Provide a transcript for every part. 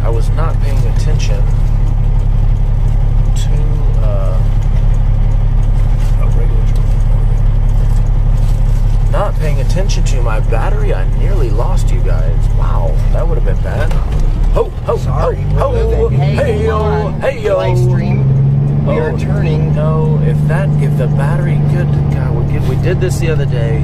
I was not paying attention to not paying attention to my battery. I nearly lost you guys. Wow, that would have been bad. Oh, Sorry, hey yo, live stream. We are turning. No, if the battery, good God, we did this the other day.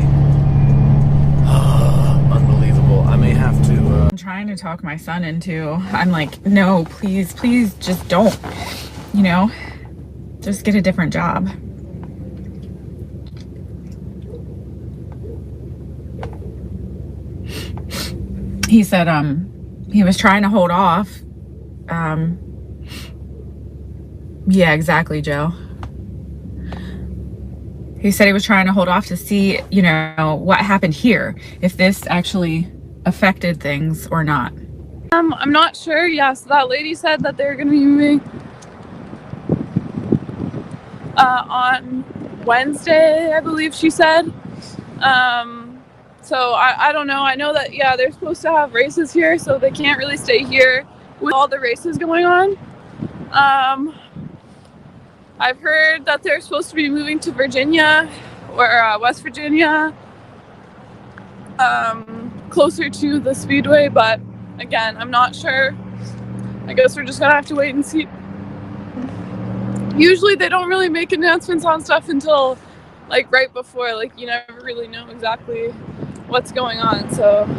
Unbelievable. I may have to. I'm trying to talk my son into. I'm like, no, please, just don't. You know, just get a different job. He said, he was trying to hold off. Yeah, exactly, Joe. He said he was trying to hold off to see, you know, what happened here, if this actually affected things or not. I'm not sure. Yeah, so that lady said that they're going to be moving on Wednesday, I believe she said. So I don't know. I know that, yeah, they're supposed to have races here, so they can't really stay here with all the races going on. I've heard that they're supposed to be moving to Virginia or West Virginia, closer to the Speedway, but again, I'm not sure. I guess we're just gonna have to wait and see. Usually they don't really make announcements on stuff until like right before, like you never really know exactly what's going on, so.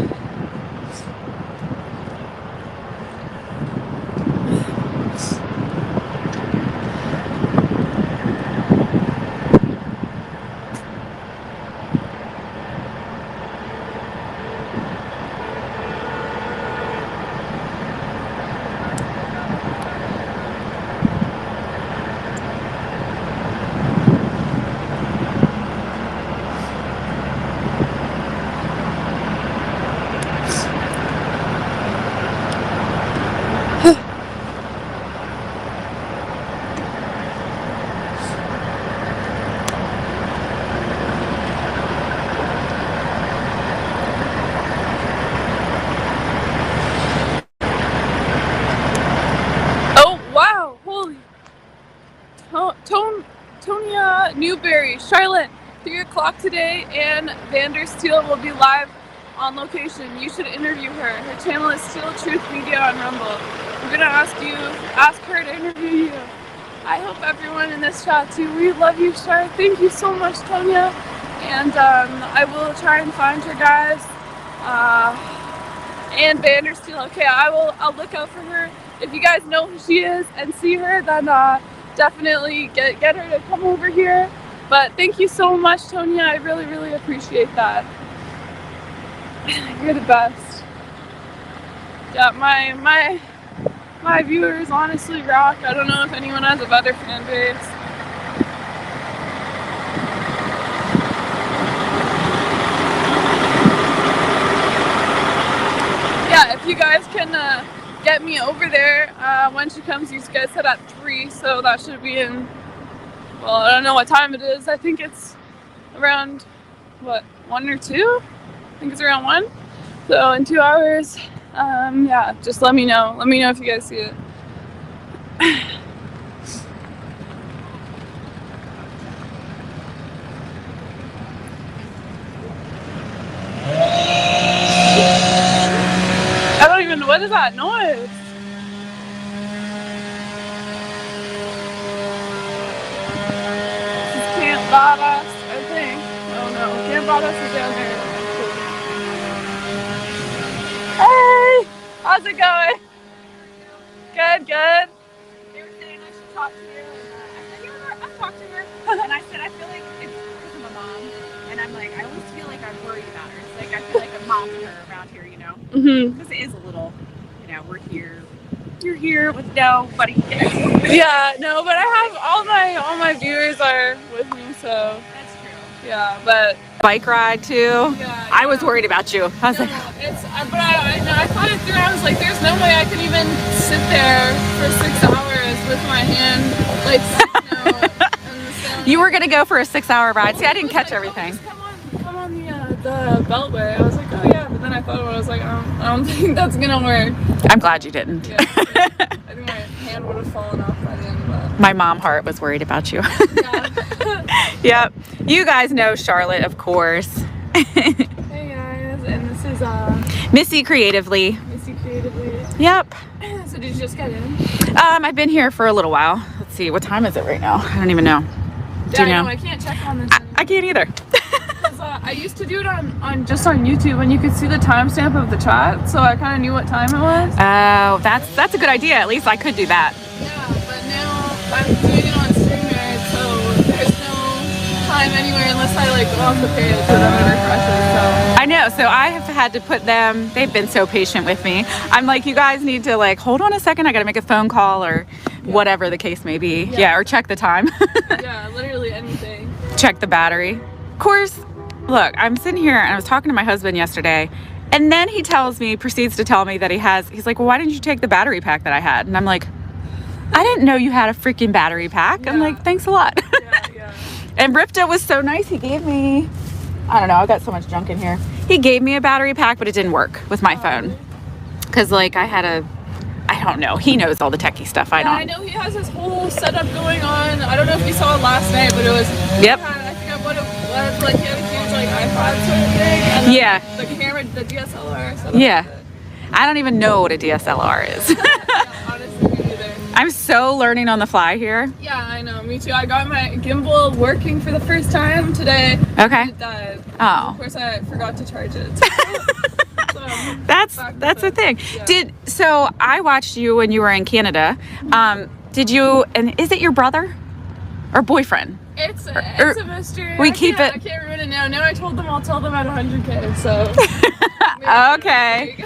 Tonya Newberry, Charlotte, 3 o'clock today, and Vandersteel will be live on location. You should interview her. Her channel is Steel Truth Media on Rumble. I'm gonna ask her to interview you. I hope everyone in this chat too. We love you, Char. Thank you so much, Tonya. And I will try and find her, guys. And Vandersteel. Okay, I'll look out for her. If you guys know who she is and see her, then definitely get her to come over here. But thank you so much, Tonya. I really, really appreciate that. You're the best. Yeah, my viewers honestly rock. I don't know if anyone has a better fan base. Yeah, if you guys can get me over there when she comes, you guys said at 3, so that should be in, well, I don't know what time it is. I think it's around, what, 1 or 2? I think it's around 1. So in 2 hours, yeah, just let me know. Let me know if you guys see it. I don't even know, what is that noise? This is Camp Badass, I think. Oh no, Camp Badass is down there. Hey! How's it going? Good, good. They were saying I should talk to you, and I said, yeah, I'll talk to her. And I said, I feel like it's because I'm a mom, and I'm like, I always feel like I'm worried about her. It's like I feel like a mom to her around here, you know? Because it is a little, you know, we're here. You're here with nobody. Yeah, no, but I have all my viewers are with me, so. That's true. Yeah, but Bike ride too. yeah, I was worried about you. I was like, it's but I thought it through. I was like, there's no way I can even sit there for 6 hours with my hand like you were gonna go for a 6-hour ride. See, I didn't catch everything. Come on the Beltway. I was like, oh yeah, but then I thought about it. I was like, I don't think that's gonna work. I'm glad you didn't. Yeah, I think my hand would have fallen off by then. But My mom heart was worried about you. yeah. Yep. You guys know Charlotte, of course. Hey guys, and this is Missy Creatively. Missy Creatively. Yep. So did you just get in? I've been here for a little while. Let's see, what time is it right now? I don't even know. Do you Yeah, know? I can't check on this. I can't either. I used to do it on just on YouTube, and you could see the timestamp of the chat, so I kind of knew what time it was. Oh, that's a good idea. At least I could do that. Yeah, but now I'm doing it on StreamYard, so there's no time anywhere unless I like go off the page or then it refreshes. So I know. So I have had to put them. They've been so patient with me. I'm like, you guys need to like hold on a second. I got to make a phone call or whatever the case may be. Yeah, or check the time. yeah, literally anything. Check the battery. Of course. Look, I'm sitting here and I was talking to my husband yesterday, and then he proceeds to tell me that he's like, well, why didn't you take the battery pack that I had? And I'm like, I didn't know you had a freaking battery pack. I'm like, thanks a lot. Yeah. And Ripta was so nice. He gave me, I don't know, I've got so much junk in here. He gave me a battery pack, but it didn't work with my phone. Cause like I don't know. He knows all the techie stuff. I don't. I know he has his whole setup going on. I don't know if you saw it last night, but it was. Yep. I forgot what it was. Like he had a huge like iPod sort of thing. And then Yeah. The camera, the DSLR setup. Yeah. I don't even know what a DSLR is. Yeah, honestly, me neither. I'm so learning on the fly here. Yeah, I know. Me too. I got my gimbal working for the first time today. Okay. It died. Oh. Of course, I forgot to charge it. So, That's the thing. Yeah. So I watched you when you were in Canada. Did you, and is it your brother or boyfriend? It's a mystery. We I keep can't- it- I can't remember it now. Now I told them I'll tell them at 100K. So. Okay.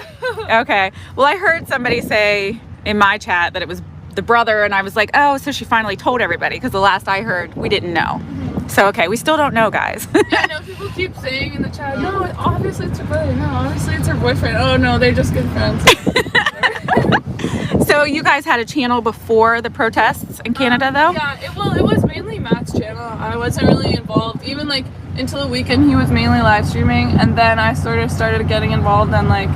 Okay. Well, I heard somebody say in my chat that it was the brother, and I was like, oh, so she finally told everybody, because the last I heard, we didn't know. So, okay, we still don't know, guys. Yeah, no, people keep saying in the chat, no, obviously it's her brother. No, obviously it's her boyfriend. Oh, no, they're just good friends. So you guys had a channel before the protests in Canada, though? Yeah, it was mainly Matt's channel. I wasn't really involved. Even, like, until the weekend, he was mainly live streaming. And then I sort of started getting involved and, like,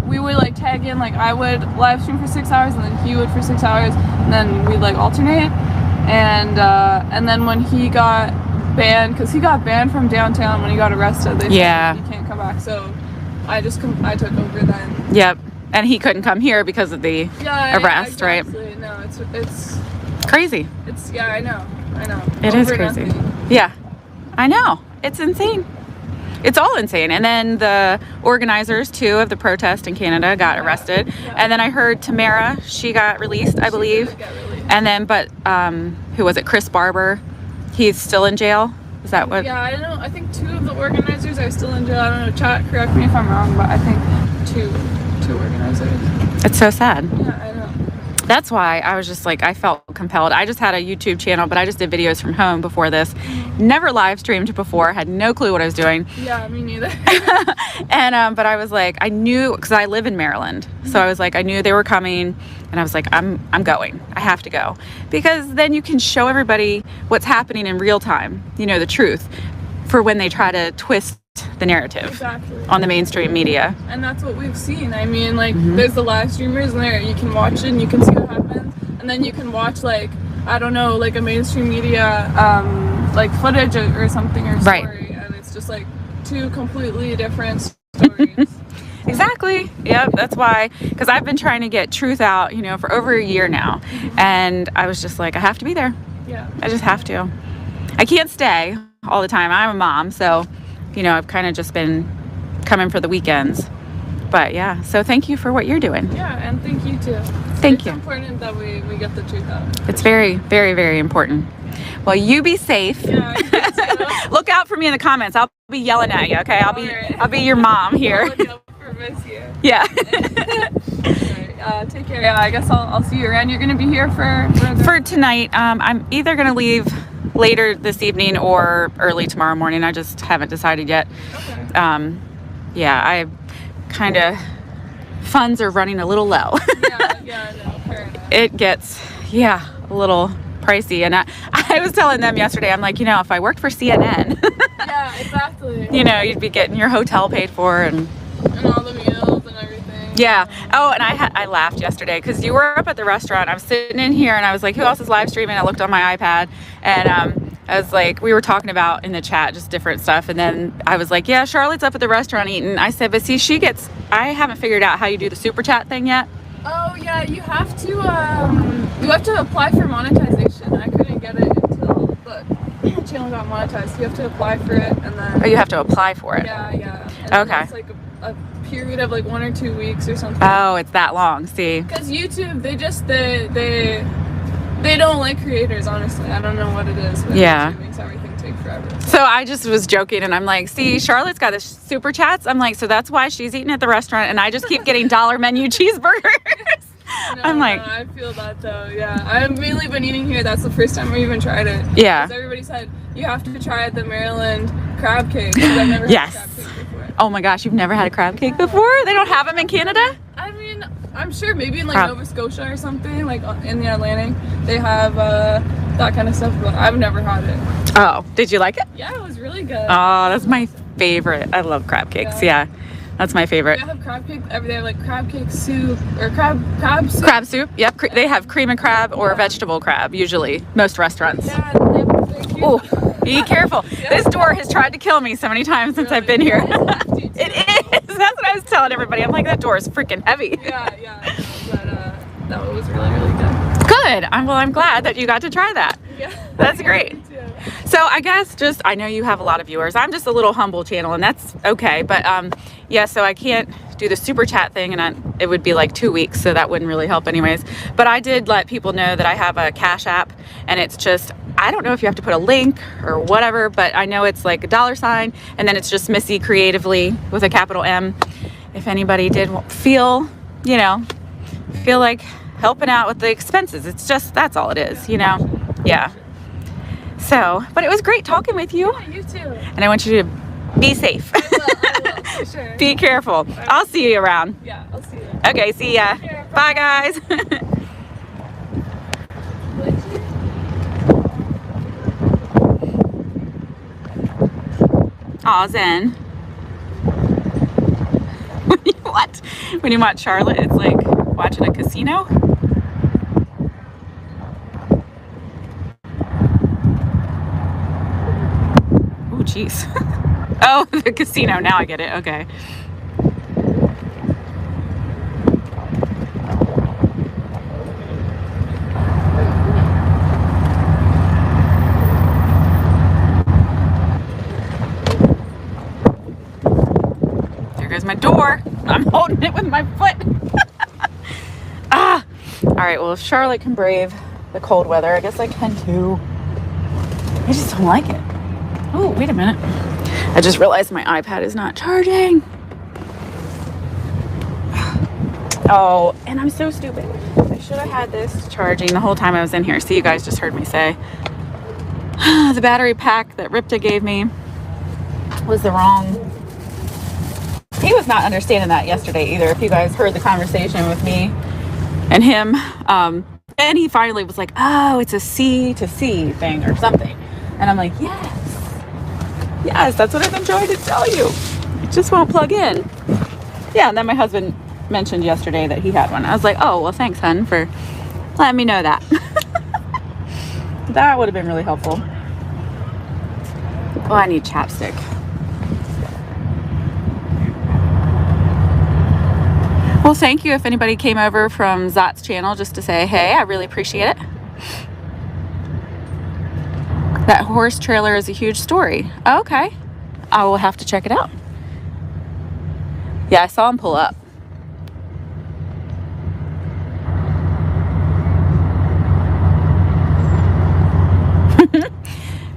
we would, like, tag in. Like, I would live stream for 6 hours, and then he would for 6 hours. And then we'd, like, alternate. And then when he got banned, because he got banned from downtown when he got arrested, they said he can't come back. So I took over then. Yep. And he couldn't come here because of the arrest, right? No, it's Crazy. it's I know. It is Over crazy. nothing. Yeah, I know. It's insane. It's all insane. And then the organizers, too, of the protest in Canada got arrested. Yeah. And then I heard Tamara, she got released, I believe. She did get released. And then, but who was it? Chris Barber. He's still in jail. Is that what? Yeah, I don't know. I think 2 of the organizers are still in jail. I don't know. Chat, correct me if I'm wrong, but I think two organizers. It's so sad. Yeah, I know. That's why I was just like, I felt compelled. I just had a YouTube channel, but I just did videos from home before this. Never live streamed before, had no clue what I was doing. Yeah, me neither. And but I was like, I knew, because I live in Maryland, so I was like, I knew they were coming, and I was like, I'm going. I have to go, because then you can show everybody what's happening in real time. You know, the truth, for when they try to twist the narrative Exactly. on the mainstream media. And that's what we've seen. I mean, like, there's the live streamers, and there you can watch it and you can see what happens, and then you can watch, like, I don't know, like a mainstream media like footage or something or story, Right. and it's just like 2 completely different stories. Exactly. Yep. That's why, because I've been trying to get truth out, you know, for over a year now, and I was just like, I have to be there. Yeah. I just have to. I can't stay all the time. I'm a mom, so, you know, I've kind of just been coming for the weekends. But yeah, so thank you for what you're doing. Yeah, and thank you too. Thank you. It's important that we get the truth out. It's very, very, very important. Well, you be safe. Yeah, I Look out for me in the comments. I'll be yelling at you, okay? Alright. I'll be your mom here. Look out for Miss here. Yeah. Alright, take care. Yeah, I guess I'll see you around. You're gonna be here For tonight, I'm either gonna leave later this evening or early tomorrow morning. I just haven't decided yet. Okay. Yeah, I kind of, funds are running a little low. Yeah, no, fair enough. It gets, a little pricey. And I was telling them yesterday, I'm like, you know, if I worked for CNN, Yeah, exactly. you know, you'd be getting your hotel paid for and all the meals and everything. yeah. Oh, and I laughed yesterday because you were up at the restaurant. I was sitting in here and I was like, who else is live streaming? I looked on my iPad and I was like, we were talking about in the chat just different stuff. And then I was like, yeah, Charlotte's up at the restaurant eating. I said, but see, I haven't figured out how you do the super chat thing yet. Oh yeah, you have to apply for monetization. I couldn't get it until the channel got monetized. You have to apply for it and then. Oh, you have to apply for it. Yeah, yeah. And Okay. It's like a period of like 1 or 2 weeks or something. Oh, it's that long. See. Because YouTube, they don't like creators, honestly. I don't know what it is, but Yeah. YouTube makes everything take forever. So I just was joking and I'm like, see, Charlotte's got the super chats. I'm like, so that's why she's eating at the restaurant and I just keep getting dollar menu cheeseburgers. No, I'm like, no, I feel that though. Yeah, I've mainly been eating here. That's the first time I even tried it. Yeah. 'Cause everybody said you have to try the Maryland crab cake. 'Cause I've never Yes. had crab cake before. oh my gosh, you've never had a crab cake before? They don't have them in Canada? I mean, I'm sure maybe in like Crab. Nova Scotia or something, like in the Atlantic, they have that kind of stuff. But I've never had it. Oh, did you like it? Yeah, it was really good. Oh, that's my favorite. I love crab cakes. Yeah, that's my favorite. They have crab cake. They have like crab cake soup or crab soup. Crab soup. Yep. They have cream and crab or vegetable crab usually. Most restaurants. Yeah, they're cute. Oh, be careful. This door has tried to kill me so many times since I've been here. It is. That's what I was telling everybody. I'm like, that door is freaking heavy. Yeah. But that one was really, really good. Good. I'm glad that you got to try that. Yeah. That's great. Me too. So I guess I know you have a lot of viewers. I'm just a little humble channel and that's okay. But yeah, so I can't do the super chat thing and it would be like 2 weeks. So that wouldn't really help anyways. But I did let people know that I have a Cash App and it's just, I don't know if you have to put a link or whatever, but I know it's like a $sign and then it's just Missy Creatively with a capital M. If anybody did feel like helping out with the expenses, it's just, that's all it is, you know? Yeah. So, but it was great talking with you. Yeah, you too. And I want you to be safe. I will, for sure. Be careful. I'll see you around. Yeah, I'll see you. Okay, see ya. care. Bye, guys. Aw, Zen. When you watch Charlotte, it's like watching a casino. Oh, jeez. Oh, the casino. Now I get it. Okay. There goes my door. I'm holding it with my foot. Ah. All right. Well, if Charlotte can brave the cold weather, I guess I can too. I just don't like it. Oh, wait a minute. I just realized my iPad is not charging. Oh, and I'm so stupid. I should have had this charging the whole time I was in here. See, you guys just heard me say. The battery pack that Ripta gave me was the wrong. He was not understanding that yesterday either. If you guys heard the conversation with me and him. And he finally was like, oh, it's a C to C thing or something. And I'm like, yes, that's what I've been trying to tell you. It just won't plug in. Yeah, and then my husband mentioned yesterday that he had one. I was like, oh, well, thanks, hun, for letting me know that. That would have been really helpful. Oh, I need chapstick. Well, thank you if anybody came over from Zot's channel just to say, hey, I really appreciate it. That horse trailer is a huge story. Okay. I will have to check it out. Yeah, I saw him pull up.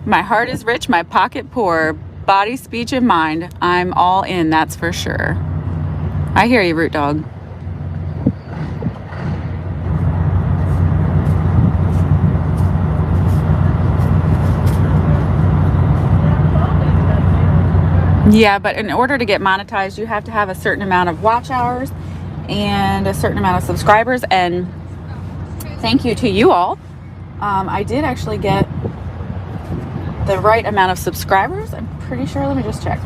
My heart is rich, my pocket poor, body, speech, and mind. I'm all in, that's for sure. I hear you, Root Dog. Yeah, but in order to get monetized, you have to have a certain amount of watch hours and a certain amount of subscribers. And thank you to you all I did actually get the right amount of subscribers. I'm pretty sure. Let me just check.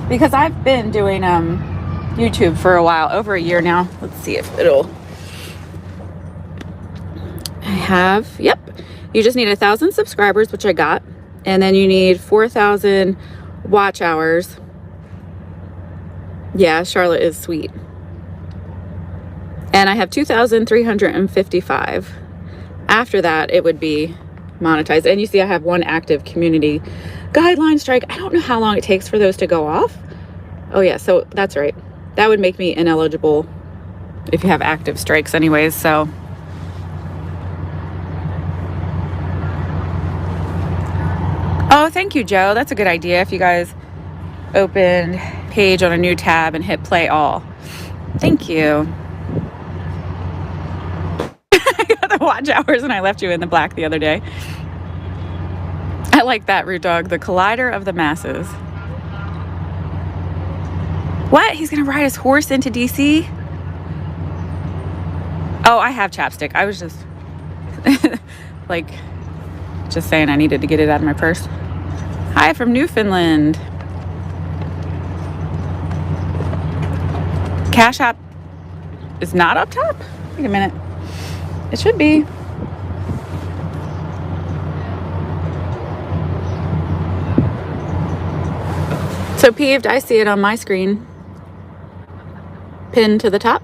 Because I've been doing YouTube for a while, over a year now. Let's see if it'll... I have, yep. You just need 1,000 subscribers, which I got. And then you need 4,000 watch hours. Yeah, Charlotte is sweet. And I have 2,355. After that, it would be monetized. And you see I have one active community guideline strike. I don't know how long it takes for those to go off. Oh yeah, so that's right. That would make me ineligible if you have active strikes anyways, so. Oh, thank you, Joe. That's a good idea. If you guys open page on a new tab and hit play all. Thank you. I got the watch hours and I left you in the black the other day. I like that, Root Dog. The collider of the masses. What? He's gonna ride his horse into DC? Oh, I have chapstick. I was just like just saying I needed to get it out of my purse. Hi from Newfoundland. Cash App is not up top? Wait a minute. It should be. So Peeved, I see it on my screen. Pinned to the top.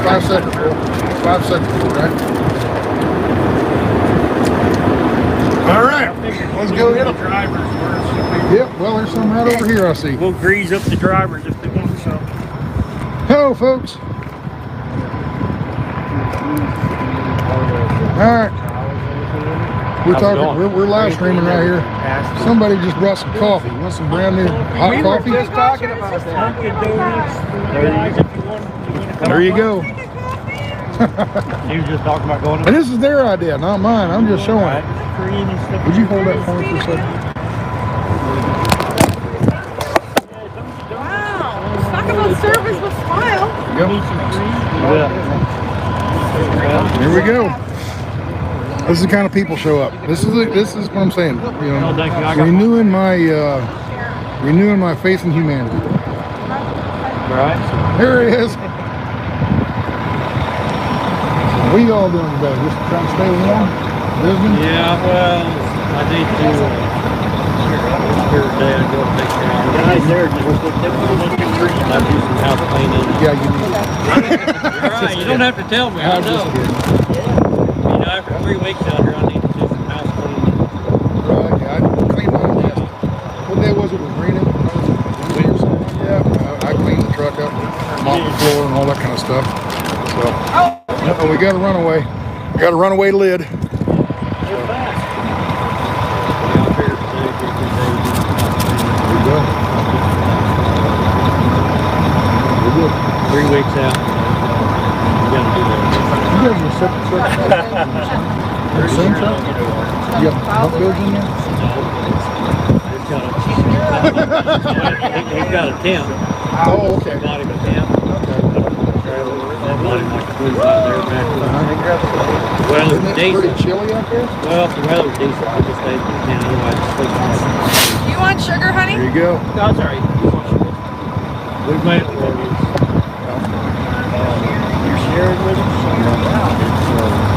Five seconds, right? All right, let's go get them. Yep, well, there's some right over here, I see. We'll grease up the drivers if they want some. Hello, folks. All right. We're live streaming right here. Somebody just brought some coffee. You want some brand new hot coffee? Just talking about that. There you go. You were just talking about going And this is their idea, not mine. I'm just showing it. Would you hold that for me for a second? Wow. Talk about service with smile. Yep. Here we go. This is the kind of people show up. This is what I'm saying. You know, renewing my faith in humanity. Right. Here it is. What are you all doing today? Just trying to stay warm? Visiting? Yeah, well, I need to here today I go take care of guys there just I do some house cleaning. Yeah, you need Right, you don't have to tell me, I know. You know, after 3 weeks out here I need to do some house cleaning. Right, yeah, I cleaned mine last. What day was it? Was raining? Yeah, I cleaned the truck up, mopped the floor and all that kind of stuff. So, and we got a runaway. Got a runaway lid. There you go. We're good. 3 weeks out. You gotta do that. You guys are separate trucks? The same truck? You got pump bills in there? He's got a tent. Oh, okay. Bought him a tent. Okay. Bought him like a cruise out there back there. Well, Isn't it's it pretty decent. chilly out there? Well, if the weather's decent, I just stay in the tent. Otherwise, it's sleeping. You want sugar, honey? There you go. No, it's all right. We've made it for you. You're sharing with us?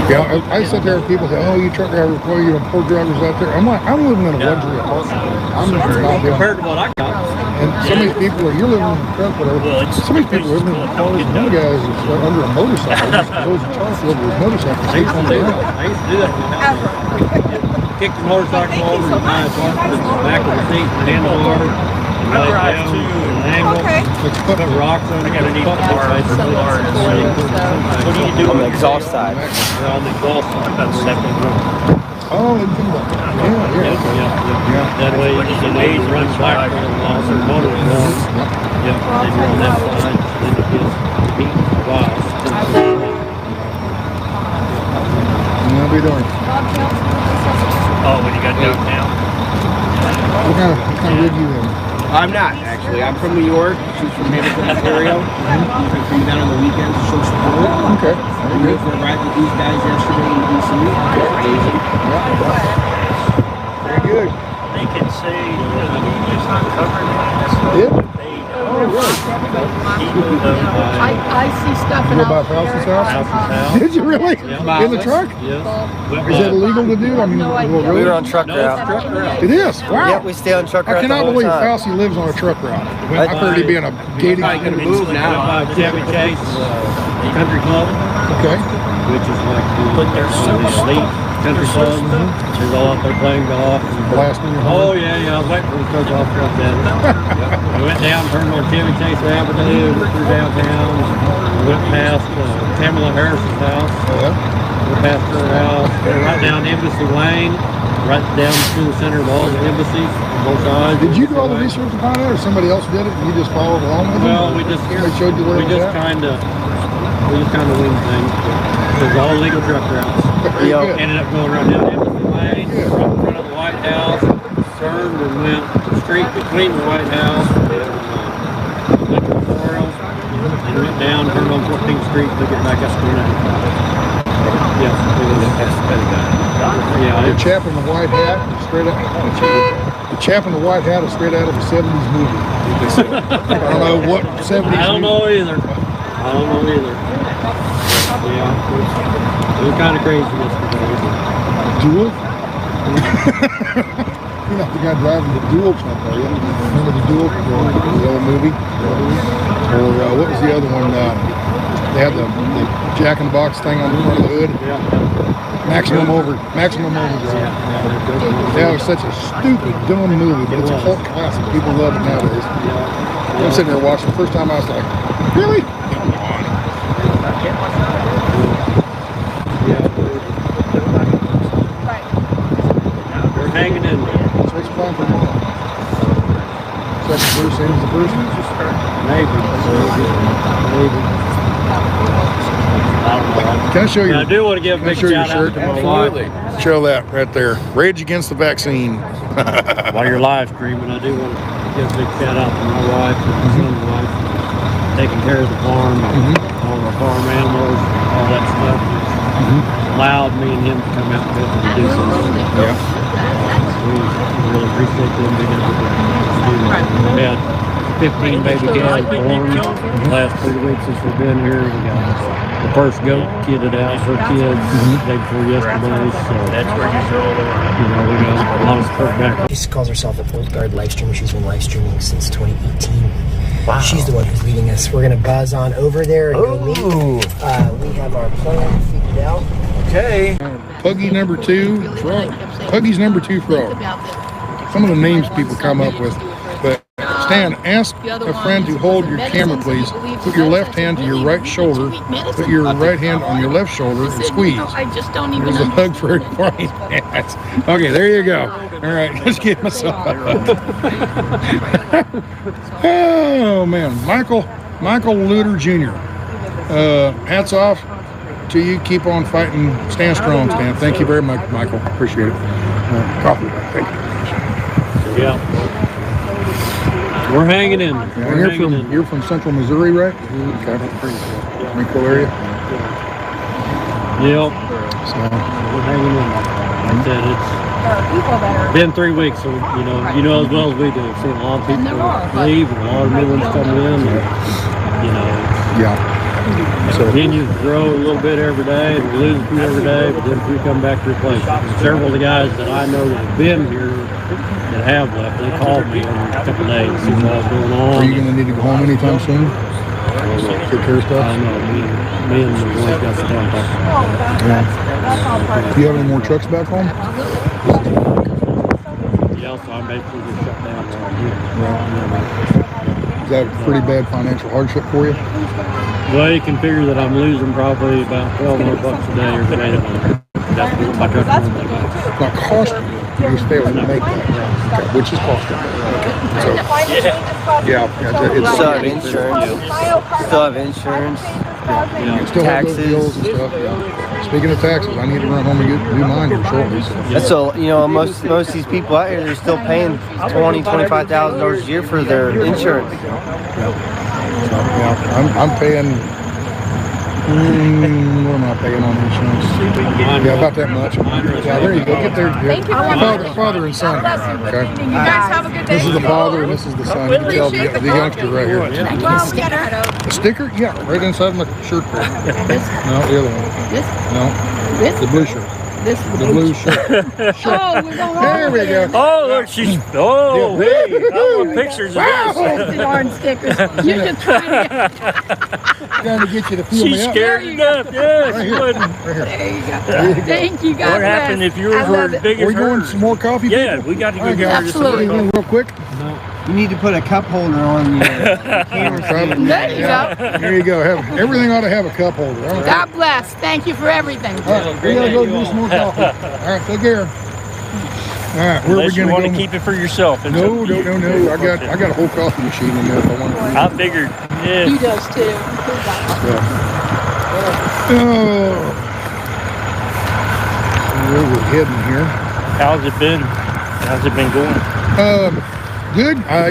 Yeah, I sit there and people say, oh, you truck drivers, boy, you know, poor drivers out there. I'm like, I'm living in a luxury apartment. I'm not doing Compared to what I got. And some of these people are, you're living in a truck, whatever. Some of these people are living in cars, and one guy is under a motorcycle. He just goes and charges over his motorcycle. I used to do that. I used to do that. Kick the motorcycle over and tie its arm to the back of the seat, the handlebar, and lay it down and angle. Okay. Put rocks on it. What do you do On the exhaust side. on the exhaust side? That's second. Oh, they can go. Yeah. That way you can run back on the motor. Yep. Then you're on that side. Then it gets beat twice. I'll be doing. Oh, when you got downtown? What kind of rig you in? I'm not, actually. I'm from New York. She's from Hamilton, Ontario. I'm coming down on the weekends to show support. Okay. We went for a ride with these guys yesterday in DC. Amazing. Very good. They can say it's not covered in Yeah. Oh, really? I see stuff You in go by Fauci's house? Did you really? Yeah. In the truck? Yes. Is it illegal to do? I mean, well, We really? were on truck route. It is. Wow. Yep, we stay on truck route. I cannot the whole believe time. Fauci lives on a truck route. I heard he'd be in a gated. Probably gonna move now. Chevy Chase Country Club, Okay. which is like the elite country club. They go out there playing golf. Blasting your Oh horn. yeah, I was waiting for the truck off truck then. We went down, turned on Chevy Chase Avenue, went through downtown, went past Tamala Harris's house. Yeah. Went past her house, went right down Embassy Lane, right down through the center of all the embassies on both sides. Did you do all the research to find out, or somebody else did it and you just followed along with them? Well, we just showed you where we it was just at? kind of winged things. It was all legal truck routes. Very good. Ended up going right down Embassy Lane, right in front of the White House, turned and went the street between the White House and Lincoln Memorial, and went down, turned on 14th Street to get back up to Yeah, The chap in the white hat is straight out. The chap in the white hat is straight out of a 70s movie. I don't know what 70s. I don't know either. Yeah, it was kind of crazy yesterday. Duel? You're not the guy driving the Duel truck, are you? Remember the Duel? The old movie? Or what was the other one? They had the Jack in the Box thing on the front of the hood. Maximum Overdrive. Yeah, it was such a stupid, dumb movie, but it's a cult classic. People love it nowadays. I'm sitting there watching. The first time I was like, really? Come on. We're hanging in there. So it's fun for tomorrow. Second verse, same as the first one? Maybe. I don't know. Can I show you? I do want to give a big Can I show your shout out shirt? to my wife. Show that right there. Rage Against the Vaccine. While you're live streaming, I do want to give a big shout out to my wife and my son's wife, taking care of the farm, all our farm animals, all that stuff. Allowed me and him to come out with and do something. Yeah. We really appreciate them being able to do that. We had 15 baby calves born the last 3 weeks since we've been here. We got the first goat kidded out for kids the day before yesterday. So that's where you we got a lot of support back. She calls herself a Old Guard live streamer. She's been live streaming since 2018. Wow. She's the one who's leading us. We're gonna buzz on over there and go meet. We have our plan figured out. Okay. Puggy number 2 frog. Puggy's number 2 frog. Some of the names people come up with. But Stan, ask a friend to hold your camera, please. Put your left hand to your right shoulder. Put your right hand on your left shoulder and squeeze. I just don't even There's a hug for everybody. Okay, there you go. All right, let's get myself up. Oh man, Michael Luter Jr. Hats off to you. Keep on fighting. Stand strong, Stan. Thank you very much, Michael. Appreciate it. Coffee. Thank you. Yeah. We're hanging in. Yeah, you're from Central Missouri, right? Okay. Greenville area. Yep. So we're hanging in. Like I said, it's been 3 weeks, so you know as well as we do. We've seen a lot of people leave and a lot of new ones come in. And, yeah. So continues to grow a little bit every day, and we lose a few every day, but then we come back to replace it. Several of the guys that I know that have been here that have left, they called me every couple of days to see what's going on. Are you going to need to go home anytime soon? Take care of stuff? I don't know. Me and the boys got some down talking about that. Yeah. Do you have any more trucks back home? Yeah, so I'm basically just shut down around here. Is that a pretty bad financial hardship for you? Well, you can figure that I'm losing probably about $1,200 a day or $800. That's what my truck runs. Not cost you. You failed to make that, okay, which is costing. Okay. So, it's Still have insurance. Still have insurance. you still have those bills and stuff. Yeah. Speaking of taxes, I need to run home and do mine here shortly. So. That's so most of these people out here, they're still paying $25,000 a year for their insurance. Yeah, I'm paying. What am I paying on insurance? Yeah, about that much. Yeah, there you go. Get there. Father and son. Okay. You guys have a good day. This is the father and this is the son. You can tell the youngster right here. A sticker? Yeah, right inside my shirt. No, the other one. This? No. This? The blue shirt. This? The blue shirt. Oh, we're going There we go. Oh, look, she's. Oh, hey, I want pictures of this. the orange stickers. You're just trying to Trying to get you to feel She's me up. scared to death. Yes, Right she here. wouldn't. Right here. There you go. There you go. Thank you, God. What happened if yours were as big Are as we going hers? some more coffee? Yeah, people? we got to go Okay. get her some Absolutely. more. Real quick. You need to put a cup holder on your camera. There you go. There you go. Everything ought to have a cup holder. All right. God bless. Thank you for everything. All right, we gotta go do some more coffee. All right, take care. All right, where are we Unless you gonna want go? to keep it for yourself. It's No. up to you. I got a whole coffee machine in there if I want to. I figured. Yeah. He does too. Oh. Where we're heading here? How's it been? How's it been going? Good. I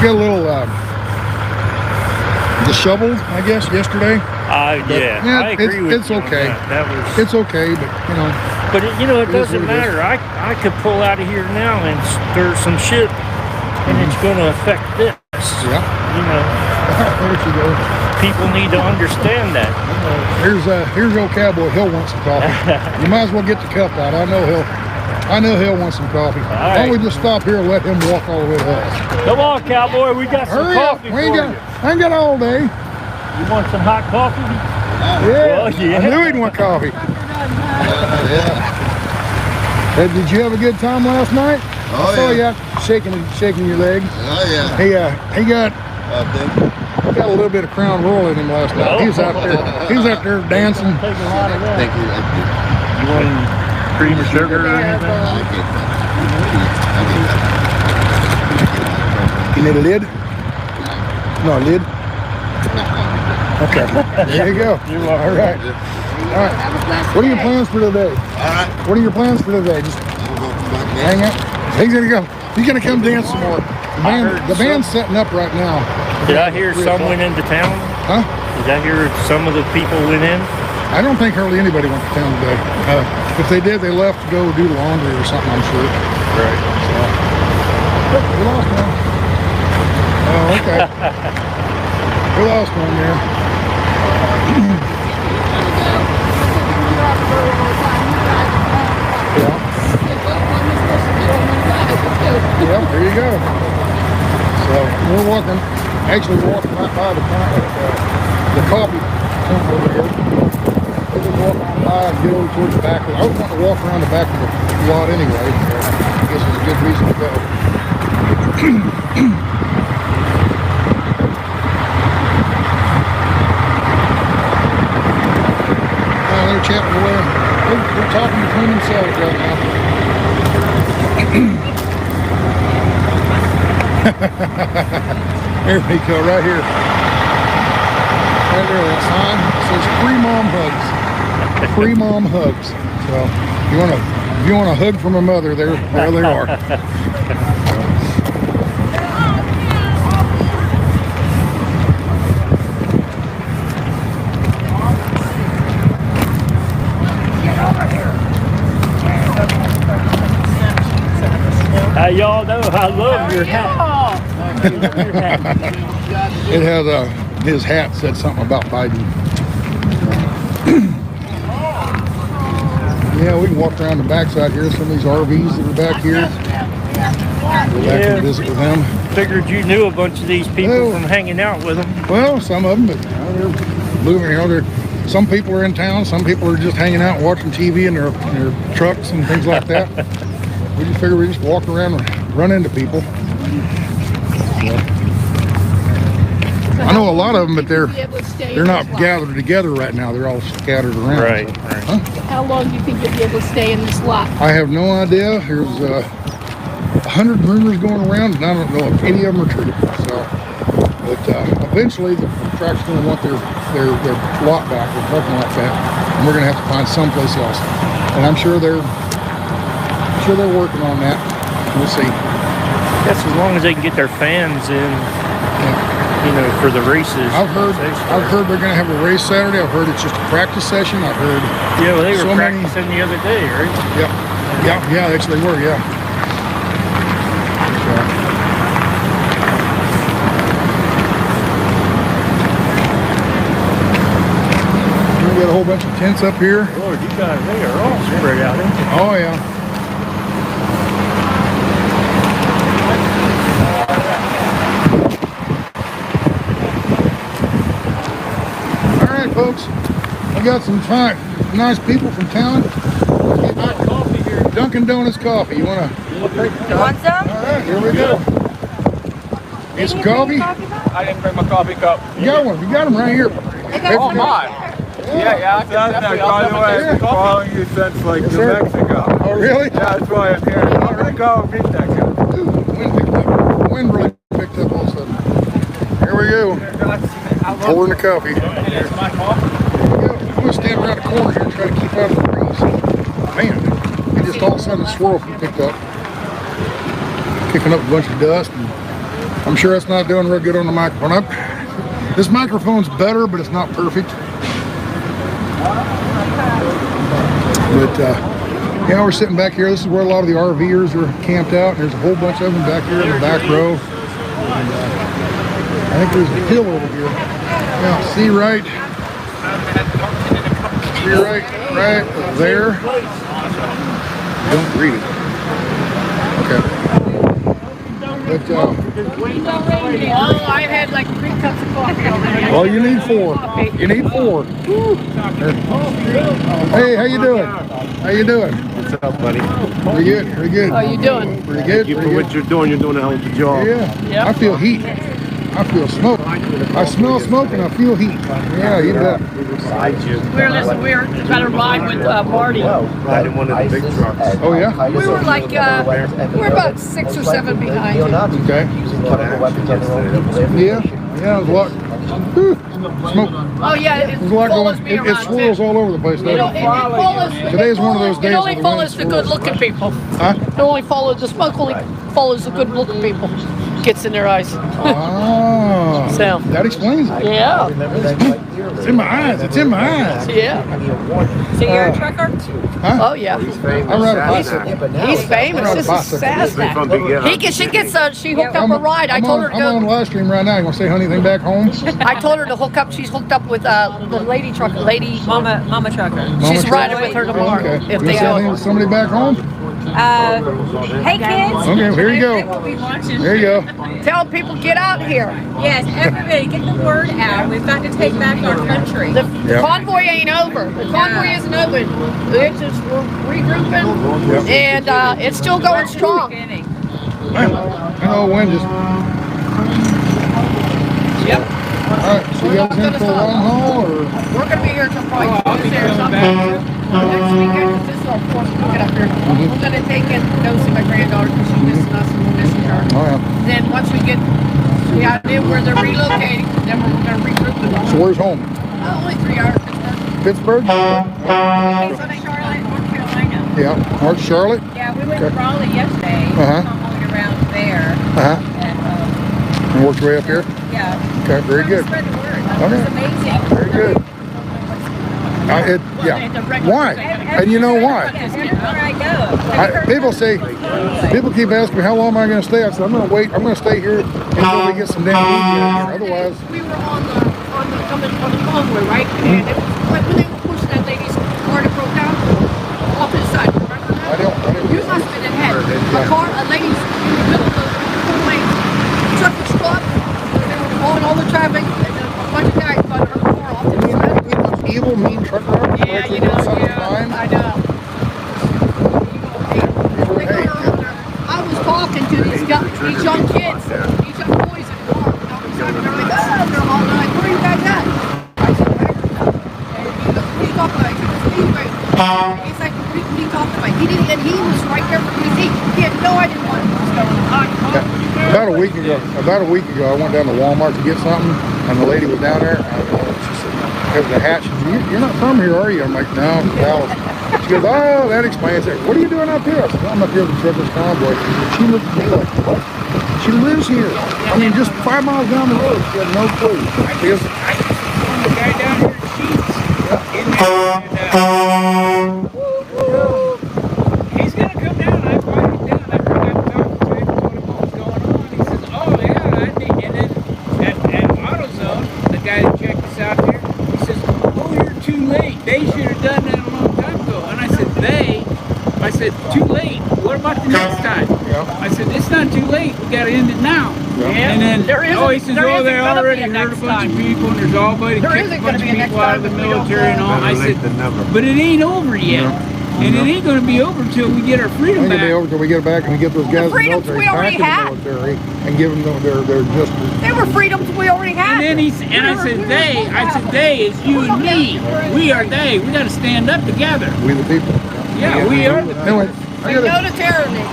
got a little disheveled, I guess, yesterday. Yeah, I agree with it's you on okay. That was. It's okay, but But it It is doesn't what it is. matter. I could pull out of here now and stir some shit, and it's going to affect this. yeah. There you go. People need to understand that. Here's old cowboy. He'll want some coffee. You might as well get the cup out. I know he'll want some coffee. Why don't we just stop here and let him walk all the way to us? Come on, cowboy. We got some Hurry up. coffee We for you. I ain't got all day. You want some hot coffee? Yeah. Well, yeah. I knew he'd want coffee. Hey, did you have a good time last night? I saw you shaking your leg. Oh yeah. He got a little bit of Crown Royal in him last night. He was out there dancing. Take a lot of that. Thank you. You want cream or sugar or anything? You need a lid? No, a lid? Okay. There you go. You're welcome. All right. What are your plans for today? Alright. What are your plans for today? Just hang out. He's gonna come dance some more. The band's setting up right now. Did I hear some went into town? Huh? Did I hear some of the people went in? I don't think hardly anybody went to town today. If they did, they left to go do laundry or something, I'm sure. Right. So. We lost one. Oh, okay. We lost one there. Yeah, there you go. So we're walking right by the coffee pump over here. We're just walking on by and get over towards the back. I was wanting to walk around the back of the lot anyway. So I guess it's a good reason to go. They're chatting away. They're talking between themselves right now. There we go, right here. Right there, that sign says free mom hugs. Free mom hugs. So if you want a hug from a mother, there they are. Y'all know I love your hat. It has his hat said something about Biden. Yeah, we can walk around the backside here. Some of these RVs that are back here. Go back and visit with them. Figured you knew a bunch of these people from hanging out with them. Well, some of them, but they're moving. Some people are in town. Some people are just hanging out, watching TV in their trucks and things like that. We just figured we just walk around and run into people. So. I know a lot of them, but they're able to stay they're in not this lot? gathered together right now. They're all scattered around. Right. Huh? How long do you think you'll be able to stay in this lot? I have no idea. There's 100 rumors going around, and I don't know if any of them are true. So, but eventually the track's going to want their lot back, their parking lot back, and we're going to have to find someplace else. And I'm sure they're working on that. We'll see. That's as long as they can get their fans in, you know, for the races. I've heard they're going to have a race Saturday. I've heard it's just a practice session. I've heard. Yeah, well, they were so practicing the other day, right? Yeah, actually they were, yeah. We got a whole bunch of tents up here. Lord, you guys, they are all spread out, ain't they? Oh yeah. All right, folks. I got some nice people from town. Hot coffee here. Dunkin' Donuts coffee. You want some? All right, here we go. Get some coffee. I didn't bring my coffee cup. You got one. You got them right here. Oh, my. Yeah. By the way, I've been following you since like New Mexico. Oh, really? Yeah, that's why I'm here. I'm gonna go beat that guy. Ooh, wind really picked up all of a sudden. Here we go. Pouring the coffee. Here's my coffee. I'm gonna stand around the corner here and try to keep out of the breeze. Man, it just all of a sudden the swirl picked up, kicking up a bunch of dust. And I'm sure that's not doing real good on the microphone. This microphone's better, but it's not perfect. But yeah, we're sitting back here. This is where a lot of the RVers are camped out. There's a whole bunch of them back here in the back row. And, I think there's a hill over here. Yeah, see right there. Don't read it. Okay. But I had like 3 cups of coffee already. well, you need 4. You need 4. Hey, how you doing? How you doing? What's up, buddy? Pretty good. Pretty good. How you doing? Pretty good. Thank you for Pretty what good. you're doing. You're doing a hell of a job. Yeah. I feel heat. I feel smoke. I smell smoke and I feel heat. Yeah, you bet. We're got a ride with Marty. Riding one of the big trucks. Oh yeah. We were like, we're about 6 or 7 behind you. Okay. Yeah. Yeah. There's a lot. Whew, smoke. Oh yeah, There's a lot follows going. me It around swirls too. all over the place. It Doesn't it? follows. Today's one of those days It only where the wind follows the swirls. good-looking people. Huh? It only follows the smoke. Only follows the good-looking people. Gets in their eyes. Ah. So. That explains it. Yeah. It's in my eyes. It's in my eyes. Yeah. So you're a trucker? Huh? Oh yeah. I ride a bicycle. He's famous. This is Sasnak. She hooked up a ride. I told her to I'm on go. live stream right now. You want to say anything back home? I told her to hook up. She's hooked up with the lady trucker. Mama trucker. She's Mama riding truck? with her tomorrow. Okay. If You they say anything go. to somebody back home? Hey kids. Okay, here you go. There you go. Tell people get out here. Yes, everybody get the word out. We've got to take back our country. The Yep. convoy ain't over. The convoy isn't over. It's just we're regrouping, Yep. and it's still going strong. I know wind just. Yep. All right, so you guys in for a long haul or? We're gonna be here till probably Tuesday or something. Next weekend, 'cause this is our 4th weekend up here. We're gonna take it, go see my granddaughter because she's missing us and we're missing her. Oh yeah. Then once we get the idea where they're relocating, then we're gonna regroup with them. So where's home? Only 3 hours. Pittsburgh? Charlotte, North Carolina. Yeah. North Charlotte? Yeah, we went Okay. to Raleigh yesterday. Uh-huh. Tumbling around there. Uh-huh. And, And worked your way up here? yeah. Okay, very good. Spread the word. It Okay. was amazing. Very good. Yeah. Why? And you know why? Everywhere I go. People keep asking me how long am I going to stay. I said I'm going to wait. I'm going to stay here until we get some damn media in here. Otherwise, We were on the convoy, right? And it was like when they were pushing that lady's car that broke down off to the side. Remember that? I don't. You must have been in head. A lady's in the middle of the four lanes. The truck was stopped. They were blowing all the traffic, and then a bunch of guys got her car off to the side. Evil, mean truck drivers. Yeah, you know, I know. I was talking to these young kids, these young boys in the car. They're like, oh, they're all night. He didn't, and he was right there for me. He had no idea what was going on. About a week ago, I went down to Walmart to get something, and the lady was down there. She said, "Because the hat." She said, "You're not from here, are you?" I'm like, "No, I'm from Dallas." She goes, "Oh, that explains it. What are you doing up here?" I said, "I'm up here with the truckers Convoy." She looked at me like, "What?" She lives here. I mean, just 5 miles down the road. She had no clue. She goes, The guy down here, he's gonna come down. I invited him down. I forgot to talk to him, told him what was going on. He says, "Oh yeah, I think." And then at AutoZone, the guy that checked us out there, he says, "Oh, you're too late. They should have done that a long time ago." And I said, I said, "Too late. What about the next time?" I said, "It's not too late. We got to end it now." And then, he says, "Oh, they already hurt a bunch of people, and there's already kicked a bunch of people out of the military and all." I said, "But it ain't over yet, and it ain't going to be over until we get our freedom It ain't back." gonna be over till we get it back and we get those guys in the freedoms military we already back had. in the military and give them their just. They were freedoms we already had. And then I said, "They is you and me. We are they. We got to stand up together." We the people. Yeah, we are. Anyway, I No gotta. to tyranny.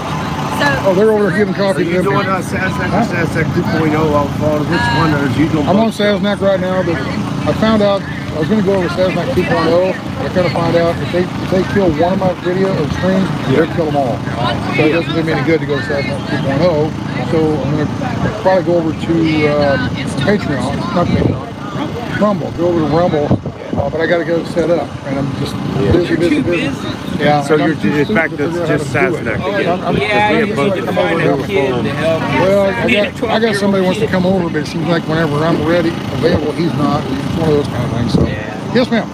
So, They're over there giving coffee to them. Sasnak or Sasnak 2.0? I'll follow which one is you don't I'm on Sasnak right now, but I found out I was going to go over Sasnak 2.0. I kind of find out if they kill one of my video or streams, they'll kill them all. So it doesn't do me any good to go to Sasnak 2.0. So I'm going to probably go over to Patreon, not Patreon, Rumble. Go over to Rumble. But I got to get it set up, and I'm just busy. Yeah. So it's back to just Sasnak again. Yeah, you need to find a kid to help you. Well, I got somebody who wants to come over, but it seems like whenever I'm ready, available, he's not. It's one of those kind of things. So, yes, ma'am.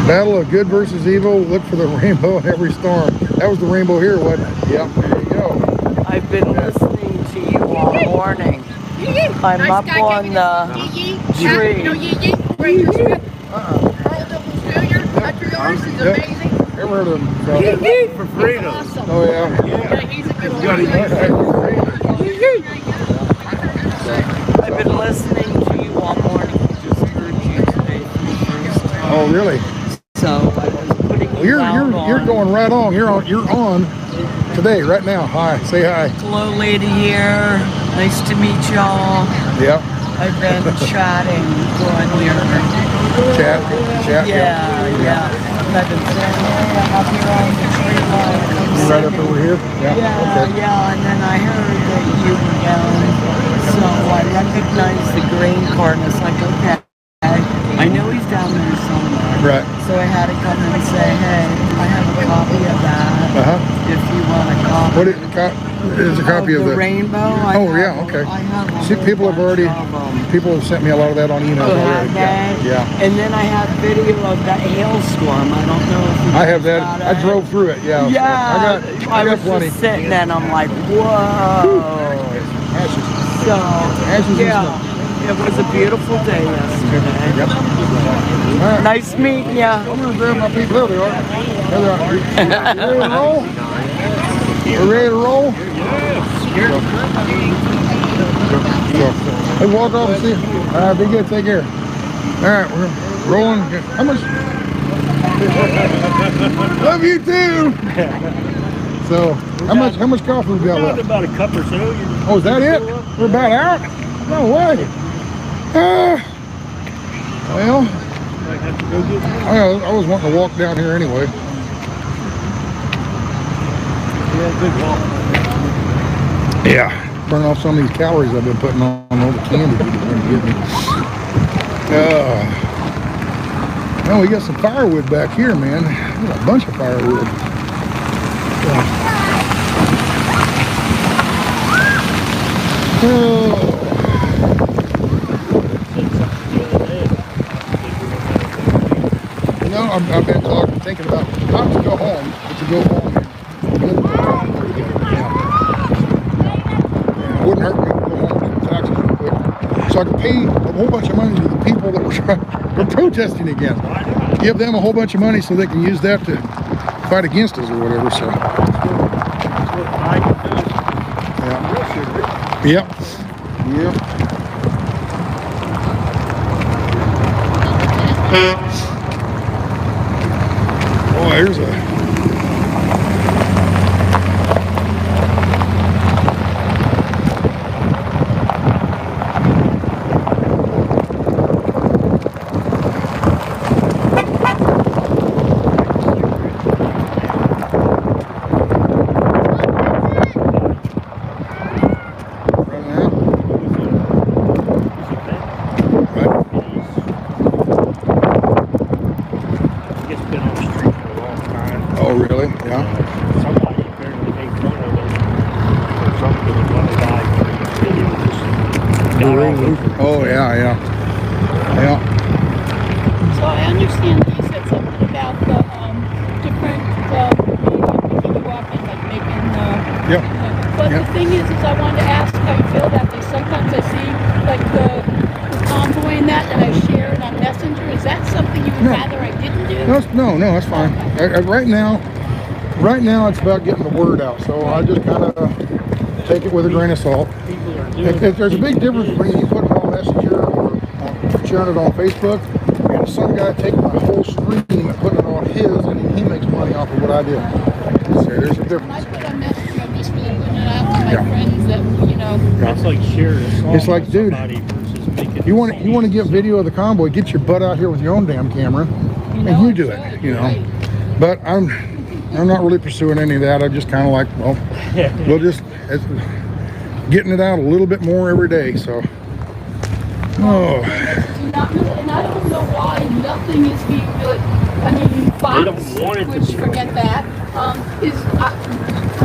Battle of good versus evil. Look for the rainbow in every storm. That was the rainbow here, wasn't it? Yep. There you go. I've been listening to you all morning. I'm up on the tree. Ever heard of him? For freedom. awesome. Oh, yeah. Yeah, he's a good one. I've been listening to you all morning. Just heard you today for the first time. Oh, really? So I was putting Well, you you're going right on. You're on today, right now. Hi. Say hi. Hello, lady here. Nice to meet y'all. Yep. I've been chatting on here. Chat. Yeah. I've been saying, hey, I'm up here on the tree line. Right up over here? Yeah, Okay. and then I heard that you were down, so I recognized the grain cart, and it's like, okay, I know he's down there somewhere. Right. So I had to come and say, hey, I have a copy of that, if you want a copy. What is a copy of the the rainbow? yeah, okay. I have a See, people have sent me a lot of that on email already. Yeah. And then I have video of that hailstorm. I don't know if you I have that. got I it. drove through it. Yeah. Yeah, I got was plenty. just sitting there and I'm like, whoa. So, yeah, it was a beautiful day yesterday. Yep. All right. Nice meeting ya. I'm going to grab my people. There they are. There they are. You ready to roll? We're ready to roll? Hey, walk off and see. All right, be good. Take care. All right, we're rolling. How much? Love you too. So, how much coffee we got left? About a cup or so. Oh, is that it? We're about out? No way. Well, I was wanting to walk down here anyway. Yeah, good walk. Yeah. Burn off some of these calories I've been putting on all the candy you've been getting. Well, we got some firewood back here, man. We got a bunch of firewood. You know, I've been thinking about not to go home, but to go home. It wouldn't hurt me to go home and get taxes real quick. So I could pay a whole bunch of money to the people that were protesting again. Give them a whole bunch of money so they can use that to fight against us or whatever. So. Yeah. Yep. Oh, there's a Somebody apparently made fun of us or something when they died. Oh yeah. So I understand that you said something about the different media picking you up and like making but the thing is I wanted to ask how you feel about this. Sometimes I see like the convoy and that I share it on Messenger. Is that something you would rather I didn't do? No, that's fine. Okay. Right now it's about getting the word out. So I just kind of take it with a grain of salt. There's a big difference between you putting it on Messenger or sharing it on Facebook, and some guy taking my whole stream and putting it on his, and he makes money off of what I did. So there's a difference. When I put on Messenger, I'm just really putting it out to my friends that, you know. It's like sharing a song. It's like, dude, you want to get video of the convoy, get your butt out here with your own damn camera, and you do it, you know. But I'm not really pursuing any of that. I'm just kind of like, well, we'll just getting it out a little bit more every day. So, And I don't know why nothing is being good. I mean, Fox, don't want it to which be forget that, I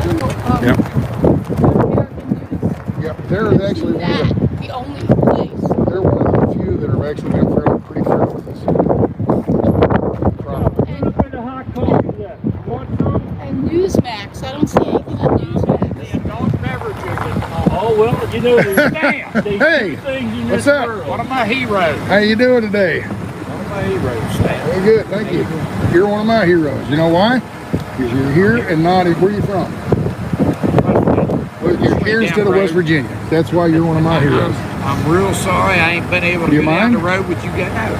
don't know. American News. Yeah, they're actually the only place. They're one of the few that have actually been pretty fair with us. And Newsmax, I don't see anything on Newsmax. Oh, well, you know, there's Hey, two things in what's this up? world. One of my heroes. How you doing today? One of my heroes, Stan. Very good, thank you. You're one of my heroes. You know why? Because you're here and not. Where are you from? Well, you're here instead of West Virginia. That's why you're one of my heroes. I'm real sorry I ain't been able to go down the road with you guys.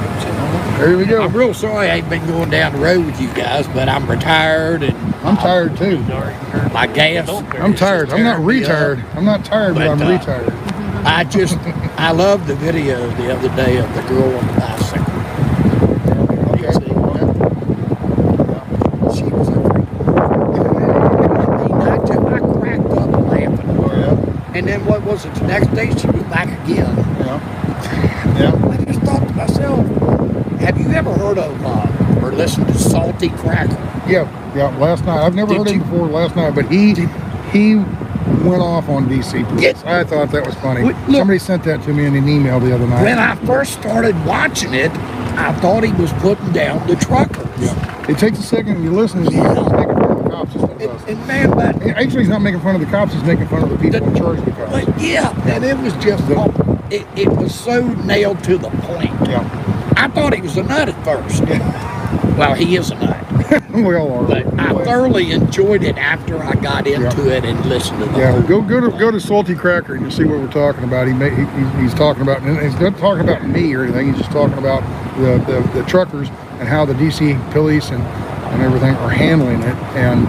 There we go. I'm real sorry I ain't been going down the road with you guys, but I'm retired and I'm tired too. my gas. I'm tired. I'm not retired. I'm not tired, but I'm retired. I love the video the other day of the girl on the bicycle. She was I cracked up laughing. And then what was it? The next day she was back again. Yeah. I just thought to myself, have you ever heard of or listened to Salty Cracker? Yeah. Last night, I've never heard him before. Last night, but he went off on DC Police. I thought that was funny. Look, somebody sent that to me in an email the other night. When I first started watching it, I thought he was putting down the truckers. Yeah. It takes a second and you listen and he's making fun of the cops. Actually, he's not making fun of the cops. He's making fun of the people in charge of the cops. But yeah, and it was just it was so nailed to the point. Yeah. I thought he was a nut at first. Well, he is a nut. We all are. But I thoroughly enjoyed it after I got into it and listened to the whole. Go to Salty Cracker and you'll see what we're talking about. He's talking about, and he's not talking about me or anything. He's just talking about the truckers and how the DC police and everything are handling it. And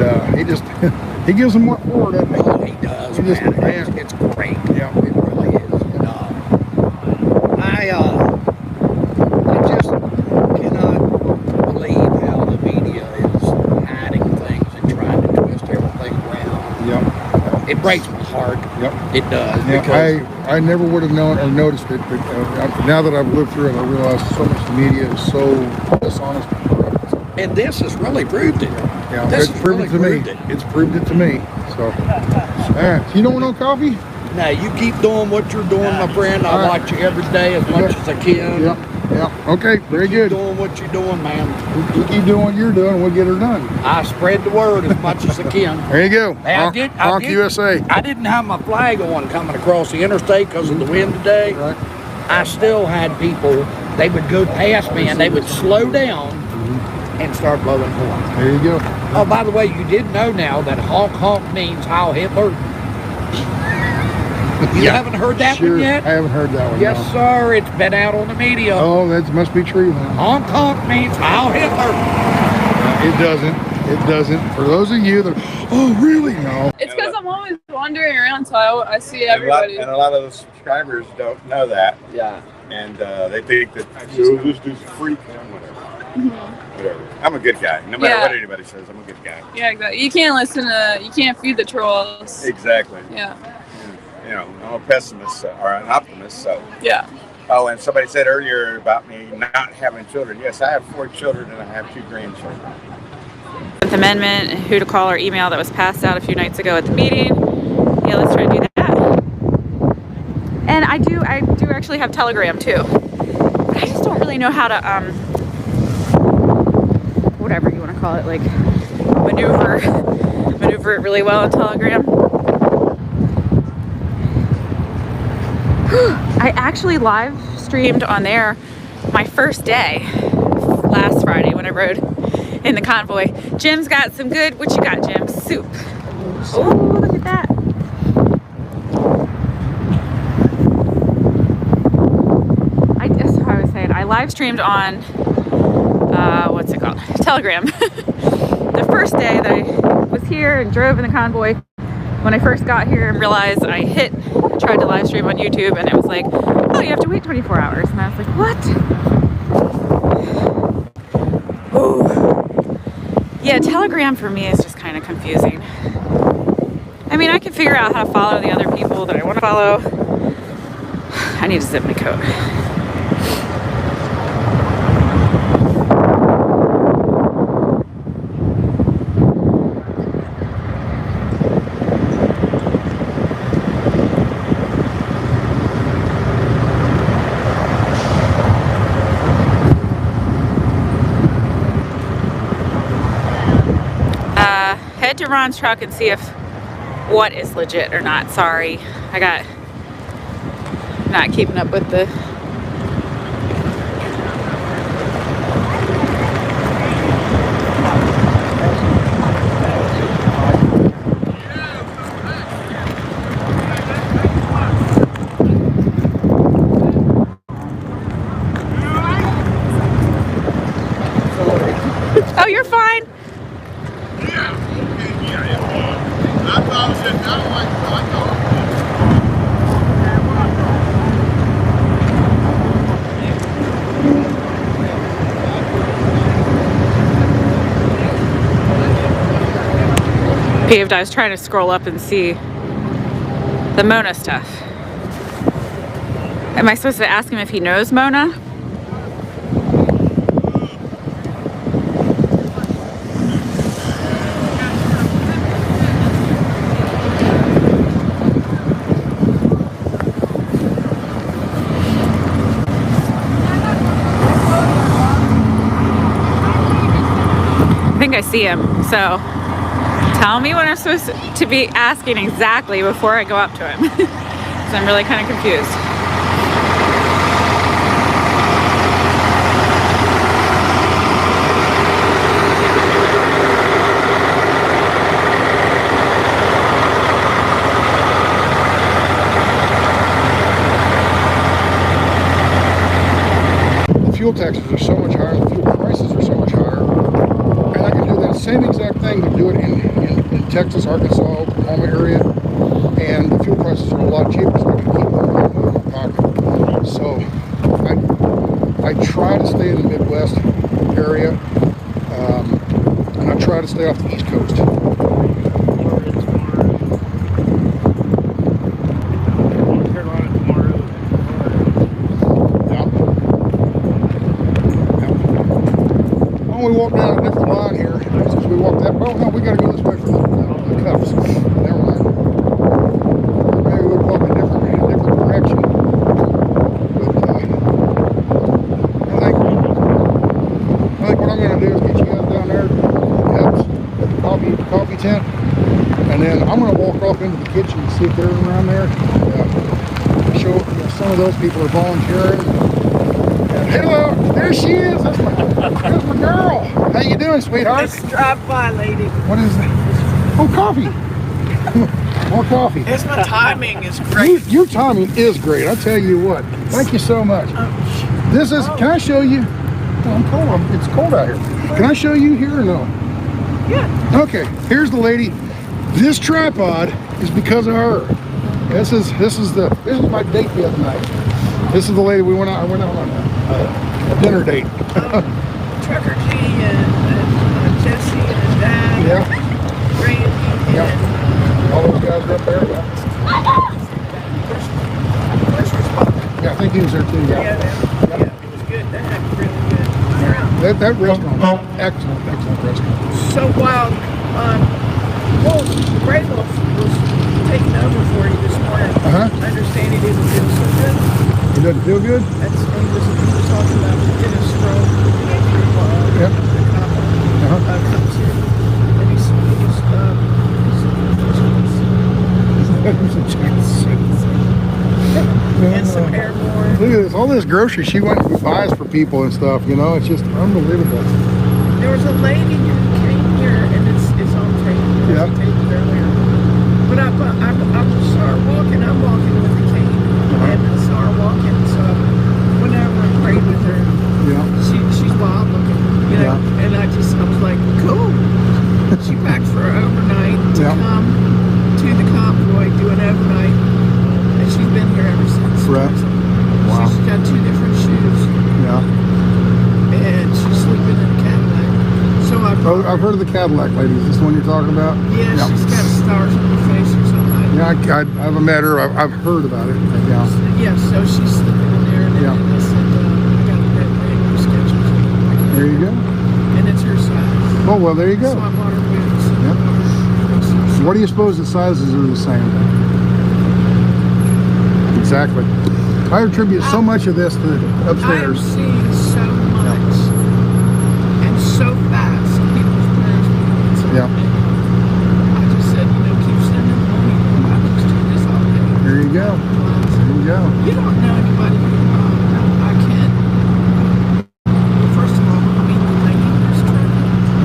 he gives them what for, doesn't he? Oh, he does. It's great. Yeah, it really is. I just cannot believe how the media is hiding things and trying to twist everything around. Yep. It breaks my heart. Yep. It does. Yeah, Because I never would have known or noticed it, but now that I've lived through it, I realize so much of the media is so dishonest and corrupt. And this has really proved it. Yeah, this it's proved really it to me. It's proved it to me. So, you don't want no coffee? Now you keep doing what you're doing, my friend. I watch you every day as much as I can. Yeah. Okay, very good. Keep doing what you're doing, man. You keep doing what you're doing, and we'll get her done. I spread the word as much as I can. There you go. Hey, Honk USA. I didn't have my flag on coming across the interstate because of the wind today. Right. I still had people, they would go past me and they would slow down and start blowing horns. There you go. Oh, by the way, you did know now that honk honk means Heil Hitler. You haven't heard that one yet? I haven't heard that one. Yes, no. sir. It's been out on the media. Oh, that must be true then. Honk honk means Heil Hitler. It doesn't. It doesn't. For those of you that, oh, really? No. It's because I'm always wandering around, so I see everybody. And a lot of the subscribers don't know that. Yeah. And they think that this dude's a freak and whatever. Whatever. I'm a good guy. No matter what anybody says, I'm a good guy. Yeah, exactly. You can't feed the trolls. Exactly. Yeah. You know, I'm a pessimist or an optimist, so. Yeah. Oh, and somebody said earlier about me not having children. Yes, I have 4 children and I have 2 grandchildren. 10th Amendment, who to call or email that was passed out a few nights ago at the meeting. Yeah, let's try to do that. And I do actually have Telegram too. But I just don't really know how to, whatever you want to call it, like maneuver it really well on Telegram. I actually live streamed on there my first day last Friday when I rode in the Convoy. Jim's got some good, what you got, Jim? Soup. Oh, look at that. I live streamed on, what's it called? Telegram. The first day that I was here and drove in the Convoy, when I first got here and realized I tried to live stream on YouTube and it was like, oh, you have to wait 24 hours. And I was like, what? Ooh. Yeah, Telegram for me is just kind of confusing. I mean, I can figure out how to follow the other people that I want to follow. I need to zip my coat. Head to Ron's truck and see if what is legit or not. Sorry, I got not keeping up with the Oh, you're fine. Peeved. I was trying to scroll up and see the Mona stuff. Am I supposed to ask him if he knows Mona? I think I see him, so tell me what I'm supposed to be asking exactly before I go up to him. Because I'm really kind of confused. The fuel taxes are so much higher, the fuel prices are so much higher, and I can do that same exact thing, but do it in Texas, Arkansas, Oklahoma area, and the fuel prices are a lot cheaper, so I can keep them in my pocket. So I try to stay in the Midwest area, and I try to stay off the East Coast. We walk down a different line here. Since we walk that, oh no, we got to go this way for the cups. Never mind. Maybe we'll walk a different direction. But I think what I'm going to do is get you guys down there, cups, at the coffee tent, and then I'm going to walk off into the kitchen and see if they're around there. Show some of those people are volunteering. Hello, there she is. That's my girl. How you doing, sweetheart? Let's drop by, lady. What is that? Oh, coffee. More coffee. It's my timing is great. Your timing is great. I tell you what. Thank you so much. This is. Can I show you? Oh, I'm cold. It's cold out here. Can I show you here or no? Yeah. Okay. Here's the lady. This tripod is because of her. This is my date the other night. This is the lady we went out. I went out on a dinner date. Trucker G and Jesse and Dad. Yeah. Randy. Yeah. All those guys are up there. Yeah, I think he was there too. Yeah, it was good. That had really good. That restaurant, excellent restaurant. So while Gray Wolf was taking over for you this morning, I understand he didn't feel so good. He doesn't feel good? He was talking about getting a stroke. Comes here. And he's and some airborne. Look at this, all this grocery she went and buys for people and stuff, you know, it's just unbelievable. There was a lady who came here, and it's on tape. Yeah. She taped it earlier. But I saw her walking. I'm walking with the cane, and I saw her walking. So whenever I prayed with her, she's wild looking, you know. And I was like, cool. She packed for overnight to come to the Convoy, do an overnight, and she's been here ever since. Right. Wow. She's got 2 different shoes. Yeah. And she's sleeping in a Cadillac. So I've heard of the Cadillac lady. Is this the one you're talking about? Yeah, she's got stars on her face or something. Yeah, I haven't met her. I've heard about it. Yeah. Yeah, so she's sleeping in there, and then I said, I got a red rainbow sketches. There you go. And it's her size. Oh, well, there you go. So I bought her boots. Yep. What do you suppose the sizes are the same? Exactly. I attribute so much of this to upstairs. I'm seeing so much and so fast people's plans. Yeah. I just said, keep sending money. I just do this all day. There you go. There you go. You don't know anybody who I can't. First of all, I mean, the lady who's trying.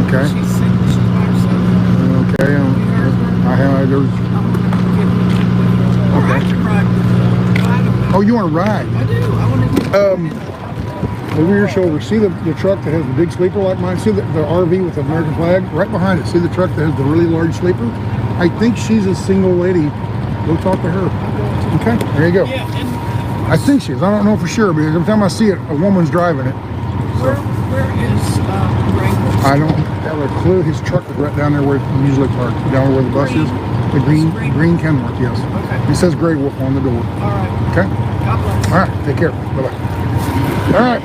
Okay. She's single. She's by herself. Okay. I have. Oh, you want to ride? I do. I want to do over your shoulder, see the truck that has the big sleeper like mine? See the RV with the American flag? Right behind it, see the truck that has the really large sleeper? I think she's a single lady. Go talk to her. Okay, there you go. Yeah, I think she is. I don't know for sure, because every time I see it, a woman's driving it. So. Where is Rainbow? I don't have a clue. His truck is right down there where it usually parked, down where the bus is. The green Kenworth, yes. Okay. It says Grey Wolf on the door. All right. Okay? God bless. All right, take care. Bye-bye. All right,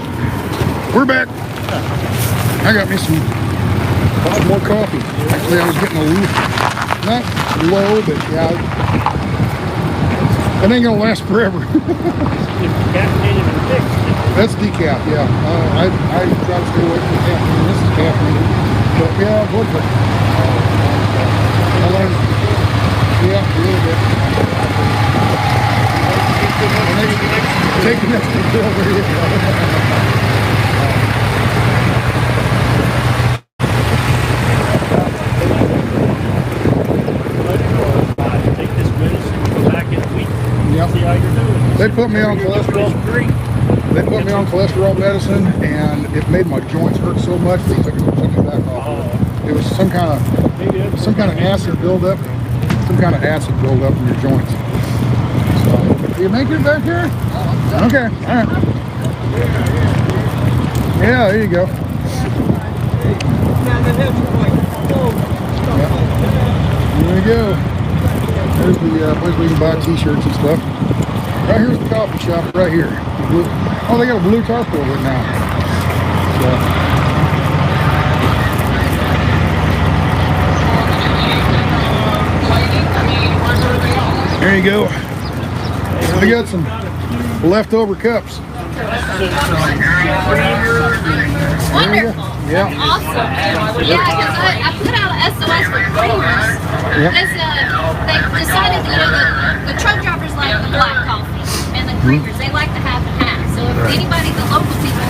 we're back. I got me some more coffee. Actually, I was getting a little, not low, but yeah, it ain't gonna last forever. That's decaf, yeah. I try to stay away from caffeine. This is caffeine. But yeah, blood pressure. I learned, yeah, a little bit. Taking that pill over here. Take this medicine, go back in a week, yep. See how you're doing. They put me on cholesterol. They put me on cholesterol medicine, and it made my joints hurt so much they took me back off. It was some kind of acid buildup. Some kind of acid buildup in your joints. So, do you make it back here? Okay, all right. Yeah, there you go. There we go. There's the place where you can buy t-shirts and stuff. Right here's the coffee shop, right here. Oh, they got a blue tarp over it now. So. There you go. We got some leftover cups. Wonderful. Yeah. Awesome. Yeah, because I put out an SOS for creamers. Yep. They decided, the truck drivers like the black coffee, and the creamers, they like the half and half. So if anybody, the local people,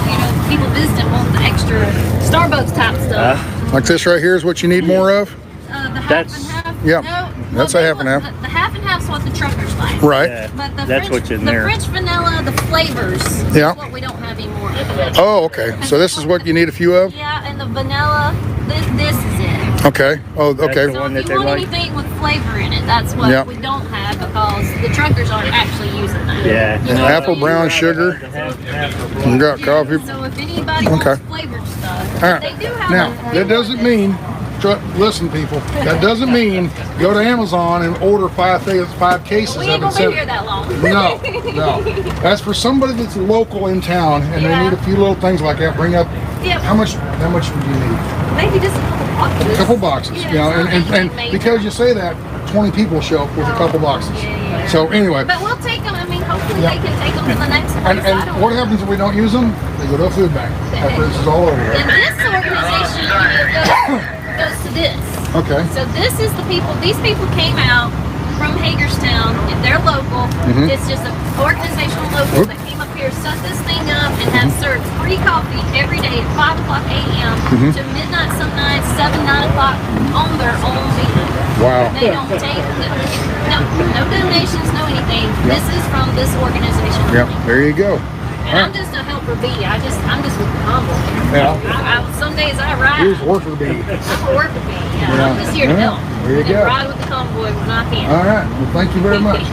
people visiting want the extra Starbucks type stuff. Like this right here is what you need more of? The half and half? Yeah. No, That's a half and half. The half and half's what the truckers like. Right. Yeah, But the that's French, what's in the there. French vanilla, the flavors, Yeah. is what we don't have anymore. Oh, okay. So this is what you need a few of? Yeah, and the vanilla, this is it. Okay. Oh, okay. The So one that if they you want like. anything with flavor in it, that's what Yeah. we don't have because the truckers aren't actually using that. Yeah. You know, Apple brown sugar. We got coffee. So if anybody Okay. wants flavored stuff, All right. they do have Now, that doesn't mean, listen people, that doesn't mean go to Amazon and order five cases we of ain't it. gonna be here that long. No. That's for somebody that's local in town and they Yeah. need a few little things like that. Bring up, Yep. how much would you need? Maybe just a couple A couple boxes, you know, and because you say that, 20 people show up with a couple boxes. So anyway. But we'll take them. I mean, hopefully they can take them to the next place. And what happens if we don't use them? They go to a food bank. After this is all over. And this organization goes to this. Okay. So this is the people. These people came out from Hagerstown. They're local. It's just an organizational local that came up here, set this thing up, and has served free coffee every day at 5 o'clock a.m. to midnight some nights, 7, 9 o'clock on their own meeting. Wow. They don't take no donations, no anything. This is from this organization. Yep. There you go. And I'm just a helper bee. I'm just with the Convoy. Yeah. Some days I ride. Here's worker bee. I'm a worker bee. Yeah. I'm just here to help. There you go. Ride with the Convoy when I can. All right. Well, thank you very much.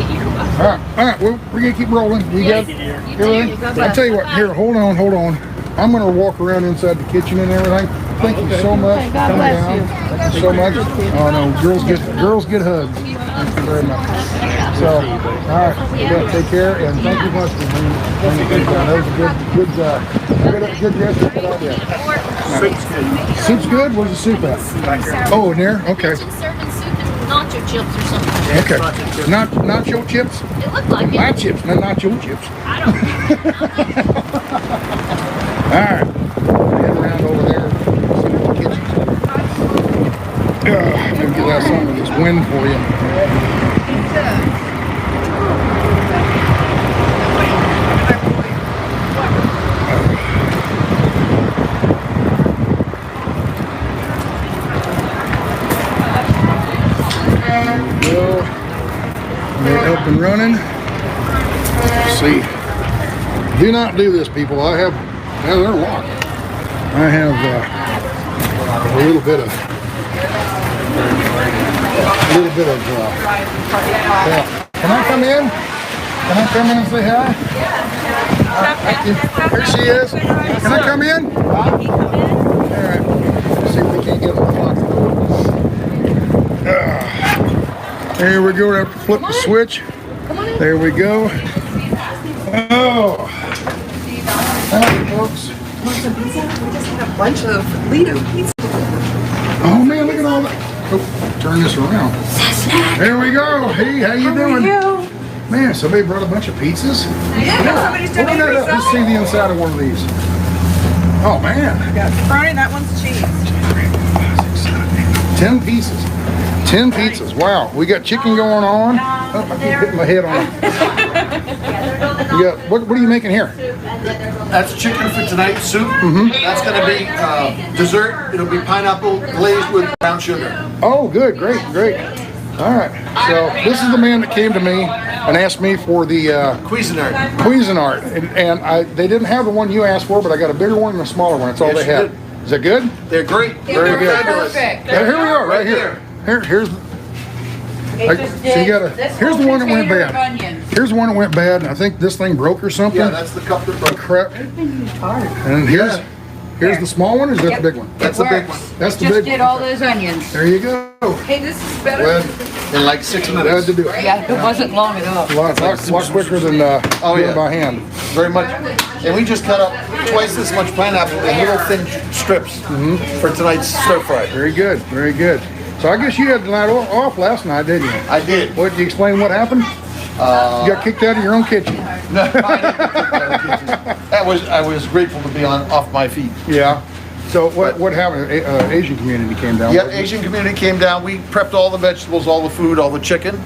All right. Well, we're gonna keep rolling. You got everything? I'll tell you what. Here, hold on. I'm gonna walk around inside the kitchen and everything. Thank you so much. God bless you. Thank you so much. Oh no, girls get hugs. Thank you very much. So, all right, take care, and thank you much for bringing it down. That was a good idea. Soup's good. Where's the soup at? Oh, in there. Okay. Serving soup and nacho chips or something. Okay. Nacho chips. It looked like My it. chips, not nacho chips. I don't know. All right. Head around over there. See what the kitchen's maybe get that something with this wind for you. Well, we're up and running. Let's see. Do not do this, people. They're locked. I have a little bit of Can I come in? Can I come in and say hi? Thank you. Here she is. Can I come in? All right. Let's see if we can't get them to lock the door. There we go. We have to flip the switch. There we go. Oh. Hi, folks. We just had a bunch of Lido pizza. Oh man, look at all that. Oh, turn this around. There we go. Hey, how you doing? Man, somebody brought a bunch of pizzas? Yeah, somebody's doing it. Let's see the inside of one of these. Oh man. Got pepperoni, that one's cheese. 10 pieces. 10 pizzas. Wow. We got chicken going on. Oh, I keep hitting my head on it. You got, what are you making here? That's chicken for tonight, soup. That's going to be dessert. It'll be pineapple glazed with brown sugar. Oh, good. Great. All right. So this is the man that came to me and asked me for the Cuisinart. And they didn't have the one you asked for, but I got a bigger one and a smaller one. That's all they had. Is that good? They're great. Very good. Perfect. Yeah, here we are, right here. Here's the one that went bad. Here's the one that went bad. I think this thing broke or something. Yeah, that's the cup that broke. Crap. And here's the small one, or is that the big one? That's the big one. That's the big one. Just did all those onions. There you go. Hey, this is better. In like 6 minutes. Glad to do it. Yeah, it wasn't long at all. A lot quicker than doing it by hand. Very much. And we just cut up twice this much pineapple in little thin strips for tonight's stir fry. Very good. So I guess you had the night off last night, didn't you? I did. What, did you explain what happened? You got kicked out of your own kitchen. No, I didn't get kicked out of the kitchen. I was grateful to be off my feet. Yeah. So what happened? Asian community came down. Yep, Asian community came down. We prepped all the vegetables, all the food, all the chicken.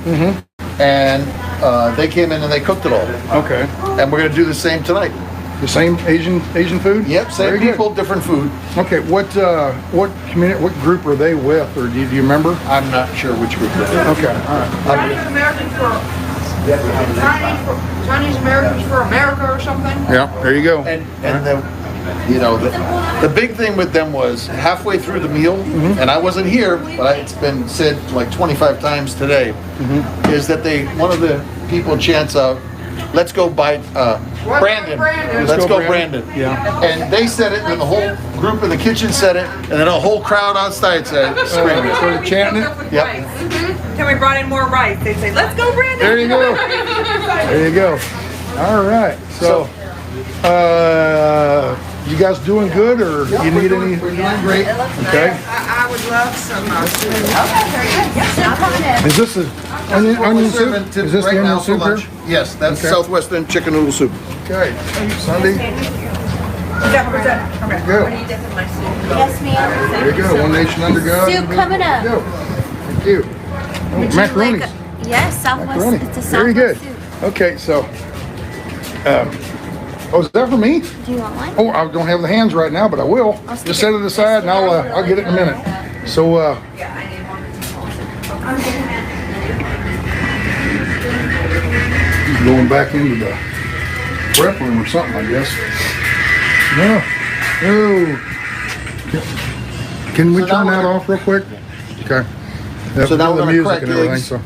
And they came in and they cooked it all. Okay. And we're going to do the same tonight. The same Asian food? Yep, same people, different food. Okay, what community, what group are they with, or do you remember? I'm not sure which group they're with. Okay, all right. Chinese Americans for America or something? Yeah, there you go. And the big thing with them was halfway through the meal, and I wasn't here, but it's been said like 25 times today, is that one of the people chants out, "Let's go by Brandon. Let's go Brandon." Yeah. And they said it, and then the whole group in the kitchen said it, and then a whole crowd outside said it, screaming it. Started chanting it? Yep. Then we brought in more rice. They'd say, "Let's go, Brandon." There you go. There you go. All right. So, You guys doing good, or you need any? We're doing great. Okay. I would love some soup. Okay, very good. Yes, I'm coming in. Is this the onion soup? Is this the onion soup here? Yes, that's Okay. Southwestern chicken noodle soup. Okay. Sunday. Okay. Go. Yes, ma'am. There you go. One nation under God. Soup coming up. Go. Thank you. Oh, Would you macaroni. like yes, Southwest. Macaroni. It's a Very good. Southwest soup. Okay, so. Oh, is that for me? Do you want one? Oh, I don't have the hands right now, but I will. Just set it aside, and I'll get it in a minute. So, going back into the prep room or something, I guess. No. Can we turn that off real quick? Okay. So now we're the going to music crack and everything. eggs. So.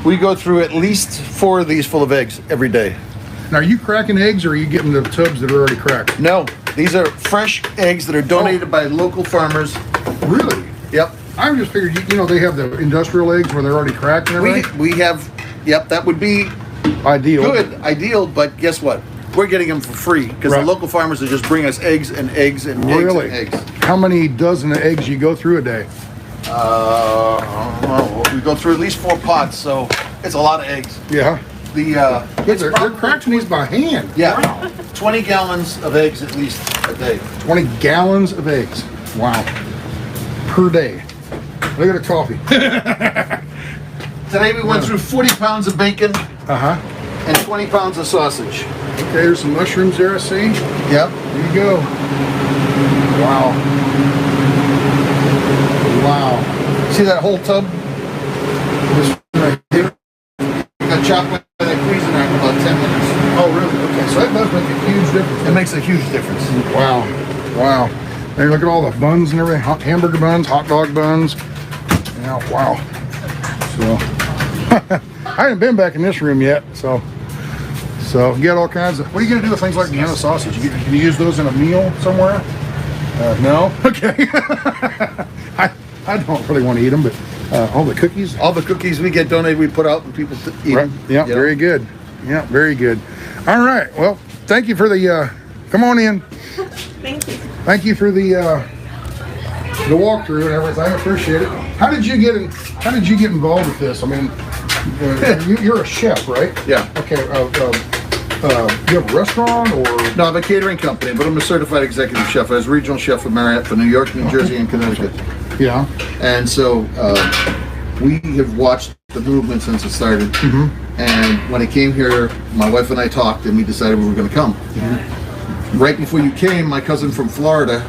We go through at least 4 of these full of eggs every day. Now, are you cracking eggs, or are you getting the tubs that are already cracked? No, these are fresh eggs that are donated by local farmers. Really? Yep. I just figured, you know, they have the industrial eggs where they're already cracked and everything. We have, yep, that would be ideal. Ideal, but guess what? We're getting them for free because the local farmers are just bringing us eggs and eggs and Really? eggs and eggs. How many dozen of eggs you go through a day? We go through at least 4 pots, so it's a lot of eggs. Yeah. They're cracking these by hand. Yeah, 20 gallons of eggs at least a day. 20 gallons of eggs. Wow. Per day. Look at the coffee. Today we went through 40 pounds of bacon. Uh-huh. And 20 pounds of sausage. Okay, there's some mushrooms there, I see. Yep. There you go. Wow. Wow. See that whole tub? This right here. You got chopped with that Cuisinart in about 10 minutes. Oh, really? Okay, so that does make a huge difference. It makes a huge difference. Wow. Wow. And look at all the buns and everything. Hamburger buns, hot dog buns. Yeah, wow. So, I haven't been back in this room yet, so you get all kinds of. What are you going to do with things like Vienna sausage? Can you use those in a meal somewhere? No? Okay. I don't really want to eat them, but all the cookies? All the cookies we get donated, we put out and people eat them. Yeah, very good. Yeah, very good. All right. Well, thank you for the, come on in. Thank you. Thank you for the walkthrough and everything. I appreciate it. How did you get involved with this? I mean, you're a chef, right? Yeah. Okay. You have a restaurant or? No, I have a catering company, but I'm a certified executive chef. I was regional chef of Marriott for New York, New Jersey, and Connecticut. Yeah. And so we have watched the movement since it started. Mm-hmm. And when it came here, my wife and I talked, and we decided we were going to come. Mm-hmm. Right before you came, my cousin from Florida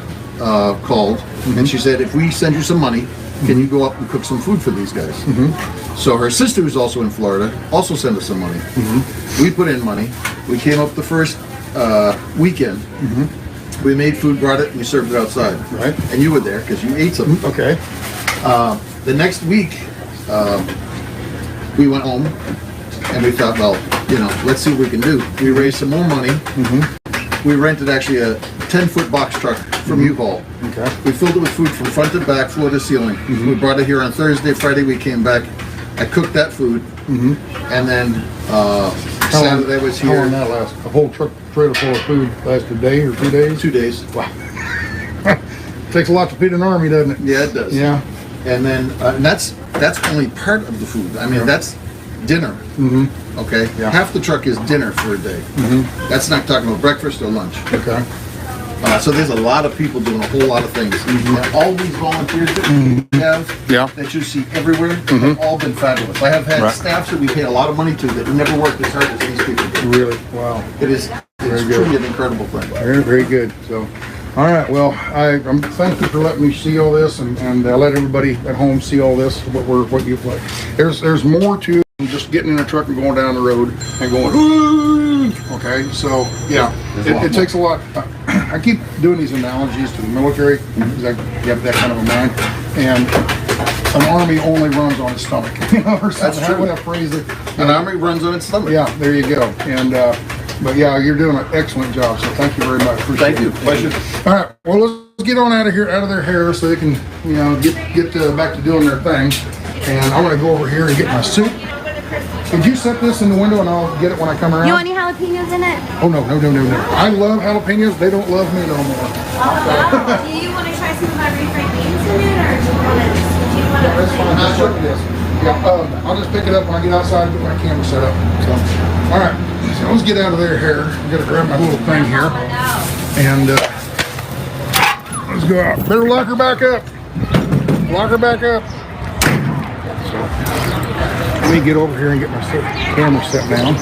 called, and she said, if we send you some money, can you go up and cook some food for these guys? Mm-hmm. So her sister, who's also in Florida, also sent us some money. Mm-hmm. We put in money. We came up the first weekend. Mm-hmm. We made food, brought it, and we served it outside. Right. And you were there because you ate some. Okay. The next week, we went home and we thought, well, you know, let's see what we can do. We raised some more money. Mm-hmm. We rented actually a 10-foot box truck from U-Haul. Okay. We filled it with food from front to back, floor to ceiling. Mm-hmm. We brought it here on Thursday. Friday we came back. I cooked that food. Mm-hmm. And then Saturday was here. How long that last? A whole truck trailer full of food lasts a day or 2 days? 2 days. Wow. Takes a lot to feed an army, doesn't it? Yeah, it does. Yeah. And then and that's only part of the food. I mean, that's dinner. Mm-hmm. Okay. Yeah. Half the truck is dinner for a day. Mm-hmm. That's not talking about breakfast or lunch. Okay. So there's a lot of people doing a whole lot of things. Mm-hmm. And all these volunteers that we have, that you see everywhere, have all been fabulous. I have had staffs that we pay a lot of money to that never worked as hard as these people do. Really? Wow. It's truly an incredible thing. Very, very good. So, all right. Well, I'm thank you for letting me see all this and let everybody at home see all this. What you've like. There's more to just getting in a truck and going down the road and going. Ooh! Okay. So yeah, it takes a lot. I keep doing these analogies to the military because you have that kind of a mind. And an army only runs on its stomach. You know, or something. That's true. How would I phrase it? An army runs on its stomach. Yeah, there you go. And but yeah, you're doing an excellent job. So thank you very much. Appreciate Thank you. it. Pleasure. All right. Well, let's get on out of here, out of their hair, so they can, you know, get back to doing their thing. And I'm going to go over here and get my soup. Could you set this in the window and I'll get it when I come around? You want any jalapenos in it? Oh, no. I love jalapenos. They don't love me no more. Do you want to try some of my refried beans in it, or do you want to? That's fine. Just look at this. Yeah, I'll just pick it up when I get outside and get my camera set up. So, all right. So let's get out of there here. I'm gonna grab my little thing here, and let's go out. Better lock her back up. Lock her back up. So, let me get over here and get my camera set down.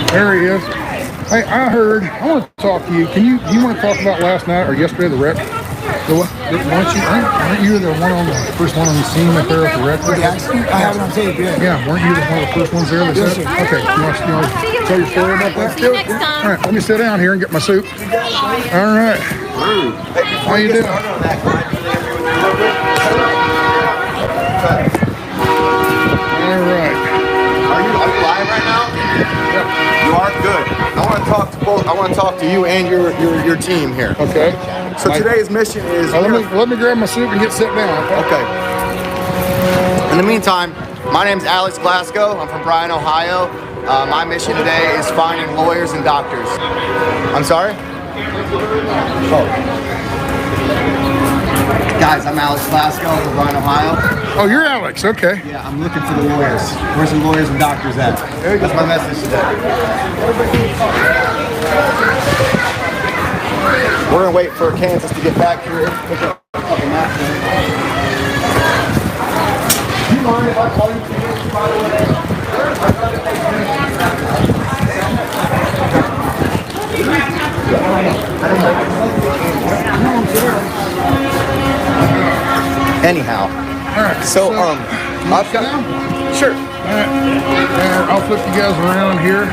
There he is. Hey, I heard. I want to talk to you. Do you want to talk about last night or yesterday, the wreck? Weren't you the one on the first one on the scene up there at the wreck? I have it on tape, yeah. Yeah, weren't you one of the first ones there? That said? Okay, you want to tell your story about that? All right, let me sit down here and get my soup. All right. How you doing? All right. Are you live right now? Yeah. You are good. I want to talk to you and your team here. Okay. So today's mission is. Let me grab my soup and get set down. Okay. In the meantime, my name's Alex Glasgow. I'm from Bryan, Ohio. My mission today is finding lawyers and doctors. I'm sorry? Oh. Guys, I'm Alex Glasgow from Bryan, Ohio. Oh, you're Alex. Okay. Yeah, I'm looking for the lawyers. Where's the lawyers and doctors at? That's my message today. We're gonna wait for Kansas to get back here. Pick up a couple maps. Do you mind if I call you Kansas, by the way? Anyhow, all right. So I've got. Sure. All right. I'll flip you guys around here.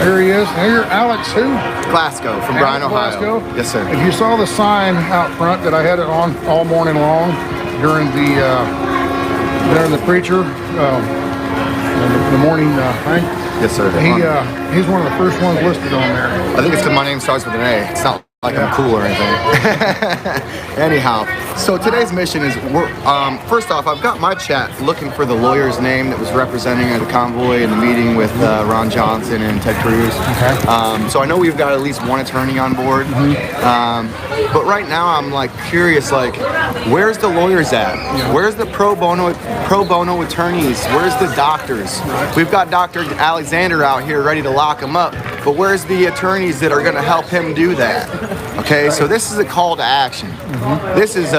There he is. Now you're Alex who? Glasgow from Bryan, Ohio. Glasgow? Yes, sir. If you saw the sign out front that I had it on all morning long during the preacher, the morning thing. Yes, sir. He's one of the first ones listed on there. I think it's because my name starts with an A. It's not like I'm cool or anything. Anyhow, so today's mission is, first off, I've got my chat looking for the lawyer's name that was representing the convoy in the meeting with Ron Johnson and Ted Cruz. Okay. So I know we've got at least one attorney on board. But right now I'm like curious, like, where's the lawyers at? Where's the pro bono attorneys? Where's the doctors? We've got Dr. Alexander out here ready to lock him up, but where's the attorneys that are gonna help him do that? Okay, so this is a call to action. This is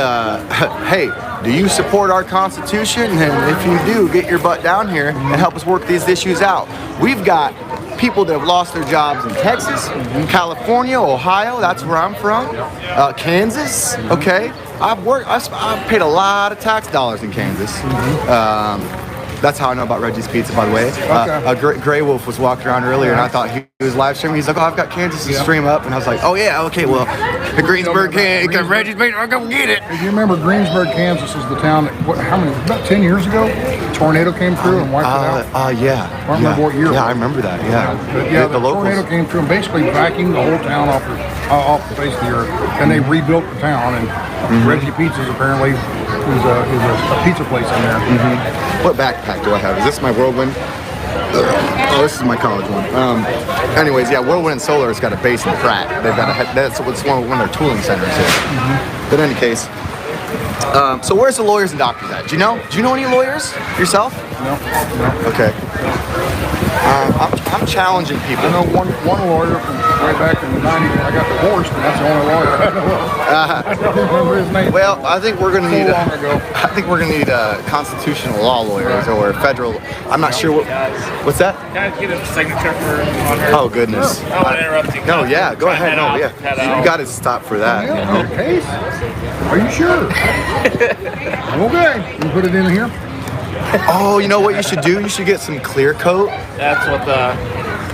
hey, do you support our Constitution? And if you do, get your butt down here and help us work these issues out. We've got people that have lost their jobs in Texas, California, Ohio, that's where I'm from, Kansas, okay? I've paid a lot of tax dollars in Kansas. That's how I know about Reggie's Pizza, by the way. Grey Wolf was walking around earlier, and I thought he was live streaming. He's like, "Oh, I've got Kansas to stream up," and I was like, "Oh yeah, okay, well, the Greensburg, Reggie's Pizza, I'll go get it." If you remember, Greensburg, Kansas is the town that, about 10 years ago, a tornado came through and wiped it out. Yeah. I don't remember what year. Yeah, I remember that. Yeah. But the tornado came through and basically vacuumed the whole town off the face of the earth, and they rebuilt the town. And Reggie Pizza's apparently is a pizza place in there. What backpack do I have? Is this my Whirlwind? Oh, this is my college one. Anyways, yeah, Whirlwind Solar has got a base in Pratt. They've got that's one of their tooling centers here. But in any case, so where's the lawyers and doctors at? Do you know any lawyers yourself? No. Okay. I'm challenging people. I know one lawyer from way back in the 90s when I got divorced, and that's the only lawyer I know of. I don't remember his name. Well, I think we're going to need constitutional law lawyers or federal. I'm not sure what's that? Guys, get a signature for on her. Oh goodness. I don't want to interrupt you. No, yeah, go ahead. No, yeah. You got to stop for that. Yeah, case? Are you sure? Okay. You put it in here. Oh, you know what you should do? You should get some clear coat. That's what the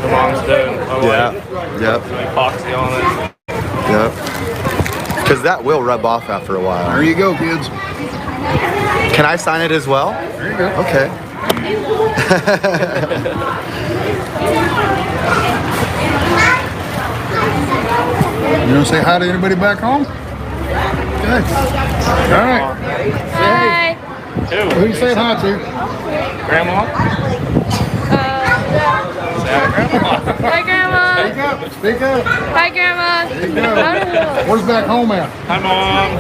mom's doing. Yep. Epoxy on it. Yep. Because that will rub off after a while. There you go, kids. Can I sign it as well? There you go. Okay. You want to say hi to anybody back home? Good. All right. Hi. Who are you saying hi to? Grandma? Hi, Grandma. Speak up. Speak up. Hi, Grandma. Speak up. Where's back home at? Hi, Mom.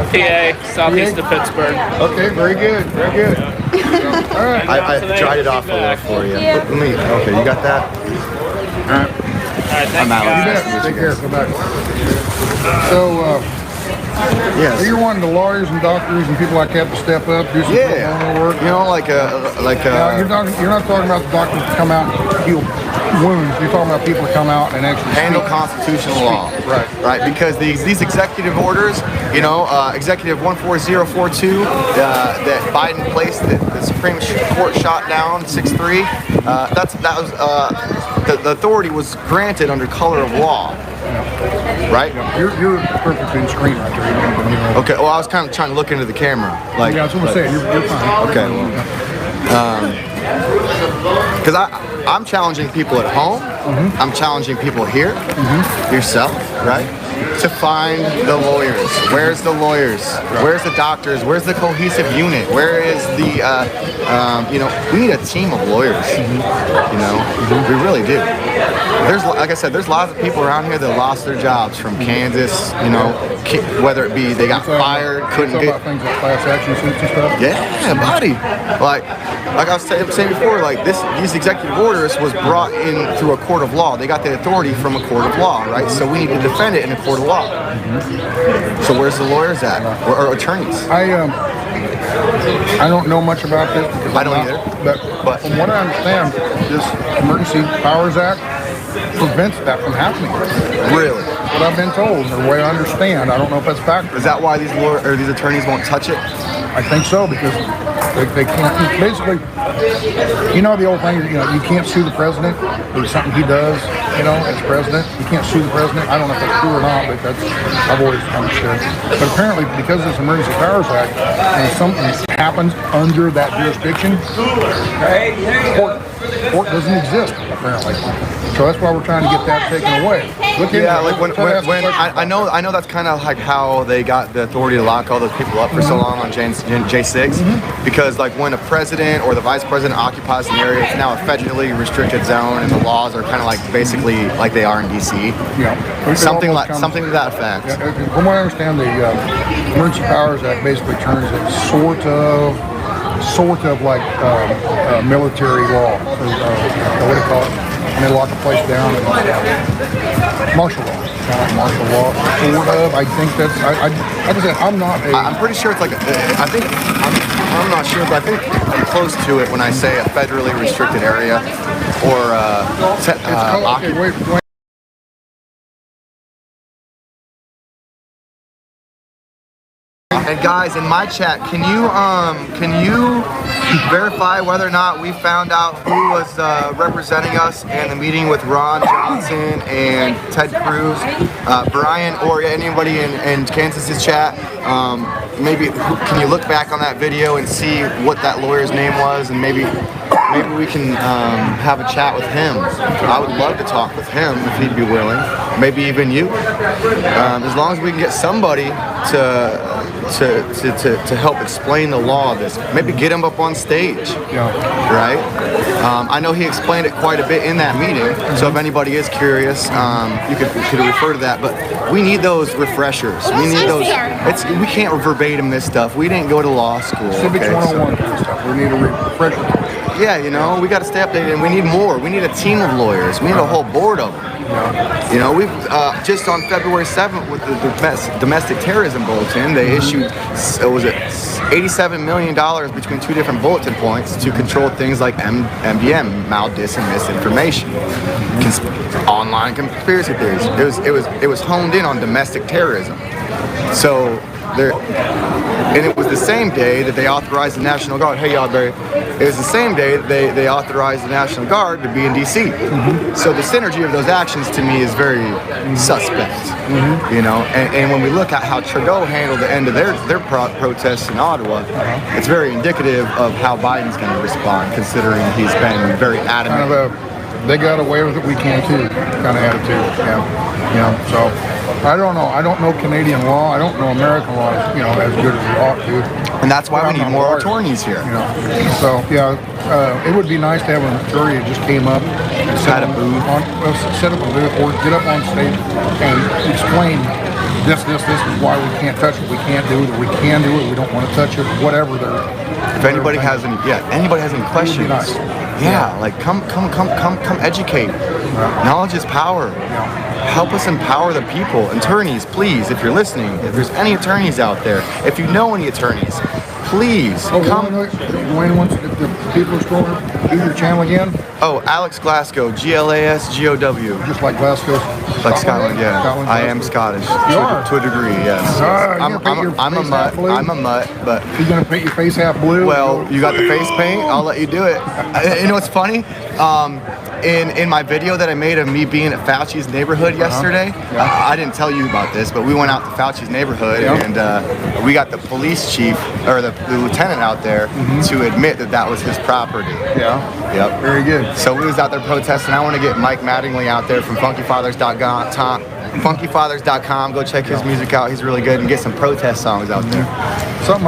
PA, southeast of Pittsburgh. Okay, very good. Very good. All right. I dried it off a little for you. Yeah. Let me, okay, you got that? All right, thank I'm you, out. guys. You bet. Take care. Come back. So, yes. you're wanting the lawyers and doctors and people like that to step up, do some pro bono work. You know, Now, you're not talking about the doctors to come out and heal wounds. You're talking about people to come out and actually handle speak. constitutional law. Right. Because these executive orders, you know, Executive 14042 that Biden placed, that the Supreme Court shot down 6-3. The authority was granted under color of law. Right? You're perfect in screen right there. You know. Okay, well, I was kind of trying to look into the camera. Like, yeah, that's what I'm saying. You're fine. Okay, because I'm challenging people at home. I'm challenging people here, yourself, right? To find the lawyers. Where's the lawyers? Where's the doctors? Where's the cohesive unit? Where is the, you know, we need a team of lawyers. You know, we really do. There's, like I said, there's lots of people around here that lost their jobs from Kansas, you know, whether it be they got fired, couldn't get. About things like class action suits and stuff. Yeah, buddy. Like I was saying before, like these executive orders was brought in through a court of law. They got the authority from a court of law, right? So we need to defend it in a court of law. So where's the lawyers at, or attorneys? I don't know much about this. I don't either. But from what I understand, this Emergency Powers Act prevents that from happening. Really? What I've been told, or the way I understand, I don't know if that's fact. Is that why these attorneys won't touch it? I think so, because they can't. Basically, you know the old thing. You know, you can't sue the president for something he does. You know, as president, you can't sue the president. I don't know if that's true or not, but that's I've always understood. But apparently, because of this Emergency Powers Act, and something happens under that jurisdiction, court doesn't exist apparently. So that's why we're trying to get that taken away. Yeah, like when I know that's kind of like how they got the authority to lock all those people up for so long on J6, because like when a president or the vice president occupies an area, it's now a federally restricted zone, and the laws are kind of like basically like they are in DC. Yeah, something to that effect. Yeah, from what I understand, the Emergency Powers Act basically turns it sort of like military law. What do you call it? And they lock a place down and martial law. Kind of like martial law. Sort of. I think that's. Like I said, I'm not a. I'm pretty sure it's like. I'm not sure, but I think I'm close to it when I say a federally restricted area or wait. And guys, in my chat, can you verify whether or not we found out who was representing us in the meeting with Ron Johnson and Ted Cruz, Brian, or anybody in Kansas's chat? Maybe can you look back on that video and see what that lawyer's name was, and maybe we can have a chat with him. I would love to talk with him if he'd be willing. Maybe even you. As long as we can get somebody to help explain the law of this. Maybe get him up on stage. Yeah. Right? I know he explained it quite a bit in that meeting. So if anybody is curious, you could refer to that. But we need those refreshers. We need those. We can't verbatim this stuff. We didn't go to law school. Civics 101 kind of stuff. We need a refresher. Yeah, you know, we got to stay updated, and we need more. We need a team of lawyers. We need a whole board of them. You know, we've just on February 7th with the domestic terrorism bulletin, they issued, was it $87 million between two different bulletin points to control things like MDM, mal-dis and misinformation, online conspiracy theories. It was honed in on domestic terrorism. So and it was the same day that they authorized the National Guard. Hey, y'all, Barry. It was the same day that they authorized the National Guard to be in D.C. So the synergy of those actions to me is very suspect. You know, and when we look at how Trudeau handled the end of their protests in Ottawa, it's very indicative of how Biden's going to respond, considering he's been very adamant. they got away with it, we can too, kind of attitude. Yeah. So I don't know. I don't know Canadian law. I don't know American law, as good as we ought to. And that's why we need more attorneys here. So yeah, it would be nice to have an attorney that just came up and set up a booth or get up on stage and explain this is why we can't touch it, we can't do it, we can do it, we don't want to touch it, whatever they're. If anybody has any questions, like come educate. Knowledge is power. Help us empower the people. Attorneys, please, if you're listening, if there's any attorneys out there, if you know any attorneys, please come. Wayne wants the people are scrolling. Do your channel again. Oh, Alex Glasgow, Glasgow. Just like Glasgow. Like Scotland, yeah. Scotland, I am Scottish. To a degree, yes. I'm a mutt, but you're gonna paint your face half blue. Well, you got the face paint. I'll let you do it. You know what's funny? In my video that I made of me being at Fauci's neighborhood yesterday, I didn't tell you about this, but we went out to Fauci's neighborhood and we got the police chief or the lieutenant out there to admit that was his property. Yeah. Yep. Very good. So we was out there protesting. I want to get Mike Mattingly out there from funkyfathers.com. Go check his music out. He's really good, and get some protest songs out there. Something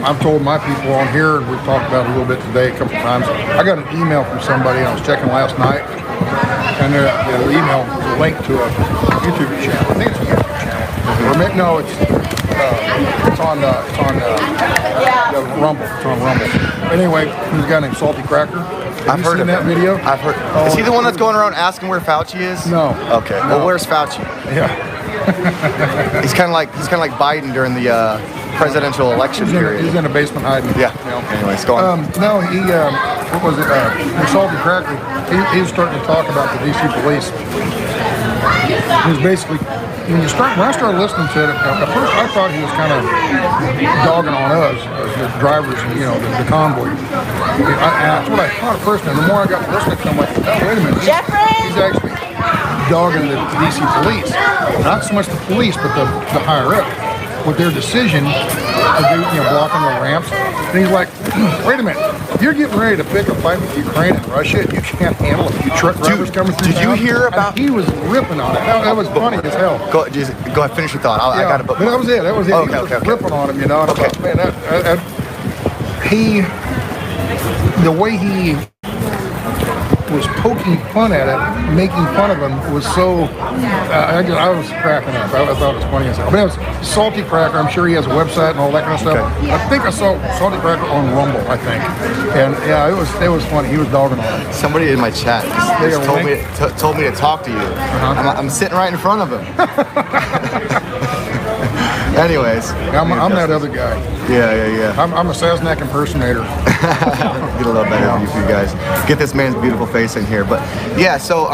I've told my people on here, and we've talked about it a little bit today a couple of times. I got an email from somebody I was checking last night, and the email was a link to a YouTube channel. I think it's a YouTube channel. No, it's on Rumble. It's on Rumble. Anyway, there's a guy named Salty Cracker. I've heard of that video. I've heard. Is he the one that's going around asking where Fauci is? No. Okay. No. Well, where's Fauci? Yeah. he's kind of like Biden during the presidential election period. He's in a basement hiding. Yeah. Anyways, go on. No, he what was it? Salty Cracker. He was starting to talk about the DC police. He was basically. When I started listening to it, at first I thought he was kind of dogging on us, the drivers, the convoy. That's what I thought at first, and the more I got to listening to him, I'm like, oh, wait a minute. He's actually dogging the DC police. Not so much the police, but the higher up. With their decision to do, blocking the ramps. And he's like, wait a minute, you're getting ready to pick a fight with Ukraine and Russia, and you can't handle a few truck drivers coming through. Did you hear about? He was ripping on it. That was funny as hell. Go ahead, finish your thought. I got a book. But that was it. That was it. Okay, he was ripping on him, And I thought, man, the way he was poking fun at it, making fun of him, was so. I was cracking up. I thought it was funny as hell. But it was Salty Cracker. I'm sure he has a website and all that kind of stuff. Okay. I think I saw Salty Cracker on Rumble. I think, and yeah, it was funny. He was dogging on it. Somebody in my chat just told me to talk to you. I'm sitting right in front of him. Anyways, I'm that other guy. Yeah. I'm a Sasnak impersonator. Get a little better view for you guys. Get this man's beautiful face in here. But yeah, so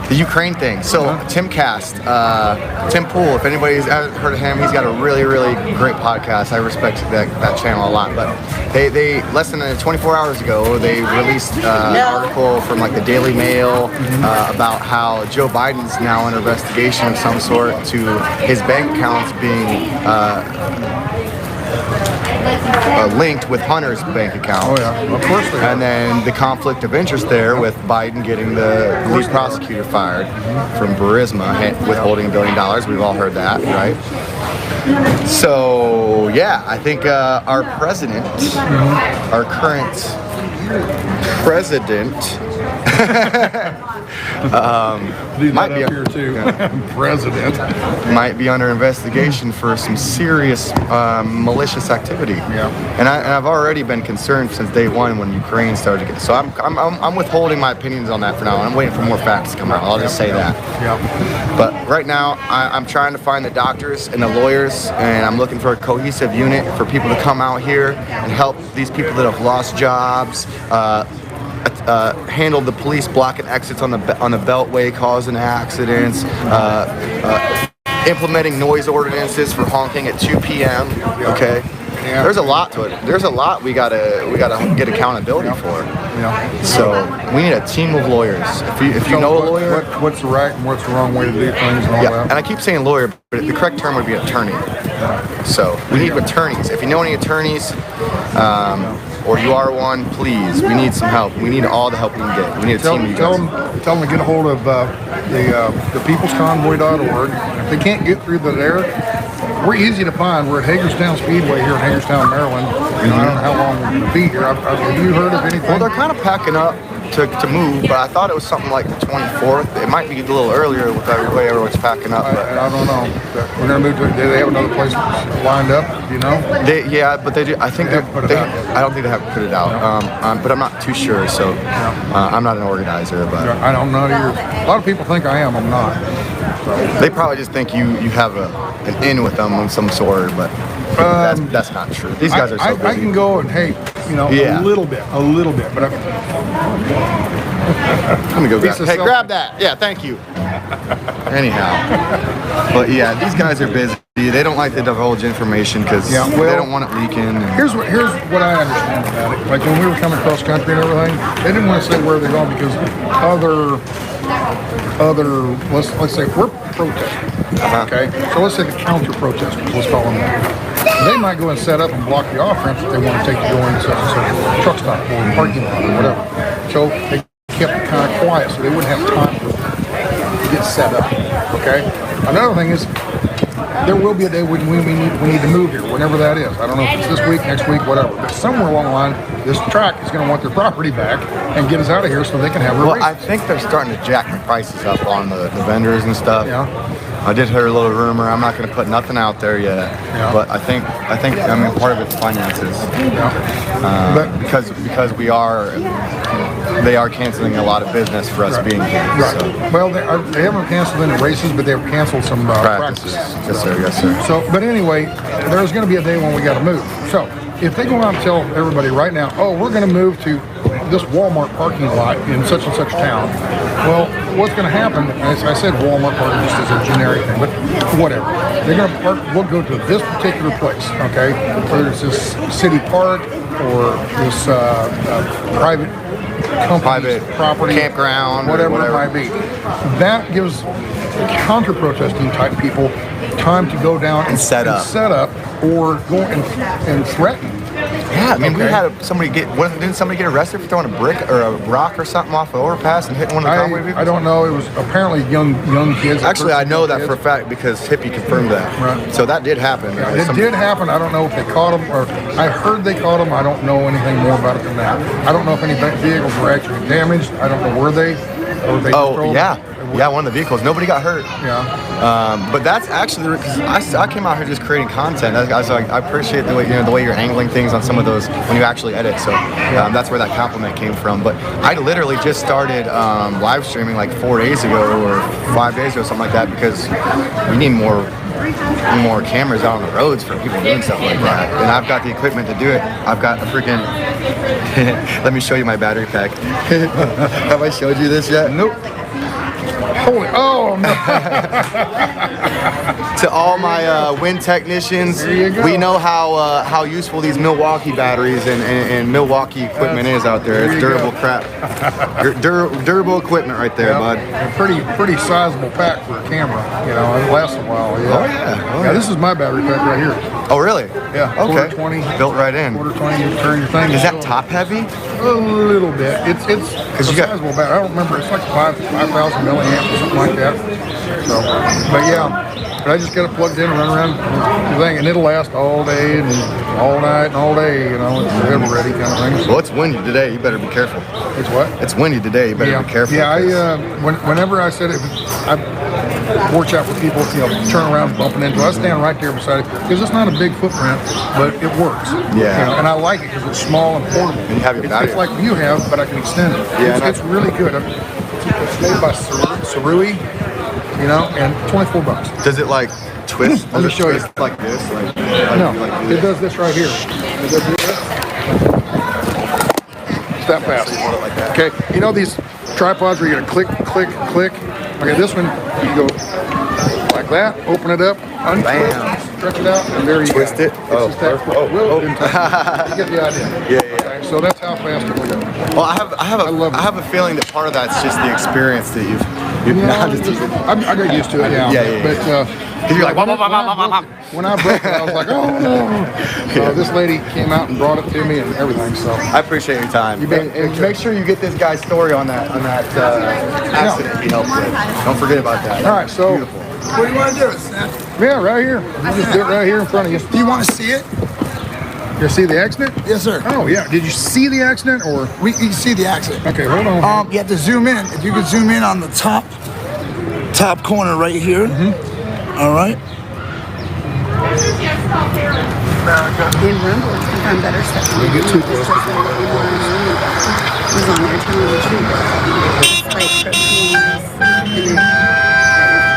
the Ukraine thing. So Tim Pool, if anybody's heard of him, he's got a really, really great podcast. I respect that channel a lot. But they less than 24 hours ago, they released an article from like the Daily Mail about how Joe Biden's now under investigation of some sort to his bank accounts being linked with Hunter's bank account. Oh yeah, of course they are. And then the conflict of interest there with Biden getting the lead prosecutor fired from Burisma, withholding $1 billion. We've all heard that, right? So yeah, I think our president, our current president, might be here too. President might be under investigation for some serious malicious activity. Yeah, and I've already been concerned since day one when Ukraine started to get. So I'm withholding my opinions on that for now. I'm waiting for more facts to come out. I'll just say that. Yeah. But right now, I'm trying to find the doctors and the lawyers, and I'm looking for a cohesive unit for people to come out here and help these people that have lost jobs. Handled the police blocking exits on the beltway, causing accidents, implementing noise ordinances for honking at 2 p.m. Okay, yeah. There's a lot to it. There's a lot we gotta get accountability for. Yeah. So we need a team of lawyers. If you know a lawyer, what's the right and what's the wrong way to do things and all that. And I keep saying lawyer, but the correct term would be attorney. So we need attorneys. If you know any attorneys. or you are one, please, we need some help. We need all the help we can get. We need a team. Tell them to get a hold of the peoplesconvoy.org. If they can't get through there, we're easy to find. We're at Hagerstown Speedway here in Hagerstown, Maryland. You know, I don't know how long we're going to be here. Have you heard of anything? Well, they're kind of packing up to move, but I thought it was something like the 24th. It might be a little earlier with the way everyone's packing up. But I don't know. We're going to move to. Do they have another place lined up? Do you know? But they do. I think I don't think they have put it out. But I'm not too sure. So I'm not an organizer, but I don't know either. A lot of people think I am. I'm not. So. They probably just think you have an in with them of some sort, but that's not true. These guys are so busy. I can go and a little bit, but I'm gonna go grab. Hey, grab that. Yeah, thank you. Anyhow, but yeah, these guys are busy. They don't like to divulge information because they don't want it leaking. Here's what I understand about it. Like when we were coming cross country and everything, they didn't want to say where they're going because other let's say we're protesting. Okay, so let's say the counter protesters. Let's call them that. They might go and set up and block the off ramps if they want to take you going to such and such truck stop or parking lot or whatever. So they kept it kind of quiet so they wouldn't have time to get set up. Okay. Another thing is there will be a day when we need to move here, whenever that is. I don't know if it's this week, next week, whatever. But somewhere along the line, this track is going to want their property back and get us out of here so they can have a race. I think they're starting to jack the prices up on the vendors and stuff. Yeah. I did hear a little rumor. I'm not going to put nothing out there yet, but I think part of it's finances. Yeah. But because they are canceling a lot of business for us being here. Right. So. Well, they haven't canceled any races, but they've canceled some practices. Yes, sir. Yes, sir. So, but anyway, there's going to be a day when we got to move. So, if they go out and tell everybody right now, oh, we're going to move to this Walmart parking lot in such and such town. Well, what's going to happen, as I said, Walmart parking just as a generic thing, but whatever. They're going to park, we'll go to this particular place, okay? Whether it's this city park or this private property, campground, whatever it might be. That gives counter-protesting type people time to go down and set up or go and threaten. Yeah, I mean, we had didn't somebody get arrested for throwing a brick or a rock or something off the overpass and hitting one of the convoy vehicles? I don't know. It was apparently young kids. Actually, I know that for a fact because Hippie confirmed that. Right. So that did happen. Yeah, it did happen. I don't know if they caught them or I heard they caught them. I don't know anything more about it than that. I don't know if any vehicles were actually damaged. I don't know where they. Or they Yeah, one of the vehicles. Nobody got hurt. Yeah. But that's actually because I came out here just creating content. I appreciate the way you're angling things on some of those when you actually edit. So that's where that compliment came from. But I literally just started live streaming like 4 days ago or 5 days ago, something like that, because we need more cameras out on the roads for people doing stuff like that. And I've got the equipment to do it. I've got a freaking. Let me show you my battery pack. Have I showed you this yet? Nope. Oh no. To all my wind technicians, we know how useful these Milwaukee batteries and Milwaukee equipment is out there. It's durable crap. Durable equipment right there, bud. A pretty sizable pack for a camera. You know, it lasts a while. Yeah. Oh yeah. Yeah, this is my battery pack right here. Oh really? Yeah. Okay. 20. Built right in. 20. You turn your thing. Is that top heavy? A little bit. It's a sizable battery. I don't remember. It's like 5,000 milliamps or something like that. So, but yeah. But I just got it plugged in and run around the thing, and it'll last all day and all night and all day. You know, it's forever ready kind of thing. So. Well, it's windy today. You better be careful. It's what? It's windy today. You better be careful. Yeah, whenever I said it, I watch out for people, turn around bumping into it. I stand right there beside it because it's not a big footprint, but it works. Yeah. And I like it because it's small and portable. And you have your battery. It's like you have, but I can extend it. Yeah, it's really good. It's made by Sarui, and $24. Does it like twist? Let me show you. Like this? No, it does this right here. It does this. It's that fast. Okay, these tripods where you're gonna click, click, click. Okay, this one you go like that, open it up, untwist, stretch it out, and there you twist go. It. You get the idea. Yeah. Okay, so that's how fast it will go. Well, I have a feeling that part of that's just the experience that I'm just teasing. I got used to it. Yeah. But you're like, wah, wah, wah, wah, wah, wah. when I broke it, I was like, oh no. So this lady came out and brought it to me and everything. So I appreciate your time. And make sure you get this guy's story on that accident he helped with. Don't forget about that. All right, so beautiful. What do you want to do, Seth? Yeah, right here. You just do it right here in front of you. Do you want to see it? You see the accident? Yes, sir. Oh yeah. Did you see the accident or? You can see the accident. Okay, hold on. You have to zoom in. If you could zoom in on the top corner right here. All right. In Rumble, sometimes better stuff. You get too close. Was on there telling the truth. It's like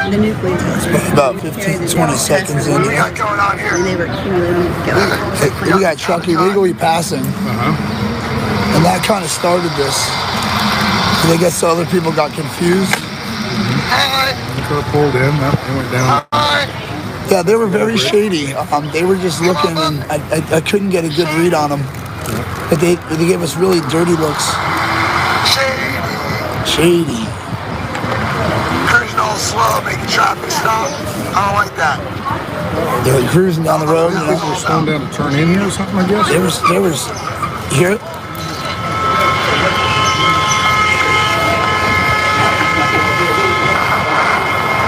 the nucleus. About 15 to 20 seconds in. And they were accumulating together. You got truck illegally passing. And that kind of started this. I guess other people got confused. The car pulled in. It went down. Yeah, they were very shady. They were just looking, and I couldn't get a good read on them. But they gave us really dirty looks. Shady. Cruising all slow, making traffic stop. I don't like that. They were cruising down the road. You know. They were slowing down to turn in here or something, I guess. There was. You hear it?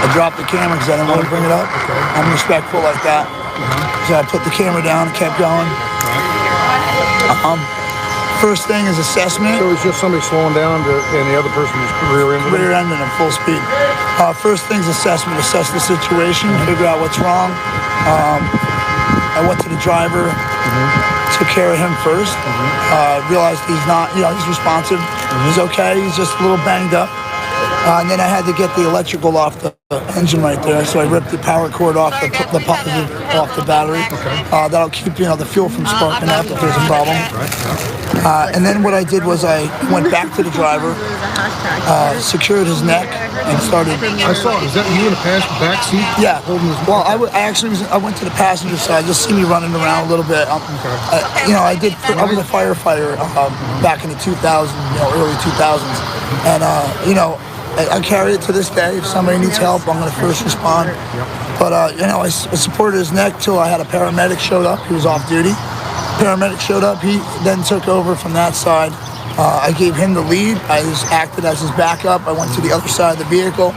I dropped the camera because I didn't want to bring it up. I'm respectful like that. So I put the camera down and kept going. First thing is assessment. So it's just somebody slowing down and the other person just rear-ending at full speed. First thing's assessment. Assess the situation, figure out what's wrong. I went to the driver, took care of him first. Realized he's not, he's responsive. He's okay. He's just a little banged up. And then I had to get the electrical off the engine right there, so I ripped the power cord off the positive off the battery. That'll keep the fuel from sparking up if there's a problem. And then what I did was I went back to the driver, secured his neck, and started. I saw. Is that you in the back seat? Yeah. Well, I went to the passenger side. You'll see me running around a little bit. I did. I was a firefighter back in the 2000s, early 2000s, and I carry it to this day. If somebody needs help, I'm going to first respond. But, I supported his neck till I had a paramedic showed up. He was off duty. Paramedic showed up. He then took over from that side. I gave him the lead. I just acted as his backup. I went to the other side of the vehicle.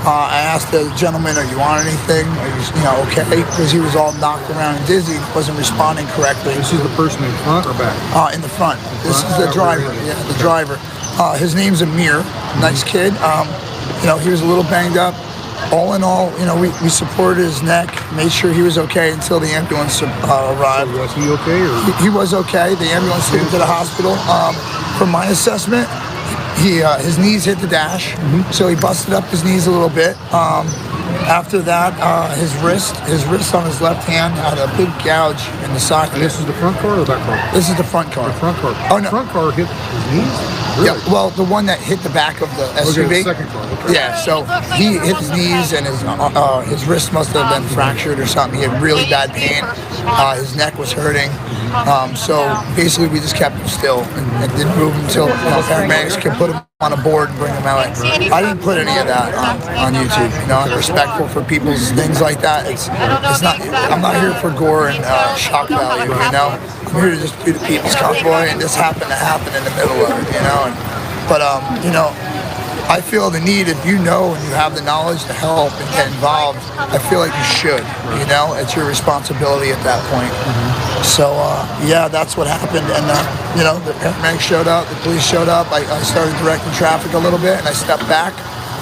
I asked the gentleman, are you on anything? Are you, okay? Because he was all knocked around and dizzy. Wasn't responding correctly. This is the person in front or back? In the front. This is the driver. Yeah, the driver. His name's Amir, nice kid. He was a little banged up. All in all, we supported his neck, made sure he was okay until the ambulance arrived. So was he okay? Or? He was okay. The ambulance took him to the hospital. From my assessment, his knees hit the dash, so he busted up his knees a little bit. After that, his wrist on his left hand had a big gouge in the socket. And this is the front car or the back car? This is the front car. The front car. Oh, no. The front car hit his knees? Really? Yeah, well, the one that hit the back of the SUV. Okay, the second car. Okay. Yeah, so he hit his knees and his wrist must have been fractured or something. He had really bad pain. His neck was hurting. So basically, we just kept him still and didn't move him until paramedics could put him on a board and bring him out. I didn't put any of that on YouTube. I'm respectful for people's things like that. It's not. I'm not here for gore and shock value. I'm here to just do the people's convoy, and this happened to happen in the middle of it. But I feel the need, if you know and you have the knowledge to help and get involved, I feel like you should. It's your responsibility at that point. So that's what happened. And the paramedics showed up, the police showed up. I started directing traffic a little bit, and I stepped back.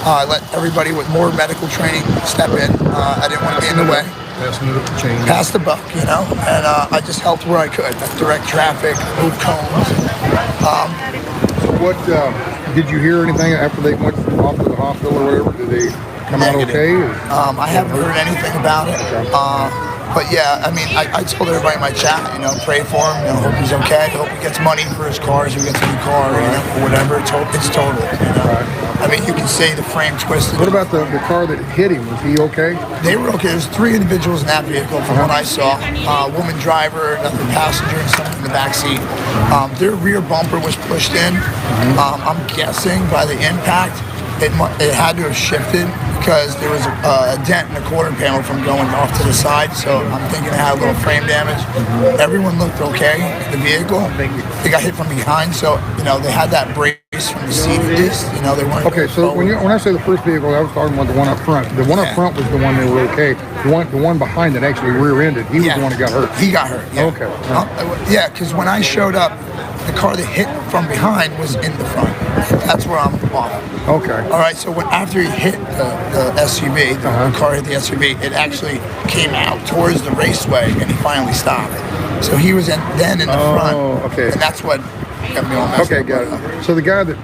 I let everybody with more medical training step in. I didn't want to be in the way. Pass the buck, and I just helped where I could. Direct traffic, move cones. So what, did you hear anything after they went off to the hospital or whatever? Did they come out okay? Or? I haven't heard anything about it. But yeah, I told everybody in my chat, pray for him, hope he's okay, hope he gets money for his cars, he gets a new car, or whatever. It's total. You can say the frame twisted. What about the car that hit him? Was he okay? They were okay. There's 3 individuals in that vehicle from what I saw. A woman driver, another passenger, and someone in the back seat. Their rear bumper was pushed in. I'm guessing by the impact. it had to have shifted because there was a dent in the quarter panel from going off to the side. So I'm thinking it had a little frame damage. Everyone looked okay in the vehicle. They got hit from behind, so they had that brace from the seat at least. They weren't. Okay, so when I say the first vehicle, I was talking about the one up front. The one up front was the one they were okay. The one behind that actually rear-ended, he was the one that got hurt. He got hurt. Yeah. Okay. Yeah, because when I showed up, the car that hit from behind was in the front. That's where I'm off. Okay. All right, so after he hit the SUV, the car hit the SUV, it actually came out towards the raceway, and he finally stopped. So he was then in the front. Oh, okay. And that's what got me all messed up. Okay, got it. So the guy that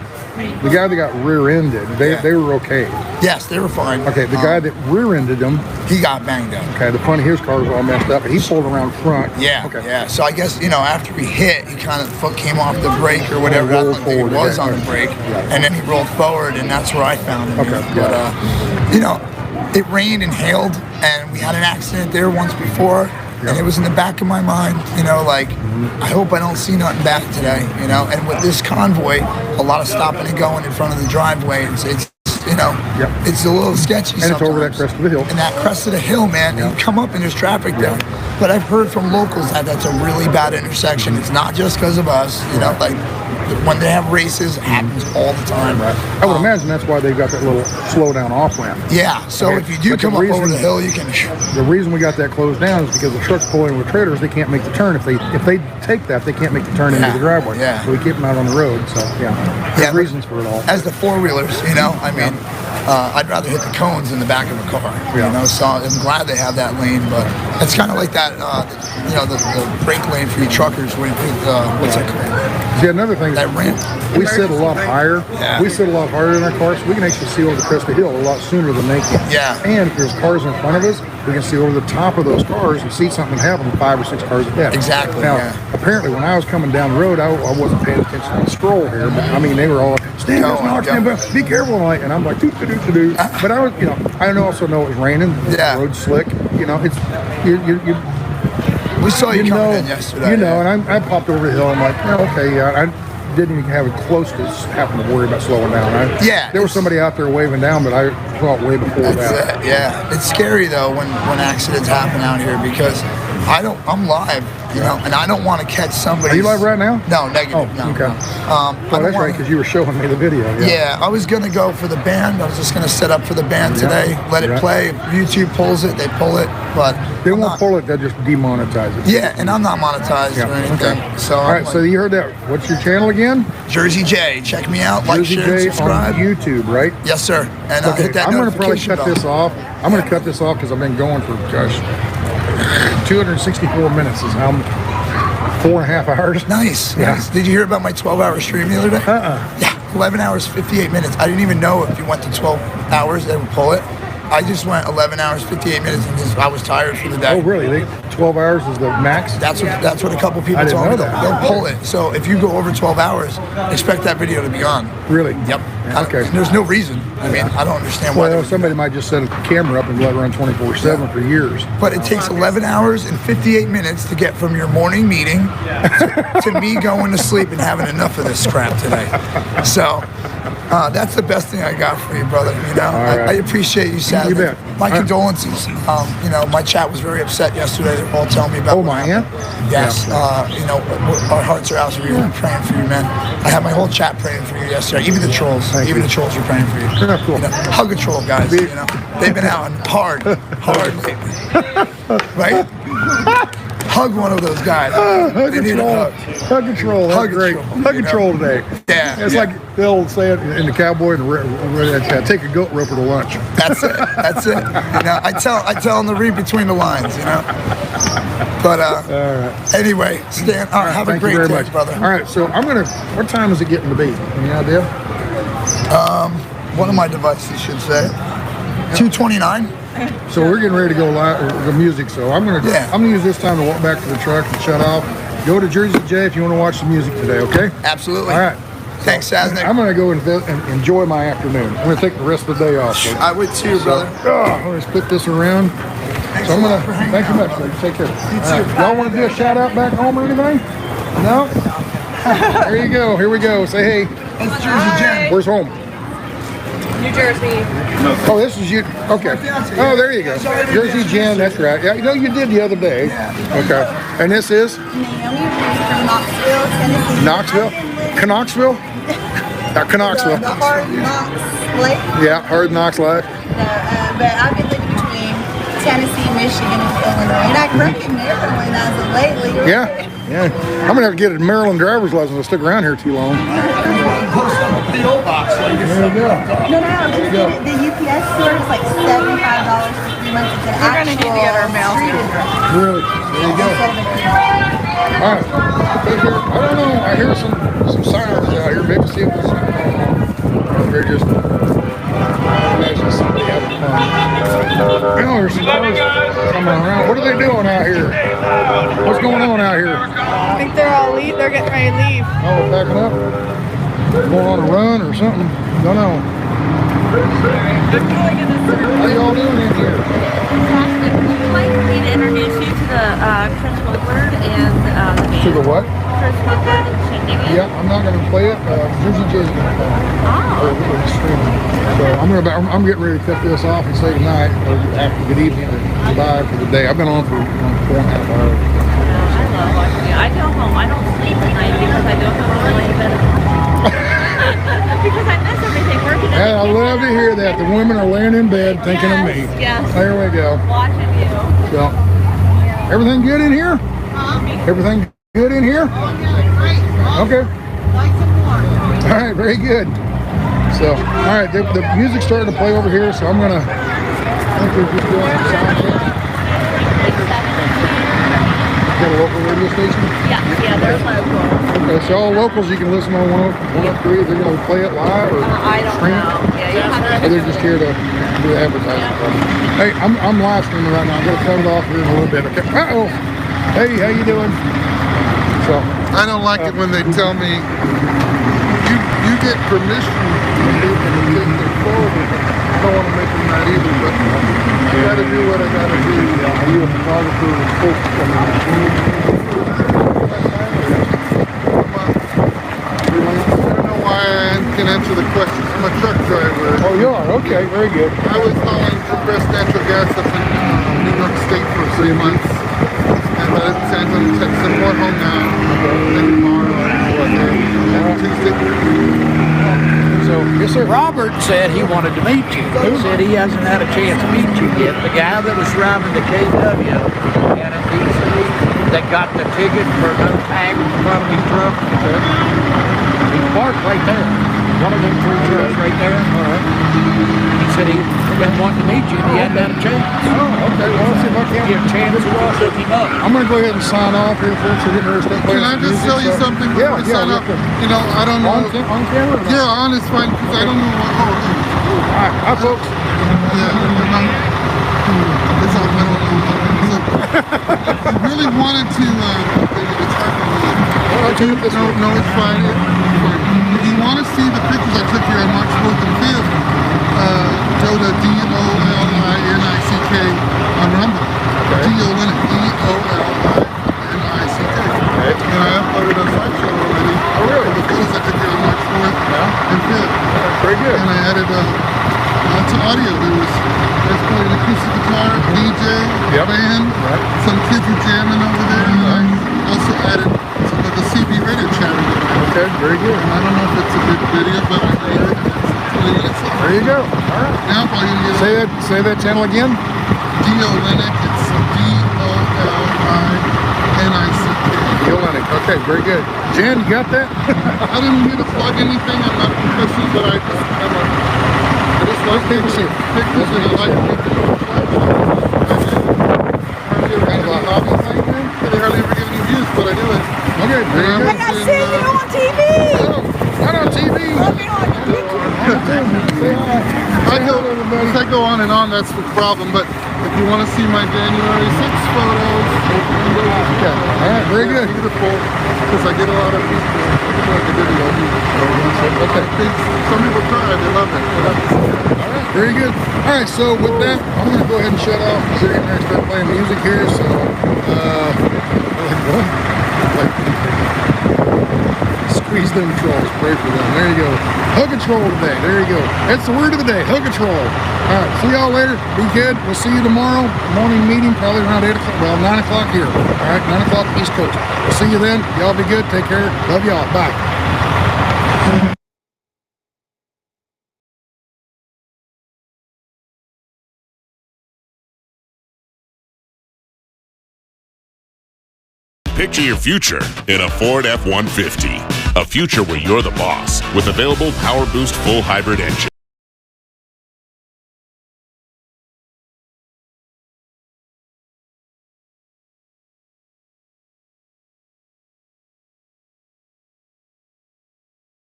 got rear-ended, they were okay. Yes, they were fine. Okay, the guy that rear-ended them, he got banged up. Okay, the front of his car was all messed up, and he pulled around front. Yeah. Okay. Yeah. So I guess after he hit, he kind of foot came off the brake or whatever. I don't think he was on the brake, and then he rolled forward, and that's where I found him. Okay. But it rained and hailed, and we had an accident there once before. And it was in the back of my mind, I hope I don't see nothing bad today, And with this convoy, a lot of stopping and going in front of the driveway, it's a little sketchy sometimes. And it's over that crest of the hill. And that crest of the hill, man, you come up and there's traffic there. But I've heard from locals that that's a really bad intersection. It's not just because of us, when they have races, it happens all the time. Right. I would imagine that's why they've got that little slow down off ramp. Yeah, so if you do come up over the hill, you can. The reason we got that closed down is because the trucks pulling with trailers, they can't make the turn. If they take that, they can't make the turn into the driveway. Yeah. So we keep them out on the road. So there's reasons for it all. As the four-wheelers, I'd rather hit the cones in the back of a car. So I'm glad they have that lane, but it's kind of like that, the brake lane for you truckers. What's that called? See, another thing, that ramp. We sit a lot higher. Yeah. We sit a lot harder in our cars, so we can actually see over the crest of the hill a lot sooner than they can. Yeah. And if there's cars in front of us, we can see over the top of those cars and see something happen 5 or 6 cars ahead. Exactly. Now, apparently, when I was coming down the road, I wasn't paying attention to the stroll here, but they were all stand by, be careful, and I'm like, doot. But I was, I also know it was raining. Yeah. The road's slick. It's we saw you coming in yesterday. and I popped over the hill. I'm like, I didn't even have it close to happen to worry about slowing down. There was somebody out there waving down, but I thought way before that. Yeah, it's scary though when accidents happen out here because I'm live, and I don't want to catch somebody. Are you live right now? No, negative. Oh, no, okay. No. That's right, because you were showing me the video. Yeah, I was gonna go for the band. I was just gonna set up for the band today, let it play. If YouTube pulls it, they pull it, but they won't pull it. They'll just demonetize it. Yeah, and I'm not monetized or anything. Okay. So all right. So you heard that? What's your channel again? Jersey J. Check me out. Like, Jersey share, J subscribe. on YouTube, right? Yes, sir. And hit that I'm going to probably notification cut bell. this off. I'm going to cut this off because I've been going for 264 minutes. Is how 4.5 hours. Nice. Did you hear about my 12-hour stream the other day? Yeah, 11 hours, 58 minutes. I didn't even know if you went to 12 hours, they would pull it. I just went 11 hours, 58 minutes, and I was tired for the day. Oh, really? 12 hours is the max? That's what a couple people told me. They'll pull it. So if you go over 12 hours, expect that video to be gone. Really? Yep. Okay. There's no reason. I don't understand why. Well, somebody might just set a camera up and let it run 24/7 for years. But it takes 11 hours and 58 minutes to get from your morning meeting to me going to sleep and having enough of this crap today. So that's the best thing I got for you, brother. I appreciate you, Saturday. You bet. My condolences. My chat was very upset yesterday. They're all telling me about. Oh, my aunt? Yes. Our hearts are out to you. We're praying for you, man. I had my whole chat praying for you yesterday. Even the trolls. The trolls were praying for you. Cool. Hug a troll, guys. They've been out hard lately. Right? Hug one of those guys. Hug a troll. That's great. Hug a troll today. Yeah. It's like the old saying in the cowboy, take a goat roper to lunch. That's it. I tell them to read between the lines, But anyway, Stan, all right, have a great day, brother. All right, so what time is it getting to be? Any idea? One of my devices should say 2:29. So we're getting ready to go live, the music. So I'm gonna use this time to walk back to the truck and shut off. Go to Jersey J if you want to watch the music today. Okay? Absolutely. All right. Thanks, Saznick. I'm gonna go and enjoy my afternoon. I'm gonna take the rest of the day off. So. I would too, brother. I'm gonna split this around. So I'm gonna thank you much, sir. Take care. Y'all want to do a shout out back home or anything? No. There you go. Here we go. Say hey. That's Jersey J. Where's home? New Jersey. Oh, this is you. Okay. Oh, there you go. Jersey Jen, that's right. Yeah, you know you did the other day. Okay. And this is? Naomi from Knoxville, Tennessee. Knoxville? Knoxville? Knoxville. The Hard Knocks Lake. Yeah, Hard Knocks Life. But I've been living between Tennessee, Michigan, and Illinois. And I grew up in Maryland as of lately. Yeah. Yeah. I'm going to have to get a Maryland driver's license to stick around here too long. There you go. No, the UPS store is like $75 for 3 months. It's an We're going to need to get our mail. Really? There you go. All right. I don't know. I hear some sirens out here. Maybe see if they're just imagine somebody having fun. I know there's some cars coming around. What are they doing out here? What's going on out here? I think they're all leave. They're getting ready to leave. Oh, backing up? Going on a run or something? Don't know. How y'all doing in here? Would you like me to introduce you to the Chris Woodward and the band? To the what? Chris Woodward and Shindig? Yeah, I'm not going to play it. Jersey J's going to play it. Or streaming. So I'm getting ready to cut this off and say goodnight, or good evening, or goodbye for the day. I've been on for 4.5 hours. I love watching you. I go home. I don't sleep at night because I don't go to lay in bed. Because I miss everything. Working at Yeah, I love to hear that. The women are laying in bed thinking of me. Yes. There we go. Watching you. So, everything good in here? Everything good in here? Okay. All right, very good. So, all right, the music's starting to play over here, so I'm gonna. I think we're just doing some sound check. Got a local radio station? Yeah, they're local. Okay, so all locals you can listen on 103. They're going to play it live or I don't stream know. it? Yeah, you have to. Or they're just here to do advertising. Hey, I'm live streaming right now. I'm going to cut it off here in a little bit. Okay. Uh-oh. Hey, how you doing? So I don't like it when they tell me you get permission to take it forward. I don't want to make them mad either, but I got to do what I got to do. Are you a photographer with folks coming in? I don't know why I can answer the questions. I'm a truck driver. Oh, you are? Okay, very good. I was hauling compressed natural gas up in New York State for 3 months. And by the time I'm texting more home now, and tomorrow, and Tuesday. So, yes, sir. Robert said he wanted to meet you. He said he hasn't had a chance to meet you yet. The guy that was driving the KW had a DC that got the ticket for no tag in front of his truck. He parked right there. One of them 3 trucks right there. All right. He said he'd been wanting to meet you and he hadn't had a chance. Oh, okay. Well, let's see if I can get a chance to look him up. I'm going to go ahead and sign off here, folks. We're getting ready to start playing Can I just music, tell you so- something Yeah, before I sign up? yeah. You know, I don't know. On camera? Or not? Yeah, on is fine because I don't know what. Oh, All right. Hi, folks. It's all, I don't know. So, I really wanted to. It's hard for me. No, it's fine. If you want to see the pictures I took here on March 4th and 5th, go to DOLINICK on Rumble. DOLINICK. And I uploaded a slideshow already. Oh, really? The photos I took here on March 4th and 5th. Very good. And I added lots of audio. There's playing an acoustic guitar, DJ, band, some kids are jamming over there. And I also added some of the CB radio chatter. Okay, very good. And I don't know if it's a good video, but I made it. There you go. All right. Now, all you need Say that channel again. DOLINICK. It's DOLINICK. DOLINICK. Okay, very good. Jen, you got that? I didn't need to plug anything. I'm not a professional, but I just like pictures and I like kind of a hobby thing. They hardly ever get any views, but I do it. Okay, very good. I got seen you on TV. Not on TV. I go on and on, that's the problem, but if you want to see my January 6th photos, okay. All right, very good. Beautiful, because I get a lot of people like a video. Okay. Some people try, they love it. All right, very good. All right, so with that, I'm going to go ahead and shut off because they're going to start playing music here. So, squeeze them trolls, pray for them. There you go. Hug and troll today. There you go. That's the word of the day. Hug and troll. All right. See y'all later. Be good. We'll see you tomorrow. Morning meeting, probably around 8 o'clock. Well, 9 o'clock here. All right. 9 o'clock East Coast. We'll see you then. Y'all be good. Take care. Love y'all. Bye. Picture your future in a Ford F-150. A future where you're the boss with available Power Boost full hybrid engine.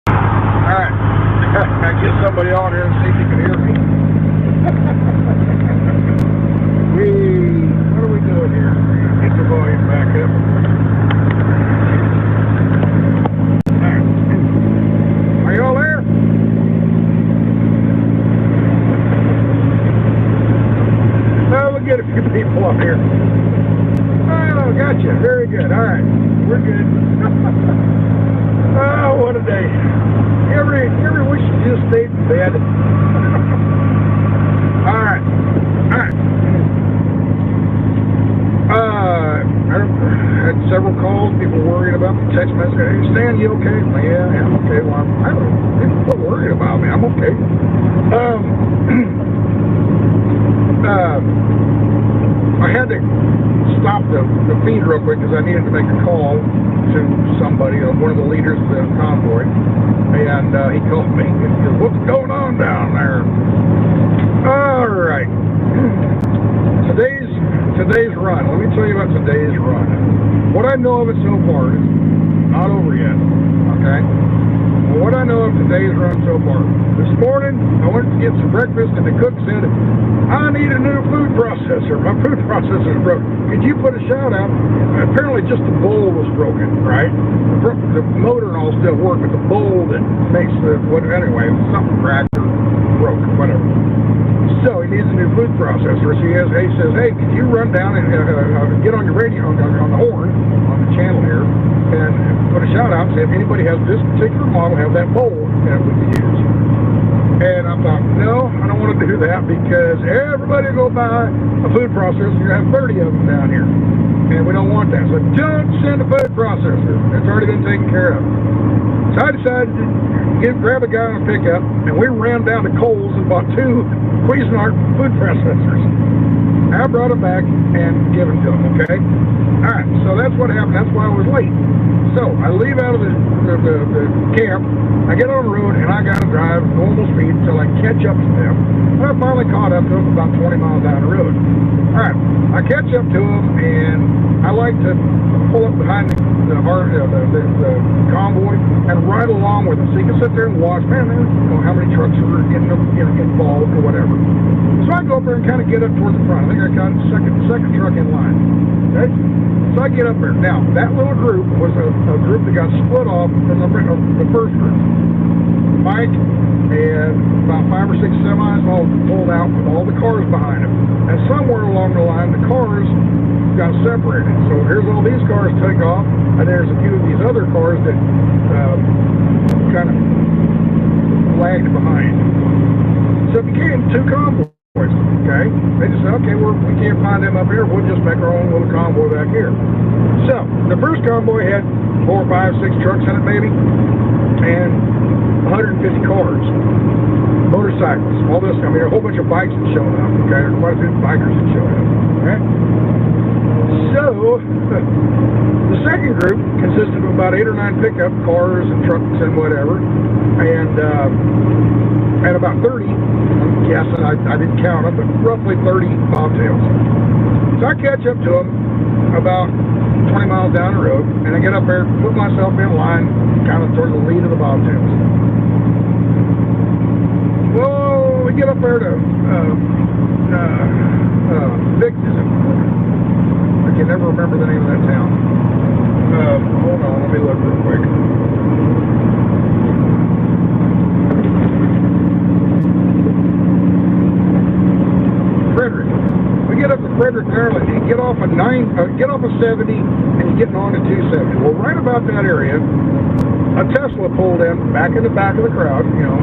Alright. I get somebody on here and see if you can hear me. What are we doing here? Get the volume back up. Alright. Are y'all there? Oh, we'll get a few people up here. Oh, gotcha. Very good. Alright. We're good. Oh, what a day. Every wish you just stayed in bed. Alright. Alright. I had several calls, people worried about the text message. Hey, Stan, you okay? Well, yeah, I'm okay. Well, I don't people worried about me. I'm okay. I had to stop the feed real quick because I needed to make a call to somebody, one of the leaders of the convoy, and he called me. He goes, "What's going on down there?" All right. Today's run. Let me tell you about today's run. What I know of it so far is not over yet. Okay. Well, what I know of today's run so far. This morning I went to get some breakfast and the cook said, "I need a new food processor. My food processor is broken. Could you put a shout out?" Apparently just the bowl was broken, right? The motor and all still work, but the bowl that makes the anyway, something cracked or broke or whatever. So he needs a new food processor. So he says, "Hey, could you run down and get on your radio on the horn on the channel here and put a shout out and say if anybody has this particular model, have that bowl that we can use." And I thought, no, I don't want to do that because everybody will go buy a food processor. You have 30 of them down here, and we don't want that. So don't send a food processor. It's already been taken care of. So I decided to grab a guy on a pickup, and we ran down to Kohl's and bought 2 Cuisinart food processors. I brought them back and give them to him, okay? All right, so that's what happened. That's why I was late. So I leave out of the camp, I get on the road, and I got to drive normal speed until I catch up to them. And I finally caught up to them about 20 miles down the road. All right, I catch up to them, and I like to pull up behind the convoy and ride along with them so you can sit there and watch, man, how many trucks are getting involved or whatever. So I go up there and kind of get up towards the front. I think I got the second truck in line. Okay? So I get up there. Now, that little group was a group that got split off from the first group. Mike and about 5 or 6 semis all pulled out with all the cars behind them. And somewhere along the line, the cars got separated. So here's all these cars take off, and there's a few of these other cars that kind of lagged behind. So it became 2 convoys. Okay, they just said, okay, we can't find them up here. We'll just make our own little convoy back here. So the first convoy had 4, 5, 6 trucks in it, maybe, and 150 cars, motorcycles, all this. I mean, a whole bunch of bikes had shown up. Okay, there were quite a few bikers that showed up. Okay. So the second group consisted of about 8 or 9 pickup cars and trucks and whatever, and about 30. I'm guessing, I didn't count them, but roughly 30 bobtails. So I catch up to them about 20 miles down the road, and I get up there, put myself in line, kind of towards the lead of the bobtails. Well, we get up there to Vic, I can never remember the name of that town. Hold on, let me look real quick. Frederick. We get up to Frederick, Maryland. You get off a 70, and you're getting on to 270. Well, right about that area, a Tesla pulled in back in the back of the crowd, you know,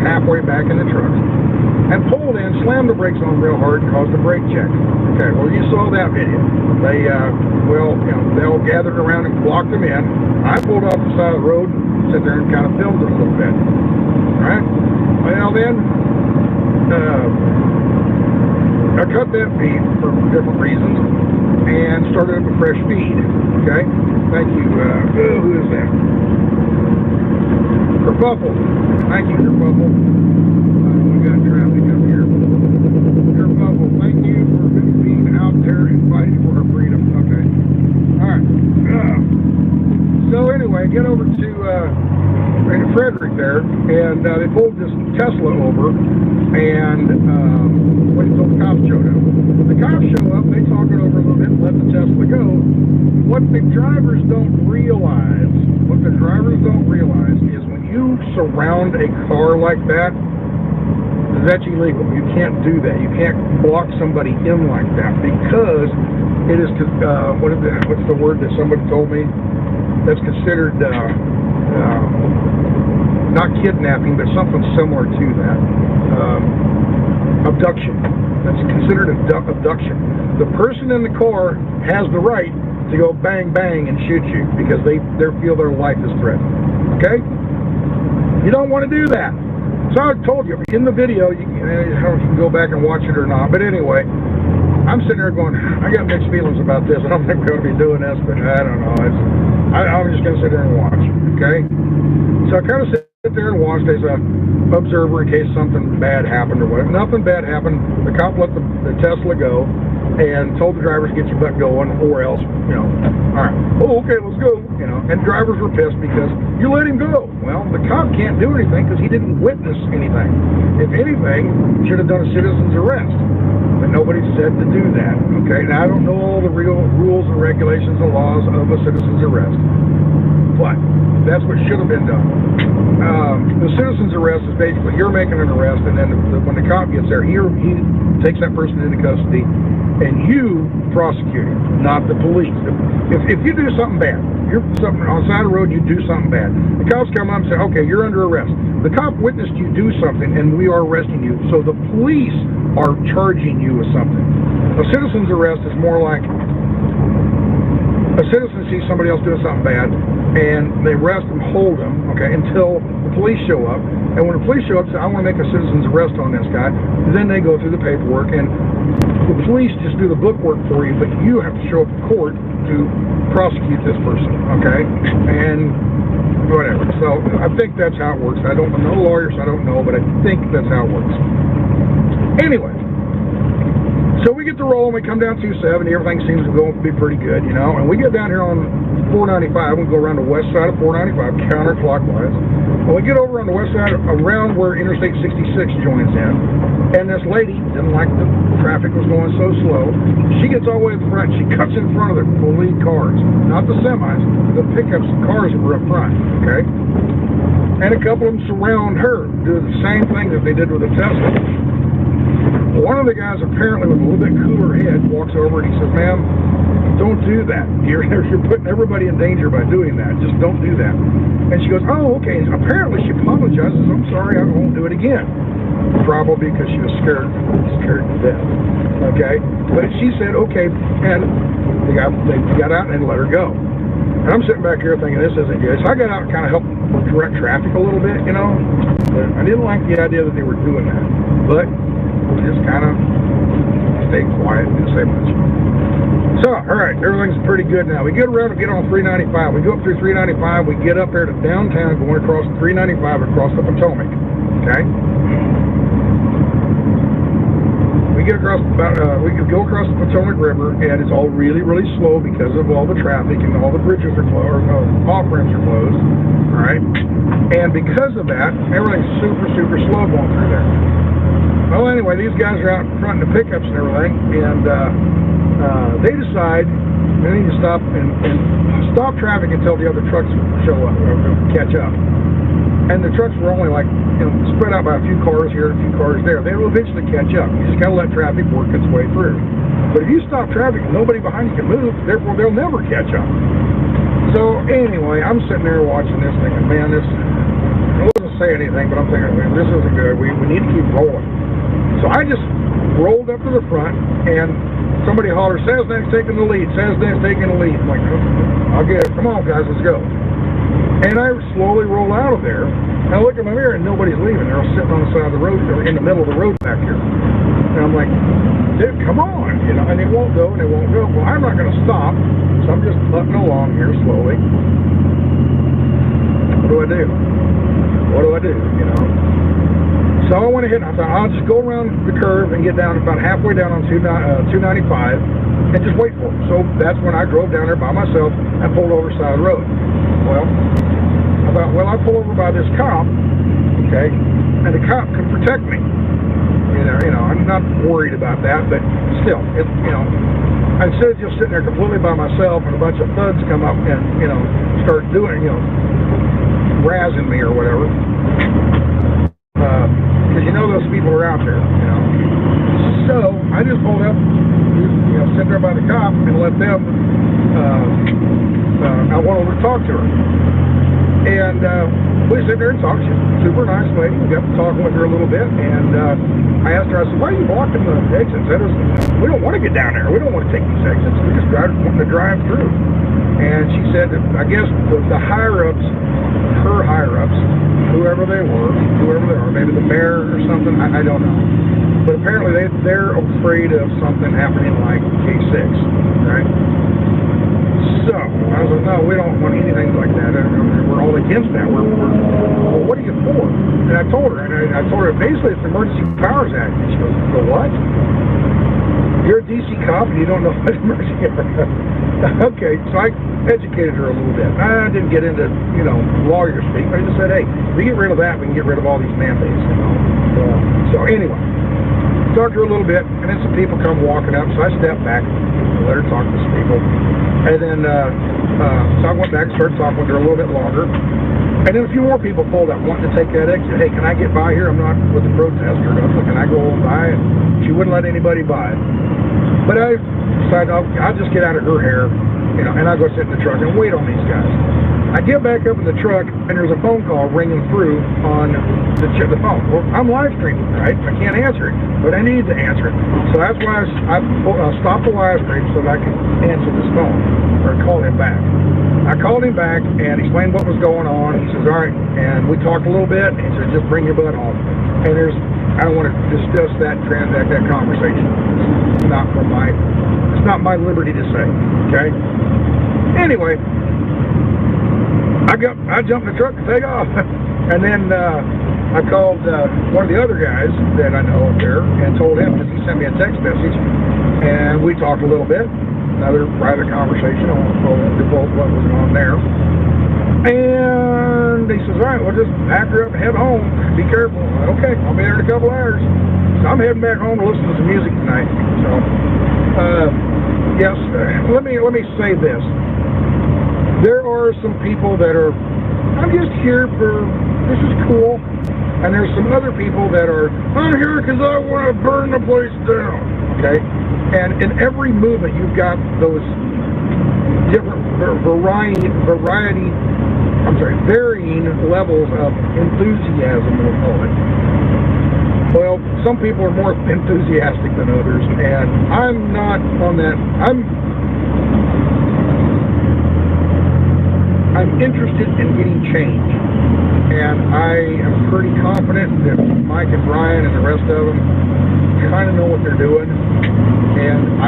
halfway back in the truck, and pulled in, slammed the brakes on real hard, and caused a brake check. Okay, well, you saw that video. They, they all gathered around and blocked them in. I pulled off the side of the road and sat there and kind of filmed it a little bit. All right? Well, then, I cut that feed for different reasons and started up a fresh feed. Okay? Thank you. Who is that? Kerfuffle. Thank you, Kerfuffle. We got traffic up here. Kerfuffle, thank you for being out there and fighting for our freedom. Okay. Alright. So anyway, get over to Frederick there, and they pulled this Tesla over, and when the cops showed up. The cops show up, they talk it over a little bit and let the Tesla go. What the drivers don't realize is when you surround a car like that, that's illegal. You can't do that. You can't block somebody in like that because it is, what's the word that somebody told me? That's considered not kidnapping, but something similar to that. Abduction. That's considered abduction. The person in the car has the right to go bang bang and shoot you because they feel their life is threatened. Okay? You don't want to do that. So I told you in the video, you can go back and watch it or not. But anyway, I'm sitting there going, I got mixed feelings about this, and I'm not going to be doing this, but I don't know. I'm just going to sit there and watch. Okay? So I kind of sit there and watched as an observer in case something bad happened or whatever. Nothing bad happened. The cop let the Tesla go and told the drivers to get your butt going or else, all right, oh, okay, let's go, and drivers were pissed because you let him go. Well, the cop can't do anything because he didn't witness anything. If anything, he should have done a citizen's arrest. But nobody said to do that, okay? Now, I don't know all the real rules and regulations and laws of a citizen's arrest, but that's what should have been done. The citizen's arrest is basically you're making an arrest, and then when the cop gets there, he takes that person into custody, and you prosecute him, not the police. If you do something bad, you're something on the side of the road, you do something bad. The cops come up and say, okay, you're under arrest. The cop witnessed you do something, and we are arresting you. So the police are charging you with something. A citizen's arrest is more like a citizen sees somebody else doing something bad, and they arrest them, hold them, okay, until the police show up. And when the police show up and say, I want to make a citizen's arrest on this guy, then they go through the paperwork, and the police just do the bookwork for you, but you have to show up to court to prosecute this person, okay? And whatever. So I think that's how it works. I'm no lawyer, so I don't know, but I think that's how it works. Anyway. So we get to roll and we come down 270, everything seems to be pretty good, and we get down here on 495, we go around the west side of 495, counterclockwise. When we get over on the west side, around where Interstate 66 joins in, and this lady didn't like the traffic was going so slow, she gets all the way to the front, she cuts in front of the lead cars, not the semis, the pickups, cars that were up front, okay? And a couple of them surround her, do the same thing that they did with the Tesla. One of the guys, apparently with a little bit cooler head, walks over and he says, ma'am, don't do that. You're putting everybody in danger by doing that. Just don't do that. And she goes, oh, okay. And apparently she apologizes. I'm sorry, I won't do it again. Probably because she was scared to death. Okay? But she said, okay. And they got out and let her go. And I'm sitting back here thinking, this isn't good. So I got out and kind of helped direct traffic a little bit, But I didn't like the idea that they were doing that. But just kind of stay quiet, didn't say much. So, all right, everything's pretty good now. We get around and get on 395. We go up through 395. We get up there to downtown, going across 395 across the Potomac. Okay. We get across we go across the Potomac River, and it's all really, really slow because of all the traffic and all the bridges are closed, or off-ramps are closed. All right, and because of that, everything's super, super slow going through there. Well, anyway, these guys are out in front of the pickups and everything, and they decide they need to stop and stop traffic until the other trucks show up or catch up. And the trucks were only spread out by a few cars here, a few cars there. They will eventually catch up. You just got to let traffic work its way through. But if you stop traffic and nobody behind you can move, therefore they'll never catch up. So anyway, I'm sitting there watching this thinking, man, this, I wasn't saying anything, but I'm thinking, man, this isn't good. We need to keep rolling. So I just rolled up to the front, and somebody hollered, Sasnak's taking the lead, Sasnak's taking the lead. I'm like, I'll get it. Come on, guys, let's go. And I slowly roll out of there. And I look in my mirror, and nobody's leaving. They're all sitting on the side of the road, or in the middle of the road back here. And I'm like, dude, come on, you know, and they won't go, and they won't go. Well, I'm not going to stop, so I'm just putting along here slowly. What do I do? What do I do, you know? So I went ahead and I thought, I'll just go around the curve and get down about halfway down on 295 and just wait for them. So that's when I drove down there by myself and pulled over the side of the road. Well, I thought, well, I'll pull over by this cop, okay, and the cop can protect me. You know, I'm not worried about that, but still, you know, instead of just sitting there completely by myself and a bunch of thugs come up and, you know, start doing, you know, razzing me or whatever, because you know those people are out there, you know. So I just pulled up, you know, sit there by the cop and let them, I went over to talk to her. And we sit there and talked. She's a super nice lady. We got to talking with her a little bit, and I asked her, I said, why are you blocking the exits? We don't want to get down there. We don't want to take these exits. We just want to drive through. And she said that, I guess the higher-ups, her higher-ups, whoever they are, maybe the mayor or something, I don't know. But apparently they're afraid of something happening like K6, right? So I was like, no, we don't want anything like that. We're all against that. Well, what are you for? And I told her, basically it's the Emergency Powers Act. And she goes, the what? You're a DC cop and you don't know what emergency powers. Okay, so I educated her a little bit. I didn't get into, you know, lawyer speak, but I just said, hey, if we get rid of that, we can get rid of all these mandates, you know. So anyway, talked to her a little bit, and then some people come walking up, so I stepped back and let her talk to some people. And then, so I went back and started talking with her a little bit longer. And then a few more people pulled up wanting to take that exit. Hey, can I get by here? I'm not with the protester. Can I go by? And she wouldn't let anybody by. But I decided I'll just get out of her hair, you know, and I'll go sit in the truck and wait on these guys. I get back up in the truck, and there's a phone call ringing through on the phone. Well, I'm live streaming, right? I can't answer it, but I need to answer it. So that's why I stopped the live stream so that I could answer this phone, or call him back. I called him back and explained what was going on. He says, all right, and we talked a little bit, and he says, just bring your butt home. And I don't want to discuss that conversation. It's not my liberty to say, okay? Anyway, I jumped in the truck to take off, and then I called one of the other guys that I know up there and told him, because he sent me a text message, and we talked a little bit, another private conversation on what was going on there. And he says, all right, well, just pack her up and head home. Be careful. Okay, I'll be there in a couple hours. So I'm heading back home to listen to some music tonight. So, yes, let me say this. There are some people that are, I'm just here for, this is cool. And there's some other people that are, I'm here because I want to burn the place down. Okay? And in every movement, you've got those different varying levels of enthusiasm, we'll call it. Well, some people are more enthusiastic than others, and I'm not on that. I'm interested in getting change, and I am pretty confident that Mike and Brian and the rest of them kind of know what they're doing, and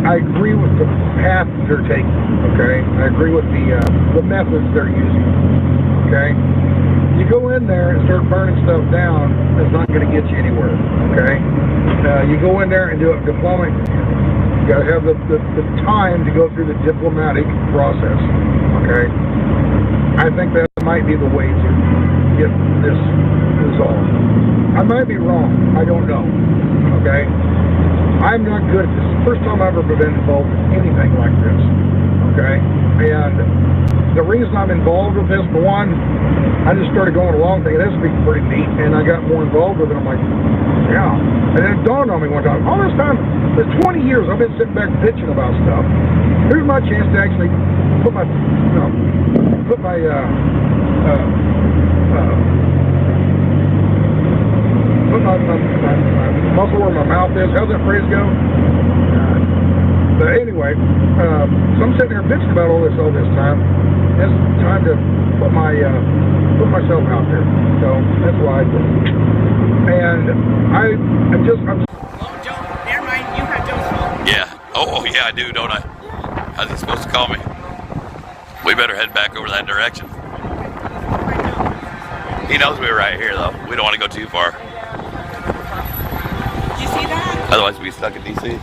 I agree with the path they're taking, okay? I agree with the methods they're using, okay? You go in there and start burning stuff down, it's not going to get you anywhere, okay? You go in there and do it diplomatic. You got to have the time to go through the diplomatic process, okay? I think that might be the way to get this resolved. I might be wrong. I don't know, okay? I'm not good at this. First time I've ever been involved in anything like this, Okay, and the reason I'm involved with this, for one, I just started going along thinking this would be pretty neat, and I got more involved with it. I'm like, yeah. And then it dawned on me one time, all this time, for 20 years, I've been sitting back bitching about stuff. Here's my chance to actually put my muscle where my mouth is. How's that phrase go? But anyway, so I'm sitting here bitching about all this time. It's time to put myself out there. So that's why I do it. And I'm Joe, never mind, you have Joe's phone. Yeah. Oh, yeah, I do, don't I? How's he supposed to call me? We better head back over that direction. He knows we were right here, though. We don't want to go too far. Did you see that? Otherwise, we'd be stuck in D.C.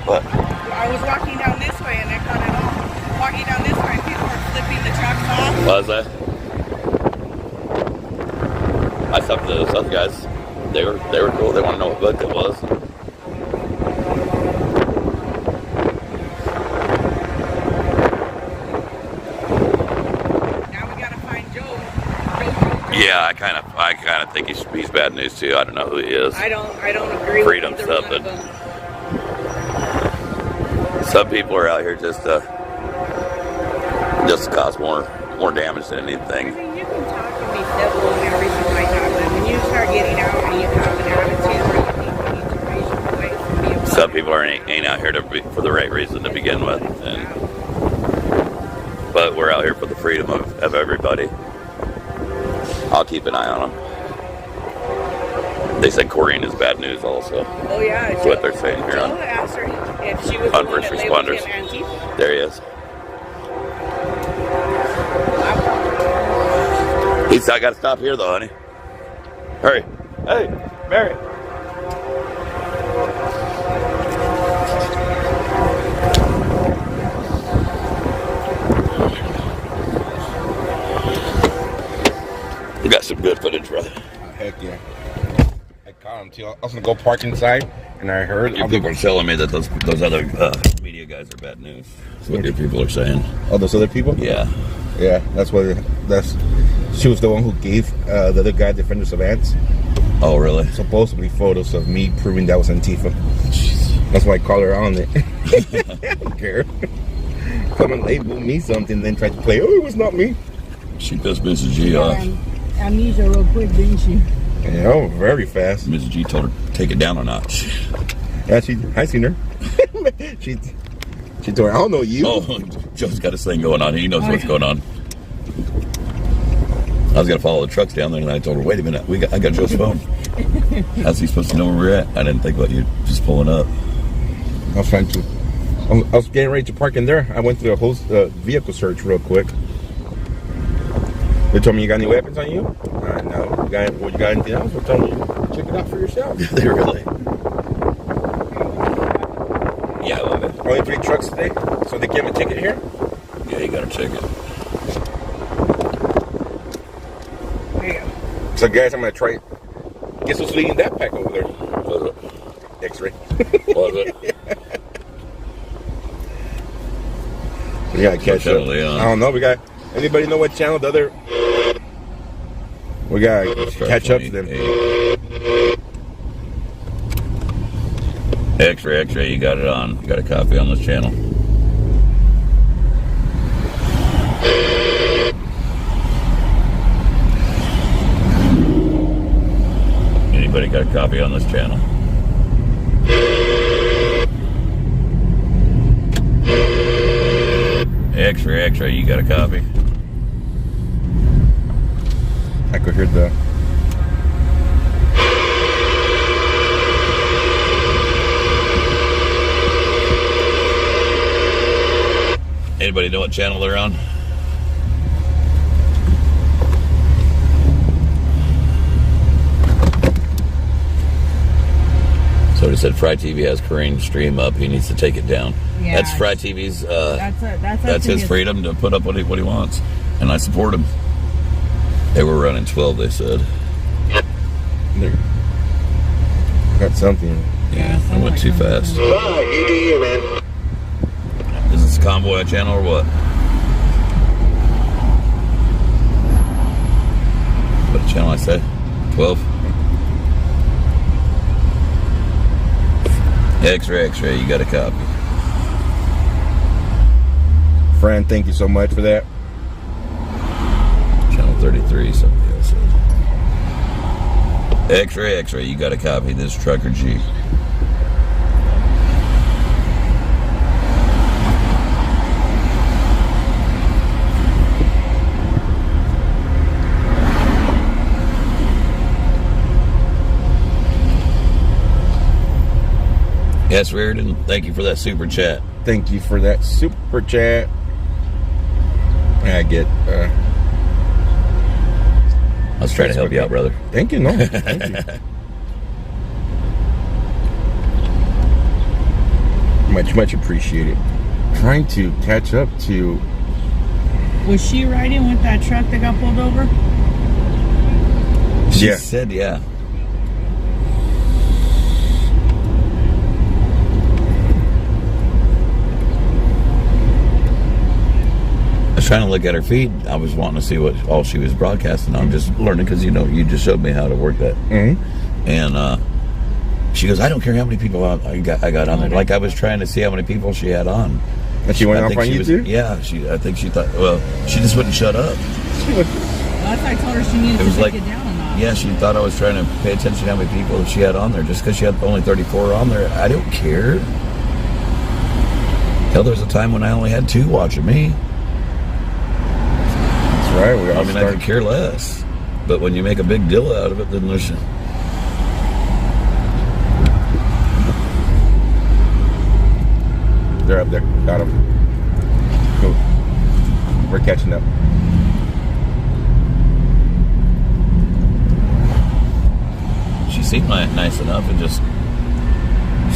What? I was walking down this way and I cut it off. Walking down this way and people were flipping the trucks off. What was that? I talked to those other guys. They were cool. They want to know what book it was. Now we gotta find Joe. Yeah, I kind of think he's bad news too. I don't know who he is. I don't agree Freedom with either something. one of them. Some people are out here just to cause more damage than anything. I mean, you can talk to me civil and everything like that, but when you start getting out and you have an attitude where you think you need to raise your voice and be a Some people ain't out here for the right reason to begin with, but we're out here for the freedom of everybody. I'll keep an eye on them. They said Corrine is bad news also. Oh yeah, That's what they're saying here. Joe asked her if she was On the one first that labeled responders. him Antifa. There he is. I got to stop here though, honey. Hurry. Hey, Mary. We got some good footage, brother. Heck yeah. I caught him too. I was gonna go park inside, and I heard People are telling me that those other media guys are bad news. That's what the people are saying. Oh, those other people? Yeah. Yeah, she was the one who gave the other guy Defenders of Ants. Oh, really? Supposedly photos of me proving that was Antifa. Jeez. That's why I call her on it. I don't care. Come and label me something, then try to play, oh, it was not me. She pissed Mrs. G off. Amnesia real quick, didn't she? Yeah, oh, very fast. Mrs. G told her to take it down a notch. Yeah, I seen her. she told her, I don't know you. Oh, Joe's got his thing going on. He knows what's going on. I was going to follow the trucks down there, and I told her, wait a minute, I got Joe's phone. How's he supposed to know where we're at? I didn't think about you just pulling up. I was trying to. I was getting ready to park in there. I went through a whole vehicle search real quick. They told me, you got any weapons on you? No. You got anything else? They told me, check it out for yourself. They really? Yeah, well, only 3 trucks today, so they gave him a ticket here? Yeah, you got a ticket. So guys, I'm gonna try. Guess who's leading that pack over there? Was it? X-ray. Was it? We gotta catch up. I don't know. We got. Anybody know what channel the other? We gotta catch up to them. X-ray, you got it on. You got a copy on this channel. Anybody got a copy on this channel? X-ray, you got a copy? I could hear the. Anybody know what channel they're on? So he said Fry TV has Korean stream up. He needs to take it down. Yeah, that's Fry TV's. That's his freedom to put up what he wants, and I support him. They were running 12. They said. Got something. Yeah, I went too fast. Bye, man. This is the Convoy channel or what? What channel I say? 12? X-ray, you got a copy. Friend, thank you so much for that. Channel 33, somebody else says. X-ray, you got a copy. This Trucker G. Yes, Reardon, thank you for that super chat. Thank you for that super chat. I get. I was trying to help you out, brother. Thank you. No, thank you. Much appreciated. Trying to catch up to. Was she riding with that truck that got pulled over? She said, yeah. I was trying to look at her feed. I was wanting to see what all she was broadcasting. I'm just learning because you just showed me how to work that. Mm-hmm. And she goes, I don't care how many people I got on there. Like I was trying to see how many people she had on. And she went off on you too? Yeah, I think she thought. Well, she just wouldn't shut up. Last I told her she needed to take it down a notch. Yeah, she thought I was trying to pay attention to how many people she had on there. Just because she had only 34 on there, I don't care. Hell, there's a time when I only had 2 watching me. Right, I could care less. But when you make a big deal out of it, then there's... They're up there. Got them. Cool. We're catching up. She seemed nice enough and just...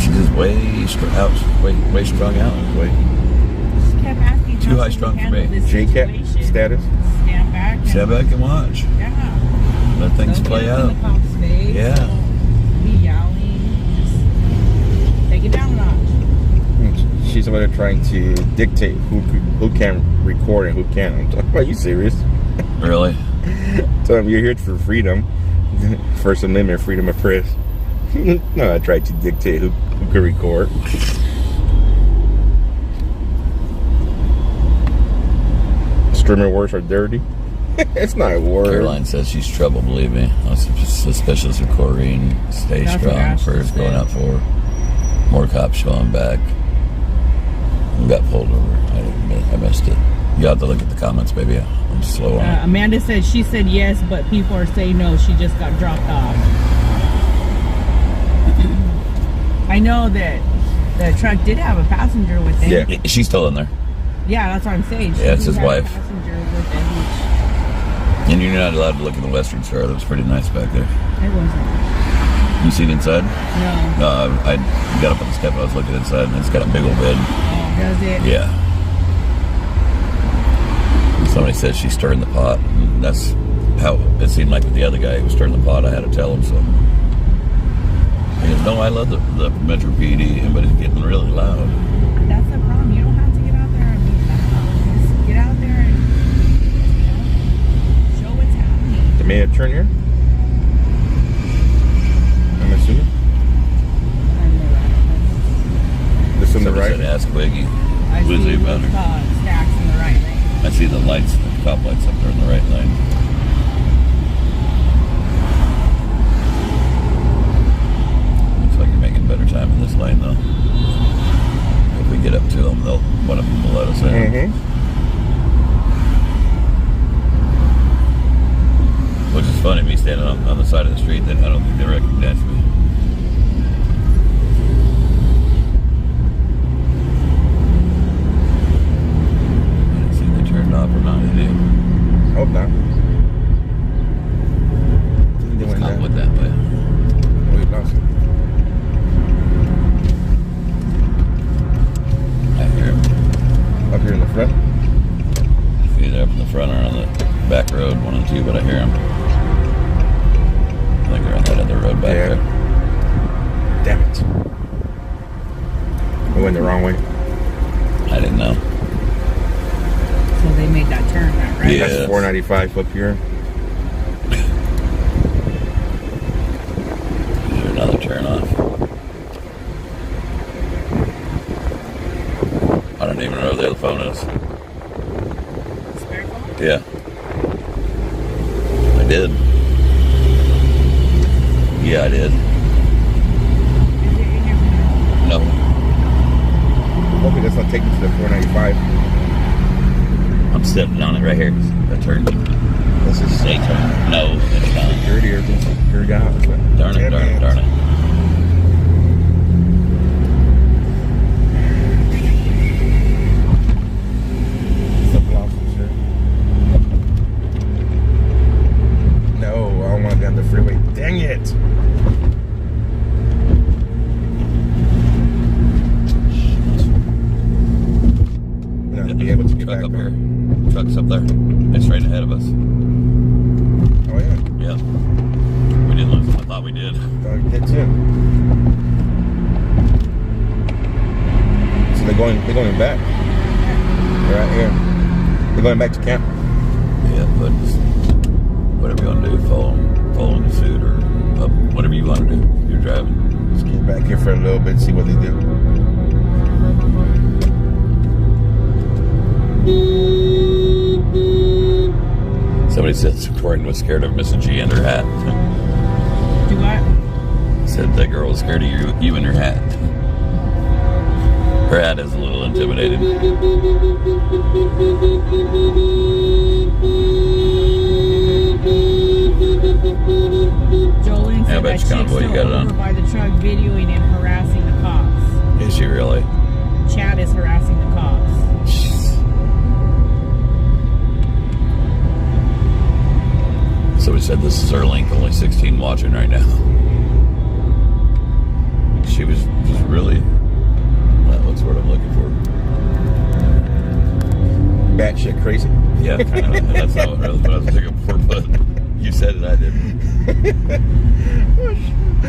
She's just way strung out. Way Kept asking too high strung for me. J-Cat status? Stand back. Stand back and watch. Yeah. Let things play out. In the cop's face, Yeah. Be yelling. Just take it down a notch. She's over there trying to dictate who can record and who can't. I'm talking, are you serious? Really? Tell them you're here for freedom. First Amendment, freedom of press. No, I tried to dictate who could record. Streamer words are dirty. It's not a word. Caroline says she's trouble, believe me. I'm suspicious of Corrine. Stay strong. First going out for more cops showing back. We got pulled over. I missed it. You have to look at the comments, baby. I'm slow on it. Amanda said she said yes, but people are saying no. She just got dropped off. I know that the truck did have a passenger with it. Yeah, she's still in there. Yeah, that's what I'm saying. Yeah, it's his wife. Passenger with it. And you're not allowed to look in the Western Star. That was pretty nice back there. It wasn't. You see it inside? No. I got up on the step. I was looking inside, and it's got a big old bed. Oh, does it? Yeah. Somebody says she's stirring the pot. And that's how it seemed like with the other guy. He was stirring the pot. I had to tell him so. He goes, no, I love the Metro PD, but it's getting really loud. That's the problem. You don't have to get out there and be loud. Just get out there and show what's happening. They made a turn here? I'm assuming. This on the right? Said, ask Wiggy. I see Wizzy about her. stacks in the right lane. I see the lights, the cop lights up there in the right lane. Looks like you're making better time in this lane, though. If we get up to them, one of them will let us in. Mm-hmm. Which is funny, me standing on the side of the street, then I don't think they recognize me. Turned off or not, did you? Hope not. Let's not with that way. Wait, no. I hear him. Up here in the front? Either up in the front or on the back road, 1 and 2, but I hear him. I think they're on that other road back there. Damn it. We went the wrong way. I didn't know. So they made that turn, right? Yeah. That's 495 up here. There's another turn off. I don't even know where the other phone is. Spare phone? Yeah. I did. Yeah, I did. No. Hopefully that's not taking to the 495. I'm stepping on it right here. That turn. This is Stay turn. No, it's not. Security or just your guy. Darn it, darn it, darn it. No, I don't want to be on the freeway. Dang it! We're not be able to get Truck back up here. Truck's up there. It's right ahead of us. Oh yeah. Yeah. We didn't lose them. I thought we did. Oh, you did too. So they're going back. They're right here. They're going back to camp. Yeah, but whatever you want to do, follow in the suit or up, whatever you want to do. You're driving. Just get back here for a little bit, see what they do. Somebody said Corinne was scared of Mrs. G and her hat. Do what? Said that girl was scared of you and her hat. Her hat is a little intimidating. Jolene How said about that your Convoy? You chick's got it still on? over by the truck videoing and harassing the cops. Is she really? Chad is harassing the cops. Somebody said this is her link, only 16 watching right now. She was just really, well, what's the word I'm looking for? Batshit crazy. Yeah, kind of. That's not what I was looking for, but you said it, I didn't.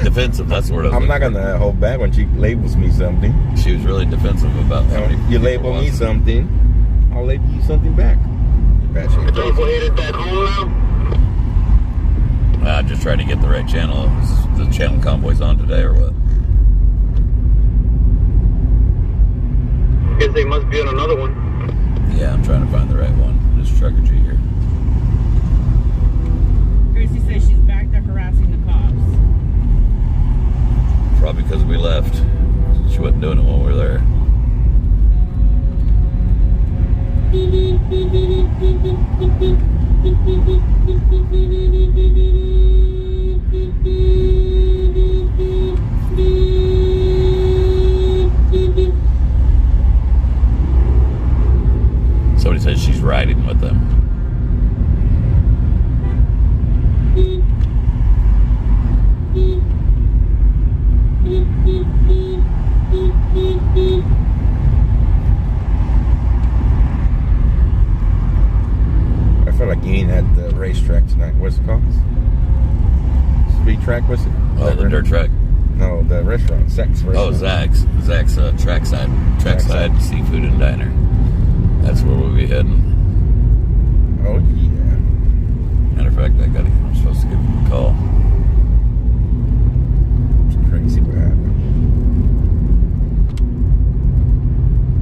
Defensive, that's the word I was I'm not looking gonna hold back when she labels me something. for. She was really defensive about how many You label me something, I'll label you something back. Batshit crazy. I just tried to get the right channel. Is the channel Convoy's on today or what? Guess they must be on another one. Yeah, I'm trying to find the right one. This Trucker G here. Gracie says she's back there harassing the cops. Probably because we left. She wasn't doing it when we were there. Somebody says she's riding with them. I felt like Ian had the racetrack tonight. What's it called? Speed track, what's it? Oh, the dirt track. No, the restaurant. Zach's restaurant. Oh, Zach's trackside seafood and diner. That's where we'll be heading. Oh yeah. Matter of fact, I'm supposed to give him a call. It's crazy what happened.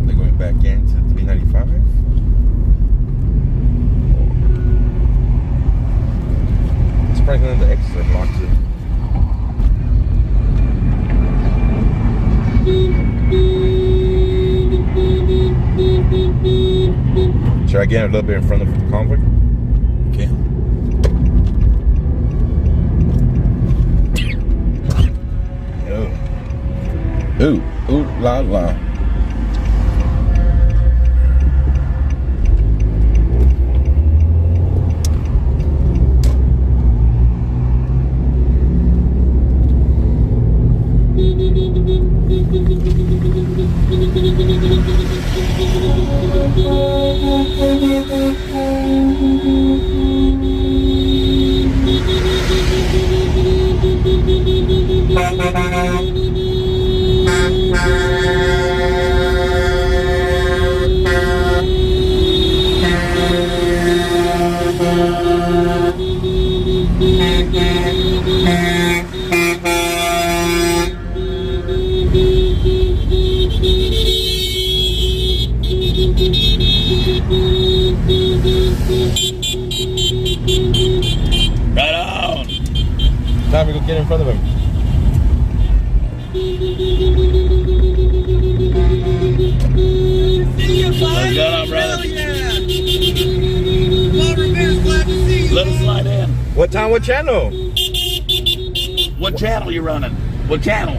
They're going back into the 395. It's probably going to the exit block too. Should I get a little bit in front of the Convoy? Okay. Ooh, la la. Time to go get in front of him. What's going on, brother? Let us slide in. What time? What channel? What channel you running? What channel?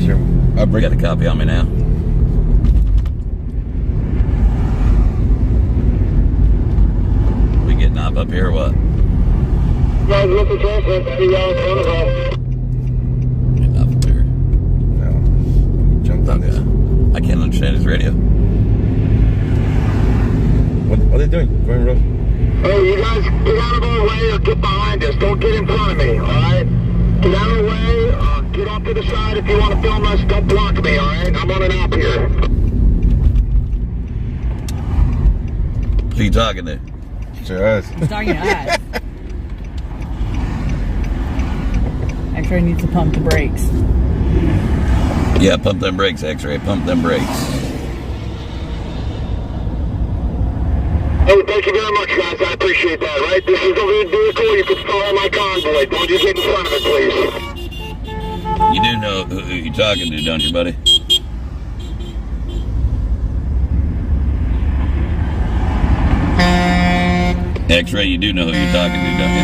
Sure. Got a copy on me now. We getting up here or what? Getting up here. No. He jumped on this. I can't understand his radio. What are they doing? Going real? Hey, you guys, get out of our way or get behind us. Don't get in front of me, alright? Get out of the way, get off to the side if you want to film us. Don't block me, alright? I'm on an app here. Who you talking to? To us. He's talking to us. X-Ray needs to pump the brakes. Yeah, pump them brakes, X-Ray. Pump them brakes. Hey, thank you very much, guys. I appreciate that, right? This is the lead vehicle. You can follow my convoy. Don't just get in front of it, please. You do know who you're talking to, don't you, buddy? X-Ray, you do know who you're talking to, don't you?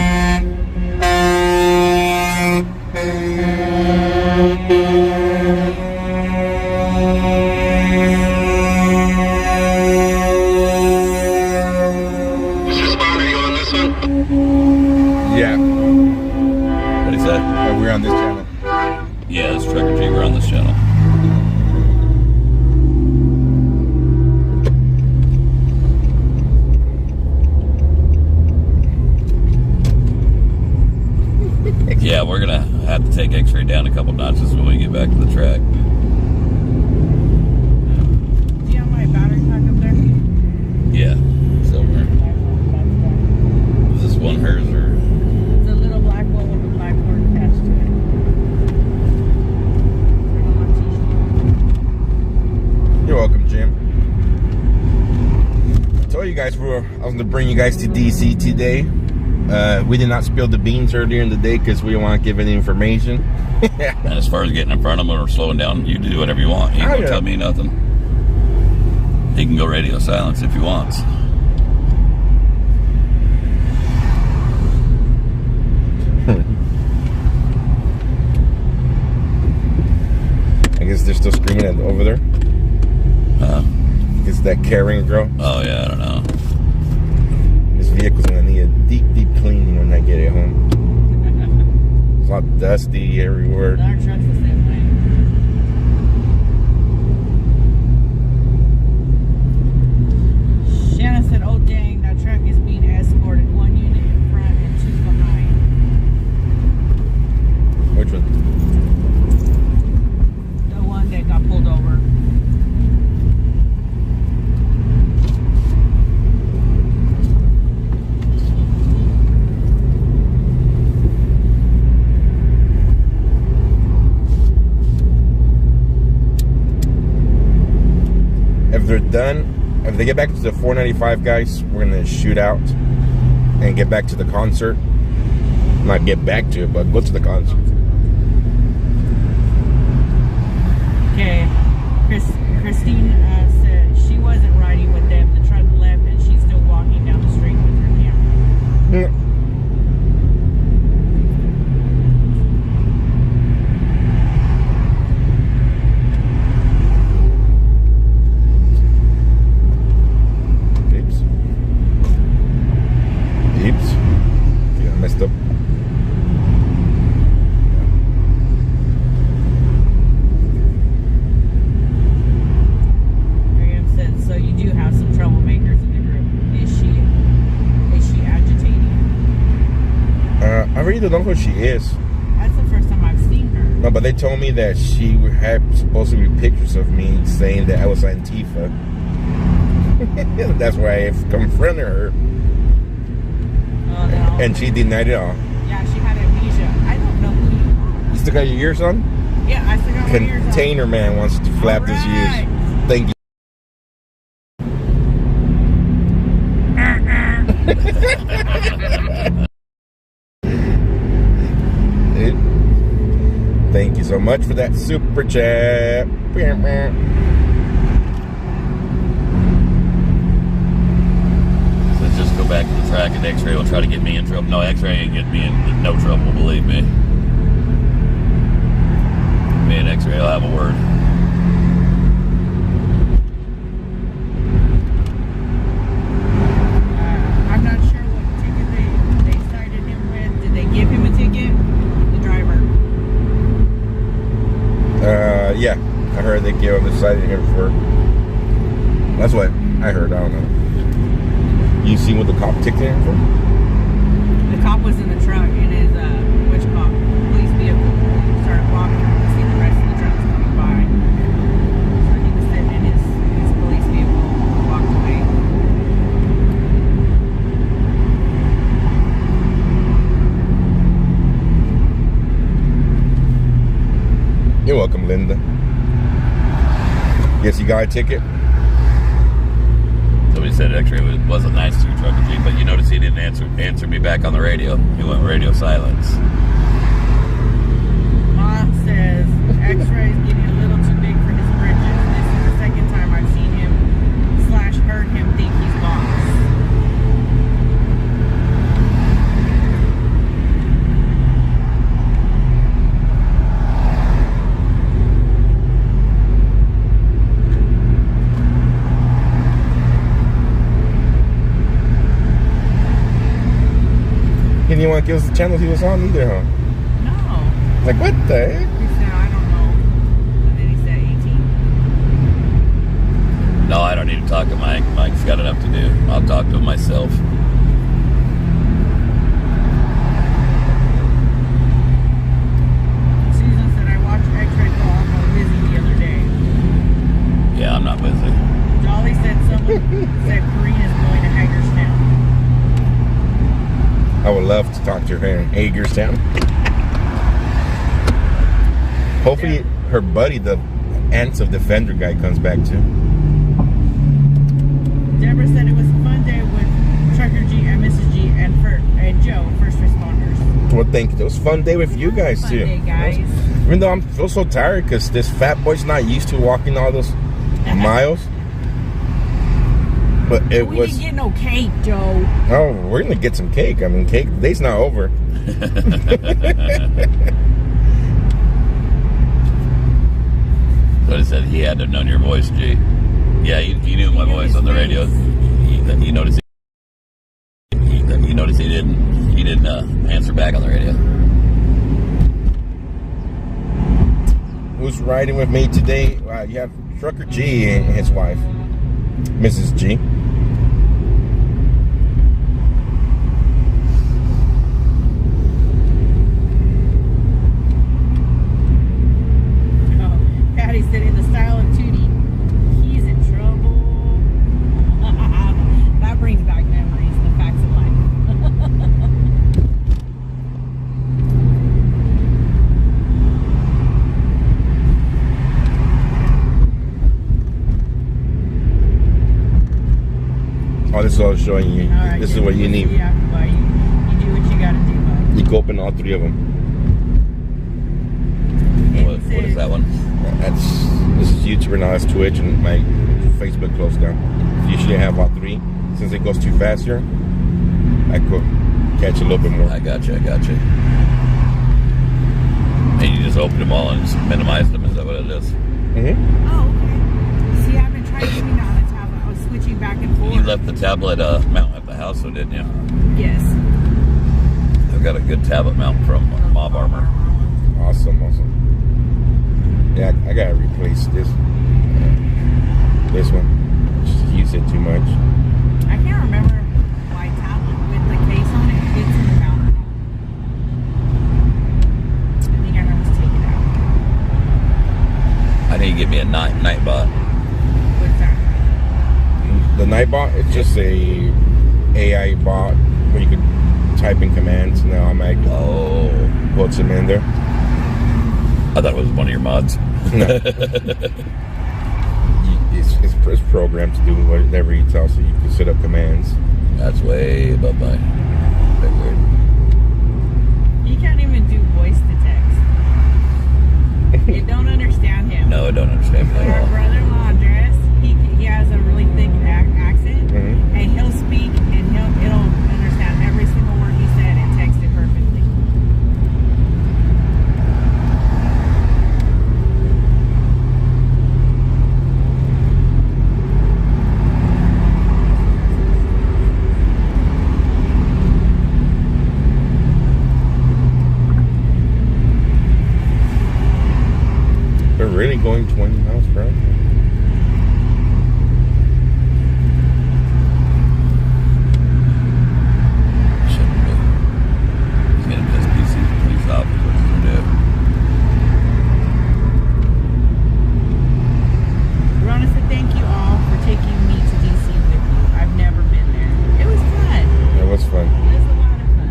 Yeah. What'd he say? We're on this channel. Yeah, it's Trucker G. We're on this channel. Yeah, we're gonna have to take X-Ray down a couple notches when we get back to the track. Do you have my battery pack up there? Yeah, somewhere. Is this one hers or? It's a little black one with a black cord attached to it. You're welcome, Jim. I told you guys I was going to bring you guys to DC today. We did not spill the beans earlier in the day because we don't want to give any information. And as far as getting in front of them or slowing down, you do whatever you want. He ain't gonna tell me nothing. He can go radio silence if he wants. I guess they're still screaming at over there. Is that carrying girl? Oh yeah, I don't know. This vehicle's gonna need a deep cleaning when I get it home. It's all dusty everywhere. Our truck's the same way. Shannon said, "Oh dang, that truck is being escorted. One unit in front and two behind." Which one? The one that got pulled over. If they're done, if they get back to the 495 guys, we're gonna shoot out and get back to the concert. Not get back to it, but go to the concert. Okay, Christine said she wasn't riding with them. The truck left and she's still walking down the street with her camera. Yeah, I messed up. Miriam said, "So you do have some troublemakers in the group. Is she agitating?" I really don't know who she is. That's the first time I've seen her. No, but they told me that she had supposed to be pictures of me saying that I was Antifa. That's why I confronted her. And she denied it all. Yeah, she had amnesia. I don't know who you are. You still got your ears on? Yeah, I still got my ears on. Container Man wants to flap his ears. Thank you. Thank you so much for that super chat. Let's just go back to the track and X-Ray will try to get me in trouble. No, X-Ray ain't getting me in no trouble, believe me. Me and X-Ray will have a word. I'm not sure what ticket they cited him with. Did they give him a ticket? The driver. Yeah, I heard they gave him the citing him for. That's what I heard. I don't know. You seen what the cop ticketed him for? The cop was in the truck in his which cop? Police vehicle. He started walking to see the rest of the trucks coming by. So he was sitting in his police vehicle and walked away. You're welcome, Linda. Yes, you got a ticket? Somebody said X-Ray wasn't nice to your Trucker G, but you notice he didn't answer me back on the radio. He went radio silence. Mom says X-Ray is getting a little too big for his britches. This is the second time I've seen him / heard him think he's boss. He didn't want to give us the channels he was on either, huh? No. Like, what the heck? He said, I don't know. And then he said 18. No, I don't need to talk to Mike. Mike's got enough to do. I'll talk to him myself. Susan said, I watched X-Ray call. I'm busy the other day. Yeah, I'm not busy. Jolly said someone said Karina's going to Hagerstown. I would love to talk to her in Hagerstown. Hopefully her buddy, the Ants of Defender guy, comes back too. Deborah said it was a fun day with Trucker G and Mrs. G and Joe, first responders. Well, thank you. It was a fun day with you guys Fun too. day, guys. Even though I feel so tired because this fat boy's not used to walking all those miles. But it we was. didn't get no cake, Joe. Oh, we're gonna get some cake. I mean, cake. The day's not over. But I said he had to have known your voice, G. Yeah, he knew my voice on the radio. He noticed. He noticed he didn't answer back on the radio. Who's riding with me today? You have Trucker G and his wife, Mrs. G. Patty said in the style of Tootie, he's in trouble. That brings back memories, the facts of life. Oh, this is all showing you. Right, this is what you need. Yeah, well, you do what you gotta do, bud. You can open all three of them. What is that one? This is YouTuber now. That's Twitch, and my Facebook closed down. Usually I have all three. Since it goes too fast here, I could catch a little bit more. I got you. And you just opened them all and just minimized them. Is that what it is? Mm-hmm. Oh, okay. See, I've been trying to do that on the tablet. I was switching back and forth. You left the tablet mount at the house, though, didn't you? Yes. I've got a good tablet mount from Mob Armor. Awesome. Yeah, I gotta replace this one. Just use it too much. I can't remember my tablet with the case on it fits in the mount or not. I think I have to take it out. I need to get me a Nightbot. What's that? The Nightbot, it's just a AI bot where you could type in commands and now I'm like, puts them in there. I thought it was one of your mods. No. It's programmed to do whatever you tell, so you can set up commands. That's way above my pay grade. You can't even do voice to text. You don't understand him. No, I don't understand But him at our all. brother-in-law Andres, he has a really thick accent, and he'll speak and it'll understand every single word he said and text it perfectly. They're really going 20 miles per hour. He's gonna piss police off with what he's gonna do. Rona said thank you all for taking me to DC with you. I've never been there. It was fun. It was fun. It was a lot of fun.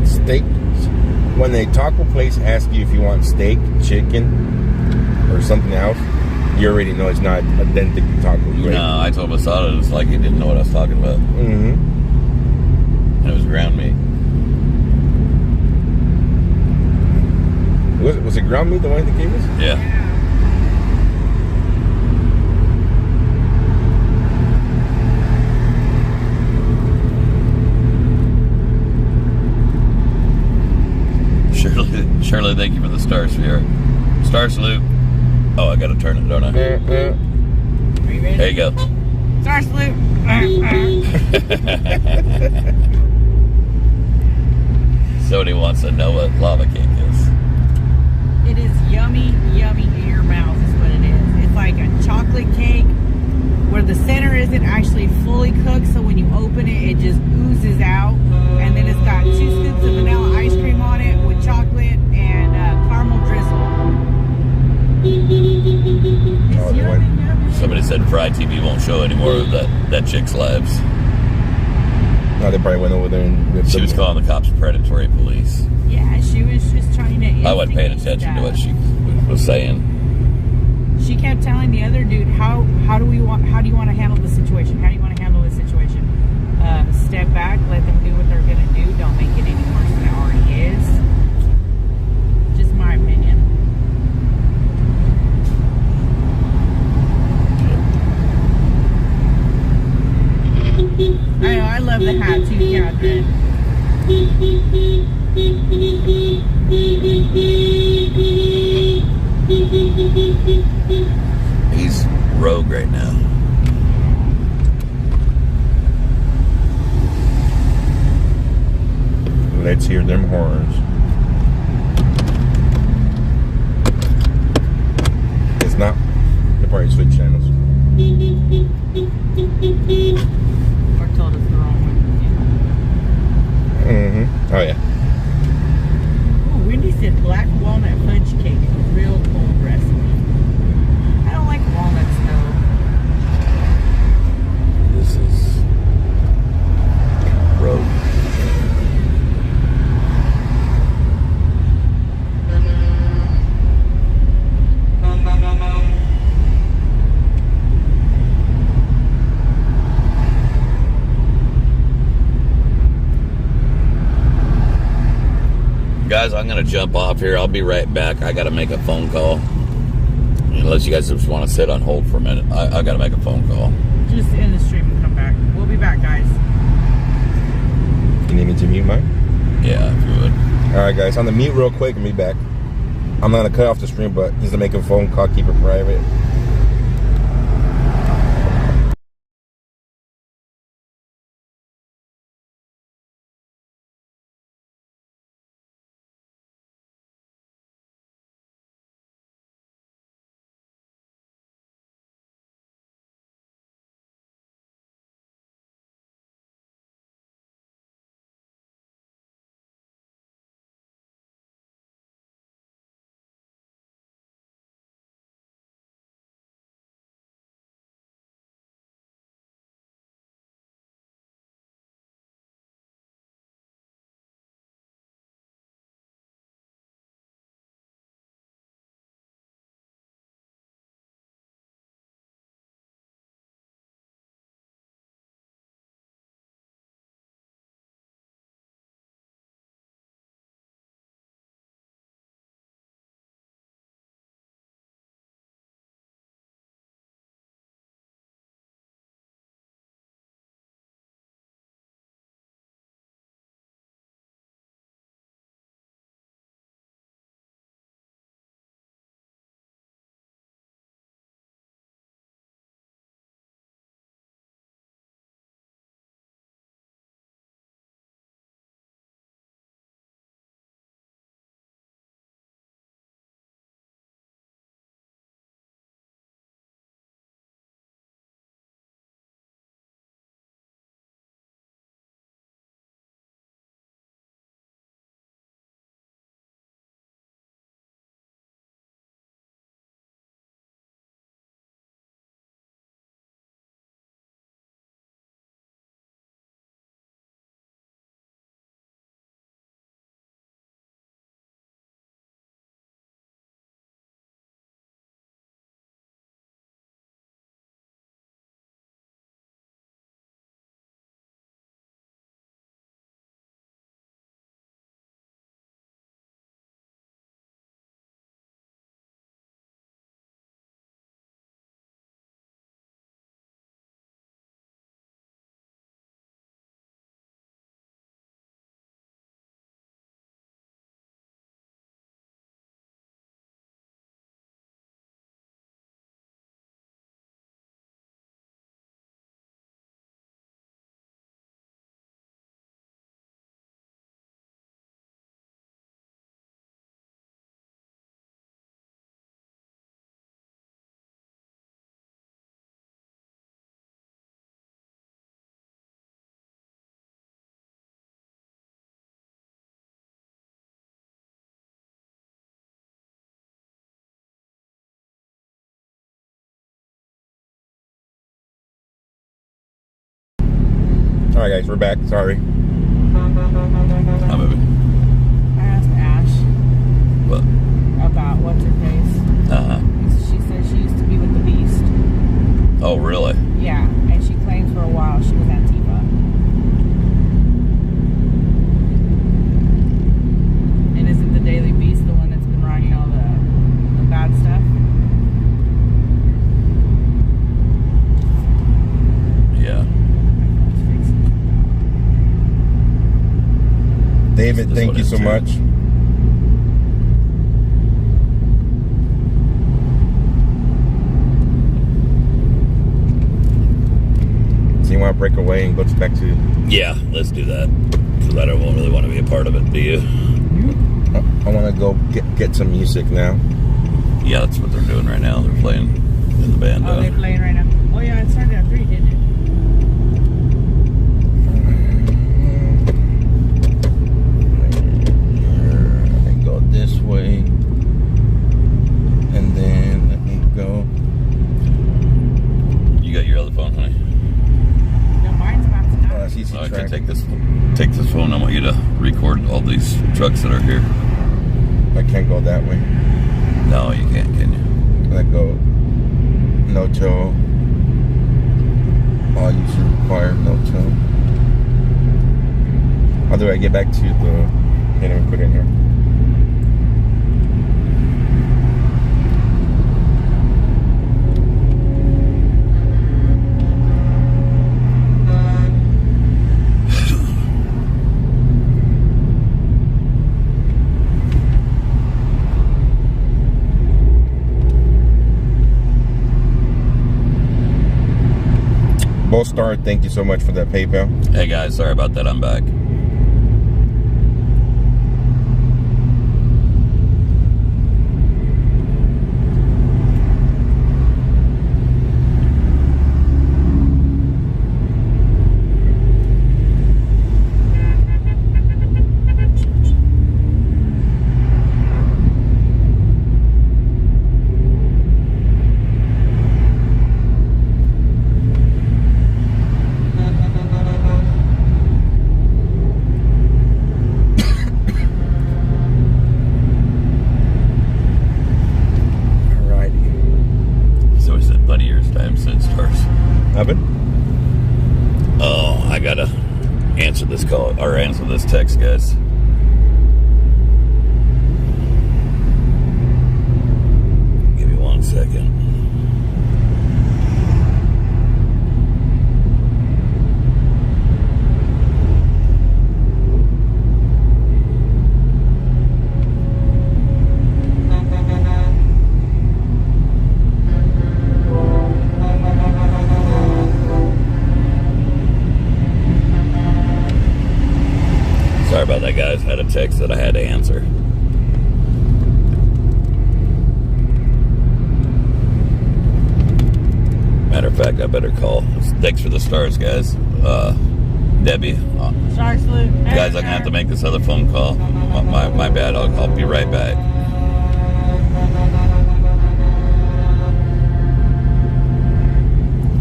Steak. When a taco place asks you if you want steak, chicken, or something else, you already know it's not authentic taco. Right? No, I told Masada it was like he didn't know what I was talking about. Mm-hmm. And it was ground meat. Was it ground meat the one that gave us? Yeah. Shirley, thank you for the star sphere. Star salute. Oh, I gotta turn it, don't I? Are you ready? There you go. Star salute. Somebody wants to know what lava cake is. It is yummy, yummy in your mouth is what it is. It's like a chocolate cake where the center isn't actually fully cooked, so when you open it, it just oozes out. And then it's got 2 scoops of vanilla ice cream on it with chocolate and caramel drizzle. It's yummy, yummy. Somebody said Fry TV won't show any more of that chick's lives. No, they probably went over there and She was calling the cops predatory police. Yeah, she was just trying to. I wasn't paying attention to what she was saying. She kept telling the other dude, how do you want to handle the situation? How do you want to handle this situation? Step back, let them do what they're gonna do. Don't make it any worse than it already is. Just my opinion. I know, I love the hat too, Catherine. He's rogue right now. Let's hear them horns. It's not. They probably switch channels. Or told us the wrong one. Mm-hmm. Oh yeah. Oh, Wendy said black walnut fudge cake with real old recipe. I don't like walnuts though. This is rogue. Guys, I'm going to jump off here. I'll be right back. I got to make a phone call. Unless you guys just want to sit on hold for a minute. I got to make a phone call. Just end the stream and come back. We'll be back, guys. You need me to mute mine? Yeah, if you would. Alright guys, I'm gonna mute real quick and be back. I'm not gonna cut off the stream, but he's gonna make a phone call, keep it private. Alright guys, we're back. Sorry. I'm moving. I asked Ash What? about what's her face. She said she used to be with the Beast. Oh, really? Yeah, and she claims for a while she was Antifa. And isn't the Daily Beast the one that's been writing all the bad stuff? Yeah. David, thank you so much. So you want to break away and go back to... Yeah, let's do that. Because I don't really want to be a part of it, do you? I want to go get some music now. Yeah, that's what they're doing right now. They're playing in the band. Oh, they're playing right now. Oh yeah, it started at 3, didn't it? I go this way. And then let me go. You got your other phone, honey? No, mine's about to die. I can take this phone. I want you to record all these trucks that are here. I can't go that way. No, you can't, can you? Let go. No tow. All user required, no tow. How do I get back to the... Can't even put it in here. Star, thank you so much for that PayPal. Hey guys, sorry about that. I'm back. Oh, I gotta answer this call or answer this text, guys. Give me 1 second. Sorry about that, guys. I had a text that I had to answer. Matter of fact, I better call. Thanks for the stars, guys. Debbie. Star salute. Guys, I'm going to have to make this other phone call. My bad. I'll be right back.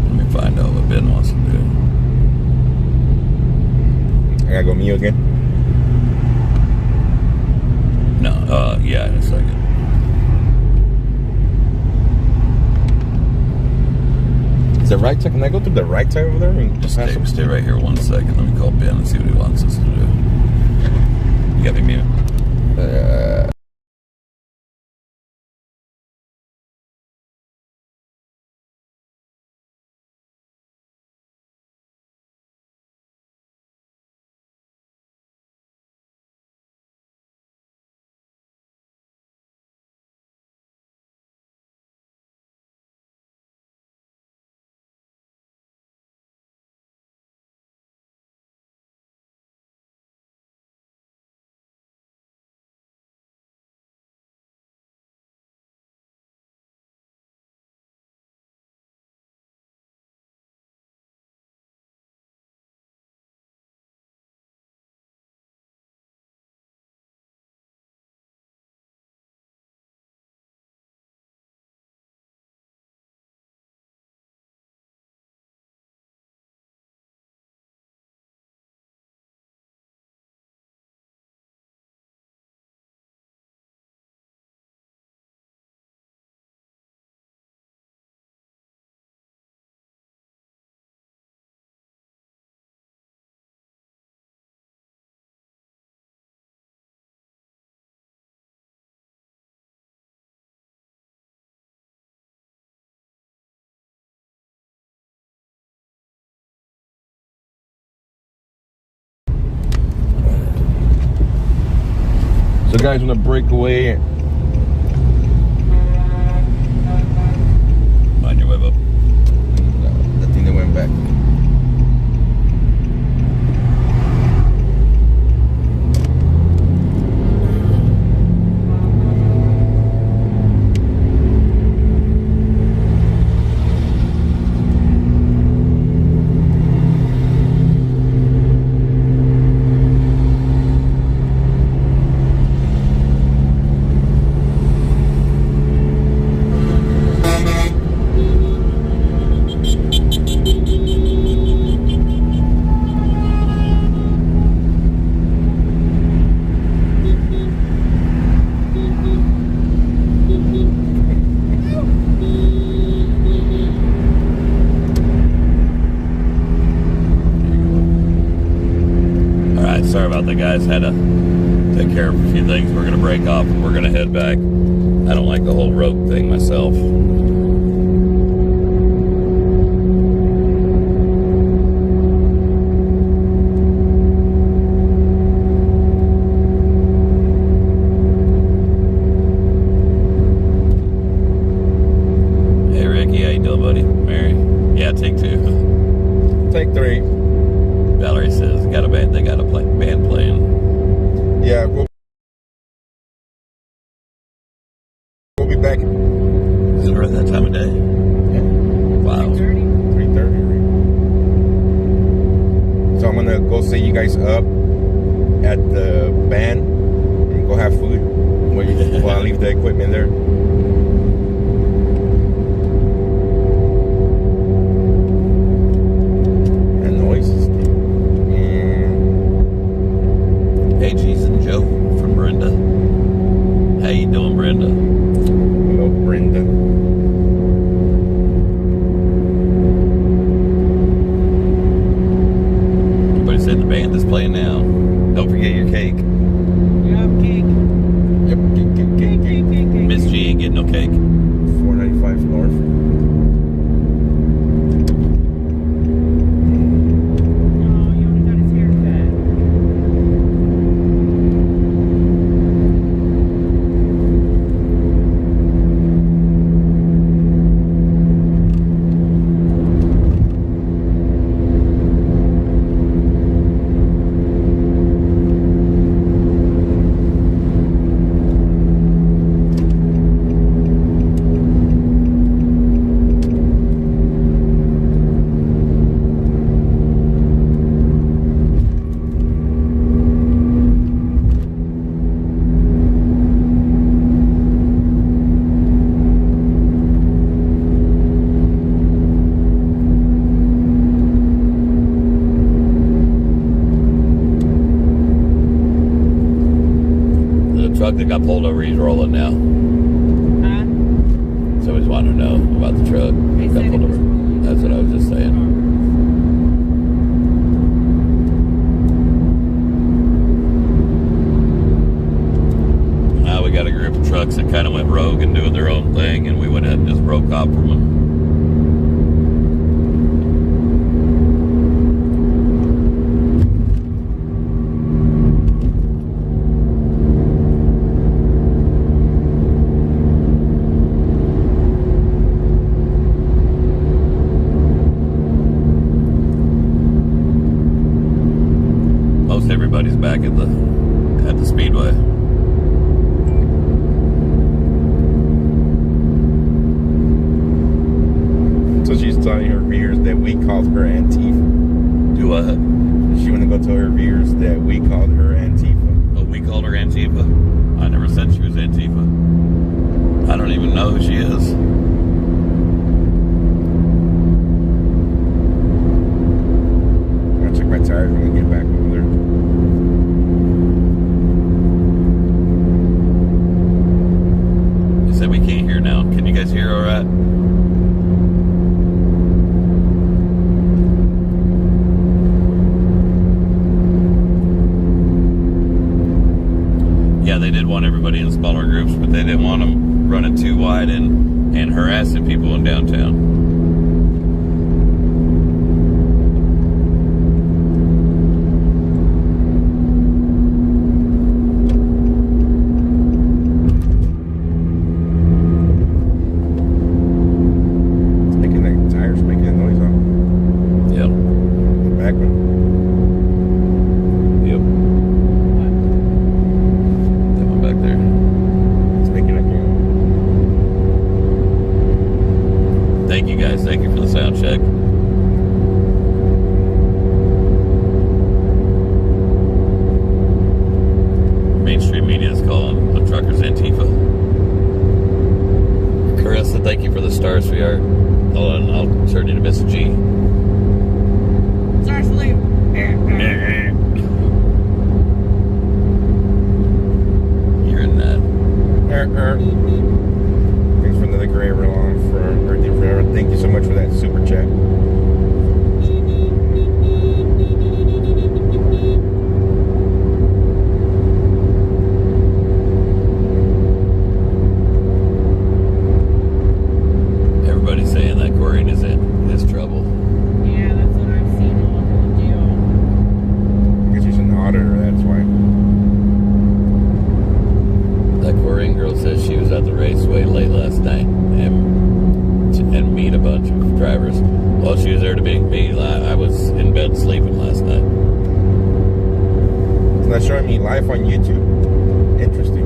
Let me find out what Ben wants to do. I gotta go mute again. No, yeah, in a second. Is the right side? Can I go through the right side over there? And Just stay right here 1 second. Let me call Ben and see what he wants us to do. You got me mute? So guys, want to break away. Mind your web up. The thing that went back. Sorry about that, guys. Had to take care of a few things. We're gonna break off and we're gonna head back. I don't like the whole rogue thing myself. Hey Ricky, how you doing, buddy? Mary? Yeah, take two. Take three. Valerie says got a band. They got a band playing. Yeah, we'll be back. Is it around that time of day? Yeah. Wow. 3:30. So I'm gonna go see you guys up at the band and go have food while I leave the equipment there. Hey, G's and Joe from Brenda. How you doing, Brenda? Hello, Brenda. Everybody said the band is playing now. Don't forget your cake. Yep, cake. Yep, cake. Miss G ain't getting no cake. 495 North. Truck that got pulled over, he's rolling now. Huh? Somebody's wanting to know about the truck that got pulled over. That's what I was just saying. Now we got a group of trucks that kind of went rogue and doing their own thing, and we went ahead and just broke off from them. Everybody's back at the speedway. So she's telling her viewers that we called her Antifa. Do what? She want to go tell her viewers that we called her Antifa. Oh, we called her Antifa? I never said she was Antifa. I don't even know who she is. I'll check my tires when we get back over there. Said we can't hear now. Can you guys hear all right? Yeah, they did want everybody in smaller groups, but they didn't want them running too wide and harassing people in downtown. sound check. Mainstream media is calling the truckers Antifa. Carissa, thank you for the star, sweetheart. Hold on, I'll turn you to Miss G. Star salute. You're in that. Thanks for another great long for Earthy Forever. Thank you so much for that super chat. Everybody's saying that Corrine is in his trouble. Yeah, that's what I've seen on the deal. I guess he's an auditor, that's why. That Corrine girl says she was at the raceway late last night and meet a bunch of drivers. Well, she was there to meet me. I was in bed sleeping last night. It's not showing me live on YouTube. Interesting.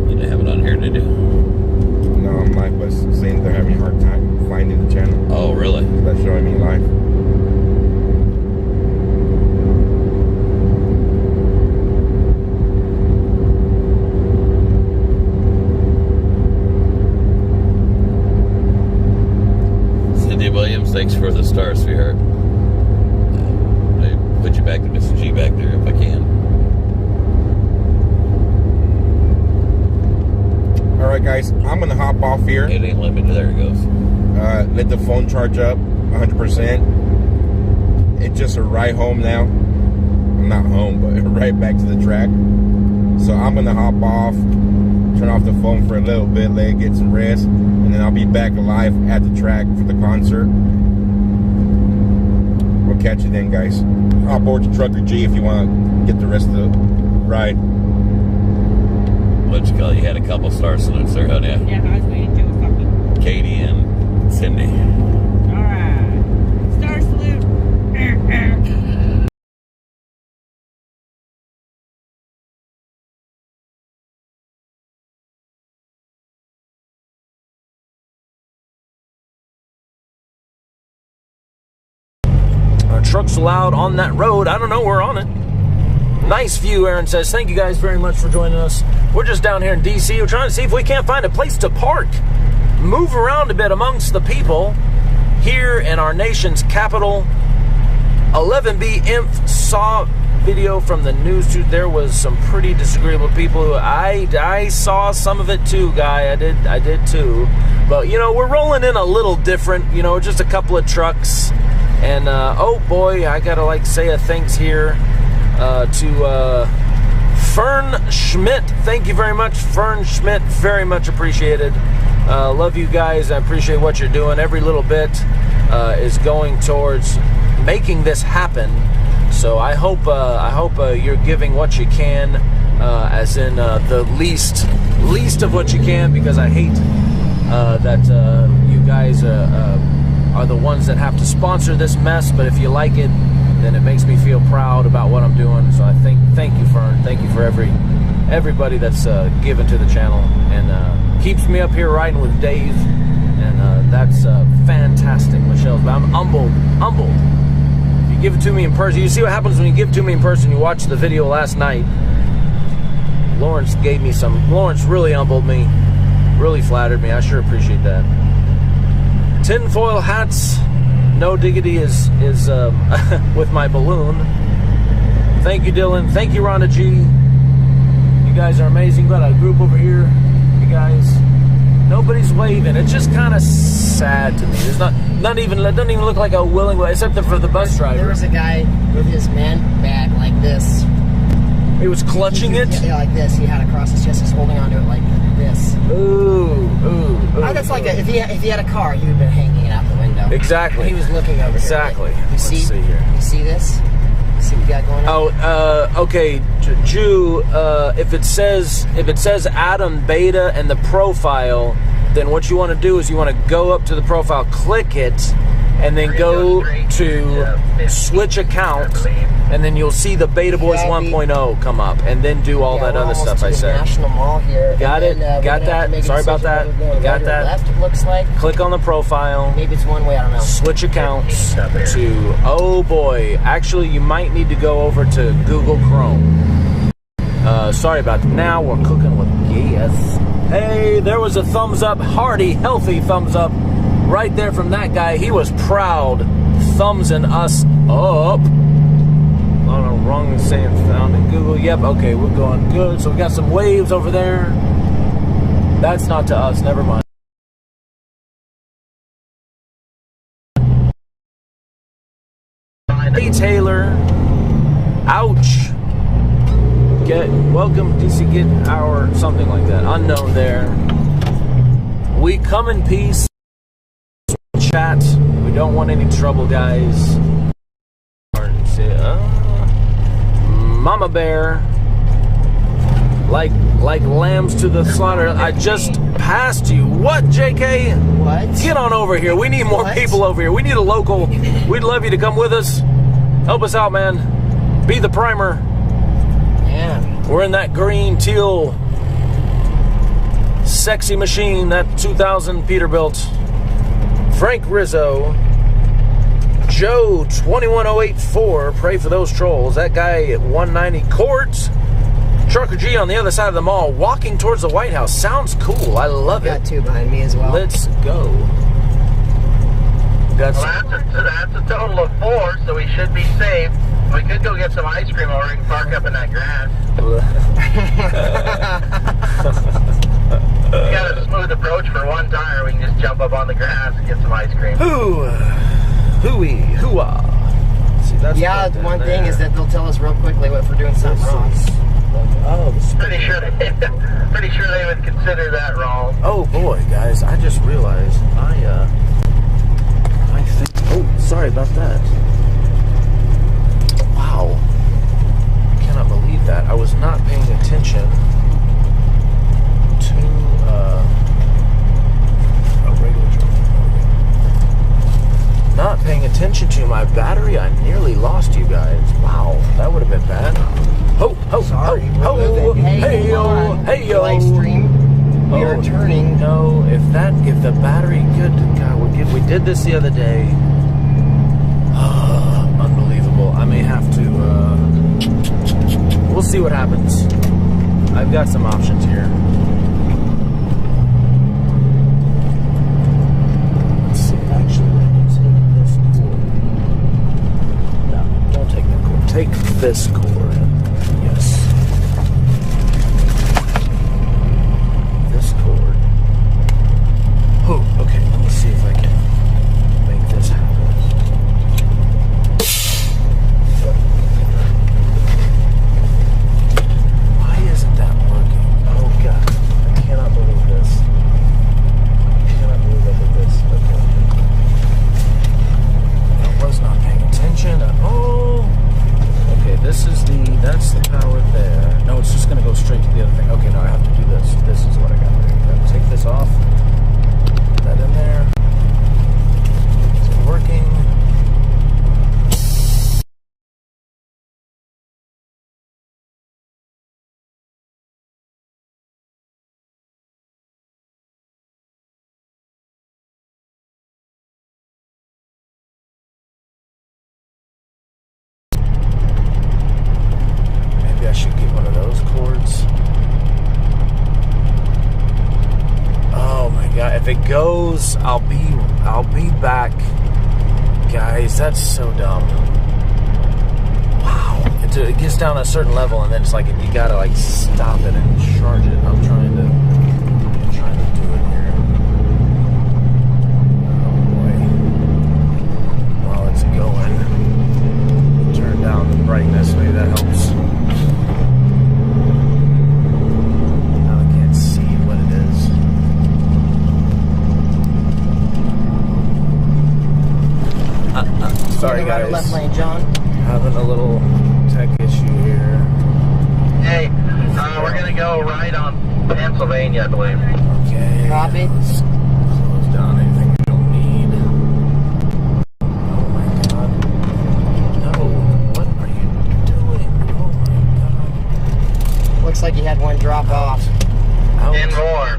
You didn't have it on here, did you? No, I'm live, but it's saying they're having a hard time finding the channel. Oh, really? It's not showing me live. Cindy Williams, thanks for the star, sweetheart. I put you back to Mr. G back there if I can. All right, guys, I'm gonna hop off here. It ain't limited. There it goes. Let the phone charge up 100%. It's just a ride home now. I'm not home, but right back to the track. So I'm gonna hop off, turn off the phone for a little bit, let it get some rest, and then I'll be back live at the track for the concert. We'll catch you then, guys. Hop aboard the Trucker G if you want to get the rest of the ride. What'd you call it? You had a couple star salutes there, honey. Yeah, I was waiting to fucking. Katie and Cindy. Alright. Star salute. Our truck's allowed on that road. I don't know, we're on it. Nice view, Aaron says. Thank you guys very much for joining us. We're just down here in D.C. We're trying to see if we can't find a place to park. Move around a bit amongst the people here in our nation's capital. 11B Inf saw video from the news. There was some pretty disagreeable people. I saw some of it too, Guy. I did too. But, you know, we're rolling in a little different. You know, just a couple of trucks. And, oh boy, I gotta, like, say a thanks here to Fern Schmidt. Thank you very much, Fern Schmidt. Very much appreciated. Love you guys. I appreciate what you're doing. Every little bit is going towards making this happen. So I hope you're giving what you can, as in the least of what you can, because I hate that you guys are the ones that have to sponsor this mess. But if you like it, then it makes me feel proud about what I'm doing. So I thank you, Fern. Thank you for everybody that's given to the channel and keeps me up here riding with Dave. And that's fantastic, Michelle. But I'm humbled. If you give it to me in person, you see what happens when you give it to me in person. You watch the video last night. Lawrence really humbled me, really flattered me. I sure appreciate that. Tinfoil hats, no diggity is with my balloon. Thank you, Dylan. Thank you, Rhonda G. You guys are amazing. Got a group over here. You guys, nobody's waving. It's just kind of sad to me. There's not even. It doesn't even look like a willing way, except for the bus driver. There was a guy with his man bag like this. He was clutching it? Yeah, like this. He had it across his chest. He's holding onto it like this. Ooh. That's like if he had a car, he would have been hanging it out the window. Exactly. He was looking over exactly. here. Let's see here. You see this? You see what we got going on? Oh, okay, Jew. If it says Adam Beta and the profile, then what you want to do is you want to go up to the profile, click it, and then go to switch account, and then you'll see the Beta Boys 1.0 come up, and then do all that other stuff I said. National Mall here. Got it? Got that? Sorry about that. Got that? Left, it looks like. Click on the profile. Maybe it's one way, I don't know. Switch accounts to, oh boy, actually you might need to go over to Google Chrome. Sorry about that. Now we're cooking with gas. Hey, there was a thumbs up, hearty, healthy thumbs up right there from that guy. He was proud, thumbsing us up. Oh no, wrong saying found in Google. Yep, okay, we're going good. So we got some waves over there. That's not to us, never mind. Hey Taylor. Ouch. Welcome DC, get our something like that. Unknown there. We come in peace. Chat. We don't want any trouble, guys. Mama Bear. Like lambs to the slaughter. I just passed you. What, JK? What? Get on over here. We need more people over here. We need a local. We'd love you to come with us. Help us out, man. Be the primer. Yeah. We're in that green, teal, sexy machine, that 2000 Peterbilt. Frank Rizzo. Joe 21084. Pray for those trolls. That guy at 190 Court. Trucker G on the other side of the mall, walking towards the White House. Sounds cool. I love it. Got two behind me as well. Let's go. That's a total of 4, so we should be safe. We could go get some ice cream, or we can park up in that grass. We got a smooth approach for one tire. We can just jump up on the grass and get some ice cream. Hooey, hoo-ah. See, that's one thing is that they'll tell us real quickly if we're doing something wrong. Pretty sure they would consider that wrong. Oh boy, guys, I just realized I think. Oh, sorry about that. Wow, cannot believe that. I was not paying attention to a regular truck. Not paying attention to my battery. I nearly lost you guys. Wow, that would have been bad. Ho, ho, sorry. Ho, ho, hey, yo, hey, yo. Live stream. We are turning. No, if the battery, good God, we did this the other day. Unbelievable. I may have to, we'll see what happens. I've got some options here. Let's see, actually, take this cord. No, don't take that cord. Take this cord. Yes. This cord. Oh, okay, let me see if I can make this happen. Why isn't that working? Oh God, I cannot believe this. I cannot believe I did this. Okay. I was not paying attention at all. Okay, that's the power there. No, it's just gonna go straight to the other thing. Okay, no, I have to do this. This is what I got to do. Gotta take this off. Put that in there. Is it working? Maybe I should get one of those cords. Oh my God, if it goes, I'll be back. Guys, that's so dumb. Wow. It gets down a certain level and then it's like you gotta like stop it and charge it. I'm trying to do it here. Oh boy. While it's going, turn down the brightness, maybe that helps. Now I can't see what it is. Sorry guys. Left lane, John. Having a little tech issue here. Hey, we're gonna go right on Pennsylvania, I believe. Okay. Copy. Close down anything we don't need. had one drop off. 10 more.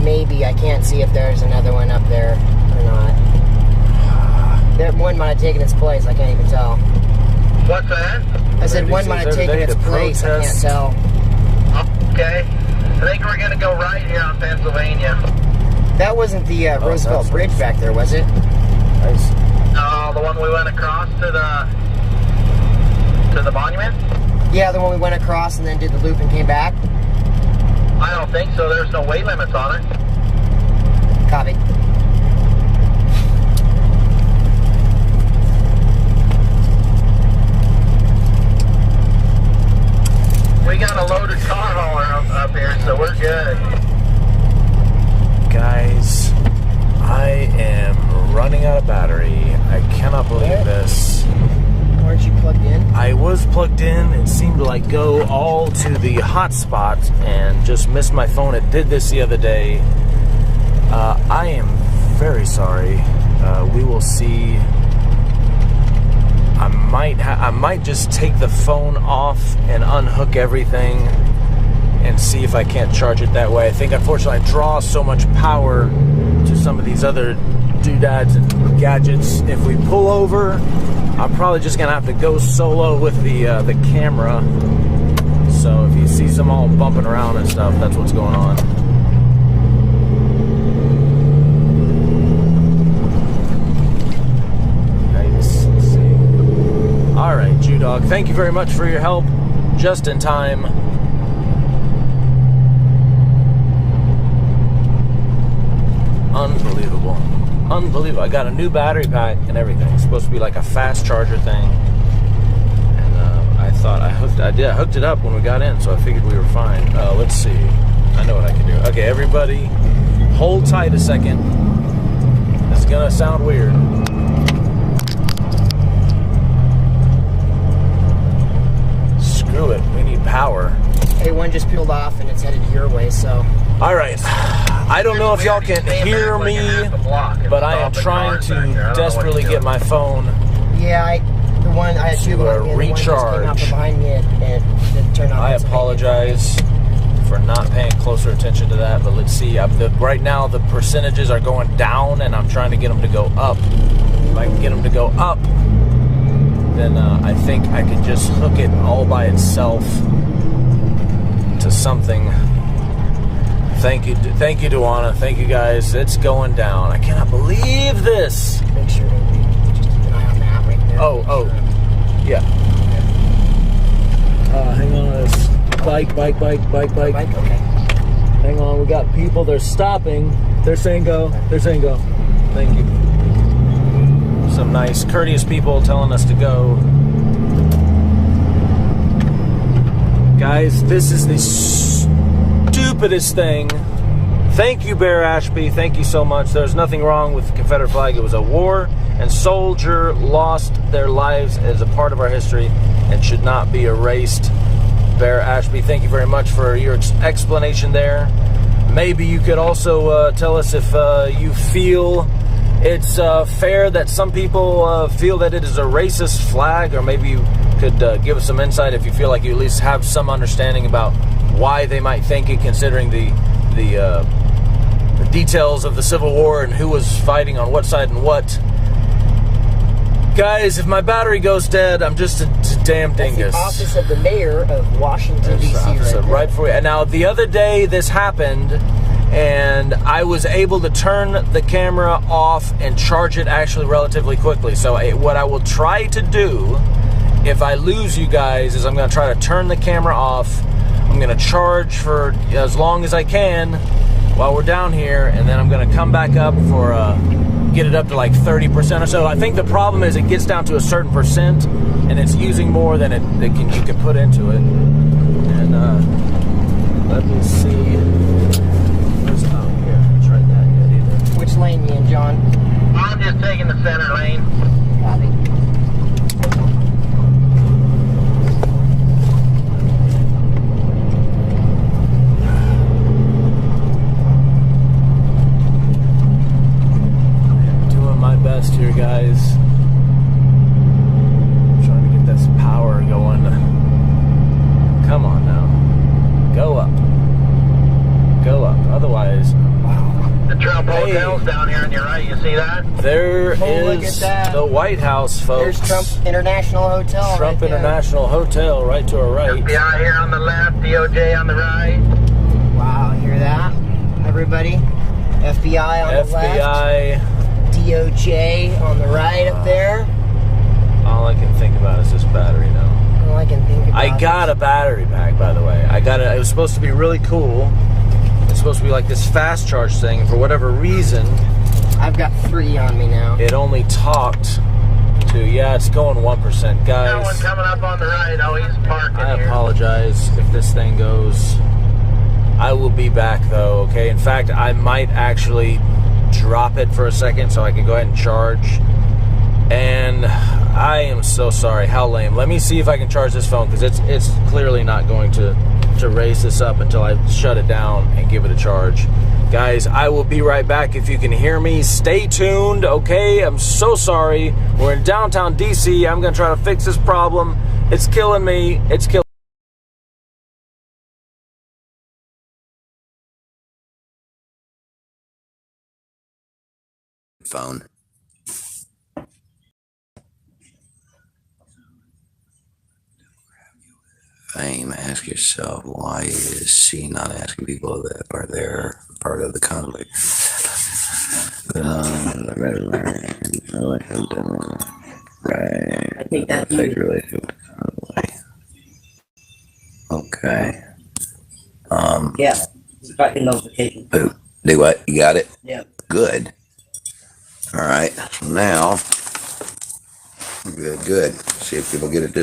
Maybe. I can't see if there's another one up there or not. That one might have taken its place. I can't even tell. What's that? I said one might have taken its place. I can't tell. Okay. I think we're going to go right here on Pennsylvania. That wasn't the Roosevelt Bridge back there, was it? Nice. No, the one we went across to the monument? Yeah, the one we went across and then did the loop and came back? I don't think so. There's no weight limits on it. Copy. We got a loaded car hauler up here, so we're good. Guys, I am running out of battery. I cannot believe this. Weren't you plugged in? I was plugged in. It seemed to like go all to the hotspot and just missed my phone. It did this the other day. I am very sorry. We will see. I might just take the phone off and unhook everything and see if I can't charge it that way. I think unfortunately I draw so much power to some of these other doodads and gadgets. If we pull over, I'm probably just gonna have to go solo with the camera. So if you see some all bumping around and stuff, that's what's going on. Nice. Let's see. All right, Jew-Dog, thank you very much for your help. Just in time. Unbelievable. Unbelievable. I got a new battery pack and everything. It's supposed to be like a fast charger thing. And I thought I hooked it up when we got in, so I figured we were fine. Let's see. I know what I can do. Okay, everybody, hold tight a second. This is gonna sound weird. Screw it. We need power. Hey, one just peeled off and it's headed your way, so. All right. I don't know if y'all can hear me, but I am trying to desperately get my phone Yeah, the one I had two behind me, recharge. The one just came out from behind me and turned on. I apologize for not paying closer attention to that, but let's see. Right now, the percentages are going down, and I'm trying to get them to go up. If I can get them to go up, then I think I can just hook it all by itself to something. Thank you, Duana. Thank you, guys. It's going down. I cannot believe this. Make sure to just keep an eye on that right there. Oh, yeah. Hang on. This bike. Okay. Hang on. We got people. They're stopping. They're saying go. Thank you. Some nice, courteous people telling us to go. Guys, this is the stupidest thing. Thank you, Bear Ashby. Thank you so much. There's nothing wrong with the Confederate flag. It was a war, and soldier lost their lives as a part of our history and should not be erased. Bear Ashby, thank you very much for your explanation there. Maybe you could also tell us if you feel it's fair that some people feel that it is a racist flag, or maybe you could give us some insight if you feel like you at least have some understanding about why they might think it, considering the details of the Civil War and who was fighting on what side and what. Guys, if my battery goes dead, I'm just a damn dingus. That's the office of the mayor of Washington, D.C. Right before you. Now, the other day this happened, and I was able to turn the camera off and charge it actually relatively quickly. So what I will try to do, if I lose you guys, is I'm going to try to turn the camera off. I'm going to charge for as long as I can while we're down here, and then I'm going to come back up for get it up to like 30% or so. I think the problem is it gets down to a certain percent, and it's using more than you can put into it. And let me see. Which lane you in, John? I'm just taking the center lane. Copy. Best here, guys. I'm trying to get this power going. hotels down here on your right. You see that? There look is at that. the White House, folks. There's Trump International Hotel. Trump right there. International Hotel right to our right. FBI here on the left, DOJ on the right. Wow, hear that? Everybody? FBI on the left. FBI. DOJ on the right up there. All I can think about is this battery now. All I can think about. I got a battery pack, by the way. I got it. It was supposed to be really cool. It's supposed to be like this fast charge thing, and for whatever reason, I've got 3 on me now. it only talked to, yeah, it's going 1%. Got one Guys, coming up on the right. Oh, he's parking I here. apologize if this thing goes. I will be back, though, okay? In fact, I might actually drop it for a second so I can go ahead and charge. And I am so sorry. How lame. Let me see if I can charge this phone, because it's clearly not going to raise this up until I shut it down and give it a charge. Guys, I will be right back. If you can hear me, stay tuned, okay? I'm so sorry. We're in downtown DC. I'm going to try to fix this problem. It's killing me. It's killing phone. Fame, ask yourself, why is she not asking people that are there part of the conflict? Right. I think that's related to Convoy. Okay. Yeah. Subscribing notification. Do what? You got it? Yeah. Good. All right. Now, good. See if people get it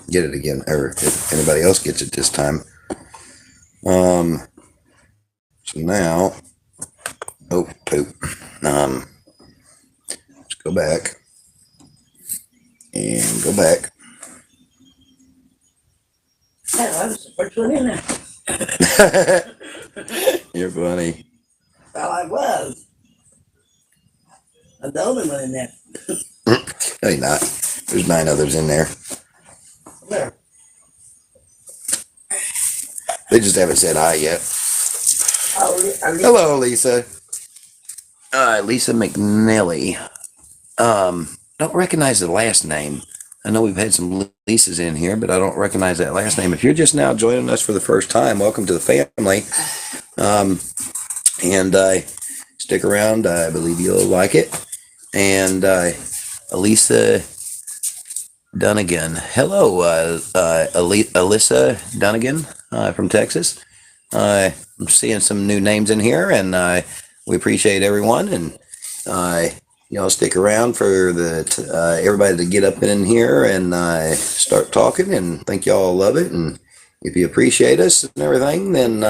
get it again, or if anybody else gets it this time. So now, oh poop. Let's go back and go back. Yeah, I was the first one in there. You're funny. Well, I was. I'm the only one in there. No, you're not. There's 9 others in there. Where? They just haven't said hi yet. Hello, Lisa. Lisa McNelly. Don't recognize the last name. I know we've had some Lisas in here, but I don't recognize that last name. If you're just now joining us for the first time, welcome to the family. And stick around. I believe you'll like it. And Elisa Dunnigan. Hello, Alyssa Dunnigan from Texas. I'm seeing some new names in here, and we appreciate everyone. And stick around for everybody to get up in here and start talking. And think y'all love it. And if you appreciate us and everything, then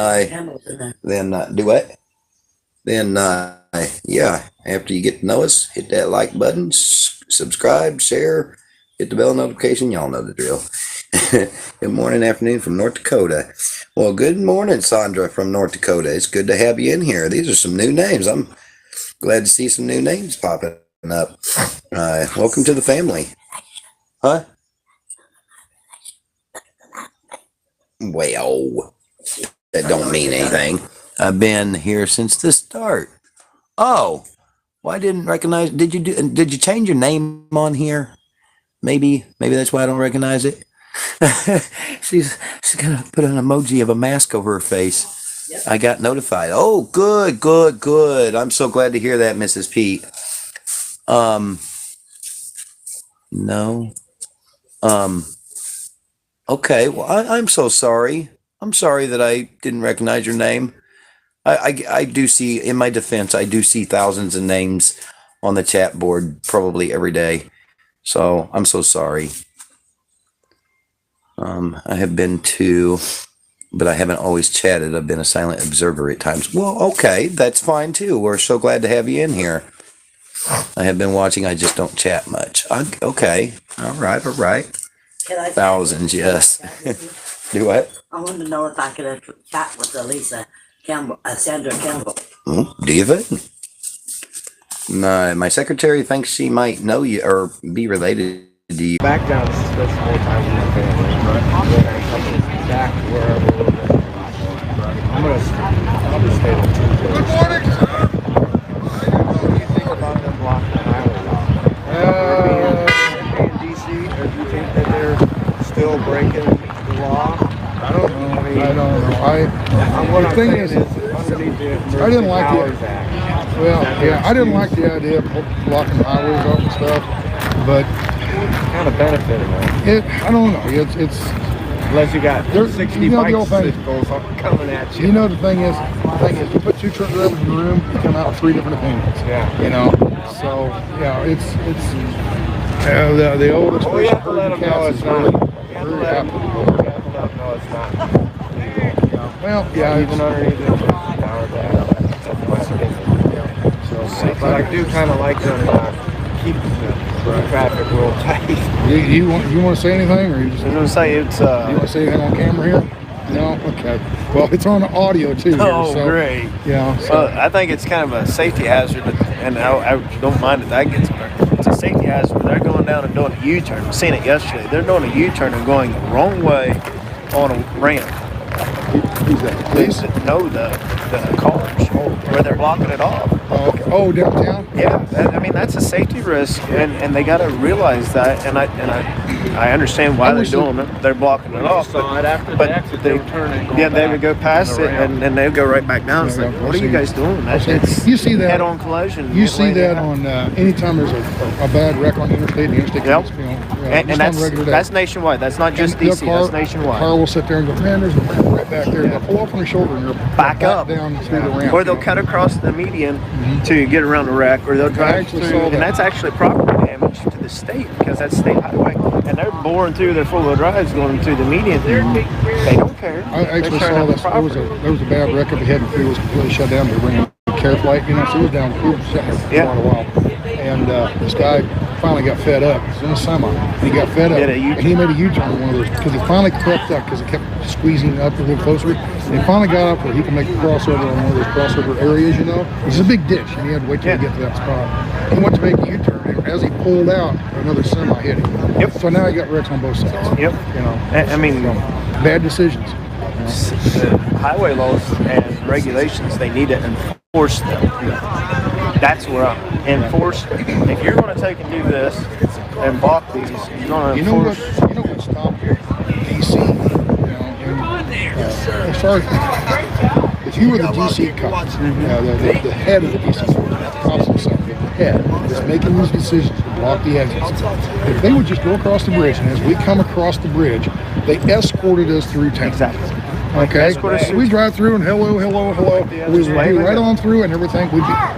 do what? Then yeah, after you get to know us, hit that like button, subscribe, share, hit the bell notification. Y'all know the drill. Good morning, afternoon from North Dakota. Well, good morning, Sandra from North Dakota. It's good to have you in here. These are some new names. I'm glad to see some new names popping up. Welcome to the family. Huh? Well, that don't mean anything. I've been here since the start. Oh, well, I didn't recognize. Did you change your name on here? Maybe that's why I don't recognize it. she's gonna put an emoji of a mask over her face. Yep. I got notified. Oh, good. I'm so glad to hear that, Mrs. Pete. No. Okay. Well, I'm so sorry. I'm sorry that I didn't recognize your name. I do see, in my defense, I do see thousands of names on the chat board probably every day. So I'm so sorry. I have been to, but I haven't always chatted. I've been a silent observer at times. Well, okay, that's fine too. We're so glad to have you in here. I have been watching. I just don't chat much. Okay. All right. Thousands, yes. Do what? I wanted to know if I could chat with Elisa Campbell, Sandra Campbell. Do you think? No, my secretary thinks she might know you or be related to you. Back down, this is more time with my family. Then I come back to where I live. I'll just stay there 2 days. Good morning, sir. I don't know. The thing is, I didn't like it. Well, yeah, I didn't like the idea of blocking highways off and stuff, but kind of benefiting it. I don't know. It's unless you got 60 bikes coming at you. You know, the thing is, you put 2 truck drivers in the room, you come out with 3 different opinions. Yeah. You know, so yeah, it's the old expression. Well, you have to let them know it's not. Really applicable. You have to let them know it's not. Well, yeah, even underneath the power that's my opinion. So, but I do kind of like them keep the traffic real tight. You want to say anything, or you just? I was gonna say it's. You want to say anything on camera here? No. Okay. Well, it's on audio too. Oh, here, so, great. Yeah. So. Well, I think it's kind of a safety hazard, and I don't mind that gets better. It's a safety hazard. They're going down and doing a U-turn. I've seen it yesterday. They're doing a U-turn and going the wrong way on a ramp. Who's that? Police? No, the cars, where they're blocking it off. Oh, okay. Oh, downtown? Yeah, I mean, that's a safety risk, and they got to realize that, and I understand why they're doing it. They're blocking it off. But after the exit, they turn and go they would go past it, and then they'll go right back down. It's like, what are you guys doing? You see that head-on collision. You see that on anytime there's a bad wreck on the interstate. The interstate yep. And that's nationwide. That's not just DC. That's nationwide. The car will sit there and go, man, there's a ramp right back there. They'll pull up on the shoulder and they'll back up down through the ramp. Or they'll cut across the median to get around the wreck, or they'll drive through, and that's actually property damage to the state because that's state highway, and they're boring through their four-wheel drives going through the median. They don't care. I actually saw this. There was a bad wreck up ahead, and the was completely shut down. They were bringing care flight, you know, so it was down. We were sitting there for quite a while, and this guy finally got fed up. He was in a semi, and he got fed up, and he made a U-turn on one of those because he finally crept up because it kept squeezing up a little closer. And he finally got up where he could make a crossover on one of those crossover areas, you know. It's a big ditch, and he had to wait till he get to that spot. He went to make a U-turn, and as he pulled out, another semi hit him. Yep. So now he got wrecks on both sides. Yep. You know. I mean, bad decisions. The highway laws and regulations, they need to enforce them. That's where I'm enforce. If you're going to take and do this and block these, you're going to enforce. You know what stopped DC? If you were the DC cops, the head of the DC cops himself, the head is making these decisions to block the exits. If they would just go across the bridge, and as we come across the bridge, they escorted us through town. Exactly. Okay, we drive through and hello. We would be right on through and everything.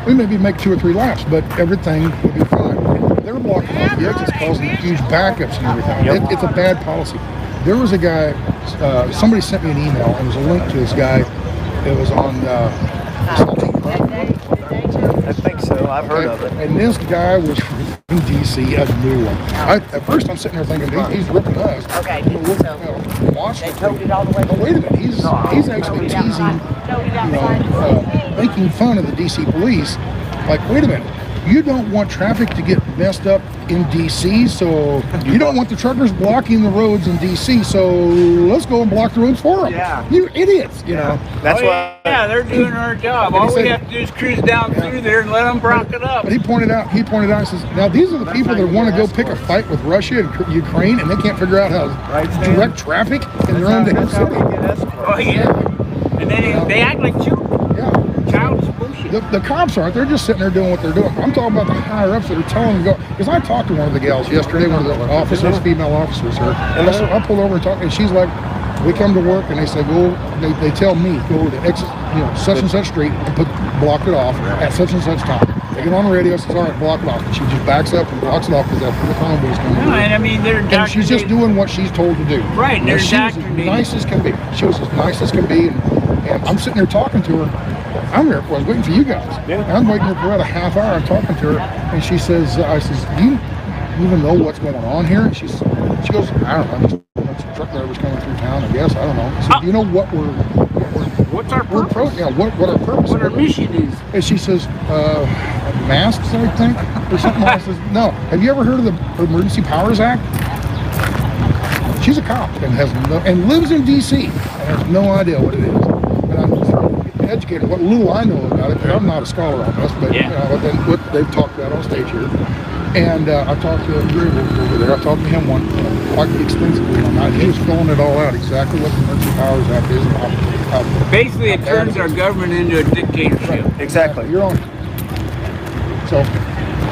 We maybe make 2 or 3 laps, but everything would be fine. They're blocking off the exits, causing huge backups and everything. It's a bad policy. There was a guy, somebody sent me an email, and there's a link to this guy. It was on I think so. I've heard of it. And this guy was from DC, a new one. At first, I'm sitting there thinking, he's ripping us. Okay, Watch it. But wait a minute, he's actually teasing, making fun of the DC police. Like, wait a minute. You don't want traffic to get messed up in DC, so you don't want the truckers blocking the roads in DC, so let's go and block the roads for them. Yeah. You idiots, you know. That's why. Yeah, they're doing their job. All we have to do is cruise down through there and let them block it up. But he pointed out, he says, now these are the people that want to go pick a fight with Russia and Ukraine, and they can't figure out how to direct traffic in their own damn city. Oh, yeah. And then they act like children. Childish bullshit. The cops aren't. They're just sitting there doing what they're doing. I'm talking about the higher ups that are telling them to go. Because I talked to one of the gals yesterday, one of the officers, female officers here. And I pulled over and talked, and she's like, we come to work, and they say, they tell me, go to exit, such and such street and block it off at such and such time. They get on the radio, says, all right, block it off. And she just backs up and blocks it off because that's where the convoy's coming. No, and I mean, and she's just doing what she's told to do. Right, they're she was as nice as can be. She was as nice as can be, and I'm sitting there talking to her. I was waiting for you guys. Yeah. I'm waiting for about a half hour. I'm talking to her, and she says, I says, do you even know what's going on here? And she goes, I don't know. There's some truck drivers coming through town, I guess. I don't know. So, do you know what what's our purpose? What our purpose? What our mission is? And she says, masks, I think, or something. I says, no. Have you ever heard of the Emergency Powers Act? She's a cop and lives in D.C. and has no idea what it is. And I'm educated what little I know about it, but I'm not a scholar on this. But what they've talked about on stage here And I talked to Greg over there. I talked to him quite extensively on that. He was filling it all out, exactly what the emergency powers act is. Basically, it turns our government into a dictatorship. Exactly. You're on. So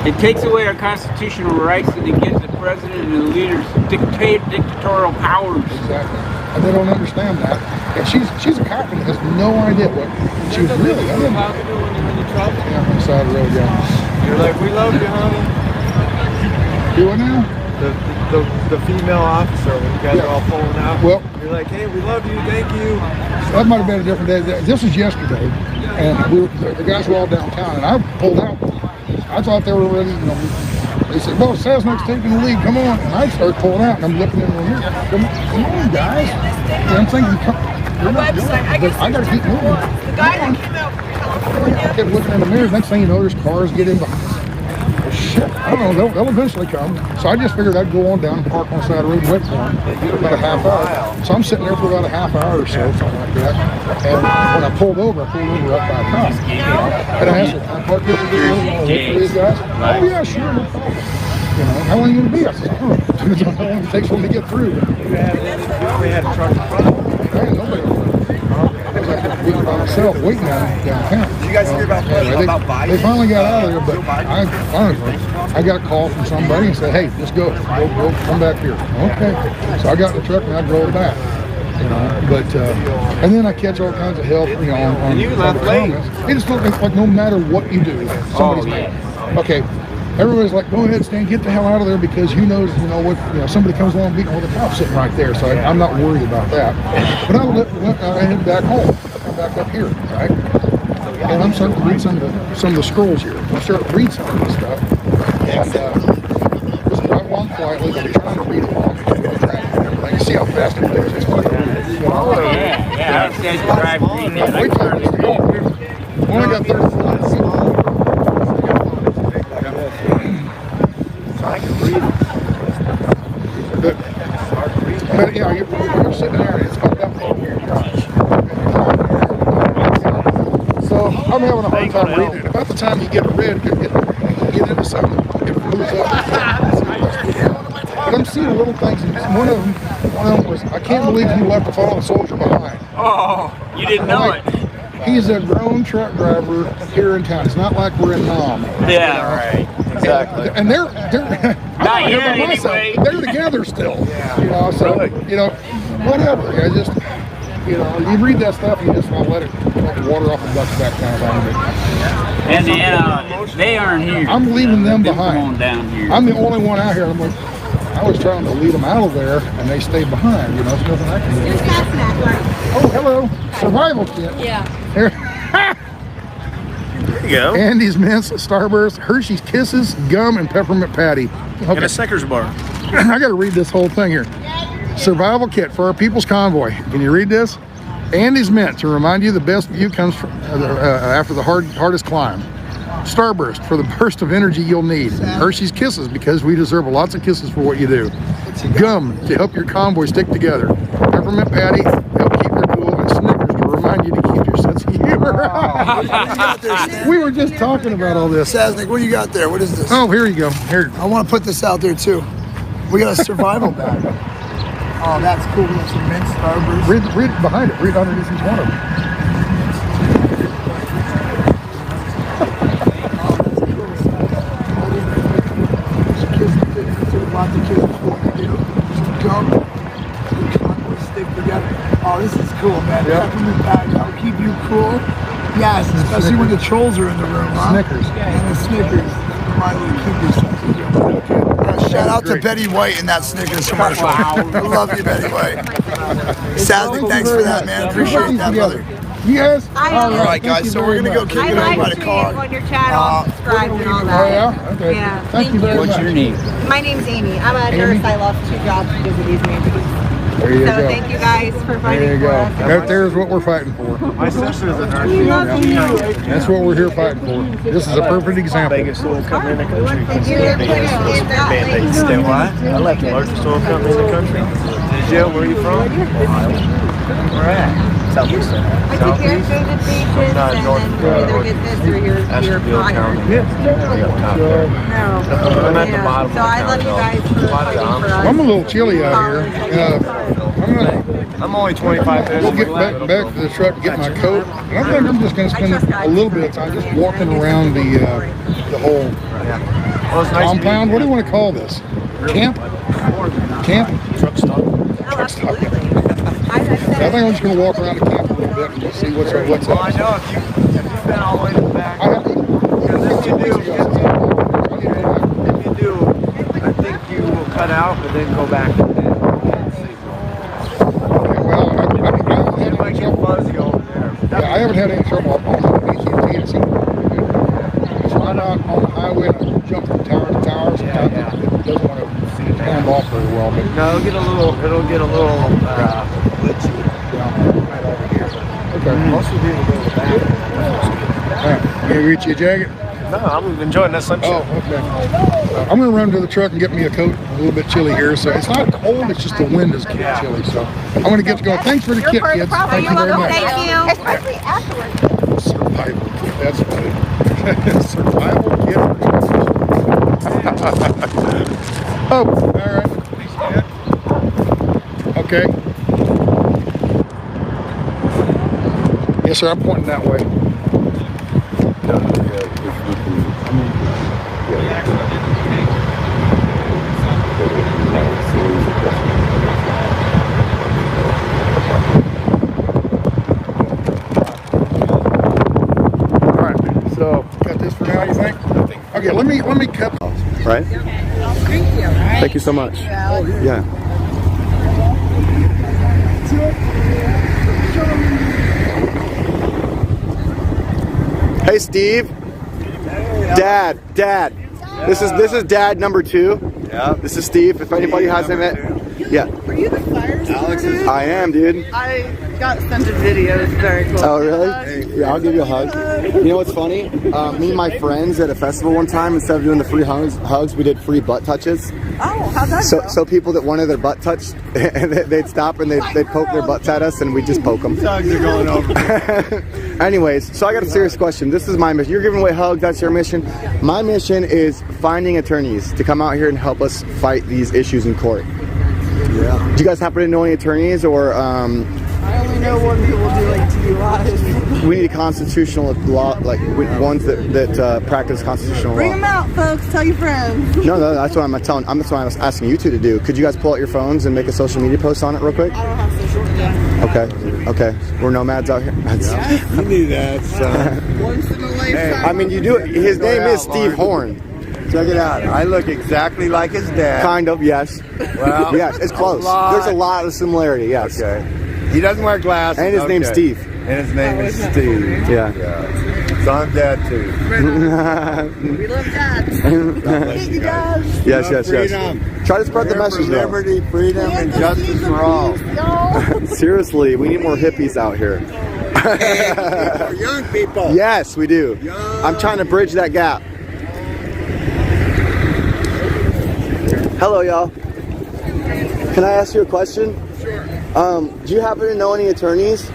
it takes away our constitutional rights and it gives the president and the leaders dictatorial powers. Exactly. And they don't understand that. And she's a cop and has no idea what she was really. Yeah, on the side of the road, yeah. You're like, we love you, honey. Do what now? The female officer when you guys are all pulling out. Well, you're like, hey, we love you, thank you. That might have been a different day. This was yesterday, and the guys were all downtown, and I pulled out. I thought they were ready. They said, "Well, Cessna's taking the lead. Come on!" And I started pulling out, and I'm looking in the mirror. Come on, guys! And I'm thinking, you're not doing it, but I got to keep moving. The guy that came out from California. I kept looking in the mirror. Next thing you know, there's cars getting behind. Shit, I don't know, they'll eventually come. So I just figured I'd go on down and park on the side of the road and wait for them for about a half hour. So I'm sitting there for about a half hour or so, something like that. And when I pulled over up by a cop. And I asked her, can I park here for these guys? Oh yeah, sure, no problem. You know, how long are you going to be? I said, I don't know. Depends on how long it takes for me to get through. You already had a truck in front of you? There ain't nobody. I was by myself waiting downtown. Did you guys hear about Biden? They finally got out of there, but I got a call from somebody and said, hey, just go come back here. Okay. So I got in the truck and I drove back. You know, but and then I catch all kinds of help, you know, on the comments. It just looks like no matter what you do, somebody's mad. Okay. Everybody's like, go ahead, Stan, get the hell out of there because who knows, somebody comes along beating all the cops sitting right there. So I'm not worried about that. But I head back home, back up here, right? And I'm starting to read some of the scrolls here. I'm starting to read some of this stuff. And just drive along quietly, but I'm trying to read along. You see how fast it goes. It's quite yeah, it says drive reading it. I only got 34 feet. I can read it. But yeah, you're sitting there and it's got that far here. So I'm having a hard time reading it. About the time you get read, get into something, it moves up. But I'm seeing little things. One of them was, I can't believe he left a fallen soldier behind. Oh, you didn't know it. He's a grown truck driver here in town. It's not like we're in Nam. Yeah, right. Exactly. And they're not here anyway. They're together still. Yeah. You know, so whatever. I just you read that stuff and you just want to let it water off the duck's back kind of thing. And they aren't here. I'm leaving them behind. On down here. I'm the only one out here. I'm like, I was trying to lead them out of there and they stayed behind. You know, it's nothing I can do. Oh, hello. Survival kit. Yeah. Here. There you go. Andy's Mints, Starburst, Hershey's Kisses, Gum, and Peppermint Patty. Okay. And a Snickers bar. I got to read this whole thing here. Survival kit for our people's convoy. Can you read this? Andy's Mint to remind you the best view comes from, after the hardest climb. Starburst for the burst of energy you'll need. Hershey's Kisses because we deserve lots of kisses for what you do. Gum to help your convoy stick together. Peppermint Patty to help keep your cool, and Snickers to remind you to keep your sense of humor. We were just talking about all this. Saznik, what do you got there? What is this? Oh, here you go. Here. I want to put this out there too. We got a survival bag. Oh, that's cool. We have some mint Starburst. Read behind it. Read underneath each one of them. Lots of kisses for what we do. Some gum. We stick together. Oh, this is cool, man. Yep. Peppermint bag. That'll keep you cool. Yes, especially when the trolls are in the room, huh? Snickers. And the Snickers. Remind you to keep yourself. Shout out to Betty White in that Snickers commercial. Wow. I love you, Betty White. Saznik, thanks for that, man. Appreciate that, brother. You guys? All right, guys. So we're going to go kick it over by the car. On your channel, subscribe and all that. Oh, yeah? Okay. Yeah. Thank you very much. What's your name? My name's Amy. I'm a nurse. I lost 2 jobs because of these movies. There you So go. thank you guys for fighting There you for go. us. Right there's what we're fighting for. My sister's a nurse. We love you. That's what we're here fighting for. This is a perfect example. Biggest oil company in the country. You're Band-Aid. Still what? I left the largest oil company in the country. Did you? Where are you from? Ohio. Where at? Southeast. I take care of the beaches and then we either get this or your fire. No. Yeah. So I love you guys for fighting for us. I'm a little chilly out here. I'm only 25 minutes. We'll get back to the truck to get my coat. And I think I'm just going to spend a little bit of time just walking around the whole compound. What do you want to call this? Camp? Truck stop. Truck stop. I think I'm just going to walk around the camp a little bit and just see what's up. Well, I know if you've been all the way to the back. If you do, I think you will cut out, but then go back. I haven't had any trouble on AT&T. It's not out on the highway and I jump from tower to tower. Sometimes it doesn't want to stand off very well. But no, it'll get a little glitchy. Right over here. Okay. Most of you will go to the back. Alright, you reach your jacket? No, I'm enjoying that sunshine. Oh, okay. I'm going to run to the truck and get me a coat. A little bit chilly here, so it's not cold. It's just the wind is chilly. So I'm going to get to go. Thanks for the kit, kids. Thank you very much. Thank you. Especially afterwards. Survival kit. That's funny. Survival kit. Oh, all right. Okay. Yes, sir. I'm pointing that way. Okay, let me cut. Right? Thank you. Thank you so much. Yeah. Hey, Steve. Dad. This is Dad number 2. Yeah. This is Steve. If anybody hasn't met. Yeah. Are you the fire starter? I am, dude. I got sent a video. It's very cool. Oh, really? Yeah, I'll give you a hug. You know what's funny? Me and my friends at a festival one time, instead of doing the free hugs, we did free butt touches. Oh, how'd that go? So people that wanted their butt touched, they'd stop and they'd poke their butts at us, and we'd just poke them. Hugs are going over. Anyways, so I got a serious question. This is my mission. You're giving away hugs. That's your mission. My mission is finding attorneys to come out here and help us fight these issues in court. Yeah. Do you guys happen to know any attorneys or? I only know one who will do like DUIs. We need a constitutional law, like ones that practice constitutional Bring law. them out, folks. Tell your friends. No, that's what I'm telling. That's what I was asking you two to do. Could you guys pull out your phones and make a social media post on it real quick? I don't have social media. Okay. We're nomads out here. You knew that. So. Once in a lifetime. I mean, you do it. His name is Steve Horn. Check it out. I look exactly like his dad. Kind of, yes. Well, yes, it's close. There's a lot of similarity, yes. Okay. He doesn't wear glasses. And his name's Steve. And his name is Steve. Yeah. So I'm Dad too. We love dads. Hate you guys. Yes. Try to spread the message, though. Liberty, freedom, and justice for all. Seriously, we need more hippies out here. Young people. Yes, we do. I'm trying to bridge that gap. Hello, y'all. Can I ask you a question? Sure. Do you happen to know any attorneys?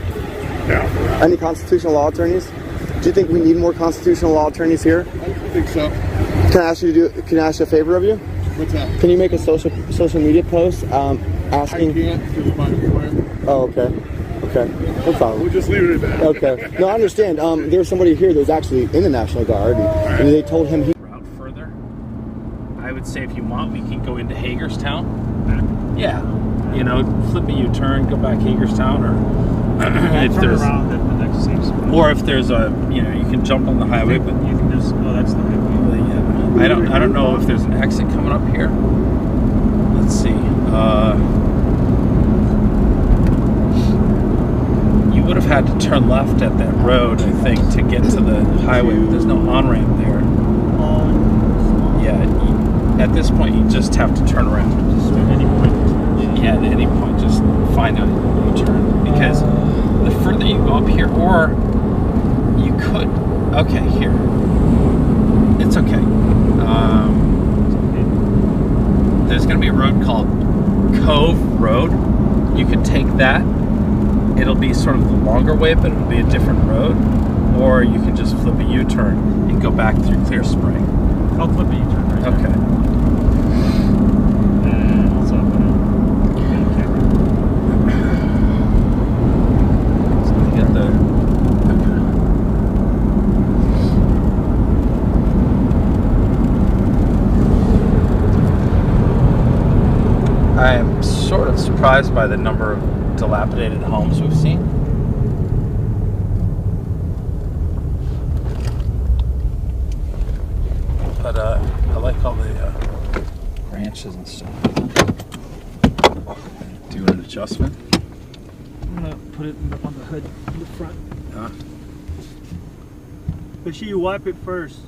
Yeah. Any constitutional law attorneys? Do you think we need more constitutional law attorneys here? I think so. Can I ask you a favor of you? What's that? Can you make a social media post asking? I can't because of my employer. Oh, okay. No problem. We'll just leave it at that. Okay. No, I understand. There was somebody here that was actually in the National Guard, and they told him he. Route further. I would say if you want, we can go into Hagerstown. Yeah. You know, flip a U-turn, go back Hagerstown, or if there's around at the next safe spot. or if there's a, you can jump on the highway, but you can just that's the highway. Yeah. I don't know if there's an exit coming up here. Let's see. You would have had to turn left at that road, I think, to get to the highway, but there's no on-ramp there. Yeah, at this point, you just have to turn around. Just at any point. Yeah, at any point, just find a U-turn. Because the further you go up here, or you could... Okay, here. It's okay. There's going to be a road called Cove Road. You could take that it'll be sort of the longer way, but it'll be a different road. Or you can just flip a U-turn and go back through Clear Spring. I'll flip a U-turn right Okay. there. And what's up? So you get the... I am sort of surprised by the number of dilapidated homes we've seen. But I like all the branches and stuff. Do an adjustment. I'm gonna put it on the hood in the front. Make sure you wipe it first.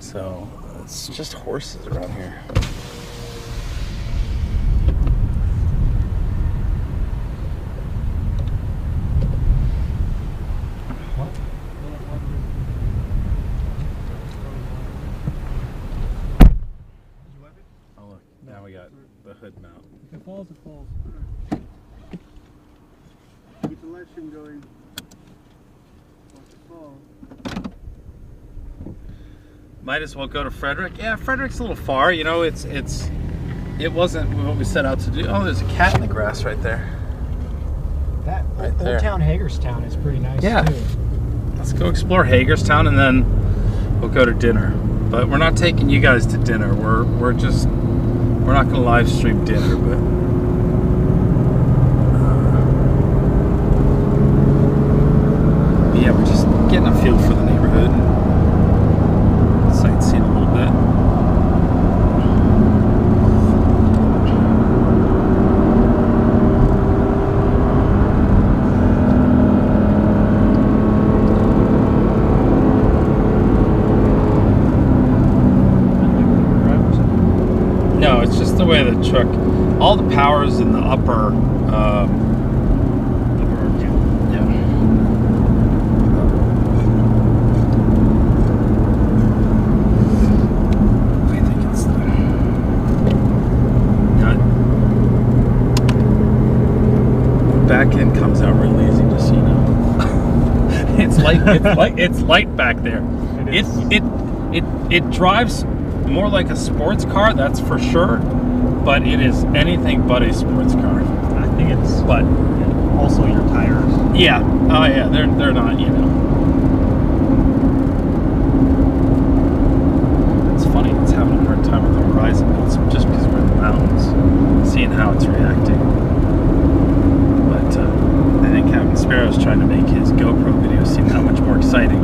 So it's just horses around here. Oh look, now we got the hood mount. If it falls, it falls. Get the election going. Watch it fall. Might as well go to Frederick. Yeah, Frederick's a little far. You know, it wasn't what we set out to do. Oh, there's a cat in the grass right there. That Right Old there. Town Hagerstown is pretty nice Yeah. too. Let's go explore Hagerstown and then we'll go to dinner. But we're not taking you guys to dinner. We're not gonna live stream dinner, but yeah, we're just getting a feel for the neighborhood. Sightseeing a little bit. No, it's just the way the truck, all the power's in the upper, I think it's the back end comes out real easy, just so you know. It's light back there. It drives more like a sports car, that's for sure, but it is anything but a sports car. I think it's but also your tires. Yeah. Oh yeah, they're not, you know. It's funny, it's having a hard time with the horizon. It's just because we're in the mountains, seeing how it's reacting. But I think Captain Sparrow's trying to make his GoPro video seem that much more exciting.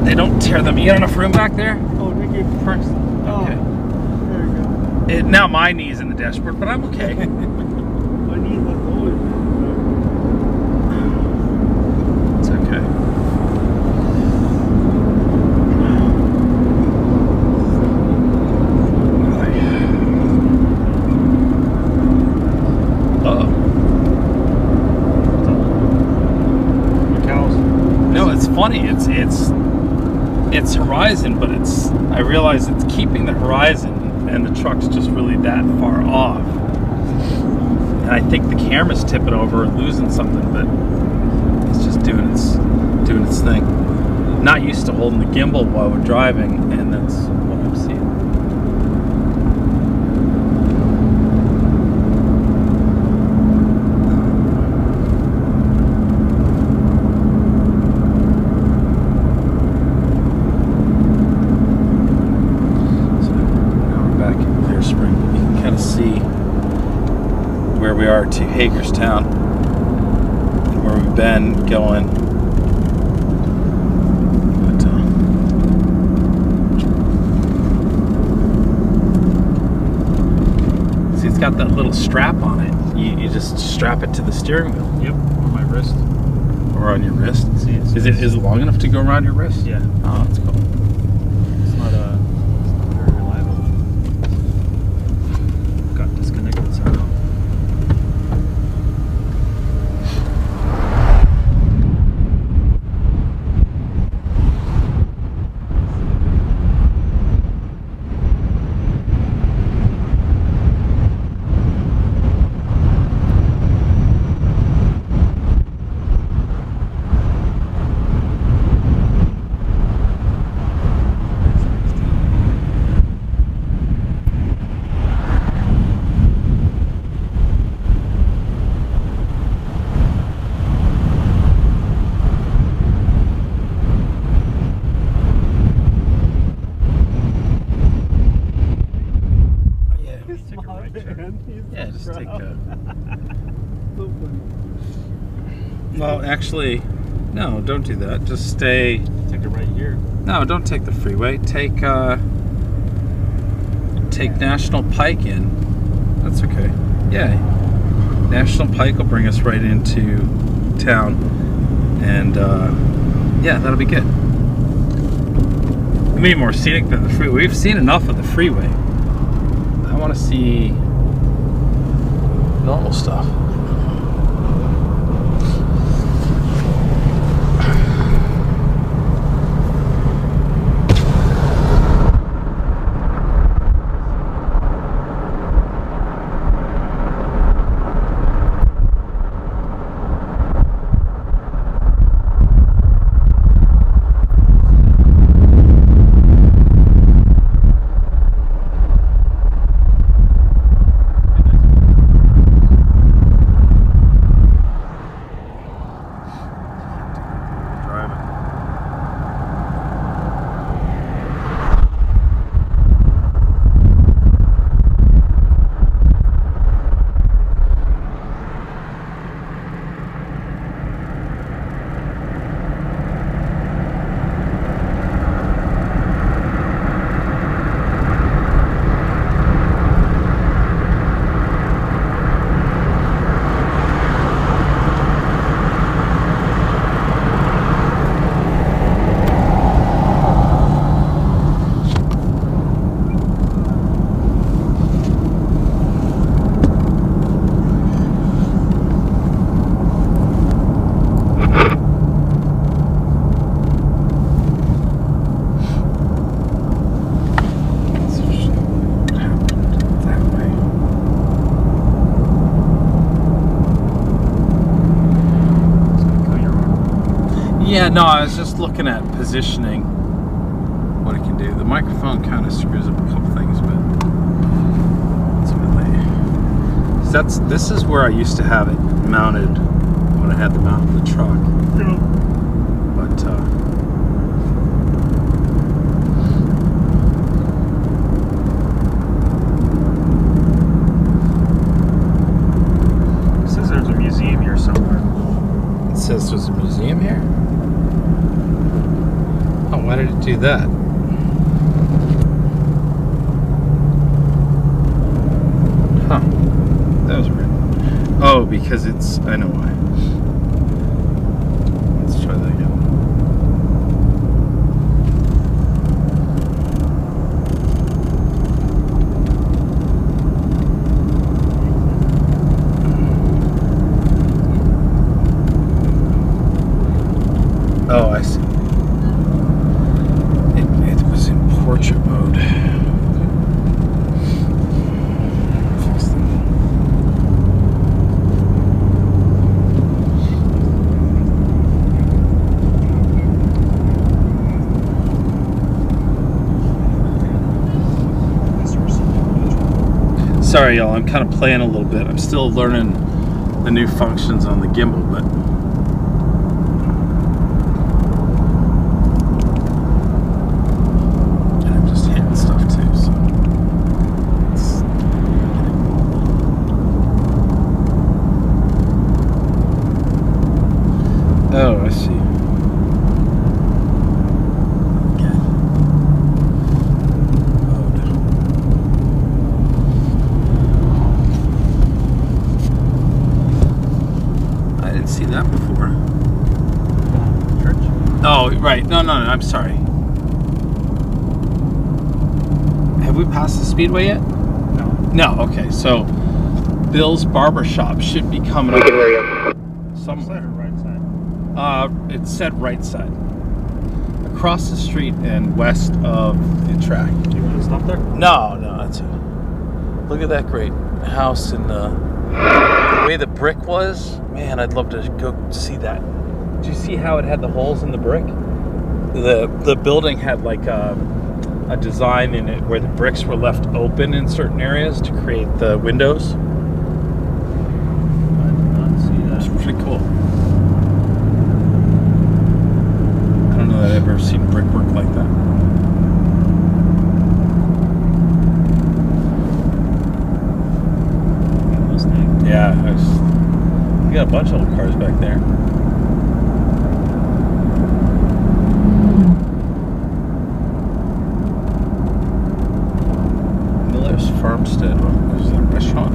They don't tear them. You got enough room back there? Oh, they gave first. Okay. There you go. Now my knee's in the dashboard, but I'm okay. My knee's not going. It's okay. Uh-oh. Cows. No, it's funny. It's horizon, but I realize it's keeping the horizon and the truck's just really that far off. And I think the camera's tipping over and losing something, but it's just doing its thing. Not used to holding the gimbal while we're driving, and that's what I'm seeing. Where we are to Hagerstown, where we've been going. But, see, it's got that little strap on it. You just strap it to the steering wheel. Yep, on my wrist. Or on your wrist. See, is it long enough to go around your wrist? Yeah. Oh, that's cool. It's not very reliable. Got disconnected somehow. Well, actually, no, don't do that. Just stay. Take it right here. No, don't take the freeway. Take National Pike in. That's okay. Yeah. National Pike will bring us right into town. And, yeah, that'll be good. It'll be more scenic than the freeway. We've seen enough of the freeway. I want to see normal stuff. Yeah, no, I was just looking at positioning, what it can do. The microphone kind of screws up a couple things, but ultimately, this is where I used to have it mounted when I had the mount in the truck. Yeah. But it says there's a museum here somewhere. It says there's a museum here? Why did it do that? Huh. That was weird. Oh, because it's... I know why. Let's try that again. Oh, I see. It was in portrait mode. Fix that. Sorry, y'all. I'm kind of playing a little bit. I'm still learning the new functions on the gimbal, but. Oh, I see. Okay. I didn't see that before. Church? Oh, right. No, I'm sorry. Have we passed the speedway yet? No. No, okay. So, Bill's Barbershop should be coming up somewhere. It said right side. Across the street and west of the track. Do you want to stop there? No, that's it. Look at that great house and the way the brick was. Man, I'd love to go see that. Did you see how it had the holes in the brick? The building had like a design in it where the bricks were left open in certain areas to create the windows. I did not see that. It's pretty cool. I've ever seen brickwork like that. Yeah, we got a bunch of little cars back there. Farmstead. Is that a restaurant?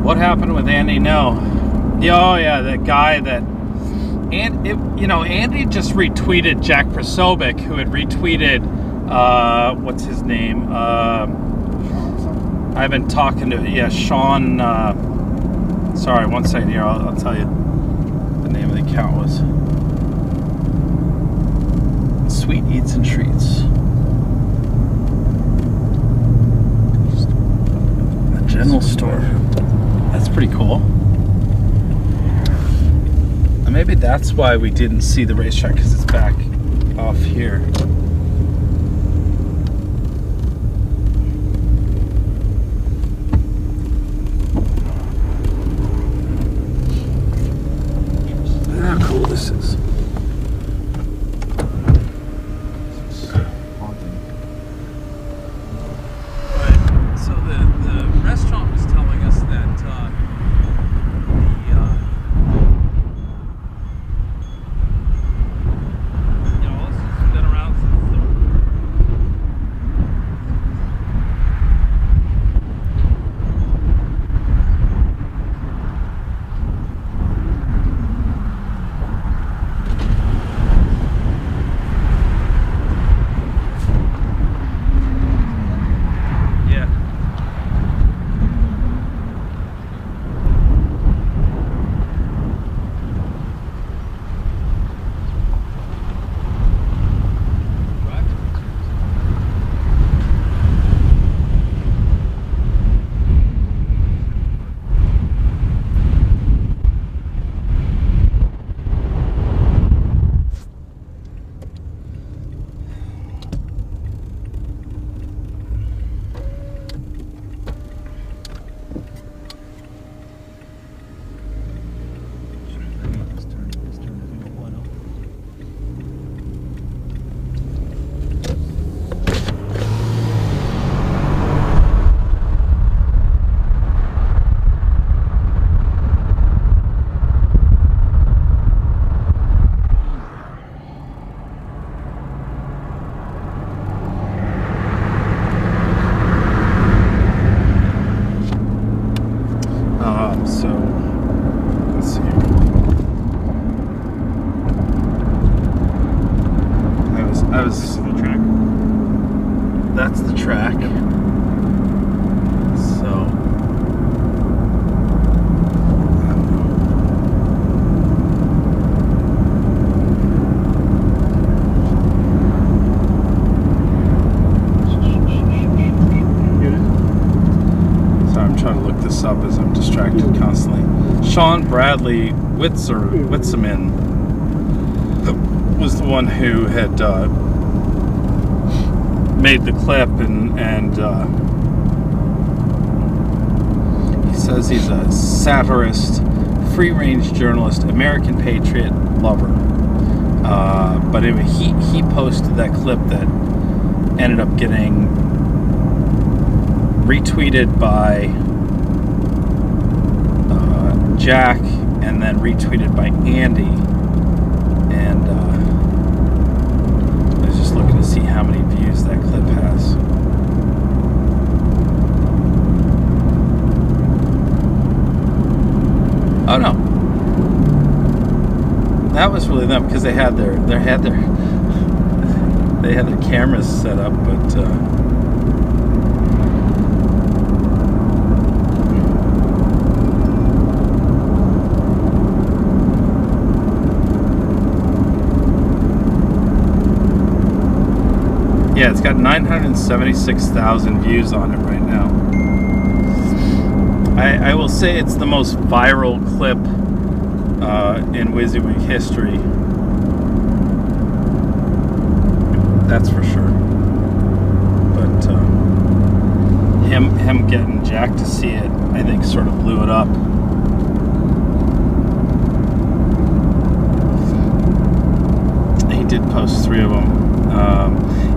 What happened with Andy? No. Oh yeah, that guy that, and it, you know, Andy just retweeted Jack Prosobic, who had retweeted what's his name? I've been talking to Sean. Sorry, one second here. I'll tell you. The name of the account was Sweet Eats and Treats. A general store. That's pretty cool. And maybe that's why we didn't see the racetrack, because it's back off here. Look at how cool this is. So the restaurant was telling us that this has been around since so let's see. I was this is the track. That's the track. So I'm trying to look this up as I'm distracted constantly. Sean Bradley Witzeman was the one who had made the clip, and he says he's a satirist, free-range journalist, American patriot, lover. But anyway, he posted that clip that ended up getting retweeted by Jack, and then retweeted by Andy, and I was just looking to see how many views that clip has. Oh no, that was really them, because they had their cameras set up, but yeah, it's got 9 976,000 views on it right now. I will say it's the most viral clip in WYSIWYG history. That's for sure. But him getting Jack to see it, I think, sort of blew it up. He did post 3 of them.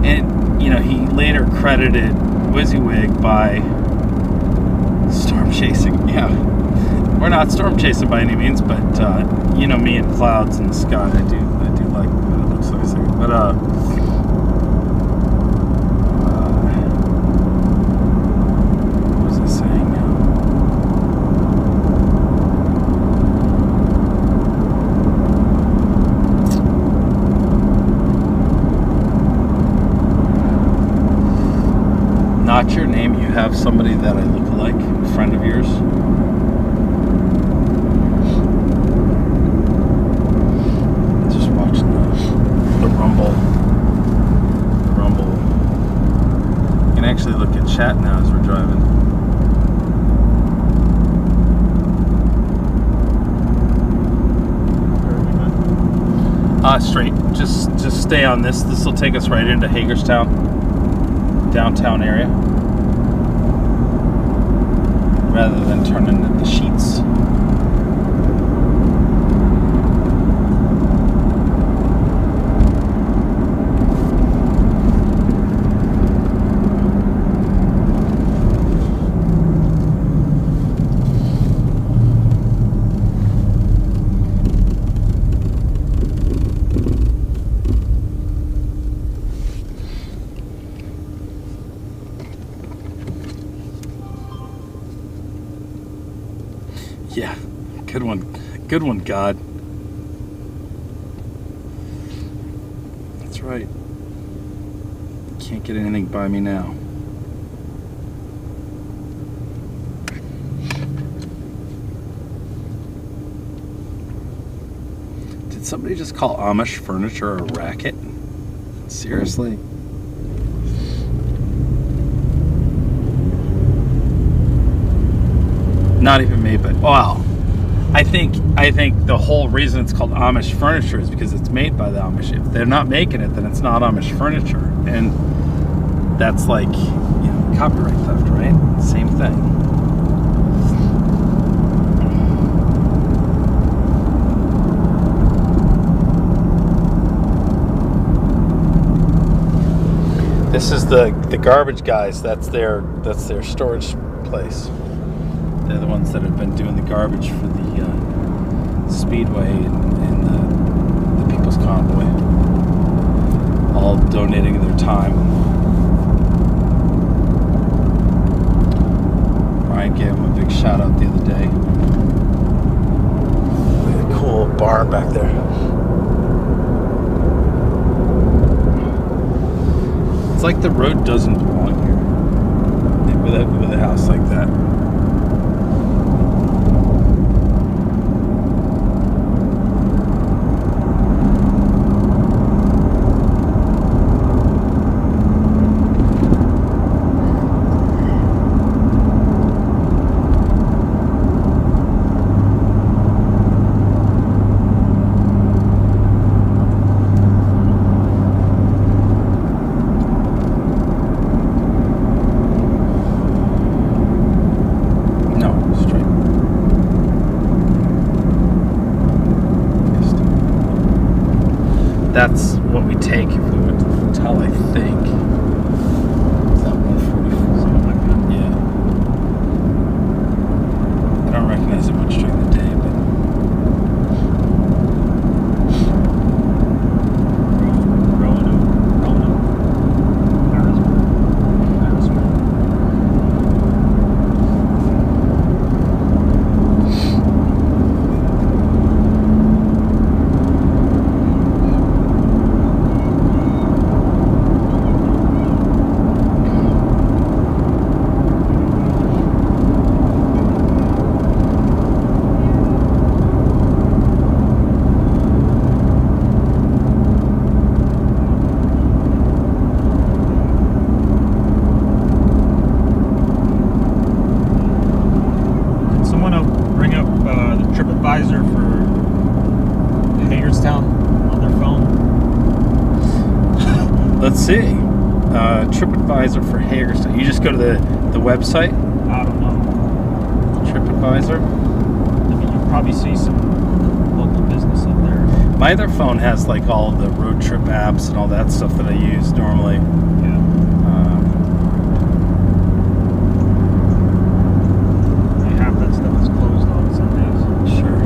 And, you know, he later credited WYSIWYG by storm chasing. Yeah. We're not storm chasing by any means, but, you know, me and clouds in the sky, I do like what it looks like. But, what was I saying now? Not your name, you have somebody that I look like, a friend of yours. Just watching the rumble. You can actually look at chat now as we're driving. Straight. Just stay on this. This will take us right into Hagerstown, downtown area, rather than turning into the sheets. Yeah, good one. Good one, God. That's right. Can't get anything by me now. Did somebody just call Amish furniture a racket? Seriously? Not even me, but wow. I think the whole reason it's called Amish furniture is because it's made by the Amish. If they're not making it, then it's not Amish furniture, and that's like, you know, copyright theft, right? Same thing. This is the garbage guys. That's their storage place. They're the ones that have been doing the garbage for the Speedway and the People's Convoy. All donating their time. Ryan gave him a big shout out the other day. Look at the cool barn back there. It's like the road doesn't belong here with a house like that. That's what we take if we went to the hotel, I think. Is that 144? Something like that. Yeah. I don't recognize it much during the day, but TripAdvisor for Hagerstown on their phone? Let's see. TripAdvisor for Hagerstown. You just go to the website? I don't know. TripAdvisor? I mean, you probably see some local business up there. My other phone has like all of the road trip apps and all that stuff that I use normally. Yeah. Half that stuff is closed on Sundays. Sure.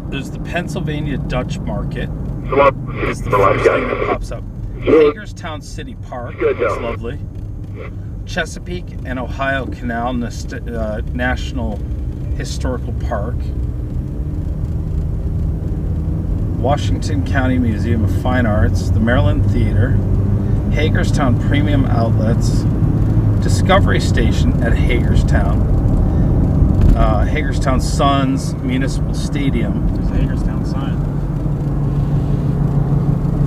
There's the Pennsylvania Dutch Market. Is the first thing that pops up. Hagerstown City Park looks lovely. Chesapeake and Ohio Canal National Historical Park. Washington County Museum of Fine Arts. The Maryland Theater. Hagerstown Premium Outlets. Discovery Station at Hagerstown. Hagerstown Suns Municipal Stadium. There's the Hagerstown sign.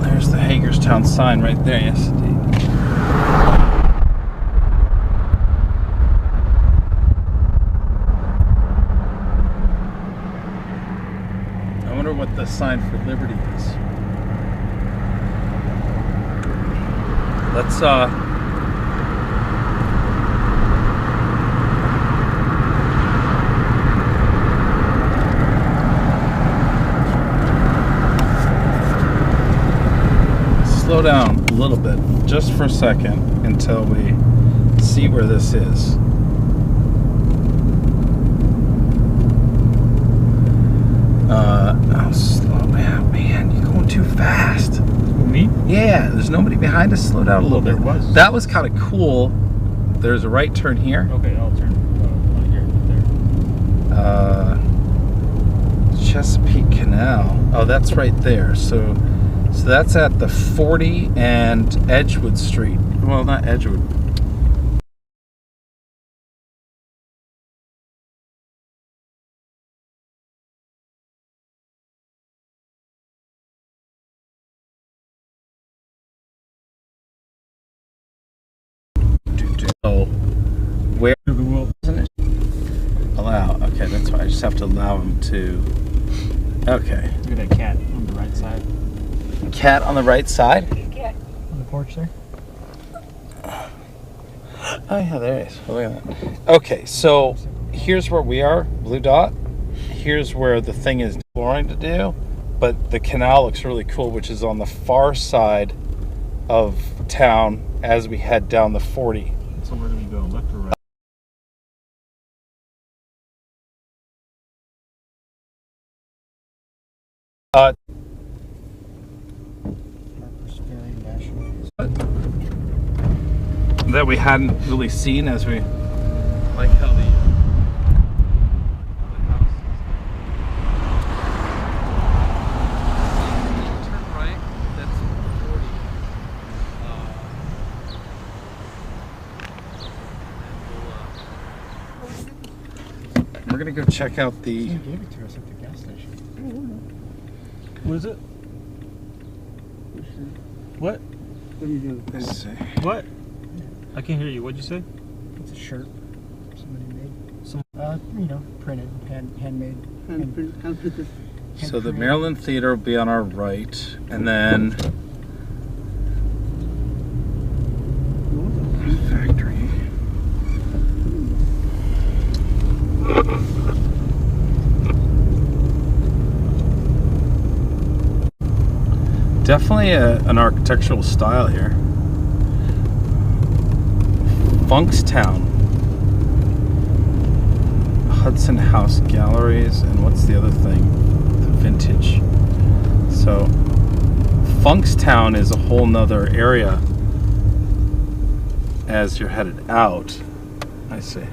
There's the Hagerstown sign right there, yes indeed. I wonder what the sign for Liberty is. Let's slow down a little bit, just for a second, until we see where this is. Oh, slow down, man. You're going too fast. Me? Yeah, there's nobody behind us. Slow down a little bit. There was. That was kind of cool. There's a right turn here. Okay, I'll turn here, right there. Chesapeake Canal. Oh, that's right there. So that's at the 40 and Edgewood Street. Well, not Edgewood. So, where isn't it? Allow. Okay, that's why I just have to allow him to. Okay. Look at that cat on the right side. Cat on the right side? Cat on the porch there. Oh yeah, there it is. Look at that. Okay, so here's where we are, blue dot. Here's where the thing is exploring to do, but the canal looks really cool, which is on the far side of town as we head down the 40. So where do we go, left or right? That we hadn't really seen as we like how the house is. Turn right, that's 40. We're gonna go check out the. He gave it to us at the gas station. What is it? What? What are you doing? Let's see. What? I can't hear you. What'd you say? It's a shirt somebody made. Some, printed, handmade. Hand-printed. So the Maryland Theater will be on our right, and then factory. Definitely an architectural style here. Funkstown Hudson House Galleries, and what's the other thing? The Vintage. So Funkstown is a whole nother area as you're headed out. I see.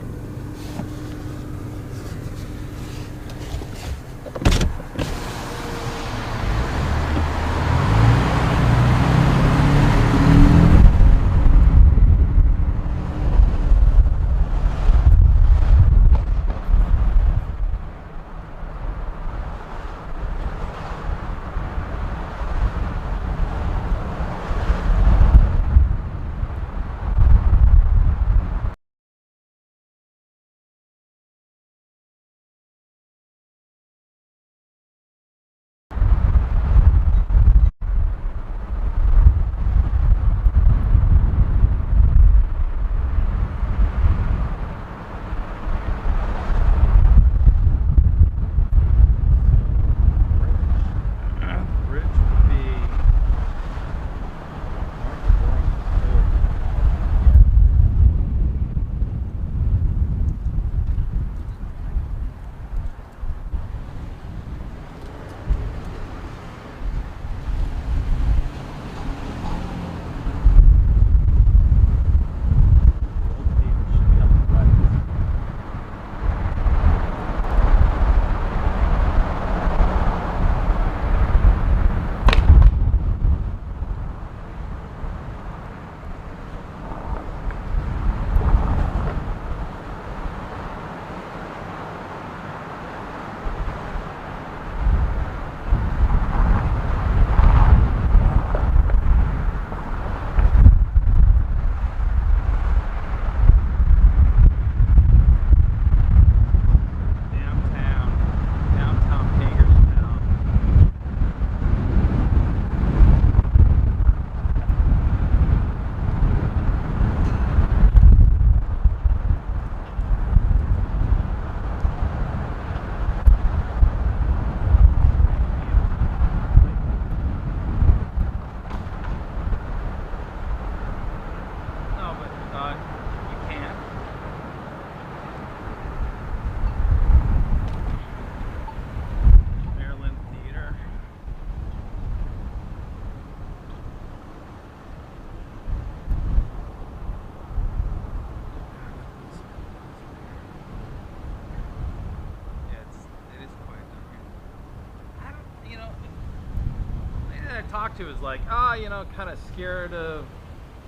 To is like, you know, kind of scared of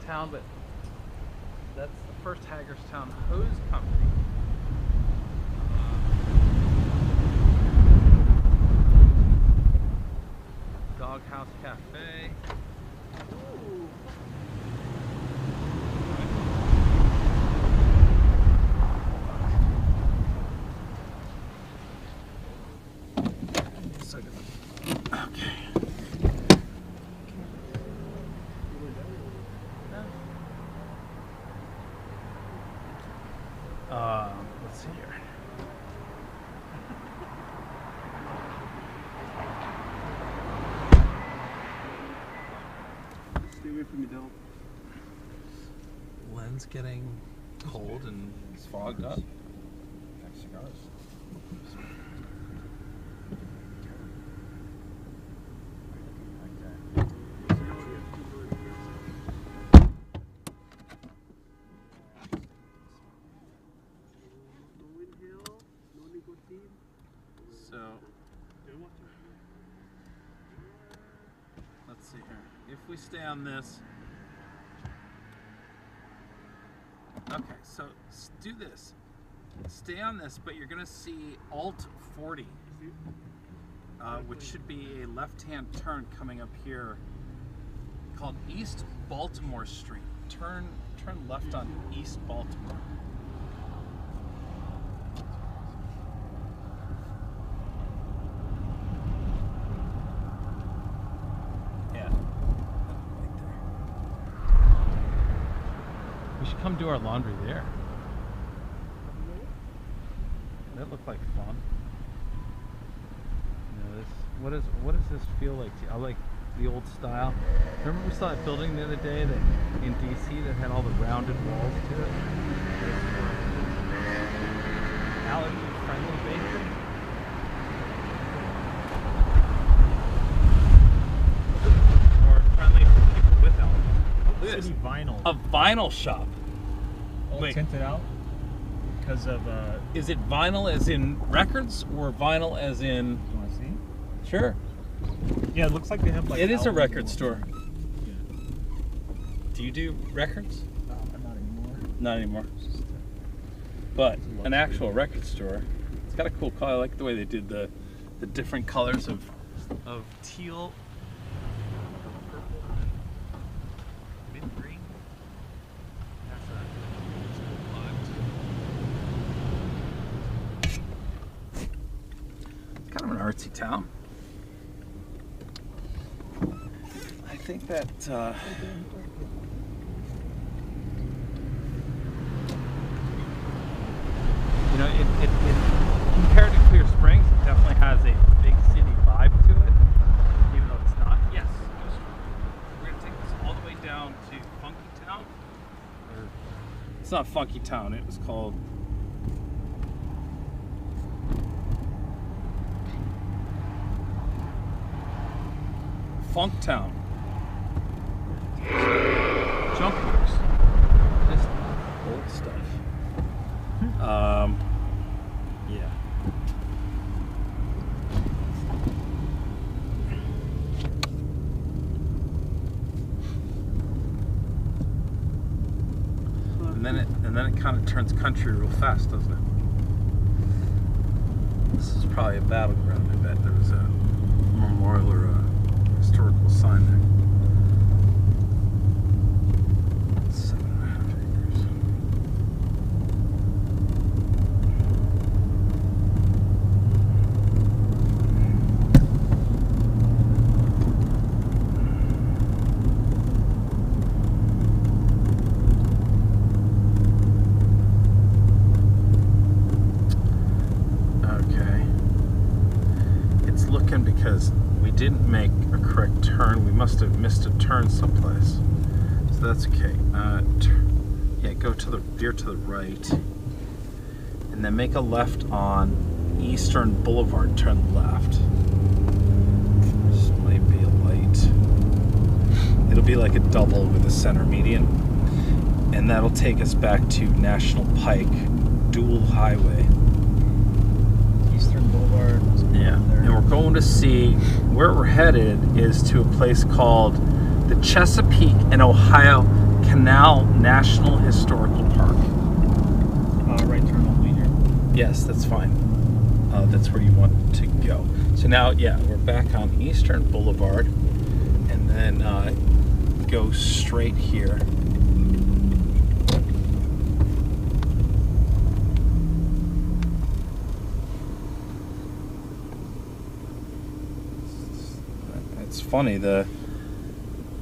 town, but that's the first Hagerstown Hose Company. Doghouse Cafe. Ooh. Okay. Let's see here. Stay away from me, Del. Lens getting cold and it's fogged up. Next cigars. So, let's see here. If we stay on this, okay, so do this. Stay on this, but you're gonna see Alt 40, which should be a left-hand turn coming up here called East Baltimore Street. Turn left on East Baltimore. Come do our laundry there. That looked like fun. You know, what does this feel like to you? I like the old style. Remember we saw that building the other day that in DC that had all the rounded walls to it? Allergy friendly. A vinyl shop. All Wait. tinted out because of. Is it vinyl as in records or vinyl as in? You want to see? Sure. Yeah, it looks like they have like. It is a albums record and store. whatnot. Do you do records? Not anymore. Not anymore. But an actual record store. It's got a cool color. I like the way they did the different colors of teal, purple, mint green. That's a it's kind of an artsy town. I think that you know, it compared to Clear Springs, it definitely has a big city vibe to it, even though it's not. Yes, we're gonna take this all the way down to Funky Town. Or, it's not Funky Town. It was called. Funk Town. Jumpers. This old stuff. Yeah. And then it kind of turns country real fast, doesn't it? This is probably a battleground. I bet there was a memorial or a historical sign there. 7.5 acres. Okay. It's looking because we didn't make a correct turn. We must have missed a turn someplace. So that's okay. Yeah, veer to the right. And then make a left on Eastern Boulevard, turn left. This might be a light. It'll be like a double with a center median. And that'll take us back to National Pike, dual highway. Eastern Boulevard. Yeah, and we're going to see, where we're headed is to a place called the Chesapeake and Ohio Canal National Historical Park. Right turn only here. Yes, that's fine. That's where you want to go. So now, yeah, we're back on Eastern Boulevard, and then go straight here. It's funny, the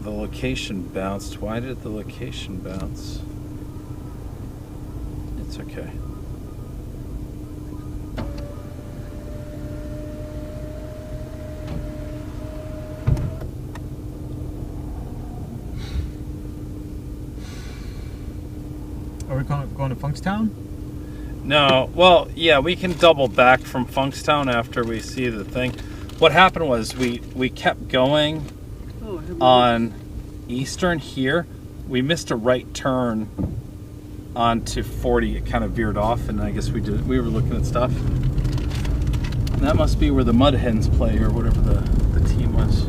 location bounced. Why did the location bounce? It's okay. Are we going to Funkstown? No, well, yeah, we can double back from Funkstown after we see the thing. What happened was we kept going on Eastern here. We missed a right turn onto 40. It kind of veered off, and I guess we were looking at stuff. And that must be where the Mud Hens play, or whatever the team was.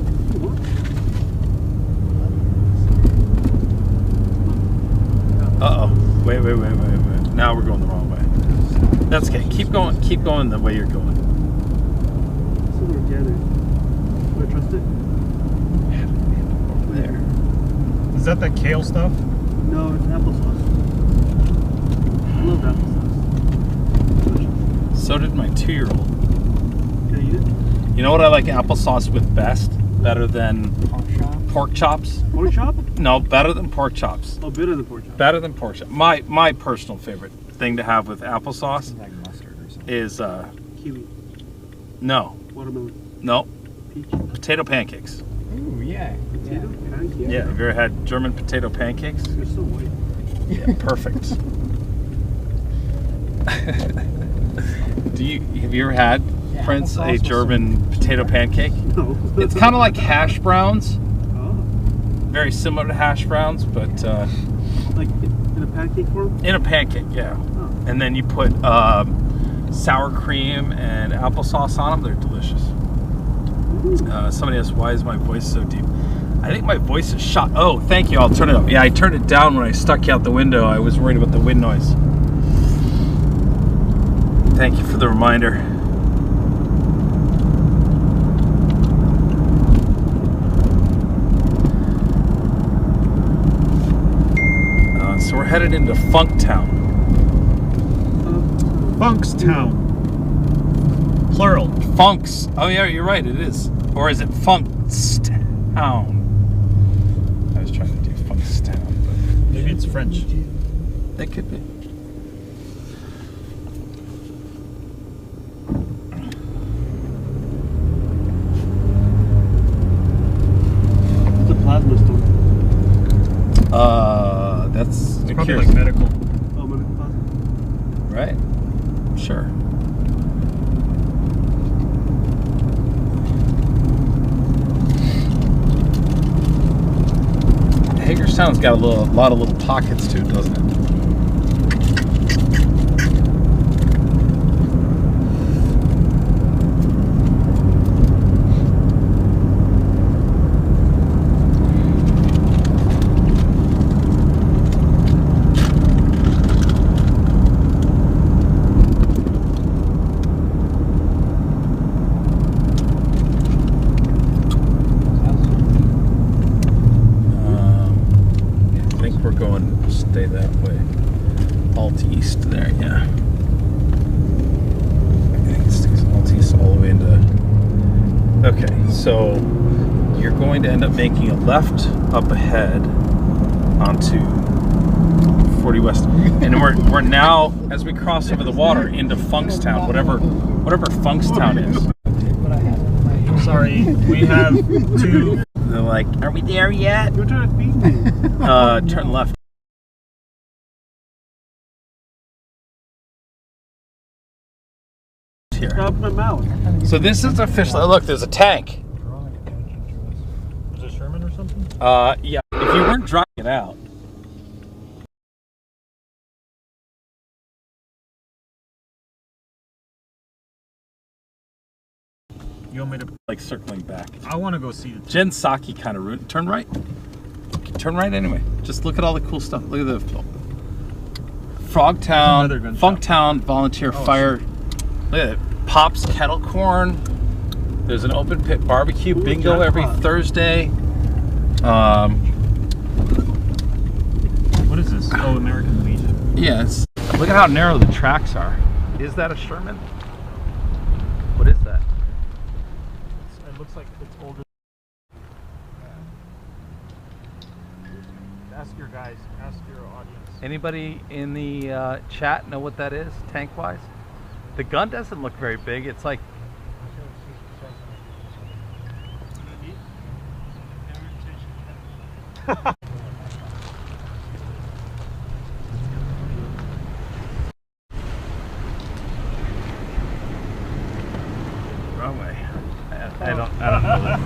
Uh-oh. Wait. Now we're going the wrong way. That's okay. Keep going the way you're going. It's organic. Do I trust it? Over there. Is that that kale stuff? No, it's applesauce. I love applesauce. So did my 2-year-old. Can I eat it? You know what I like applesauce with best? Better than pork chops? Pork chop? No, better than pork chops. Oh, better than pork chop. Better than pork chop. My personal favorite thing to have with applesauce Like mustard or something. is Kiwi. No. Watermelon. No. Peach. Potato pancakes. Ooh, yeah. Potato? Pancake? Yeah. Have you ever had German potato pancakes? They're so white. Yeah, perfect. Have you ever had, Prince, a German potato pancake? No. It's kind of like hash browns. Oh. Very similar to hash browns, but Like in a pancake form? In a pancake, yeah. Oh. And then you put sour cream and applesauce on them. They're delicious. Somebody asked, why is my voice so deep? I think my voice is shot. Oh, thank you. I'll turn it up. Yeah, I turned it down when I stuck you out the window. I was worried about the wind noise. Thank you for the reminder. So we're headed into Funktown. Funkstown. Plural. Funks. Oh yeah, you're right, it is. Or is it Funkstown? I was trying to do Funkstown, but maybe it's French. It could be. It's a plasma store. That's it's probably like medical. Oh, medical plasma. Right. Sure. Hagerstown's got a lot of little pockets to it, doesn't it? Stay that way. Alt east there, yeah. I think it stays alt east all the way into. Okay, so you're going to end up making a left up ahead onto 40 West, and we're now, as we cross over the water, into Funkstown, whatever Funkstown is. Sorry, we have two. They're like, are we there yet? You're trying to feed me. Turn left. Here. Stop my mouth. So this is officially. Look, there's a tank. Is it Sherman or something? Yeah. If you weren't drawing it out. You want me to like circling back? I want to go see it. Jen Psaki kind of route. Turn right. Turn right anyway. Just look at all the cool stuff. Look at the Frogtown, Funktown Volunteer Fire. Look at it. Pop's Kettle Corn. There's an open pit barbecue bingo every Thursday. What is this? Oh, American Legion. Yes. Look at how narrow the tracks are. Is that a Sherman? What is that? It looks like it's older. Ask your guys. Ask your audience. Anybody in the chat know what that is, tank-wise? The gun doesn't look very big. It's like... Wrong way. I don't know that.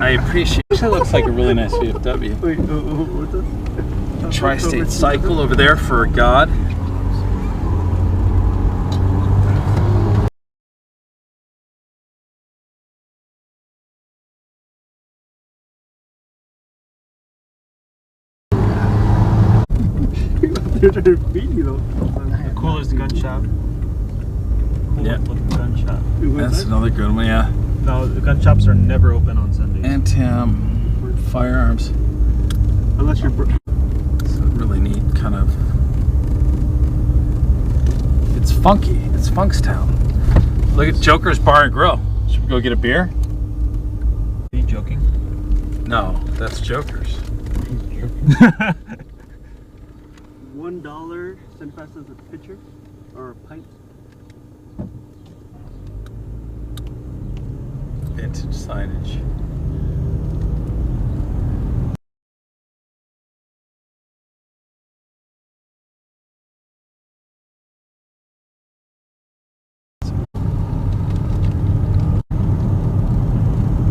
I appreciate it. Actually looks like a really nice VFW. Wait, what's this? Tri-State Cycle over there for God. They're trying to feed me though. The coolest gun shop. Coolest looking gun shop. That's another good one, yeah. No, the gun shops are never open on Sundays. And firearms. Unless you're... It's a really neat kind of... It's funky. It's Funkstown. Look at Joker's Bar and Grill. Should we go get a beer? Are you joking? No, that's Joker's. $1 75 cents a pitcher or a pint. Vintage signage.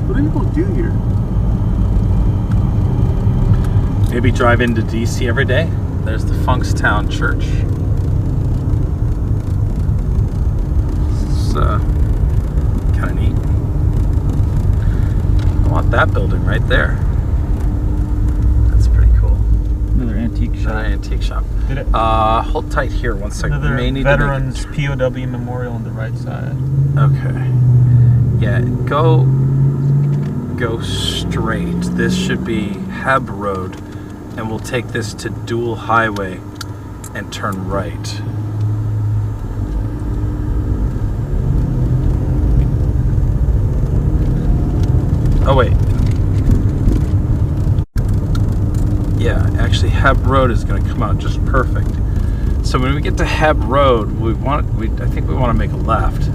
What do people do here? Maybe drive into DC every day. There's the Funkstown Church. It's kind of neat. I want that building right there. That's pretty cool. Another antique shop. Another antique shop. Did it? Hold tight here one second. Another We may need Veterans POW memorial on the right side. Okay. Yeah, go straight. This should be Heb Road, and we'll take this to Dual Highway and turn right. Oh wait. Yeah, actually Heb Road is going to come out just perfect. So when we get to Heb Road, I think we want to make a left.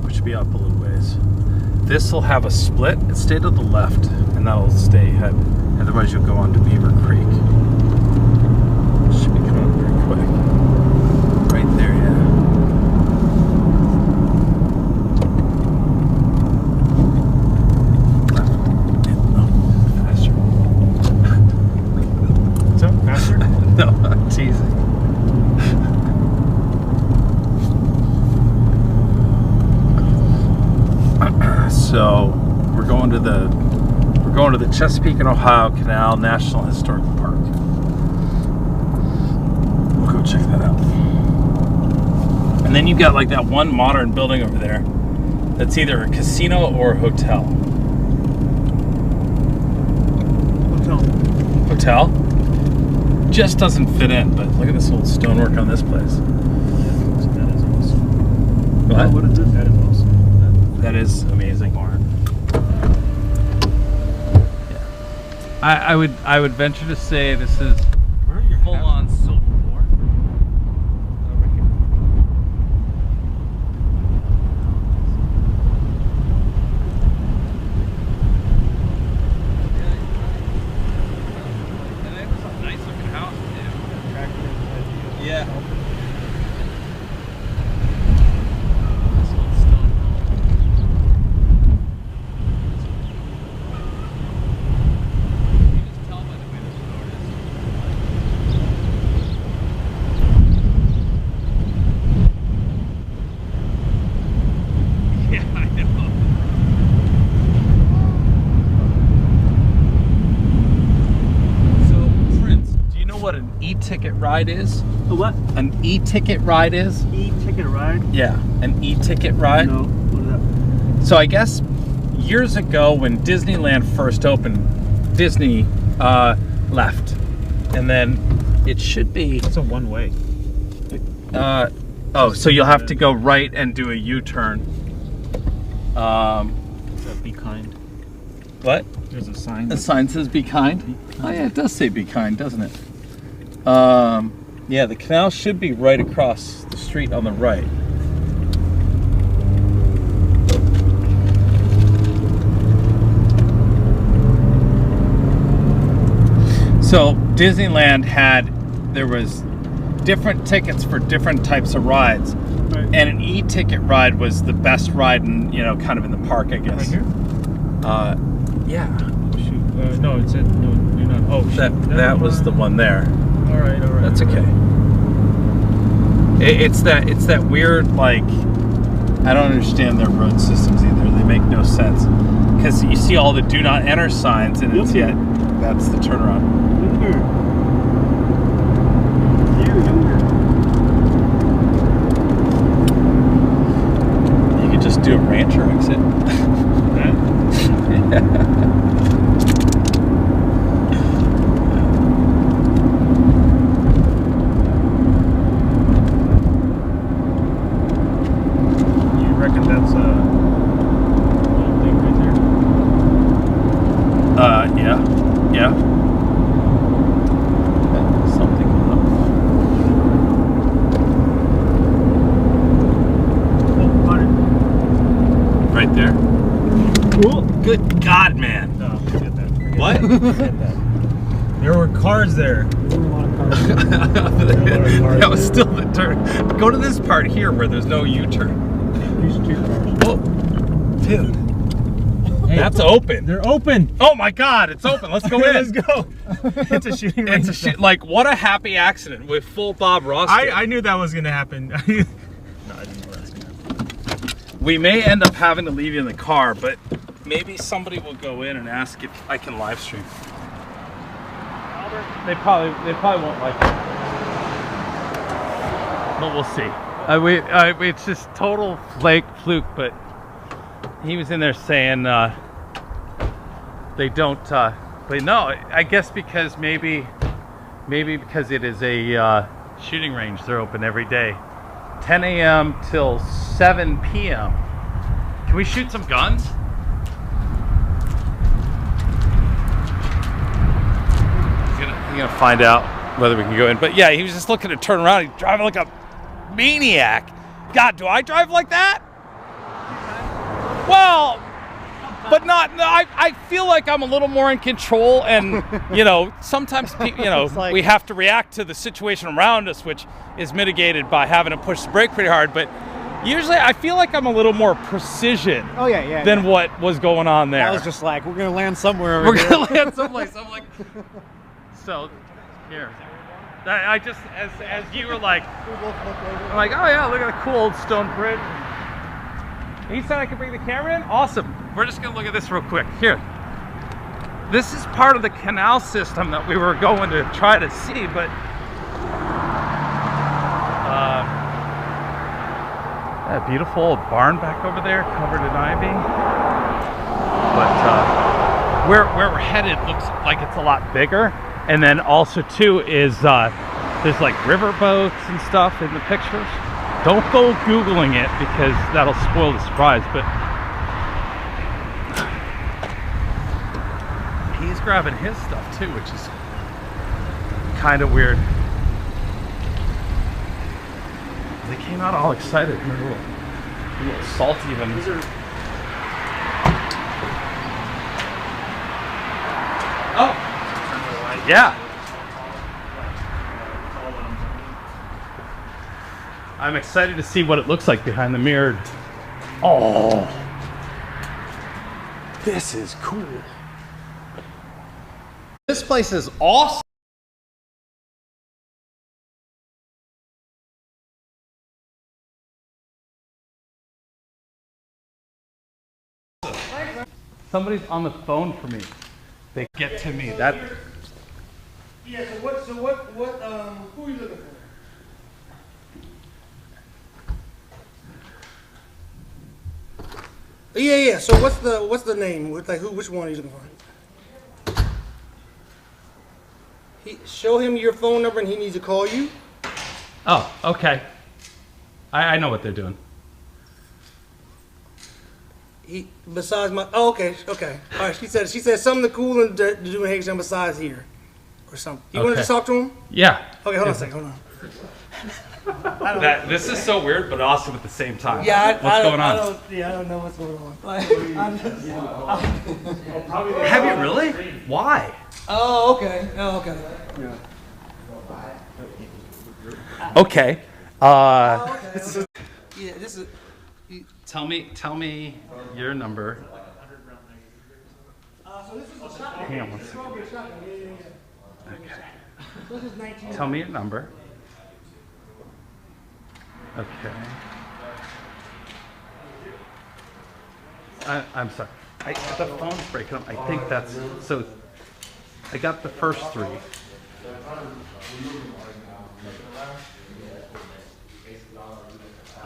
Which should be up a little ways. This will have a split. Stay to the left, and that'll stay ahead. Otherwise, you'll go on to Beaver Creek. Should be coming up pretty quick. Right there, yeah. No, I'm teasing. So we're going to the Chesapeake and Ohio Canal National Historic Park. We'll go check that out. And then you've got like that one modern building over there that's either a casino or a hotel. Hotel? Just doesn't fit in, but look at this old stonework on this place. That is awesome. What? What is it? That is awesome. That is amazing. Yeah. I would venture to say this is full on Civil War. Yeah. Yeah, I know. So, Prince, do you know what an e-ticket ride is? A what? An e-ticket ride is? E-ticket ride? Yeah, an e-ticket ride. No, what is that? So I guess years ago when Disneyland first opened, Disney left. And then it should be... It's a one-way. So you'll have to go right and do a U-turn. Be kind. What? There's a sign. The sign says be kind? Oh yeah, it does say be kind, doesn't it? Yeah, the canal should be right across the street on the right. So Disneyland there was different tickets for different types of rides. Right. And an e-ticket ride was the best ride in, kind of in the park, I guess. Right here? Yeah. Oh, shoot. No, it said, no, you're not. Oh, shoot. That was the one there. All right. That's okay. It's that weird, like, I don't understand their road systems either. They make no sense. Because you see all the do not enter signs, and it's yet, that's the turnaround. You could just do a rancher exit. You reckon that's a little thing right there? Yeah. Something comes up. Right there. Cool. Good God, man. No, forget that. What? Forget that. There were cars there. There were a lot of cars there. That was still the turn. Go to this part here where there's no U-turn. These two cars. Whoa. Dude. That's open. They're open. Oh my God, it's open. Let's go in. Let's go. It's a shooting range. It's a like what a happy accident with full Bob Ross. I knew that was gonna happen. No, I didn't know that was gonna happen. We may end up having to leave you in the car, but maybe somebody will go in and ask if I can live stream. They probably won't like it, but we'll see. It's just total fluke, but he was in there saying they don't. But no, I guess because maybe because it is a shooting range, they're open every day, 10 a.m. till 7 p.m. Can we shoot some guns? He's gonna find out whether we can go in. But yeah, he was just looking to turn around. He's driving like a maniac. God, do I drive like that? Well, but not. No, I feel like I'm a little more in control, and you know, sometimes we have to react to the situation around us, which is mitigated by having to push the brake pretty hard. But usually, I feel like I'm a little more precision. Oh yeah. Than what was going on there. I was just like, we're gonna land somewhere. We're gonna land someplace. I'm like, so here. I just as you were like, I'm like, oh yeah, look at the cool old stone bridge. He said I could bring the camera in. Awesome. We're just gonna look at this real quick. Here. This is part of the canal system that we were going to try to see, but that beautiful old barn back over there, covered in ivy. But where we're headed looks like it's a lot bigger. And then also too is there's like river boats and stuff in the pictures. Don't go Googling it because that'll spoil the surprise, but he's grabbing his stuff too, which is kind of weird. They came out all excited. They're a little salty even. Oh! Yeah. I'm excited to see what it looks like behind the mirror. Oh, this is cool. This place is awesome. Somebody's on the phone for me. They get to me. That. Yeah. So what? Who are you looking for? Yeah. So what's the name? Which one are you looking for? Show him your phone number and he needs to call you. Oh, okay. I know what they're doing. Besides my. Oh, okay. All right. She said something cool to do in Hagerstown besides here, or something. You want to just talk to him? Yeah. Okay. Hold on a second. Hold on. This is so weird, but awesome at the same time. Yeah. What's going on? I don't know what's going on. Have you really? Why? Oh, okay. Okay. Yeah. This is. Tell me your number. So this is a shotgun. Hang on one second. Okay. This is 19. Tell me your number. Okay. I'm sorry. The phone's breaking up. I think that's so. I got the first three.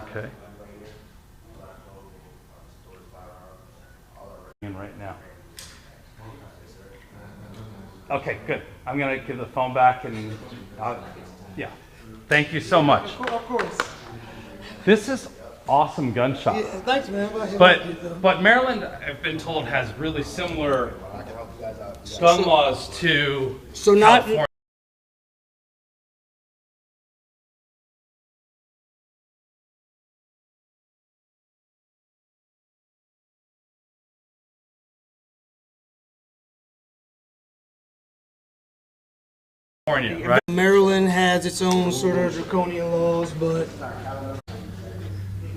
Okay. Right now. Okay, good. I'm gonna give the phone back and yeah. Thank you so much. Of course. This is awesome gun shop. Yeah, thanks, man. But Maryland, I've been told, has really similar gun laws to California. Right? Maryland has its own sort of draconian laws, but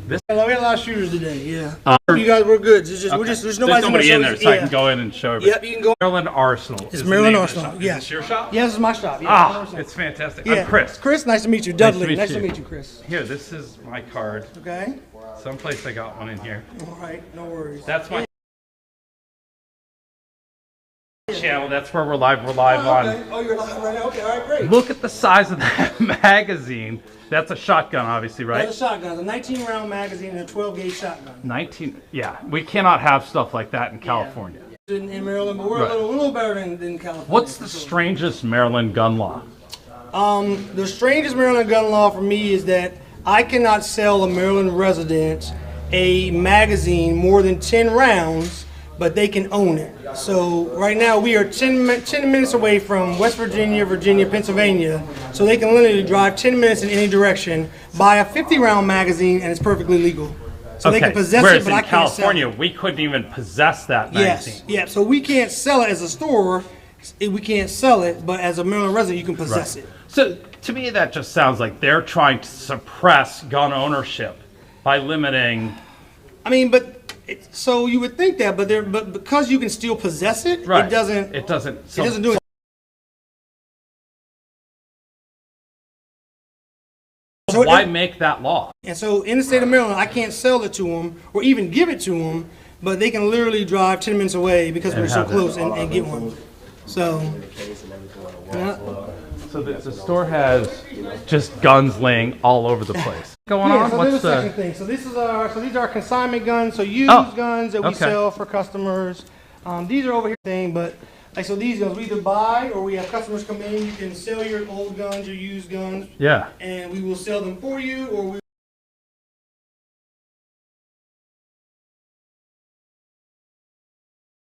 This. We had a lot of shooters today. Yeah. You guys were good. It's just, Okay. there's nobody in there, so I can go in and show everybody. Yep, you can go. Maryland Arsenal. It's Maryland Arsenal. Yes. Is this your shop? Yeah, this is my shop. Yeah, Ah, 100%. it's fantastic. Yeah. I'm Chris. Chris, nice to meet you. Dudley, nice to meet you, Chris. Here, this is my card. Okay. Someplace I got one in here. All right, no worries. That's my channel. That's where we're live. We're live on. Oh, you're live right now. Okay, all right, great. Look at the size of that magazine. That's a shotgun, obviously, right? That's a shotgun. It's a 19-round magazine and a 12-gauge shotgun. 19. Yeah, we cannot have stuff like that in California. In Maryland, but we're Right. a little better than California. What's the strangest Maryland gun law? The strangest Maryland gun law for me is that I cannot sell a Maryland resident a magazine more than 10 rounds, but they can own it. So right now we are 10 minutes away from West Virginia, Pennsylvania, so they can literally drive 10 minutes in any direction, buy a 50-round magazine, and it's perfectly legal. So they can possess Whereas it, but in I can't sell California, it. we couldn't even possess that magazine. Yes, yeah. So we can't sell it as a store. We can't sell it, but as a Maryland resident, you can possess it. So to me, that just sounds like they're trying to suppress gun ownership by limiting. I mean, so you would think that, but because you can still possess it, Right. it doesn't. It doesn't. It doesn't do it. So why make that law? And so in the state of Maryland, I can't sell it to them or even give it to them, but they can literally drive 10 minutes away because And we're so have it. close and get one. So. So the store has just guns laying all over the place. Going Yeah, on? so What's there's a the? second thing. So these are consignment guns, so used guns that we okay. sell for customers. These are over here thing, but like so these guns we either buy or we have customers come in. You can sell your old guns, your used guns. Yeah. And we will sell them for you, or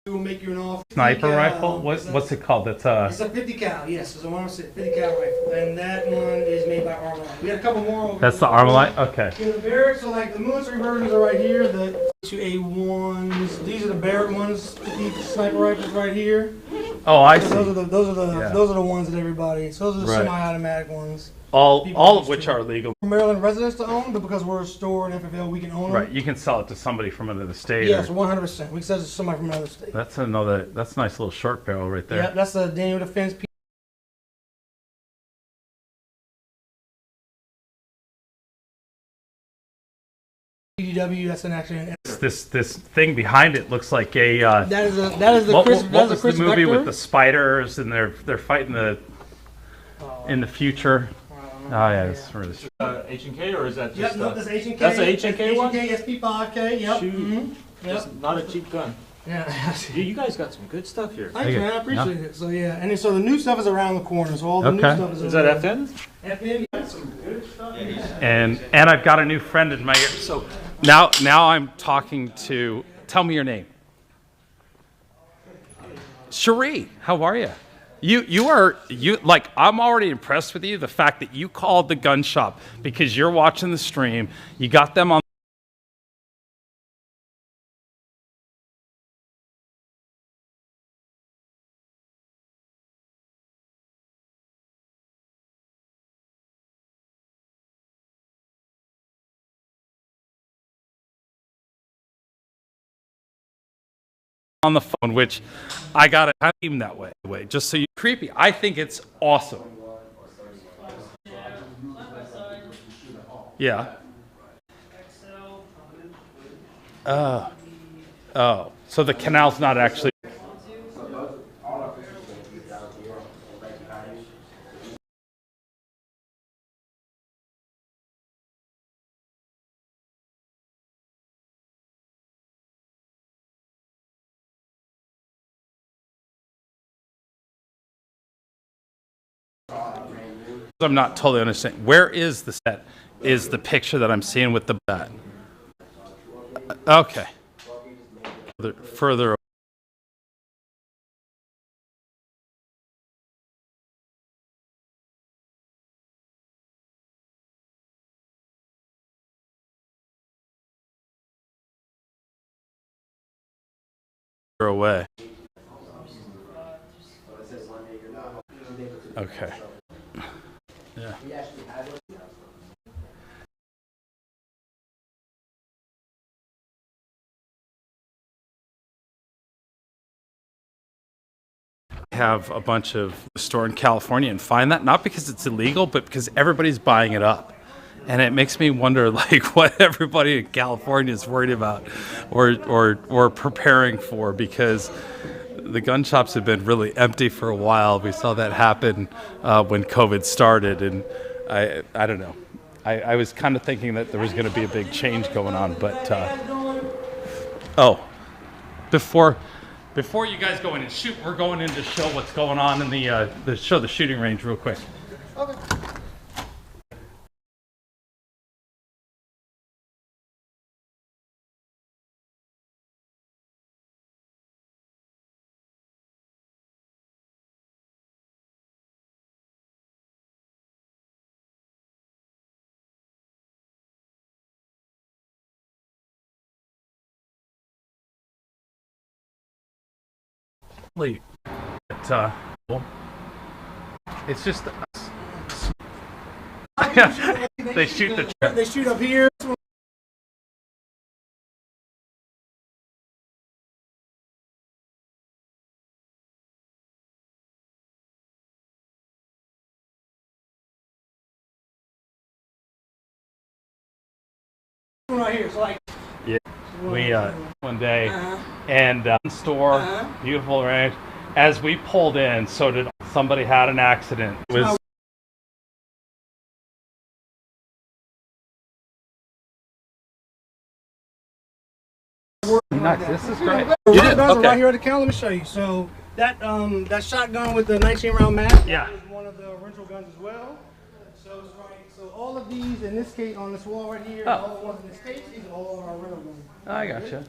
we will make you an offer. Sniper rifle? What's it called? That's It's a 50 cal, yes. It's a 50 cal rifle, and that one is made by Armalite. We had a couple more over That's here. the Armalite? Okay. In the Barrett, so like the military versions are right here. The 2A1s. These are the Barrett ones. These sniper rifles right here. Oh, I see. Those are Yeah. the ones that everybody. So those are the Right. semi-automatic ones. All of which are legal. Maryland residents to own, but because we're a store in FFL, we can own them. Right. You can sell it to somebody from another state. Yes, or- 100%. We can sell it to somebody from another state. That's a nice little short barrel right there. Yeah, that's the Daniel Defense. PDW. That's an action. This thing behind it looks like a. That is the what, Chris. what That's was the Chris the movie Vector. with the spiders and they're fighting in the future? Oh yeah, it's really. H&K or is that Yep, just? no, that's H&K. That's a H&K one. H&K SP5K. Yep. Shoot. Yep. That's not a cheap gun. Yeah. Dude, you guys got some good stuff here. Thanks, man. I appreciate it. So yeah, and then, so the new stuff is around the corner. So all the new Okay. stuff is. Is that FN? FN. Got some good stuff. And I've got a new friend in my ear. So now I'm talking to. Tell me your name. Cherie, how are you? You like, I'm already impressed with you. The fact that you called the gun shop because you're watching the stream. You got them on. On the phone, which I got to team that way, just so you creepy. I think it's awesome. Yeah. Oh, so the canal's not actually. I'm not totally understanding. Where is the set? Is the picture that I'm seeing with the bat? Okay. Further. Away. Okay. Yeah. have a bunch of store in California and find that, not because it's illegal, but because everybody's buying it up. And it makes me wonder, like, what everybody in California is worried about or preparing for, because the gun shops have been really empty for a while. We saw that happen when COVID started, and I don't know. I was kind of thinking that there was going to be a big change going on, but before you guys go in and shoot, we're going in to show what's going on in the shooting range real quick. Okay. But, it's just they shoot the They shoot up here. Right here, so like. Yeah, we one day and store, beautiful range. As we pulled in, so did somebody had an accident. It was nice. This is great. You did? Okay. Right here at the counter. Let me show you. So that that shotgun with the 19-round mag, yeah, is one of the rental guns as well. So it's right. So all of these, in this case, on this wall right here, all the ones in the States, these are all our rental guns. I gotcha.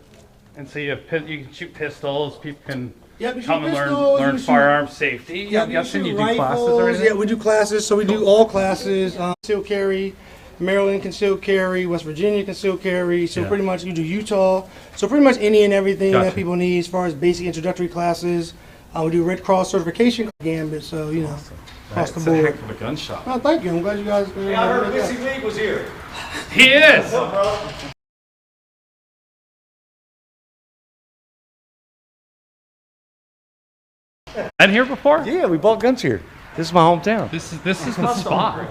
And so you can shoot pistols. People can Yep, come and learn firearm safety. Yeah, I'm guessing you do classes or anything? Yeah, we do classes. So we do all classes. Concealed carry. Maryland concealed carry. West Virginia concealed carry. So pretty much you do Utah. So pretty much any and everything that people need as far as basic introductory classes. We do Red Cross certification gambit. So you know, across the board. That's a heck of a gun shop. Oh, thank you. I'm glad you guys. Hey, I heard Missy League was here. He is. Been here before? Yeah, we bought guns here. This is my hometown. This is the spot.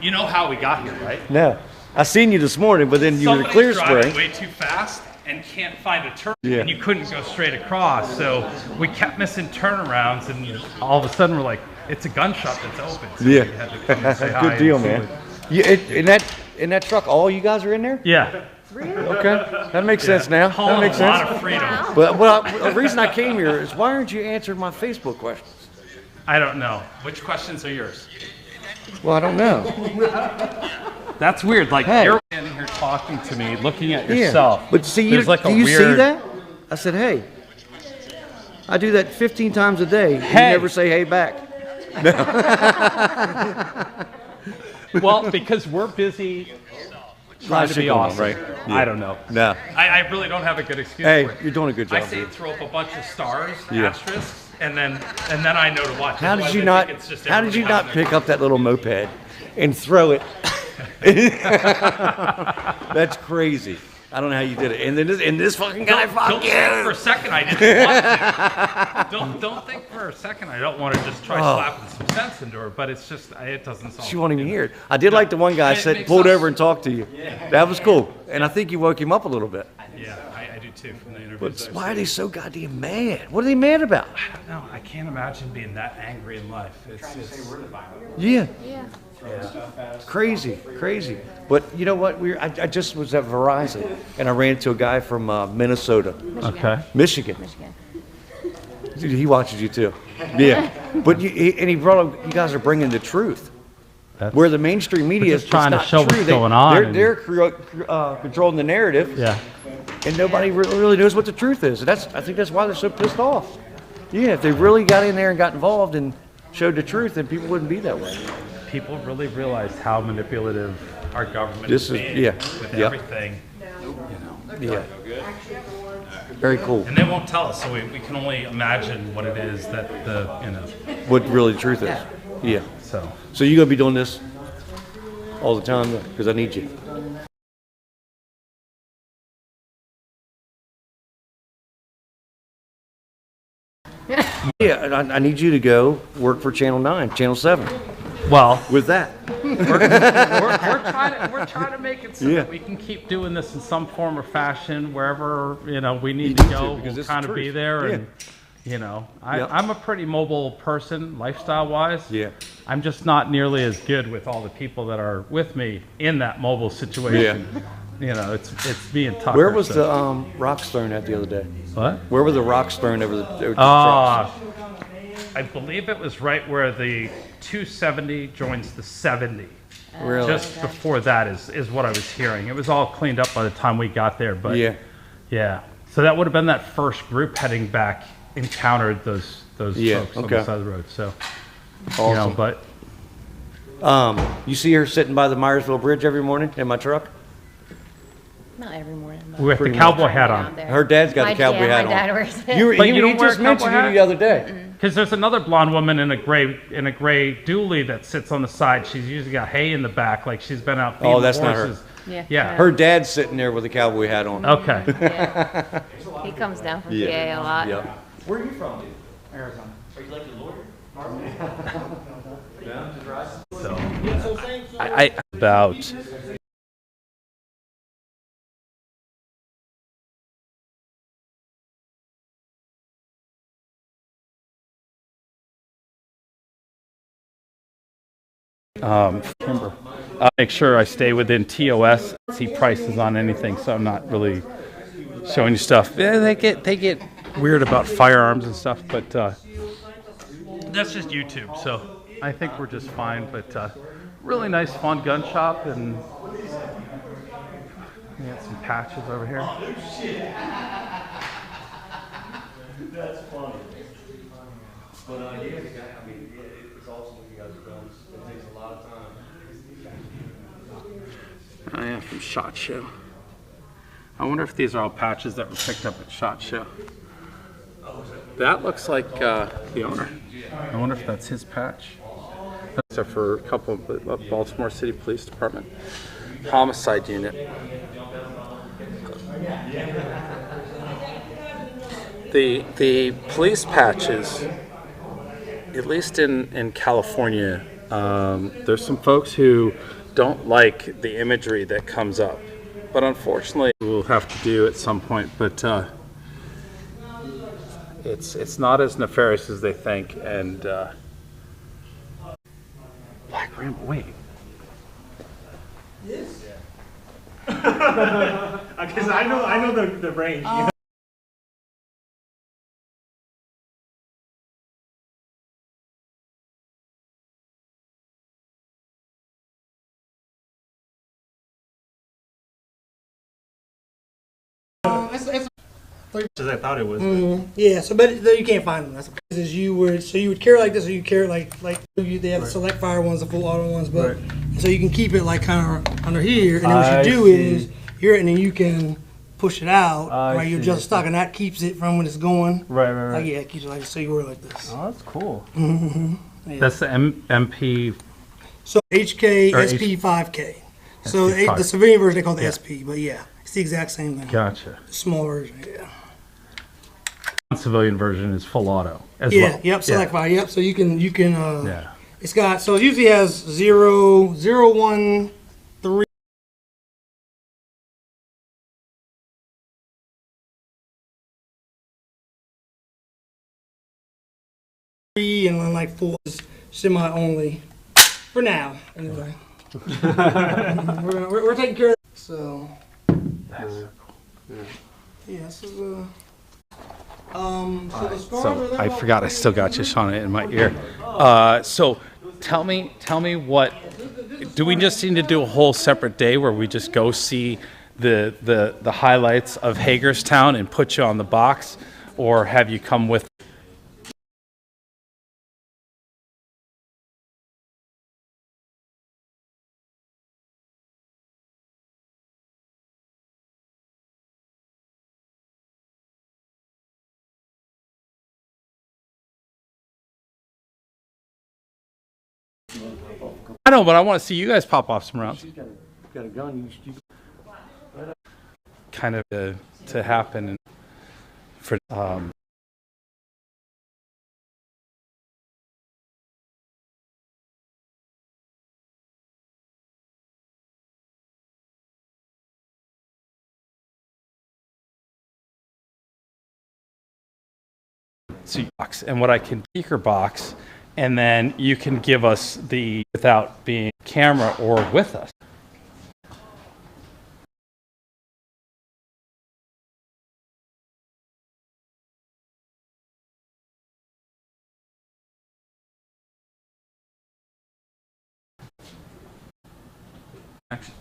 You know how we got here, right? No, I seen you this morning, but then you were in Clear Somebody's Spring. driving way too fast and can't find a turn, Yeah. and you couldn't go straight across. So we kept missing turnarounds, and all of a sudden we're like, it's a gun shop that's open. So Yeah, we had to come and say hi good deal, and see man. what- In that truck, all you guys are in there? Yeah. Okay, that makes sense now. That makes sense. A lot of freedom. But the reason I came here is why aren't you answering my Facebook questions? I don't know. Which questions are yours? Well, I don't know. That's weird. Like, Hey. you're standing here talking to me, looking at yourself. Yeah. But see, There's like do a you weird... see that? I said, hey. I do that 15 times a day. Hey. You never say hey back. Well, because we're busy trying to be awesome. Right? Yeah. I don't know. No. I really don't have a good excuse Hey, for it. you're doing a good job. I say dude. throw up a bunch of stars, Yeah. asterisks, and then I know to watch. How did Otherwise, you I not? think it's just How did you everybody not having pick up that little moped and throw it? That's crazy. I don't know how you did it. And then this fucking guy, Don't think for a second I didn't want to. Don't think for a second I don't want to just try slapping some sense into her, but it's just it doesn't solve. She won't even hear it. I did like the one guy said pulled over and talked to you. Yeah. That was cool, and I think you woke him up a little bit. Yeah, I do too from the interview. But why are they so goddamn mad? What are they mad about? No, I can't imagine being that angry in life. It's Yeah. Yeah. It's crazy. But you know what? I just was at Verizon, and I ran into a guy from Minnesota. Okay. Michigan. Dude, he watches you too. Yeah. But he brought up, you guys are bringing the truth. Where the mainstream media is trying to not show true. what's going on. They're controlling the narrative. Yeah. And nobody really knows what the truth is. And I think that's why they're so pissed off. Yeah, if they really got in there and got involved and showed the truth, then people wouldn't be that way. People really realized how manipulative our government This is is- being yeah, with yeah. everything. Yeah. Very cool. And they won't tell us, so we can only imagine what it is that What really the truth is. Yeah. So you gonna be doing this all the time because I need you. Yeah, and I need you to go work for Channel 9, Channel 7. Well, with that. we're trying to make it so that we can keep doing this in some form or fashion wherever we need to go. We'll kind of be there, and I'm a pretty mobile person, lifestyle-wise. Yeah. I'm just not nearly as good with all the people that are with me in that mobile situation. Yeah. It's me and Tucker. Where was the rocks thrown at the other day? What? Where were the rocks thrown over the trucks? I believe it was right where the 270 joins the 70. Really? Just before that is what I was hearing. It was all cleaned up by the time we got there, but yeah. So that would have been that first group heading back encountered those folks on the side of the road. So awesome. But you see her sitting by the Myersville Bridge every morning in my truck? Not every morning. With the cowboy hat on. Her dad's got the cowboy hat on. My dad wears it. You just mentioned you the other day. Because there's another blonde woman in a gray dually that sits on the side. She's usually got hay in the back, like she's been out feeding that's horses. not her. Yeah. Her dad's sitting there with a cowboy hat on. Okay. Yeah. He comes down from PA a lot. Yeah. Where are you from, dude? Arizona. Are you like a lawyer? Yeah, just right. So I about timber. I'll make sure I stay within TOS. See prices on anything, so I'm not really showing you stuff. Yeah, they get weird about firearms and stuff, but that's just YouTube. So I think we're just fine. But really nice, fun gun shop, and we got some patches over here. That's funny. But it's awesome when you guys are guns. It takes a lot of time. I am from SHOT Show. I wonder if these are all patches that were picked up at SHOT Show. That looks like the owner. I wonder if that's his patch. Except for a couple of Baltimore City Police Department homicide unit. The police patches, at least in California, there's some folks who don't like the imagery that comes up, but unfortunately we'll have to do at some point. But it's not as nefarious as they think. And Black Rambo, wait. Yes. Because I know the range. You know? As I thought it was. Yeah, so but you can't find them. That's because you would carry like this, or you carry like they have the select fire ones, the full auto ones, but so you can keep it like kind of under here, and then what you do is and then you can push it out, right? You adjust the stock, and that keeps it from when it's going. Right. Like, yeah, it keeps it like so you wear it like this. Oh, that's cool. Yeah. That's the MP. So HK SP 5K. So the civilian version they call the SP, but yeah, it's the exact same thing. Gotcha. The small version, yeah. Civilian version is full auto as well. Yep, select fire. Yep, so you can it's got, so it usually has 0, 0, 1, 3. And then like 4 is semi only for now. Anyway, we're taking care of that. So that's cool. Yeah, this is so the scars are that I all- forgot I still got Shoshana in my ear. So tell me what do we just need to do a whole separate day where we just go see the highlights of Hagerstown and put you on the box, or have you come with? I know, but I want to see you guys pop off some rounds. Got a gun. Kind of to happen for So you box, and what I can speaker box, and then you can give us the without being camera or with us. Actually,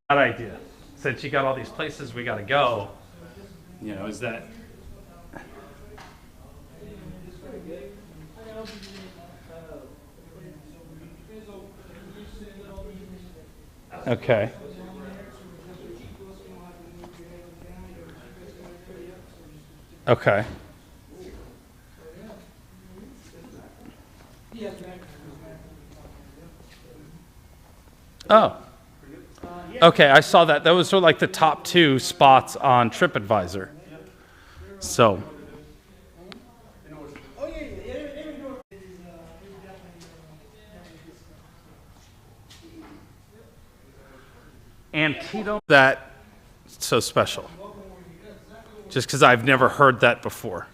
that idea. Since you got all these places we got to go, you know, is that. Okay. Okay. Oh. Okay, I saw that. Those were like the top 2 spots on TripAdvisor. So. Antietam, that so special? Just because I've never heard that before.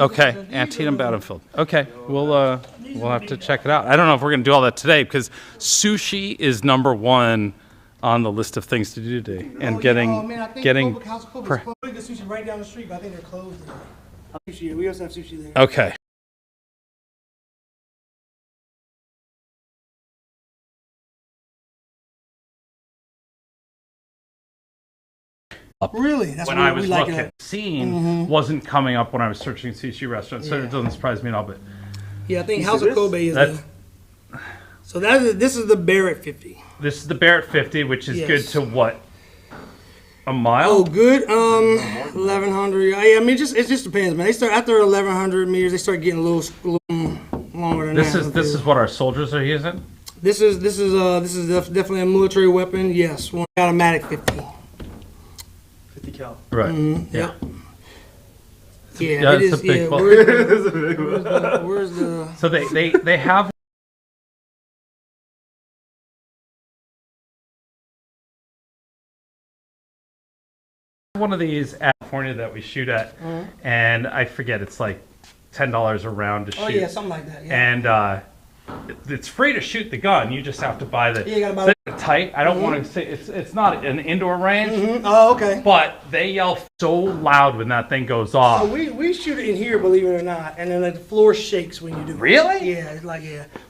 Okay, Antietam Battlefield. Okay, we'll have to check it out. I don't know if we're gonna do all that today because sushi is #1 on the list of things to do today, and getting House of Kobe is closed. The sushi right down the street, but I think they're closed today. Sushi, we also have sushi there. Okay. Really? That's when what I was we like looking, scene wasn't coming up when I was searching sushi restaurants, so it doesn't surprise me at all. But yeah, I think House of Kobe is the. So this is the Barrett 50. This is the Barrett 50, which is good to what? A mile? Oh, good. 1,100. Yeah, I mean, it just depends, man. They start after 1,100 meters. They start getting a little longer than that. This is what our soldiers are using. This is definitely a military weapon. Yes, one automatic 50. 50 cal. Right. Yep. Yeah, it it's is. a big Yeah, where's the? So they have. One of these at California that we shoot at, and I forget, it's like $10 a round to shoot. Oh yeah, something like that. Yeah. And it's free to shoot the gun. You just have to buy the. Yeah, you gotta buy the tight. I don't want to say it's not an indoor range. Oh, okay. But they yell so loud when that thing goes off. So we shoot it in here, believe it or not, and then like the floor shakes when you do it. Really? Yeah, it's like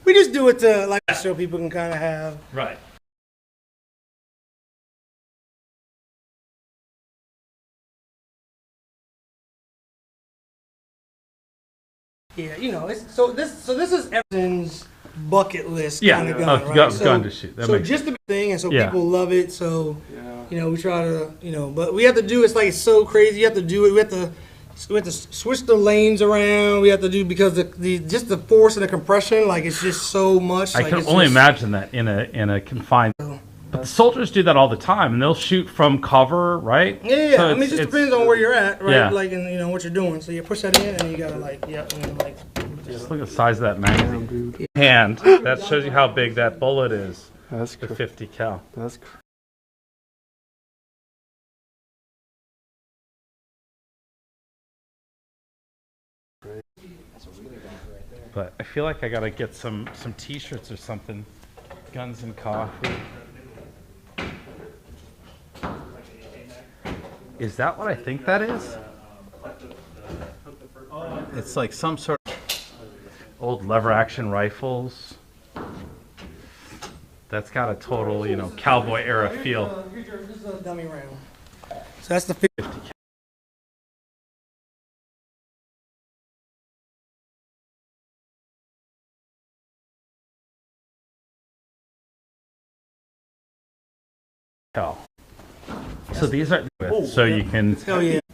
we just do it to like so people can kind of have. Right. Yeah, you know, this is everything's bucket list kind of gun, right? Gun to shoot. So just the thing, and so people love it. So you know, we try to, you know, but we have to do. It's like it's so crazy. You have to do it. We have to switch the lanes around. We have to do because just the force and the compression, like it's just so much. I like, can only imagine that in a confined. But the soldiers do that all the time, and they'll shoot from cover, right? Yeah. So I mean, it just depends on where you're at, right? Yeah. Like, and you know what you're doing. So you push that in, and you gotta and like. Just look at the size of that magazine, dude. And that shows you how big that bullet is. That's the 50 cal. That's. But I feel like I gotta get some T-shirts or something. Guns and coffee. Is that what I think that is? It's like some sort of old lever action rifles. That's got a total, you know, cowboy era feel. This is a dummy round. So that's the 50 cal. So these are so you can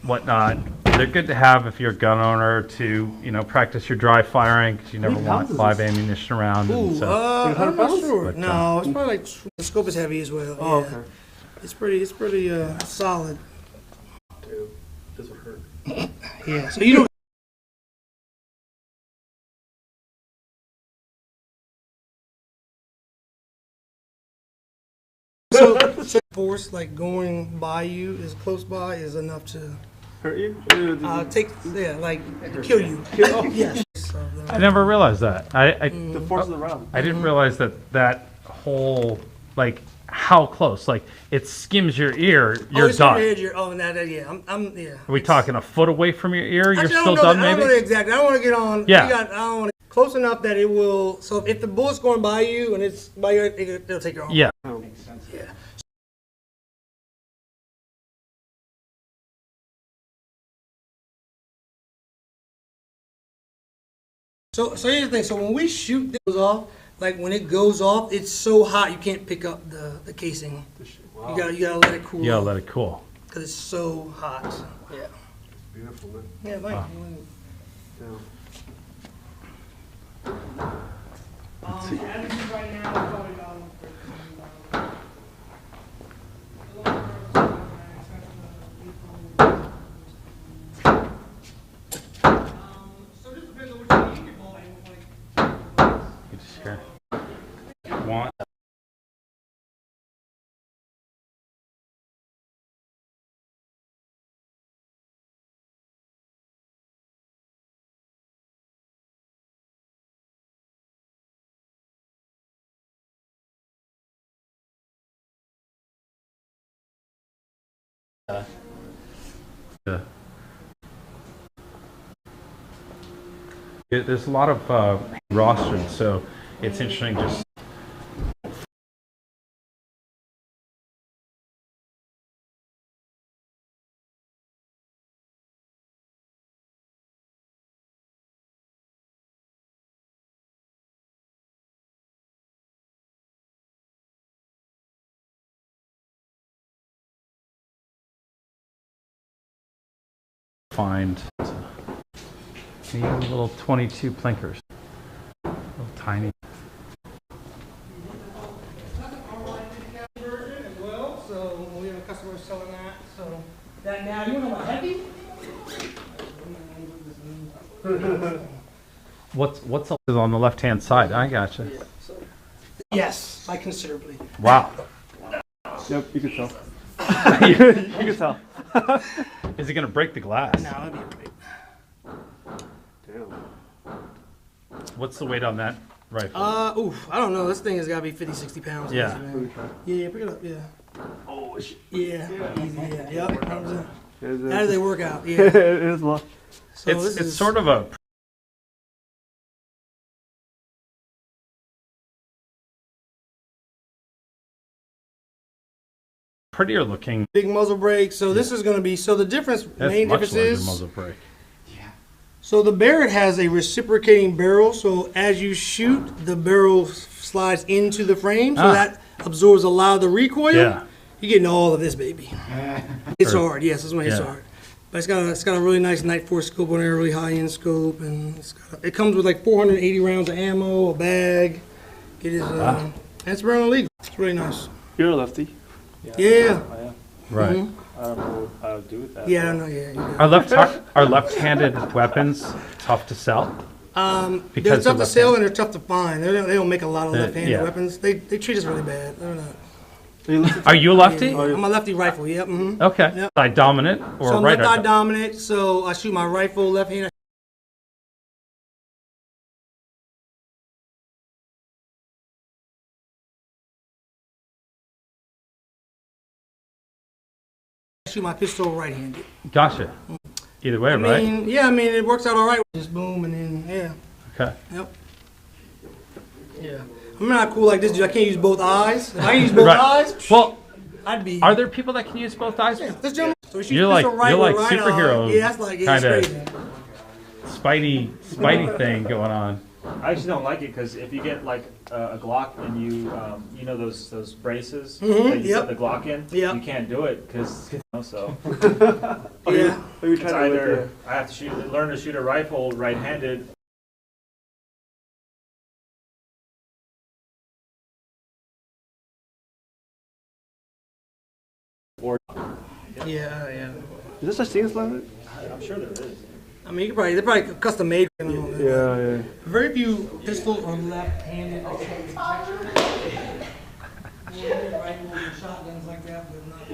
whatnot. They're good to have if you're a gun owner to, you know, practice your dry firing because you never want live ammunition around. Ooh, I'm not sure. But, no, it's probably like the scope is heavy as well. Oh, yeah. okay. It's pretty solid. Yeah. So you don't. So force like going by you is close by is enough to hurt you. Kill you. Yes. I never realized that. The force of the round. I didn't realize that whole how close. Like it skims your ear, you're done. Yeah. Are we talking a foot away from your ear? You're Actually, still done, I don't maybe? know exactly. I don't want to get on. Yeah. I don't want to close enough that it will. So if the bullet's going by you and it's by your, it'll take your arm. Yeah. Makes sense. Yeah. So here's the thing. So when we shoot this off, like when it goes off, it's so hot you can't pick up the casing. Wow. You gotta let it cool. You gotta let it cool. Because it's so hot. Yeah. Beautiful, man. Yeah, thank you. Attitude right now is probably You just hear. Want. Yeah. There's a lot of rosters, so it's interesting just find these little 22 plinkers. Little tiny. as well. So we have a customer selling that. So that now you know what heavy? What's up on the left hand side? I gotcha. Yes, by considerably. Wow. Yep, you can tell. you can tell. Is it gonna break the glass? No, it'll be great. Damn. What's the weight on that rifle? I don't know. This thing has got to be 50, 60 pounds. Yeah. Yeah, pick it up. Yeah. Oh shit. Yeah. Easy. Yeah. Yep. 100%. How does it work out? Yeah. It is a lot. So it's sort of a prettier looking. Big muzzle brake. So this is going to be, so the difference, main difference is, muzzle brake. so the Barrett has a reciprocating barrel. So as you shoot, the barrel slides into the frame. So that absorbs a lot of the recoil. Yeah. You're getting all of this, baby. It's hard. Yes, this one hits hard. But it's got a really nice Night Force scope on there, really high-end scope, and it comes with like 480 rounds of ammo, a bag. It is, and it's very illegal. It's really nice. You're a lefty. Yeah. I am. Right. I don't know how to do with that. Yeah, I don't know. Yeah. Are left-handed weapons tough to sell? They're tough to sell and they're tough to find. They don't make a lot of left-handed weapons. They treat us really bad. They're not. Are you a lefty? Yeah, I'm a lefty rifle. Yep. Mm-hmm. Okay. Yep. Side dominant or so I'm right? left eye dominant. So I shoot my rifle left hand. I shoot my pistol right-handed. Gotcha. Either way, right? Yeah, I mean it works out all right. Just boom and then Okay. Yep. Yeah. I'm not cool like this dude. I can't use both eyes. If I use both eyes, well, I'd be. Are there people that can use both eyes? Yeah, this gentleman. So you're like superhero. Yeah, that's like kind of crazy. Spidey thing going on. I actually don't like it because if you get like a Glock and you know those braces that you set the Glock in, you can't do it because so. Yeah. It's either I have to learn to shoot a rifle right-handed. Yeah. Is this a thing? I'm sure there is. I mean, they're probably custom made. Yeah. Very few pistols are left-handed. Shotguns like that, but not.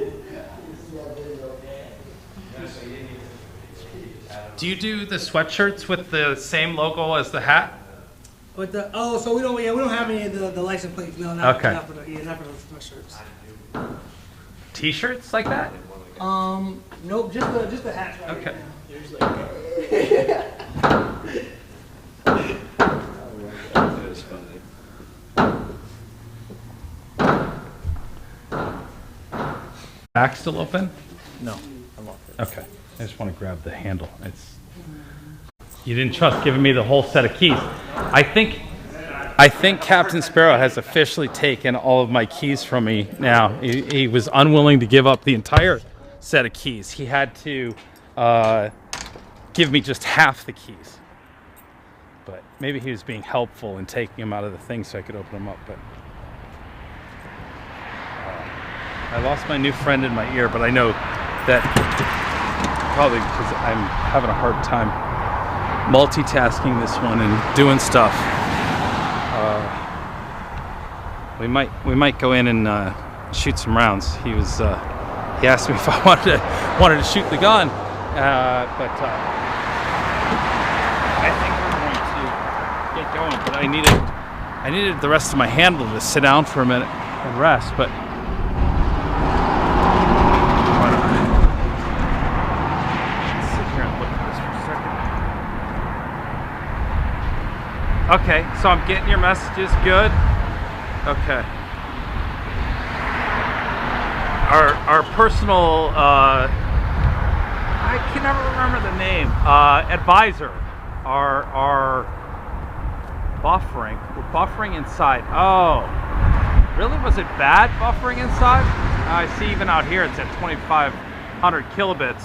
Do you do the sweatshirts with the same logo as the hat? But so we don't have any of the license plates. No, not, Okay. not for the sweatshirts. T-shirts like that? Nope, just the hats. Right Okay. Back still open? No, I locked it. Okay. I just want to grab the handle. You didn't trust giving me the whole set of keys. I think Captain Sparrow has officially taken all of my keys from me now. He was unwilling to give up the entire set of keys. He had to give me just half the keys. But maybe he was being helpful in taking them out of the thing so I could open them up. But I lost my new friend in my ear, but I know that probably because I'm having a hard time multitasking this one and doing stuff. We might go in and shoot some rounds. He asked me if I wanted to shoot the gun, but I think we're going to get going. But I needed the rest of my handle to sit down for a minute and rest. But let's sit here and look at this for a second. Okay, so I'm getting your messages. Good. Okay. Our personal, I can never remember the name, advisor, our buffering. We're buffering inside. Oh, really? Was it bad buffering inside? I see even out here it's at 2,500 kilobits.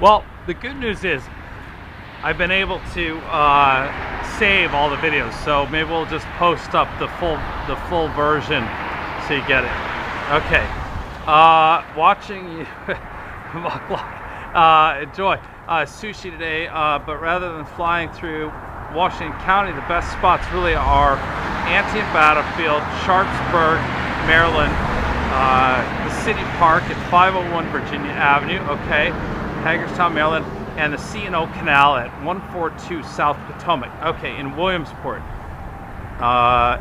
Well, the good news is I've been able to save all the videos, so maybe we'll just post up the full version so you get it. Okay, watching you enjoy sushi today, but rather than flying through Washington County, the best spots really are Antietam Battlefield, Sharpsburg, Maryland, the City Park at 501 Virginia Avenue, okay, Hagerstown, Maryland, and the C&O Canal at 142 South Potomac. Okay, in Williamsport.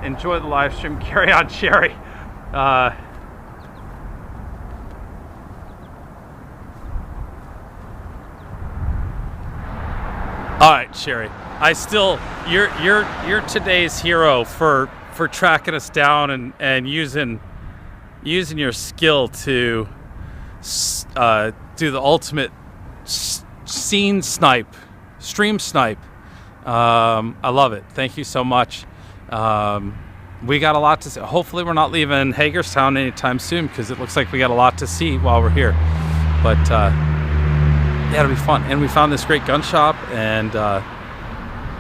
Enjoy the live stream. Carry on, Sherry. All right, Sherry. You're today's hero for tracking us down and using your skill to do the ultimate stream snipe. I love it. Thank you so much. We got a lot to see. Hopefully we're not leaving Hagerstown anytime soon because it looks like we got a lot to see while we're here. But yeah, it'll be fun. And we found this great gun shop, and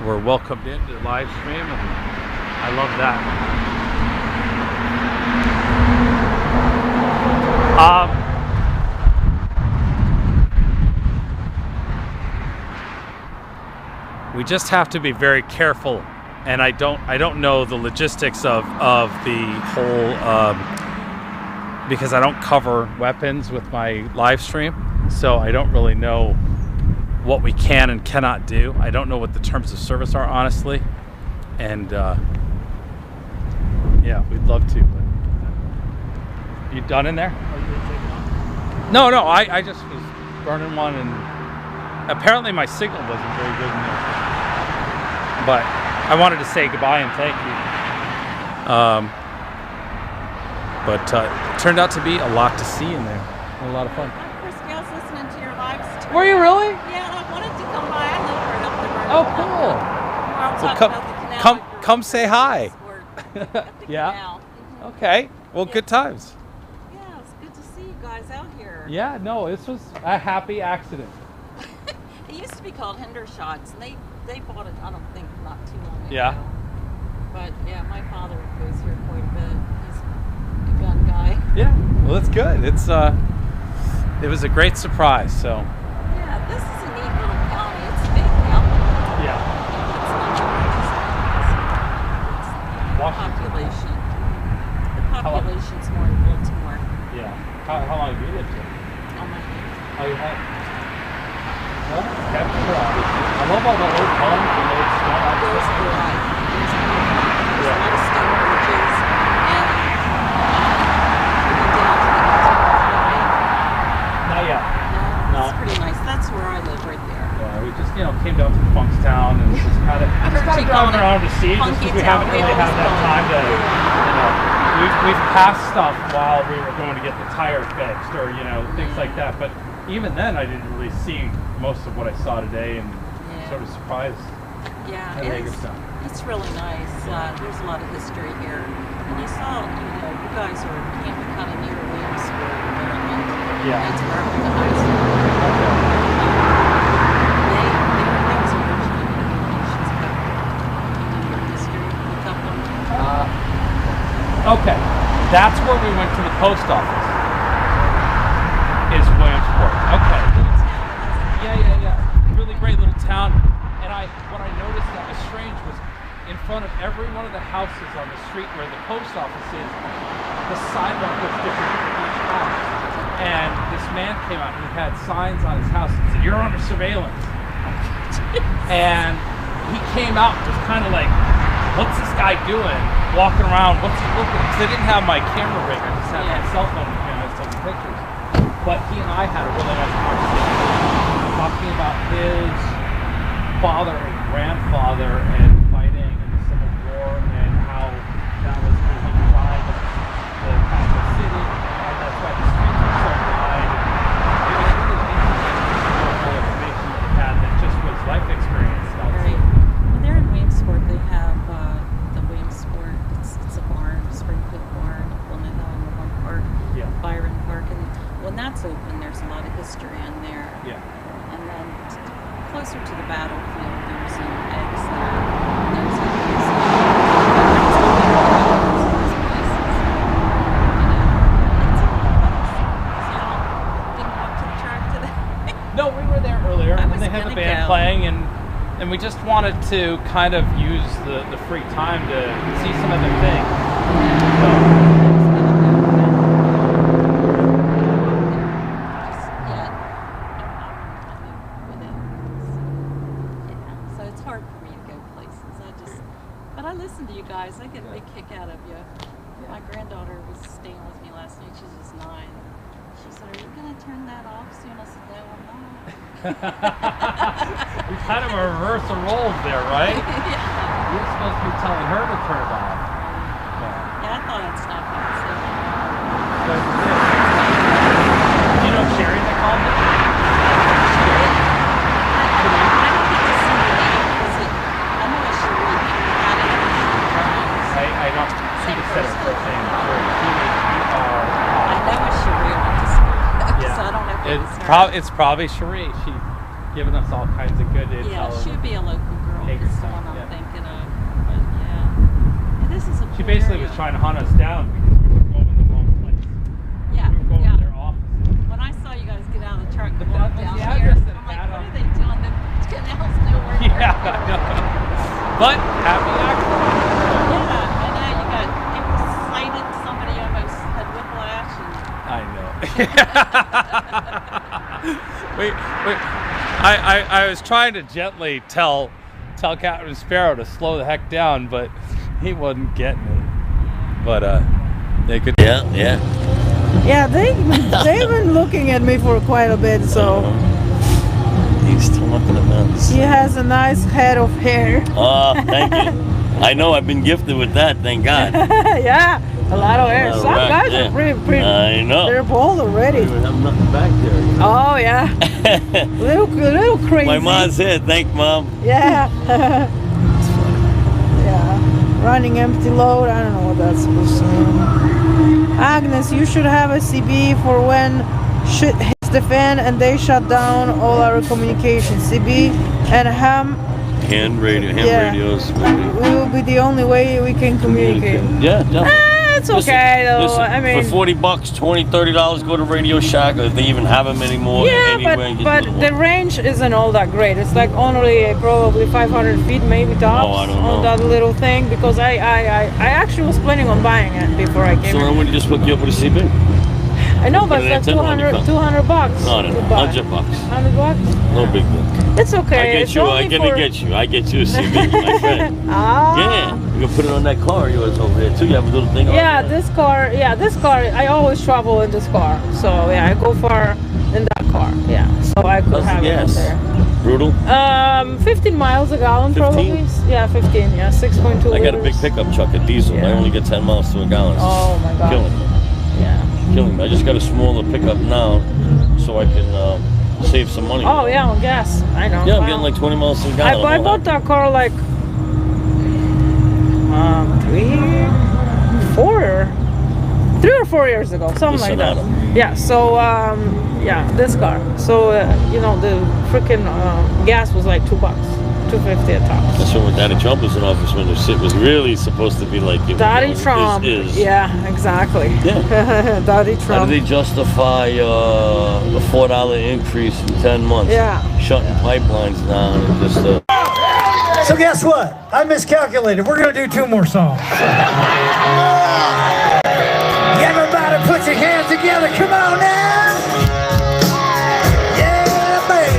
we're welcomed into the live stream, and I love that. We just have to be very careful, and I don't know the logistics of the whole because I don't cover weapons with my live stream, so I don't really know what we can and cannot do. I don't know what the terms of service are, honestly, and yeah, we'd love to. But you done in there? No, I just was burning one, and apparently my signal wasn't very good in there. But I wanted to say goodbye and thank you. But it turned out to be a lot to see in there. A lot of fun. Chris Gale's listening to your live stream. Were you really? Yeah, I wanted to come by. I live right up the road. Oh, cool. Well, come say hi. Yeah. Canal. Okay. Well, good times. Yeah, it's good to see you guys out here. Yeah. No, this was a happy accident. It used to be called Hendershots, and they bought it, I don't think, not too long ago. Yeah. But yeah, my father goes here quite a bit. He's a gun guy. by. Yeah, well, that's good. It was a great surprise. So. Yeah, this is a neat little county. It's a big county. Yeah. Population. The population's more in Baltimore. Yeah. How long have you lived here? Oh my God. Oh, you have? Well, capture I love all the old homes and old stone houses. There's a lot of stone bridges and Not yet. No, it's pretty nice. That's where I live right there. Yeah, we just came down to Funkstown and just kind of driving around to see, just because we haven't really had that time to, we've passed stuff while we were going to get the tire fixed or things like that. But even then, I didn't really see most of what I saw today, and sort of surprised. Yeah, at Hagerstown. it's really nice. There's a lot of history here, and you saw, you guys are camping kind of near Williamsport, Maryland. Yeah. That's where I went to high school. Things originally communications about your history. Can you tell them? Okay, that's where we went to the post office. Is Williamsport. Okay. Yeah. Really great little town. And what I noticed that was strange was in front of every one of the houses on the street where the post office is, the sidewalk was different for each house. And this man came out and he had signs on his house that said, "You're under surveillance." And he came out and was kind of like, "What's this guy doing? Walking around, what's he looking at?" Because I didn't have my camera rig, I just had my cell phone with me and I was taking pictures. But he and I had a really nice conversation talking about his father and grandfather and fighting in the Civil War and how that was when he died the capital city, and that's why the streets were so wide. It was really interesting information that he had that just was life experience stuff. Right. When they're in Williamsport, they have the Williamsport. It's a barn, Springfield Barn, Wilmington, in one park, Byron Park, and when that's open, there's a lot of history in there. Yeah. And then closer to the battlefield, there's an eggs there. There's a No, we were there earlier, and they have a band playing, and we just wanted to kind of use the free time to see some other things. So it's hard for me to go places. But I listen to you guys. I get a big kick out of you. My granddaughter was staying with me last night. She's just 9. She said, "Are you going to turn that off soon?" I said, "No, I'm not." We kind of a reverse of roles there, right? You're supposed to be telling her to turn it off. Yeah, I thought I'd stop by and say Do you know Sherry they called it? I don't see the set of first name. I know it's Cherie went to school. So I don't know if It's probably Cherie. She's giving us all kinds of good intel. Yeah, she'd be a local girl. Is the one I'm thinking of. But this is a She basically was trying to hunt us down because we were going to the wrong place. Yeah, we were going to their offices. When I saw you guys get out of the truck and walk down here, I'm like, what are they doing? The canals nowhere. Yeah, I know. But happy accident. Yeah, I know. You got people cited. Somebody almost had whiplash. I know. Wait. I was trying to gently tell Captain Sparrow to slow the heck down, but he wasn't getting it. But they could. Yeah. Yeah, they've been looking at me for quite a bit, so. He's talking about this. He has a nice head of hair. Oh, thank you. I know I've been gifted with that, thank God. Yeah, a lot of hair. Some guys are pretty. I know. They're bald already. We have nothing back there. Oh yeah. little crazy. My mom said, "Thank Mom." Yeah. Yeah. Running empty load. I don't know what that's supposed to mean. Agnes, you should have a CB for when shit hits the fan and they shut down all our communication. CB and ham. Hand radios. We will be the only way we can communicate. Yeah, definitely. it's okay though. Listen, I mean, for $40, $20, $30, go to Radio Shack, or if they even have them anymore. yeah, anywhere, but the range isn't all that great. It's like only probably 500 feet, maybe tops Oh, I don't know. on that little thing. Because I actually was planning on buying it before I came. So I would just hook you up with a CB. I know, but Put it's an like antenna on your $200 bucks. No, to buy. $100. $100? No big deal. It's okay. I get It's you. only I get you a CB, my friend. Ah. Yeah, you can put it on that car of yours over there too. You have a little thing on Yeah, it. this car. I always travel in this car. So yeah, I go far in that car. Yeah, so I could How's have the it in gas? there. Brutal. 15 miles a gallon 15? probably. Yeah, 15. Yeah, 6.2 I got a big liters. pickup truck, a diesel. I only get 10 miles to a gallon. Oh my God. Killing me. Yeah. Killing me. I just got a smaller pickup now, so I can save some money. Oh yeah, on gas. I know. Yeah, I'm Wow. getting like 20 miles to a gallon. I bought that car like 3 or 4 years ago, something like that. Yeah. So yeah, this car. So you know, the freaking gas was like $2, $2.50 a top. That's when Daddy Trump was in office, when the shit was really supposed to be like Daddy Trump. Yeah, exactly. Yeah. Daddy How Trump. do they justify a $4 increase in 10 months? Yeah. Shutting pipelines down and just. So guess what? I miscalculated. We're gonna do 2 more songs. Everybody put your hands together. Come on now. Yeah, baby.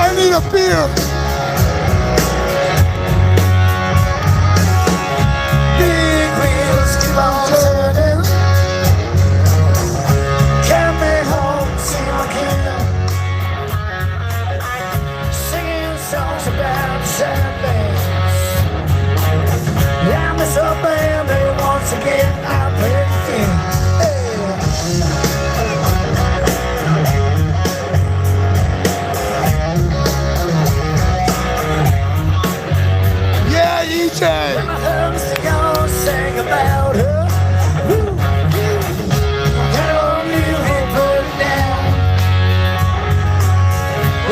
I need a beer. Big wheels keep on turning. Carry me home, see my kid. Singing songs about the sad bands. I miss a band, they once again I play again. Yeah, EJ. When my hubs are gonna sing about her. That old new hit put it down.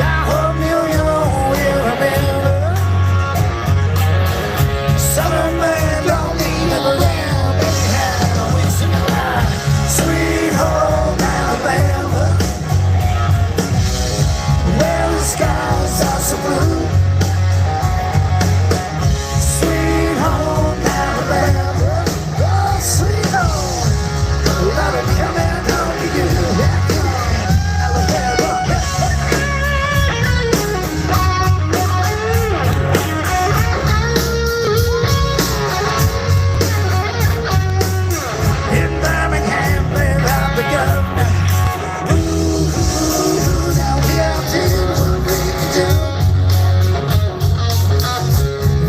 I hope you will remember. Southern man don't need them around. Anyhow, we sing alive. Sweet home Alabama. Where the skies are so blue. Sweet home Alabama. Oh, sweet home. Let it come and home to you. In Birmingham, live out the governor. Ooh, now we out to do.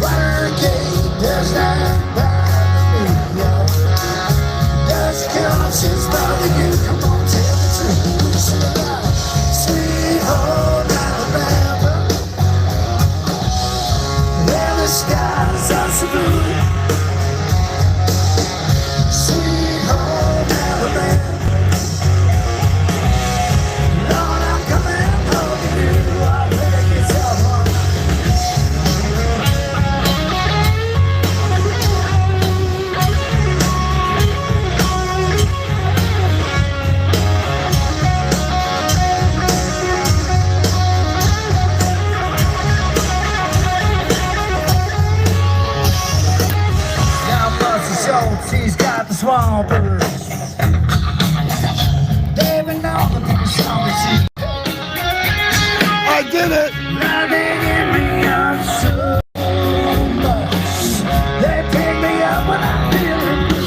Watergate does not bother me, y'all. Does conscience bother you? Come on, tell the truth. Sing about sweet home Alabama, where the skies are so blue. Sweet home Alabama. Lord, I'm coming home to you. I better get some home. Now Buster Schultz, he's got the swampers. They've been on the biggest song that she. I did it. Now they get me up so much. They pick me up when I'm feeling down.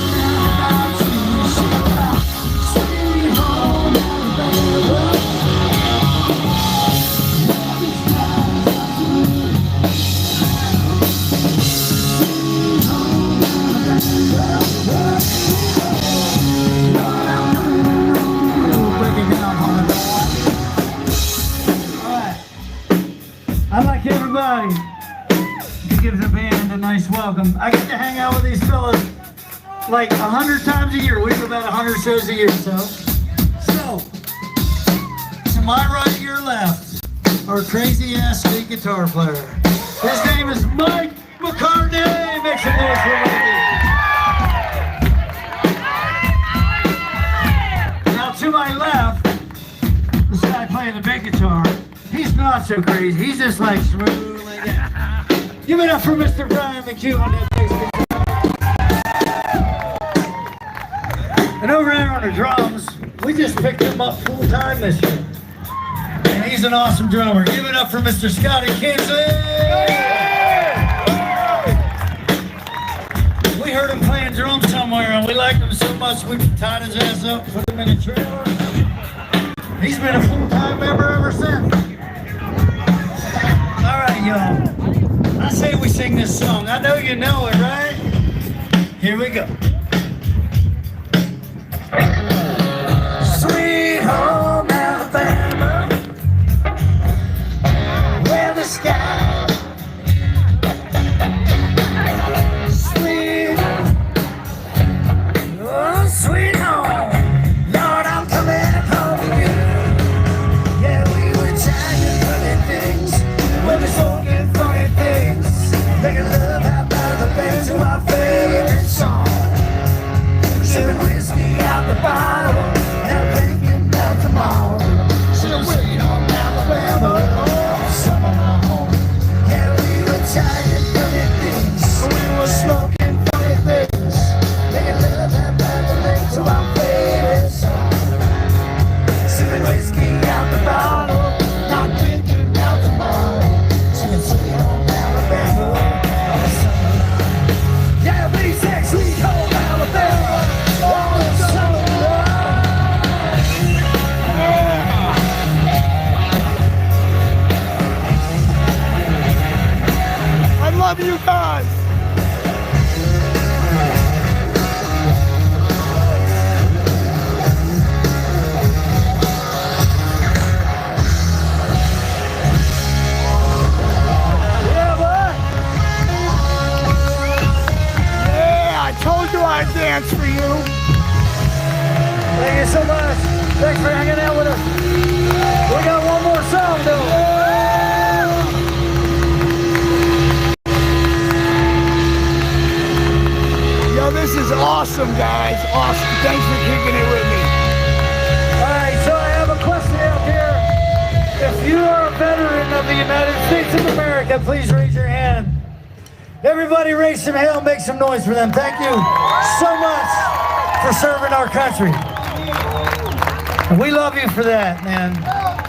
Sweet home Alabama. I'd like everybody to give the band a nice welcome. I get to hang out with these fellas like 100 times a year. We do about 100 shows a year, so to my right, your left. our crazy ass lead guitar player. His name is Mike McCartney. Make some noise for Mikey. Now to my left, this guy playing the big guitar. He's not so crazy. He's just like smooth like that. Give it up for Mr. Brian McHugh on that bass guitar. And over there on the drums, we just picked him up full time this year. And he's an awesome drummer. Give it up for Mr. Scotty Kinsley! We heard him playing drums somewhere and we liked him so much we tied his ass up, put him in a trailer. He's been a full-time member ever since. All right, y'all. I say we sing this song. I know you know it, right? Here we go. Sweet home Alabama, where the sky sweet, oh sweet home, Lord I'm coming home to you. Yeah, we were trying funny things, we were smoking funny things, making love out by the bay to our favorite song, sipping whiskey out the bottle. Tomorrow, sweet home Alabama, summer home. Yeah, we were tired funny things, we were smoking funny things, making love out by the lake to our favorite song, sipping whiskey out the bottle, not thinking about tomorrow, singing sweet home Alabama, summer home. Yeah, we say sweet home Alabama, oh, summer home. I love you guys. Yeah, what? Yeah, I told you I'd dance for you. Thank you so much. Thanks for hanging out with us. We got one more song though. Yo, this is awesome, guys. Awesome. Thanks for kicking it with me. Alright, so I have a question out there. If you are a veteran of the United States of America, please raise your hand. Everybody raise some hell, make some noise for them. Thank you so much for serving our country. And we love you for that, man.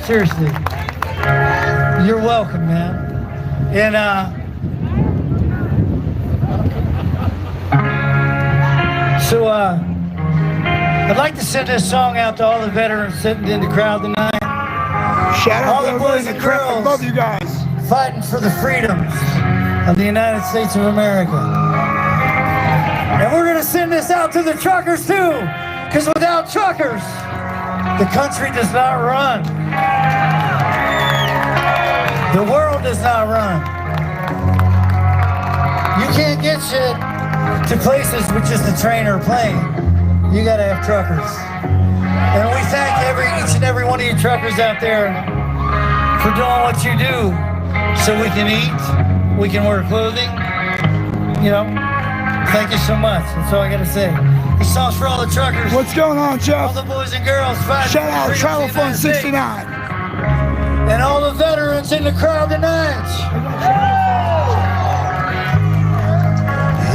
Seriously. You're welcome, man. And so I'd like to send this song out to all the veterans sitting in the crowd tonight. Shout out all to the boys and girls. Love you guys. Fighting for the freedoms of the United States of America. And we're gonna send this out to the truckers too, because without truckers, the country does not run. The world does not run. You can't get shit to places with just a train or a plane. You gotta have truckers. And we thank each and every one of you truckers out there for doing what you do so we can eat, we can wear clothing, you know. Thank you so much. That's all I gotta say. This song's for all the truckers. What's going on, Jeff? All the boys and girls fighting. Shout out Travel Fun 69. And all the veterans in the crowd tonight.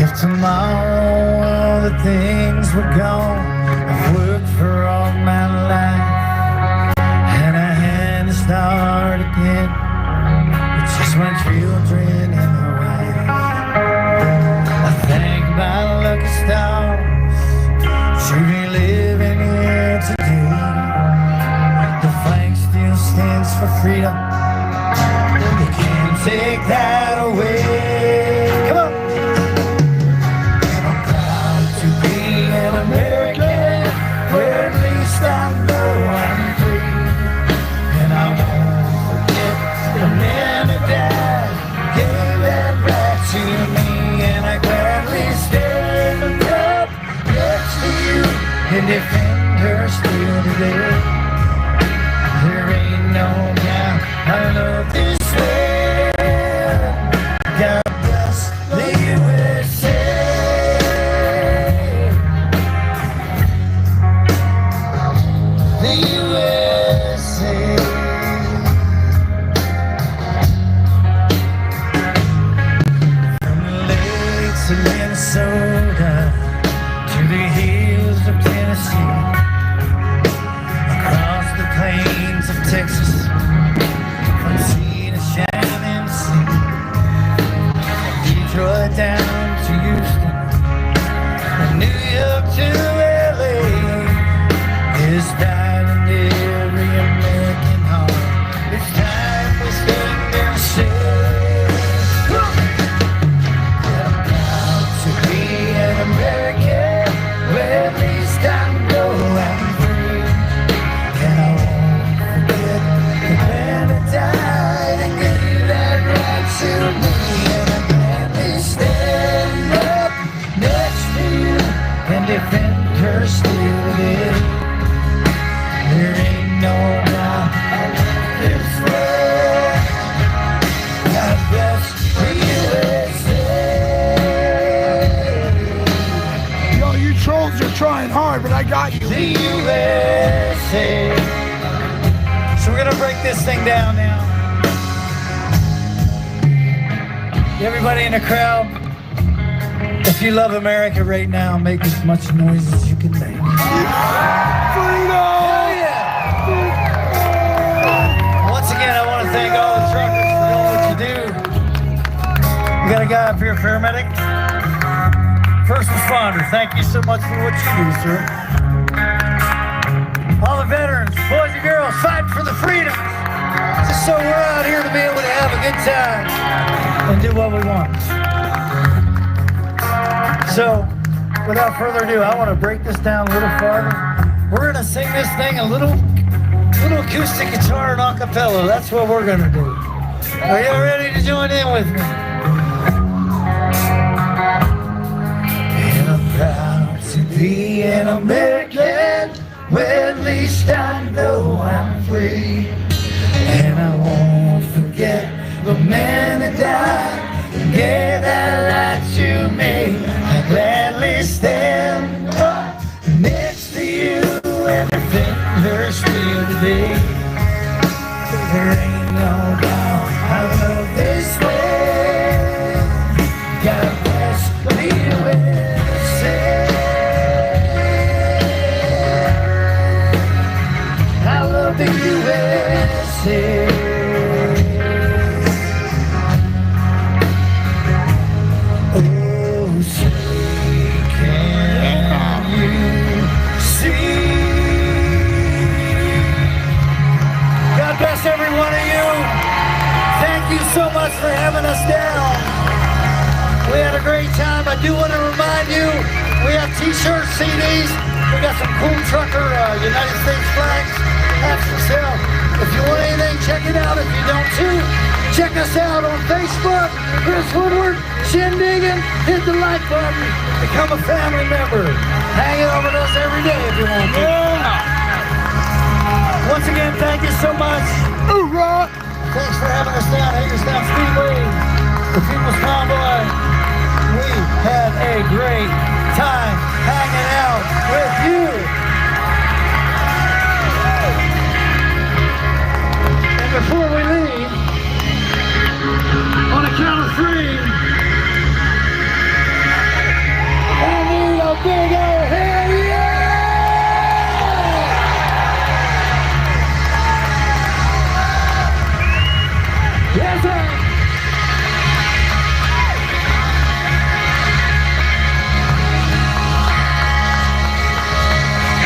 If tomorrow all the things were gone, I've worked for all my life, and I had to start again with just my children and my wife. I thank my lucky stars to be living here today. The flag still stands for freedom. You can't take that away. Come on. I'm proud to be an American, where at least I know I'm free. And I won't forget the man who died, gave that right to me. And I gladly stand up next to you and defend her still today. There ain't no doubt I love today. There ain't no doubt this world. God bless the USA. Yo, you trolls are trying hard, but I got you. The USA. So we're gonna break this thing down now. Everybody in the crowd, if you love America right now, make as much noise as you can make. Hell yeah! Once again, I want to thank all the truckers for doing what you do. We got a guy up here, paramedic. First responder, thank you so much for what you do, sir. All the veterans, boys and girls, fighting for the freedom. Just so we're out here to be able to have a good time and do what we want. So, without further ado, I want to break this down a little farther. We're going to sing this thing a little acoustic guitar and a cappella. That's what we're going to do. Are you ready to join in with me? And I'm proud to be an American, where at least I know I'm free. And I won't forget the man that died and gave that light to me. I gladly stand up next to you and defend her still today. There ain't no doubt I love this land. God bless the USA. I love the USA. Every one of you, thank you so much for having us down. We had a great time. I do want to remind you, we have t-shirts, CDs, we got some cool trucker United States flags, hats for sale. If you want anything, check it out. If you don't too, check us out on Facebook, Chris Woodward, Shindiggin, hit the like button, become a family member. Hang out with us every day if you want to. Once again, thank you so much. Hoorah! Thanks for having us down Hagerstown Speedway, the People's Convoy. We had a great time hanging out with you. And before we leave, on a count of three, I need a big old hell yeah! Yes, sir.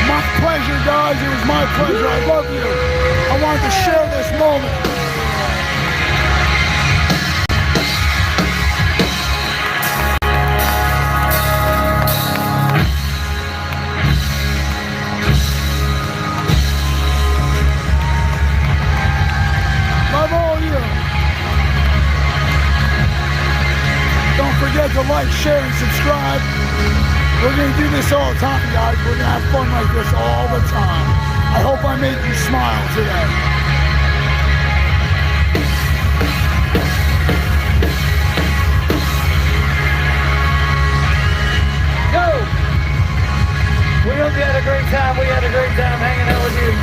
My pleasure, guys. It was my pleasure. I love you. I wanted to share this moment. Love all you. Don't forget to like, share, and subscribe. We're going to do this all the time, guys. We're going to have fun like this all the time. I hope I made you smile today. Go! We hope you had a great time. We had a great time hanging out with you.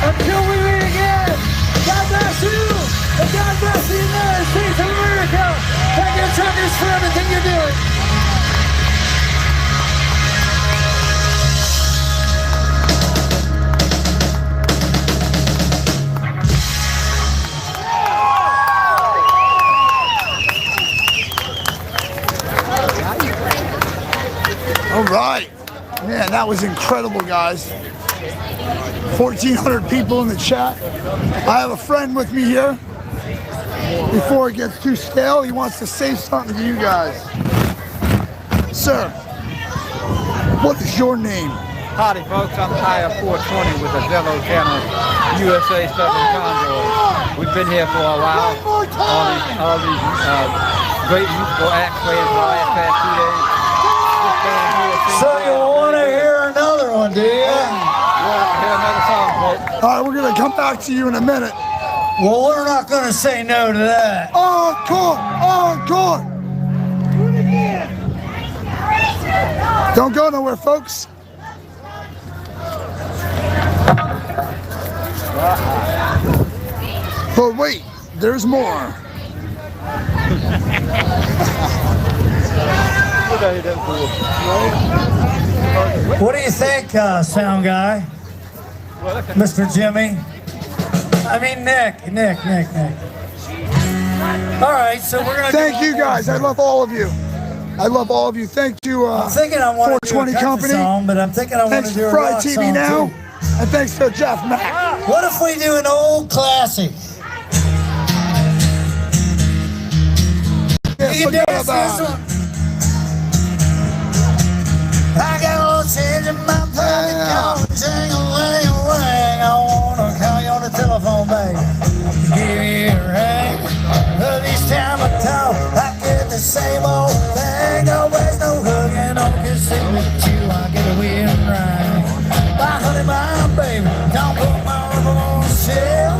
Until we meet again, God bless you, and God bless the United States of America. Thank you, truckers, for everything you're doing. All right. Man, that was incredible, guys. 1,400 people in the chat. I have a friend with me here. Before it gets too stale, he wants to say something to you guys. Sir, what is your name? Howdy, folks. I'm Tyre 420 with the Zello Channel USA Southern Convoy. We've been here for a while. All these great musical acts playing for the last past 2 days. So you want to hear another one? All right, we're gonna come back to you in a minute. Well, we're not gonna say no to that. Encore! Encore! Don't go nowhere, folks. But wait, there's more. What do you think, sound guy? Mr. Jimmy? I mean, Nick. All right, so we're gonna. Thank you guys. I love all of you. I love all of you. Thank you, I'm thinking I want to do a 420 country Company. song, but I'm thinking I want Thanks to do to a Fry rock TV song Now, too. and thanks to Jeff Mack. What if we do an old classic? Yeah, You can forget dance about this it. one. I got a little change in my pocket, going jingle-ling-a-ling. I wanna call you on the telephone, baby. Give you a ring. But each time I talk, I get the same old thing. Always no hugging, no kissing with you. I get a weird ring. My honey, my baby, don't put my rubber on the shelf.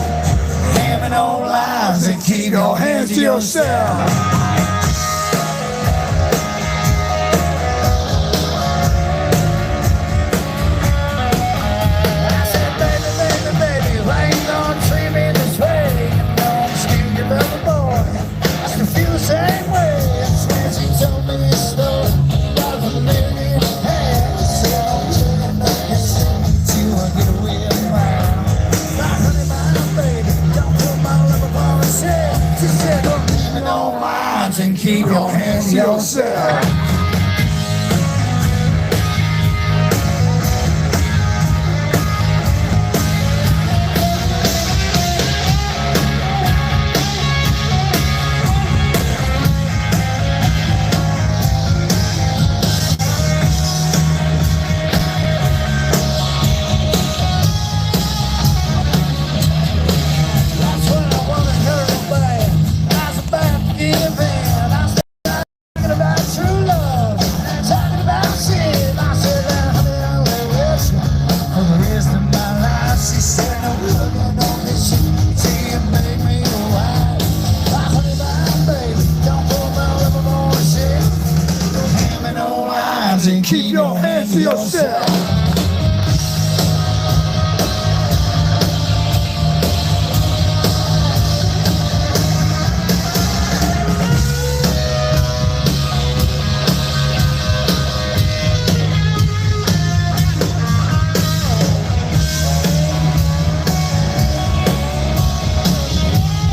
Give me no lies and keep your hands to yourself. And keep your hands to yourself. That's what I wanna hear about. I was about to give in. Talking about true love, talking about shit. I said that honey, I'll live with you for the rest of my life. She said no looking on this shit. She made me a wife. My honey, my baby, don't put my love on shit. Don't hand me no lies and keep your hands to yourself.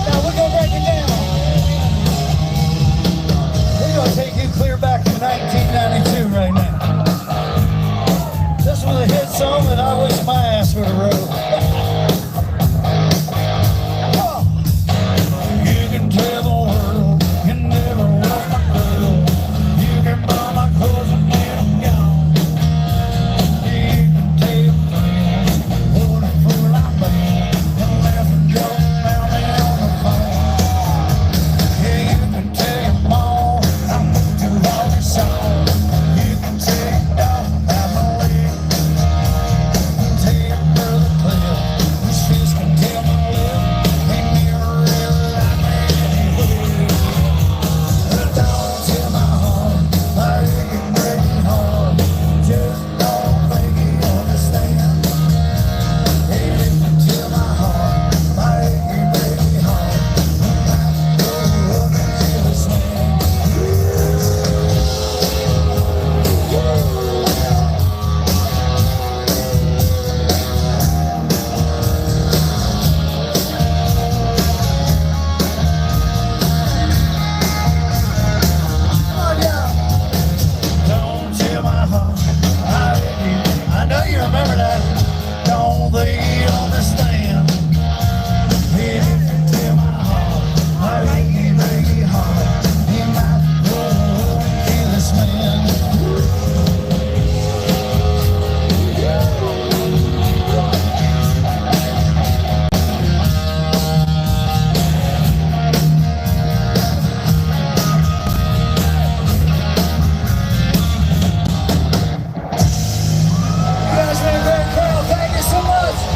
Now we're gonna break it down. We're gonna take you clear back to 1992 right now. This was a hit song that I wish my ass would have wrote. You can tell the world you never was my girl. You can buy my clothes and get them gone. You can tell your friends what a fool I've been. And laugh and joke about me on the phone. Yeah, you can tell your mom I moved to Arkansas. You can tell your dog I'm a leg. Tell your brother Cliff his fist can tell my lip. He never really liked me anyway. But don't tell my heart I can break it hard. Just don't think you understand. Hey, you can tell my heart I can break it hard. Go up until it's Don't tell my heart I hate you. I know you remember that. Don't they understand? If you tell my heart I hate you very hard, you might go and kill this man. You guys been a great crowd. Thank you so much.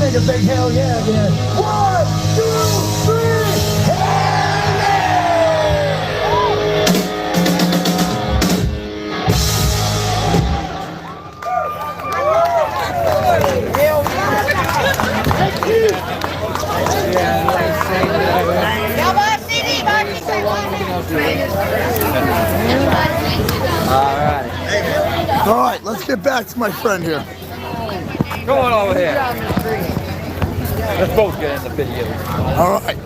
make a big hell yeah again. 1, 2, 3, hell All right, let's get back to my friend here. Come on over here. Let's both get in the video. All right.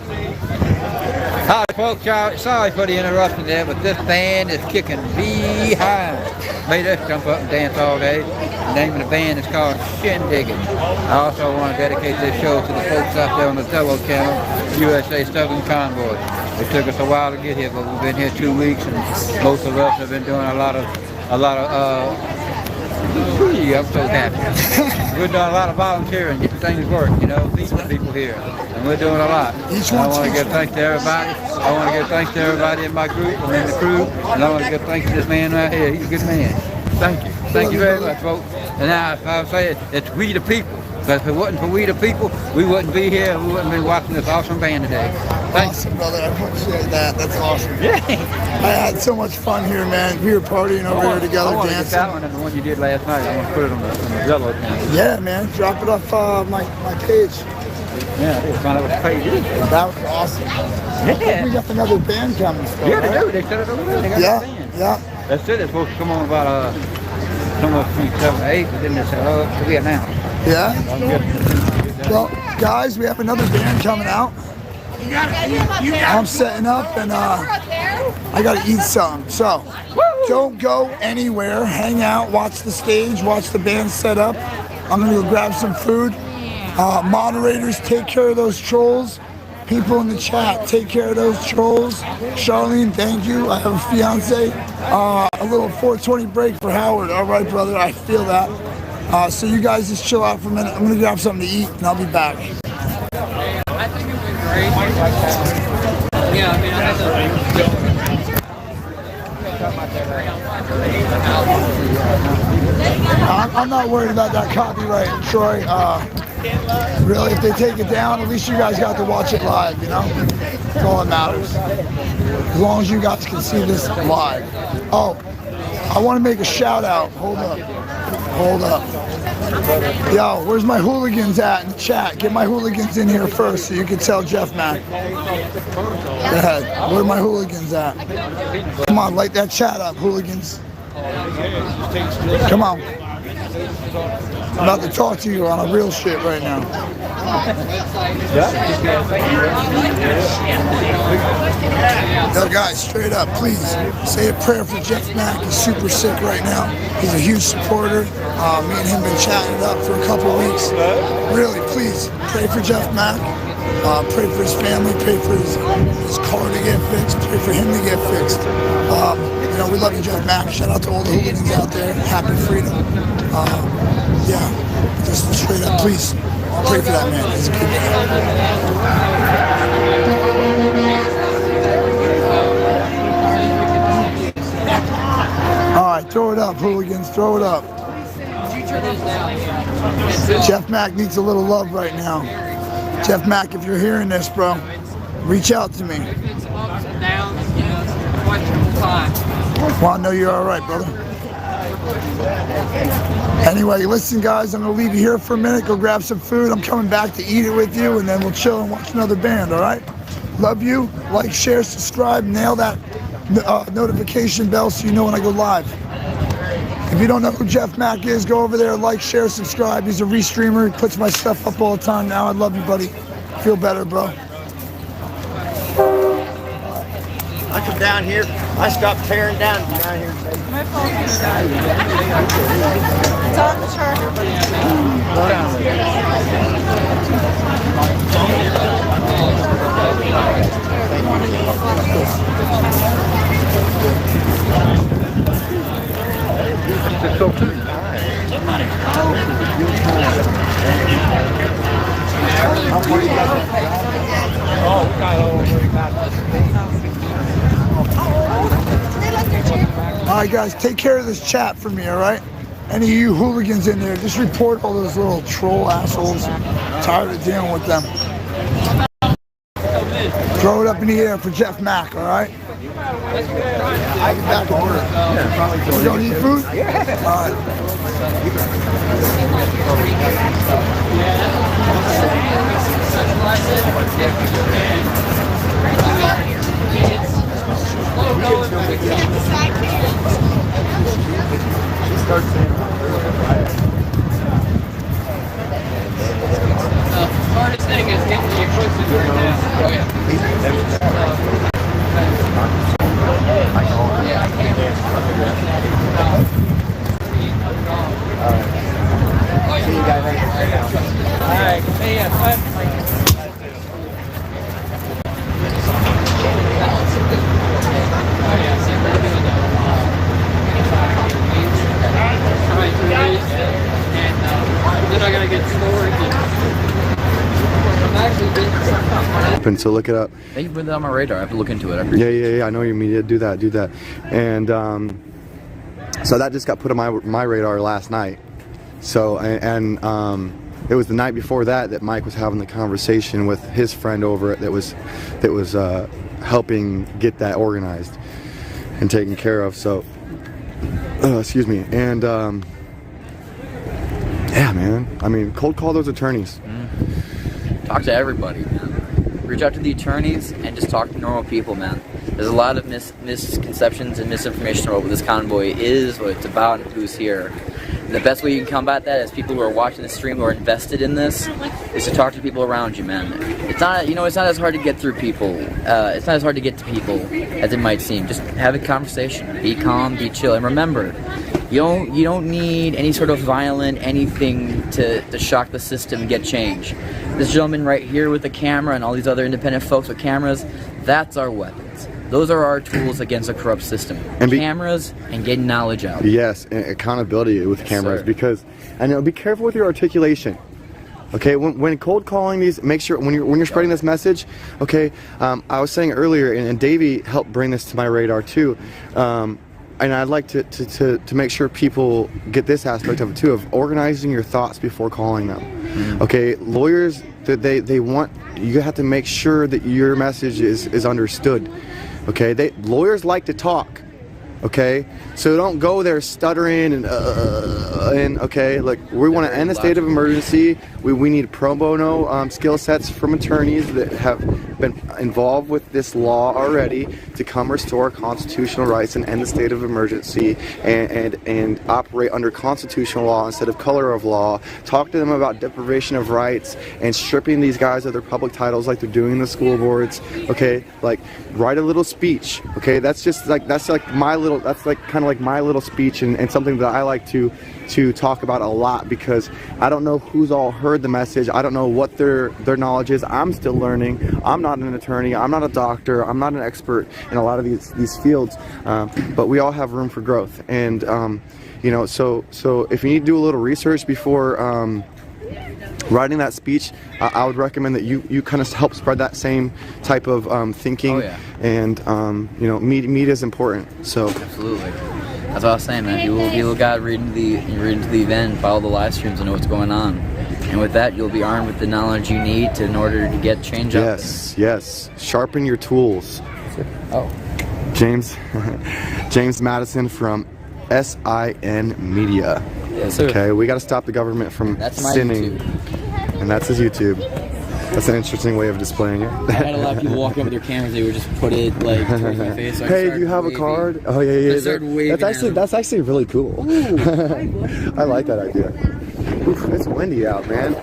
Hi, folks. Sorry for the interruption there, but this band is kicking behind. Made us jump up and dance all day. The name of the band is called Shindiggin'. I also want to dedicate this show to the folks out there on the Zello channel, USA Southern Convoy. It took us a while to get here, but we've been here 2 weeks, and most of us have been doing a lot of I'm so happy. We're doing a lot of volunteering, getting things work, you know, feeding people here, and we're doing a lot. I want to give thanks to everybody. I want to give thanks to everybody in my group and in the crew, and I want to give thanks to this man right here. He's a good man. Thank you. Thank you very much, folks. And now, if I say it's we the people. Because if it wasn't for we the people, we wouldn't be here. We wouldn't be watching this awesome band today. Thanks. Awesome, brother. I appreciate that. That's awesome. Yeah. I had so much fun here, man. We were partying over here together, I want dancing. to get that one and the one you did last night. I want to put it on the Zello channel. Yeah, man. Drop it off my page. Yeah, they find out what the page is. That was awesome. Yeah. We got another band coming. Still, Yeah, right? they do. They set it over there. They got Yeah, the band. yeah. That's it. It's supposed to come on about somewhere between 7 and 8, but then they said, oh, it's we announced. Yeah? Well, guys, we have another band coming out. I'm setting up and I gotta eat something. So don't go anywhere. Hang out, watch the stage, watch the band set up. I'm gonna go grab some food. Moderators, take care of those trolls. People in the chat, take care of those trolls. Charlene, thank you. I have a fiance. A little 420 break for Howard. All right, brother, I feel that. So you guys just chill out for a minute. I'm gonna grab something to eat and I'll be back. I think it went great. Yeah, I mean, I had I'm not worried about that copyright, Troy. Really, if they take it down, at least you guys got to watch it live, you know? That's all that matters. As long as you guys can see this live. Oh, I want to make a shout out. Hold up. Hold up. Yo, where's my hooligans at in the chat? Get my hooligans in here first so you can tell Jeff Mack. Go ahead. Where are my hooligans at? Come on, light that chat up, hooligans. Come on. I'm about to talk to you on a real shit right now. Yo, guys, straight up, please say a prayer for Jeff Mack. He's super sick right now. He's a huge supporter. Me and him been chatting it up for a couple weeks. Really, please pray for Jeff Mack. Pray for his family. Pray for his car to get fixed. Pray for him to get fixed. You know, we love you, Jeff Mack. Shout out to all the hooligans out there. Happy freedom. Yeah, just straight up, please pray for that man. He's a good man. All right, throw it up, hooligans. Throw it up. Jeff Mack needs a little love right now. Jeff Mack, if you're hearing this, bro, reach out to me. Well, I know you're all right, brother. Anyway, listen, guys, I'm going to leave you here for a minute. Go grab some food. I'm coming back to eat it with you, and then we'll chill and watch another band, all right? Love you. Like, share, subscribe. Nail that notification bell so you know when I go live. If you don't know who Jeff Mack is, go over there, like, share, subscribe. He's a restreamer. He puts my stuff up all the time now. I love you, buddy. Feel better, bro. I come down here, I stopped tearing down here. My phone is dying. It's on the charger, but it's All right, guys, take care of this chat for me, all right? Any of you hooligans in there, just report all those little troll assholes. Tired of dealing with them. Throw it up in the air for Jeff Mack, all right? I'll be back at work. You don't eat food? All right. Hardest thing is getting you close to your desk. Oh yeah. See you guys later. All right. See ya. Then I gotta get stored. So look it up. Thank you for putting that on my radar. I have to look into it. Yeah. I know you mean. Do that. And so that just got put on my radar last night. So and it was the night before that Mike was having the conversation with his friend over it that was helping get that organized and taken care of. So excuse me. And yeah, man. I mean, cold call those attorneys. Talk to everybody, man. Reach out to the attorneys and just talk to normal people, man. There's a lot of misconceptions and misinformation about what this convoy is, what it's about, and who's here. And the best way you can combat that is people who are watching the stream, who are invested in this, is to talk to people around you, man. It's not, it's not as hard to get through people. It's not as hard to get to people as it might seem. Just have a conversation. Be calm, be chill, and remember, you don't need any sort of violent anything to shock the system and get change. This gentleman right here with the camera and all these other independent folks with cameras, that's our weapons. Those are our tools against a corrupt system. And cameras and getting knowledge out. Yes, and accountability with cameras, sir. Because I know, be careful with your articulation. Okay, when cold calling these, make sure when you're spreading this message. Okay, I was saying earlier, and Davey helped bring this to my radar too. And I'd like to make sure people get this aspect of it too, of organizing your thoughts before calling them. Okay, lawyers, they want, you have to make sure that your message is understood. Okay, lawyers like to talk. Okay, so don't go there stuttering and okay, like we want to end the state of emergency. We need pro bono skill sets from attorneys that have been involved with this law already to come restore constitutional rights and end the state of emergency and operate under constitutional law instead of color of law. Talk to them about deprivation of rights and stripping these guys of their public titles like they're doing in the school boards. Okay, like write a little speech. Okay, that's kind of like my little speech and something that I like to talk about a lot, because I don't know who's all heard the message. I don't know what their knowledge is. I'm still learning. I'm not an attorney. I'm not a doctor. I'm not an expert in a lot of these fields, but we all have room for growth. And so if you need to do a little research before writing that speech, I would recommend that you kind of help spread that same type of thinking. Oh, yeah. And media is important. So absolutely, that's what I was saying, man. You got read into the event, follow the live streams, and know what's going on. And with that, you'll be armed with the knowledge you need in order to get change out there. Yes. Sharpen your tools. Oh, James Madison from SIN Media. Yes, sir. Okay, we got to stop the government from sinning. And that's his YouTube. That's an interesting way of displaying it. I had a lot of people walking up with their cameras. They would just put it like towards my face. So hey, do you have a card? Oh yeah. That's actually really cool. I like that idea. Oof, it's windy out, man.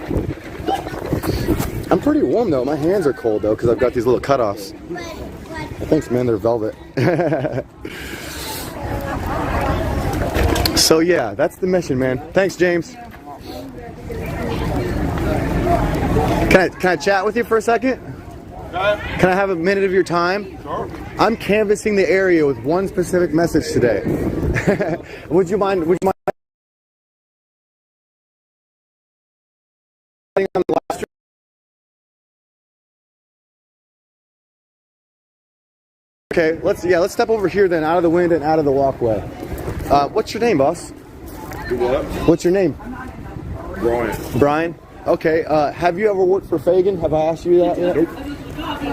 I'm pretty warm though. My hands are cold though because I've got these little cutoffs. Thanks, man. They're velvet. So yeah, that's the mission, man. Thanks, James. Can I chat with you for a second? Can I have a minute of your time? Sure. I'm canvassing the area with one specific message today. Would you mind? On the live stream? Okay, let's step over here then, out of the wind and out of the walkway. What's your name, boss? What's your name? Brian. Brian? Okay, have you ever worked for Fagan? Have I asked you that yet? Nope.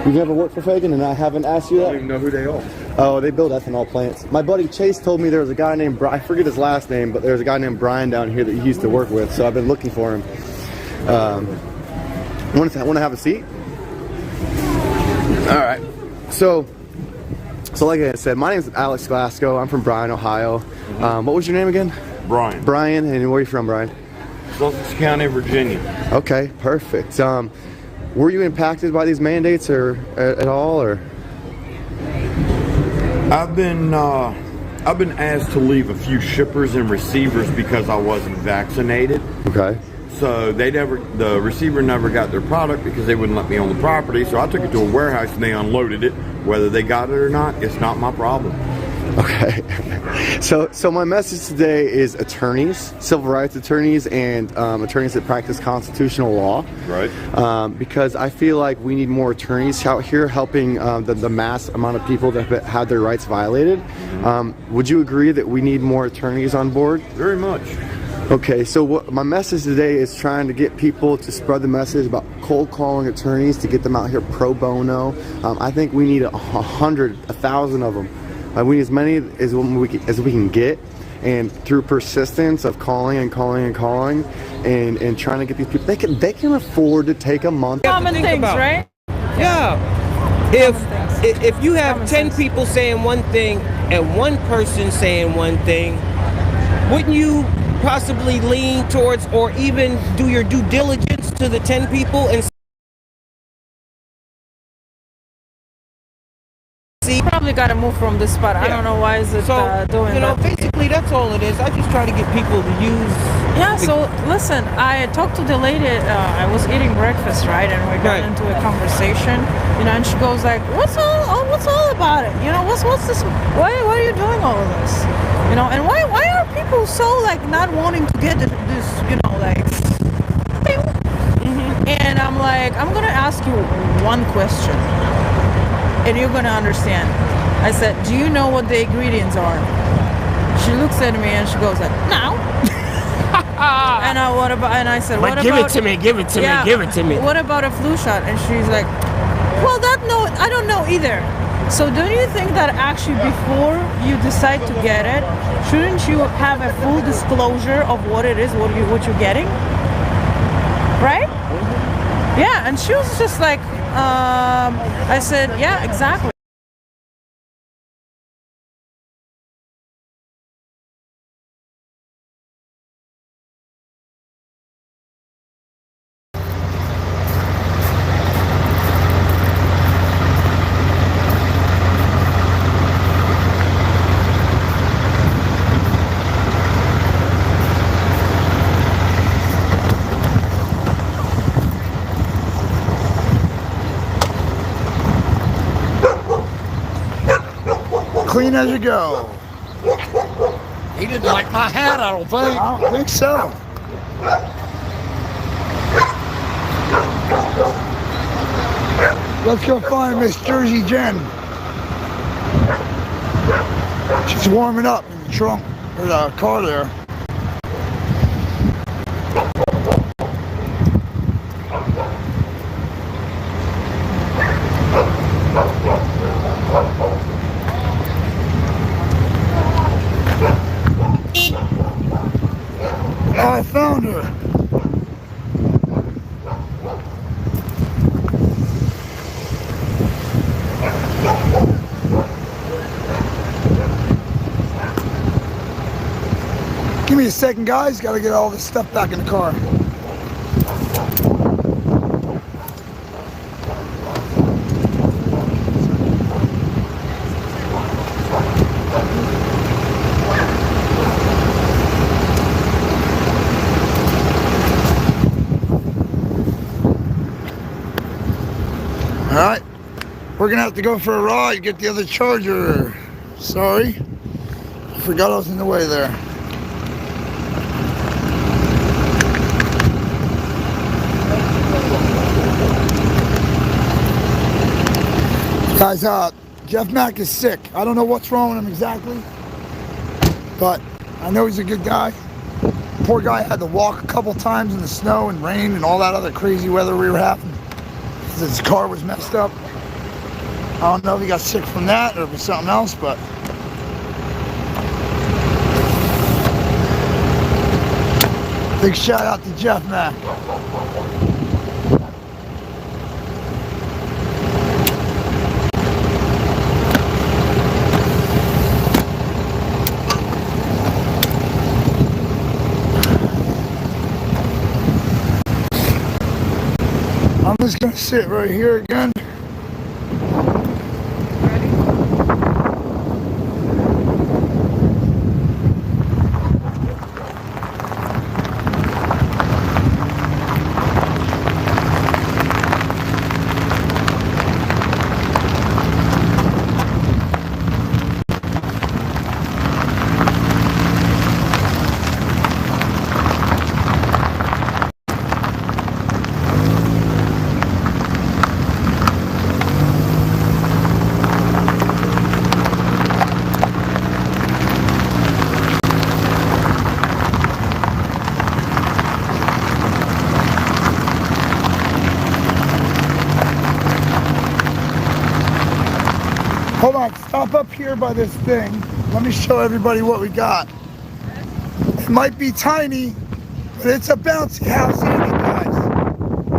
You've never worked for Fagan and I haven't asked you that? I don't even know who they are. Oh, they build ethanol plants. My buddy Chase told me there was a guy named Brian, I forget his last name, but there's a guy named Brian down here that he used to work with, so I've been looking for him. Want to have a seat? All right. So like I said, my name is Alex Glasgow. I'm from Bryan, Ohio. What was your name again? Brian. Brian, and where are you from, Brian? Sussex County, Virginia. Okay, perfect. Were you impacted by these mandates or at all, or? I've been asked to leave a few shippers and receivers because I wasn't vaccinated. Okay. So the receiver never got their product because they wouldn't let me on the property. So I took it to a warehouse and they unloaded it. Whether they got it or not, it's not my problem. Okay. So my message today is attorneys, civil rights attorneys, and attorneys that practice constitutional law. Right. Because I feel like we need more attorneys out here helping the mass amount of people that have had their rights violated. Would you agree that we need more attorneys on board? Very much. Okay, so my message today is trying to get people to spread the message about cold calling attorneys to get them out here pro bono. I think we need 100, 1,000 of them. We need as many as we can get, and through persistence of calling and calling and calling, and trying to get these people, they can afford to take a month. Common things, right? Yeah. If you have 10 people saying one thing and one person saying one thing, wouldn't you possibly lean towards, or even do your due diligence to the 10 people and see? Probably got to move from this spot. I don't know why is it doing that. Basically that's all it is. I just try to get people to use. Yeah, so listen, I talked to the lady, I was eating breakfast, right, and we got into a conversation, and she goes like, what's all about it? What's this, why are you doing all of this? And why are people so like not wanting to get this, like, and I'm like, I'm gonna ask you one question, and you're gonna understand. I said, do you know what the ingredients are? She looks at me and she goes like, no. And I said, what about? Give it to me. Give it to me. What about a flu shot? And she's like, well, I don't know either. So don't you think that actually before you decide to get it, shouldn't you have a full disclosure of what it is, what you're getting? Right? Yeah, and she was just like, I said, yeah, exactly. Clean as you go. He didn't like my hat, I don't think. I don't think so. Let's go find Miss Jersey Jen. She's warming up in the trunk of the car there. I found her. Give me a second, guys. Got to get all this stuff back in the car. All right, we're gonna have to go for a ride, get the other charger. Sorry, I forgot I was in the way there. Guys, Jeff Mack is sick. I don't know what's wrong with him exactly, but I know he's a good guy. Poor guy had to walk a couple times in the snow and rain and all that other crazy weather we were having. His car was messed up. I don't know if he got sick from that or if it's something else, but big shout out to Jeff Mack. I'm just gonna sit right here again. Hold on, stop up here by this thing. Let me show everybody what we got. It might be tiny, but it's a bouncy house, ain't it, guys?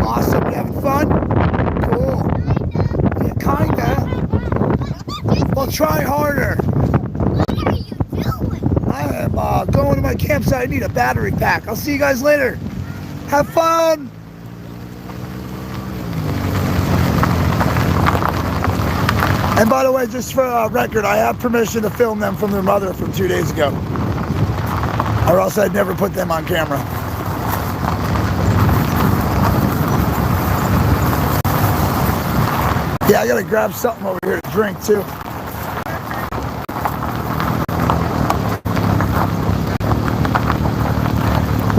Awesome, you having fun? Cool. Yeah, kinda. Well, try harder. What are you doing? I am going to my campsite. I need a battery pack. I'll see you guys later. Have fun. And by the way, just for a record, I have permission to film them from their mother from 2 days ago. Or else I'd never put them on camera. Yeah, I gotta grab something over here to drink too.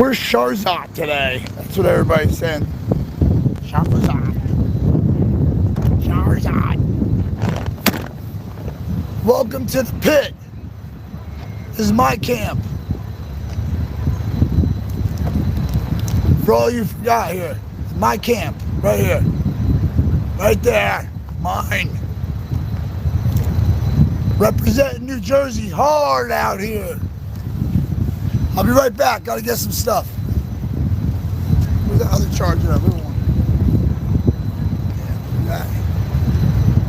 Where's Sharzad today? That's what everybody's saying. Sharzad. Sharzad. Welcome to the pit. This is my camp. For all you forgot here, it's my camp, right here. Right there, mine. Representing New Jersey hard out here. I'll be right back, gotta get some stuff. Where's the other charger, that little one? Yeah,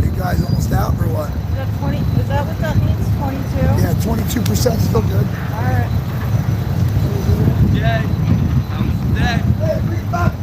big guy's almost out or what? Is that 20? Is that what that means? 22? Yeah, 22% still good. Alright. Jay, I'm dead. Hey, bring it back.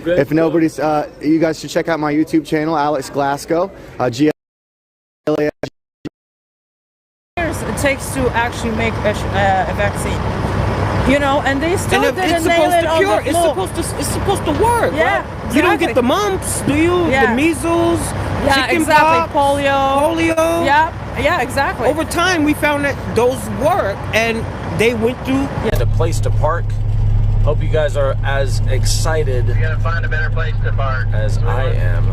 If nobody's, you guys should check out my YouTube channel, Alex Glasgow. GLA. Years it takes to actually make a vaccine. You know, and they still And if didn't it's nail supposed it to on cure, the it's floor. supposed to work. Yeah, right? You don't get exactly. the mumps, do you? Yeah. The measles, Yeah, chicken exactly. pox, Polio. Yeah, exactly. Over time, we found that those work, and they went through. And a place to park. Hope you guys are as excited. You gotta find a better place to park. As I am.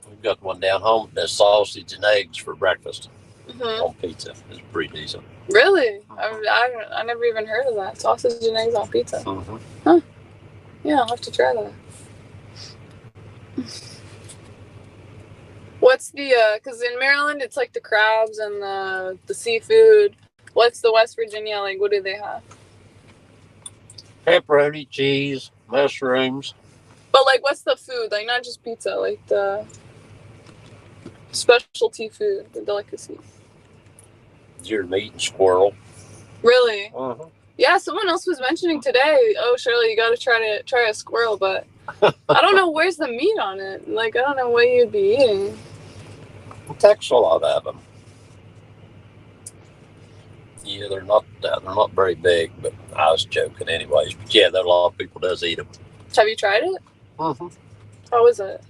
We've got one down home that does sausage and eggs for breakfast Mhm. on pizza. It's pretty decent. Really? I never even heard of that. Sausage and eggs on pizza. Mm-hmm. Huh. Yeah, I'll have to try that. What's the, because in Maryland it's like the crabs and the seafood. What's the West Virginia, like, what do they have? Pepperoni, cheese, mushrooms. But, like, what's the food? Like, not just pizza, like the specialty food, the delicacy. Deer meat and squirrel. Really? Uh-huh. Yeah, someone else was mentioning today, oh, Shirley, you gotta try a squirrel, but I don't know where's the meat on it. Like, I don't know what you'd be eating. It takes a lot of them. Yeah, they're not very big, but I was joking anyways. But yeah, there a lot of people does eat them. Have you tried it? Mm-hmm. How was it?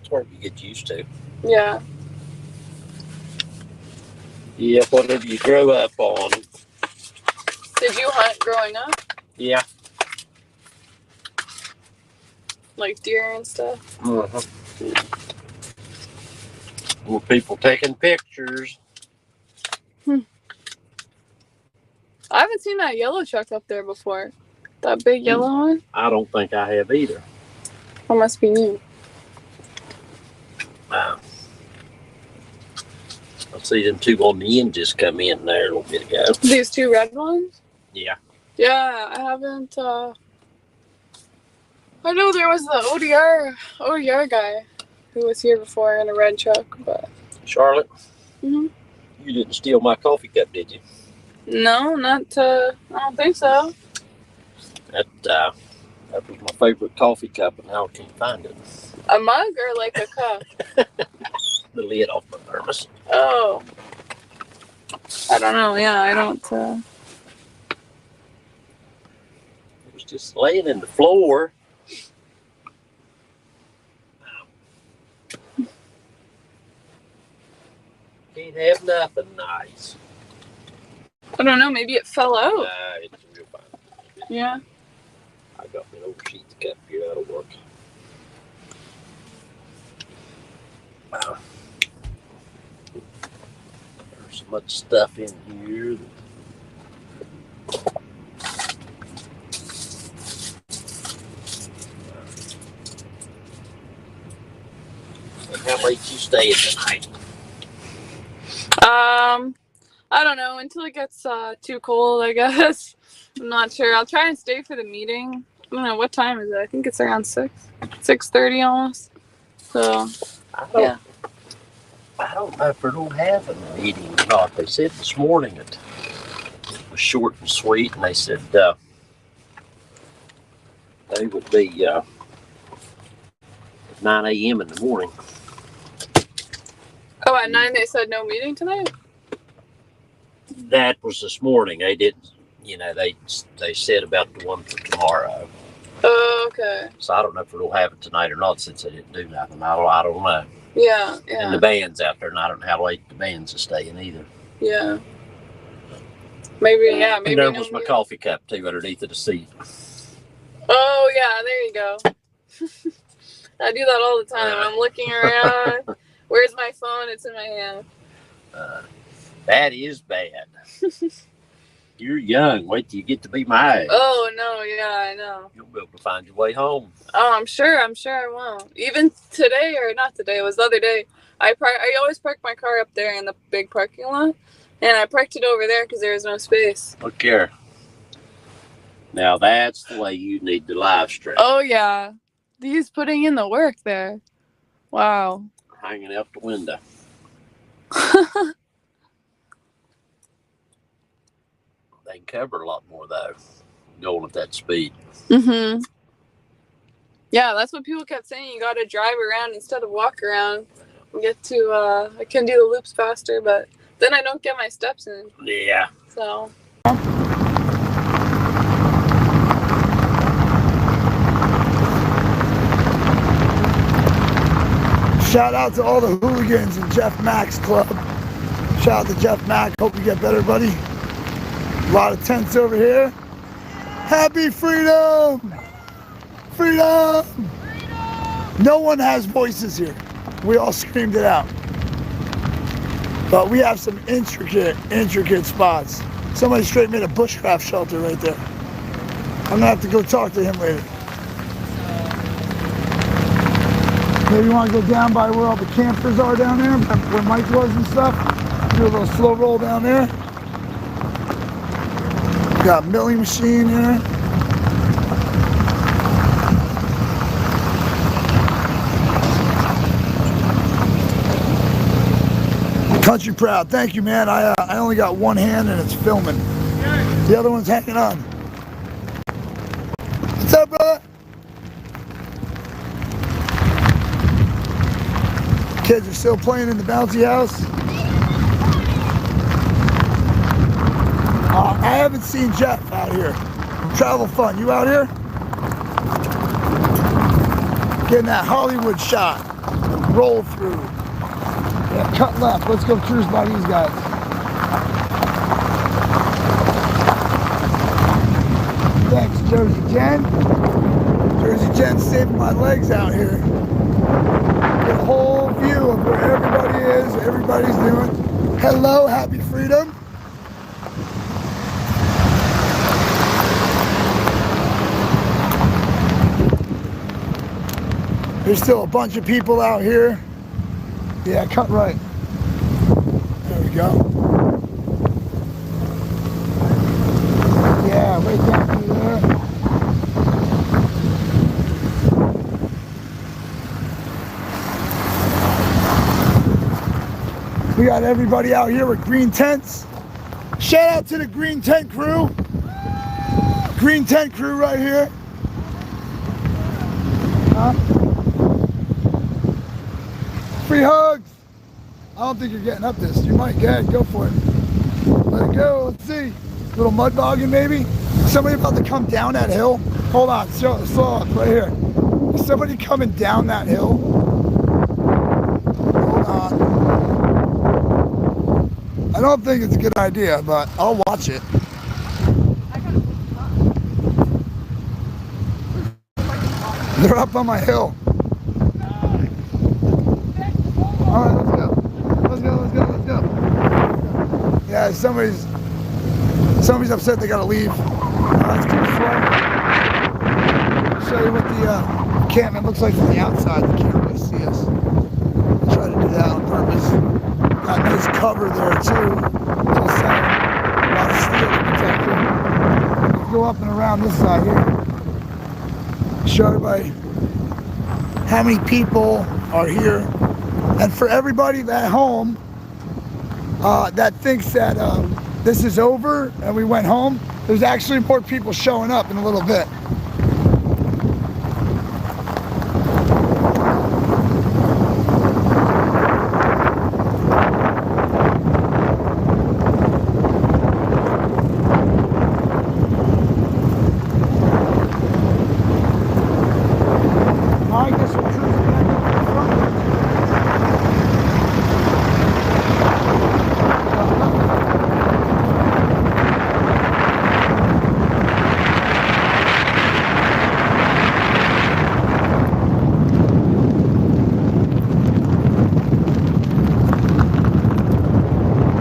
It's hard to get used to. Yeah. Yeah, whatever you grow up on. Did you hunt growing up? Yeah. Like deer and stuff? Mm-hmm. More people taking pictures. I haven't seen that yellow truck up there before. That big yellow one? I don't think I have either. That must be new. I see them two on the end just come in there a little bit ago. These two red ones? Yeah. Yeah, I haven't, I know there was the ODR guy who was here before in a red truck, but... Charlotte, Mhm. you didn't steal my coffee cup, did you? No, not, I don't think so. That was my favorite coffee cup, and now I can't find it. A mug or like a cup? The lid off my thermos. Oh. I don't know, yeah, I don't, It was just laying in the floor. Can't have nothing nice. I don't know, maybe it fell out. It's real fine. Yeah. I got my old sheets cup here, that'll work. Wow. There's so much stuff in here. How late you staying tonight? I don't know, until it gets too cold, I guess. I'm not sure. I'll try and stay for the meeting. I don't know, what time is it? I think it's around 6:30 almost. So, yeah. I don't know if they're going to have a meeting or not. They said this morning it was short and sweet, and they said they would be at 9 a.m. in the morning. Oh, at 9 they said no meeting tonight? That was this morning. They didn't, they said about the one for tomorrow. Oh, okay. So I don't know if they'll have it tonight or not since they didn't do nothing. I don't know. Yeah, And the band's out there, and I don't know how late the band's are staying either. Yeah. Maybe, yeah, maybe. And there no was my meeting. coffee cup too underneath of the seat. Oh, yeah, there you go. I do that all the time. I'm looking around. Where's my phone? It's in my hand. That is bad. You're young. Wait till you get to be my age. Oh, no, yeah, I know. You'll be able to find your way home. Oh, I'm sure I won't. Even today, or not today, it was the other day. I always park my car up there in the big parking lot, and I parked it over there because there was no space. Look here. Now that's the way you need the live stream. Oh, yeah. He's putting in the work there. Wow. Hanging out the window. They can cover a lot more though, going at that speed. Mm-hmm. Yeah, that's what people kept saying. You got to drive around instead of walk around. And get to. I can do the loops faster, but then I don't get my steps in. Yeah. So. Shout out to all the hooligans in Jeff Mack's club. Shout out to Jeff Mack. Hope you get better, buddy. A lot of tents over here. Happy freedom! Freedom! No one has voices here. We all screamed it out. But we have some intricate spots. Somebody straight made a bushcraft shelter right there. I'm gonna have to go talk to him later. Maybe you want to go down by where all the campers are down there, where Mike was and stuff. Do a little slow roll down there. Got a milling machine here. Country Proud, thank you, man. I only got one hand and it's filming. The other one's hanging on. What's up, brother? Kids are still playing in the bouncy house. I haven't seen Jeff out here. Travel Fun, you out here? Getting that Hollywood shot. Roll through. Yeah, cut left. Let's go cruise by these guys. Thanks, Jersey Jen. Jersey Jen saving my legs out here. Get a whole view of where everybody is, everybody's doing. Hello, happy freedom. There's still a bunch of people out here. Yeah, cut right. There we go. Yeah, right down through there. We got everybody out here with green tents. Shout out to the green tent crew. Green tent crew right here. Huh? Free hugs. I don't think you're getting up this. You might. Go ahead, go for it. Let it go. Let's see. Little mud bogging maybe. Somebody about to come down that hill. Hold on. Slow up right here. Is somebody coming down that hill? Hold on. I don't think it's a good idea, but I'll watch it. They're up on my hill. All right, let's go. Yeah, somebody's upset they gotta leave. Let's keep slowing. Show you what the encampment looks like from the outside. You can't really see us. Try to do that on purpose. Got nice cover there too. Just saying, a lot of steel to protect you. Let's go up and around this side here. Show everybody how many people are here. And for everybody at home that thinks that this is over and we went home, there's actually more people showing up in a little bit. I guess we're cruising back up to the front.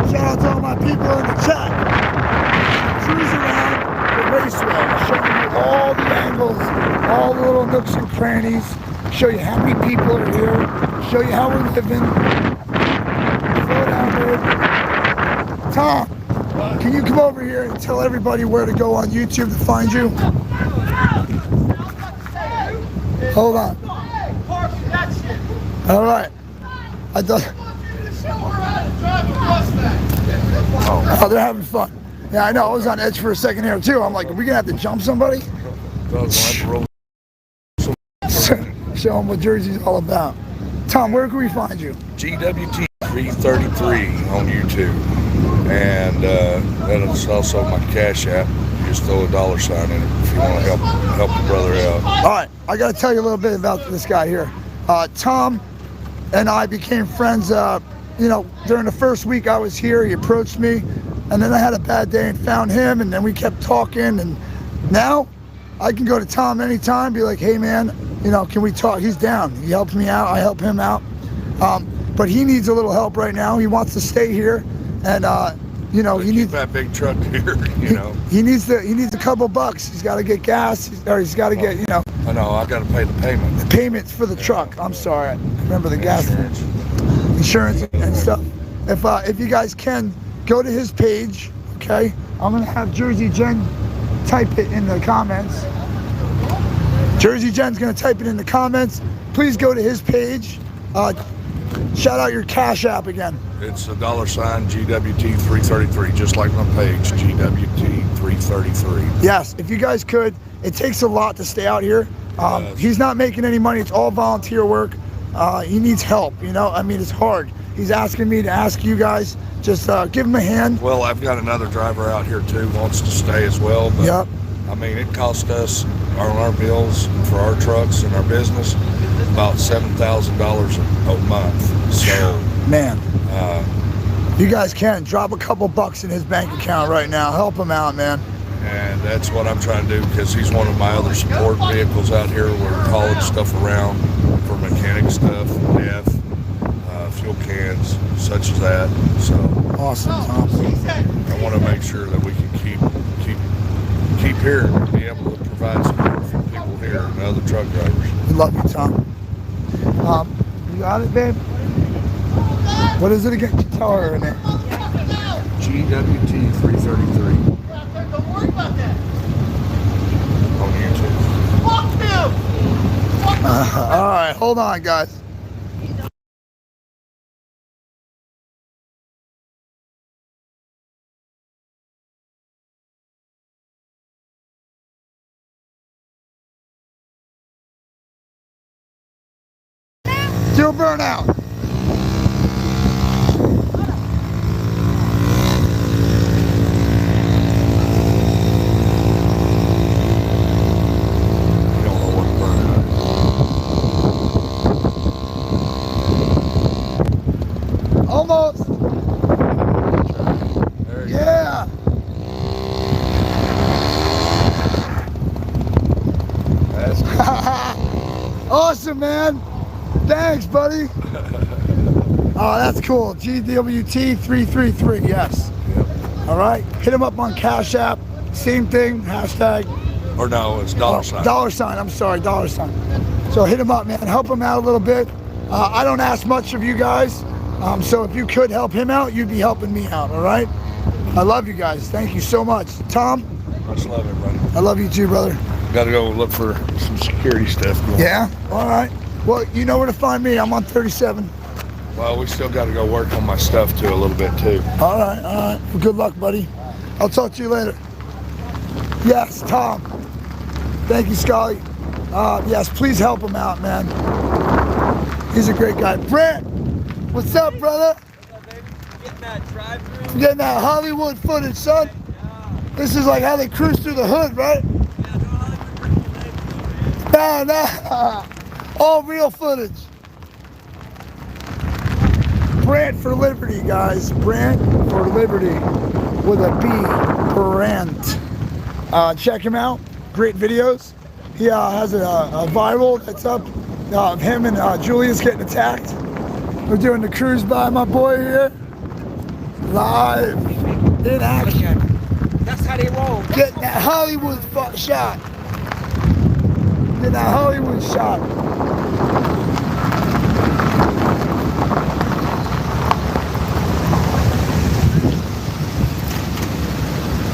Shout out to all my people in the chat. Cruise around the raceway, showing you all the angles, all the little nooks and crannies, show you how many people are here, show you how we're living. Slow down, dude. Tom, can you come over here and tell everybody where to go on YouTube to find you? Hold on. All right. I thought. Oh, they're having fun. Yeah, I know. I was on edge for a second here too. I'm like, are we gonna have to jump somebody? Show them what Jersey's all about. Tom, where can we find you? GWT 333 on YouTube, and that is also my Cash App. Just throw a $sign in it if you want to help the brother out. All right, I got to tell you a little bit about this guy here. Tom and I became friends. You know, during the first week I was here, he approached me, and then I had a bad day and found him, and then we kept talking, and now I can go to Tom anytime, be like, hey man, you know, can we talk? He's down. He helps me out. I help him out. But he needs a little help right now. He wants to stay here, and you know, he needs that big truck here. You know, he needs a couple bucks. He's got to get gas, or he's got to get, you know. I know. I got to pay the payment. The payments for the truck. I'm sorry. I remember the gas insurance and stuff. If you guys can go to his page, okay? I'm gonna have Jersey Jen type it in the comments. Jersey Jen's gonna type it in the comments. Please go to his page. Shout out your Cash App again. It's a $sign GWT 333, just like my page, GWT 333. Yes, if you guys could. It takes a lot to stay out here. He's not making any money. It's all volunteer work. He needs help, you know? I mean, it's hard. He's asking me to ask you guys, just give him a hand. Well, I've got another driver out here too, wants to stay as well. But, yep. I mean, it cost us on our bills for our trucks and our business about $7,000 a month. So, man, you guys can drop a couple bucks in his bank account right now. Help him out, man. And that's what I'm trying to do, because he's one of my other support vehicles out here. We're hauling stuff around for mechanic stuff, DEF, fuel cans, such as that. So awesome, Tom. I want to make sure that we can keep here and be able to provide support for people here and other truck drivers. We love you, Tom. You got it, babe? What is it again? Tell her her name. GWT 333. On YouTube. All right, hold on, guys. Still burnout. Almost. Yeah. That's awesome, man. Thanks, buddy. Oh, that's cool. GWT 333. Yes. Yep. All right. Hit him up on Cash App. Same thing. Hashtag. Or no, it's $sign. $sign. I'm sorry. $sign. So hit him up, man. Help him out a little bit. I don't ask much of you guys. So if you could help him out, you'd be helping me out, all right? I love you guys. Thank you so much. Tom? Much love, everybody. I love you too, brother. Got to go look for some security stuff. Yeah? All right. Well, you know where to find me. I'm on 37. Well, we still got to go work on my stuff too a little bit too. All right, all right. Well, good luck, buddy. I'll talk to you later. Yes, Tom. Thank you, Scully. Yes, please help him out, man. He's a great guy. Brent, what's up, brother? Getting that drive-through. Getting that Hollywood footage, son. This is like how they cruise through the hood, right? Nah. All real footage. Brant for Liberty, guys. Brant for Liberty with a B. Brant. Check him out. Great videos. He has a viral that's up of him and Julius getting attacked. We're doing the cruise by my boy here. Live in action. That's how they roll. Getting that Hollywood shot. Getting that Hollywood shot.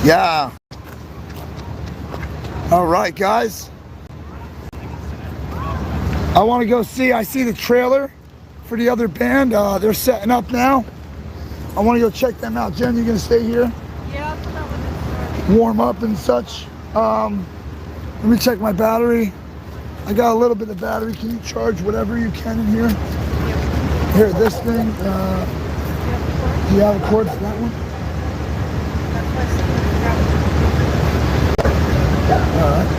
Yeah. All right, guys. I want to go see. I see the trailer for the other band. They're setting up now. I want to go check them out. Jen, you gonna stay here? Yeah, I'll come out with warm up and such. Let me check my battery. I got a little bit of battery. Can you charge whatever you can in here? Here, this thing. Do you have a cord for that one? All right.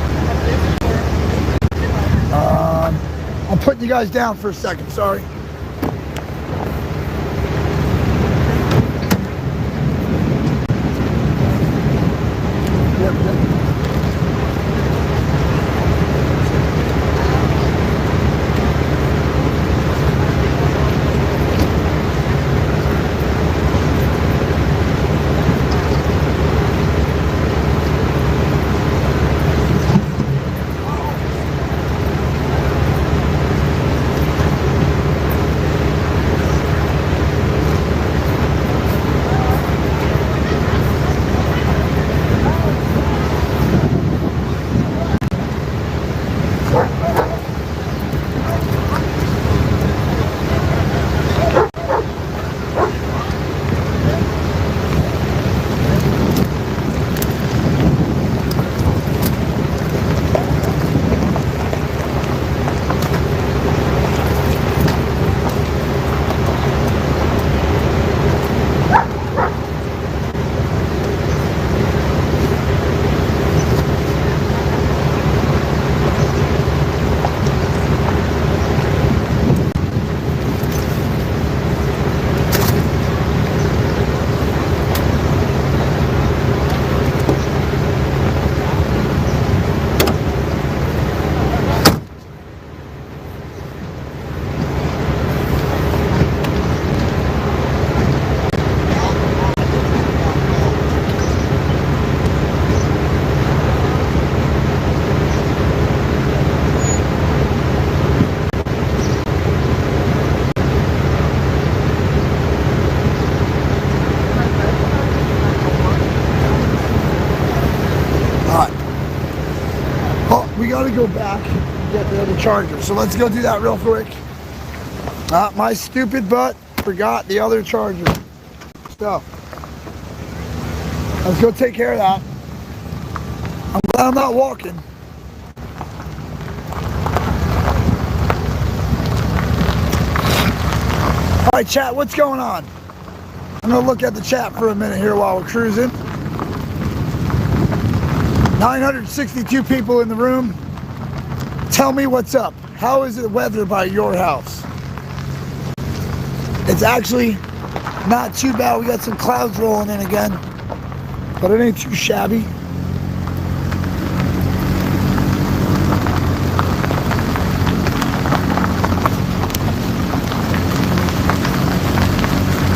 I'm putting you guys down for a second. Sorry. We got to go back and get the other charger. So let's go do that real quick. My stupid butt forgot the other charger. So let's go take care of that. I'm glad I'm not walking. All right, chat, what's going on? I'm gonna look at the chat for a minute here while we're cruising. 962 people in the room. Tell me what's up. How is the weather by your house? It's actually not too bad. We got some clouds rolling in again, but it ain't too shabby.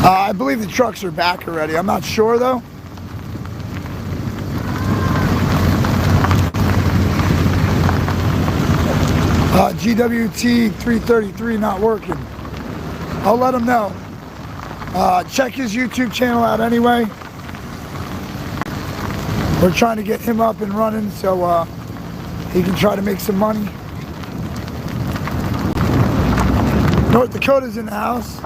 I believe the trucks are back already. I'm not sure though. GWT 333 not working. I'll let him know. Check his YouTube channel out anyway. We're trying to get him up and running so he can try to make some money. North Dakota's in the house.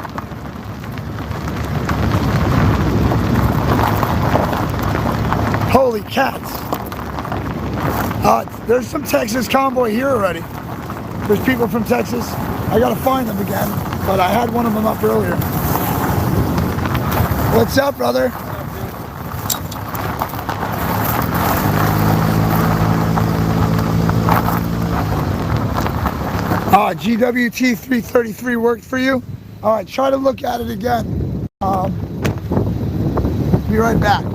Holy cats. There's some Texas convoy here already. There's people from Texas. I gotta find them again, but I had one of them up earlier. What's up, brother? GWT 333 worked for you? All right, try to look at it again. Be right back.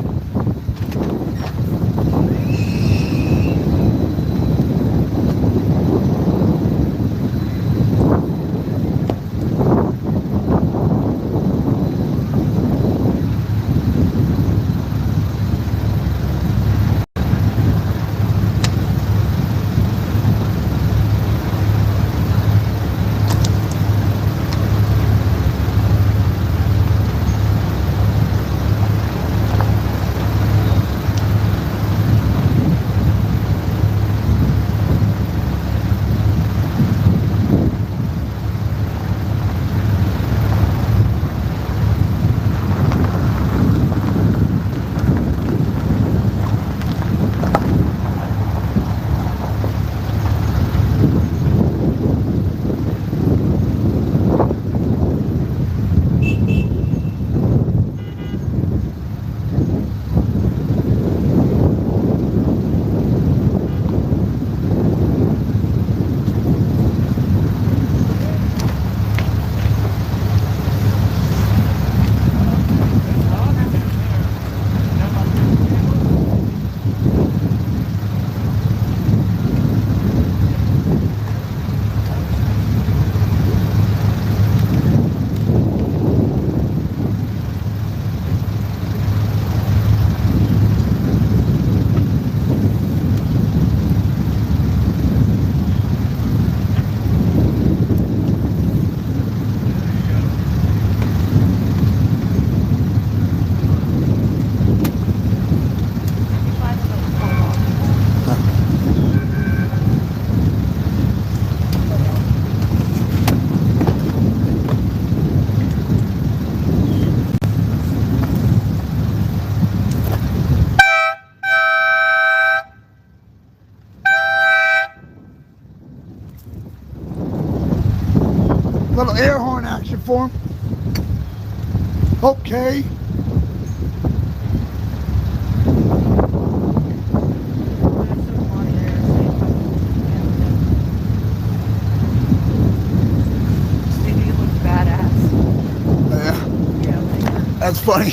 Little air horn action for him. Okay. That's funny.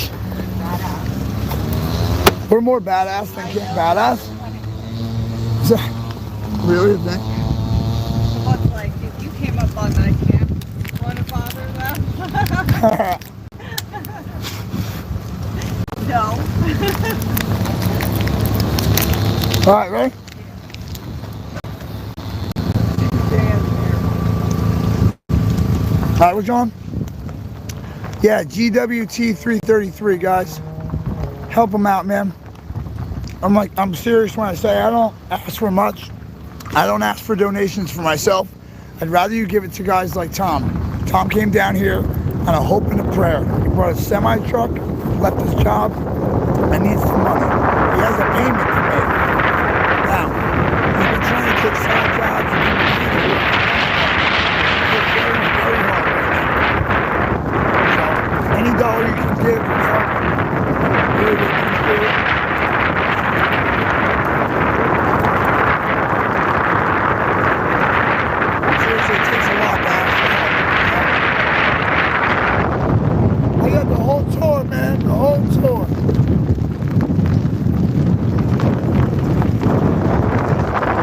We're more badass than Camp Badass. Is that really a thing? Looks like if you came up on that camp, wouldn't bother them. No. All right, ready? All right, we're on. Yeah, GWT 333, guys. Help them out, man. I'm serious when I say I don't ask for much. I don't ask for donations for myself. I'd rather you give it to guys like Tom. Tom came down here on a hope and a prayer. He brought a semi-truck, left his job, and needs some money. He has a payment to make. Now, he's been trying to get side jobs and any dollar you can give, really appreciate it. Seriously, it takes a lot to ask for help. I got the whole tour, man, the whole tour.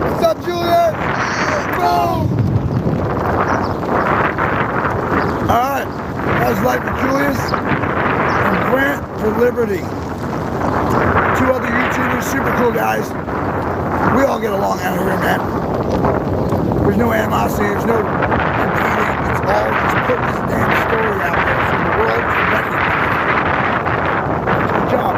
What's up, Juliet? Boom! All right. How's life with Julius and Grant for Liberty? Two other YouTubers, super cool guys. We all get along out here, man. There's no animosity, there's no competing. It's all just put this damn story out there so the world can recognize it. Good job.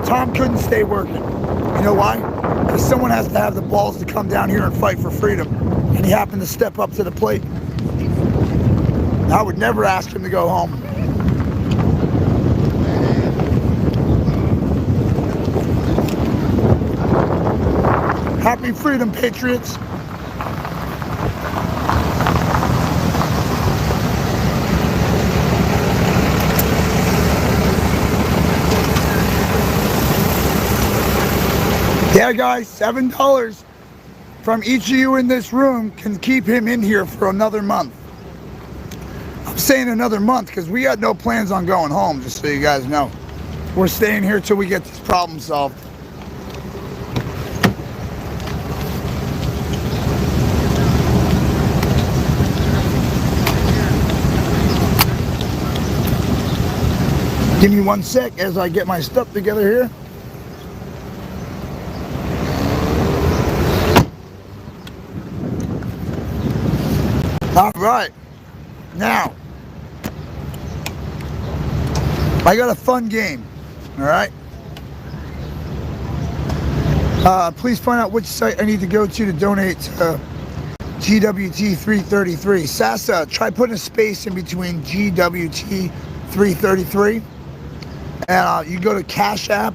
Tom couldn't stay working. You know why? Because someone has to have the balls to come down here and fight for freedom. And he happened to step up to the plate. I would never ask him to go home. Happy freedom, patriots. Yeah, guys, $7 from each of you in this room can keep him in here for another month. I'm saying another month because we got no plans on going home, just so you guys know. We're staying here till we get this problem solved. Give me 1 sec as I get my stuff together here. All right, now, I got a fun game, all right? Please find out which site I need to go to donate to GWT 333. Sasa, try putting a space in between GWT 333. And you go to Cash App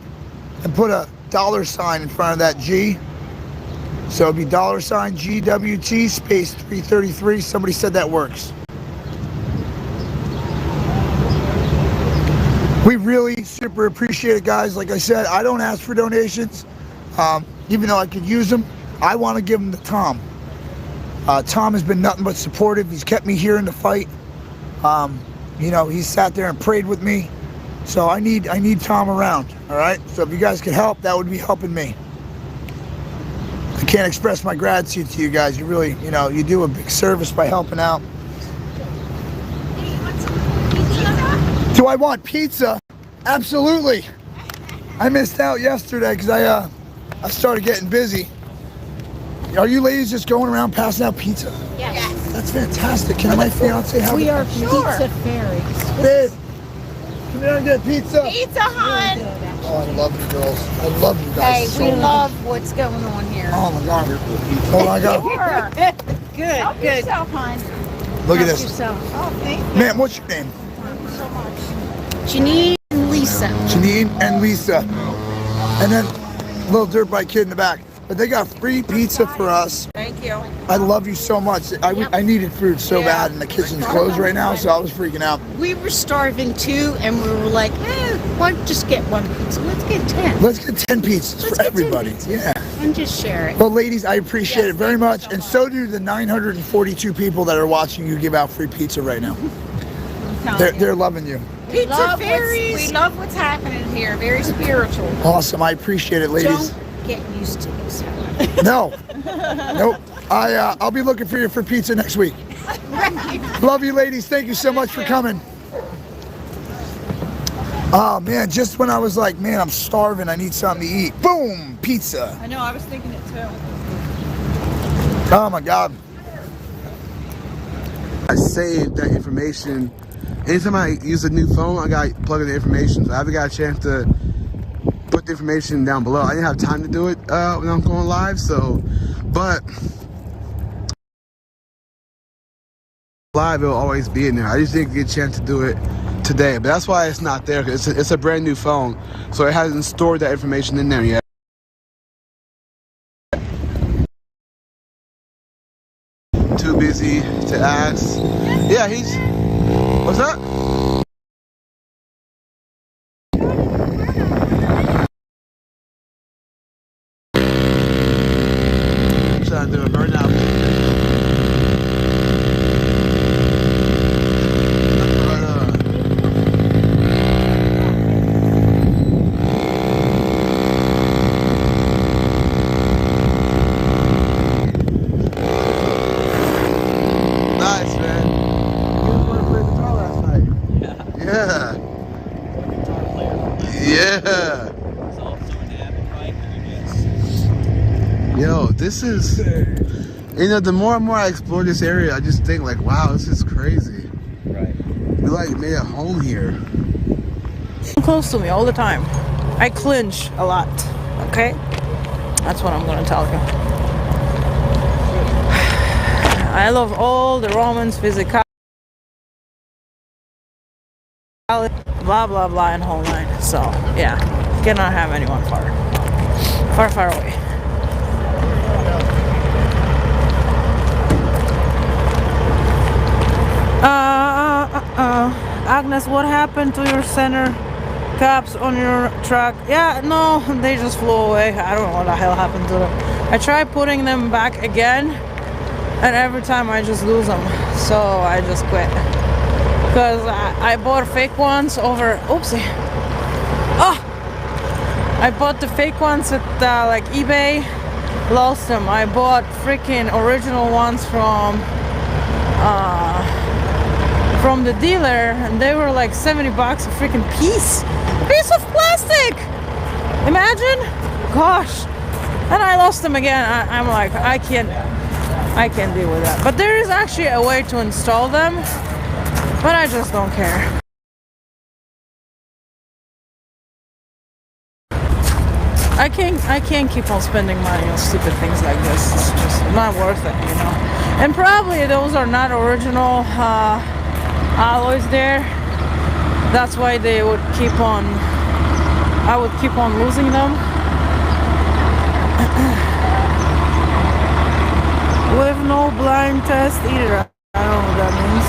and put a $ in front of that G. So it'd be $ GWT space 333. Somebody said that works. We really super appreciate it, guys. Like I said, I don't ask for donations, even though I could use them. I want to give them to Tom. Tom has been nothing but supportive. He's kept me here in the fight. You know, he sat there and prayed with me. So I need Tom around. All right. So if you guys could help, that would be helping me. I can't express my gratitude to you guys. You really, you know, you do a big service by helping out. Do I want pizza? Absolutely. I missed out yesterday because I started getting busy. Are you ladies just going around passing out pizza? Yes. That's fantastic. Can my fiance have We it? are pizza fairies. Babe, come here and get pizza. Pizza, hon. Oh, I love you girls. I love you Hey, guys so we much. love what's going on here. Oh my God. Oh my God. Good, Help good. yourself, hon. Look at Help this. yourself. Oh, thank you. Ma'am, what's your name? Janine and Lisa. Janine and Lisa. And then little dirt bike kid in the back. but they got free pizza for us. Thank you. I love you so much. I needed food so Yeah. bad, and the kitchen's closed right now, so I was freaking out. We were starving too, and we were like, why don't just get one pizza? Let's get 10. Let's get 10 pizzas for everybody. Yeah. And just share it. Well, ladies, I appreciate it very much, and so do the 942 people that are watching you give out free pizza right now. They're loving you. Pizza fairies. We love what's happening here. Very spiritual. Awesome. I appreciate it, ladies. Don't get used to this. No. Nope. I'll be looking for you for pizza next week. Love you, ladies. Thank you so much for coming. Oh, man. Just when I was like, man, I'm starving. I need something to eat. Boom. Pizza. I know. I was thinking it too. Oh, my God. I saved that information. Anytime I use a new phone, I got to plug in the information. So I haven't got a chance to put the information down below. I didn't have time to do it when I'm going live, so, but live, it'll always be in there. I just didn't get a chance to do it today, but that's why it's not there, because it's a brand new phone, so it hasn't stored that information in there yet. Too busy to ask. Yeah, what's that? I'm trying to do a burnout. Nice, man. You want to play guitar last night? Yeah. Yeah. Yo, this is, you know, the more and more I explore this area, I just think like, wow, this is crazy. Right. We like made a home here. Close to me all the time. I clinch a lot. Okay? That's what I'm gonna tell you. I love all the Romans, physicality, blah blah blah, and whole nine. So yeah, cannot have anyone far away. Agnes, what happened to your center caps on your truck? Yeah, no, they just flew away. I don't know what the hell happened to them. I tried putting them back again, and every time I just lose them. So I just quit. Because I bought fake ones over, oopsie. Oh! I bought the fake ones at like eBay, lost them. I bought freaking original ones from the dealer, and they were like $70 a freaking piece of plastic. Imagine, gosh. And I lost them again. I'm like, I can't deal with that. But there is actually a way to install them, but I just don't care. I can't keep on spending money on stupid things like this. It's just not worth it, you know. And probably those are not original alloys there. That's why they would keep on, I would keep on losing them. With no blind test either. I don't know what that means.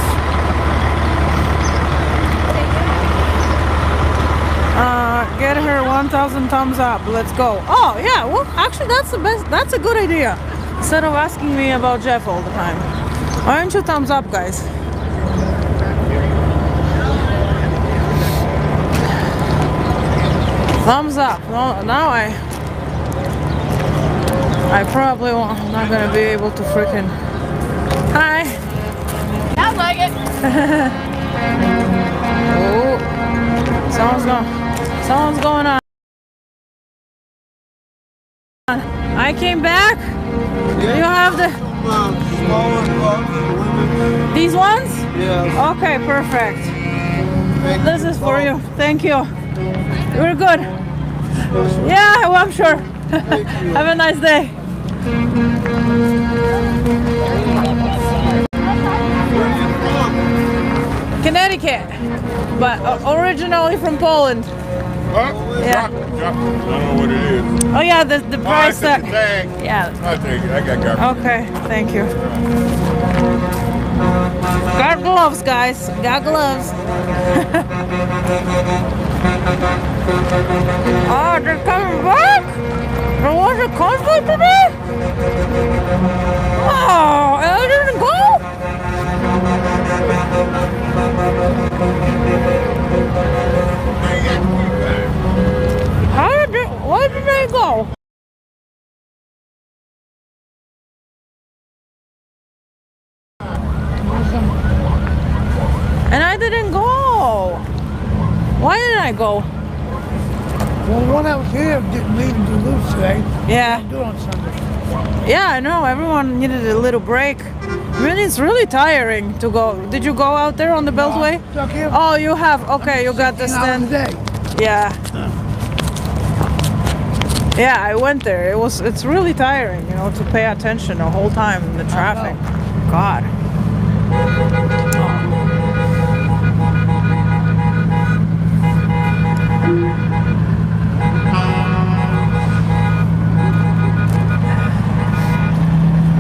Get her 1,000 thumbs up. Let's go. Oh yeah, well actually that's the best. That's a good idea. Instead of asking me about Jeff all the time. Why don't you thumbs up, guys? Thumbs up. No, now I probably won't, I'm not gonna be able to freaking. Hi. Sounds like it. Oh, someone's going on. I came back. You have the these ones? Yeah. Okay, perfect. This is for you. Thank you. You're good. Yeah, well, I'm sure. Have a nice day. Connecticut, but originally from Poland. Huh? Yeah. I don't know what it is. Oh yeah, the price tag. Yeah. I'll take it. I got garbage. Okay, thank you. Got gloves, guys. Got gloves. Oh, they're coming back? There was a convoy today? Oh, I didn't go? Where did they go? And I didn't go. Why didn't I go? Well, one that was here didn't leave in Duluth today. Yeah. Do it on Sunday. Yeah, I know. Everyone needed a little break. I mean, it's really tiring to go. Did you go out there on the Beltway? No, oh, you have. Okay, you got the stand. Yeah. Yeah, I went there. It's really tiring, you know, to pay attention the whole time in the traffic. God.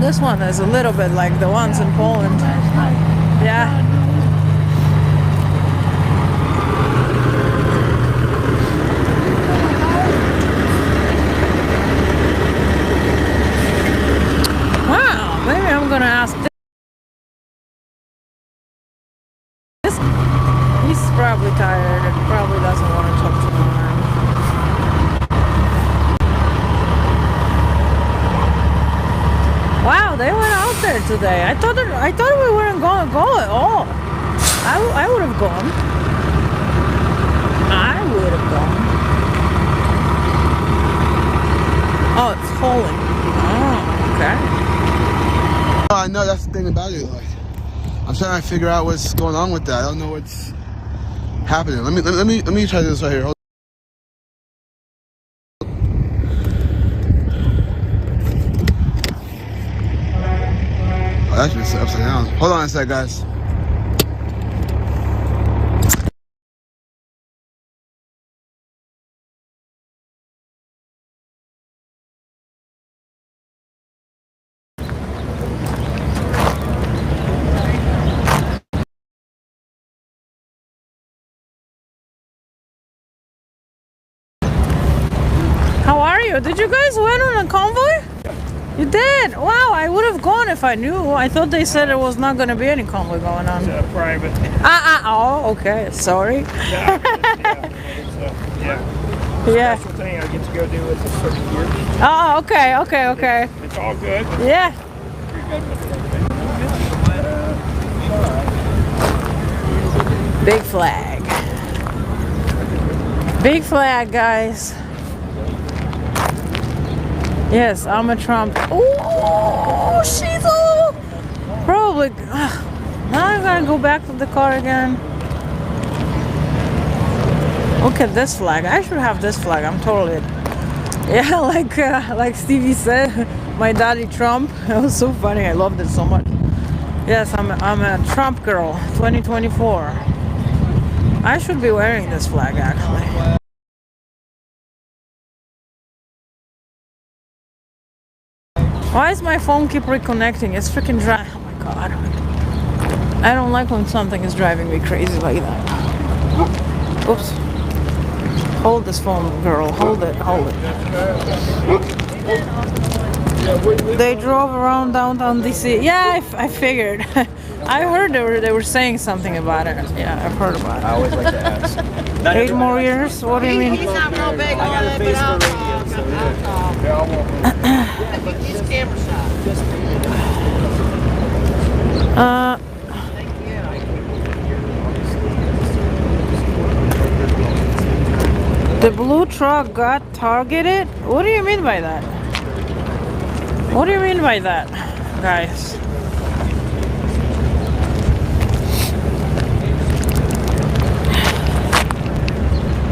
This one is a little bit like the ones in Poland. Yeah. Wow, maybe I'm gonna ask this. He's probably tired and probably doesn't want to talk to me. Wow, they went out there today. I thought we weren't going to go at all. I would have gone. I would have gone. Oh, it's falling. Oh, okay. I know that's the thing about it. Like, I'm trying to figure out what's going on with that. I don't know what's happening. Let me try this right here. Oh, that's just upside down. Hold on a sec, guys. How are you? Did you guys went on a convoy? You did? Wow, I would have gone if I knew. I thought they said there was not going to be any convoy going on. It's private. Oh, okay. Sorry. Yeah. Yeah. Special thing I get to go do with a certain year. Oh, okay. It's all good. Yeah. Big flag. Big flag, guys. Yes, I'm a Trump. Oh, she's all probably. Now I'm gonna go back to the car again. Look at this flag. I should have this flag. I'm totally. Yeah, like Stevie said, my daddy Trump. It was so funny. I loved it so much. Yes, I'm a Trump girl. 2024. I should be wearing this flag actually. Why does my phone keep reconnecting? It's freaking dry. Oh my god. I don't like when something is driving me crazy like that. Oops. Hold this phone, girl. Hold it. They drove around downtown DC. Yeah, I figured. I heard they were saying something about it. Yeah, I've heard about it. I always like to ask. 8 more years? What do you mean? He's not real big on it, but I'll He's camera shot. The blue truck got targeted? What do you mean by that? What do you mean by that, guys?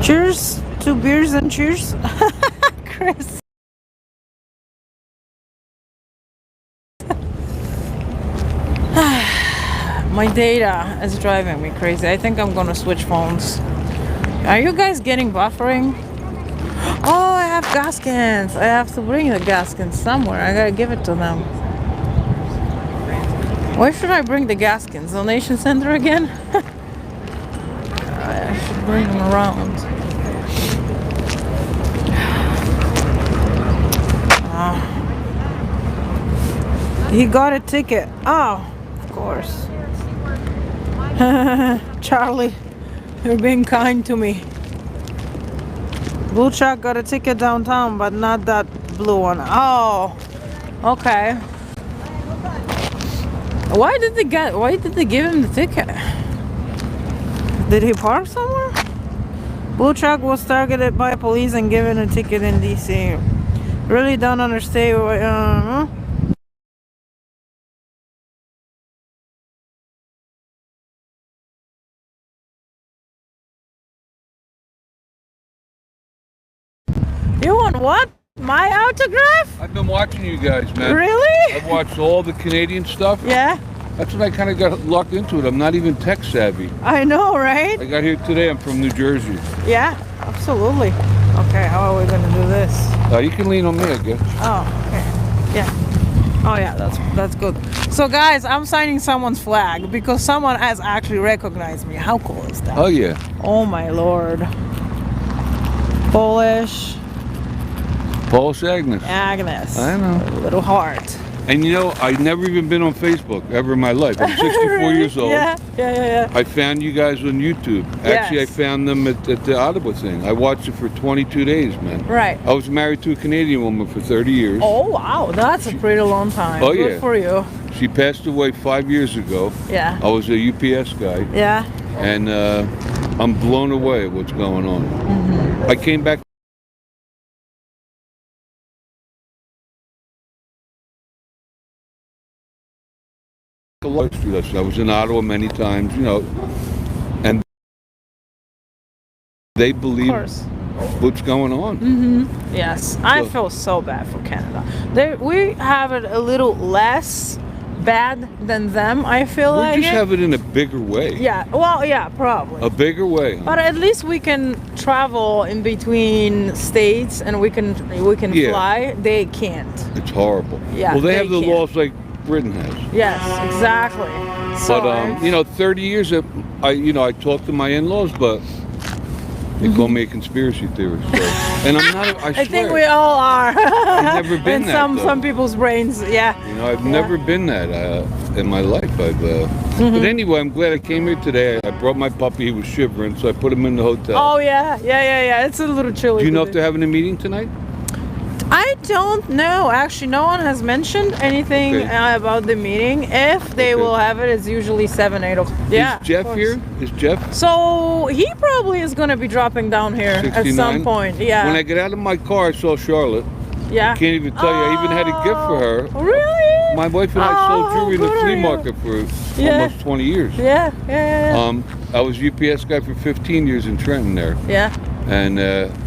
Cheers, 2 beers and cheers. Chris. My data is driving me crazy. I think I'm gonna switch phones. Are you guys getting buffering? Oh, I have gaskins. I have to bring the gaskins somewhere. I gotta give it to them. Where should I bring the gaskins? Donation center again? I should bring them around. He got a ticket. Oh, of course. Charlie, you're being kind to me. Blue Chuck got a ticket downtown, but not that blue one. Oh, okay. Why did they give him the ticket? Did he park somewhere? Blue Chuck was targeted by police and given a ticket in DC. Really don't understand what, You want what? My autograph? I've been watching you guys, man. Really? I've watched all the Canadian stuff. Yeah. That's when I kind of got locked into it. I'm not even tech savvy. I know, right? I got here today. I'm from New Jersey. Yeah, absolutely. Okay, how are we gonna do this? You can lean on me, I guess. Oh, okay. Yeah. Oh yeah, that's good. So guys, I'm signing someone's flag because someone has actually recognized me. How cool is that? Oh yeah. Oh my lord. Polish. Agnes. Agnes. I know. A little heart. And you know, I've never even been on Facebook ever in my life. I'm 64 years old. Yeah. I found you guys on YouTube. Actually, I found them at the Ottawa thing. I watched it for 22 days, man. Right. I was married to a Canadian woman for 30 years. Oh, wow. That's a pretty long time. Oh, Good yeah. for you. She passed away 5 years ago. Yeah. I was a UPS guy. Yeah. And I'm blown away at what's going on. Mm-hmm. I came back. I was in Ottawa many times, you know, and they believe what's going on. Mm-hmm. Yes, I feel so bad for Canada. We have it a little less bad than them, I feel like. We just have it in a bigger way. Yeah, well, yeah, probably. A bigger way. But at least we can travel in between states and we can fly. They can't. It's horrible. Yeah, well, they have the can't. laws like Britain has. Yes, exactly. So, but you know, 30 years I talked to my in-laws, but they call me a conspiracy theorist. So. And I'm not. I swear. I think we all are. I've never been in that. some people's brains, yeah. You know, I've never been that in my life. But anyway, I'm glad I came here today. I brought my puppy. He was shivering, so I put him in the hotel. Oh yeah. It's a little chilly. Do you know if they're having a meeting tonight? I don't know. Actually, no one has mentioned anything about the meeting. If they will have it, it's usually 7, 8 o'clock. Yeah. Is Jeff here? Is Jeff? So he probably is going to be dropping down here 69? At some point. Yeah. When I get out of my car, I saw Charlotte. Yeah. I can't even tell you. I even had a gift for her. Really? My wife and I sold jewelry in the flea market for almost 20 years. Yeah. I was UPS guy for 15 years in Trenton there. Yeah. And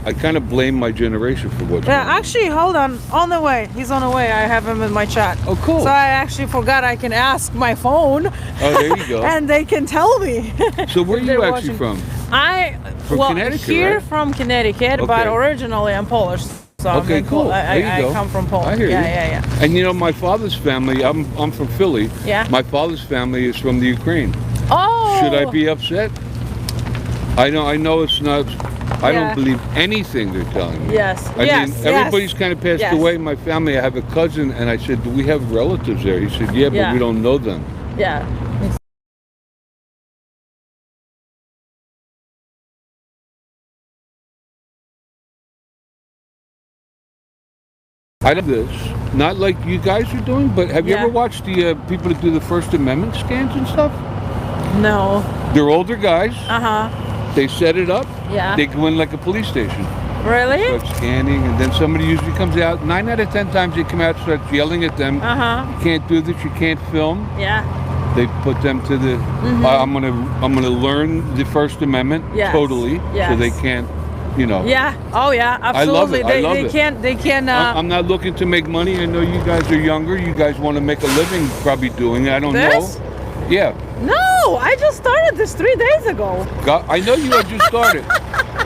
I kind of blame my generation for what's going on. Actually, hold on. On the way. He's on the way. I have him in my chat. Oh, cool. So I actually forgot I can ask my phone. Oh, there you go. And they can tell me. So where are you actually from? From Connecticut, here right? from Connecticut, but originally I'm Polish. So okay, cool. I come from Poland. I hear you. Yeah. And you know, my father's family, I'm from Philly. Yeah. My father's family is from the Ukraine. Oh. Should I be upset? I know it's not. I don't believe anything they're telling me. Yes. I mean, everybody's kind of passed away in my family. I have a cousin, and I said, "Do we have relatives there?" He said, "Yeah, but we don't know them." Yeah. I love this. Not like you guys are doing, but have you ever watched the people that do the First Amendment scans and stuff? No. They're older guys. They set it up. Yeah. They go in like a police station. Really? Start scanning, and then somebody usually comes out. 9 out of 10 times they come out and start yelling at them. You can't do this. You can't film. Yeah. They put them to the. I'm gonna learn the First Amendment totally, so they can't. You know. Yeah. Oh yeah. Absolutely. I love it. They can't. I'm not looking to make money. I know you guys are younger. You guys want to make a living, probably doing it. I don't know. Yeah. No, I just started this 3 days ago. I know you had just started.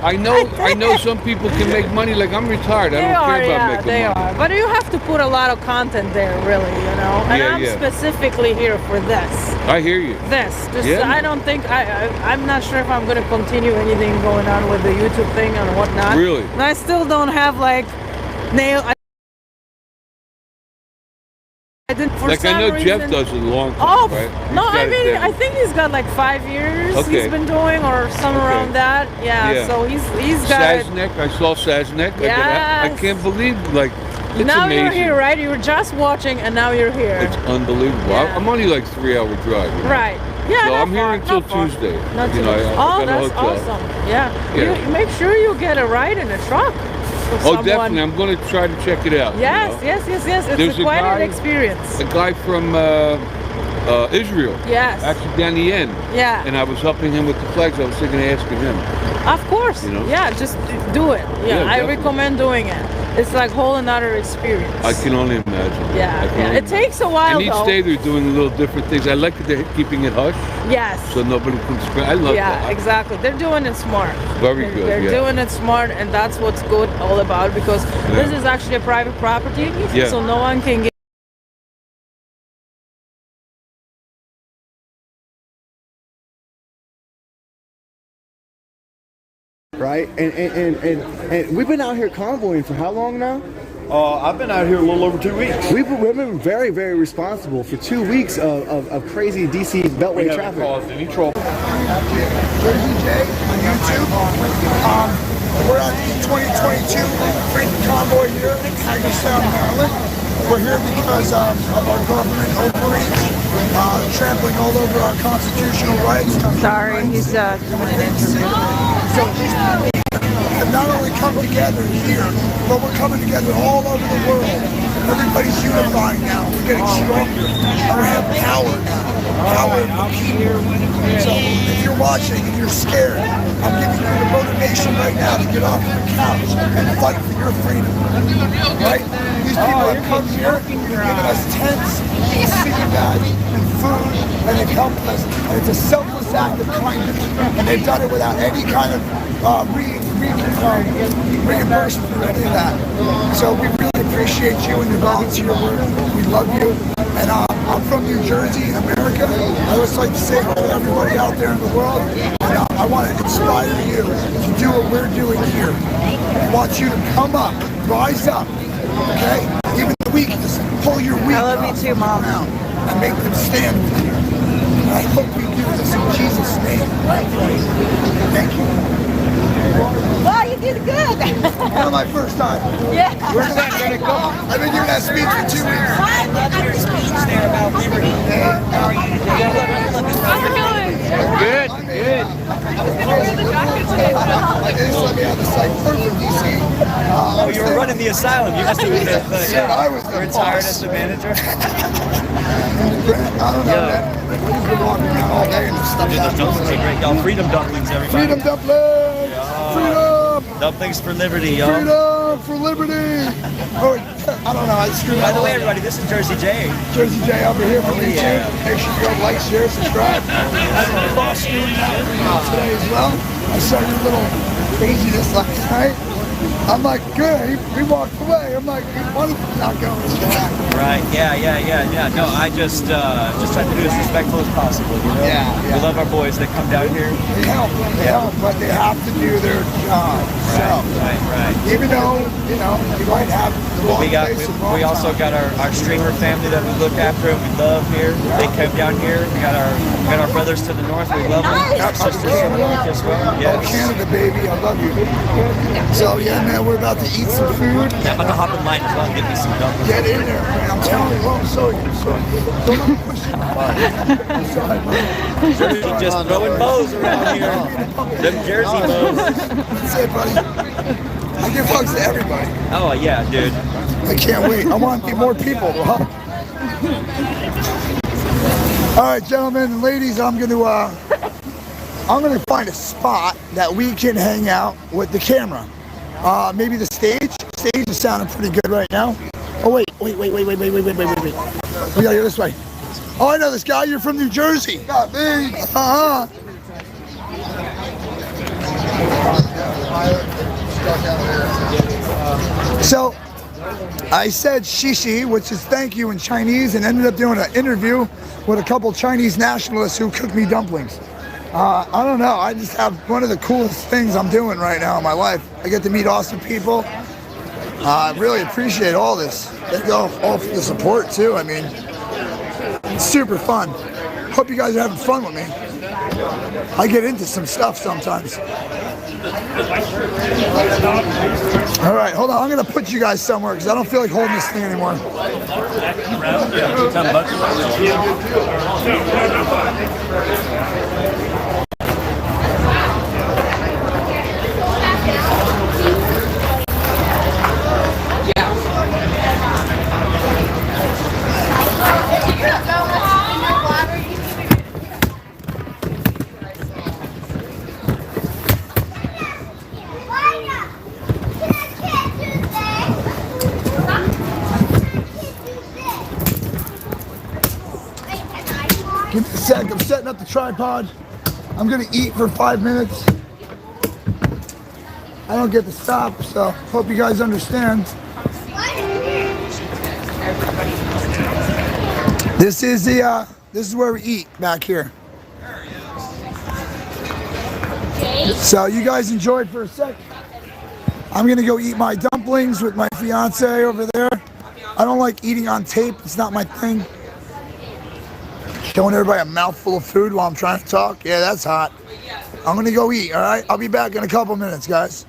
I know some people can make money. Like I'm retired. I don't care about making they money. are. But you have to put a lot of content there, really, you know. And Yeah, I'm yeah. specifically here for this. I hear you. Yeah. I don't think I'm not sure if I'm gonna continue anything going on with the YouTube thing and whatnot. Really? And I still don't have like nail. I didn't for Like some I know reason, Jeff does it a long time, Oh right? no! He's got I it mean, down. I think he's got like 5 years. Okay. He's been doing, or somewhere Okay. around that. Yeah. So he's got it. Saznek. I saw Saznek. I Yes. can't believe like it's Now amazing. you're here, right? You were just watching, and now you're here. It's unbelievable. Yeah. I'm only like 3-hour drive. You know? Right. Yeah. So not I'm here far, until not far. Tuesday. Not You know, Tuesday. I Oh, got a that's hotel. awesome. Yeah. Yeah. You make sure you get a ride in a truck. With Oh, someone. definitely. I'm going to try to check it out. Yes, you know? yes. There's It's quite an guy- experience. A guy from Israel. Yes. Actually, down the end. Yeah. And I was helping him with the flags. I was thinking of asking him. Of course. You know? Yeah, just do it. Yeah, Yeah, I definitely. recommend doing it. It's like whole another experience. I can only imagine. Yeah, I can yeah. only It takes a while And each though. day they're doing little different things. I like that they're keeping it hush. Yes. So nobody can spread. I love Yeah, that. exactly. They're doing it smart. Very good, They're yeah. doing it smart, and that's what's good all about, because this is actually a private property, Yeah. so no one can get. Right? And we've been out here convoying for how long now? I've been out here a little over 2 weeks. We've been very, very responsible for 2 weeks of crazy DC Beltway traffic. Any trouble. Jersey J on YouTube. We're at the 2022 Freedom Convoy here in Hagerstown, Maryland. We're here because of our government overreach, trampling all over our constitutional rights. Sorry, he's doing an interview. So these people have not only come together here, but we're coming together all over the world. Everybody's unifying now. We're getting stronger. We have power now. Power of the people. So if you're watching and you're scared, I'm giving you the motivation right now to get off your couch and fight for your freedom. Right? These people have come here and given us tents, sleeping bags, and food, and they've helped us. And it's a selfless act of kindness. And they've done it without any kind of reimbursement for any of that. So we really appreciate you and your volunteer work. We love you. And I'm from New Jersey in America. I always like to say to everybody out there in the world, I want to inspire you to do what we're doing here. I want you to come up, rise up, okay? Even the weakness, pull your weak I love you too, Mom. and make them stand with you. And I hope we do this in Jesus' name. Thank you. Wow, you did good. Not my first time. Yeah. Where's that gonna go? I've been giving that speech for 2 weeks. I love your speech there about liberty. How are you? Good, good. They just let me out of the site. Perfect, DC. Oh, you were running the asylum. You must have been I was the retired boss. as the manager. I don't know, man. We've been walking around all day and just stuff Dude, those dumplings are great, y'all. Freedom dumplings, everybody. Freedom dumplings! Freedom! Dumplings for liberty, y'all. Freedom for liberty! Oh, I don't know, I screwed By up. the way, everybody, this is Jersey J. Jersey J over here from YouTube. Yeah. Make sure you go like, share, subscribe. I have a boss doing that today as well. I saw your little craziness last night. I'm like, good. He walked away. I'm like, he wanted to not go. Right, yeah. No, I just try to do as respectful as possible, you know? Yeah. We love our boys that come down here. They help, but they have to do their job. Right. Even though, you know, you might have the wrong place at the wrong We also got our streamer family that we look after and we love here. They come down here. We got our brothers to the north. We love them. Our sisters to the north as well. Oh, Canada, baby, I love you. So, yeah, man, we're about to eat some food. Yeah, I'm about to hop in line as well and get me some dumplings. Get in there, man. I'm telling you, I'm sorry. Don't let me push you. I'm sorry, man. Jersey just throwing bows around here. Them Jersey bows. That's it, buddy. I give hugs to everybody. Oh, yeah, dude. I can't wait. I want to be more people. All right, gentlemen and ladies, I'm gonna find a spot that we can hang out with the camera. Maybe the stage. Stage is sounding pretty good right now. Oh wait. We gotta go this way. Oh, I know this guy. You're from New Jersey. Not me. So I said shishi, which is thank you in Chinese, and ended up doing an interview with a couple Chinese nationalists who cooked me dumplings. I don't know, I just have one of the coolest things I'm doing right now in my life. I get to meet awesome people. I really appreciate all this. Thank you all for the support too. I mean, it's super fun. Hope you guys are having fun with me. I get into some stuff sometimes. All right, hold on. I'm gonna put you guys somewhere because I don't feel like holding this thing anymore. Give me a sec, I'm setting up the tripod. I'm gonna eat for 5 minutes. I don't get to stop, so hope you guys understand. This is where we eat back here. So you guys enjoyed for a sec. I'm gonna go eat my dumplings with my fiance over there. I don't like eating on tape, it's not my thing. Showing everybody a mouthful of food while I'm trying to talk. Yeah, that's hot. I'm gonna go eat, all right? I'll be back in a couple minutes, guys.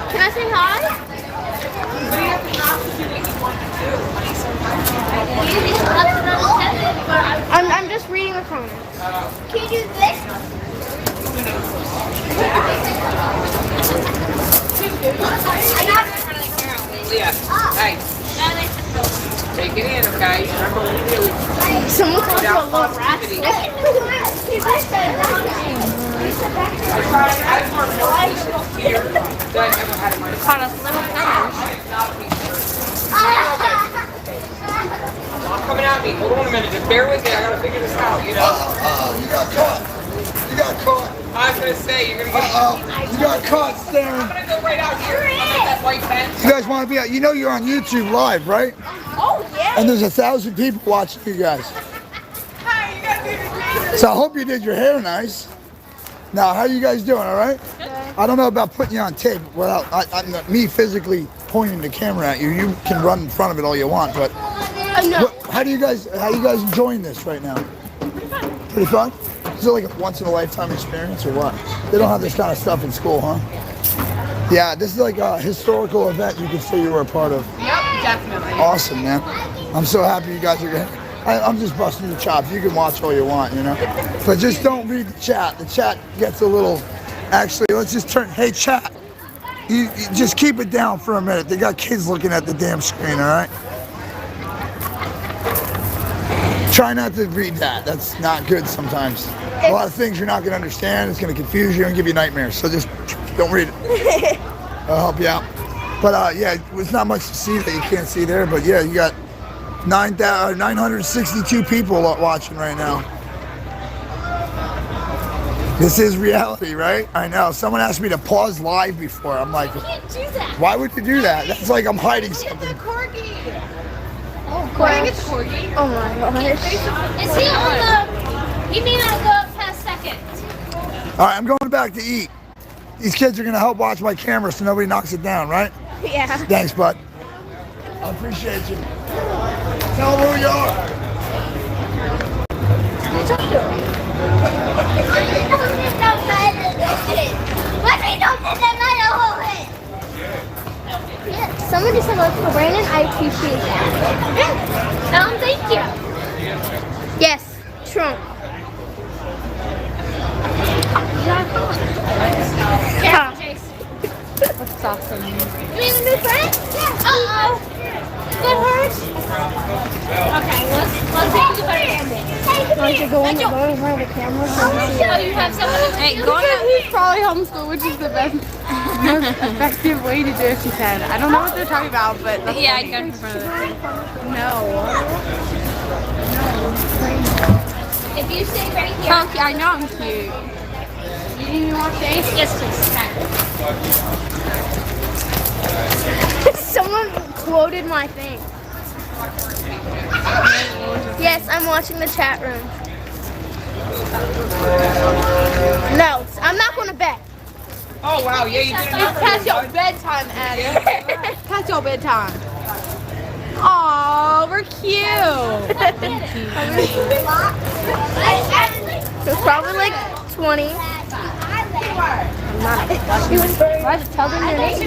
Can I say hi? I'm just reading the comments. Can you do this? Leah, hey. Take it in, okay? Someone called you a little rat. Caught us little Coming at me. Hold on a minute. Just bear with me. I gotta figure this out, you know? You got caught. You got caught. I was gonna say, you're gonna get... You got caught staring. I'm gonna go right out here. I'm at that white fence. You guys want to be out? You know you're on YouTube Live, right? Oh, yeah. And there's 1,000 people watching you guys. So I hope you did your hair nice. Now, how you guys doing, all right? I don't know about putting you on tape without me physically pointing the camera at you. You can run in front of it all you want, but how you guys enjoying this right now? Pretty fun? Is it like a once in a lifetime experience or what? They don't have this kind of stuff in school, huh? Yeah, this is like a historical event you can say you were a part of. Yep, definitely. Awesome, man. I'm so happy you guys are going. I'm just busting your chops. You can watch all you want, you know? But just don't read the chat. The chat gets a little... Actually, let's just turn... Hey, chat. You just keep it down for a minute. They got kids looking at the damn screen, all right? Try not to read that. That's not good sometimes. A lot of things you're not going to understand. It's going to confuse you and give you nightmares. So just don't read it. I'll help you out. But yeah, it's not much to see that you can't see there. But yeah, you got 962 people watching right now. This is reality, right? I know. Someone asked me to pause live before. I'm like, You can't do that. why would you do that? That's like I'm hiding something. Corgi. Oh, Corgi. It's Corgi. Oh my gosh. Is he on the? He may not go up past second. All right, I'm going back to eat. These kids are gonna help watch my camera so nobody knocks it down, right? Yeah. Thanks, bud. I appreciate you. Tell them who you are. Yeah, someone just said, "Let's go, Brandon." I appreciate that. Thank you. Yes, Trump. Yeah. That's awesome. You mean a new friend? Yeah. Uh-oh. That hurts. Okay, let's take the photo. Want to go in the boat in front of the camera? So you have someone. Hey, go on. He's probably homeschooled, which is the best, most effective way to do it, she said. I don't know what they're talking about, but that's Yeah, funny. I got in front of it. No. If you stay right here. Oh, I know I'm cute. You didn't even watch the Ace? Yes, please. Someone quoted my thing. Yes, I'm watching the chat room. No, I'm not going to bed. Oh, wow. Yeah, you did it. Past your bedtime, Addie. Past your bedtime. Aw, we're cute. It's probably like 20. I'm not. Why tell them your name?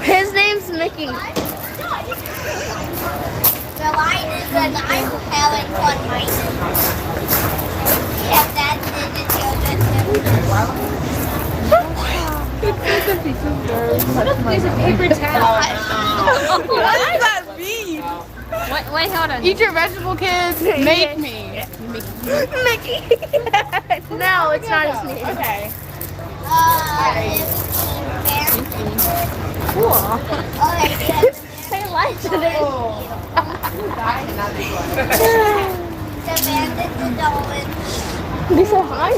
His name's Mickey. The line is that I'm having fun myself. Yeah, that's There's a paper towel. What does that mean? Wait, hold on. Eat your vegetable, kids. Make me. Mickey. No, it's not his name. Okay. Cool. Say life today. He's so high.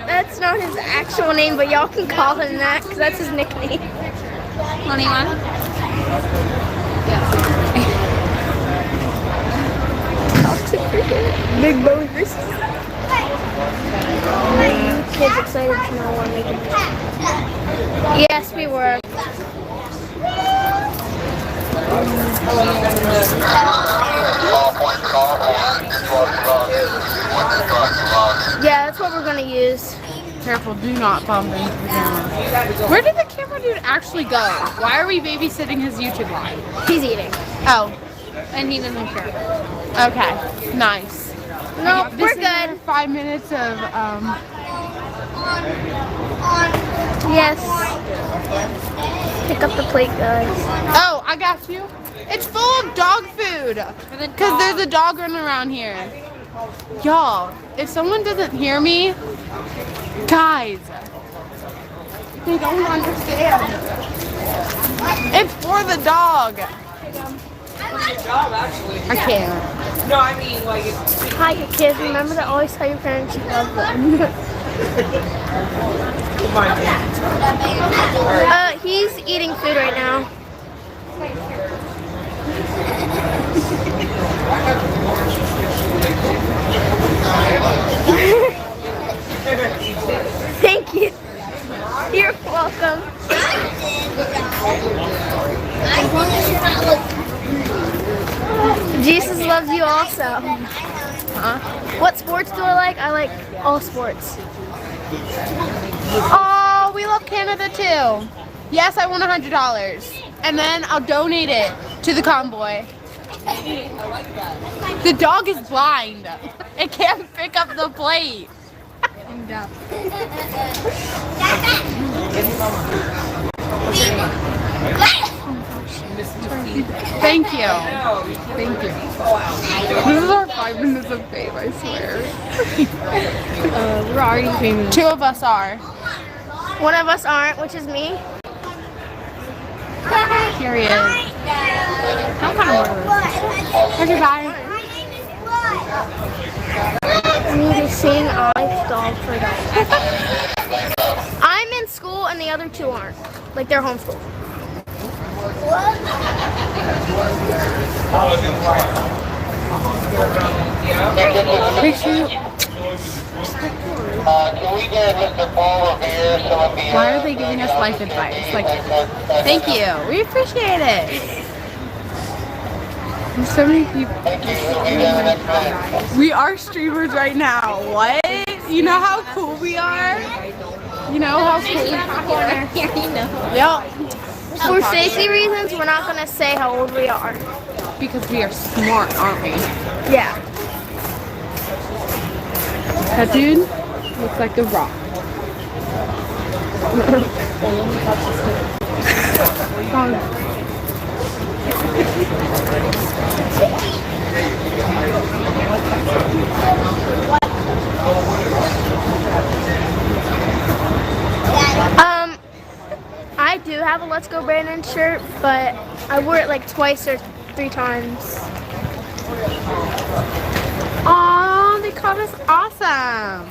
That's not his actual name, but y'all can call him that because that's his nickname. 21. Big boners. Kids excited to know what I'm making. Yes, we were. Yeah, that's what we're gonna use. Careful, do not bump into the camera. Where did the camera dude actually go? Why are we babysitting his YouTube live? He's eating. Oh, and he doesn't care. Okay, nice. No, This we're is good. our 5 minutes of Yes. Pick up the plate, guys. Oh, I got you. It's full of dog food. Because there's a dog running around here. Y'all, if someone doesn't hear me, guys, they don't understand. It's for the dog. I can't. No, I mean, like, Hi, kids. Remember to always tell your parents you love them. He's eating food right now. Thank you. You're welcome. Jesus loves you also. Huh? What sports do I like? I like all sports. Oh, we love Canada too. Yes, I won $100. And then I'll donate it to the Convoy. The dog is blind. It can't pick up the plate. Thank you. Thank you. This is our 5 minutes of fame, I swear. We're already famous. 2 of us are. 1 of us aren't, which is me. Period. I'm kind of bored. Okay, bye. I need to sing I Dog for Dog. I'm in school and the other two aren't. Like they're homeschooled. Why are they giving us life advice? Like, thank you. We appreciate it. There's so many people. We are streamers right now. What? You know how cool we are? You know how cool we are? Yep. For safety reasons, we're not gonna say how old we are. Because we are smart, aren't we? Yeah. That dude looks like The Rock. I do have a Let's Go Brandon shirt, but I wore it like twice or 3 times. Aw, they called us awesome.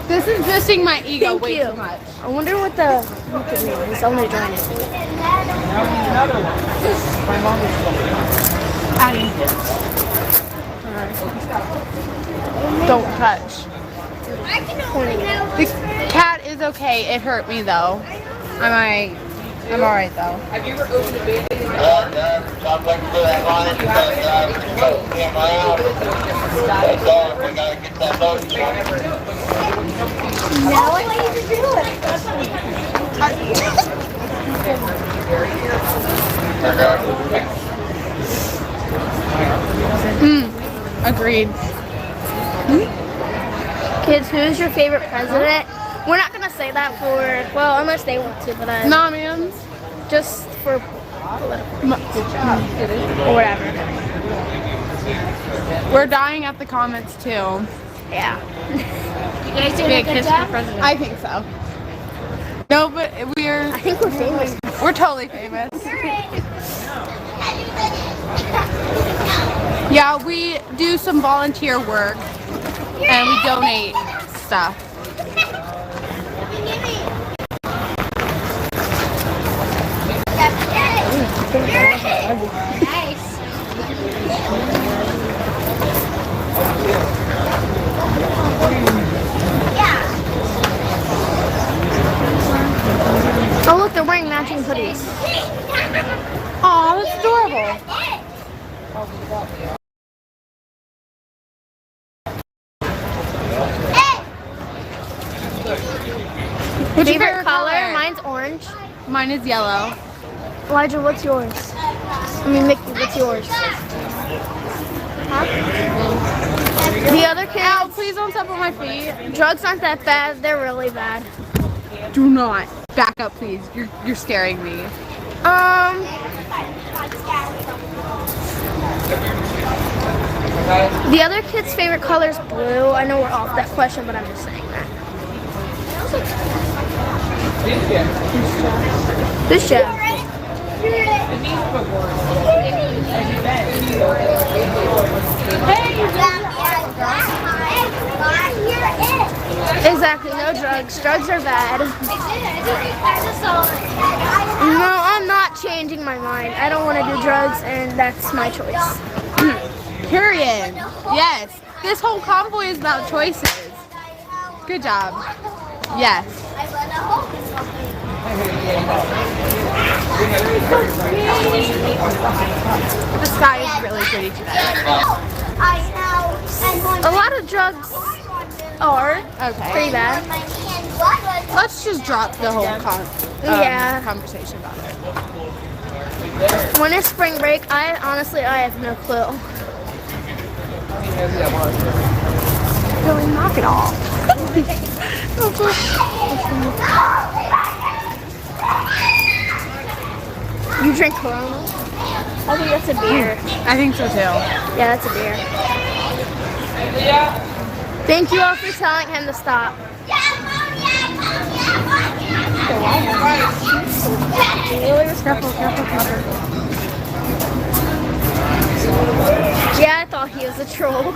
This is boosting my ego way too much. I wonder what the name is. I'm gonna join it. Don't touch. The cat is okay. It hurt me though. I'm alright though. Have you ever opened a baby? Now I need to do it. Agreed. Kids, who is your favorite president? We're not gonna say that for, well, unless they want to, but nah, man. Just for or whatever. We're dying at the comments too. Yeah. You guys doing a good job? President. I think so. No, but I think we're famous. We're totally famous. Yeah, we do some volunteer work and we donate stuff. Nice. Oh look, they're wearing matching hoodies. Aw, that's adorable. What's your favorite color? Mine's orange. Mine is yellow. Elijah, what's yours? I mean, Mickey, what's yours? Huh? The other kids. Ow, please don't step on my feet. Drugs aren't that bad. They're really bad. Do not. Back up, please. You're scaring me. The other kid's favorite color is blue. I know we're off that question, but I'm just saying that. This job. Exactly, no drugs. Drugs are bad. No, I'm not changing my mind. I don't want to do drugs, and that's my choice. Period. Yes. This whole convoy is about choices. Good job. Yes. The sky is really pretty today. A lot of drugs are pretty bad. Let's just drop the whole conversation about it. When is spring break? I have no clue. Really, knock it off. You drink Corona? I think that's a beer. I think so too. Yeah, that's a beer. Thank you all for telling him to stop. Careful. Yeah, I thought he was a troll.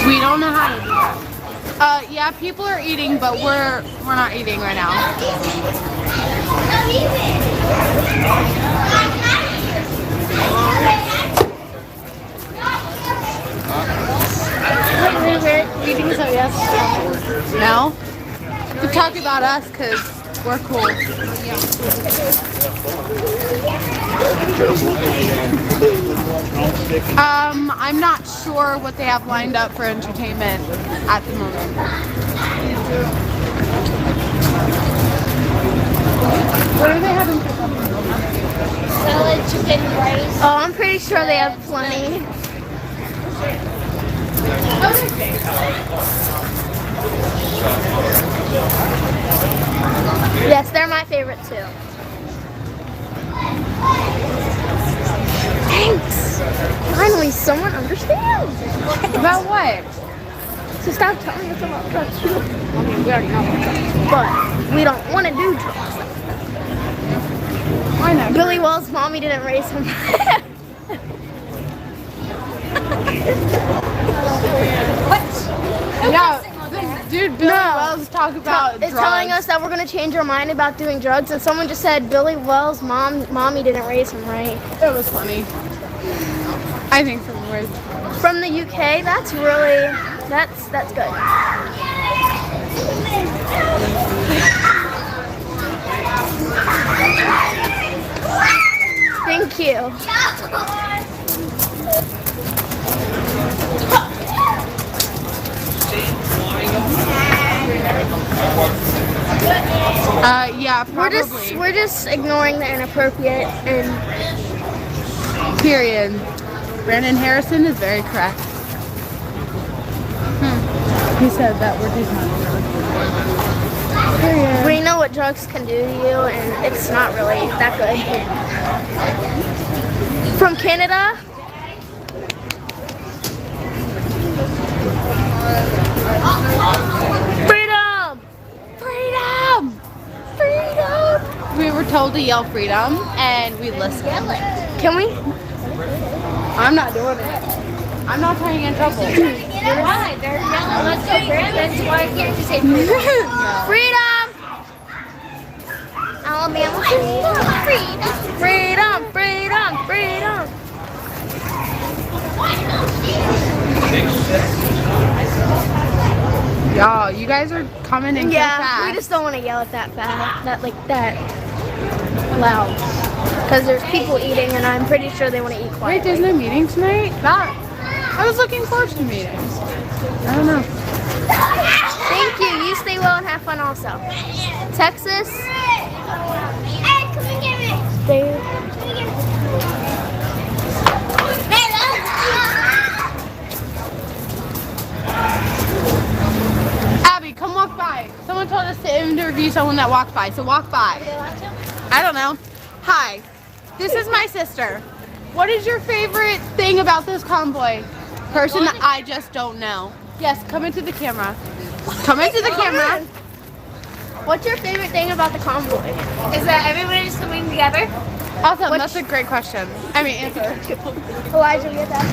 We don't know how to do that. Yeah, people are eating, but we're not eating right now. Reading so yes. No? We talk about us because we're cool. I'm not sure what they have lined up for entertainment at the moment. What are they having for something? Salad, chicken, rice. Oh, I'm pretty sure they have plenty. Yes, they're my favorite too. Thanks. Finally, someone understands. About what? So stop telling us about drugs. I mean, we already know about drugs, but we don't want to do drugs. Why not? Billy Well's mommy didn't raise him. What? Yeah, dude, Billy Wells talk about It's telling us that we're gonna change our mind about doing drugs, and someone just said Billy Well's mommy didn't raise him right. It was funny. I think someone raised from the UK. That's really that's good. Thank you. Yeah, probably. We're just ignoring the inappropriate and period. Brandon Harrison is very correct. He said that we're taking on drugs. We know what drugs can do to you, and it's not really that good. From Canada. Freedom! Freedom! Freedom! We were told to yell freedom, and we listened. Can we? I'm not doing it. I'm not trying to get in trouble. Why? They're yelling, let's go, Brandon. Why can't you say freedom? Freedom! Alabama, freedom! Freedom! Freedom! Freedom! Y'all, you guys are coming in so fast. We just don't want to yell at that fast, that loud. Because there's people eating, and I'm pretty sure they want to eat quietly. Wait, there's no meeting tonight? I was looking forward to meetings. I don't know. Thank you. You stay well and have fun also. Texas. Hey, come and get me. Stay. Abby, come walk by. Someone told us to interview someone that walked by, so walk by. I don't know. Hi, this is my sister. What is your favorite thing about this convoy? Person that I just don't know. Yes, come into the camera. Come into the camera. What's your favorite thing about the convoy? Is that everybody's coming together? Awesome, that's a great question. I mean, answer. Elijah, we have to ask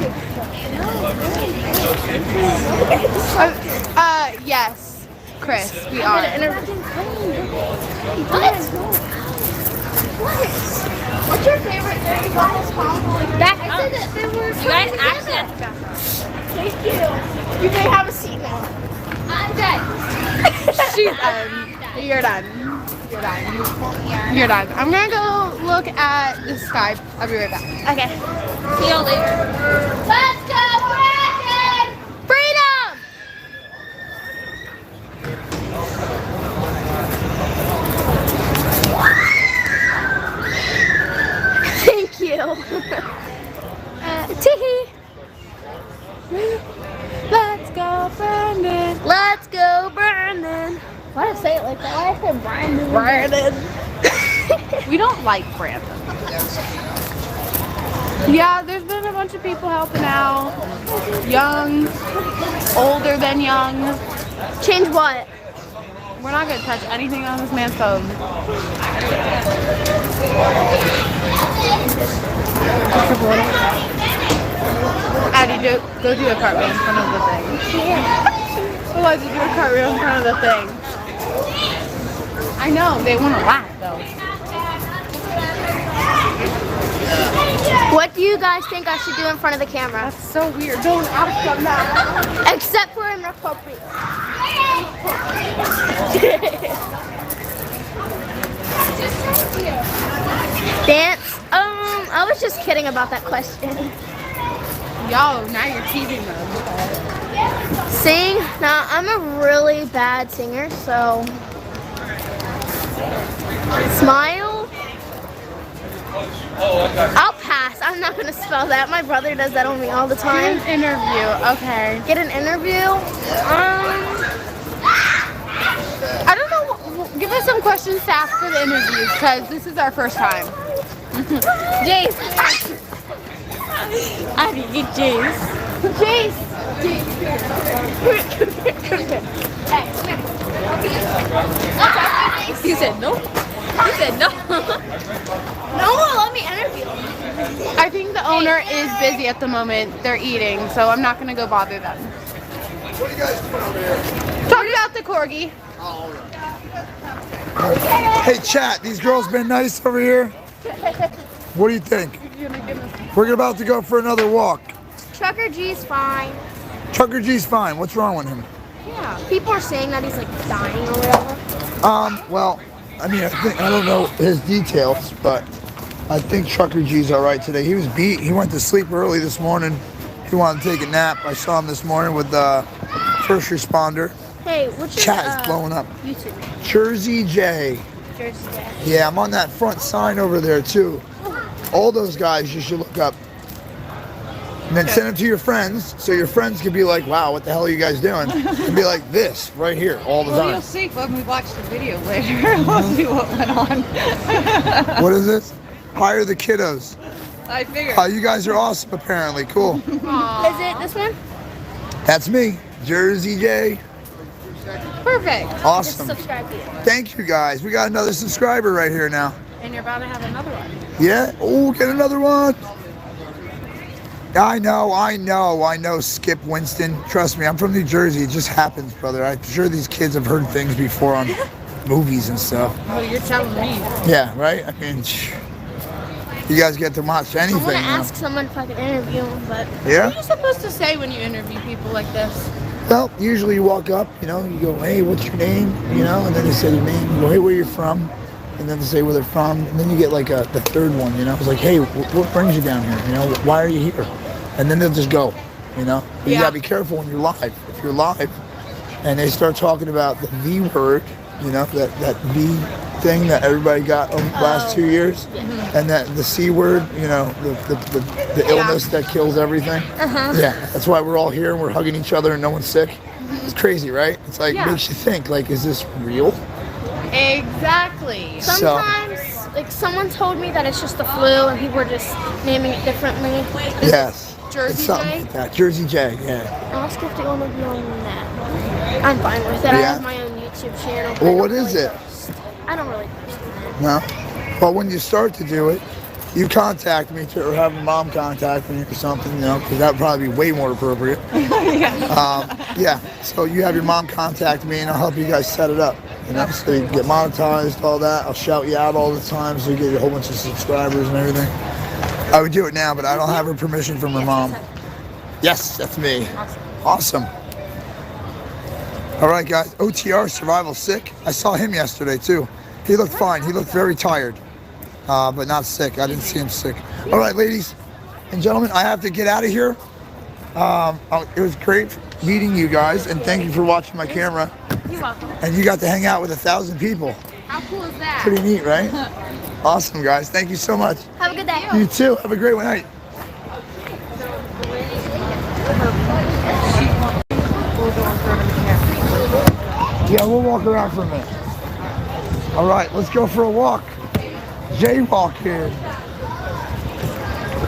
you. Yes, Chris, we are. What's your favorite thing about this convoy? That you guys actually have to go. Thank you. You may have a seat now. I'm done. She's done. You're done. You're done. You're done. I'm gonna go look at the sky. I'll be right back. Okay. See you later. Let's go, Brandon! Freedom! Thank you. Tee-hee. Let's go, Brandon. Let's go, Brandon. Why did I say it like that? Why did I say Brandon? Brandon. We don't like Brandon. Yeah, there's been a bunch of people helping out. Young, older than young. Change what? We're not gonna touch anything on this man's phone. Addie, go do a cartwheel in front of the thing. Yeah. Eliza, do a cartwheel in front of the thing. I know, they want to laugh though. What do you guys think I should do in front of the camera? That's so weird. Don't ask them that. Except for inappropriate. Dance? I was just kidding about that question. Yo, now you're teasing them. Sing? Now, I'm a really bad singer, so... Smile? I'll pass. I'm not going to spell that. My brother does that on me all the time. Get an interview. Okay. Get an interview? I don't know. Give us some questions to ask for the interviews, because this is our first time. Jace. I need you, Jace. Jace. He said no. He said no. No one let me interview. I think the owner is busy at the moment. They're eating, so I'm not going to go bother them. What are you guys doing over here? Talk about the corgi. Hey, chat, these girls been nice over here? What do you think? We're about to go for another walk. Trucker G's fine. Trucker G's fine. What's wrong with him? Yeah. People are saying that he's like dying or whatever. Well, I mean, I don't know his details, but I think Trucker G's all right today. He was beat. He went to sleep early this morning. He wanted to take a nap. I saw him this morning with the first responder. Hey, what's your Chat is blowing up. YouTube? Jersey J. Jersey J. Yeah, I'm on that front sign over there too. All those guys you should look up. And then send them to your friends, so your friends can be like, wow, what the hell are you guys doing? And be like this, right here, all the Well, time. you'll see when we watch the video later. We'll see what went on. What is this? Hire the kiddos. I figured. You guys are awesome, apparently. Cool. Is it this one? That's me, Jersey J. Perfect. Awesome. Just subscribe to you. Thank you, guys. We got another subscriber right here now. And you're about to have another one. Yeah? Oh, get another one. I know, Skip Winston. Trust me, I'm from New Jersey. It just happens, brother. I'm sure these kids have heard things before on movies and stuff. Oh, you're telling me. Yeah, right? I mean, you guys get to watch anything. I want to you know? ask someone if I can interview him, but... Yeah? What are you supposed to say when you interview people like this? Well, usually you walk up, you go, hey, what's your name? And then they say their name. You go, hey, where you from? And then they say where they're from. And then you get like the third one, It's like, hey, what brings you down here? Why are you here? And then they'll just go, But you gotta be careful when you're live. If you're live and they start talking about the V word, that V thing that everybody got over the last 2 years, and that the C word, the illness that kills everything. Yeah, that's why we're all here and we're hugging each other and no one's sick. It's crazy, right? It's like, makes you think, like, is this real? Exactly. Sometimes, like, someone told me that it's just the flu and people are just naming it differently. Yes. Jersey it's something J? like that. Jersey J, yeah. I'll skip the only on that. I'm fine with it. I have my own YouTube channel. Well, what is it? I don't really post it. No? Well, when you start to do it, you contact me or have a mom contact me or something, because that would probably be way more appropriate. Yeah. So you have your mom contact me and I'll help you guys set it up. So you can get monetized, all that. I'll shout you out all the time so you get a whole bunch of subscribers and everything. I would do it now, but I don't have her permission from her mom. Yes, that's me. Awesome. All right, guys. OTR, Survival Sick. I saw him yesterday, too. He looked fine. He looked very tired, but not sick. I didn't see him sick. All right, ladies and gentlemen, I have to get out of here. It was great meeting you guys, and thank you for watching my camera. You're welcome. And you got to hang out with 1,000 people. How cool is that? Pretty neat, right? Awesome, guys. Thank you so much. Have a good day. You too. Have a great night. Yeah, we'll walk around for a minute. All right, let's go for a walk. Jaywalk here.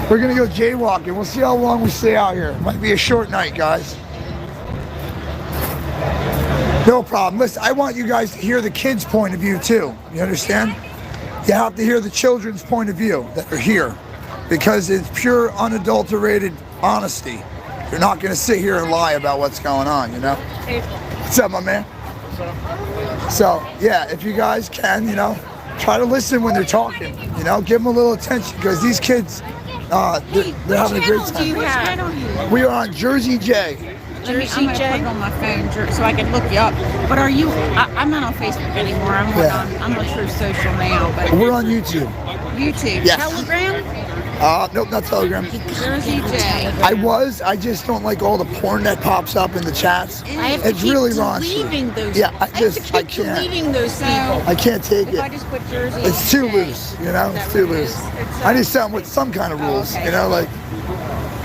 We're gonna go jaywalking. We'll see how long we stay out here. Might be a short night, guys. No problem. Listen, I want you guys to hear the kids' point of view too. You understand? You have to hear the children's point of view that are here, because it's pure, unadulterated honesty. You're not going to sit here and lie about what's going on, you know? What's up, my man? So, yeah, if you guys can, you know, try to listen when they're talking, you know, give them a little attention, because these kids, they're having a great time. We are on Jersey J. Jersey J. Put it on my phone so I can look you up. But are you? I'm not on Facebook anymore. I'm on True Social now. But we're on YouTube. YouTube. Yes. Telegram. Nope, not Telegram. Jersey J. I just don't like all the porn that pops up in the chats. It's really raunchy. Those. Yeah, I can't. Deleting those people. I can't take it. I just put Jersey. It's too loose, you know. It's too loose. I need something with some kind of rules, you know, like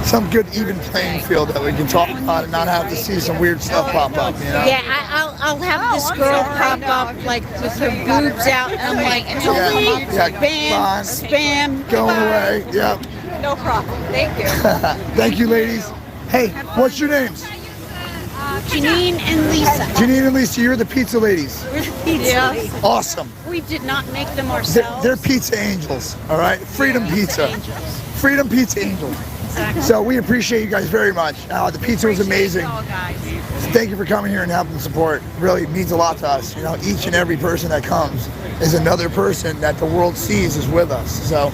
some good even playing field that we can talk about and not have to see some weird stuff pop up, you know. Yeah, I'll have this girl pop up like with her boobs out, and I'm like, delete, ban, spam, going away. Yeah. No problem. Thank you. Thank you, ladies. Hey, what's your names? Janine and Lisa. Janine and Lisa, you're the pizza ladies. We're the pizza ladies. Awesome. We did not make them ourselves. They're pizza angels, all right? Freedom Pizza. Freedom Pizza Angels. Exactly. So we appreciate you guys very much. The pizza was amazing. Thank you for coming here and helping support. Really means a lot to us. You know, each and every person that comes is another person that the world sees is with us. So,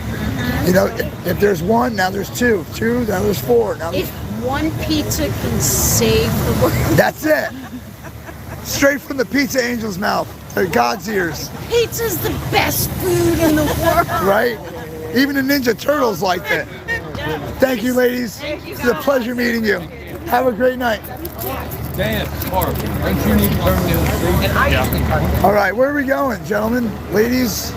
you know, if there's one, now there's two. Two, now there's four. Now there's... If one pizza can save the world. That's it. Straight from the pizza angel's mouth to God's ears. Pizza's the best food in the world. Right? Even the Ninja Turtles liked it. Thank you, ladies. It's a pleasure meeting you. Have a great night. Dan, Mark, don't you need to turn this? All right, where are we going, gentlemen, ladies?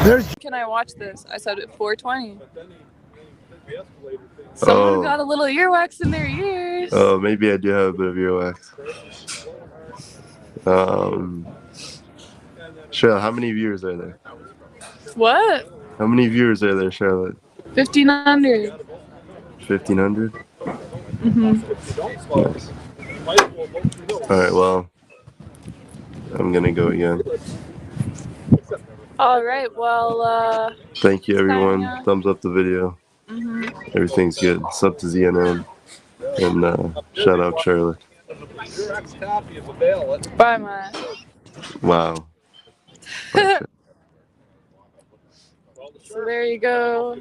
There's. Can I watch this? I said it 420. Someone got a little earwax in their ears. Oh, maybe I do have a bit of earwax. Cheryl, how many viewers are there? What? How many viewers are there, Charlotte? 1,500. 1,500? Mhm. Nice. Alright, well, I'm gonna go again. Alright, well, Thank you, everyone. Thumbs up the video. Everything's good. Sub to ZNN. And shout out Charlotte. Bye, Matt. Wow. So there you go.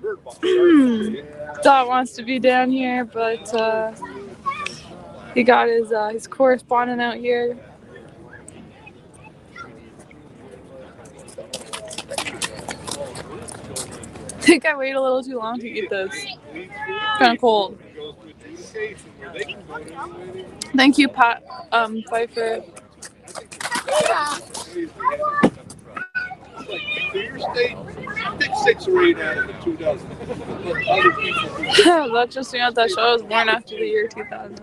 Dot wants to be down here, but he got his correspondent out here. I think I waited a little too long to eat this. It's kind of cold. Thank you, Pat Pfeiffer. Your state, pick 6 or 8 out of the 2 dozen. That's just me. That show was born after the year 2000.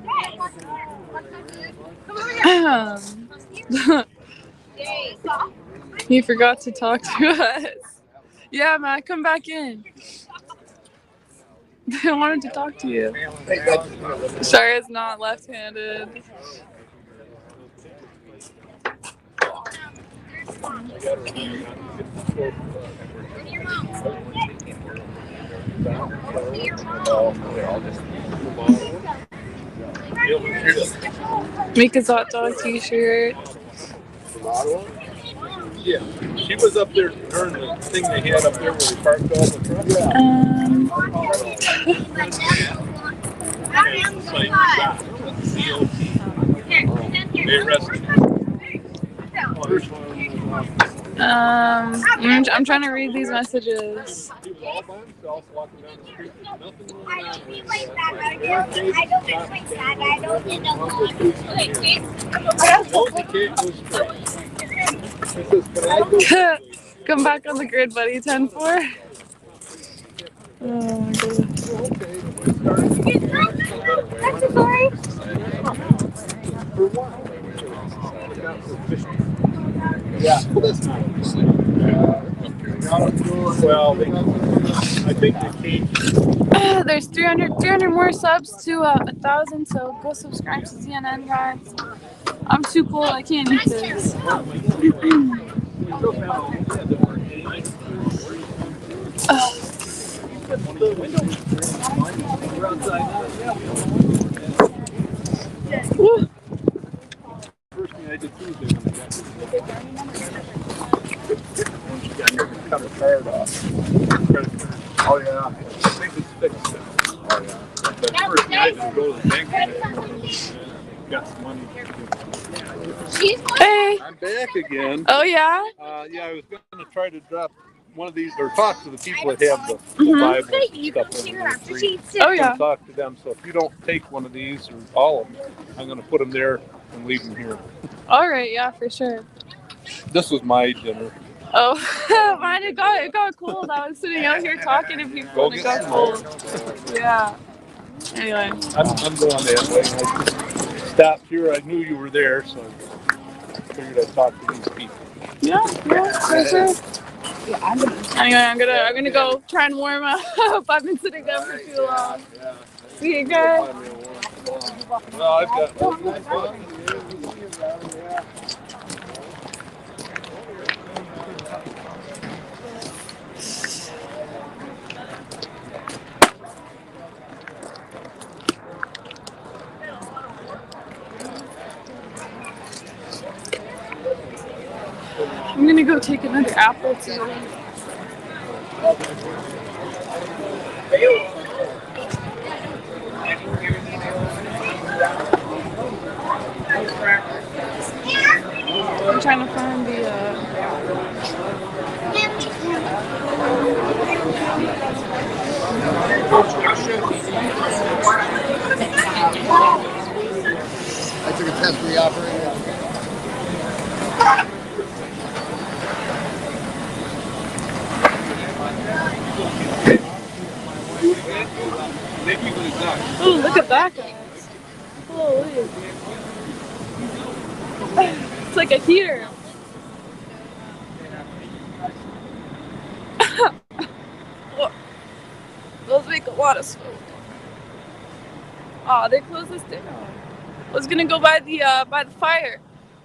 He forgot to talk to us. Yeah, Matt, come back in. I wanted to talk to you. Sorry, it's not left-handed. Mika's hot dog t-shirt. Yeah, she was up there during the thing they had up there where they parked all the trucks. They arrested I'm trying to read these messages. He was all by himself walking down the street. There's nothing going on. Come back on the grid, buddy. 10-4. Oh my Yeah, that's not well, I think the cage. There's 300 more subs to 1,000, so go subscribe to ZNN, guys. I'm too cool, I can't eat this. Woo. First thing I did Tuesday when I got cut a card off. Oh yeah. I think it's fixed now. Oh yeah. But first thing I did was go to the bank and got some money. Hey. I'm back again. Oh yeah? Yeah, I was going to try to drop one of these or talk to the people that have the Bible stuff over there free. Oh yeah. Talk to them. So if you don't take one of these or all of them, I'm going to put them there and leave them here. All right, yeah, for sure. This was my dinner. Oh, mine it got cold. I was sitting out here talking to people and it got cold. Yeah. Anyway. I'm going that way. I just stopped here. I knew you were there, so I figured I'd talk to these people. Yeah, for sure. Anyway, I'm gonna go try and warm up. I've been sitting down for too long. See you guys. Well, I've got I'm gonna go take another apple too. I'm trying to find the I took a test for the operator. Oh, look at that guy. Holy. It's like a heater. Those make a lot of smoke. Oh, they closed this down. I was gonna go by the fire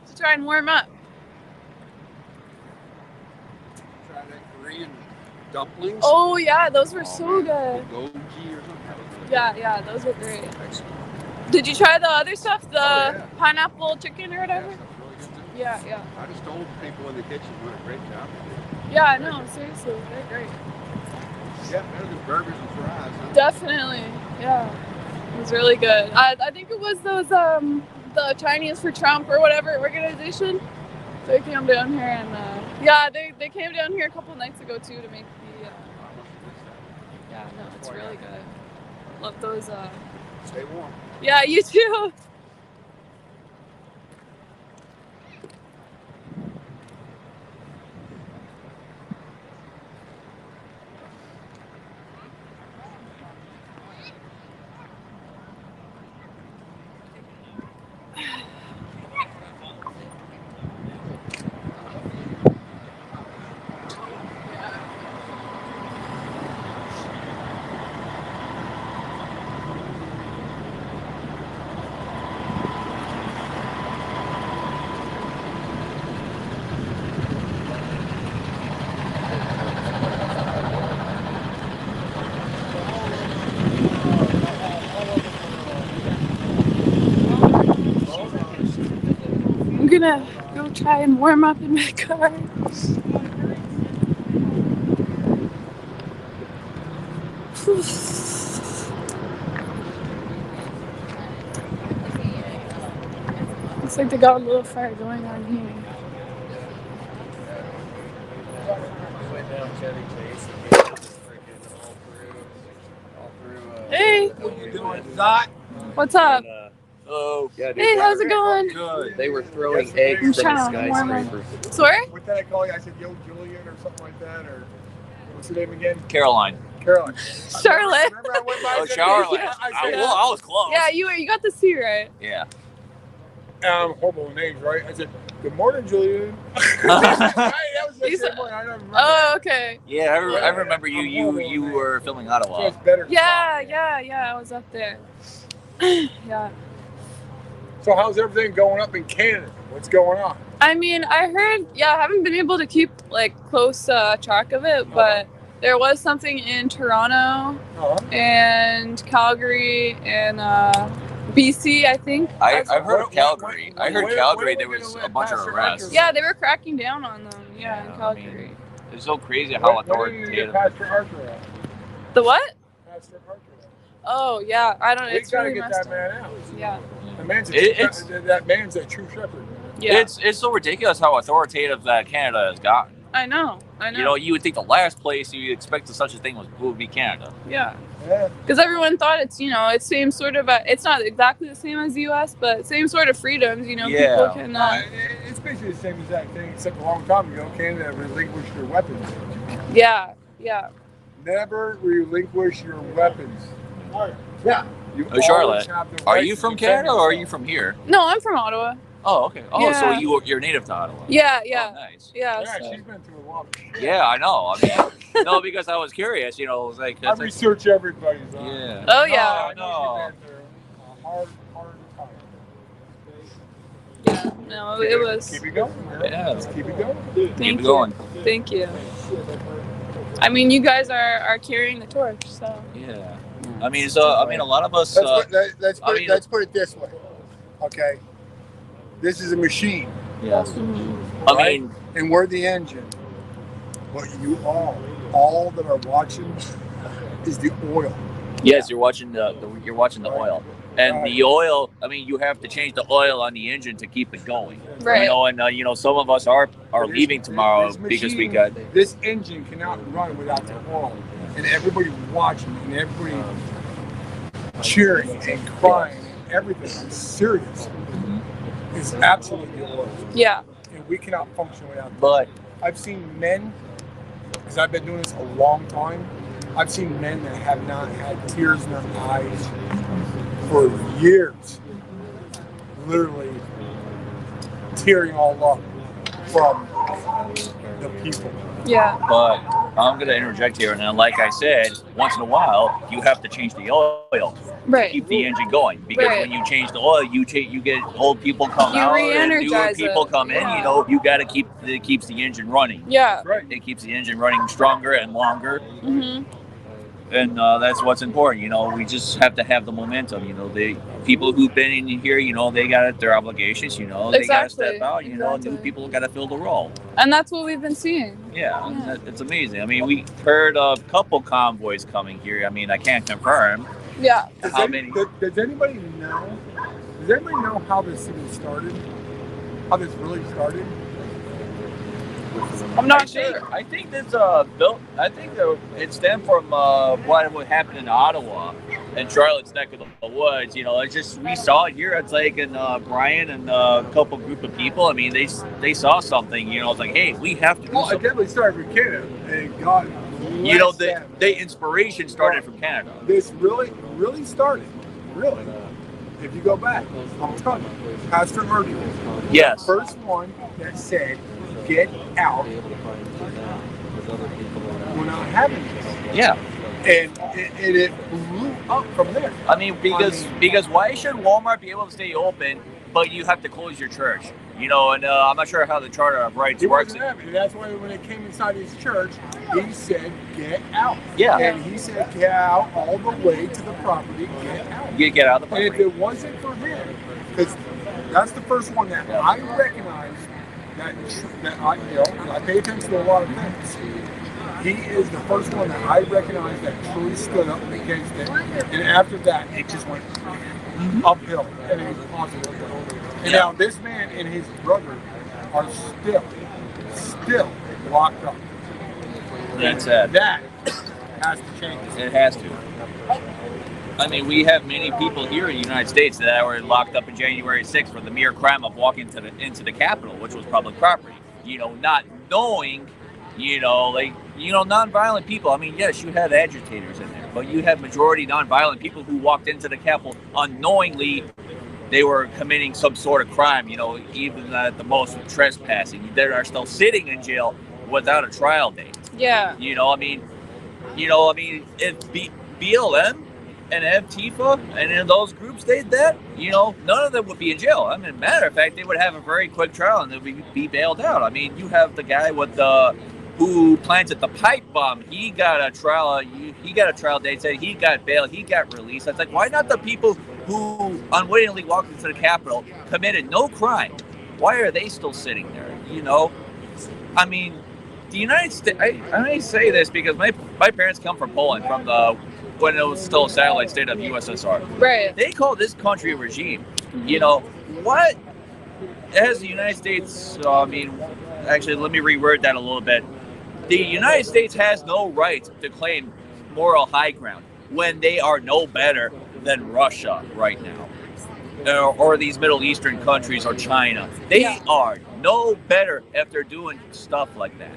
to try and warm up. Try that Korean dumplings. Oh yeah, those were so good. Goji or something. Yeah, those were great. Did you try the other stuff? The pineapple chicken or whatever? Yeah. I just told the people in the kitchen doing a great job. Yeah, no, seriously, they're great. Yeah, better than burgers and fries. Huh? Definitely, yeah. It was really good. I think it was those the Chinese for Trump or whatever organization. They came down here and yeah, they came down here a couple nights ago too to make the yeah, no, it's really good. Love those Stay warm. Yeah, you too. I'm gonna go try and warm up in my car. Looks like they got a little fire going on here. Hey! What you doing, Dot? What's up? Hello. Hey, how's it going? Good. They were throwing eggs from the skyscraper. Sorry? What did I call you? I said, yo, Julian or something like that, or what's your name again? Caroline. Caroline. Charlotte. Remember I went by Oh, Charlotte. Yeah, I was close. Yeah, you got the C right. Yeah. I'm horrible with names, right? I said, "Good morning, Julian." That was the same one. I don't remember. Oh, okay. Yeah, I remember you. You were filming Ottawa. So it's better. Yeah, I was up there. Yeah. So how's everything going up in Canada? What's going on? I mean, I heard, I haven't been able to keep like close track of it, but there was something in Toronto and Calgary and BC, I think. I've heard of Calgary. I heard Calgary there was a bunch of arrests. Yeah, they were cracking down on them. Yeah, in Calgary. It's so crazy how authoritative. The what? Pastor Arthur. Oh yeah, I don't know. We It's gotta really get messed that man up. out. Yeah. That man's a true shepherd. Yeah. It's so ridiculous how authoritative that Canada has gotten. I know. You know, you would think the last place you expect such a thing would be Canada. Yeah. Because everyone thought it's, it's same sort of, it's not exactly the same as the U.S., but same sort of freedoms, people can... It's basically the same exact thing, except a long time ago, Canada relinquished their weapons. Yeah. Never relinquish your weapons. Yeah. Charlotte, are you from Canada or are you from here? No, I'm from Ottawa. Oh, okay. Oh, Yeah. so you're native to Ottawa. Yeah. Oh, nice. Yeah, she's been through a lot. Yeah, I know. I mean, no, because I was curious. It was like I research everybody's. Yeah. Oh yeah. No. Hard time. Yeah. No, it was. Keep it going. Man. Yeah. Let's keep it going. Keep it going. Thank you. I mean, you guys are carrying the torch, so. Yeah. I mean, a lot of us. Let's put it this way. Okay. This is a machine. Yes. Right? I mean, and we're the engine. But you all that are watching is the oil. Yes, you're watching the oil, and the oil. I mean, you have to change the oil on the engine to keep it going. Right. And some of us are leaving tomorrow because we got this engine cannot run without the oil, and everybody watching and everybody cheering and crying and everything. I'm serious. It's absolutely oil. Yeah. And we cannot function without that. But I've seen men, because I've been doing this a long time, I've seen men that have not had tears in their eyes for years. Literally tearing all up from the people. Yeah. But I'm going to interject here, and then, like I said, once in a while you have to change the oil to keep the engine going. Because when you change the oil, you get old people come out, and newer people come in. You got to it keeps the engine running. Yeah. Right. It keeps the engine running stronger and longer. Mm-hmm. And that's what's important. We just have to have the momentum. The people who've been in here, they got their obligations. They got to step out. New people got to fill the role. And that's what we've been seeing. Yeah. It's amazing. I mean, we heard of a couple convoys coming here. I mean, I can't confirm. Yeah. Does anybody know? Does anybody know how this even started? How this really started? I'm not sure. I think this built. I think it stemmed from what happened in Ottawa and Charlotte's neck of the woods. It's just we saw it here. It's like in Brian and a couple group of people. I mean, they saw something. It's like, hey, we have to do something. I definitely started from Canada, and God. The inspiration started from Canada. This really started. Really, if you go back, I'm telling you, Pastor Murphy was the first one that said, "Get out. We're not having this." Yeah. And it blew up from there. I mean, because why should Walmart be able to stay open, but you have to close your church? And I'm not sure how the Charter of Rights works. And that's why when it came inside his church, he said, "Get out." Yeah. And he said, "Get out all the way to the property. Get out." Get out of the property. And if it wasn't for him, because that's the first one that I recognized that I pay attention to a lot of things. He is the first one that I recognized that truly stood up against it. And after that, it just went uphill. And it was positive. And now this man and his brother are still locked up. That's sad. That has to change. It has to. I mean, we have many people here in the United States that were locked up in January 6th for the mere crime of walking into the Capitol, which was public property. Not knowing, nonviolent people. I mean, yes, you had agitators in there, but you had majority nonviolent people who walked into the Capitol unknowingly they were committing some sort of crime, even at the most trespassing. They are still sitting in jail without a trial date. Yeah. If BLM and Antifa and in those groups did that, none of them would be in jail. I mean, matter of fact, they would have a very quick trial and they would be bailed out. I mean, you have the guy who planted the pipe bomb. He got a trial. He got a trial date. Said he got bail. He got released. I was like, why not the people who unwittingly walked into the Capitol, committed no crime? Why are they still sitting there? I mean, the United States. I only say this because my parents come from Poland, from when it was still a satellite state of USSR. Right. They call this country a regime. What has the United States? Actually, let me reword that a little bit. The United States has no right to claim moral high ground when they are no better than Russia right now, or these Middle Eastern countries, or China. They are no better if they're doing stuff like that.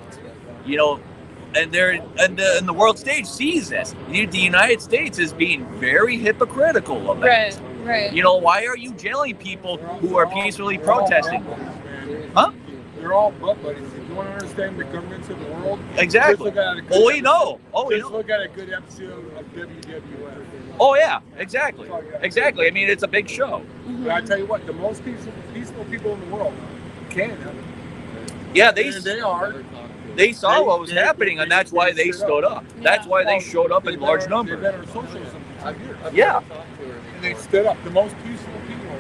And the world stage sees this. The United States is being very hypocritical of that. Right. Why are you jailing people who are peacefully protesting? Huh? They're all butt buddies. If you want to understand the governments of the world, exactly. We know. Look at a good episode of WWF. Oh yeah, exactly. I mean, it's a big show. But I tell you what, the most peaceful people in the world, Canada. Yeah, they are. They saw what was happening, and that's why they stood up. That's why they showed up in large numbers. They've been on socialism for 5 years. Yeah. And they stood up. The most peaceful people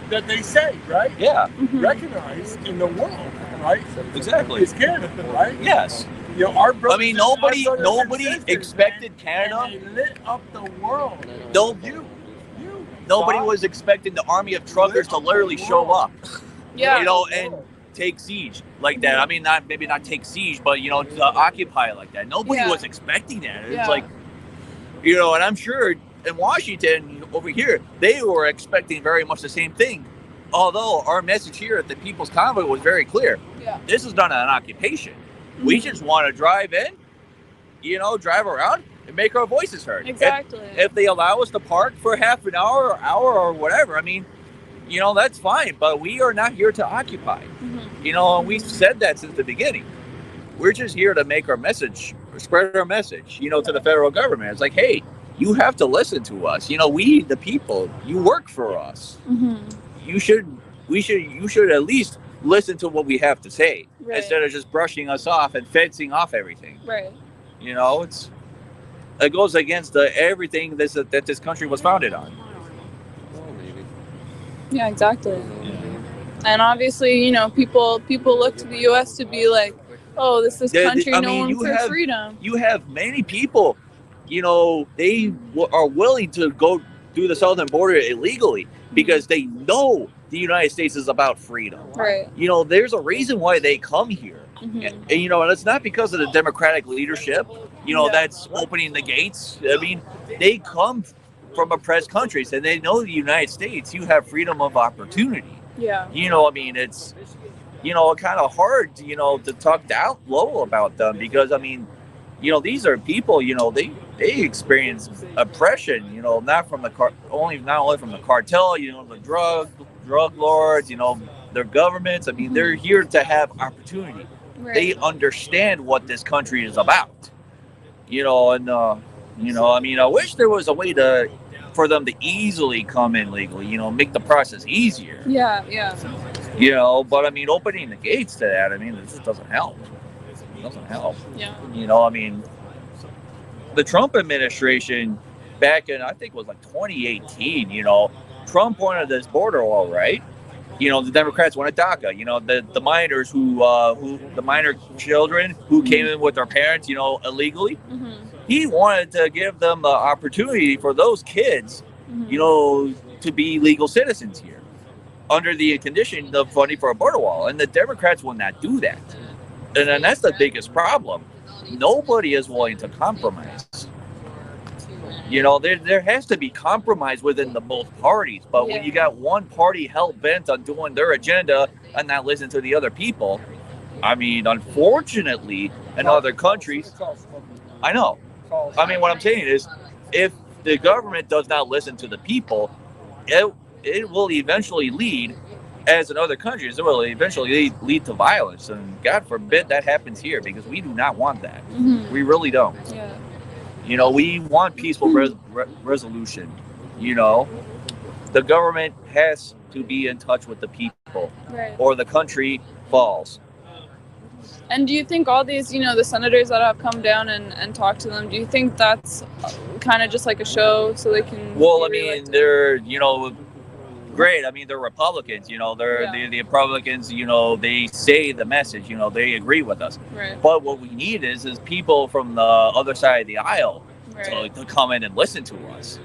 that they say, right? Yeah. Recognized in the world, right? Exactly. It's Canada, right? Yes. Our brothers, I mean, nobody expected Canada. They lit up the world. Nobody was expecting the army of truckers to literally show up. Yeah. And take siege like that. I mean, maybe not take siege, but to occupy like that. Nobody was expecting that. It's like, and I'm sure in Washington over here, they were expecting very much the same thing. Although our message here at the People's Convoy was very clear. Yeah. This is not an occupation. We just want to drive in, drive around and make our voices heard. Exactly. If they allow us to park for half an hour or whatever, I mean, that's fine, but we are not here to occupy. And we've said that since the beginning. We're just here to make our message, spread our message, to the federal government. It's like, hey, you have to listen to us. We, the people, you work for us. You should at least listen to what we have to say instead of just brushing us off and fencing off everything. Right. It goes against everything that this country was founded on. Yeah, exactly. And obviously, people look to the U.S. to be like, oh, this country known for freedom. You have many people, they are willing to go through the southern border illegally because they know the United States is about freedom. Right. There's a reason why they come here. And it's not because of the Democratic leadership, that's opening the gates. I mean, they come from oppressed countries and they know the United States, you have freedom of opportunity. Yeah. I mean, it's, kind of hard, to talk down low about them because, I mean, these are people, they experience oppression, not from not only from the cartel, the drug lords, their governments. I mean, they're here to have opportunity. Right. They understand what this country is about, and, I mean, I wish there was a way for them to easily come in legally, make the process easier. Yeah. But I mean, opening the gates to that, I mean, this doesn't help. It doesn't help. Yeah. I mean, the Trump administration back in, I think it was like 2018, Trump wanted this border wall, right? The Democrats wanted DACA, the minors the minor children who came in with their parents, illegally. He wanted to give them the opportunity for those kids, to be legal citizens here under the condition of funding for a border wall. And the Democrats will not do that. And then that's the biggest problem. Nobody is willing to compromise. There has to be compromise within the both parties. But when you got one party hell-bent on doing their agenda and not listen to the other people, I mean, unfortunately, in other countries, I know. I mean, what I'm saying is, if the government does not listen to the people, it will eventually lead, as in other countries, it will eventually lead to violence. And God forbid that happens here, because we do not want that. We really don't. Yeah. You know, we want peaceful resolution. You know, the government has to be in touch with the people, Right. or the country falls. And do you think all these, the senators that have come down and talked to them, do you think that's kind of just like a show so they can? Well, I mean, they're, great. I mean, they're Republicans, they're the Republicans, they say the message, they agree with us. Right. But what we need is people from the other side of the aisle Right. to come in and listen to us,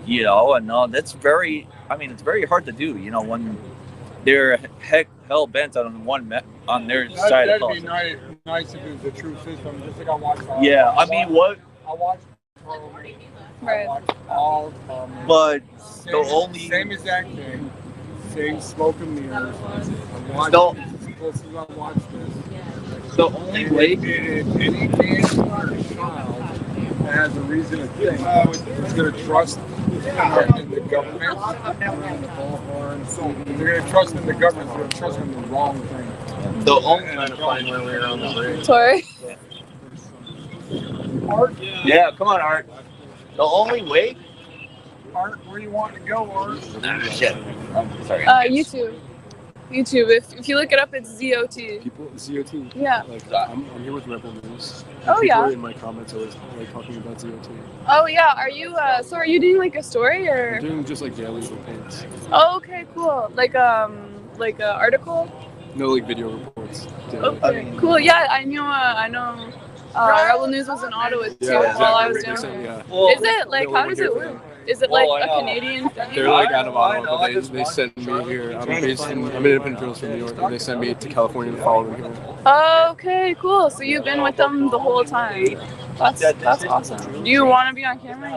and that's very, it's very hard to do, when they're hell bent on their side of That'd be politics. nice if it was a true system, just like I watched. Yeah, I mean, what? I watched. Right. All but same, the only same exact thing, same smoke and mirrors. I watched No. this as close as I watched this. The only way. If any child that has a reason to think is going to trust in the government, they're going to trust in the government. They're going to trust in the wrong thing. The only. Trying to find my way around the bridge. Sorry. Art? Yeah, come on, Art. The only way. Art, where you want to go, Art? Shit. Sorry. YouTube. If you look it up, it's ZOT. People, ZOT. Yeah. Like I'm here with Rebel News. Oh, People yeah. are in my comments always like talking about ZOT. Oh yeah. Are you? So are you doing like a story or? I'm doing just like daily reports. Oh, okay, cool. Like a article. No, like video reports. Daily. Okay, cool. Yeah, I know. Rebel News was in Ottawa too while I was down there. Yeah. Is it like how does it work? Is it like a Canadian thing? They're like out of Ottawa, but they send me here. I'm independent journalist from New York, and they send me to California to follow them here. Okay, cool. So you've been with them the whole time. That's awesome. Do you want to be on camera?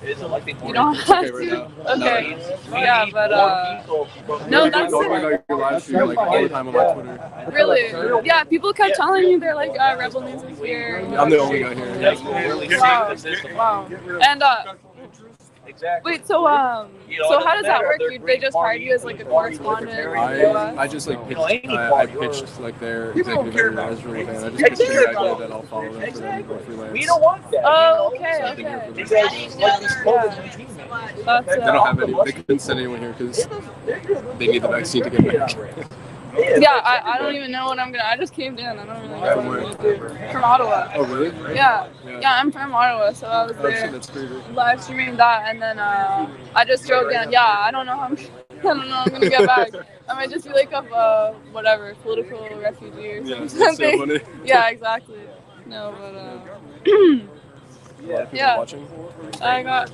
You don't have to. Okay. Yeah, but no, that's I got your live stream like all the time on my Twitter. really. Yeah, people kept telling me they're like Rebel News is here. I'm the only guy here. Wow. And wait, so how does that work? They just hired you as like a correspondent? I just like pitched. I pitched like their executive editor as really fan. I just pitched their idea that I'll follow them for them for freelance. We don't want that. Oh, okay. That's, They don't have any. They couldn't send anyone here because they need the vaccine to get back. Yeah, I don't even know what I'm gonna. I just came down. I don't really know what I'm gonna do. From Ottawa. Oh really? Yeah, I'm from Ottawa, so I was there That's crazy. live streaming that, and then I just drove down. Yeah, I don't know how I'm gonna get back. I might just be like a whatever political refugee or Yeah, something. so funny. Yeah, exactly. No, but yeah. Watching? I got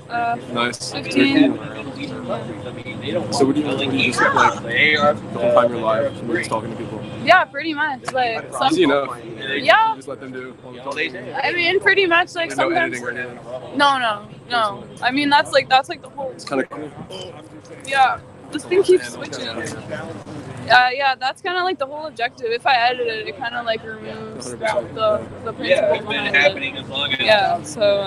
Nice. 15. So what do you just like the whole time you're live? You're just talking to people. Yeah, pretty much. Like some. Easy enough. Yeah. You just let them do all the talking. I mean, pretty much like No sometimes. editing or anything. No. I mean, that's like the whole. It's kind of cool. Yeah. This thing keeps switching. Yeah, that's kind of like the whole objective. If I edit it, it kind of like removes the principle behind it. Yeah, so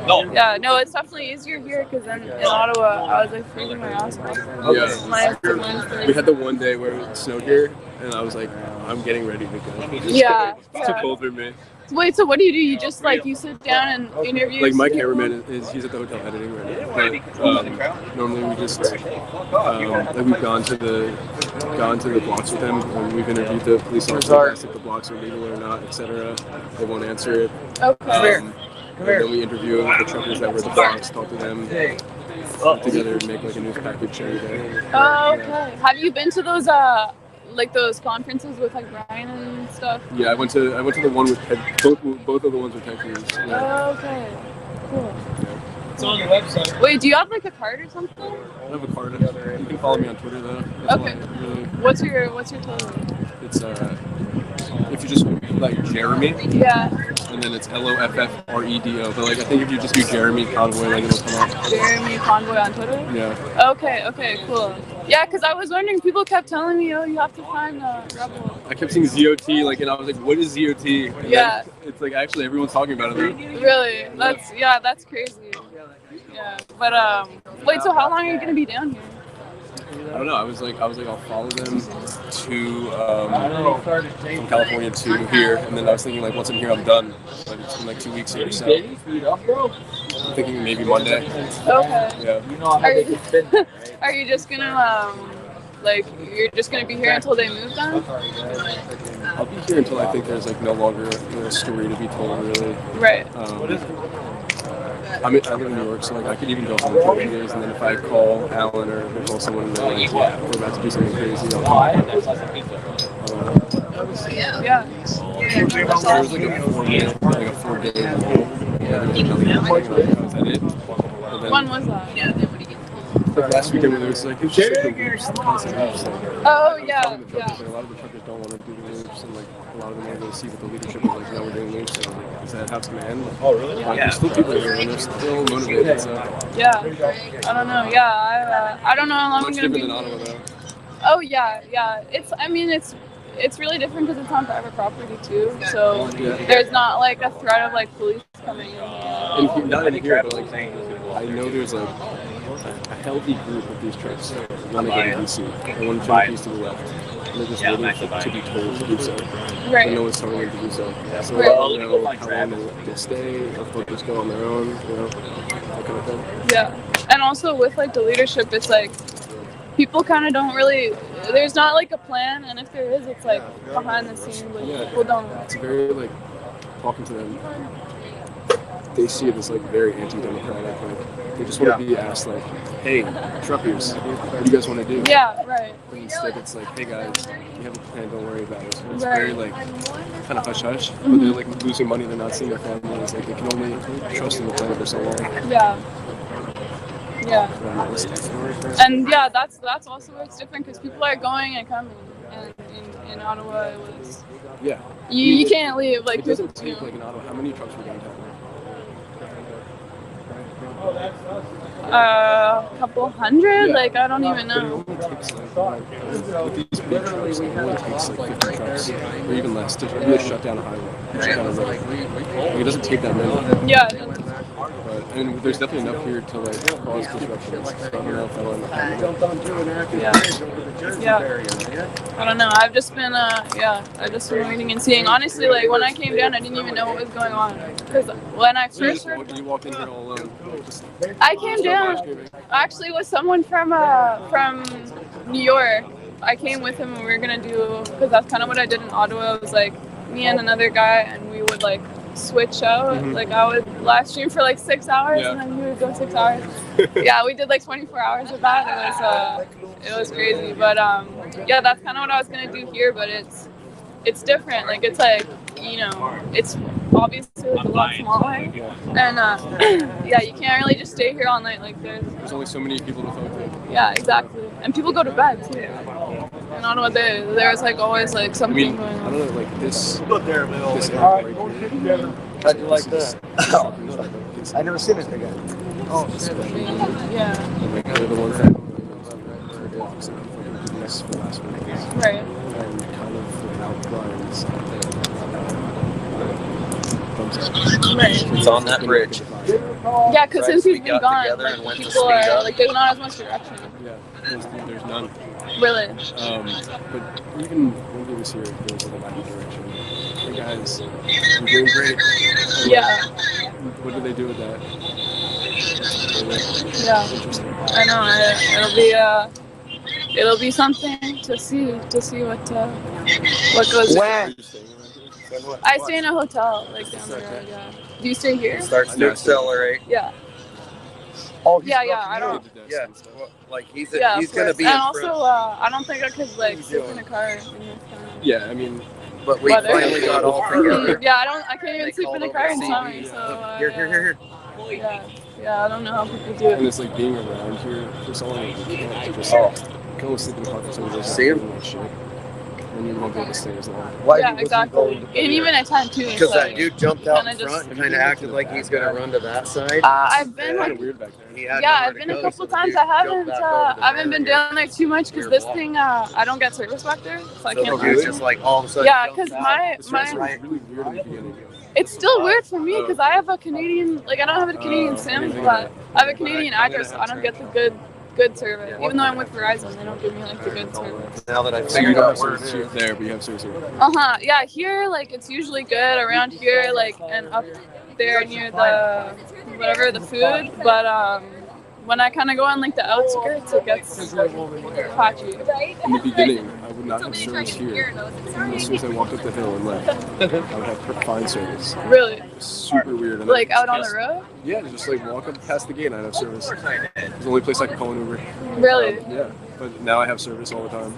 no, it's definitely easier here because in Ottawa, I was like freezing my ass off. Yeah. We had the one day where it snowed here, and I was like, I'm getting ready to go. Yeah. It's too cold for me. Wait, so what do? You just like you sit down and interview? Like my cameraman he's at the hotel editing right now. But normally we just like we've gone to the blocks with him, and we've interviewed the police officers, if the blocks are legal or not, etc. They won't answer it. Okay. And then we interview the truckers that were at the blocks, talk to them, put together and make like a news package every day. Oh, okay. Have you been to those like those conferences with like Brian and stuff? Yeah, I went to the one with both of the ones with Ted Cruz. Yeah. Oh, okay. Cool. It's on the website. Wait, do you have like a card or something? I have a card. You can follow me on Twitter though. That's Okay. Really, What's your Twitter? it's if you just like Jeremy. Yeah. And then it's LOFFREDO. But like I think if you just do Jeremy Convoy, like it'll come up. Jeremy Convoy on Twitter? Yeah. Okay, cool. Yeah, because I was wondering, people kept telling me, oh, you have to find Rebel. I kept seeing ZOT, like, and I was like, what is ZOT? And yeah. It's like actually everyone's talking about it now. Really? That's crazy. Yeah. But wait. So how long are you gonna be down here? I don't know. I was like, I'll follow them to from California to here, and then I was thinking like, once I'm here, I'm done. But it's been like 2 weeks here, so I'm thinking maybe Monday. Okay. Yeah. Are you just gonna like you're just gonna be here until they move then? I'll be here until I think there's like no longer a story to be told, really. Right. I live in New York, so like I could even go home for 2 days, and then if I call Alan or call someone and they're like, yeah, we're about to do something crazy, I'll come back. Yeah. There was like a 4-day rule. Was that it? When was that? Like last weekend when there was like, it was just like the loops, the constant loops. Oh yeah. Like, a lot of the truckers don't want to do the loops, and like a lot of them want to go see what the leadership is like. No, we're doing loops. So like, is that how it's gonna end? Oh really? Like, there's still people here, and they're still motivated. So. Yeah. I don't know. Yeah. I don't know how long I'm gonna be. Much different than Ottawa, though. Oh yeah. It's really different because it's on private property too. So there's not like a threat of like police coming in. And not in here, but like I know there's like a healthy group of these trucks that want to go to DC. They want to jump east to the left. And they're just waiting to be told to do so. Right. But no one's telling them to do so. So Right. I don't know how long they'll stay, or if they'll just go on their own, that kind of thing. Yeah. And also with like the leadership, it's like people kind of don't really. There's not like a plan, and if there is, it's like behind the scenes. Like people don't. It's very like talking to them. They see it as like very anti-democratic. Like they just want to be asked like, "Hey, truckers, what do you guys want to do?" Yeah, right. But instead, it's like, "Hey guys, we have a plan. Don't worry about it." So it's Right. very like kind of hush hush. But they're like losing money. They're not seeing their families. Like they can only trust in the plan for so long. Yeah. Yeah. And yeah, that's also where it's different because people are going and coming. And in Ottawa, it was. Yeah. You can't leave. Like it doesn't take like in Ottawa. How many trucks were downtown? A couple hundred, like I don't even know. It only takes with these big trucks, it only takes like 50 trucks or even less to really shut down a highway. Shut down a road. Like, it doesn't take that many. Yeah. But and there's definitely enough here to like cause disruptions. So I don't know if that'll end up happening. Yeah. I don't know. I've just been I've just been waiting and seeing. Honestly, like when I came down, I didn't even know what was going on because when I first you walked in here all alone. I came down actually with someone from New York. I came with him and we were gonna do because that's kind of what I did in Ottawa. It was like me and another guy and we would like switch out. Mm-hmm. Like I would live stream for like 6 hours and then he would go 6 hours. Yeah, we did like 24 hours of that. It was crazy. But yeah, that's kind of what I was gonna do here. But it's different. Like it's like it's obviously like a lot smaller and yeah, you can't really just stay here all night. Like there's only so many people to talk to. Yeah, exactly. And people go to bed too. And I don't know, there's like always like something going on. I don't know, like this area right here. How'd you like that? I never seen it again. Oh, yeah. Like they're the ones that this for last week. Right. And kind of without lines. Right. It's on that bridge. Yeah, because since he's been gone, together and like, went to people speed are up. like there's not as much direction. Yeah, there's none. Really? But even when he was here, there was like a lack of direction. Hey guys, you're doing great. Yeah. What do they do with that? Yeah. Interesting. I know. It'll be something to see what goes. When? I stay in a hotel like down the road. Yeah. Do you stay here? It starts to accelerate. Yeah. Oh, yeah. I don't. Yeah, like he's Yeah, gonna be. and in also, front. I don't think I could like sleep in a car in this kind of Yeah, I mean, but we weather. finally got all together. Yeah, I can't even sleep in a car in summer. So Here. Yeah, I don't know how people do it. and it's like being around here for so long, you can't just you can only sleep in the car for some reason. See him? Like shit. And you won't be able to stay as long. Why Yeah, exactly. And even at 10 too. Because that like, dude jumped out in kinda front just- and kind of acted like he's gonna run to that side. I've been Kind like, of weird back there. He had yeah, nowhere I've to been a go, couple so the times. dude I jumped back over the haven't been barrier. down there too much because this thing, I don't get service back there, so I So can't. the dude just like all of a sudden. Yeah, jumped because out. The service was my really weird in the beginning. It's still weird for me because I have a Canadian, like I don't have a Canadian SIM, but I have a Canadian address, so I don't get the good service. Even though I'm with Verizon, they don't give me like the good service. Now that I've So you figured don't out have where it service is. there, but you have service here. Yeah, here like it's usually good around here, like and up there near the whatever the food, but when I kind of go on like the outskirts, it gets patchy. In the beginning, I would not have service here. And as soon as I walked up the hill and left, I would have fine service. Really? Super weird. And Like out on the road? Yeah, just like walk up past the gate and I'd have service. It's the only place I could call an Uber. Really? Yeah, but now I have service all the time.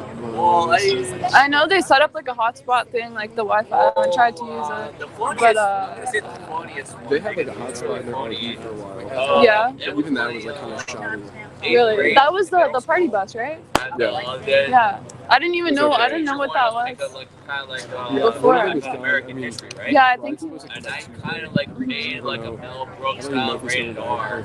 I know they set up like a hotspot thing, like the Wi-Fi. I haven't tried to use it, but they had like a hotspot in their RV for a while. Yeah. Even that was like kind of shocking. Really? That was the party bus, right? Yeah. Yeah. I didn't even know. I didn't know what that was before. Yeah, I think. And I kind of like made like a Mel Brooks style rated R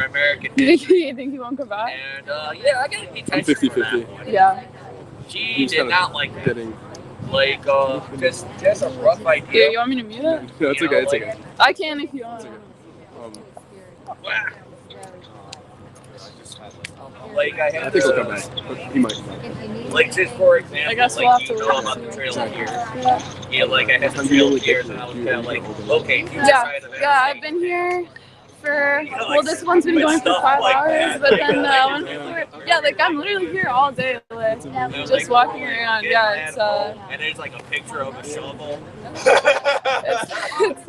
American history. You think he won't come back? And yeah, I got detention. 50-50. Yeah. She did not like that. Like just a rough idea. Yeah, you want me to mute it? No, it's okay. It's okay. I can if you want. Like I think he'll come back, but he might. Like just for example, I guess like we'll have you to know wait about and the see. trail here. Yeah, like I had the trail here, and I was kind of like, okay, Yeah, I've been here for, well, this one's been going for 5 hours, but then one before, yeah, like I'm literally here all day, like just walking around. Yeah, it's and there's like a picture of a shovel.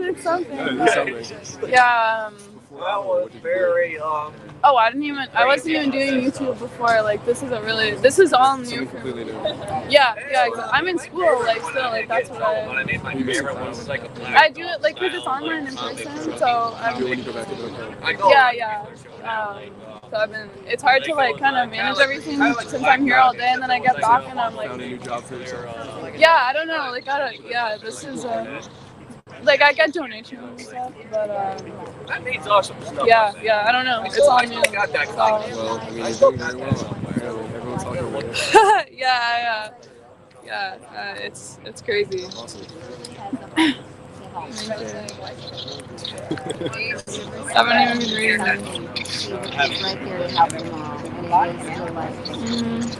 it's something. Yeah. That was very Oh, I wasn't even doing YouTube before. Like this is all new for me. Yeah, exactly. I'm in school, like still, like that's what I made my favorite one was like a black. I do it like because it's online in person, so I'm. Yeah. So I've been. It's hard to like kind of manage everything since I'm here all day, and then I get back and I'm like. Yeah, I don't know. Like this is. Like I get donations and stuff, but that means awesome stuff. Yeah, I don't know. It's all new. Well, I mean, you're doing very well. Apparently, everyone's talking about it. Yeah. It's crazy. Awesome. I haven't even been reading. She's right there to help them all, and it is your life.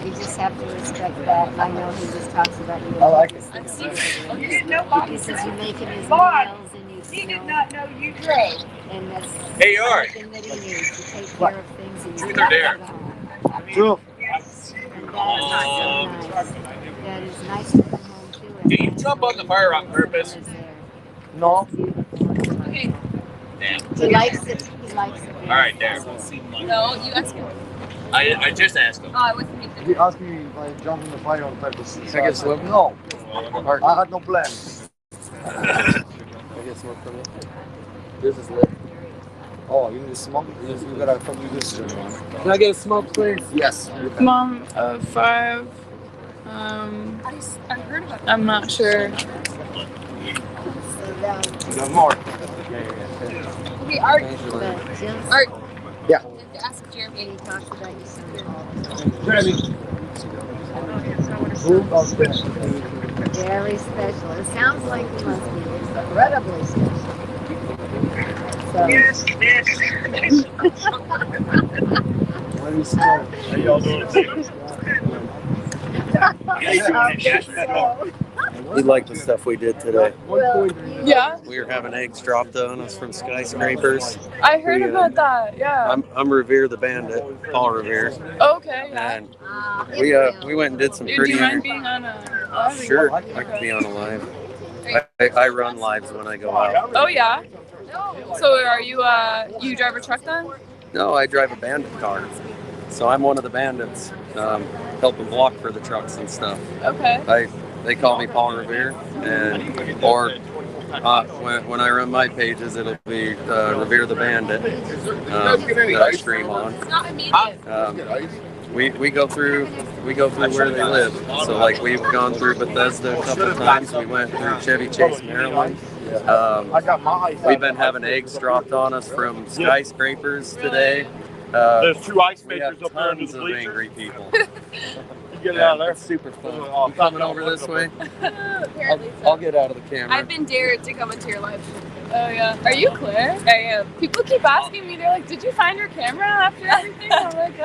You just have to respect that. I know he just talks about you. I like it. He says you make him his meals and you did not know you drove. And that's something that he needs to take care of things and Truth or dare? True. And that is nice to come home to. Did you jump on the fire on purpose? No. Okay. Damn. He likes it. He likes it. All right, there. No, you asked him. I just asked him. Oh, I wasn't me. He asked me if I jumped in the fire on purpose. Can I get smoke? No. I had no plans. Can I get smoke from you? This is lit. Oh, you need smoke? You gotta come do this. Can I get a smoke, please? Yes. Mom of 5. I heard about that. I'm not sure. No more. Okay, Art. Art. Yeah. Ask Jeremy. He talks about you so much. Jeremy. Very special. It sounds like he must be incredibly special. So. Yes. What is smoke? How y'all doing? We like the stuff we did today. Yeah. We were having eggs dropped on us from skyscrapers. I heard about that. Yeah. I'm Revere the Bandit, Paul Revere. Okay. Yeah. And we went and did some Do pretty. you mind being on a live? Sure, I could be on a live. I run lives when I go out. Oh yeah. So are you you drive a truck then? No, I drive a bandit car. So I'm one of the bandits, helping block for the trucks and stuff. Okay. They call me Paul Revere, or when I run my pages, it'll be Revere the Bandit that I stream on. We go through where they live. So like we've gone through Bethesda a couple of times. We went through Chevy Chase, Maryland. We've been having eggs dropped on us from skyscrapers today. There's 2 ice we have makers up there in the tons of bleachers. angry people. Get it out of there. It's super fun. You coming over this way? Apparently I'll get out of the camera. I've been dared to come into your life. Oh yeah. Are you Claire? I am. People keep asking me, they're like, did you find your camera after everything? I'm like,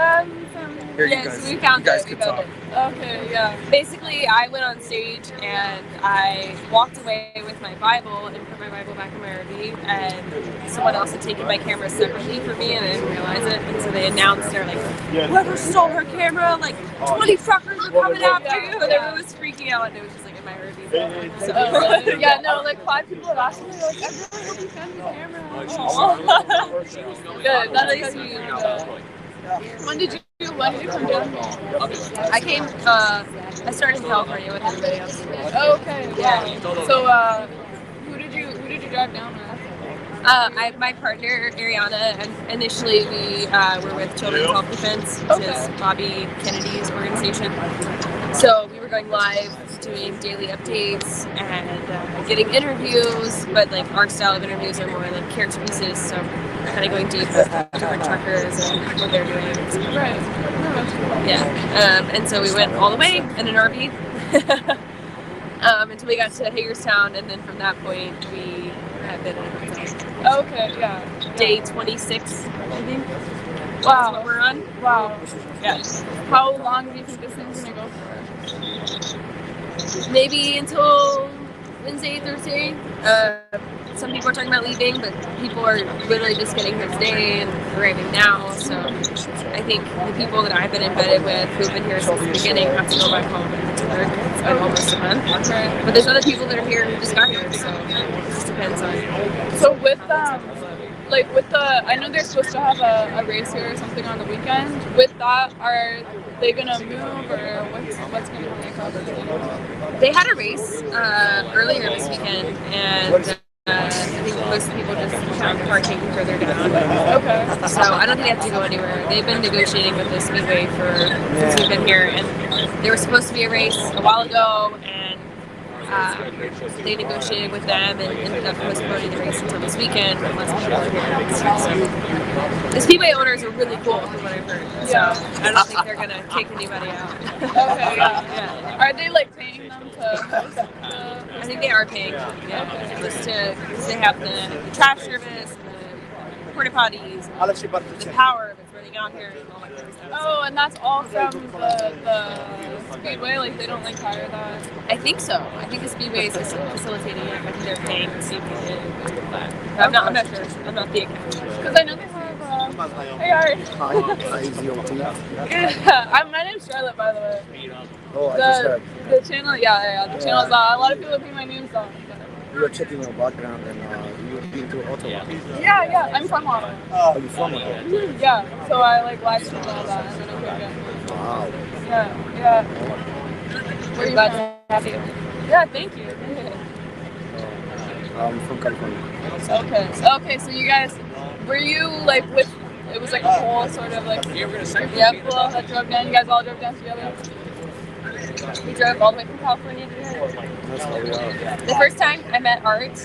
Here, you yes, guys, we found you guys it. We can found talk. it. Okay, yeah. Basically, I went on stage and I walked away with my Bible and put my Bible back in my RV, and someone else had taken my camera separately for me, and I didn't realize it. And so they announced, they're like, whoever stole her camera, like 20 fuckers are coming after you. And everyone was freaking out, and it was just like in my RV. So, yeah, no, like 5 people have asked me, like, I really hope you found your camera. Good, that's nice of you. When did you come down here? I came, I started in California with everybody else. Oh, okay, yeah. So, who did you drive down with? My partner, Ariana, and initially we were with Children's Self Defense, which is Bobby Kennedy's organization. So we were going live, doing daily updates and getting interviews, but like our style of interviews are more like character pieces, so kind of going deep with different truckers and what they're doing. Right. Yeah. And so we went all the way in an RV until we got to Hagerstown, and then from that point we have been in a hotel. Okay, yeah. Day 26, I think. Wow. That's what we're on. Wow. Yeah. How long do you think this thing's gonna go for? Maybe until Wednesday, Thursday. Some people are talking about leaving, but people are literally just getting here today and arriving now. So I think the people that I've been embedded with, who've been here since the beginning, have to go back home and work. It's been almost a month. Right. But there's other people that are here who just got here, so it just depends on. So with like with the, I know they're supposed to have a race here or something on the weekend. With that, are they gonna move, or what's gonna take up? They had a race earlier this weekend, and I think most people just found parking further down. Okay. So I don't think they have to go anywhere. They've been negotiating with the Speedway since we've been here, and there was supposed to be a race a while ago, and they negotiated with them and ended up postponing the race until this weekend. But lots of people are here. So the Speedway owners are really cool, from what I've heard. So I don't think they're gonna kick anybody out. Okay. Yeah. Are they like paying them to host? I think they are paying. Yeah. Just because they have the trash service, the porta potties, the power that's running out here, and all that kind of stuff. Oh, and that's all from the Speedway? Like, they don't, like, hire that? I think so. I think the Speedway is facilitating it. I think they're paying the Speedway to do that. I'm not sure. I'm not the accountant. Because I know they have, hey, Art. Yeah, my name's Charlotte, by the way. Oh, I just heard. The channel, the channel's a lot of people put my names on. We were checking your background and you were been to Ottawa. Yeah, I'm from Ottawa. Oh, you're from Ottawa? Mm-hmm. Yeah, so I like live stream all that and then I came again. Wow. Yeah. We're glad to have you. Yeah, thank you. I'm from California. Okay, so you guys, were you like with, it was like a whole sort of like, flow that drove down, you guys all drove down together? We drove all the way from California together. That's how we are. The first time I met Art,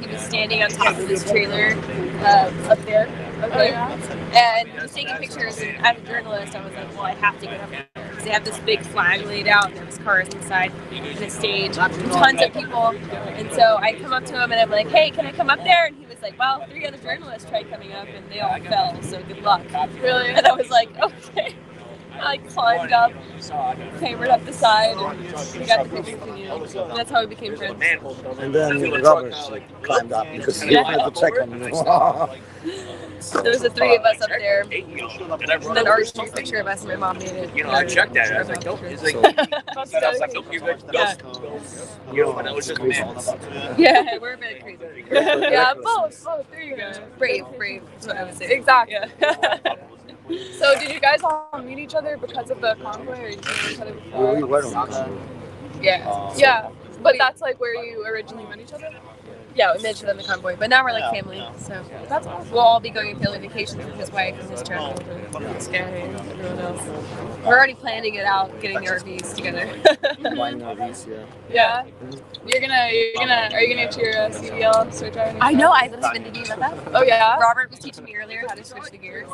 he was standing on top of this trailer up there. Okay. And he was taking pictures, and as a journalist, I was like, well, I have to get up there. Because they have this big flag laid out, and there was cars inside, and a stage, and tons of people. And so I come up to him, and I'm like, hey, can I come up there? And he was like, well, 3 other journalists tried coming up, and they all fell, so good luck. Really? And I was like, okay. I climbed up, clambered up the side, and we got the picture continued. That's how we became friends. And then the robbers climbed up because they wanted to check on you. There was the 3 of us up there, and then Art took a picture of us, and my mom made it. You know, I checked that. I was like, nope. It's like, nope, you're good. You know, when I was just man. Yeah, we're a bit crazy. Yeah, both. There you go. Brave. That's what I would say. Exactly. Yeah. So, did you guys all meet each other because of the convoy, or did you know each other before? Well, we were on the convoy. Yeah. But that's like where you originally met each other? Yeah, we mentioned on the convoy, but now we're like family, so that's awesome. We'll all be going on family vacations with his wife and his child and Sky and everyone else. We're already planning it out, getting the RVs together. Buying RVs, yeah. Yeah. Are you gonna get your CDL switch driving? I know, I was even thinking about that. Oh yeah? Robert was teaching me earlier how to switch the gears.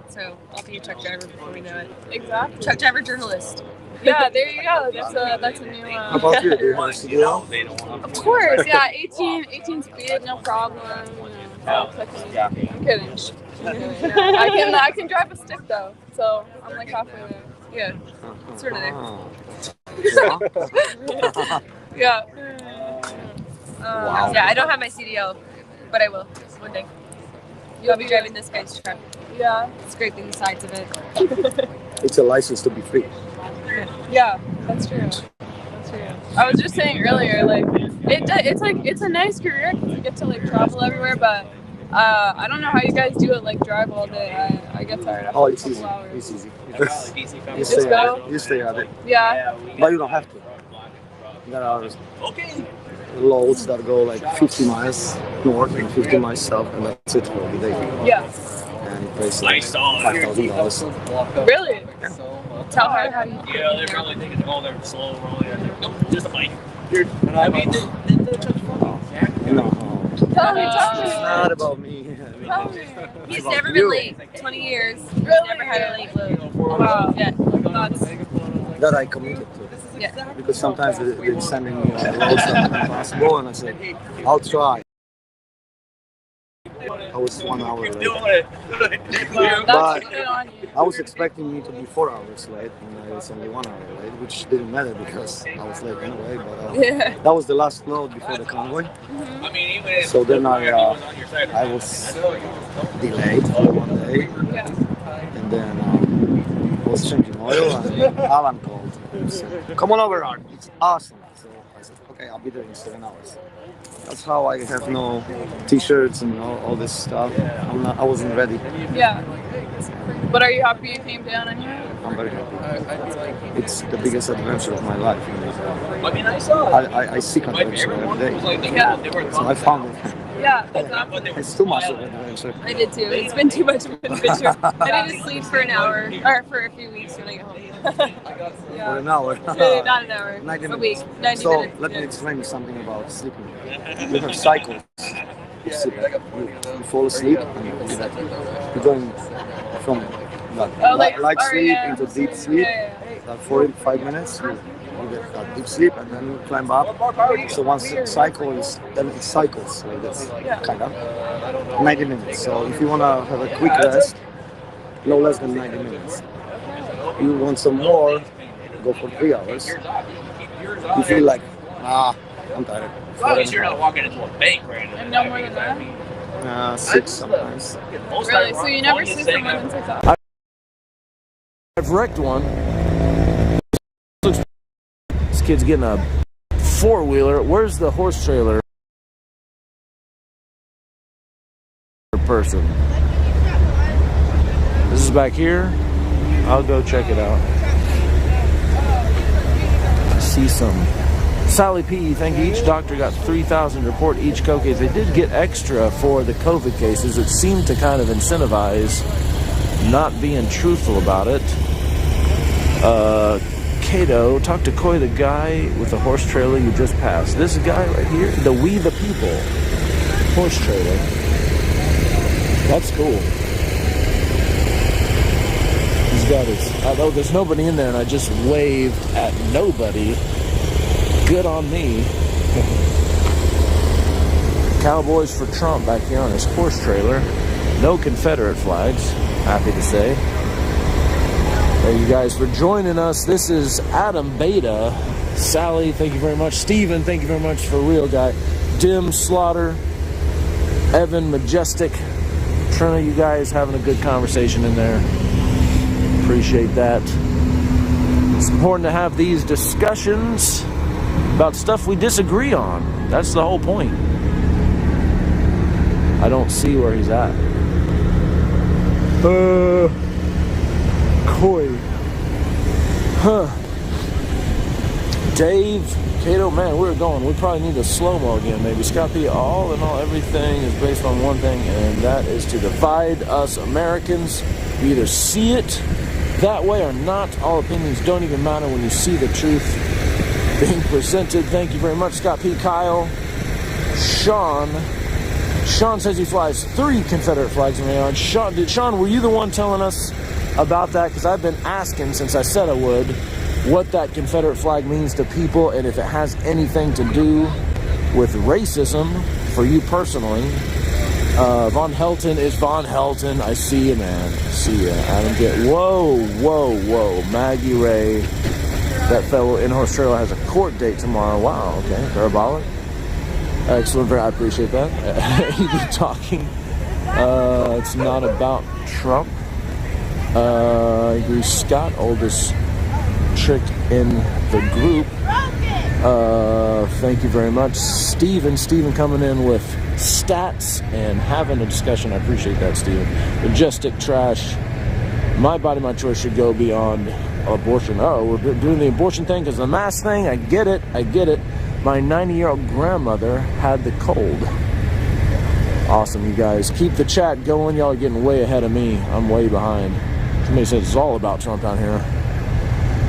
So I'll be a truck driver before we know it. Exactly. Truck driver journalist. Yeah, there you go. That's a new. How about you? Do you have a CDL? Of course, yeah. 18 speed, no problem. I'm kidding. I can drive a stick though, so I'm like halfway there. Yeah, sort of there. Yeah. Yeah, I don't have my CDL, but I will one day. I'll be driving this guy's truck. Yeah. Scraping the sides of it. It's a license to be free. Yeah, that's true. I was just saying earlier, like it's a nice career because you get to like travel everywhere, but I don't know how you guys do it, like drive all day. I get tired after It's a easy. couple hours. It's easy. You stay at it. Yeah. But you don't have to. There are loads that go like 50 miles north and 50 miles south, and that's it for the day. Yeah. And it pays like $5,000. Really? Tell her how you. Yeah, they're probably thinking, oh, they're slow rolling. Nope, just a bike. I mean, No. Tell me. It's not about me. Tell me. He's never been late. 20 years. He's never had a late load. Wow. Yeah. That I committed to. Yeah. Because sometimes they're sending me loads that are impossible, and I said, I'll try. I was 1 hour late. But I was expecting me to be 4 hours late, and I was only 1 hour late, which didn't matter because I was late anyway. But that was the last load before the convoy. So then I was delayed for 1 day, and then I was changing oil, and Alan called. He said, "Come on over, Art. It's awesome." So I said, "Okay, I'll be there in 7 hours." That's how I have no t-shirts and all this stuff. I wasn't ready. Yeah. But are you happy you came down anyway? I'm very happy. It's the biggest adventure of my life. I seek adventure every day. Yeah. So I found it. Yeah, exactly. It's too much of an adventure. I did too. It's been too much of an adventure. I need to sleep for an hour or for a few weeks when I get home. For an hour. Not an hour. 90 a minutes. week. 90 So minutes. let me explain you something about sleeping. You have cycles. You fall asleep and you do that. You're going from light sleep into deep sleep. Like 45 minutes. You get that deep sleep and then you climb up. So once the cycle is, then it cycles like this, kind of 90 minutes. So if you want to have a quick rest, no less than 90 minutes. You want some more, go for 3 hours. You feel like, I'm tired. At least you're not walking into a bank right now. And no more than that? 6 sometimes. Really? So you never sleep for more than 6 hours? I've wrecked one. This kid's getting a four-wheeler. Where's the horse trailer person? This is back here. I'll go check it out. I see some. Sally P, thank you. Each doctor got 3,000 report each COVID case. They did get extra for the COVID cases. It seemed to kind of incentivize not being truthful about it. Cato, talk to Coy, the guy with the horse trailer you just passed. This guy right here, the We the People horse trailer. That's cool. He's got his, although there's nobody in there and I just waved at nobody. Good on me. Cowboys for Trump back here on his horse trailer. No Confederate flags, happy to say. Thank you guys for joining us. This is Adam Beta. Sally, thank you very much. Steven, thank you very much for Real Guy. Dim, Slaughter, Evan, Majestic. Trina, you guys having a good conversation in there. Appreciate that. It's important to have these discussions about stuff we disagree on. That's the whole point. I don't see where he's at. Coy. Huh. Dave, Cato man, we're going. We probably need a slow-mo again, maybe. Scott P, all in all, everything is based on one thing, and that is to divide us Americans. You either see it that way or not. All opinions don't even matter when you see the truth being presented. Thank you very much, Scott P, Kyle, Sean. Sean says he flies 3 Confederate flags in the yard. Sean, were you the one telling us about that? Because I've been asking since I said I would what that Confederate flag means to people and if it has anything to do with racism for you personally. Von Helton is Von Helton. I see you, man. I see you. Adam get. Whoa. Maggie Ray, that fellow in horse trailer, has a court date tomorrow. Wow, okay. Parabolic. Excellent. I appreciate that. You be talking. It's not about Trump. I agree. Scott, oldest trick in the group. Thank you very much. Steven coming in with stats and having a discussion. I appreciate that, Steven. Majestic Trash. My body, my choice should go beyond abortion. Oh, we're doing the abortion thing because the mask thing. I get it. My 90-year-old grandmother had the cold. Awesome, you guys. Keep the chat going. Y'all are getting way ahead of me. I'm way behind. Somebody says it's all about Trump down here.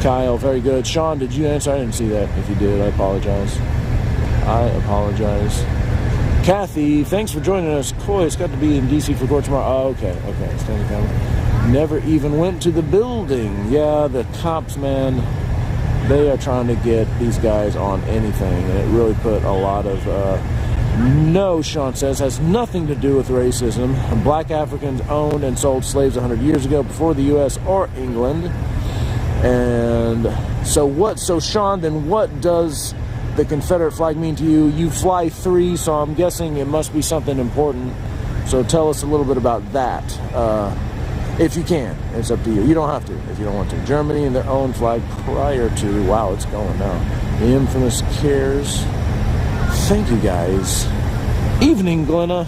Kyle, very good. Sean, did you answer? I didn't see that. If you did, I apologize. Kathy, thanks for joining us. Coy, it's got to be in D.C. for court tomorrow. Oh, okay. Stand camera. Never even went to the building. Yeah, the cops, man, they are trying to get these guys on anything, and it really put a lot of... No, Sean says, has nothing to do with racism. Black Africans owned and sold slaves 100 years ago before the U.S. or England. And so Sean, then what does the Confederate flag mean to you? You fly 3, so I'm guessing it must be something important. So tell us a little bit about that. If you can. It's up to you. You don't have to if you don't want to. Germany and their own flag prior to... Wow, it's going now. The infamous CARES. Thank you, guys. Evening, Glenna.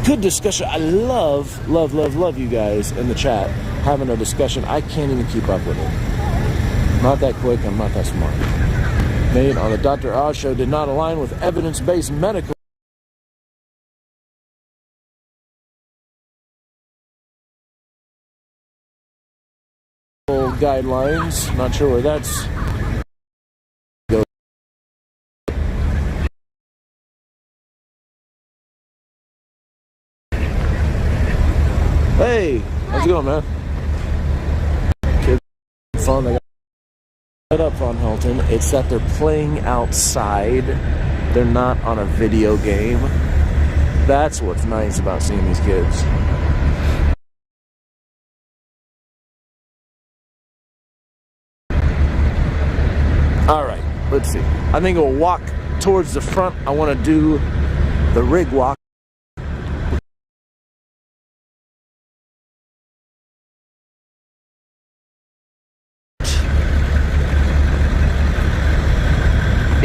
Good discussion. I love you guys in the chat having a discussion. I can't even keep up with it. Not that quick. I'm not that smart. Made on the Dr. Oz show did not align with evidence-based medical guidelines. Not sure where that's... Hey, how's it going, man? Kids, fun. They got set up on Hilton. It's that they're playing outside. They're not on a video game. That's what's nice about seeing these kids. All right, let's see. I think we'll walk towards the front. I want to do the rig walk.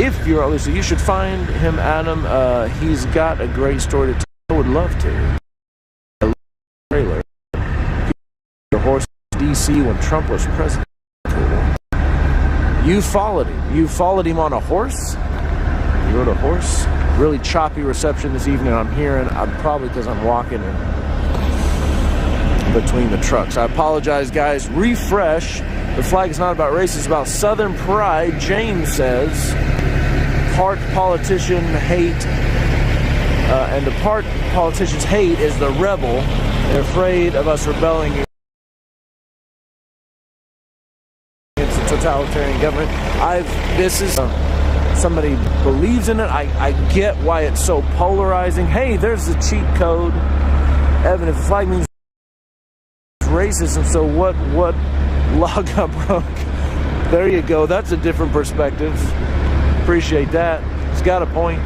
If you're a listener, you should find him, Adam. He's got a great story to tell. I would love to. A trailer. The horse DC when Trump was president. You followed him. You followed him on a horse? You rode a horse? Really choppy reception this evening. I'm hearing, probably because I'm walking in between the trucks. I apologize, guys. Refresh. The flag is not about race. It's about Southern pride. James says, part politician hate, and the part politicians hate is the rebel. They're afraid of us rebelling against a totalitarian government. This is somebody believes in it. I get why it's so polarizing. Hey, there's the cheat code. Evan, if the flag means racism, so what log got broke? There you go. That's a different perspective. Appreciate that. He's got a point.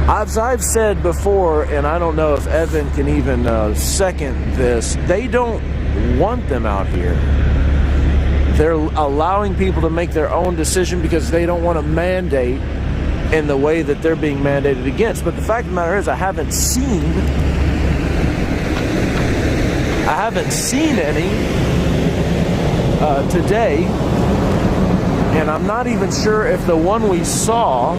As I've said before, and I don't know if Evan can even second this, they don't want them out here. They're allowing people to make their own decision because they don't want to mandate in the way that they're being mandated against. But the fact of the matter is, I haven't seen any today. And I'm not even sure if the one we saw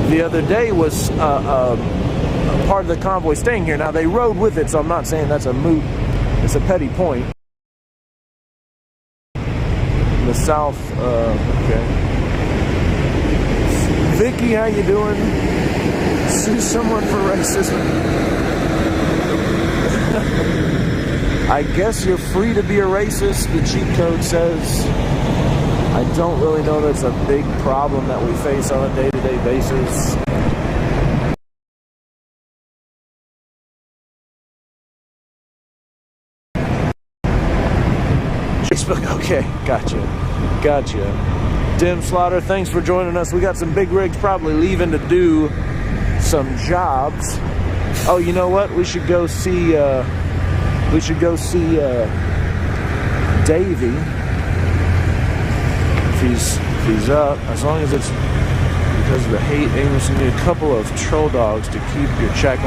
the other day was part of the convoy staying here. Now, they rode with it, so I'm not saying that's a moot, it's a petty point. In the south, okay. Vicky, how you doing? Sue someone for racism. I guess you're free to be a racist, the cheat code says. I don't really know that's a big problem that we face on a day-to-day basis. Facebook, okay, gotcha. Dim Slaughter, thanks for joining us. We got some big rigs probably leaving to do some jobs. Oh, you know what? We should go see Davey. If he's up, as long as it's because of the hate, Amos, you need a couple of troll dogs to keep your check.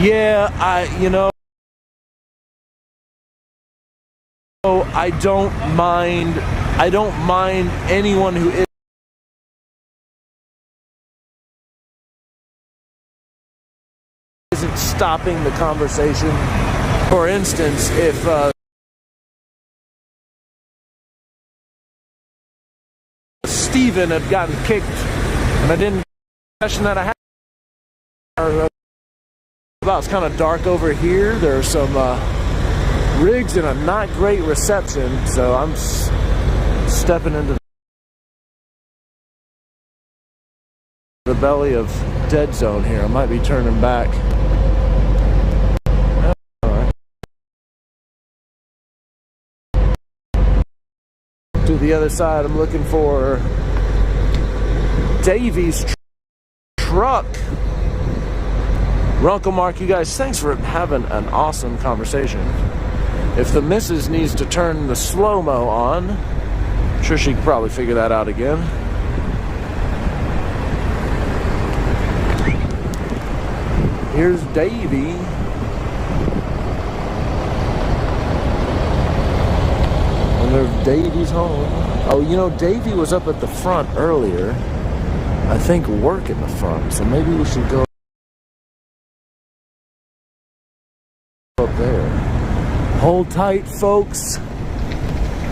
Yeah, I don't mind anyone who isn't stopping the conversation. For instance, if Steven had gotten kicked and I didn't session that I had, it's kind of dark over here. There are some rigs and a not great reception, so I'm stepping into the belly of dead zone here. I might be turning back. To the other side, I'm looking for Davy's truck. Uncle Mark, you guys, thanks for having an awesome conversation. If the missus needs to turn the slow-mo on, I'm sure she could probably figure that out again. Here's Davy. I wonder if Davy's home. Oh, you know, Davy was up at the front earlier. I think working the front, so maybe we should go up there. Hold tight, folks.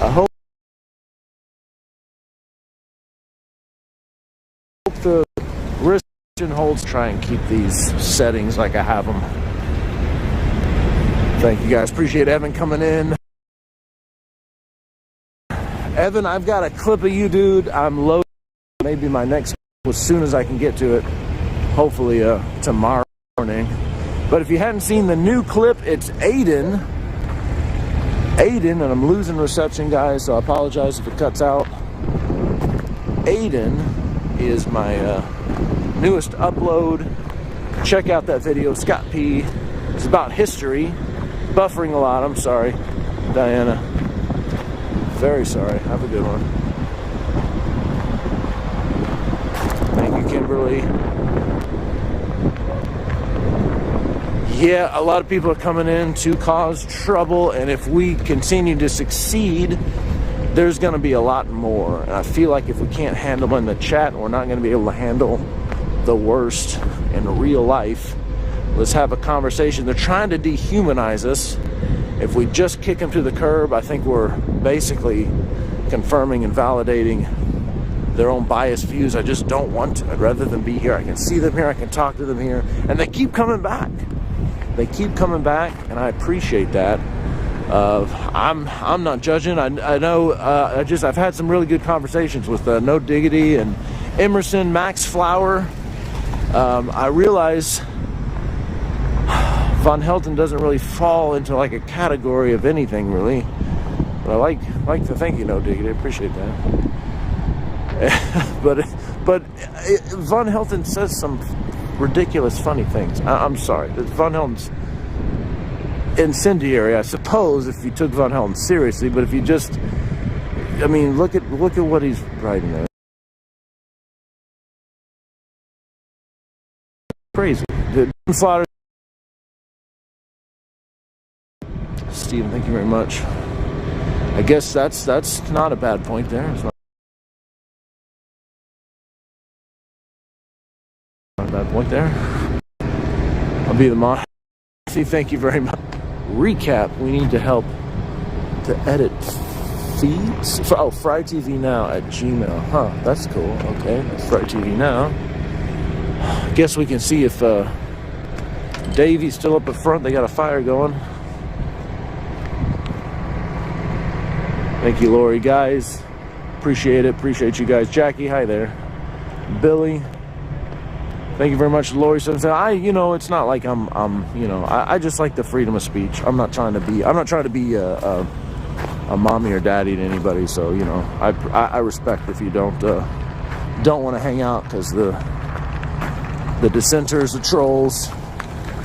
I hope the wrist holds. Try and keep these settings like I have them. Thank you guys. Appreciate Evan coming in. Evan, I've got a clip of you, dude. I'm loading. Maybe my next as soon as I can get to it. Hopefully tomorrow morning. But if you hadn't seen the new clip, it's Aiden, and I'm losing reception, guys, so I apologize if it cuts out. Aiden is my newest upload. Check out that video, Scott P. It's about history. Buffering a lot, I'm sorry, Diana. Very sorry. Have a good one. Thank you, Kimberly. Yeah, a lot of people are coming in to cause trouble, and if we continue to succeed, there's going to be a lot more. And I feel like if we can't handle them in the chat, we're not going to be able to handle the worst in real life. Let's have a conversation. They're trying to dehumanize us. If we just kick them to the curb, I think we're basically confirming and validating their own biased views. I just don't want to. I'd rather than be here. I can see them here. I can talk to them here. And they keep coming back. They keep coming back, and I appreciate that. I'm not judging. I know. I've had some really good conversations with No Diggity and Emerson, Max Flower. I realize Von Helton doesn't really fall into like a category of anything really. But I like to thank you, No Diggity. I appreciate that. but Von Helton says some ridiculous funny things. I'm sorry. Von Helton's incendiary, I suppose, if you took Von Helton seriously, but if you just, I mean, look at what he's writing there. Crazy. The Slaughter. Steven, thank you very much. I guess that's not a bad point there. It's not out there. I'll be the mod. Thank you very much. Recap, we need to help to edit feeds. Oh, Fry TV Now at Gmail. Huh, that's cool. Okay, that's Fry TV Now. Guess we can see if Davey's still up at front. They got a fire going. Thank you, Lori. Guys, appreciate it. Appreciate you guys. Jackie, hi there. Billy, thank you very much. Lori says, it's not like I just like the freedom of speech. I'm not trying to be a mommy or daddy to anybody. So, I respect if you don't want to hang out, because the dissenters, the trolls,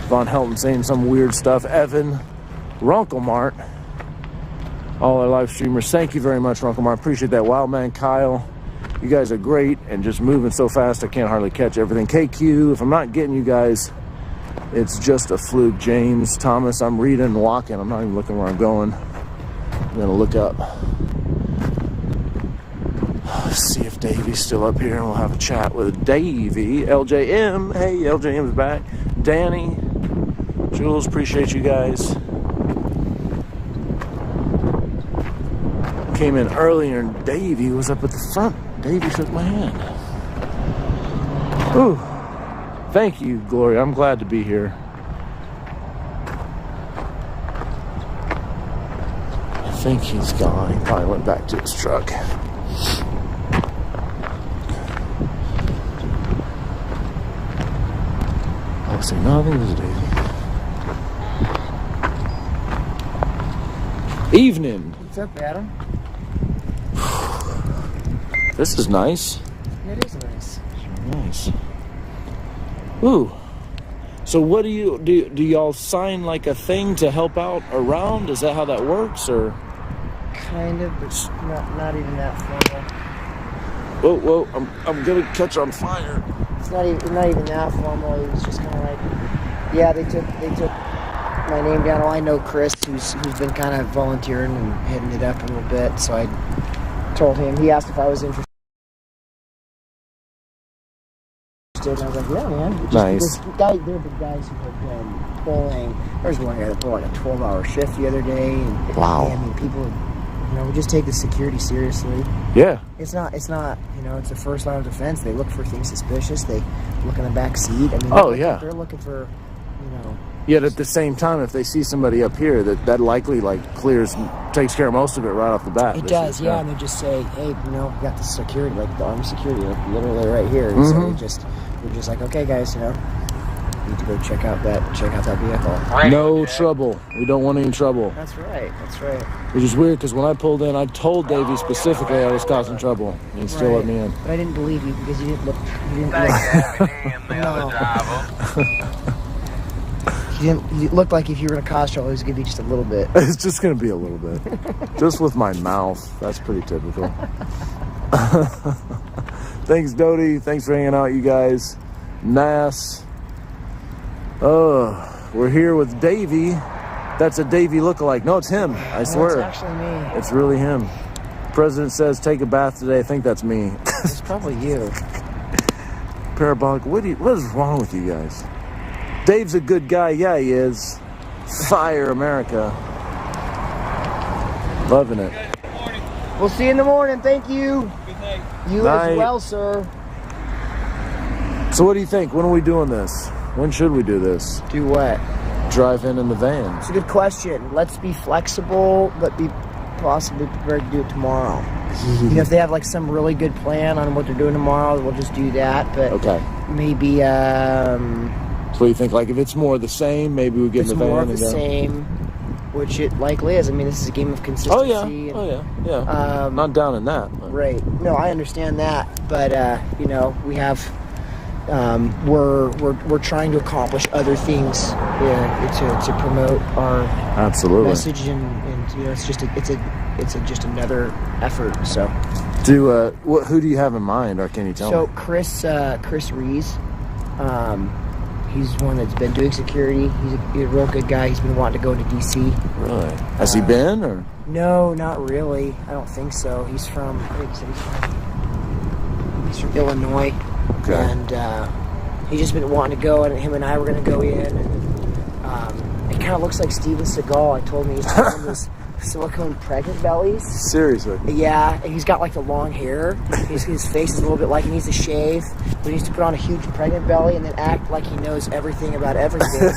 Von Helton saying some weird stuff, Evan, Runkle Mart, all our live streamers. Thank you very much, Runkle Mart. Appreciate that. Wildman Kyle, you guys are great and just moving so fast I can't hardly catch everything. KQ, if I'm not getting you guys, it's just a fluke. James, Thomas, I'm reading and walking. I'm not even looking where I'm going. I'm gonna look up. See if Davey's still up here, and we'll have a chat with Davey. LJM, hey, LJM's back. Danny, Jules, appreciate you guys. Came in earlier and Davey was up at the front. Davey shook my hand. Ooh, thank you, Gloria. I'm glad to be here. I think he's gone. He probably went back to his truck. I'll say nothing. This is Davey. Evening. What's up, Adam? This is nice. It is nice. Nice. Ooh. So what do y'all sign like a thing to help out around? Is that how that works, or? Kind of, but not even that formal. Whoa! I'm gonna catch on fire. It's not even that formal. It was just kind of like, yeah, they took my name down. Well, I know Chris, who's been kind of volunteering and hitting it up a little bit. So I told him. He asked if I was interested. And I was like, yeah, man. Nice. They're the guys who have been pulling. There was one guy that pulled like a 12-hour shift the other day. And, wow. I mean, people, we just take the security seriously. Yeah. It's not, it's the first line of defense. They look for things suspicious. They look in the back seat. I mean, they're looking for, Yet at the same time, if they see somebody up here, that likely takes care of most of it right off the bat. It does, yeah. And they just say, hey, we got the security, like the Army security, literally right here. And so we're just like, okay, guys, need to go check out that vehicle. No trouble. We don't want any trouble. That's right. Which is weird, because when I pulled in, I told Davey specifically I was causing trouble, and he still let me in. But I didn't believe you because you didn't look. You looked like if you were in a costume, it was going to be just a little bit. It's just going to be a little bit. Just with my mouth. That's pretty typical. Thanks, Dodie. Thanks for hanging out, you guys. Nass. We're here with Davey. That's a Davey lookalike. No, it's him. I swear. It's actually me. It's really him. President says, take a bath today. I think that's me. It's probably you. Parabolic. What is wrong with you guys? Dave's a good guy. Yeah, he is. Fire America. Loving it. We'll see you in the morning. Thank you. Good night. You as well, sir. So what do you think? When are we doing this? When should we do this? Do what? Drive in the van. It's a good question. Let's be flexible, but be possibly prepared to do it tomorrow. If they have like some really good plan on what they're doing tomorrow, we'll just do that. But okay. Maybe so you think, like, if it's more of the same, maybe we get in the van? It's more of the same, which it likely is. I mean, this is a game of consistency. Oh yeah. Not down in that. But. Right. No, I understand that, but we have. We're trying to accomplish other things to promote our message, and it's just another effort. So, who do you have in mind, or can you tell me? So Chris Rees. He's one that's been doing security. He's a real good guy. He's been wanting to go to DC. Really? Has he been, or? No, not really. I don't think so. He's from Illinois. Okay. And he's just been wanting to go, and him and I were going to go in. And, it kind of looks like Steven Seagal. I told him he's trying those silicone pregnant bellies. Seriously? Yeah, and he's got like the long hair. His face is a little bit like he needs to shave, but he needs to put on a huge pregnant belly and then act like he knows everything about everything.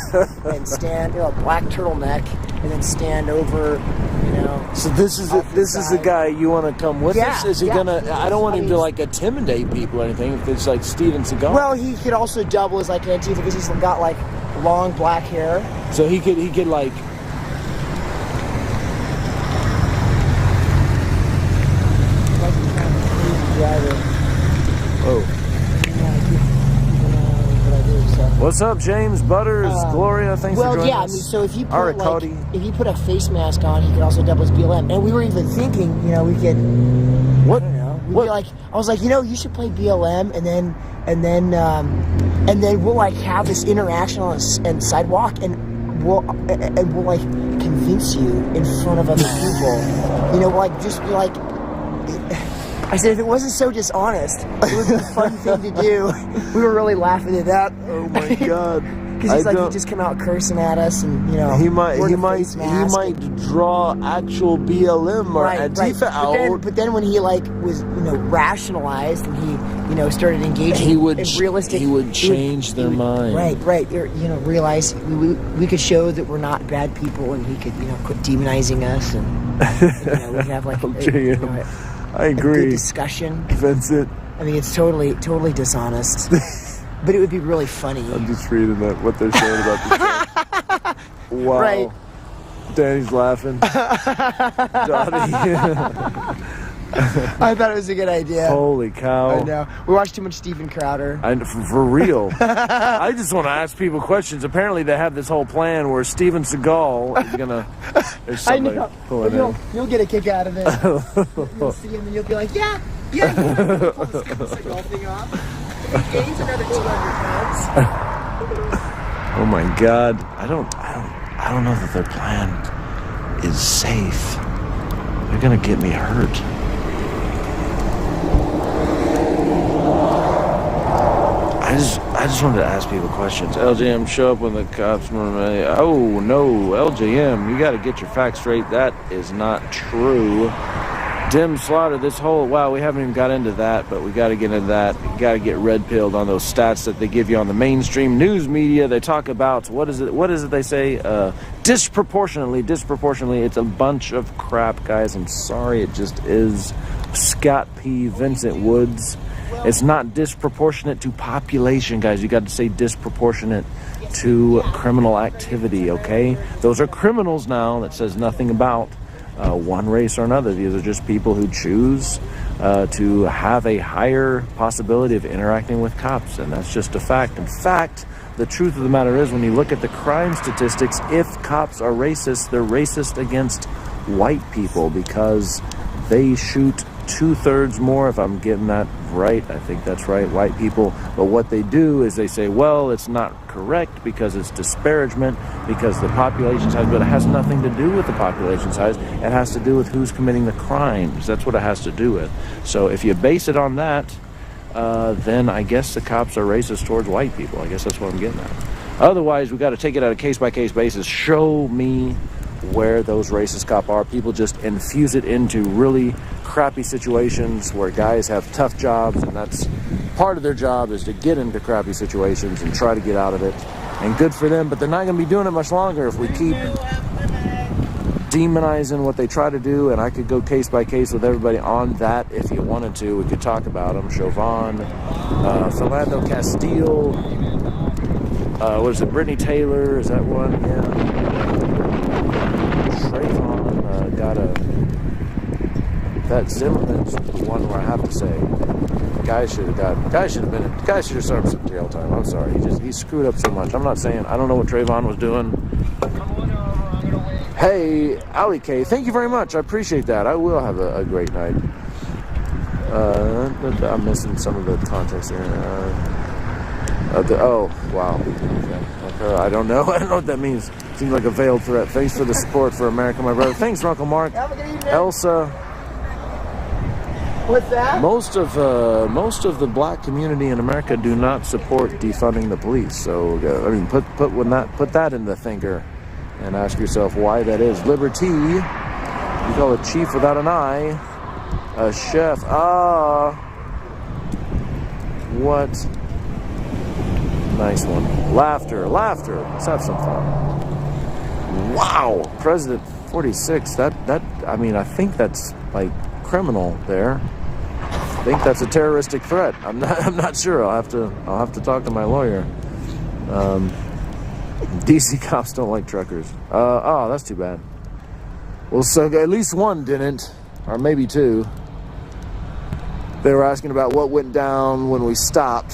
And stand, a black turtleneck, and then stand over, So this is the guy you want to come with us? Is he gonna? I don't want him to like intimidate people or anything. If it's like Steven Seagal. Well, he could also double as like Antifa because he's got like long black hair. So he could like. Oh. What's up, James Butters, Gloria? Thanks for joining us. So if you put a face mask on, he could also double as BLM. And we were even thinking, we could. What? I don't know. We'd be like, I was like, you should play BLM, and then we'll like have this interaction on the sidewalk, and we'll like convince you in front of other people. Like just be like. I said, if it wasn't so dishonest, it would be a fun thing to do. We were really laughing at that. Oh my God! Because he'd just come out cursing at us, and he might draw actual BLM or Antifa out. But then when he was rationalized and he started engaging, in realistic, he would change their mind. Right. Realize we could show that we're not bad people, and he could quit demonizing us, and we could have like I agree. A good discussion. Vincent. I mean, it's totally dishonest. But it would be really funny. I'm just reading what they're saying about this. Wow. Right. Danny's laughing. Dottie. I thought it was a good idea. Holy cow. I know. We watched too much Steven Crowder. For real. I just want to ask people questions. Apparently they have this whole plan where Steven Seagal is going to... There's somebody pulling in. You'll get a kick out of it. You'll see him and you'll be like, yeah, pull the Steven Seagal thing off. He gains another 200 pounds. Oh my God. I don't know that their plan is safe. They're going to get me hurt. I just wanted to ask people questions. LJM, show up when the cops... Oh, no, LJM, you got to get your facts straight. That is not true. Dim Slaughter, this whole... Wow, we haven't even got into that, but we got to get into that. You got to get red-pilled on those stats that they give you on the mainstream news media. They talk about... What is it they say? Disproportionately. It's a bunch of crap, guys. I'm sorry, it just is. Scott P. Vincent Woods... It's not disproportionate to population, guys. You got to say disproportionate to criminal activity, okay? Those are criminals now. That says nothing about one race or another. These are just people who choose to have a higher possibility of interacting with cops, and that's just a fact. In fact, the truth of the matter is, when you look at the crime statistics, if cops are racist, they're racist against white people because they shoot 2/3 more, if I'm getting that right. I think that's right, white people. But what they do is they say, well, it's not correct because it's disparagement, because the population size, but it has nothing to do with the population size. It has to do with who's committing the crimes. That's what it has to do with. So if you base it on that, then I guess the cops are racist towards white people. I guess that's what I'm getting at. Otherwise, we got to take it on a case-by-case basis. Show me where those racist cops are. People just infuse it into really crappy situations where guys have tough jobs, and that's part of their job, is to get into crappy situations and try to get out of it. And good for them, but they're not going to be doing it much longer if we keep demonizing what they try to do. And I could go case by case with everybody on that if you wanted to. We could talk about them. Chauvin, Philando Castile, what is it, Brittany Taylor, is that one? Yeah. Trayvon that Zimmerman's the one where I have to say, guy should have served some jail time. I'm sorry, he screwed up so much. I'm not saying, I don't know what Trayvon was doing. Hey, Ali K, thank you very much. I appreciate that. I will have a great night. I'm missing some of the context here. Oh, wow. Okay. I don't know. I don't know what that means. Seems like a veiled threat. Thanks for the support for America, my brother. Thanks, Uncle Mark. Elsa. What's that? Most of the black community in America do not support defunding the police. So I mean, put that in the thinker, and ask yourself why that is. Liberty, you call a chief without an eye, a chef. What? Nice one. Laughter. Let's have some fun. Wow, President 46. That. I mean, I think that's like criminal there. I think that's a terroristic threat. I'm not sure. I'll have to talk to my lawyer. DC cops don't like truckers. Oh, that's too bad. Well, so at least one didn't, or maybe two. They were asking about what went down when we stopped,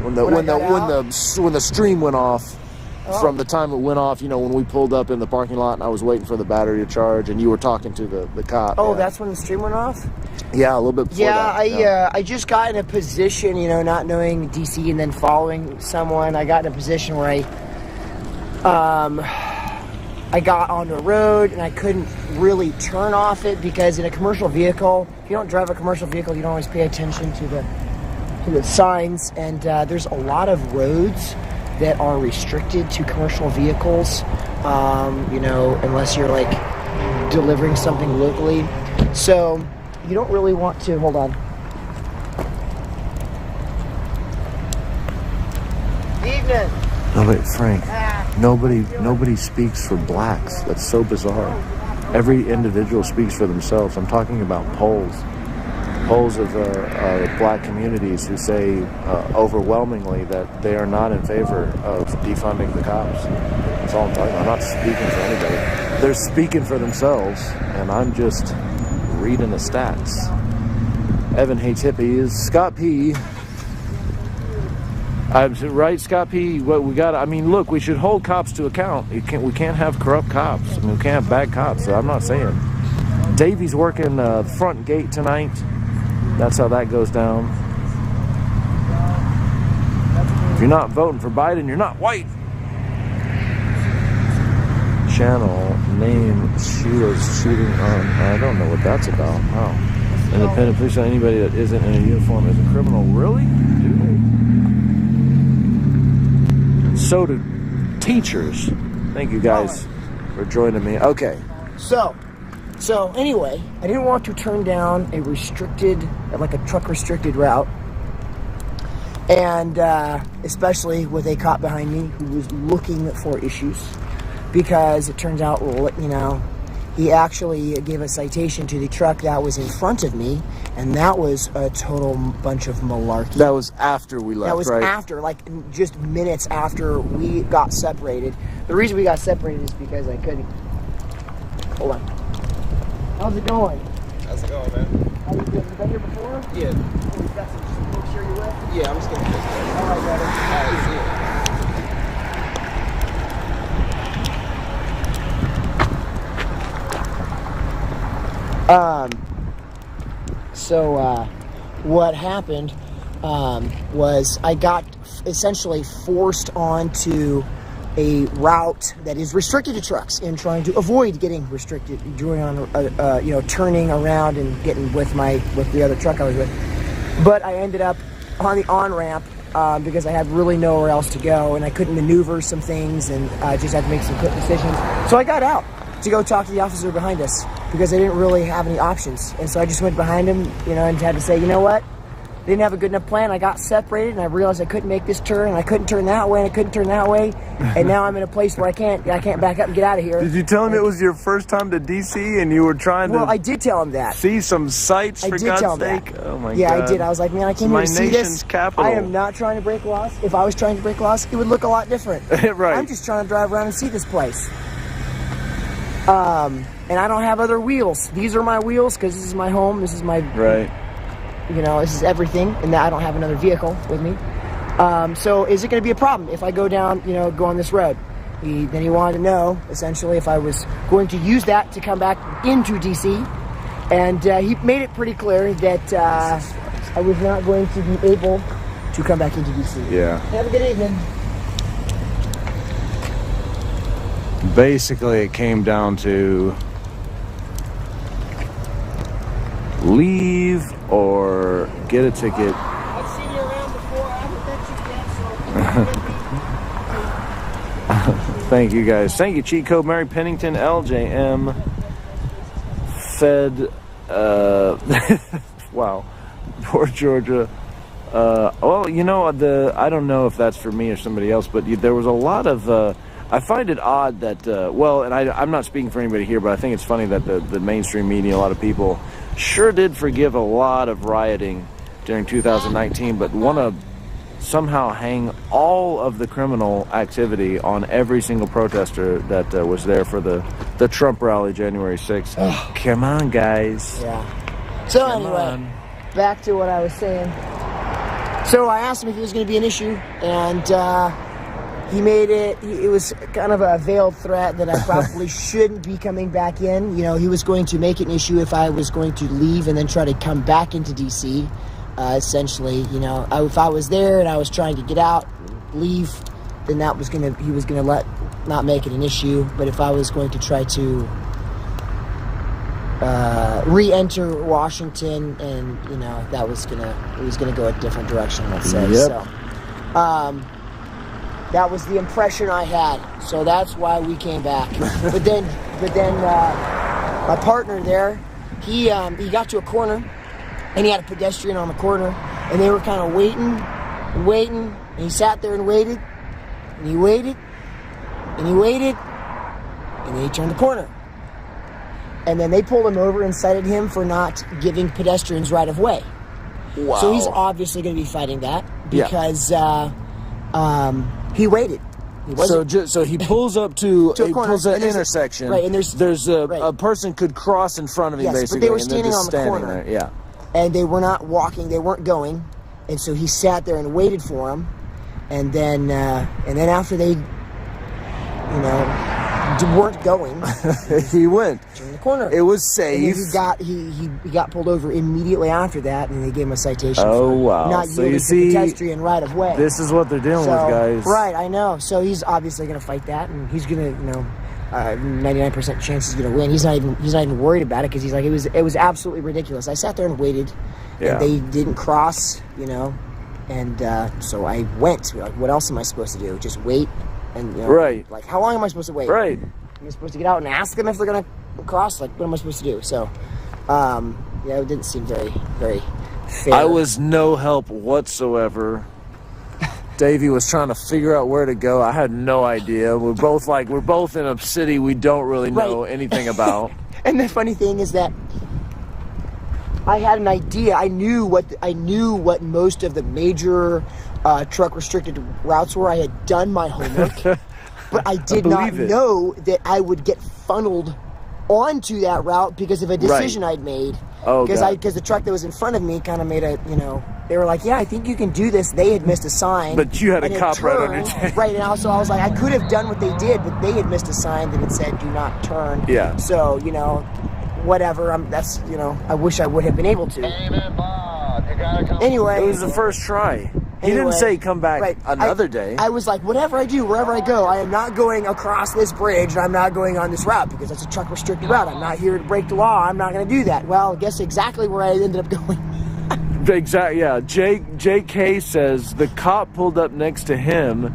when the stream went off. From the time it went off, when we pulled up in the parking lot and I was waiting for the battery to charge, and you were talking to the cop. Oh, yeah. That's when the stream went off? Yeah, a little bit before that. I just got in a position, not knowing DC and then following someone. I got in a position where I got on the road and I couldn't really turn off it, because in a commercial vehicle, if you don't drive a commercial vehicle, you don't always pay attention to the signs, and there's a lot of roads that are restricted to commercial vehicles, unless you're like delivering something locally. So you don't really want to, hold on. Evening. No, wait, Frank. Nobody speaks for blacks. That's so bizarre. Every individual speaks for themselves. I'm talking about polls of black communities who say overwhelmingly that they are not in favor of defunding the cops. That's all I'm talking about. I'm not speaking for anybody. They're speaking for themselves, and I'm just reading the stats. Evan hates hippies. Scott P. I'm right, Scott P. What we got? I mean, look, we should hold cops to account. We can't have corrupt cops. I mean, we can't have bad cops. So I'm not saying. Davey's working the front gate tonight. That's how that goes down. If you're not voting for Biden, you're not white. Channel name Sheila's shooting on. I don't know what that's about. Wow. Independent police on anybody that isn't in a uniform is a criminal. Really? So do teachers. Thank you guys for joining me. Okay. So anyway, I didn't want to turn down a truck restricted route, and especially with a cop behind me who was looking for issues, because it turns out, he actually gave a citation to the truck that was in front of me, and that was a total bunch of malarkey. That was after we left, That was right? after, just minutes after we got separated. The reason we got separated is because I couldn't. Hold on. How's it going? How's it going, man? Have you been here before? Yeah. You got some make sure you're with? Yeah, I'm just gonna fix it. All right, brother. All right, see you. So what happened was I got essentially forced onto a route that is restricted to trucks, and trying to avoid getting restricted, turning around and getting with the other truck I was with. But I ended up on the on-ramp because I had really nowhere else to go, and I couldn't maneuver some things, and I just had to make some quick decisions. So I got out to go talk to the officer behind us, because I didn't really have any options. And so I just went behind him, and had to say, you know what? I didn't have a good enough plan. I got separated, and I realized I couldn't make this turn, and I couldn't turn that way, and I couldn't turn that way. And now I'm in a place where I can't back up and get out of here. Did you tell him it was your first time to DC and you were trying to... Well, I did tell him that. See some sights, for God's sake? That. Oh, my God. Yeah, I did. I was like, man, I came here to see this. My nation's capital. I am not trying to break laws. If I was trying to break laws, it would look a lot different. Right. I'm just trying to drive around and see this place. And I don't have other wheels. These are my wheels, because this is my home. This is my... Right. This is everything, and I don't have another vehicle with me. So is it going to be a problem if I go down, go on this road? Then he wanted to know, essentially, if I was going to use that to come back into DC. And he made it pretty clear that I was not going to be able to come back into DC. Yeah. Have a good evening. Basically, it came down to leave or get a ticket. I've seen you around before. I haven't met you yet, so. Thank you guys. Thank you, Cheat Code Mary Pennington, LJM, Fed, wow, poor Georgia. Well, you know, I don't know if that's for me or somebody else, but there was a lot of, I find it odd that, well, and I'm not speaking for anybody here, but I think it's funny that the mainstream media, a lot of people sure did forgive a lot of rioting during 2019, but want to somehow hang all of the criminal activity on every single protester that was there for the Trump rally January 6th. Come on, guys. Yeah. So Come anyway, on. back to what I was saying. So I asked him if it was going to be an issue, and he made it. It was kind of a veiled threat that I probably shouldn't be coming back in. You know, he was going to make it an issue if I was going to leave and then try to come back into D.C. Essentially, you know, if I was there and I was trying to get out, leave, then he was going to not make it an issue. But if I was going to try to re-enter Washington, and you know, it was gonna go a different direction, let's say. Yep. So that was the impression I had, so that's why we came back. but then my partner there, he got to a corner and he had a pedestrian on the corner, and they were kind of waiting, and he sat there and waited, and he waited, and he waited, and then he turned the corner. And then they pulled him over and cited him for not giving pedestrians right of way. Wow. So he's obviously going to be fighting that because he waited. So he pulls up to a corner, pulls an and there's intersection. Right, and there's a person could cross in front of him, yes, basically. but they were and they're standing just on the standing corner. there. Yeah. And they were not walking, they weren't going. And so he sat there and waited for him. And then after they, weren't going, he went. Turned the corner. It was safe. And he got pulled over immediately after that, and they gave him a citation for not So yielding you see, to pedestrian right of way. This is what they're dealing with, guys. Right, I know. So he's obviously going to fight that, and he's going to, 99% chance he's going to win. He's not even worried about it, because he's like, it was absolutely ridiculous. I sat there and waited, and they didn't cross, and so I went. Like, what else am I supposed to do? Just wait, and right. Like, how long am I supposed to wait? Right. Am I supposed to get out and ask them if they're going to cross? Like, what am I supposed to do? So, it didn't seem very, very fair. I was no help whatsoever. Davey was trying to figure out where to go. I had no idea. We're both in a city we don't really know anything about. And the funny thing is that I had an idea. I knew what most of the major truck restricted routes were. I had done my homework, but I did not know that I would get funneled onto that route because of a decision I'd made. Oh, because the truck that was in front of me kind of made a, they were like, yeah, I think you can do this. They had missed a sign. But you had a cop right on your tail. Right, and also I was like, I could have done what they did, but they had missed a sign that had said, do not turn. Yeah. So, whatever, I wish I would have been able to. Anyway. It was the first try. He didn't say come back another day. I was like, whatever I do, wherever I go, I am not going across this bridge, and I'm not going on this route, because that's a truck restricted route. I'm not here to break the law. I'm not going to do that. Well, guess exactly where I ended up going. Exactly, yeah. J.K. says the cop pulled up next to him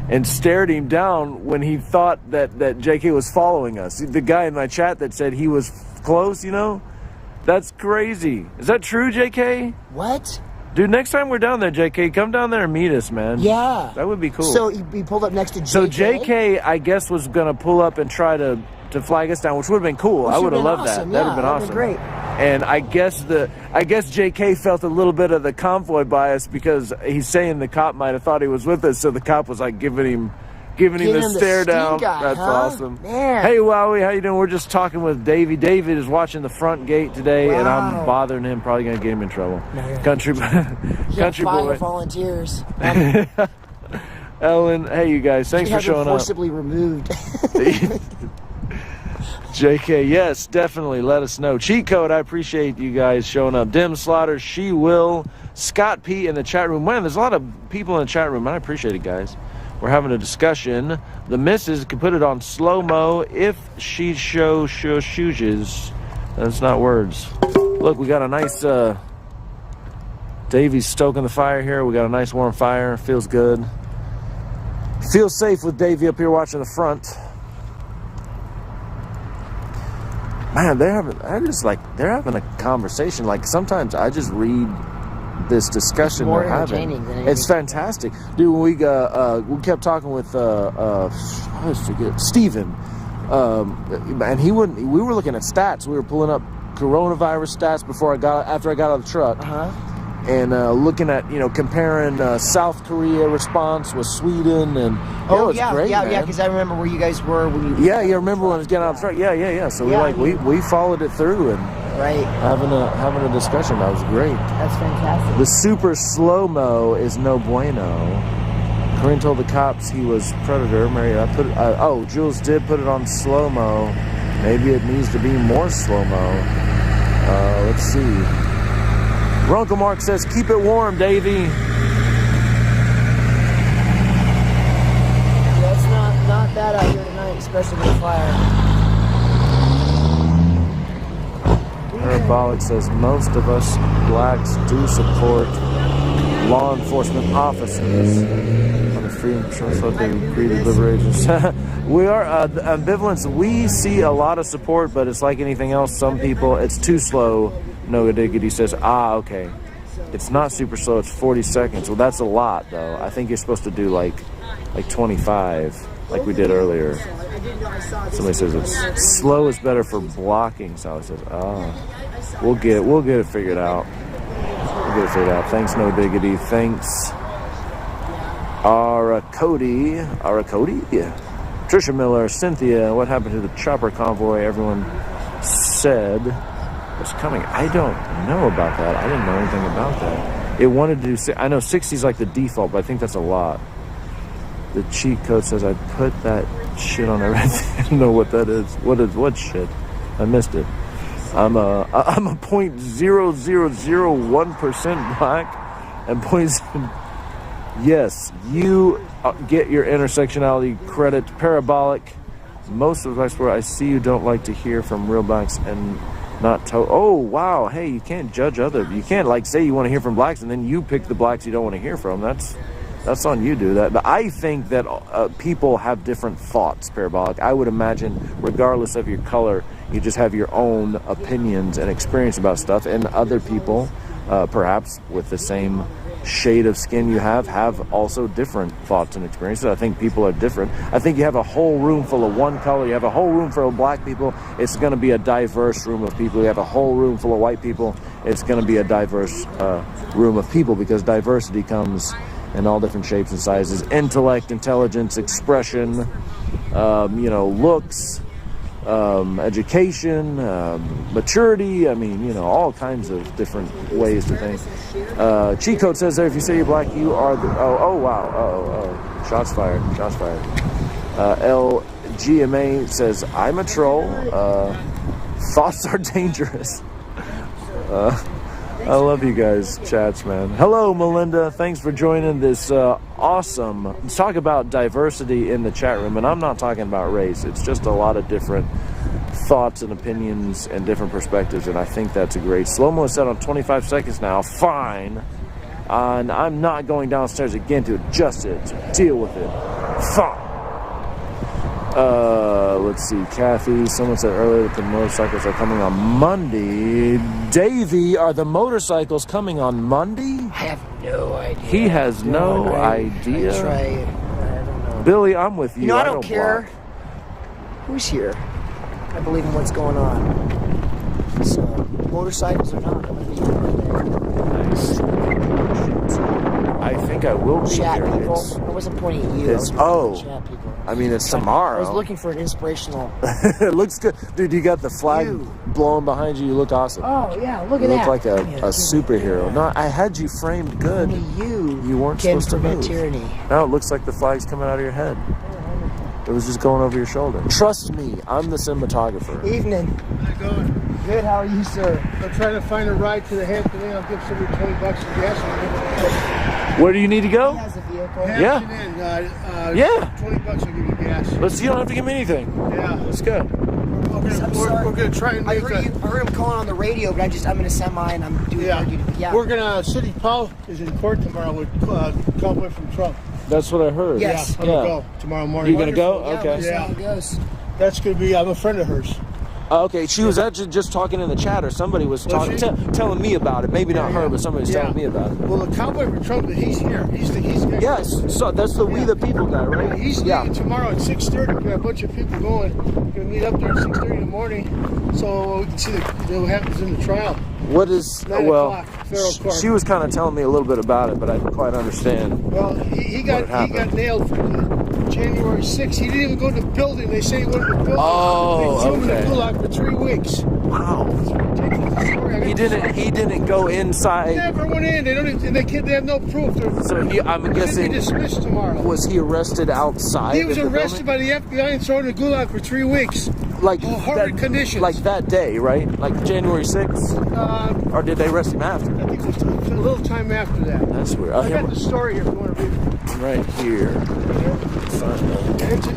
and stared him down when he thought that J.K. was following us. The guy in my chat that said he was close, That's crazy. Is that true, J.K.? What? Dude, next time we're down there, J.K., come down there and meet us, man. Yeah. That would be cool. So he pulled up next to J.K.? So J.K., I guess, was going to pull up and try to flag us down, which would have been cool. I would have loved that. That would have been awesome. Great. And I guess J.K. felt a little bit of the convoy bias because he's saying the cop might have thought he was with us, so the cop was like giving him the stare down. That's awesome. Man. Hey, Wowie, how you doing? We're just talking with Davey. David is watching the front gate today, and I'm bothering him. Probably going to get him in trouble. No, Country boy. Volunteers. Ellen, hey, you guys. Thanks for showing up. Forcibly removed. JK, yes, definitely. Let us know. Cheat Code, I appreciate you guys showing up. Dim Slaughter, She Will, Scott P in the chat room. Man, there's a lot of people in the chat room. I appreciate it, guys. We're having a discussion. The missus can put it on slow-mo if she chooses. That's not words. Look, we got a nice, Davey's stoking the fire here. We got a nice warm fire. Feels good. Feel safe with Davey up here watching the front. Man, they're having a conversation. Like, sometimes I just read this discussion more they're having. entertaining than It's fantastic. Dude, we kept talking with Steven. And we were looking at stats. We were pulling up coronavirus stats after I got out of the truck. And looking at, comparing South Korea response with Sweden, and it's great, man. because I remember where you guys were when you. Yeah, you remember when I was getting out of the truck. Yeah. So we followed it through and having a discussion. That was great. That's fantastic. The super slow-mo is no bueno. Corinne told the cops he was predator. Mary, Jules did put it on slow-mo. Maybe it needs to be more slow-mo. Let's see. Uncle Mark says, keep it warm, Davey. Yeah, it's not bad out here tonight, especially with the fire. Parabolic says, most of us blacks do support law enforcement officers on the freedom patrol, so they created liberations. We are ambivalence. We see a lot of support, but it's like anything else. Some people, it's too slow. No diggity says, okay. It's not super slow, it's 40 seconds. Well, that's a lot, though. I think you're supposed to do like 25, like we did earlier. Somebody says it's slow is better for blocking. Sally says, we'll get it figured out. Thanks, no diggity. Thanks, Cody. Yeah. Trisha Miller, Cynthia. What happened to the chopper convoy? Everyone said it's coming. I don't know about that. I didn't know anything about that. It wanted to do. I know 60 is like the default, but I think that's a lot. The cheat code says I put that shit on everything. I don't know what that is. What shit? I missed it. I'm a 0.0001% black and points. Yes, you get your intersectionality credit. Parabolic. Most of the blacks where I see you don't like to hear from real blacks and not to. Oh wow! Hey, you can't judge other. You can't say you want to hear from blacks and then you pick the blacks you don't want to hear from. That's on you, do that. But I think that people have different thoughts. Parabolic. I would imagine, regardless of your color, you just have your own opinions and experience about stuff, and other people, perhaps with the same shade of skin you have also different thoughts and experiences. I think people are different. I think you have a whole room full of one color. You have a whole room full of black people. It's going to be a diverse room of people. You have a whole room full of white people. It's going to be a diverse room of people, because diversity comes in all different shapes and sizes. Intellect, intelligence, expression, looks, education, maturity. I mean, all kinds of different ways to think. Cheat code says there, if you say you're black, you are the. Oh wow. Shots fired. LGMA says I'm a troll. Thoughts are dangerous. I love you guys, chats, man. Hello, Melinda. Thanks for joining this awesome. Let's talk about diversity in the chat room, and I'm not talking about race. It's just a lot of different thoughts and opinions and different perspectives, and I think that's a great. Slow-mo is set on 25 seconds now. Fine. And I'm not going downstairs again to adjust it, to deal with it. Fine. Let's see, Kathy. Someone said earlier that the motorcycles are coming on Monday. Davey, are the motorcycles coming on Monday? I have no idea. He has no idea. That's right. I don't know. Billy, I'm with you. I don't care who's here. I believe in what's going on. So, motorcycles or not, I'm going to be here Monday. Nice. I think I will be chat here. People. I wasn't pointing at you. Chat people. I mean, it's tomorrow. I was looking for an inspirational. It looks good. Dude, you got the flag blowing behind you. You look awesome. Oh, yeah, look at that. You look like a superhero. No, I had you framed good. You weren't supposed to move. Tyranny. Now it looks like the flag's coming out of your head. It was just going over your shoulder. Trust me, I'm the cinematographer. Evening. How you going? Good, how are you, sir? I'm trying to find a ride to the Hampton Inn. I'll give somebody $20 for gas money. Where do you need to go? He has a vehicle. Hampton Inn. Yeah. $20 I'll give you gas. You don't have to give me anything. Yeah. Let's go. I'll we're gonna try and I make heard him calling on the radio, but I'm in a semi and I'm doing We're gonna. City Paul is in court tomorrow with Convoy from Trump. That's what I heard. Yes. I'm gonna go tomorrow morning. You're gonna go? Yeah, Okay. we'll see how it goes. That's gonna be. I'm a friend of hers. Okay, she was actually just talking in the chat, or somebody was talking, telling me about it. Maybe not her, but somebody was telling me about it. Well, the Convoy from Trump, he's here. He's Yes, so that's the We the People guy, right? Yeah, he's leaving tomorrow at 6:30. We got a bunch of people going. We're gonna meet up there at 6:30 in the morning, so we can see what happens in the trial. What is 9 o'clock, federal court. she was kind of telling me a little bit about it, but I didn't quite understand. Well, he got nailed for January 6th. He didn't even go to the building. They say he went to the building. Oh, they threw him in okay. the gulag for 3 weeks. Wow. It's ridiculous. He didn't go inside. Never went in. They don't even, they have no proof. So I'm guessing. He'll be dismissed tomorrow. Was he arrested outside? He was arrested by the FBI and thrown in the gulag for 3 weeks. Like horrid conditions. Like that day, right? Like January 6th? Uh, or did they arrest him after? I think it was a little time after that. That's weird. I got the story here if you want to read it. Right here.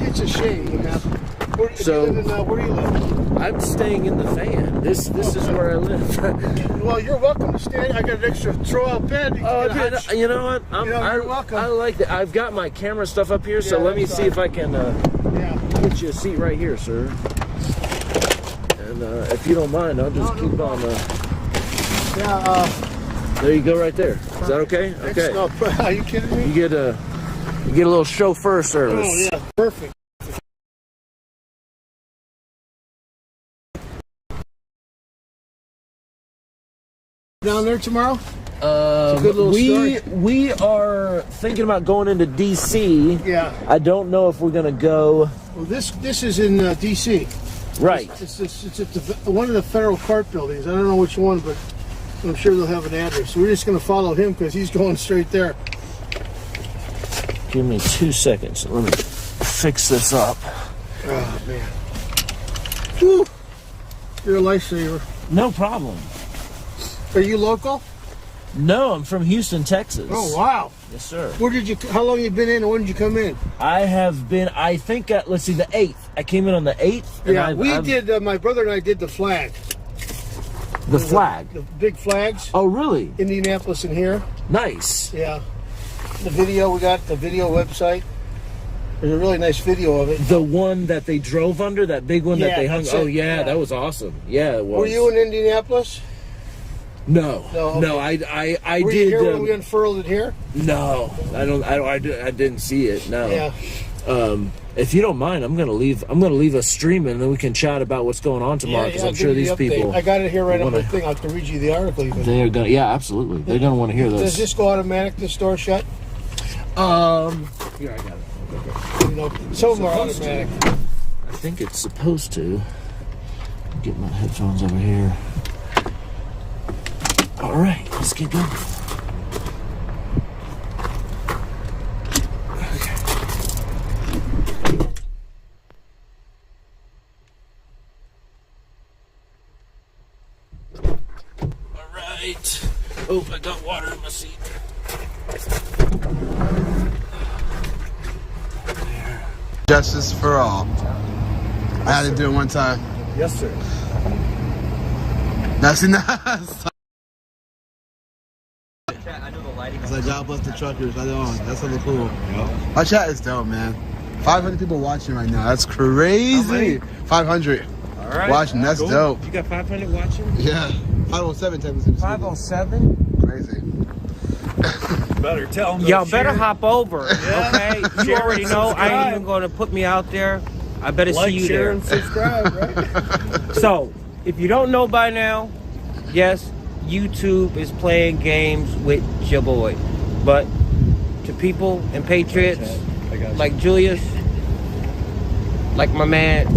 It's a shame what happened. Where do you live? I'm staying in the van. This is where I live. Well, you're welcome to stay. I got an extra throw-out bed. You know what? You're welcome. I like that. I've got my camera stuff up here, so let me see if I can get you a seat right here, sir. And if you don't mind, I'll just keep on. There you go, right there. Is that okay? Okay. Are you kidding me? You get a little chauffeur service. Oh yeah, perfect. Down there tomorrow? It's a good little story. We are thinking about going into DC. Yeah. I don't know if we're gonna go. Well, this is in DC. Right. It's at one of the federal court buildings. I don't know which one, but I'm sure they'll have an address. We're just going to follow him because he's going straight there. Give me 2 seconds. Let me fix this up. Oh man. Whew. You're a lifesaver. No problem. Are you local? No, I'm from Houston, Texas. Oh wow. Yes, sir. How long you been in and when did you come in? I have been, I think, let's see, the 8th. I came in on the 8th. Yeah, my brother and I did the flag. The flag? The big flags. Oh, really? Indianapolis and here. Nice. Yeah. The video, we got the video website. There's a really nice video of it. The one that they drove under, that big one that they hung. Oh, yeah, that was awesome. Yeah, it was. Were you in Indianapolis? No, okay. No. I Were did. You here when we unfurled it here? No, I didn't see it. No. Yeah. If you don't mind, I'm gonna leave us streaming, and then we can chat about what's going on tomorrow. Because I'm sure these people. I got it here right on the thing. I can read you the article. Even. They're gonna. Yeah, absolutely. They're gonna want to hear this. Does this go automatic? The store shut? Here, I got it. You know, some of them are automatic. I think it's supposed to. Get my headphones over here. All right, let's get going. All right. Oh, I got water in my seat. Justice for all. I had to do it one time. Yes, sir. That's enough. It's like God bless the truckers. I know. That's something cool. Yep. My chat is dope, man. 500 people watching right now. That's crazy. 500. All right. Watching. That's cool. dope. You got 500 watching? Yeah. 507 technically. 507? Crazy. Better tell them. Y'all better hop over, okay? You already know I ain't even going to put me out there. I better see you share, there. and subscribe, right? So, if you don't know by now, yes, YouTube is playing games with your boy. But to people and patriots like Julius, like my man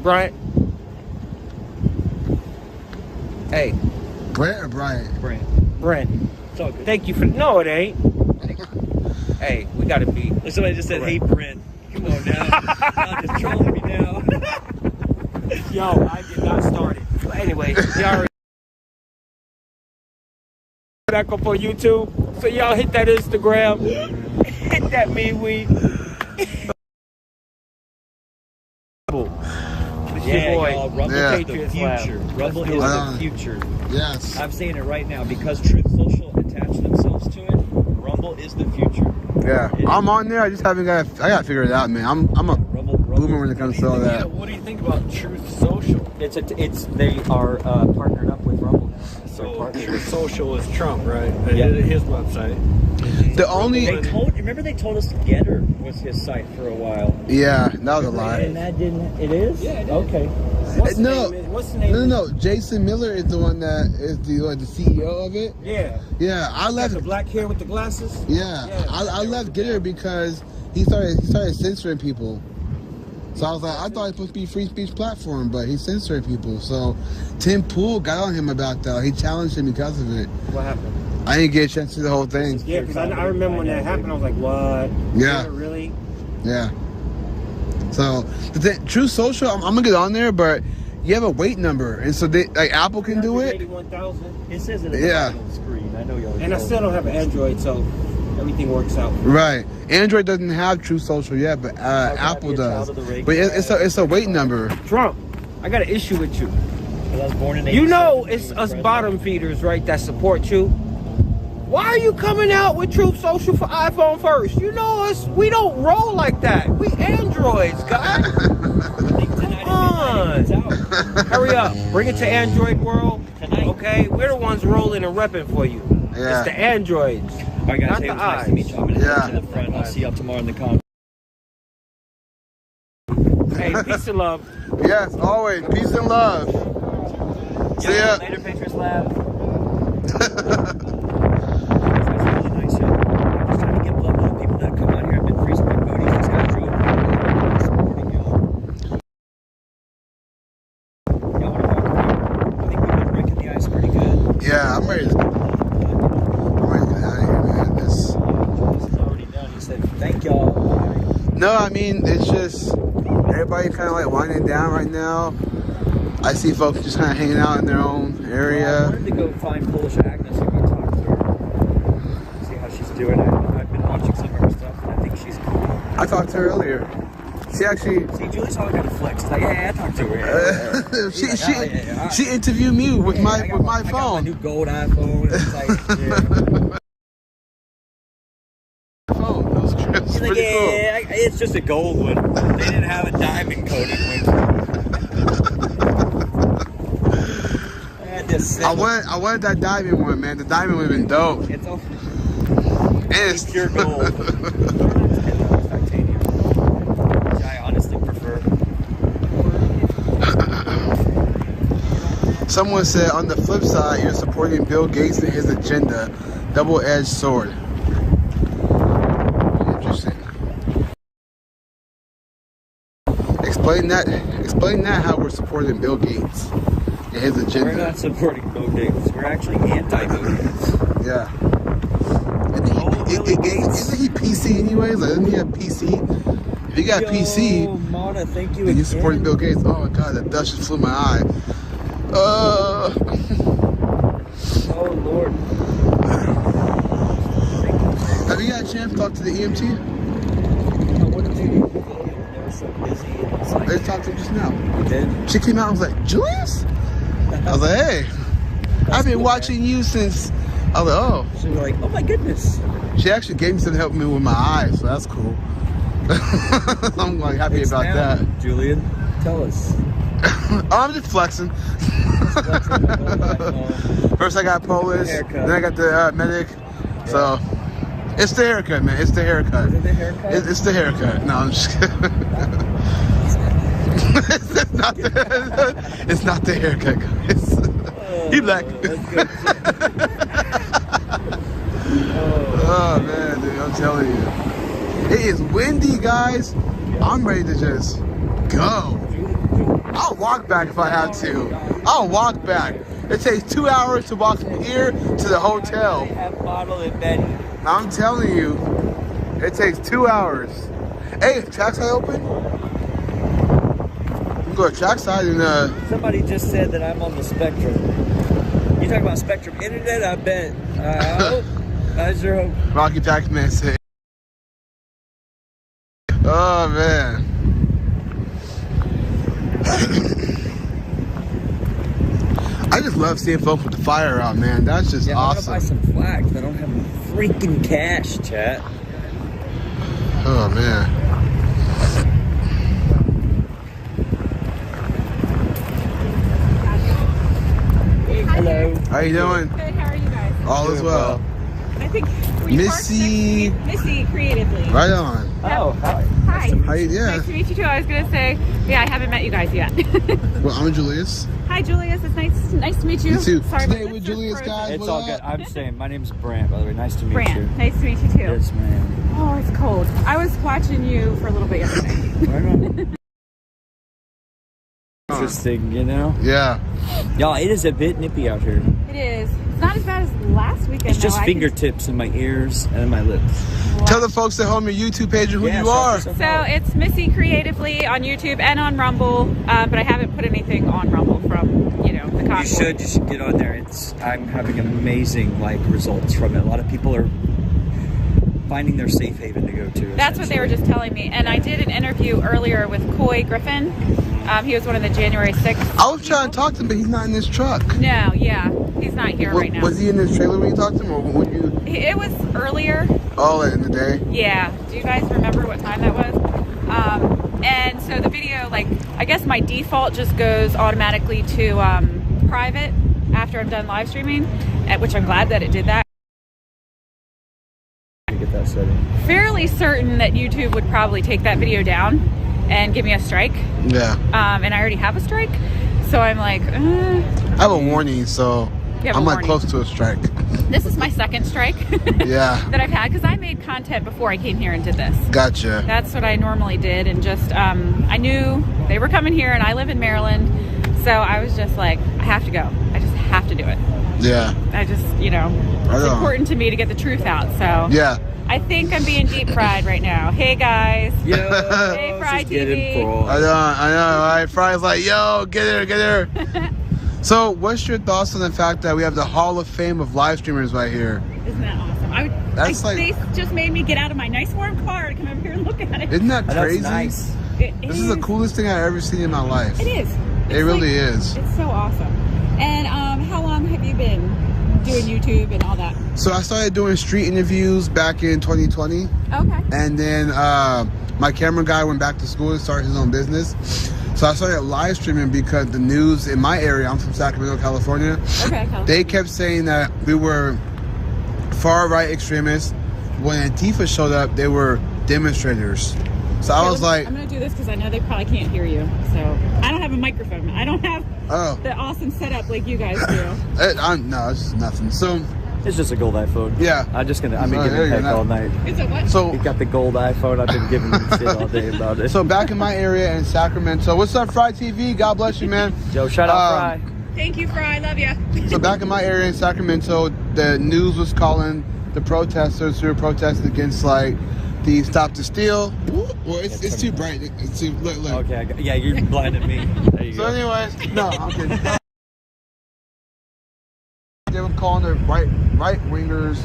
Bryant, hey. Brent or Bryant? Brent. Thank you for. No, it ain't. Hey, we gotta be. Somebody just said, "Hey, Brent, come on now, not just trolling me now." Yo, I did not start it. But anyway, y'all already back up on YouTube. So y'all hit that Instagram, hit that MeWe. But Yeah, boy. y'all, Rumble Yeah. is the future. Rumble is the future. Yes. I'm saying it right now because Truth Social attached themselves to it. Rumble is the future. Yeah. I'm on there. I just haven't got. I gotta figure it out, man. I'm a boomer when it comes to all that. What do you think about Truth Social? They are partnered up with Rumble now. So Truth Social is Trump, right? Yeah. His website. Remember they told us Getter was his site for a while. Yeah, that was a lie. And that didn't. It is. Yeah. It is. Okay. What's the name? No. Jason Miller is the one that is the CEO of it. Yeah. Yeah, I left. The black hair with the glasses. Yeah, I left Getter because he started censoring people. So I was like, I thought it was supposed to be a free speech platform, but he's censoring people. So Tim Pool got on him about that. He challenged him because of it. What happened? I didn't get a chance to see the whole thing. Yeah, because I remember when that happened. I was like, what? Yeah. Really? Yeah. So the thing, True Social, I'm gonna get on there, but you have a wait number, and so Apple can do it. 81,000. It says it Yeah. on the screen. I know y'all. And I still don't have an Android, so everything works out. Right. Android doesn't have True Social yet, but Apple does. But it's a wait number. Trump, I got an issue with you. I was born in You know it's us bottom feeders, right, that support you. Why are you coming out with Truth Social for iPhone first? You know us, we don't roll like that. We Androids, guys. Come on. Hurry up. Bring it to Android world. Okay? We're the ones rolling and repping for you. Yeah. It's the Androids. All right, guys. Not Hey, the it was nice eyes. to meet you. I'm gonna head to the front. I'll see y'all tomorrow in the con. Hey, peace and love. Yes, always. Peace and love. See ya. Later, Patriots Lab. Yeah, I'm ready to get out of here, man. This is already done. He said, thank y'all. No, I mean, it's just everybody kind of like winding down right now. I see folks just kind of hanging out in their own area. Well, I wanted to go find Polish Agnes and go talk to her. See how she's doing. I've been watching some of her stuff, and I think she's cool. I talked to her earlier. She actually... See, Julie's all kind of flex. She's like, yeah, I talked to her. She interviewed me with my phone. I got my new gold iPhone. It's like, She's like, yeah, it's just a gold one. They didn't have a diamond coated one. I wanted that diamond one, man. The diamond would have been dope. It's all it's pure gold. Which I honestly prefer. Someone said, on the flip side, you're supporting Bill Gates and his agenda. Double-edged sword. Interesting. Explain that how we're supporting Bill Gates and his agenda. We're not supporting Bill Gates. We're actually anti-Bill Gates. Yeah. Isn't he PC anyways? Like, doesn't he have PC? If you got PC, Mona, thank you and again. you supporting Bill Gates, oh my god, that dust just flew my eye. Oh Lord. Have you got a chance to talk to the EMT? What did they do? They were so busy. They talked to him just now. You did? She came out and was like, Julius? I was like, hey, I've been watching you since. I was like, oh. She was like, oh my goodness. She actually gave me some help me with my eyes, so that's cool. I'm like happy about that. Julian, tell us. I'm just flexing. First I got Polish, then I got the medic. Yeah. So it's the haircut, man. It's the haircut. Is it the haircut? It's the haircut. No, I'm just kidding. It's not the haircut, guys. He black. Oh man, dude, I'm telling you. It is windy, guys. I'm ready to just go. I'll walk back if I have to. I'll walk back. It takes 2 hours to walk from here to the hotel. I'm telling you, it takes 2 hours. Hey, is trackside open? We can go to trackside and Somebody just said that I'm on the Spectrum. You talk about Spectrum Internet? I bet. I hope. I sure hope. Rocky Pac-Man said. Oh man. I just love seeing folks with the fire out, man. That's just awesome. I want to buy some flags. I don't have freaking cash, chat. Oh man. Hello. How you doing? Good, how are you guys? All is well. I think Missy. Missy creatively. Right on. Oh, hi. Hi. How you doing? Nice to meet you too. I was gonna say, yeah, I haven't met you guys yet. Well, I'm Julius. Hi, Julius. It's nice to meet you. You too. Sorry, Today but with this is Julius, guys. It's what all up? good. I'm saying, my name's Brant, by the way. Nice to meet you. Brant. Nice to meet you too. Yes, ma'am. Oh, it's cold. I was watching you for a little bit yesterday. Interesting, you know? Yeah. Y'all, it is a bit nippy out here. It is. It's not as bad as last weekend. It's just though. fingertips in my ears and in my lips. Tell the folks at home your YouTube page and who you are. So it's Missy Creatively on YouTube and on Rumble, but I haven't put anything on Rumble from, the Convoy. You should get on there. I'm having amazing results from it. A lot of people are finding their safe haven to go to. That's what they were just telling me. And I did an interview earlier with Coy Griffin. He was one of the January 6th. I was trying to talk to him, but he's not in this truck. No, yeah, he's not here right now. Was he in his trailer when you talked to him, or when you? It was earlier. Oh, in the day. Yeah. Do you guys remember what time that was? And so the video, I guess my default just goes automatically to private after I'm done live streaming, which I'm glad that it did that. Get that setting. Fairly certain that YouTube would probably take that video down and give me a strike. Yeah. And I already have a strike, so I'm like, I have a warning, so I'm close to a strike. This is my second strike. Yeah. That I've had because I made content before I came here and did this. Gotcha. That's what I normally did, and just I knew they were coming here, and I live in Maryland, so I was just like, I have to go. I just have to do it. Yeah. I just, it's important to me to get the truth out. So yeah. I think I'm being deep fried right now. Hey guys. Yo, hey Fry TV. I know, right? Fry's like, yo, get her. So, what's your thoughts on the fact that we have the Hall of Fame of live streamers right here? Isn't that awesome? They just made me get out of my nice warm car to come over here and look at it. Isn't that crazy? That's nice. This is the coolest thing I've ever seen in my life. It is. It really is. It's so awesome. And how long have you been doing YouTube and all that? So I started doing street interviews back in 2020. Okay. And then my camera guy went back to school and started his own business. So I started live streaming because the news in my area, I'm from Sacramento, California. Okay. They kept saying that we were far right extremists. When Antifa showed up, they were demonstrators. So I was like, I'm gonna do this because I know they probably can't hear you. So I don't have a microphone. I don't have the awesome setup like you guys do. No, it's just nothing. So it's just a gold iPhone. Yeah. I've been giving it heck all night. It's a what? So you got the gold iPhone. I've been giving you shit all day about it. So back in my area in Sacramento, what's up, Fry TV? God bless you, man. Yo, shout out Fry. Thank you, Fry. Love you. So back in my area in Sacramento, the news was calling the protesters who were protesting against the Stop the Steal. Well, it's too bright. It's too look. Okay, yeah, you're blinding me. There you go. Anyways, no, I'm kidding. They were calling the right wingers.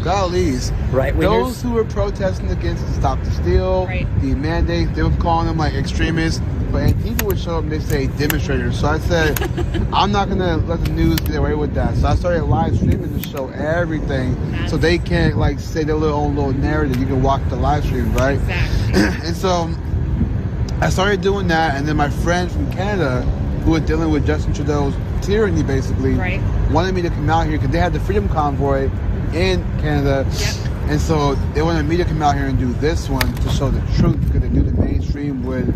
Gollies. Right wingers. Those who were protesting against the Stop the Steal, the mandate, they were calling them extremists. But Antifa would show up and they say demonstrators. So I said, I'm not gonna let the news get away with that. So I started live streaming to show everything, so they can't say their own little narrative. You can watch the live stream, right? Exactly. And so I started doing that, and then my friend from Canada, who was dealing with Justin Trudeau's tyranny, basically, wanted me to come out here because they had the Freedom Convoy in Canada. And so they wanted me to come out here and do this one to show the truth because they knew the mainstream would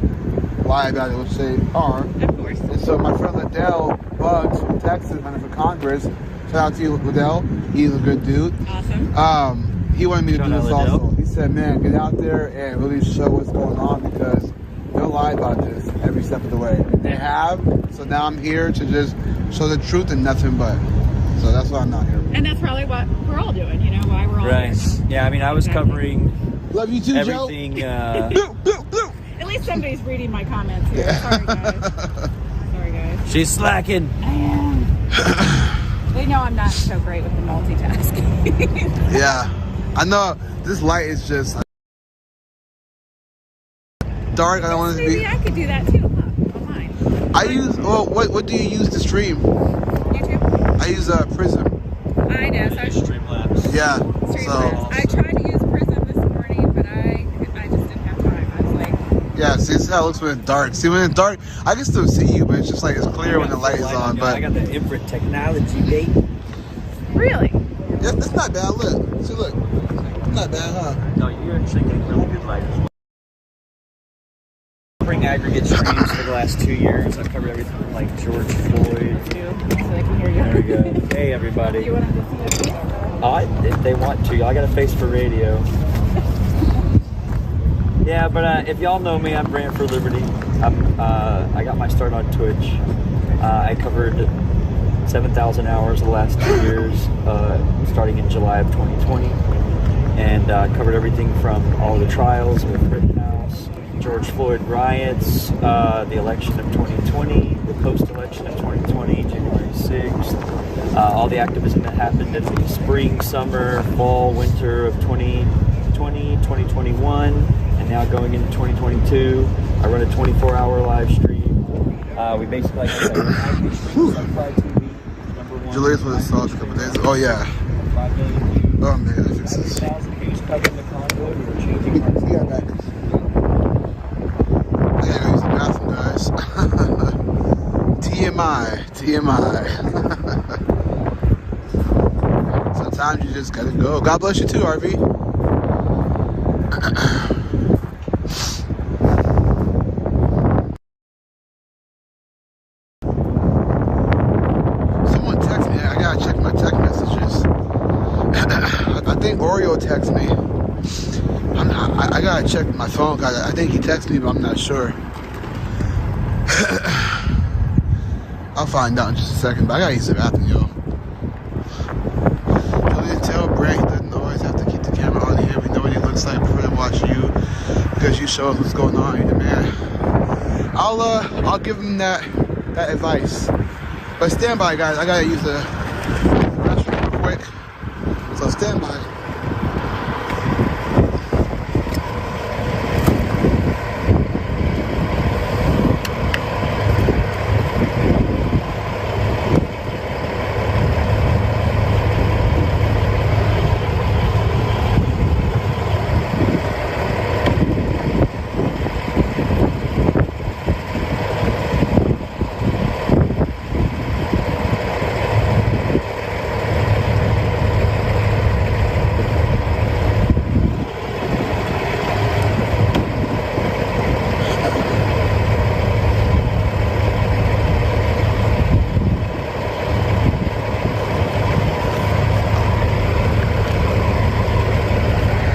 lie about it, would say are. Of course. And so my friend Liddell Bugs from Texas, running for Congress, shout out to you, Liddell. He's a good dude. Awesome. He wanted me to do this also. He said, man, get out there and really show what's going on because they'll lie about this every step of the way. And they have. So now I'm here to just show the truth and nothing but. So that's why I'm not here. And that's probably what we're all doing, why we're all here. Yeah, I mean, I was covering Love you too, everything. Joe. At least somebody's reading my comments here. Sorry, guys. She's slacking. I am. They know I'm not so great with the multitasking. Yeah. I know this light is just dark. I don't want it to be. Maybe I could do that too, huh? On mine. I use. Well, what do you use to stream? YouTube. I use Prism. I know. So Streamlabs. Yeah. Streamlabs. I tried to use Prism this morning, but I just didn't have time. I was like. Yeah. See, this is how it looks when it's dark. See, when it's dark, I can still see you, but it's just like it's clear when the light is on. But I got the infrared technology, baby. Really? Yeah, that's not bad. Look. See, look. It's not bad, huh? No, you actually get really good light as well. Covering aggregate streams for the last 2 years. I've covered everything from like George Floyd. So they can hear you. There we go. Hey, everybody. Do you want to see it? If they want to. I got a face for radio. Yeah, but if y'all know me, I'm Brand for Liberty. I got my start on Twitch. I covered 7,000 hours the last 2 years, starting in July of 2020. And covered everything from all the trials with Rittenhouse, George Floyd riots, the election of 2020, the post-election of 2020, January 6th, all the activism that happened in the spring, summer, fall, winter of 2020, 2021, and now going into 2022. I run a 24-hour live stream. We basically have a live stream on Friday TV, #1. Julius was a a couple days ago. Oh, yeah. 5 million views. Oh, man. I fix this. 1,000 views covering the Convoy. We were changing our We got back. I gotta go use the bathroom, guys. TMI. Sometimes you just gotta go. God bless you too, RV. Someone text me. I gotta check my text messages. I think Oreo texted me. I gotta check my phone because I think he texted me, but I'm not sure. I'll find out in just a second, but I gotta use the bathroom, yo. So you tell Brent he doesn't always have to keep the camera on here. We know what he looks like. Prefer to watch you because you show us what's going on. You're the man. I'll give him that advice. But stand by, guys. I gotta use the restroom real quick. So stand by.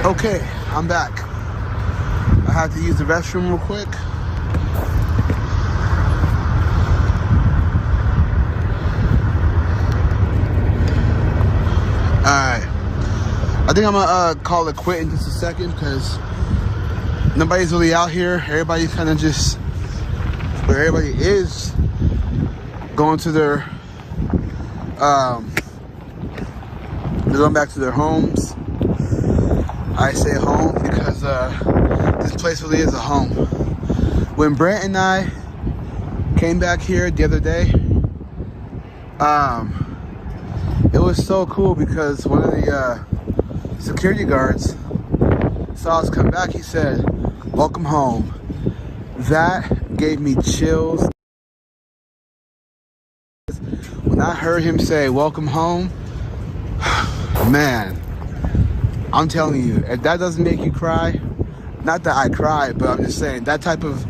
Okay, I'm back. I had to use the restroom real quick. Alright. I think I'm gonna call it quit in just a second because nobody's really out here. Everybody's kind of just where everybody is going to their they're going back to their homes. I say home because this place really is a home. When Brent and I came back here the other day, it was so cool because one of the security guards saw us come back. He said, "Welcome home." That gave me chills. When I heard him say, "Welcome home," man, I'm telling you, if that doesn't make you cry, not that I cry, but I'm just saying that type of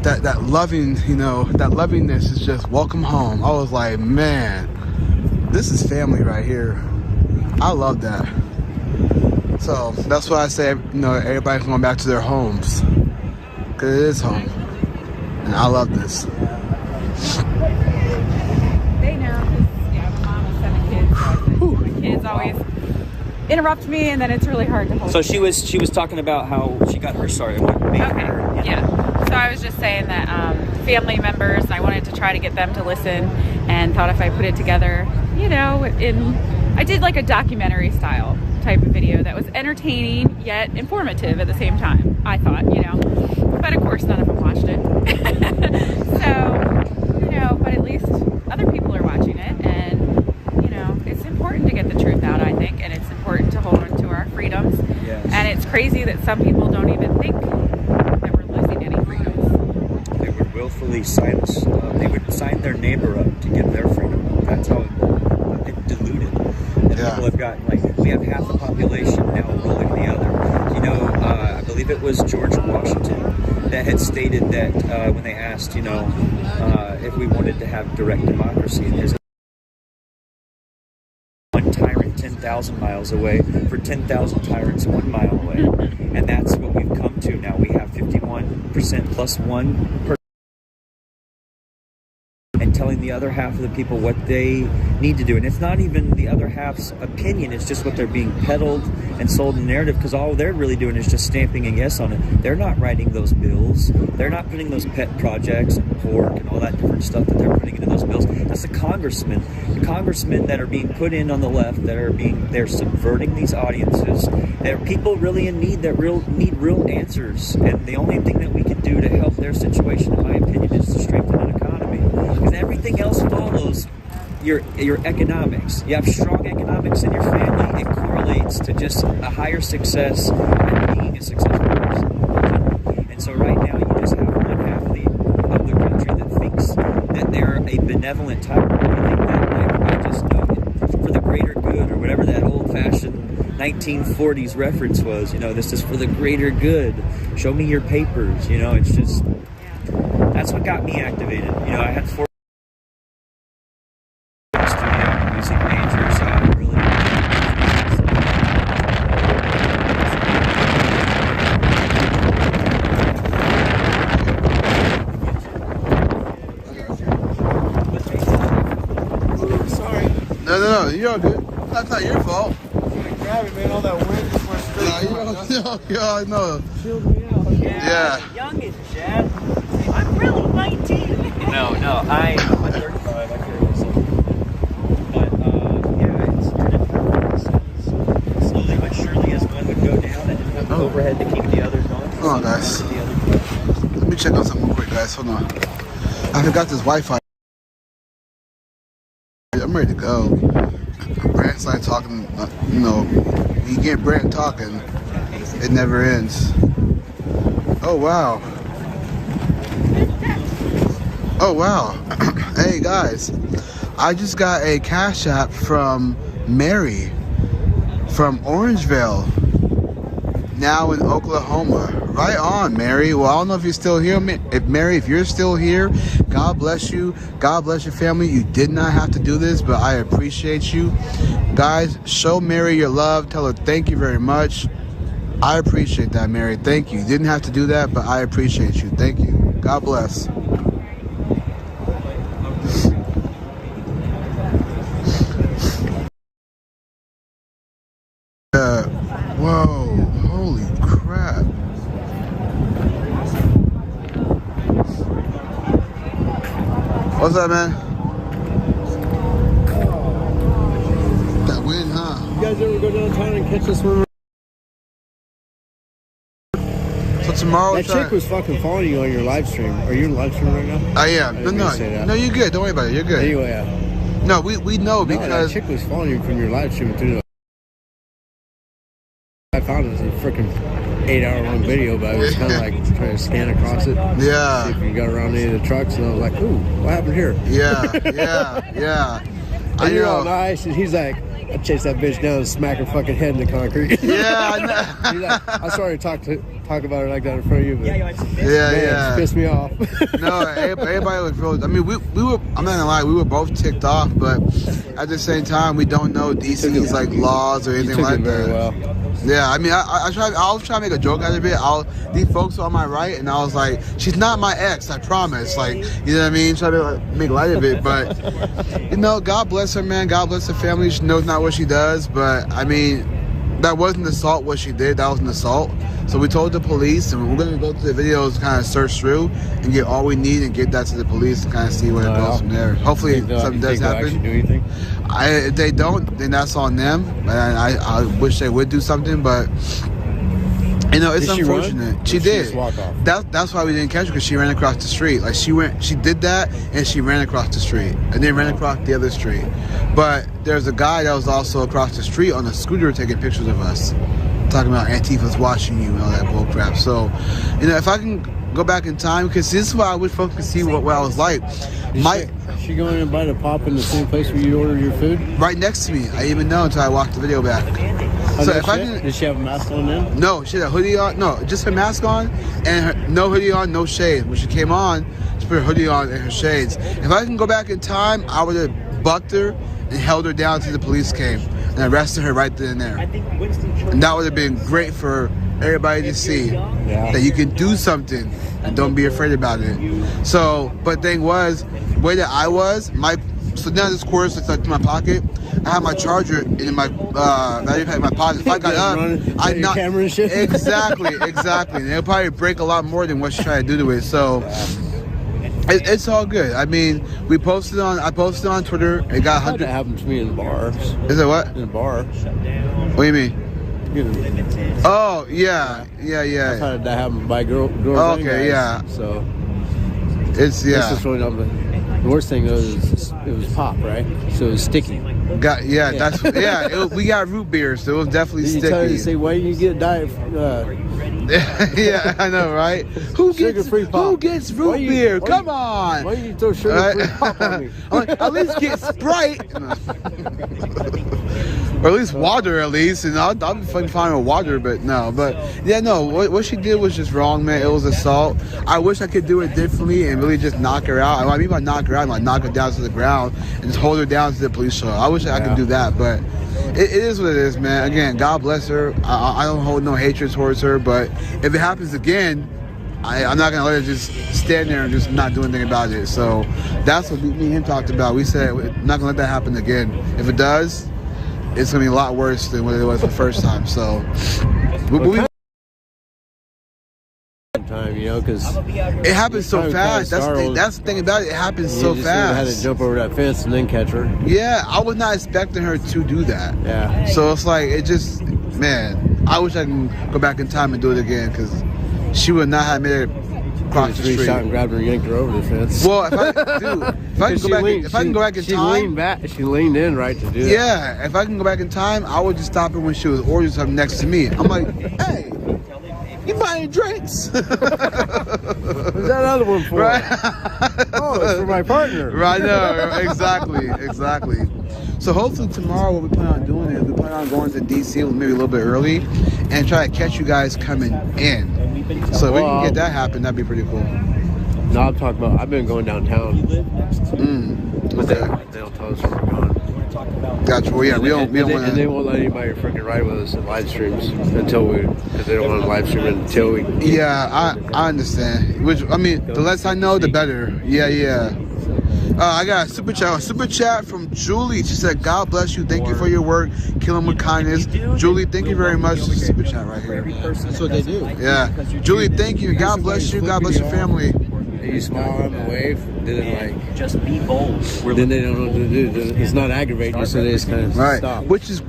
that loving, that lovingness is just welcome home. I was like, man, this is family right here. I love that. So that's why I say, everybody's going back to their homes because it is home, and I love this. They know, because my mom has 7 kids, so my kids always interrupt me, and then it's really hard to hold. So she was talking about how she got her start and what made her. Yeah. So I was just saying that family members, I wanted to try to get them to listen, and thought if I put it together, I did like a documentary style type of video that was entertaining yet informative at the same time. I thought, But of course, none of them watched it. So, you know, but at least other people are watching it, and you know, it's important to get the truth out, I think, and it's important to hold on to our freedoms. Yes. And it's crazy that some people don't even think that we're losing any freedoms. They would willfully silence. They would sign their neighbor up to give their freedom. That's how it diluted. And people have gotten, like, we have half the population now ruling the other. You know, I believe it was George Washington that had stated that when they asked, you know, if we wanted to have direct democracy, and his one tyrant 10,000 miles away for 10,000 tyrants 1 mile away. And that's what we've come to now. We have 51% plus 1%. And telling the other half of the people what they need to do. And it's not even the other half's opinion, it's just what they're being peddled and sold in narrative, because all they're really doing is just stamping a yes on it. They're not writing those bills. They're not putting those pet projects and pork and all that different stuff that they're putting into those bills. That's the congressmen that are being put in on the left, they're subverting these audiences. There are people really in need that need real answers. And the only thing that we can do to help their situation, in my opinion, is to strengthen an economy. Because everything else follows your economics. You have strong economics in your family, it correlates to just a higher success and being a successful person. And so right now you just have one half of the country that thinks that they're a benevolent tyrant. I think that I just know it for the greater good, or whatever that old-fashioned 1940s reference was. You know, this is for the greater good. Show me your papers. You know, it's just, that's what got me activated. You know, I had 4 studio music major, so I really Sorry. No, you're all good. That's not your fault. Grab it, man. All that wind just went straight. I know. Chilled me out. Yeah. Youngin, Chad. I'm really 19. No, I'm 35. I carry myself. But yeah, it started slowly but surely as one would go down. I didn't have the overhead to keep the others going. Oh, nice. Let me check on something real quick, guys. Hold on. I forgot this Wi-Fi. I'm ready to go. Brandt's like talking, you know, when you get Brandt talking, it never ends. Oh, wow. Oh, wow. Hey, guys. I just got a Cash App from Mary from Orangevale, now in Oklahoma. Right on, Mary. Well, I don't know if you're still here. Mary, if you're still here, God bless you. God bless your family. You did not have to do this, but I appreciate you. Guys, show Mary your love. Tell her thank you very much. I appreciate that, Mary. Thank you. You didn't have to do that, but I appreciate you. Thank you. God bless. Whoa, holy crap. What's up, man? That wind, huh? You guys ever go downtown and catch this one? So tomorrow, that chick was fucking following you on your live stream. Are you in live stream right now? I am. No, you're good. Don't worry about it. You're good. Anyway, no, we know because that chick was following you from your live stream through the. I found it was a freaking 8-hour-long video, but I was kind of like trying to scan across it. Yeah. See if you got around any of the trucks, and I was like, "Ooh, what happened here?" Yeah. And you're all nice, and he's like, "I chased that bitch down and smack her fucking head in the concrete." Yeah, I know. He's like, I'm sorry to talk about her like that in front of you, but yeah, it pissed me off. No, everybody was real. I mean, we were. I'm not gonna lie, we were both ticked off, but at the same time, we don't know DC's like laws or anything like that. Very well. Yeah, I mean, I was trying to make a joke out of it. These folks were on my right, and I was like, she's not my ex, I promise. Like, you know what I mean? Try to like, make light of it, but you know, God bless her, man. God bless her family. She knows not what she does, but I mean, that wasn't assault. What she did, that was an assault. So we told the police, and we're gonna go to the videos, kind of search through, and get all we need, and get that to the police, and kind of see where it goes from there. Hopefully, something does happen. Do anything? If they don't, then that's on them. And I wish they would do something, but You know, it's Did she unfortunate. run? She Or did. just walk off? That's why we didn't catch her, because she ran across the street. Like she did that, and she ran across the street, and then ran across the other street. But there's a guy that was also across the street on a scooter taking pictures of us, talking about Antifa's watching you and all that bull crap. So, you know, if I can go back in time, because this is why I wish folks could see what I was like. Is she going to buy the pop in the same place where you order your food? Right next to me. I didn't even know until I watched the video back. Oh, So no if I shit? can, Did she have a mask on then? no, she had a hoodie on. No, just her mask on, and no hoodie on, no shades. When she came on, she put her hoodie on and her shades. If I can go back in time, I would have bucked her and held her down till the police came and arrested her right then and there. And that would have been great for everybody to see that you can do something and don't be afraid about it. So, but thing was, the way that I was, so now this quarter is like in my pocket. I have my charger in my battery pack in my pocket. If I got up, I'd not camera and shit. Exactly. And it'll probably break a lot more than what she tried to do to it. So it's all good. I mean, I posted on Twitter. It got 100. That happened to me in bars. Is it what? In a bar. What do you mean? Oh yeah. I've had that happen by girls. Okay, and guys. yeah. So it's This is really not the worst thing is it was pop, right? So it was sticky. We got root beer, so it was definitely Did you sticky. tell you, say, why do you get diet? Yeah, I know, right? Who gets root beer? Come on! Why do you throw sugar-free pop on me? I'm like, at least get Sprite. Or at least water, at least. And I'll be fucking fine with water, but no. But, yeah, no. What she did was just wrong, man. It was assault. I wish I could do it differently and really just knock her out. I mean by knock her out, like knock her down to the ground and just hold her down to the police show. I wish I could do that, but it is what it is, man. Again, God bless her. I don't hold no hatred towards her, but if it happens again, I'm not going to let her just stand there and just not do anything about it. So that's what me and him talked about. We said we're not going to let that happen again. If it does, it's going to be a lot worse than what it was the first time. So time, you know, because it happens so fast. That's the thing about it. It happens so fast. Had to jump over that fence and then catch her. Yeah, I was not expecting her to do that. Yeah. So it's like, it just, man, I wish I can go back in time and do it again, because she would not have made it across the street. Shot and grabbed her and yanked her over the fence. Well, if I can go back in time, she leaned in right to do that. Yeah, if I can go back in time, I would just stop her when she was ordering something next to me. I'm like, hey, you buying drinks? What's that other one for? Right? Oh, it's for my partner. Right, no, exactly. So hopefully tomorrow what we plan on doing is we plan on going to DC maybe a little bit early and try to catch you guys coming in. So if we can get that happen, that'd be pretty cool. No, I'm talking about, I've been going downtown. Okay. They'll tell us where we're going. Gotcha. Well, yeah, we don't want to. And they won't let anybody freaking ride with us in live streams because they don't want to live stream it until we. Yeah, I understand. Which, I mean, the less I know, the better. Yeah. I got a super chat from Julie. She said, God bless you. Thank you for your work. Kill him with kindness. Julie, thank you very much. Super chat right here. That's what they do. Yeah. Julie, thank you. God bless you. God bless your family. You smile and wave, then like just be bold. Then they don't know what to do. It's not aggravating, so they just kind of stop. Which is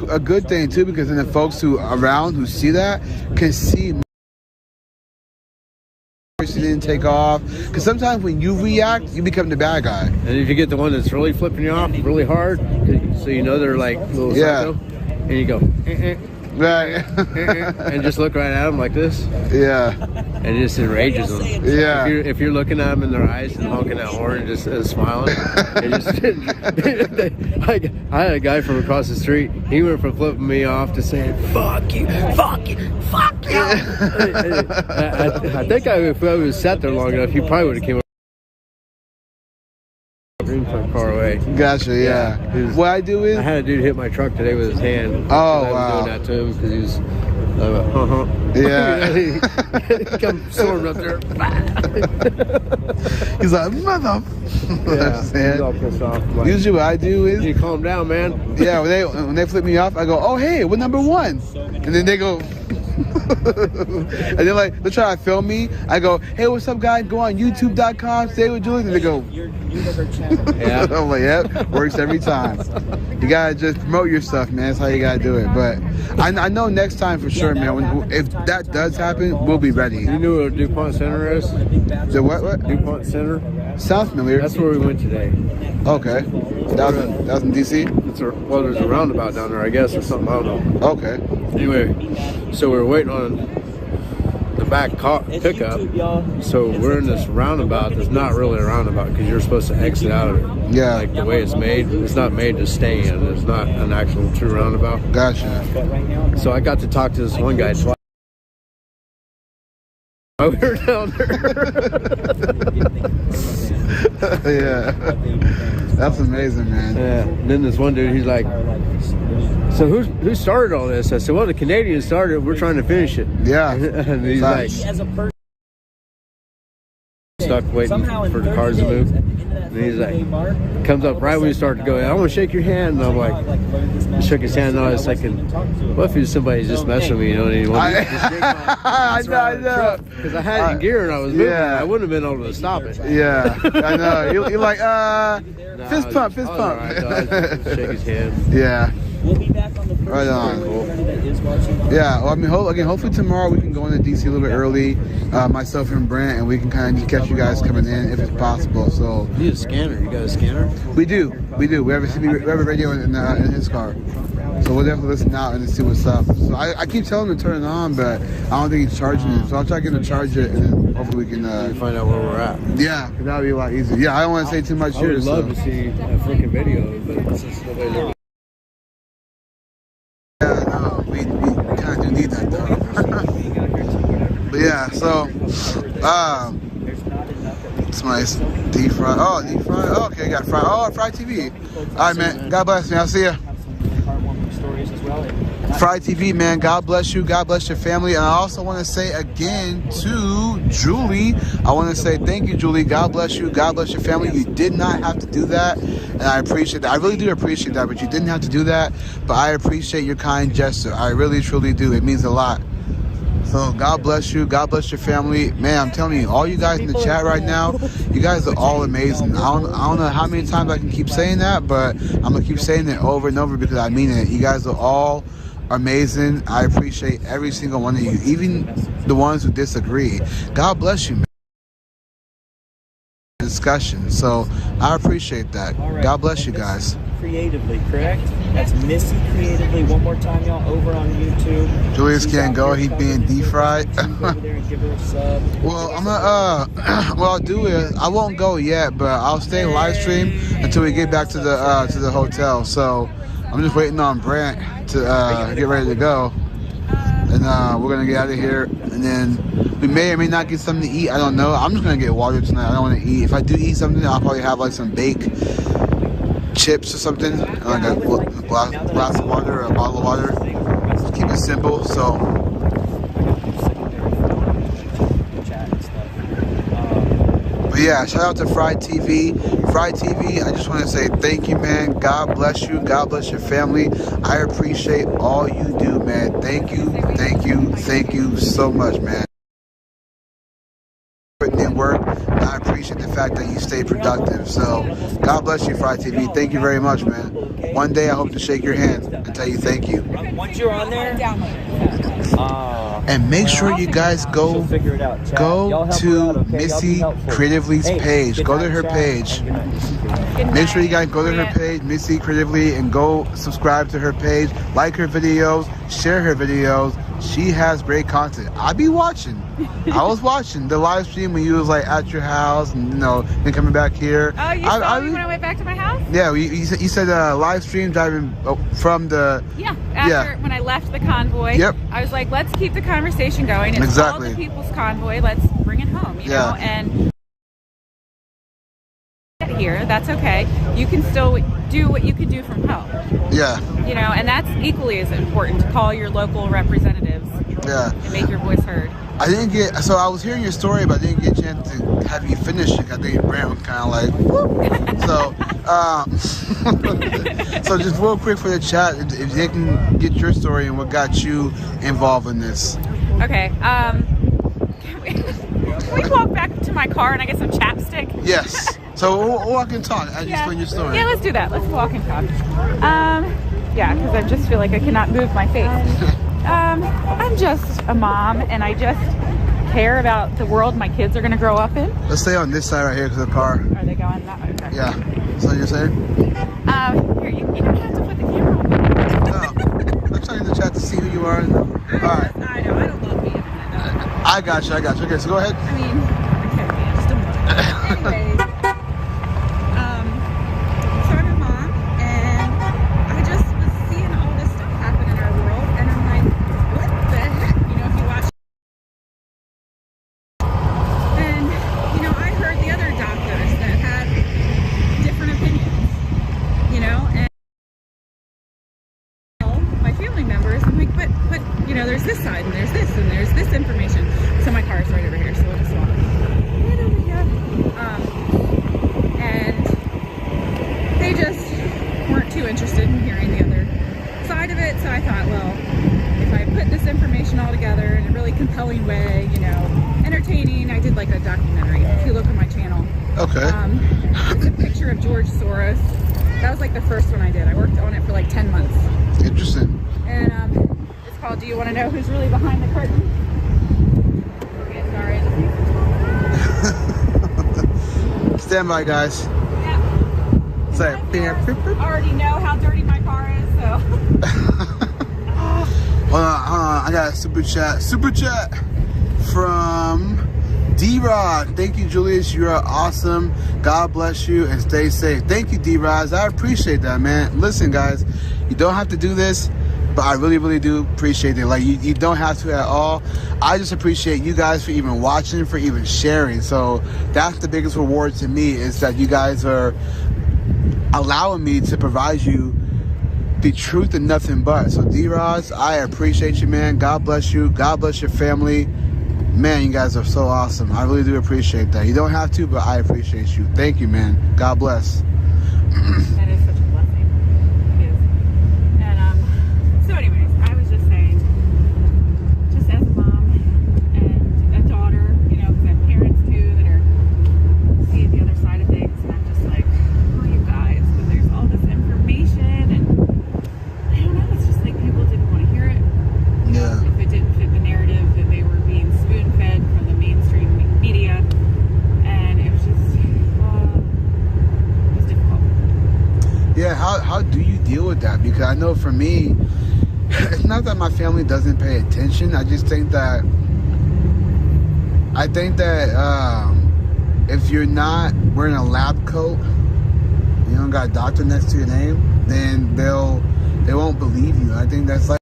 a good thing too, because then the folks who see that can see. She didn't take off, because sometimes when you react, you become the bad guy. And if you get the one that's really flipping you off really hard, so you know they're like a little psycho, and you go right, and just look right at them like this. Yeah. And it just enrages them. Yeah. If you're looking at them in their eyes and honking that horn and just smiling, like I had a guy from across the street. He went from flipping me off to saying "fuck you, fuck you, fuck you." I think if I was sat there long enough, he probably would have came up from far away. Gotcha. Yeah. What I do is I had a dude hit my truck today with his hand. Oh, I was doing that to him because he was. Yeah. He come storming up there. He's like, mother. Yeah, he's all pissed off. Like, usually what I do is you calm down, man. Yeah, when they flip me off, I go, oh hey, we're number one, and then they go. And then like they try to film me. I go, hey, what's up, guys? Go on YouTube.com, stay with Julie. And they go, yeah. I'm like, yep, works every time. You gotta just promote your stuff, man. That's how you gotta do it. But I know next time for sure, man. If that does happen, we'll be ready. You know where DuPont Center is? The what? DuPont Center. Sounds familiar. That's where we went today. Okay. That was in DC? Well, there's a roundabout down there, I guess, or something. I don't know. Okay. Anyway, so we're waiting on the back pickup. So we're in this roundabout that's not really a roundabout because you're supposed to exit out of it. Yeah. Like the way it's made, it's not made to stay in. It's not an actual true roundabout. Gotcha. So I got to talk to this one guy twice. We were down there. Yeah. That's amazing, man. Yeah. And then this one dude, he's like, so who started all this? I said, well, the Canadians started it. We're trying to finish it. Yeah. And he's like, stuck waiting for the cars to move. And he's like, comes up right when you start to go, I want to shake your hand. And I'm like, I shook his hand and I was thinking, what if somebody's just messing with me, you know, and he wanted to just shake I know. because I had it in gear and I was moving. Yeah. I wouldn't have been able to stop it. Yeah, I know. You're like, fist pump. Right, so I just shake his hand. Yeah. Right on. Yeah, well, I mean, hopefully tomorrow we can go into DC a little bit early, myself and Brent, and we can kind of catch you guys coming in if it's possible. So You need a scanner. You got a scanner? we do. We have a radio in his car, so we'll definitely listen out and see what's up. So I keep telling him to turn it on, but I don't think he's charging it. So I'll try to get him to charge it, and then hopefully we can find out where we're at. Yeah, that would be a lot easier. Yeah, I don't want to say too much I here. would love to see a freaking video, but it's just the way they're. Yeah, no, we kind of do need that though. But yeah, so it's nice. Deep fry. Oh, deep fry. Oh, okay, got fry. Oh, Fry TV. All right, man. God bless me. I'll see ya. Fry TV, man. God bless you. God bless your family. And I also want to say again to Julie, I want to say thank you, Julie. God bless you. God bless your family. You did not have to do that, and I appreciate that. I really do appreciate that, but you didn't have to do that. But I appreciate your kind gesture. I really, truly do. It means a lot. So God bless you. God bless your family. Man, I'm telling you, all you guys in the chat right now, you guys are all amazing. I don't know how many times I can keep saying that, but I'm going to keep saying it over and over because I mean it. You guys are all amazing. I appreciate every single one of you, even the ones who disagree. God bless you, man. Discussion. So I appreciate that. God bless you guys. Creatively, correct? That's Missy Creatively. One more time, y'all, over on YouTube. Julius can't go. He's being deep fried. Well, I'm gonna what I'll do is I won't go yet, but I'll stay live stream until we get back to the hotel. So I'm just waiting on Brant to get ready to go, and we're gonna get out of here, and then we may or may not get something to eat. I don't know. I'm just gonna get water tonight. I don't want to eat. If I do eat something, I'll probably have like some baked chips or something, like a glass of water or a bottle of water. Just keep it simple. So. But yeah, shout out to Fry TV. Fry TV, I just want to say thank you, man. God bless you. God bless your family. I appreciate all you do, man. Thank you, thank you, thank you so much, man. Putting in work, I appreciate the fact that you stay productive. So God bless you, Fry TV. Thank you very much, man. One day I hope to shake your hand and tell you thank you. Once you're on there, and make sure you guys go to Missy Creatively's page. Go to her page. Make sure you guys go to her page, Missy Creatively, and go subscribe to her page. Like her videos, share her videos. She has great content. I be watching. I was watching the live stream when you was like at your house and then coming back here. Oh, you saw me when I went back to my house? Yeah, you said live stream driving from the... Yeah, after when I left the convoy. Yep. I was like, let's keep the conversation going. It's Exactly. all the people's convoy. Let's bring it home, you know? And here, that's okay. You can still do what you can do from home. Yeah. You know, and that's equally as important to call your local representatives. Yeah. And make your voice heard. I didn't get, so I was hearing your story, but I didn't get a chance to have you finish it. I think Brent was kind of like, whoop. So, so just real quick for the chat, if they can get your story and what got you involved in this. Okay. Can we walk back to my car and I get some chapstick? Yes. So we'll walk and talk as you explain your story. Yeah, let's do that. Let's walk and talk. Yeah, because I just feel like I cannot move my face. I'm just a mom, and I just care about the world my kids are going to grow up in. Let's stay on this side right here because of the car. Are they going that way? Okay. Yeah. So you're saying? Here, you don't have to put the camera on me. No. I'm trying to chat to see who you are. All right. I know. I don't love being in that. I got you. Okay, so go ahead. I mean, okay, man, just a minute. Anyways, so I'm a mom, and I just was seeing all this stuff happen in our world, and I'm like, what the heck? You know, if you watch, and you know, I heard the other doctors that had different opinions, you know, and my family members, I'm like, but you know, there's this side, and there's this information. So my car is right over here, so we'll just walk right over here. And they just weren't too interested in hearing the other side of it. So I thought, well, if I put this information all together in a really compelling way, you know, entertaining, I did like a documentary. If you look at my channel, okay, it's a picture of George Soros. That was like the first one I did. I worked on it for like 10 months. Interesting. And it's called, Do You Want to Know Who's Really Behind the Curtain? Okay, sorry. Stand by, guys. Yeah. Say, I already know how dirty my car is, so. Hold on. I got a super chat from D-Rod. Thank you, Julius. You are awesome. God bless you and stay safe. Thank you, D-Rod. I appreciate that, man. Listen, guys, you don't have to do this, but I really, really do appreciate it. Like, you don't have to at all. I just appreciate you guys for even watching, for even sharing. So that's the biggest reward to me, is that you guys are allowing me to provide you the truth and nothing but. So D-Rods, I appreciate you, man. God bless you. God bless your family. Man, you guys are so awesome. I really do appreciate that. You don't have to, but I appreciate you. Thank you, man. God bless. That is such a blessing. It is. And so anyways, I was just saying, just as a mom and a daughter, you know, because I have parents too that are seeing the other side of things, and I'm just like, oh, you guys, but there's all this information, and I don't know, it's just like people didn't want to hear it. Yeah. If it didn't fit the narrative that they were being spoon-fed from the mainstream media, and it was just, it was difficult. Yeah, how do you deal with that? Because I know for me, it's not that my family doesn't pay attention. I just think that if you're not wearing a lab coat, you don't got a doctor next to your name, then they won't believe you. I think that's like,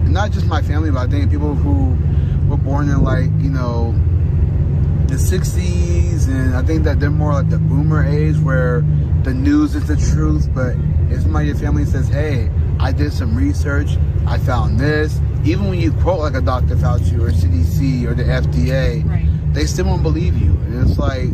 not just my family, but I think people who were born in, like, you know, the 60s, and I think that they're more like the boomer age where the news is the truth. But if somebody in your family says, hey, I did some research, I found this, even when you quote like a Dr. Fauci or CDC or the FDA, right, they still won't believe you. And it's like,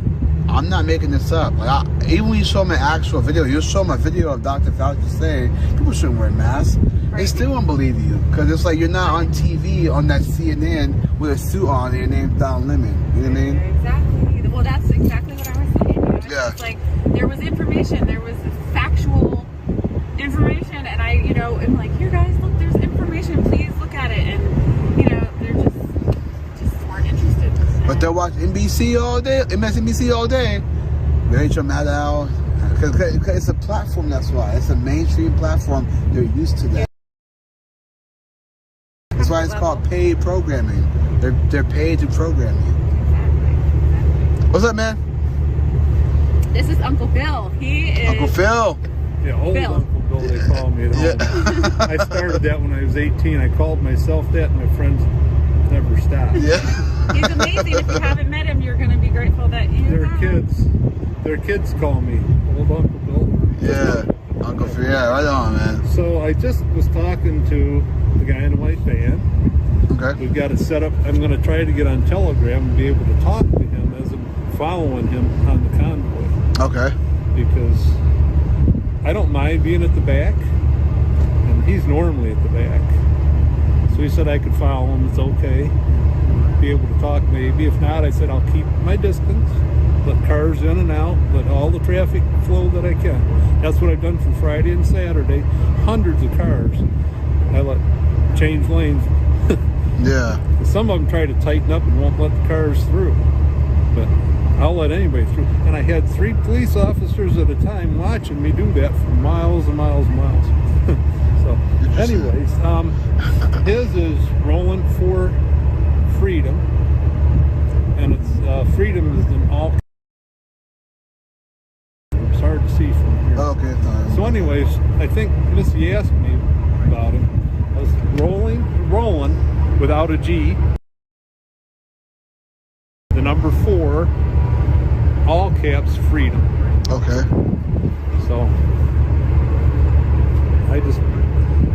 I'm not making this up. Like, even when you show them an actual video, you'll show them a video of Dr. Fauci saying people shouldn't wear masks. They still won't believe you, because it's like you're not on TV on that CNN with a suit on and your name's Don Lemon. You know what I mean? Exactly. Well, that's exactly what I was saying. You know? It's just like, there was information, there was factual information, and I, you know, am like, here guys, look, there's information, please look at it. And, you know, they're just weren't interested. But they'll watch NBC all day, MSNBC all day. Rachel Maddow, because it's a platform, that's why. It's a mainstream platform. They're used to that. That's why it's called paid programming. They're paid to program you. What's up, man? This is Uncle Bill. He is Uncle Phil. Yeah, old Bill. Uncle Bill, they call me at home. I started that when I was 18. I called myself that, and my friends never stopped. Yeah. He's amazing. If you haven't met him, you're going to be grateful that you Their kids call me old Uncle Bill. Yeah, Uncle Phil. Yeah, right on, man. So I just was talking to the guy in the white van. Okay. We've got it set up. I'm going to try to get on Telegram and be able to talk to him as I'm following him on the convoy. Okay. Because I don't mind being at the back, and he's normally at the back. So he said I could follow him. It's okay. Be able to talk maybe. If not, I said I'll keep my distance. Let cars in and out. Let all the traffic flow that I can. That's what I've done for Friday and Saturday. Hundreds of cars. I let change lanes. Yeah. Some of them try to tighten up and won't let the cars through. But I'll let anybody through. And I had 3 police officers at a time watching me do that for miles and miles and miles. So, anyways, his is rolling for freedom. And it's freedom is in all. It's hard to see from here. Okay, fine. So, anyways, I think Missy asked me about it. I was rolling without a G. The number 4, all caps, freedom. Okay. So I just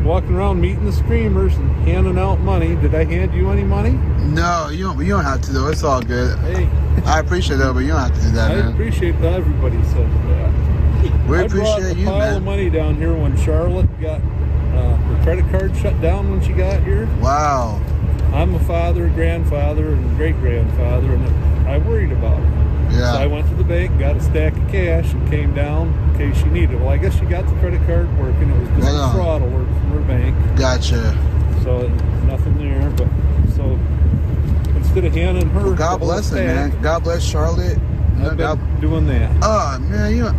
walking around meeting the screamers and handing out money. Did I hand you any money? No, you don't have to though. It's all good. Hey, I appreciate that, but you don't have to do that, I man. appreciate that everybody says that. We I appreciate you, brought a pile of money down here when Charlotte got the credit card shut down when she got here. Wow. I'm a father, grandfather, and great-grandfather, and I worried about her. Yeah. So I went to the bank, got a stack of cash, and came down in case she needed it. Well, I guess she got the credit card working. It was just a fraud alert from her bank. Gotcha. So nothing there, but so instead of handing her, Well, God bless her, man. God bless Charlotte. I've been doing that. Oh man,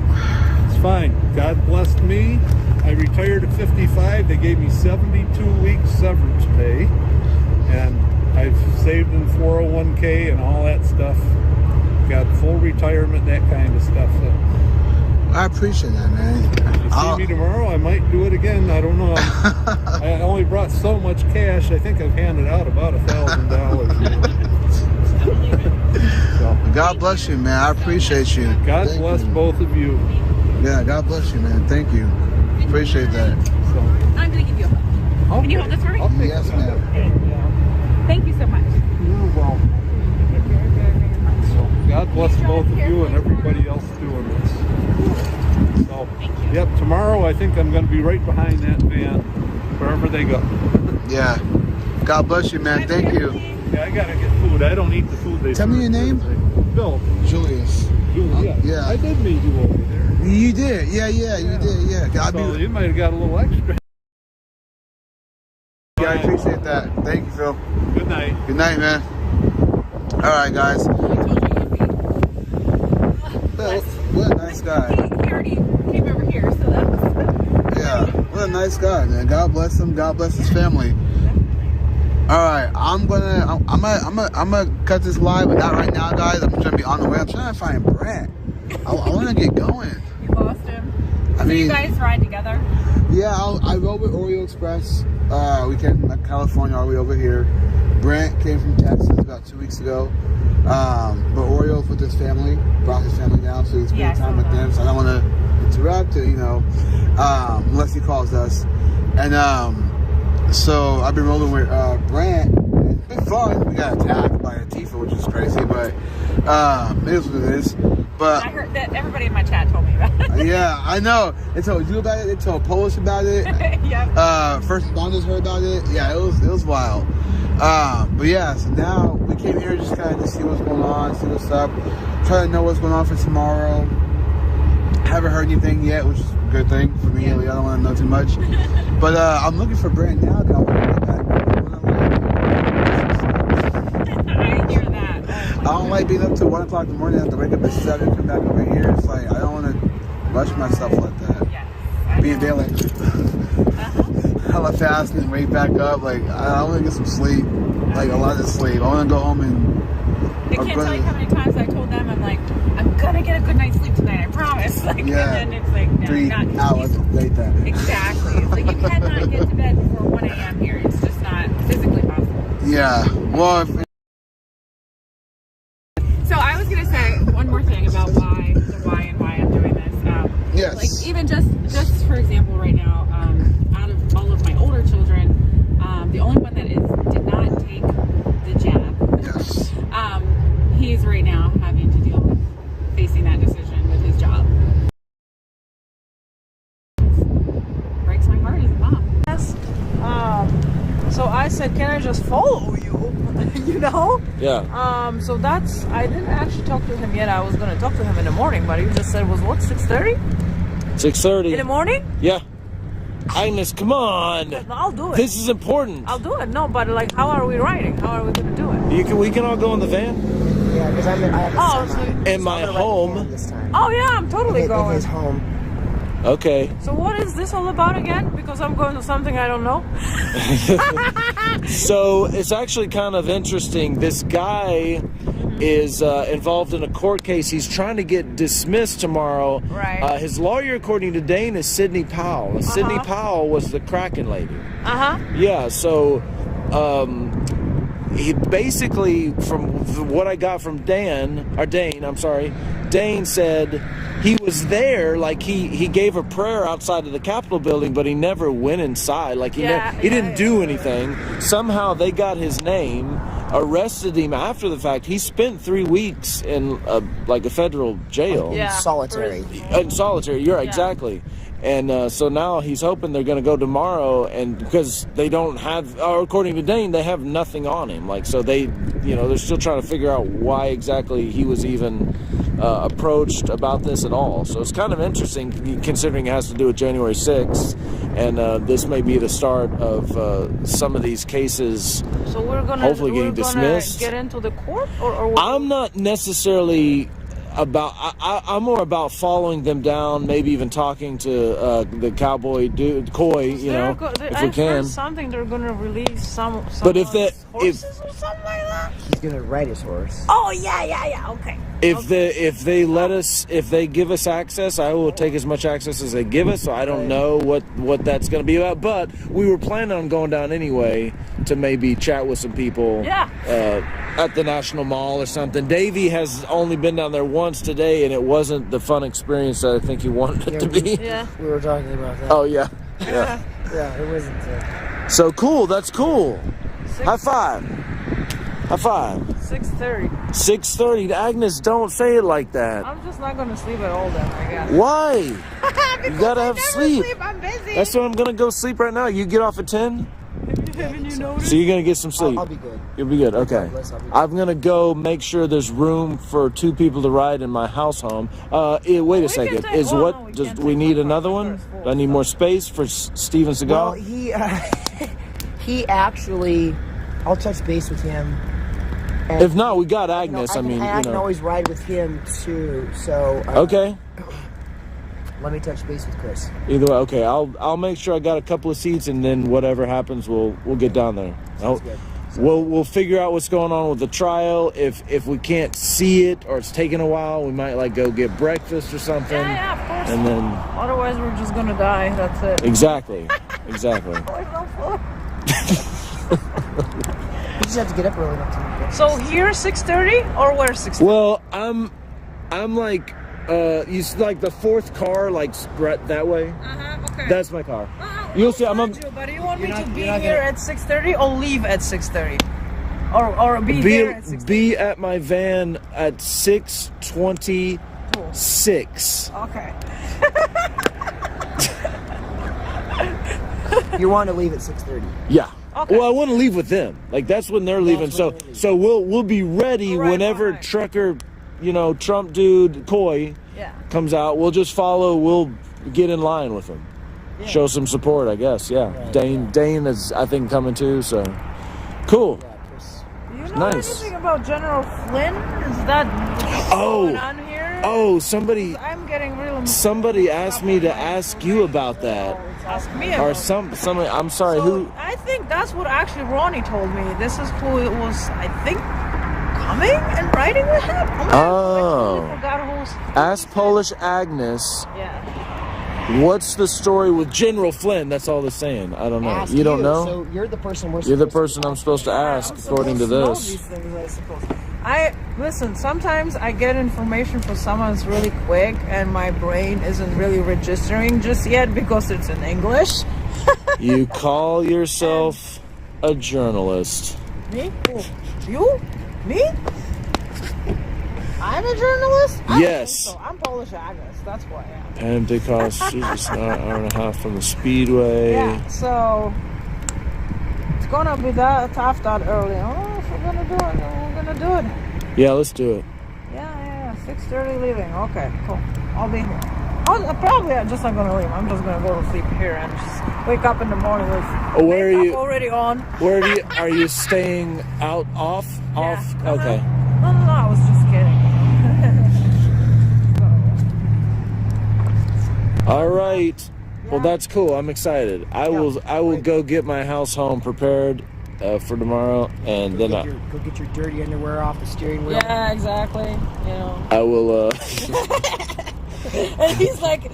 It's fine. God blessed me. I retired at 55. They gave me 72 weeks severance pay. And I've saved in 401k and all that stuff. Got full retirement, that kind of stuff. So I appreciate that, man. you see me tomorrow, I might do it again. I don't know. I only brought so much cash. I think I've handed out about $1,000. God bless you, man. I appreciate you. God bless both of you. Yeah, God bless you, man. Thank you. Appreciate that. I'm going to give you a hug. Can you hold this for me? Yes, ma'am. Thank you so much. You're welcome. So, God bless both of you and everybody else doing this. So, yep, tomorrow I think I'm going to be right behind that van, wherever they go. Yeah. God bless you, man. Thank you. Yeah, I got to get food. I don't eat the food they Tell me your name. Bill. Julius. Yeah. I did meet you over there. You did. Yeah, you did. Yeah. So you might have got a little extra. Yeah, I appreciate that. Thank you, Phil. Good night. Good night, man. All right, guys. Phil, what a nice guy. He already came over here, so that was... Yeah, what a nice guy, man. God bless him. God bless his family. All right, I'm gonna cut this live, but not right now, guys. I'm trying to be on the way. I'm trying to find Brent. I want to get going. You lost him. I mean, you guys ride together? Yeah, I rode with Oreo Express. We came from California all the way over here. Brent came from Texas about 2 weeks ago. But Orio's with his family, brought his family down, so he's spending time with them. So I don't want to interrupt it, unless he calls us. And so I've been rolling with Brent. It's been fun. We got attacked by a Tifa, which is crazy, but it is what it is. But I heard that everybody in my chat told me about it. Yeah, I know. They told you about it. They told Polish about it. Yep. First responders heard about it. Yeah, it was wild. But yeah, so now we came here just kind of to see what's going on, see what's up, try to know what's going on for tomorrow. Haven't heard anything yet, which is a good thing for me. I don't want to know too much. But I'm looking for Brent now. I want to get back. I hear that. I don't like being up till 1 o'clock in the morning. I have to wake up at 7, come back over here. It's like I don't want to rush myself like that. Yeah. Being daylight. Hella fast and wake back up. Like I want to get some sleep, like a lot of sleep. I want to go home and. I can't tell you how many times I told them I'm gonna get a good night's sleep tonight. I promise. And then it's like no, 3 hours later. Exactly. It's like you cannot get to bed before 1 a.m. here. It's just not physically possible. Yeah. Well. So I was gonna say one more thing about why I'm doing this. Yes. Like even just for example, right now, out of all of my older children, the only one that did not take the jab. Yes. He's right now having to deal with facing that decision with his job. Breaks my heart as a mom. So I said, can I just follow you? You know? Yeah. So that's, I didn't actually talk to him yet. I was going to talk to him in the morning, but he just said it was what, 6:30? 6:30. In the morning? Yeah. Agnes, come on. I'll do it. This is important. I'll do it. No, but like, how are we riding? How are we going to do it? We can all go in the van. Yeah, because I have a semi. In my home. This time. Oh yeah, I'm totally going. In his home. Okay. So what is this all about again? Because I'm going to something I don't know. So it's actually kind of interesting. This guy is involved in a court case. He's trying to get dismissed tomorrow. Right. His lawyer, according to Dane, is Sidney Powell. And Sidney Powell was the Kraken lady. Yeah, so he basically, from what I got from Dane said he was there, like he gave a prayer outside of the Capitol building, but he never went inside. Like he didn't do anything. Somehow they got his name, arrested him after the fact. He spent 3 weeks in like a federal jail. Solitary. In solitary, you're exactly. And so now he's hoping they're going to go tomorrow, and because they don't have, or according to Dane, they have nothing on him. Like, so they, they're still trying to figure out why exactly he was even approached about this at all. So it's kind of interesting considering it has to do with January 6th, and this may be the start of some of these cases. So we're gonna hopefully getting dismissed. Get into the court, or I'm not necessarily about. I'm more about following them down, maybe even talking to the cowboy dude, Coy. If we can. Heard something they're gonna release some. But if horses or something like that. He's gonna ride his horse. Oh yeah. Okay. If they let us, if they give us access, I will take as much access as they give us. So I don't know what that's going to be about. But we were planning on going down anyway to maybe chat with some people. Yeah. At the National Mall or something. Davey has only been down there once today, and it wasn't the fun experience that I think he wanted it to be. Yeah. We were talking about that. Oh yeah. Yeah. Yeah, it wasn't. So cool. That's cool. High five. High five. 6:30. 6:30. Agnes, don't say it like that. I'm just not gonna sleep at all then, I guess. Why? You gotta have sleep. I'm busy. That's what I'm gonna go sleep right now. You get off at 10? Haven't you noticed? So you're gonna get some sleep. I'll be good. You'll be good. Okay. I'm gonna go make sure there's room for 2 people to ride in my house home. Wait a second. Do we need another one? Do I need more space for Steven Seagal? Well, he actually, I'll touch base with him. And if not, we got Agnes. I can always ride with him too. So okay. Let me touch base with Chris. Either way, okay. I'll make sure I got a couple of seats, and then whatever happens, we'll get down there. We'll figure out what's going on with the trial. If we can't see it or it's taking a while, we might go get breakfast or something. Yeah, of course. And then otherwise, we're just gonna die. That's it. Exactly. You just have to get up early enough to. So here 6:30 or where 6:30? Well, I'm like you see, like the 4th car, like right that way. Okay. That's my car. You'll see. But do you want me to be here at 6:30 or leave at 6:30, or be there at 6:30? Be at my van at 6:26. Okay. You want to leave at 6:30? Yeah. Okay. Well, I want to leave with them. Like that's when they're leaving. So we'll be ready whenever trucker, Trump dude Coy comes out. We'll just follow. We'll get in line with him. Yeah. Show some support, I guess. Yeah. Dane is, I think, coming too. So cool. Do you know anything about General Flynn? Is that going on here? Oh, somebody. I'm getting real. Somebody asked me to ask you about that. Ask me about or somebody. I'm sorry. Who? I think that's what actually Ronnie told me. This is who it was. I think coming and riding with him. Oh. I forgot who's. Ask Polish Agnes. Yeah. What's the story with General Flynn? That's all they're saying. I don't know. You don't know? So you're the person You're the person I'm supposed to ask, according to this. These things, I suppose. Listen, sometimes I get information from someone that's really quick and my brain isn't really registering just yet because it's in English. You call yourself a journalist. Me? Who? You? Me? I'm a journalist? Yes. So. I'm Polish Agnes. That's who I am. Pentecost is an hour and a half from the Speedway. Yeah, so it's gonna be that tough that early. Oh, if we're gonna do it, then we're gonna do it. Yeah, let's do it. Yeah. 6:30 leaving. Okay, cool. I'll be here. Probably I'm just not gonna leave. I'm just gonna go to sleep here and just wake up in the morning with Where are makeup you already on. Where are you staying out off? Okay. No, I was just kidding. All right. Well, that's cool. I'm excited. I will go get my house home prepared for tomorrow, and then Go get your dirty underwear off the steering wheel. Yeah, exactly. You know. I will. And he's like,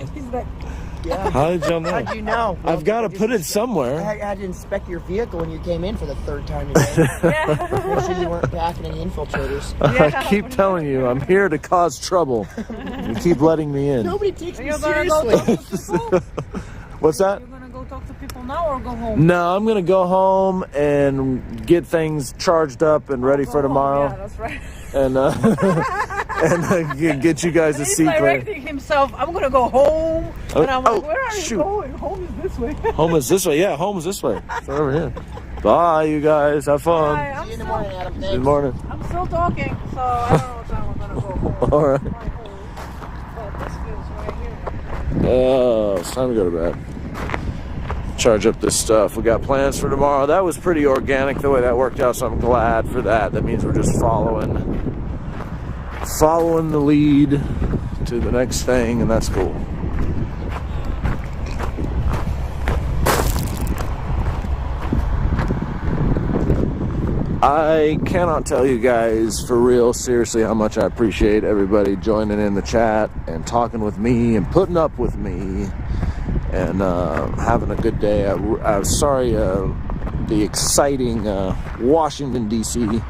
yeah. How did y'all know? How'd you know? Well, I've got to put it somewhere. I had to inspect your vehicle when you came in for the 3rd time today. Make sure you weren't packing any infiltrators. I keep telling you, I'm here to cause trouble. You keep letting me in. Nobody takes me You're seriously. gonna go talk to people? What's that? You're gonna go talk to people now or go home? No, I'm gonna go home and get things charged up and ready for tomorrow. Yeah, that's right. And get you guys a He's seat later. directing himself. I'm gonna go home, and I'm like, where are shoot. you going? Home is this way. Home is this way. Yeah, home is this way. It's over here. Bye, you guys. Have fun. Bye, I'm See you in the still, morning, Adam. Good Thanks. morning. I'm still talking, so I don't know what time I'm gonna go home. All right. But this feels right here. Oh, it's time to go to bed. Charge up this stuff. We got plans for tomorrow. That was pretty organic the way that worked out, so I'm glad for that. That means we're just following the lead to the next thing, and that's cool. I cannot tell you guys for real, seriously, how much I appreciate everybody joining in the chat and talking with me and putting up with me and having a good day. I was sorry the exciting Washington, D.C.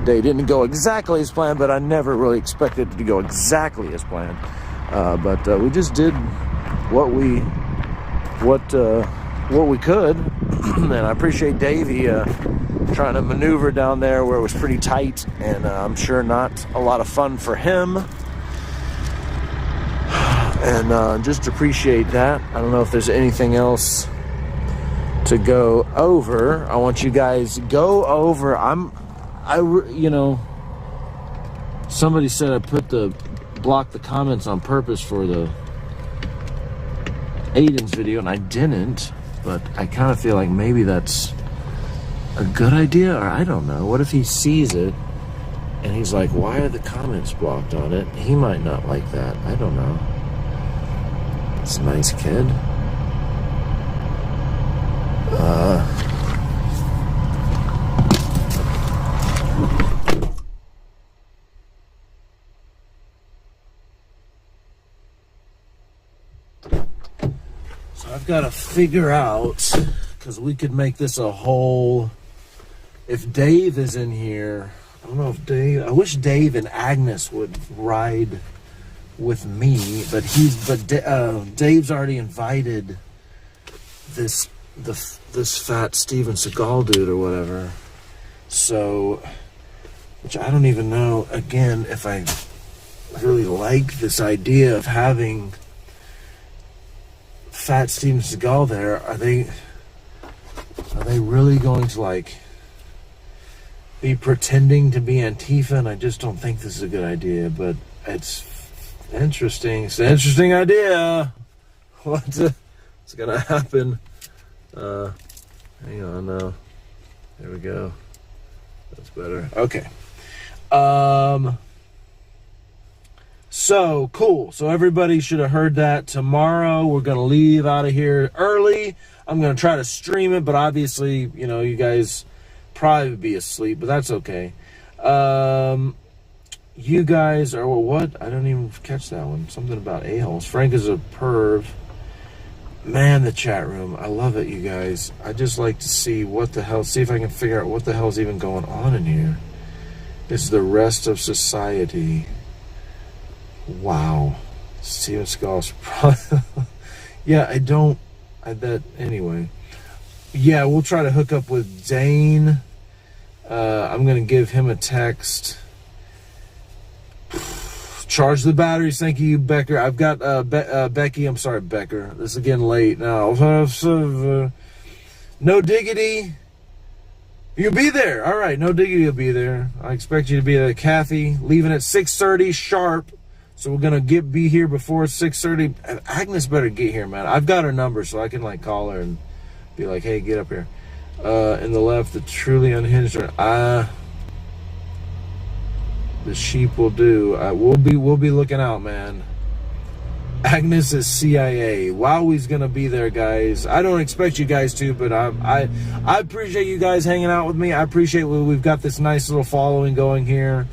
day didn't go exactly as planned, but I never really expected it to go exactly as planned. But we just did what we could, and I appreciate Davey trying to maneuver down there where it was pretty tight, and I'm sure not a lot of fun for him. And just appreciate that. I don't know if there's anything else to go over. I want you guys to go over. You know, somebody said I blocked the comments on purpose for the Aiden's video, and I didn't, but I kind of feel like maybe that's a good idea, or I don't know. What if he sees it and he's like, why are the comments blocked on it? He might not like that. I don't know. It's a nice kid. So I've got to figure out, because we could make this a whole, if Dave is in here, I don't know if Dave, I wish Dave and Agnes would ride with me, but Dave's already invited this fat Steven Seagal dude or whatever. So, which I don't even know, again, if I really like this idea of having fat Steven Seagal there. Are they really going to like be pretending to be Antifa? And I just don't think this is a good idea, but it's interesting. It's an interesting idea. What's gonna happen? Hang on now. There we go. That's better. Okay. So cool. So everybody should have heard that. Tomorrow we're gonna leave out of here early. I'm gonna try to stream it, but obviously, you know, you guys probably be asleep, but that's okay. You guys are, well, what? I don't even catch that one. Something about a-holes. Frank is a perv. Man, the chat room. I love it, you guys. I just like to see what the hell, see if I can figure out what the hell's even going on in here. It's the rest of society. Wow. Steven Seagal's probably, yeah, anyway. Yeah, we'll try to hook up with Dane. I'm going to give him a text. Charge the batteries. Thank you, Becker. I've got Becky. I'm sorry, Becker. This is getting late now. No diggity. You'll be there. All right, no diggity, you'll be there. I expect you to be there. Kathy, leaving at 6:30 sharp. So we're going to be here before 6:30. Agnes better get here, man. I've got her number, so I can, like, call her and be like, hey, get up here. In the left, the truly unhinged. The sheep will do. We'll be looking out, man. Agnes is CIA. Wowie's gonna be there, guys. I don't expect you guys to, but I appreciate you guys hanging out with me. I appreciate we've got this nice little following going here,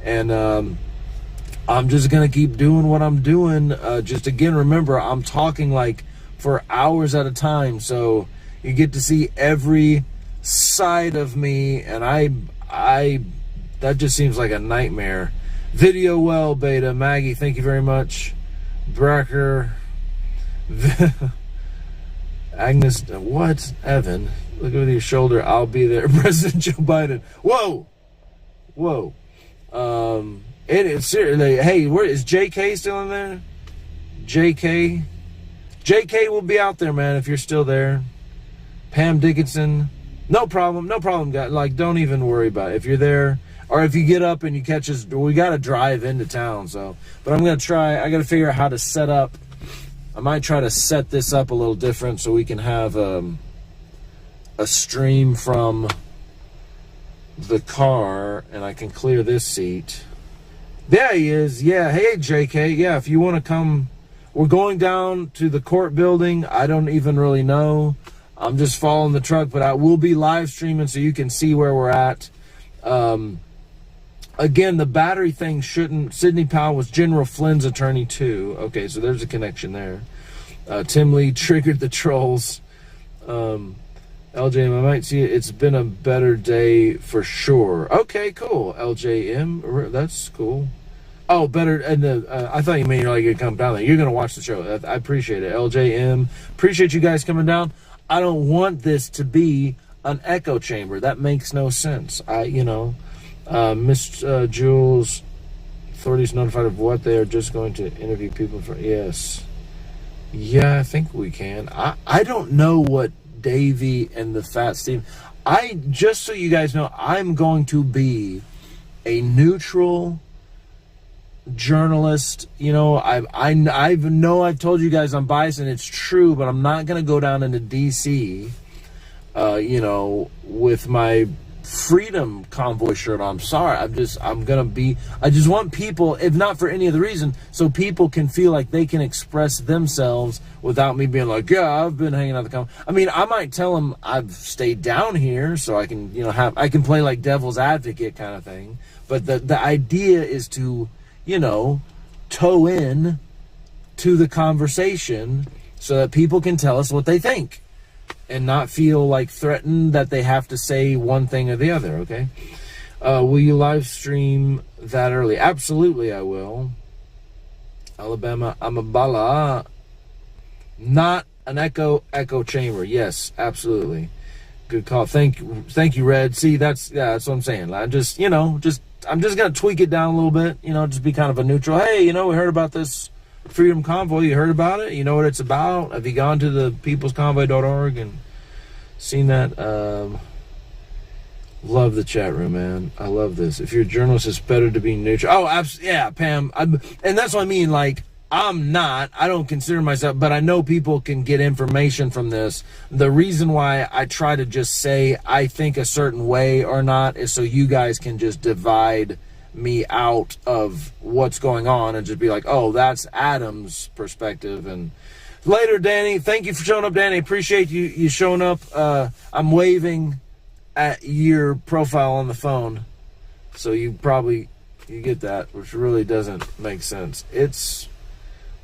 and I'm just gonna keep doing what I'm doing. Just again, remember, I'm talking like for hours at a time, so you get to see every side of me, and I that just seems like a nightmare. Video well, Beta. Maggie, thank you very much. Bracker. Agnes, what? Evan, look over your shoulder. I'll be there. President Joe Biden. Whoa. Whoa. It is seriously. Hey, where is JK still in there? JK will be out there, man, if you're still there. Pam Dickinson. No problem, guys. Like, don't even worry about it. If you're there, or if you get up and you catch us, we got to drive into town, so. But I'm going to try, I got to figure out how to set up. I might try to set this up a little different so we can have a stream from the car, and I can clear this seat. There he is. Yeah, hey, JK. Yeah, if you want to come, we're going down to the court building. I don't even really know. I'm just following the truck, but I will be live streaming so you can see where we're at. Again, the battery thing shouldn't. Sidney Powell was General Flynn's attorney too. Okay, so there's a connection there. Tim Lee triggered the trolls. LJM, I might see it. It's been a better day for sure. Okay, cool. LJM, that's cool. Oh, better. And I thought you meant you're like gonna come down there. You're gonna watch the show. I appreciate it. LJM, appreciate you guys coming down. I don't want this to be an echo chamber. That makes no sense. Miss Jules, authorities notified of what they are just going to interview people for. Yes. Yeah, I think we can. I don't know what Davey and the Fat Steve. Just so you guys know, I'm going to be a neutral journalist. I've told you guys I'm biased, and it's true, but I'm not going to go down into DC, with my Freedom Convoy shirt on. I'm sorry. I just want people, if not for any other reason, so people can feel like they can express themselves without me being like, yeah, I've been hanging out the convoy. I mean, I might tell them I've stayed down here so I can, I can play like devil's advocate kind of thing. But the idea is to, toe in to the conversation so that people can tell us what they think and not feel like threatened that they have to say one thing or the other, okay? Will you live stream that early? Absolutely, I will. Alabama, I'm a bala. Not an echo chamber. Yes, absolutely. Good call. Thank you, Red. See, that's what I'm saying. I'm just gonna tweak it down a little bit, just be kind of a neutral. Hey, we heard about this Freedom Convoy. You heard about it? You know what it's about? Have you gone to the peoplesconvoy.org and seen that? Love the chat room, man. I love this. If you're a journalist, it's better to be neutral. Oh, absolutely. Yeah, Pam. And that's what I mean. Like, I don't consider myself, but I know people can get information from this. The reason why I try to just say I think a certain way or not is so you guys can just divide me out of what's going on and just be like, oh, that's Adam's perspective. And later, Danny, thank you for showing up, Danny. Appreciate you showing up. I'm waving at your profile on the phone, so you get that, which really doesn't make sense. It's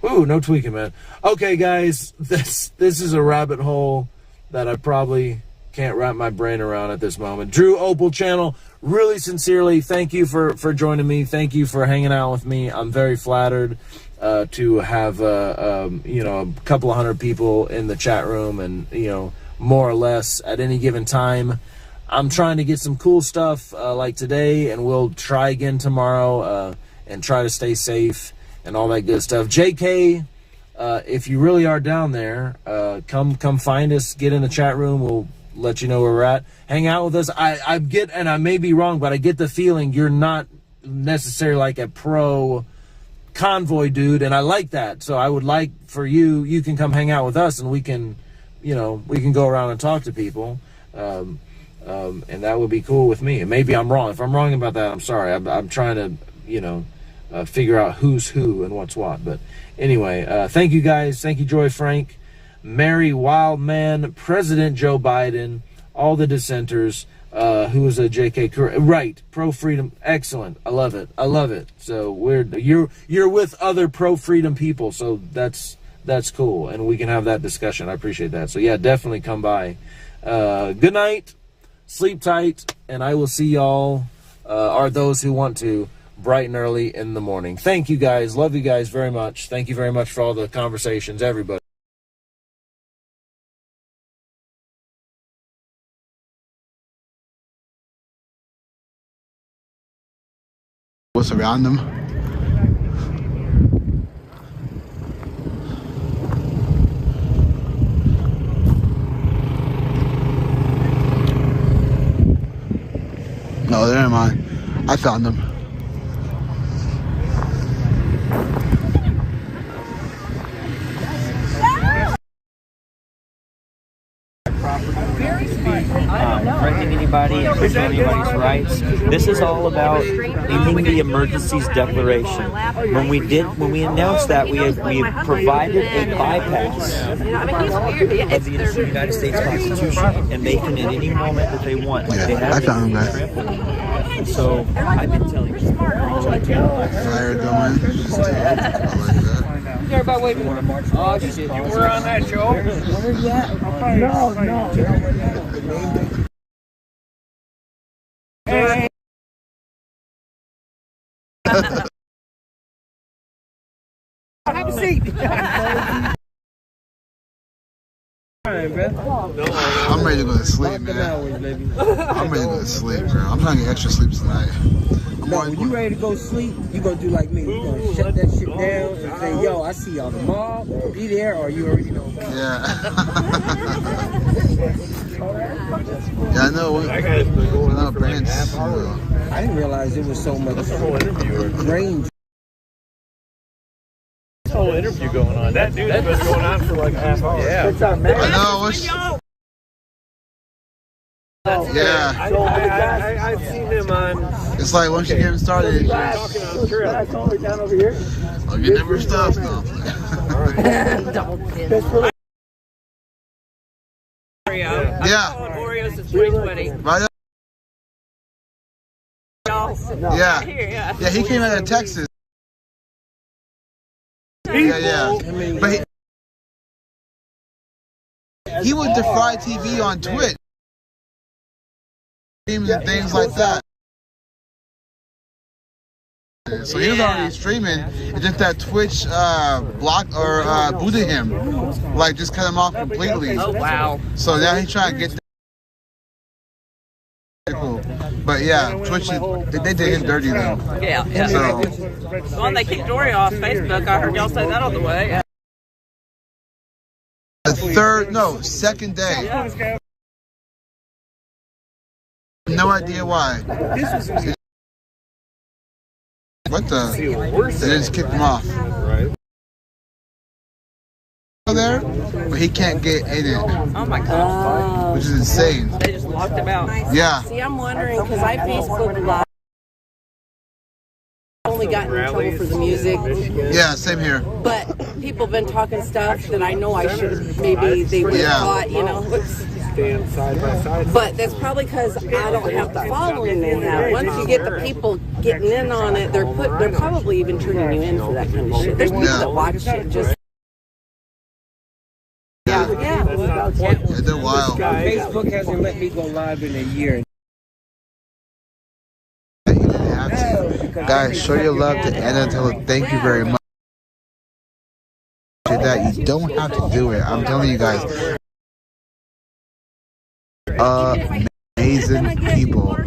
no tweaking, man. Okay, guys, this is a rabbit hole that I probably can't wrap my brain around at this moment. Drew Opal channel, really sincerely, thank you for joining me. Thank you for hanging out with me. I'm very flattered to have a couple of hundred people in the chat room, and more or less at any given time. I'm trying to get some cool stuff like today, and we'll try again tomorrow and try to stay safe and all that good stuff. JK, if you really are down there, come find us, get in the chat room. let you know where we're at. Hang out with us. I get, and I may be wrong, but I get the feeling you're not necessarily like a pro Convoy dude, and I like that. So I would like for you can come hang out with us, and we can go around and talk to people. And that would be cool with me. And maybe I'm wrong. If I'm wrong about that, I'm sorry. I'm trying to, figure out who's who and what's what. But anyway, thank you guys. Thank you, Joy Frank, Mary Wildman, President Joe Biden, all the dissenters, who was a JK, right? Pro freedom, excellent. I love it. I love it. So you're with other pro freedom people. So that's cool, and we can have that discussion. I appreciate that. So yeah, definitely come by. Good night. Sleep tight, and I will see y'all, or those who want to, bright and early in the morning. Thank you guys. Love you guys very much. Thank you very much for all the conversations, everybody. What's around them? No, they're mine. I found them. Threatening anybody, infringing anybody's rights. This is all about ending the emergencies declaration. When we announced that, we provided a bypass of the United States Constitution, and they can at any moment that they want. Yeah, they have I found them, guys. So I've been telling you. Fire going. Just I like that. Everybody wait for him. Oh, shit. You were on that show? No. Hey. Have a seat. I'm ready to go to sleep, man. I'm ready to go to sleep, bro. I'm trying to get extra sleep tonight. No, when you ready to go sleep, you gonna do like me. You gonna shut that shit down and say, yo, I see y'all tomorrow. Be there, or you already know. Yeah. Yeah, I know. I didn't realize there was so much grain. This whole interview going on. That dude's been going on for like a half hour. Yeah. I know. Yeah. I've seen him on. It's like once you get him started, it's just, Talking on the trail. Down over here. oh, you never stop. No. Yeah. Oreos is 2020. Right up. Yeah. Yeah. Yeah, he came out of Texas. Yeah. But he would defy TV on Twitch. Streams and things like that. So he was already streaming. It's just that Twitch blocked or booted him. Like just cut him off completely. Oh, wow. So now he's trying to get cool. But yeah, Twitch, they did him dirty though. Yeah. So, Well, they kicked Dory off Facebook. I heard y'all say that on the way. the second day. No idea why. What the? They just kicked him off. There, but he can't get in it. Oh my god. Which is insane. They just locked him out. Yeah. See, I'm wondering because I Facebook Live. Only gotten in trouble for the music. Yeah, same here. But people have been talking stuff that I know I should maybe they would have thought, you know. Stand side by side. But that's probably because I don't have the following they have. Once you get the people getting in on it, they're probably even turning you in for that kind of shit. There's people that watch it just. Yeah. They're wild. Facebook hasn't let me go live in a year. Guys, show your love to Anna. Tell her thank you very much. That you don't have to do it. I'm telling you guys. Amazing people.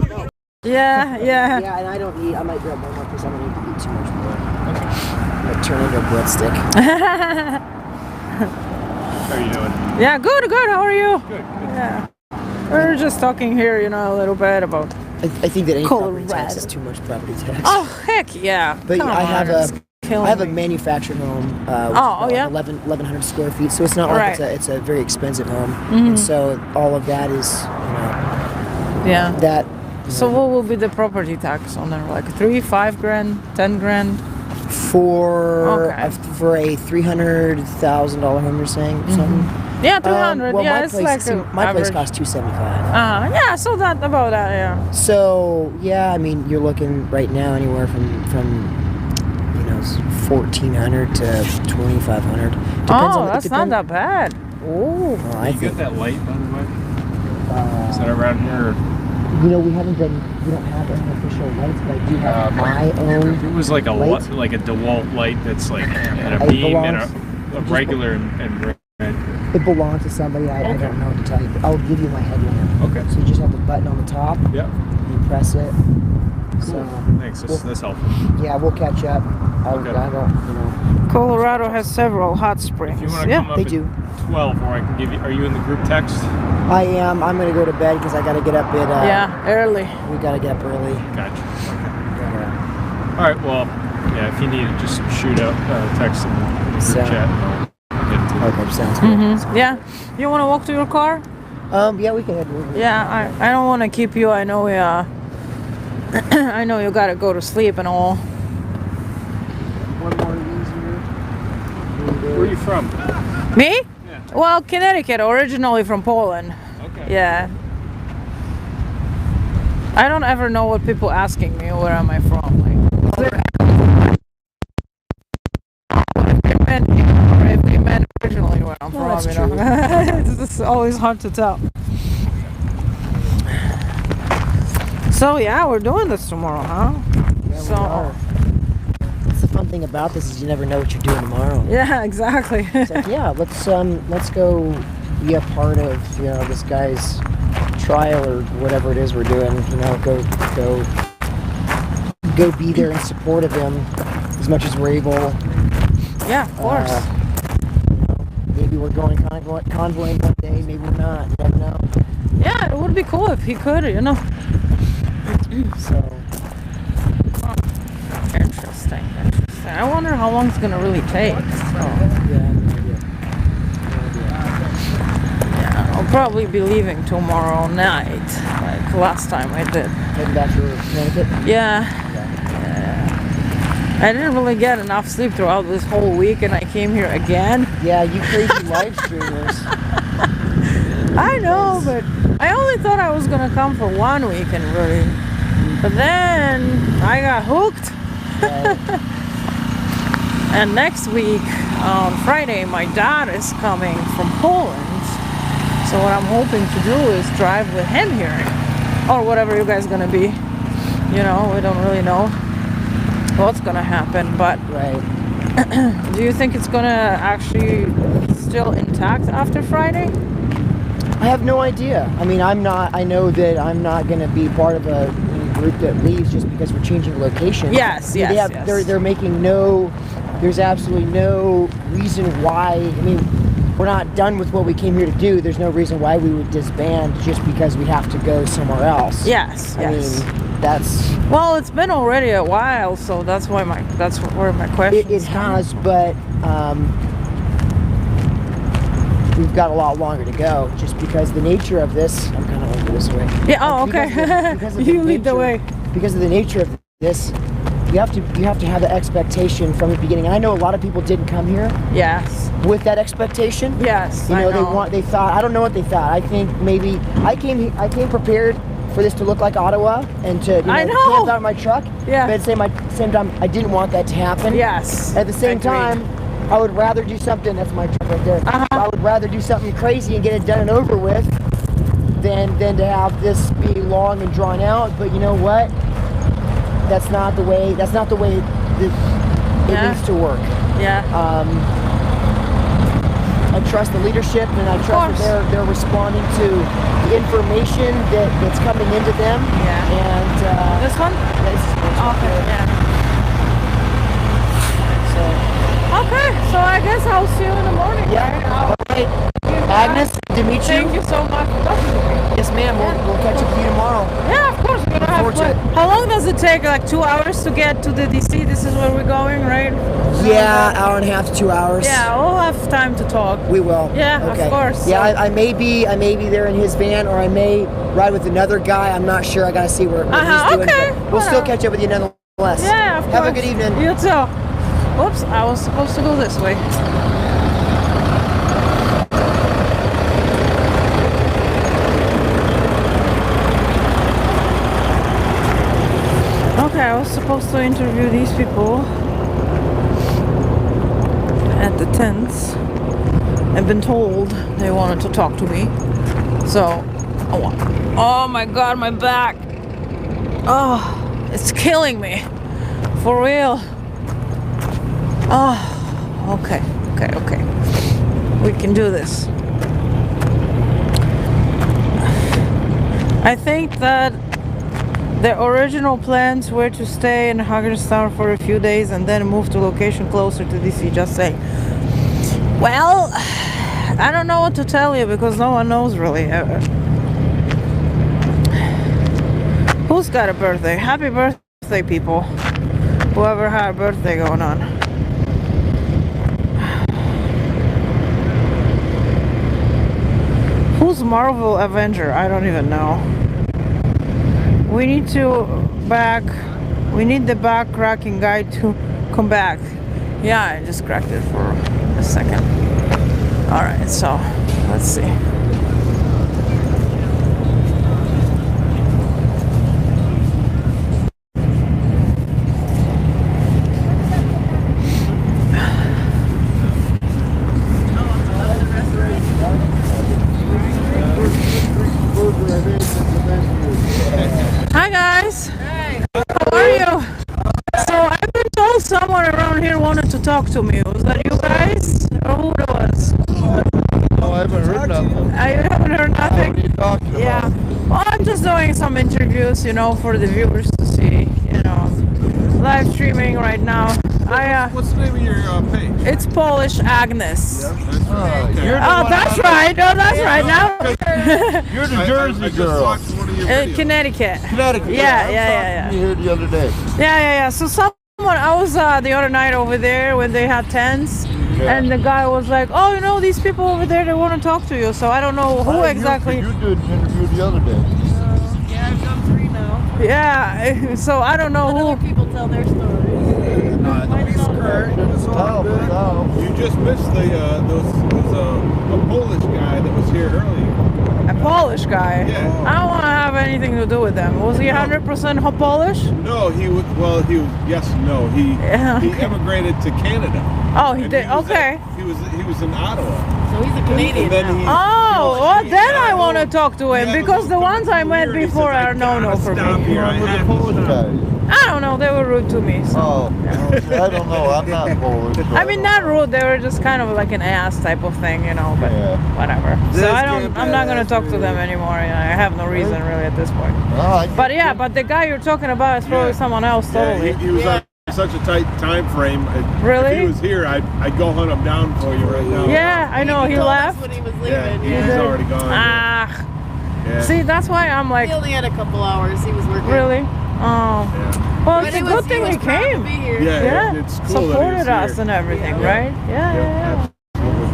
Yeah, and I don't eat. I might grab one more because I don't need to eat too much more. I'm gonna turn into a breadstick. How are you doing? Yeah, good. How are you? Good. Yeah. We're just talking here, a little bit about. I think that any property Colorado. tax is too much property tax. Oh heck yeah! But Come I have on, it's killing I have a me. manufactured home. Which Oh, is yeah? 1,100 square feet. So it's not like Right. it's a very expensive home. Mhm. And so all of that is, Yeah. that. So what will be the property tax on there? Like 3, 5 grand, 10 grand? For Okay. for a $300,000 home, you're saying something? Yeah, 200. Well, yeah, my it's place, like see, a my place average. costs $275. Yeah, so that about that, yeah. So yeah, I mean, you're looking right now anywhere from 1,400 to 2,500. Oh, that's not that bad. Oh, I You think got that light, by the way? Is that around here? we don't have any official lights, but I do have my own. It was like a light. like a DeWalt light that's like and a It beam and belongs- a regular and red. It belongs to somebody. I don't know what to tell you. But I'll give you my headlamp. Okay. So you just have the button on the top. Yep. You press it. So Thanks. That's helpful. yeah, we'll catch up. I don't. Colorado has several hot springs. If you want to Yeah, come up they at do. 12, or I can give you. Are you in the group text? I am. I'm gonna go to bed because I gotta get up at. early. We gotta get up early. Gotcha. All right. Well, yeah. If you need it, just shoot out text in the group So- chat. And I'll get it to you. Okay, sounds good. Yeah. You want to walk to your car? Yeah, we can head over. Yeah, I don't want to keep you. I know I know you gotta go to sleep and all. One more easier. Where are you from? Me? Well, Connecticut, originally from Poland. Okay. Yeah. I don't ever know what people asking me where am I from. Like, if they meant originally where I'm from, that's you know. true. It's just always hard to tell. So yeah, we're doing this tomorrow, huh? Yeah, That's the fun thing about this is you never know what you're doing tomorrow. Yeah, exactly. It's like, yeah, let's go be a part of this guy's trial or whatever it is we're doing. Go be there in support of him as much as we're able. Yeah, of course. Maybe we're going convoying one day. Maybe we're not. You never know. Yeah, it would be cool if he could, So. Interesting. I wonder how long it's gonna really take. Yeah, I'll probably be leaving tomorrow night, like last time I did. Heading back to Connecticut? Yeah. I didn't really get enough sleep throughout this whole week, and I came here again. Yeah, you crazy live streamers. I know, but I only thought I was gonna come for 1 weekend, really. But then I got hooked. And next week, on Friday, my dad is coming from Poland. So what I'm hoping to do is drive with him here. Or whatever you guys gonna be. We don't really know what's gonna happen, but do you think it's gonna actually still intact after Friday? I have no idea. I mean, I know that I'm not going to be part of a group that leaves just because we're changing location. Yes, yes. They're making there's absolutely no reason why. I mean, we're not done with what we came here to do. There's no reason why we would disband just because we have to go somewhere else. Yes, I mean, that's... Well, it's been already a while, so that's where my question It has, but we've got a lot longer to go just because the nature of this... I'm kind of over this way. Yeah, oh, okay. You lead the way. Because of the nature of this, you have to have the expectation from the beginning. And I know a lot of people didn't come here. Yes. With that expectation. Yes. They thought. I don't know what they thought. I think maybe I came prepared for this to look like Ottawa and to camp out of my truck. Yeah. But at the same time, I didn't want that to happen. Yes. At the same time, I would rather do something. That's my truck right there. I would rather do something crazy and get it done and over with than to have this be long and drawn out. But you know what? That's not the way. That's not the way it needs to work. Yeah. I trust the leadership, and I trust that they're responding to the information that's coming into them. Yeah. And this one? This one. Okay. Yeah. So. Okay. So I guess I'll see you in the morning. Yeah. Right? Agnes, good to meet you. Thank you so much for talking to me. Yes, ma'am. We'll catch up with you tomorrow. Yeah, of course. We're gonna have fun. How long does it take? Like 2 hours to get to the DC? This is where we're going, right? Yeah, hour and a half to 2 hours. Yeah, we'll have time to talk. We will. Yeah, okay. of course. Yeah, I may be there in his van, or I may ride with another guy. I'm not sure. I gotta see what he's doing. Okay. But we'll still catch up with you nonetheless. Yeah, of course. Have a good evening. You too. Whoops, I was supposed to go this way. Okay, I was supposed to interview these people at the tents. I've been told they wanted to talk to me. So, oh my god, my back. Oh, it's killing me. For real. Oh, okay. We can do this. I think that the original plans were to stay in Hagerstown for a few days and then move to location closer to DC, just saying. Well, I don't know what to tell you because no one knows really. Who's got a birthday? Happy birthday, people. Whoever had a birthday going on. Who's Marvel Avenger? I don't even know. We need the back cracking guy to come back. Yeah, I just cracked it for a second. Alright, so let's see. Hi guys. Hey. How are you? So I've been told someone around here wanted to talk to me. Was that you guys? Or who it was? No, I haven't heard nothing. You haven't heard nothing? What are you talking about? Yeah. Well, I'm just doing some interviews, for the viewers to see, live streaming right now. What's the name of your page? It's Polish Agnes. Yeah, that's right. Oh, that's right. Now You're the Jersey girl. Connecticut. Connecticut. Yeah. You here the other day. Yeah. So I was the other night over there when they had tents, and the guy was like, "Oh, these people over there, they want to talk to you." So I don't know who exactly. You did an interview the other day. Yeah, I've done 3 now. Yeah. So I don't know who. Other people tell their story. You just missed there was a Polish guy that was here earlier. A Polish guy? Yeah. I don't want to have anything to do with them. Was he 100% Polish? No, he was. Well, he was. Yes, no. He emigrated to Canada. Oh, he did. Okay. He was in Ottawa. So he's a Canadian well, then I want to talk to him because the ones I met before are no for me. I don't know, they were rude to me. So. Oh, I don't know. I'm not Polish. I mean, not rude. They were just kind of like an ass type of thing, but whatever. So I'm not gonna talk to them anymore. I have no reason really at this point. But the guy you're talking about is probably someone else totally. He was on such a tight time frame. Really? If he was here, I'd go hunt him down for you right now. Yeah, I know. He left when he was leaving. Yeah, he's already gone. Yeah. See, that's why I'm like. He only had a couple hours. He was working. Really? Oh. Well, it's a good thing he came. Yeah, it's cool supported that us and everything, right? Yeah.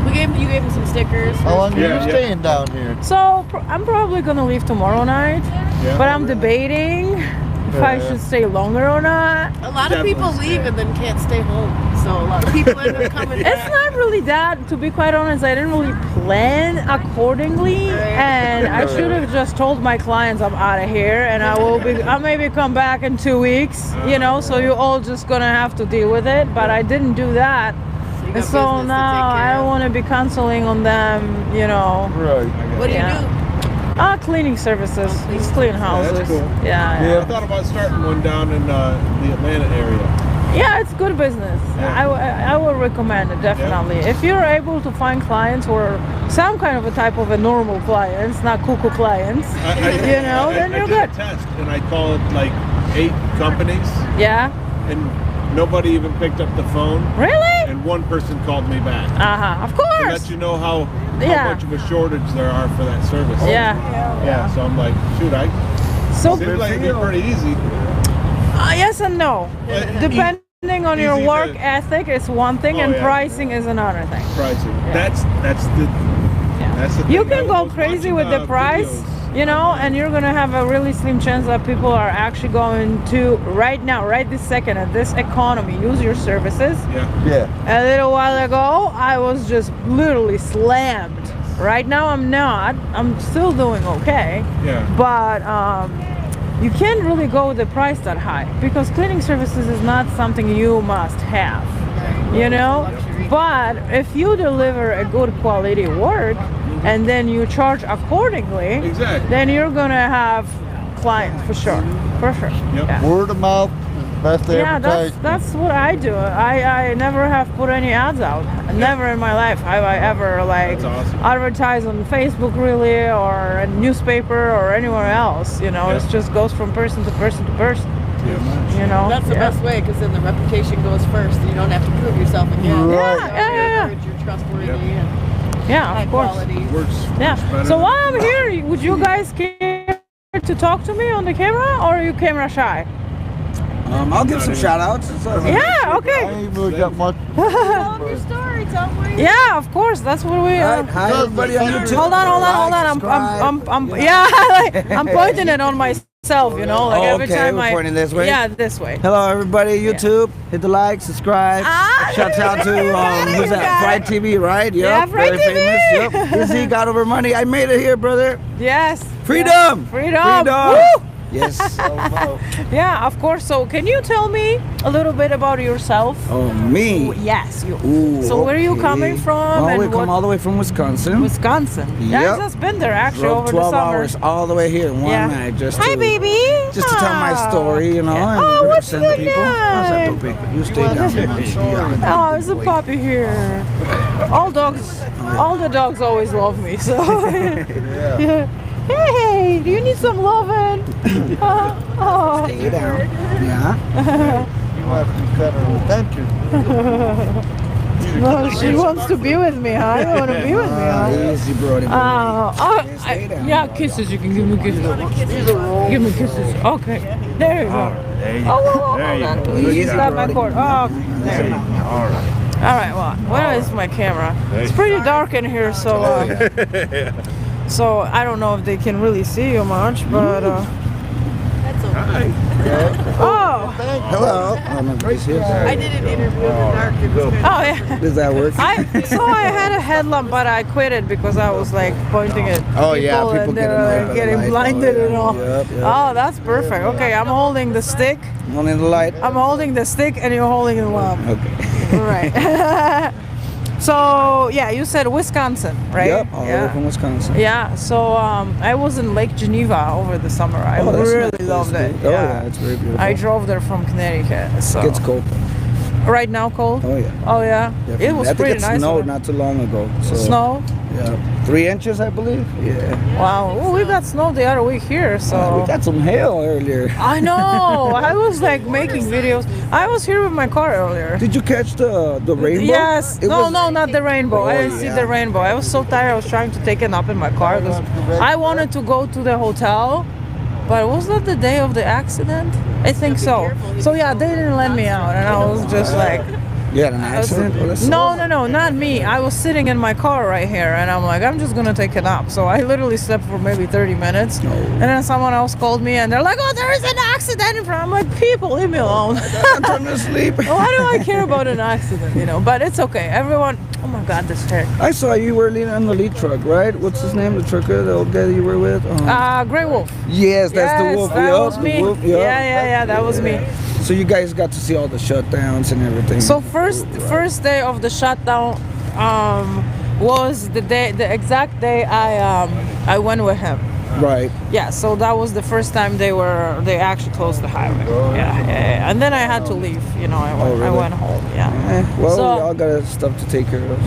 You gave him some stickers. How long are you staying down here? So I'm probably gonna leave tomorrow night, but I'm debating if I should stay longer or not. A lot of people leave and then can't stay home. So a lot of people end up coming back. It's not really that, to be quite honest. I didn't really plan accordingly, and I should have just told my clients I'm out of here, and I'll maybe come back in 2 weeks. So you're all just gonna have to deal with it. But I didn't do that. And so now I don't want to be canceling on them, Right. What do you do? Cleaning services. Just clean houses. That's cool. Yeah. I thought about starting one down in the Atlanta area. Yeah, it's good business. I would recommend it, definitely. If you're able to find clients who are some kind of a type of a normal clients, not cuckoo clients, then you're good. I did a test, and I called like 8 companies. Yeah. And nobody even picked up the phone. Really? And one person called me back. Of To course. let you know how Yeah. much of a shortage there are for that service. Yeah. Yeah. So I'm like, shoot, So seems like it'd be pretty easy. Yes and no. Depending on your easy work to- ethic is one thing, Oh, and yeah. pricing is another thing. Pricing. That's the. That's the You thing. can go crazy with the price, you know, and you're gonna have a really slim chance that people are actually going to right now, right this second, at this economy, use your services. Yeah. A little while ago, I was just literally slammed. Right now, I'm not. I'm still doing okay. Yeah. But you can't really go with the price that high because cleaning services is not something you must have, you know. But if you deliver a good quality work and then you charge accordingly, then you're gonna have clients for sure, Yeah. Word of mouth, best Yeah, advertisement. that's what I do. I never have put any ads out. Never in my life have I ever like advertised on Facebook really, or a newspaper or anywhere else. You know, it just goes from person to person to person. You know, That's the best way, because then the reputation goes first. You don't have to prove yourself again. Yeah. You're trustworthy and Yeah, high of course. quality. Yeah. So while I'm here, would you guys care to talk to me on the camera, or are you camera shy? I'll give some shout outs. Yeah, okay. I ain't really got much. Tell them your story. Tell them where you Yeah, of course. That's what we. Hi everybody on YouTube. Hold on. I'm pointing it on myself. You know, like every time we're pointing this way. Yeah, this way. Hello everybody, YouTube. Hit the like, subscribe. Shouts out to who's that? Fried TV, right? Yeah, Yep, Fried very TV. famous. Yep. Izzy got over money. I made it here, brother. Yes. Freedom. Freedom. Freedom. Woo! Yes. Yeah, of course. So, can you tell me a little bit about yourself? Oh, me? Yes, you. Ooh, So, where are you okay. coming from? Well, and we come all the way from Wisconsin. Wisconsin. Yeah, Yep. just been there actually Drove over 12 the summer. hours all the way here in one Yeah. night just Hi, to, baby. just to tell my story, you know, and Oh, what's represent the your people. How's that, name? Dopey? You stay down. Oh, there's a puppy here. All the dogs always love me. So, yeah. Hey, do you need some loving? Oh. Stay down. Yeah. You have to cut her attention. No, she wants to be with me, huh? You want to be with me, huh? Easy, Brody. Yeah, kisses. You can give me kisses. Give me kisses. Okay. There you go. There you Oh, go. There hold you on. go. Please grab my cord. Oh, okay. There you go. All right. All right, well, where is my camera? It's pretty dark in here, so so I don't know if they can really see you much, but That's okay. oh, hello. I did an interview in the dark. It was oh yeah. Does that work? I had a headlamp, but I quit it because I was like pointing at Oh, yeah, people and they get were annoyed like by the getting light. blinded Oh, yeah. and all. Yep, yep. Oh, that's perfect. Okay, I'm holding the stick. One in the light. I'm holding the stick, and you're holding the lamp. Okay. Right. So yeah, you said Wisconsin, right? Yep, all the way Yeah. from Wisconsin. Yeah. So I was in Lake Geneva over the summer. I Oh, that's really nice. loved it. Oh, yeah, it's very beautiful. I drove there from Connecticut. So Gets cold. right now cold. Oh, yeah. Oh yeah. It was I think pretty it nice. snowed over- not too long ago. So, Snow? Yeah. 3 inches, I believe. Yeah. Wow. Well, we got snow the other week here, so. We got some hail earlier. I know. I was like making videos. I was here with my car earlier. Did you catch the rainbow? Yes. It No, was- no, not the rainbow. I Oh, didn't see yeah. the rainbow. I was so tired. I was trying to take a nap in my car because I wanted to go to the hotel. But was that the day of the accident? I think so. So yeah, they didn't let me out, and I was just like. You had an accident? Oh, that's No, not me. I was sitting in my car right here, and I'm like, I'm just gonna take a nap. So I literally slept for maybe 30 minutes, and then someone else called me, and they're like, "Oh, there is an accident in front." I'm like, "People, leave me alone." I'm trying to sleep. Why do I care about an accident? You know, but it's okay. Everyone. Oh my God, this hair. I saw you were leaning on the lead truck, right? What's his name? The trucker, the old guy that you were with? Grey Wolf. Yes, that's the wolf. That Yup, was the me. wolf, yup. Yeah, that was me. So you guys got to see all the shutdowns and everything. So first day of the shutdown was the exact day I went with him. Right. Yeah, so that was the first time they actually closed the highway. Yeah. And then I had to leave. You know, I really? went home. Yeah. Well, So- we all got stuff to take care of.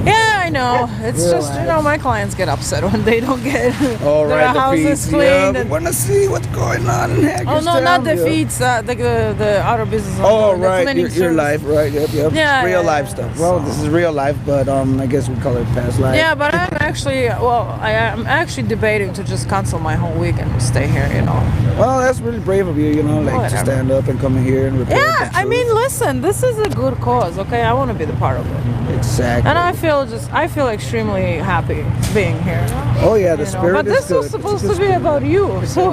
Yeah, I know. It's just, you know, my clients get upset when they don't get All their right, the houses feeds. cleaned. Yeah, we and- want to see what's going on in Hagerstown. Oh no, not the yeah. feeds, the other business. Oh, the right, cleaning your service. life, right? Yep. Yeah, real yeah, life yeah. stuff. Well, this is real life, but I guess we call it past life. Yeah, but I'm actually, I'm actually debating to just cancel my whole week and stay here, you know. Well, that's really brave of you, you know, like to Whatever. stand up and come in here and report. Yeah, the I truth. mean, listen, this is a good cause, okay? I want to be the part of it. Exactly. And I feel extremely happy being here. Oh yeah, the You know, spirit but is this good. was supposed to be about you, so.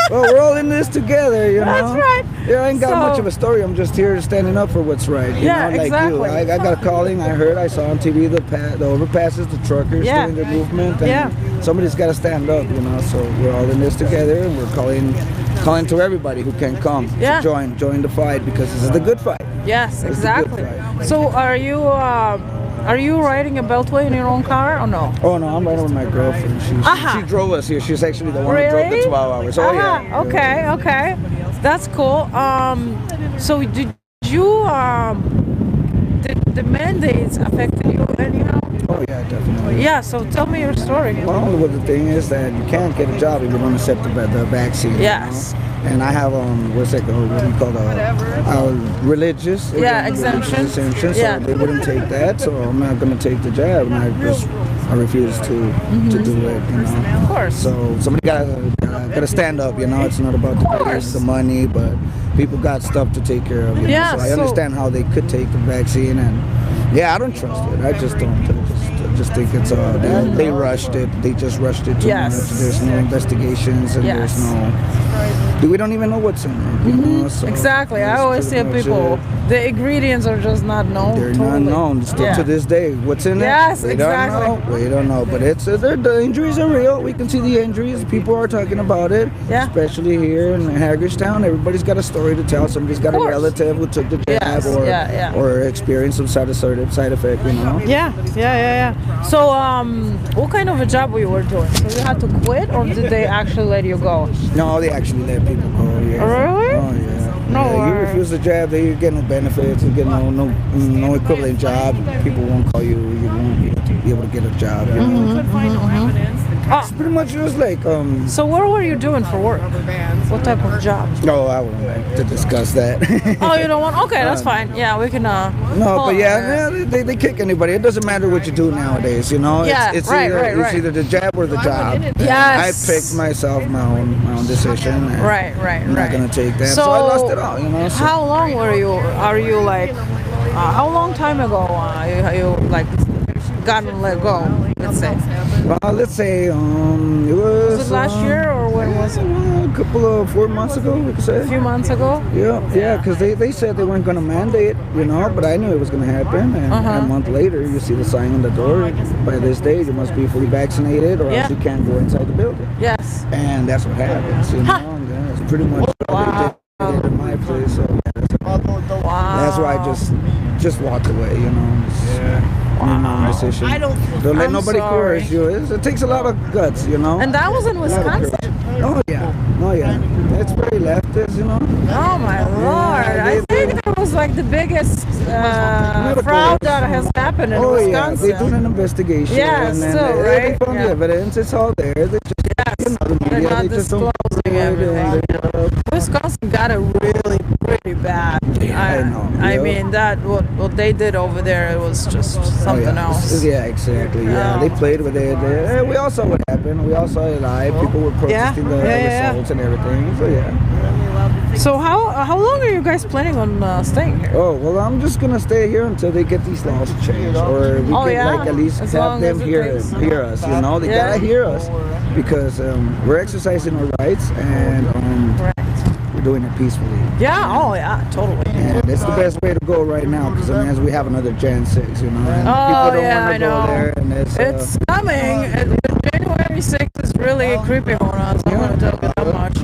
Well, we're all in this together, you know. That's right. Yeah, I ain't got So- much of a story. I'm just here standing up for what's right. You Yeah, know, like exactly. you. I got a calling. I saw on TV the overpasses, the truckers Yeah. doing their movement. And Yeah. somebody's got to stand up, you know. So we're all in this together, and we're calling to everybody who can come Yeah. to join the fight because this is the good fight. Yes, It's a good exactly. fight. So are you riding a beltway in your own car or no? Oh no, I'm riding with my girlfriend. She drove us here. She's actually the one who drove the 12 hours. Oh yeah. Okay. That's cool. So did you did the mandates affected you anyhow? Oh yeah, definitely. Yeah. So tell me your story. Well, the thing is that you can't get a job if you don't accept the vaccine. Yes. You know? And I have what's it called? What do you call religious? Yeah, exemption. Exemption. So Yeah. they wouldn't take that. So I'm not going to take the jab, and I refuse to do it. You know? Of course. So somebody gotta stand up. You know, it's not about the grades, the money, but people got stuff to take care of. You know? Yeah, So I so- understand how they could take the vaccine, and yeah, I don't trust it. I just don't. I just think it's they rushed it. They just rushed it too Yes. much. There's no investigations, and Yes. there's no. We don't even know what's in it. You know? So Exactly. I that's always pretty see much people. it. The ingredients are just not known. They're totally. not known still Yeah. to this day. What's in Yes, it? We exactly. don't know. We don't know. But it's the injuries are real. We can see the injuries. People are talking about it. Yeah. Especially here in Hagerstown. Everybody's got a story to tell. Somebody's got a course. relative who took the jab Yes, or yeah. or experienced some side effect. You know. Yeah. So, what kind of a job you were doing? So you had to quit, or did they actually let you go? No, they actually let people go. Yeah. Really? Oh yeah. No Yeah, you way. refuse the jab, they get no benefits. You get no equivalent job. People won't call you. You won't be able to get a job. You know? It's pretty much just like So what were you doing for work? What type of job? No, I wouldn't like to discuss that. Oh, you don't want? Okay, that's fine. Yeah, we can. No, but yeah, they kick anybody. It doesn't matter what you do nowadays, you know. Yeah, it's right, either, right. It's either the jab or the job. Yes. I picked myself my own decision. And Right. I'm not gonna take that. So I lost it all, you know. So. How long were you? Are you like? How long time ago you like gotten let go? Let's say. Well, let's say it was. Was it last year or when was it? A couple of 4 months ago, we could say. A few months ago. Yeah, because they said they weren't going to mandate, you know, but I knew it was going to happen. And a month later, you see the sign on the door. By this date, you must be fully vaccinated, or else you can't go inside the building. Yes. And that's what happens, you know. And that's pretty much what they did in my place. So that's why I just walked away, you know. Decision. Don't let I'm nobody sorry. coerce you. It takes a lot of guts, you know. And that was in Wisconsin. Oh yeah. It's very leftist, you know. Oh my lord! I think that was like the biggest fraud that has happened in Wisconsin. They're doing an investigation. Yeah, and then still, they right? found the evidence. It's all there. They just, you know, the They're media, not they just don't disclosing everything. Wisconsin got it really pretty bad. I know. I mean that what they did over there, it was just something else. Yeah, exactly. Yeah, they played with it. We all saw what happened. We all saw it live. People were protesting the results and everything. So yeah. So how long are you guys planning on staying here? Oh well, I'm just gonna stay here until they get these laws changed, or we can like at least As have long them as it hear takes. us. You know, they gotta hear us because we're exercising our rights and we're doing it peacefully. Yeah. Oh yeah. Totally. And it's the best way to go right now because as we have another Jan 6, you know, and Oh people don't yeah, want I to go know. there, and It's coming. January 6th is really creeping on us. I'm gonna tell you that much.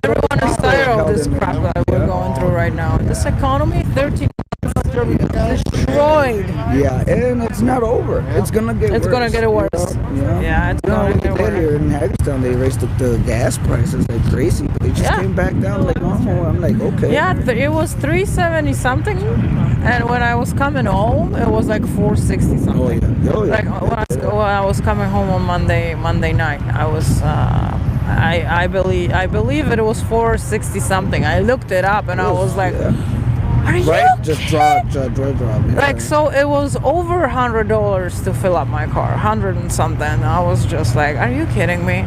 Everyone is tired of this crap that we're going through right now. This economy, 13 months, destroyed. Yeah, and it's not over. It's gonna get worse. It's gonna get worse. You know? Yeah, it's gonna get worse. Here in Hagerstown, they raised the gas prices like crazy, but They just came back down like normal. I'm like, okay. Yeah, it was 370 something, and when I was coming home, it was like 460 something. Oh yeah. Oh yeah. Like when I was coming home on Monday night, I was I believe it was 460 something. I looked it up and I was like, are you just drop. Yeah. like, so it was over $100 to fill up my car, 100 and something. I was just like, are you kidding me?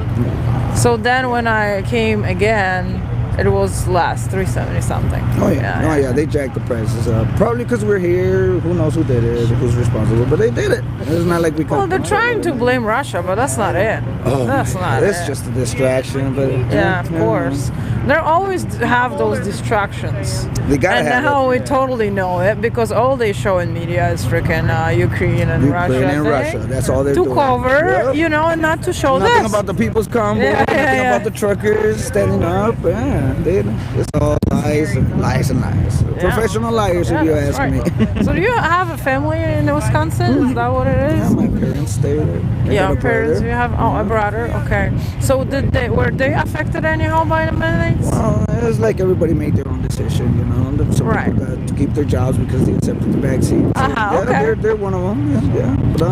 So then when I came again, it was less, 370 something. Oh yeah, they jacked the prices up. Probably because we're here. Who knows who did it? Who's responsible? But they did it. It's not like we. Well, they're trying to blame Russia, but that's not it. Oh, that's not it's it. just a distraction. But yeah, of course. They always have those distractions. They gotta and have now it. we totally know it because all they show in media is freaking Ukraine and Russia. That's all they're to doing. cover, you know, and not to show Nothing this. about the people's convoy. Nothing about the truckers standing up. Yeah, it's all lies and lies and lies. Professional liars, if you ask me. So do you have a family in Wisconsin? Is that what it is? Yeah, my parents stay there. Yeah, parents. You have a brother. Okay. So were they affected anyhow by the mandates? Well, it's like everybody made their own decision, you know. Some people got to keep their jobs because they accepted the vaccine. So, they're one of them. Yeah. But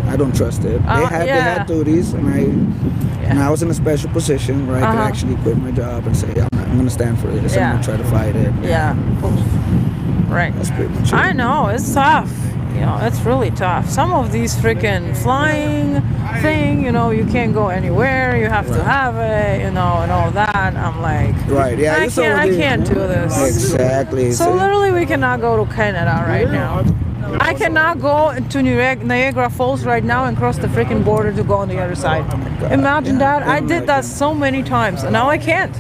I don't trust it. They had duties, and I was in a special position where I could actually quit my job and say, I'm going to stand for this. I'm going to try to fight it. Yeah. Right. That's pretty much it. I know, it's tough. You know, it's really tough. Some of these freaking flying thing, you know, you can't go anywhere. You have to have it, you know, and all that. I'm like, I can't do this. Exactly. So literally, we cannot go to Canada right now. I cannot go to Niagara Falls right now and cross the freaking border to go on the other side. Imagine that. I did that so many times and now I can't.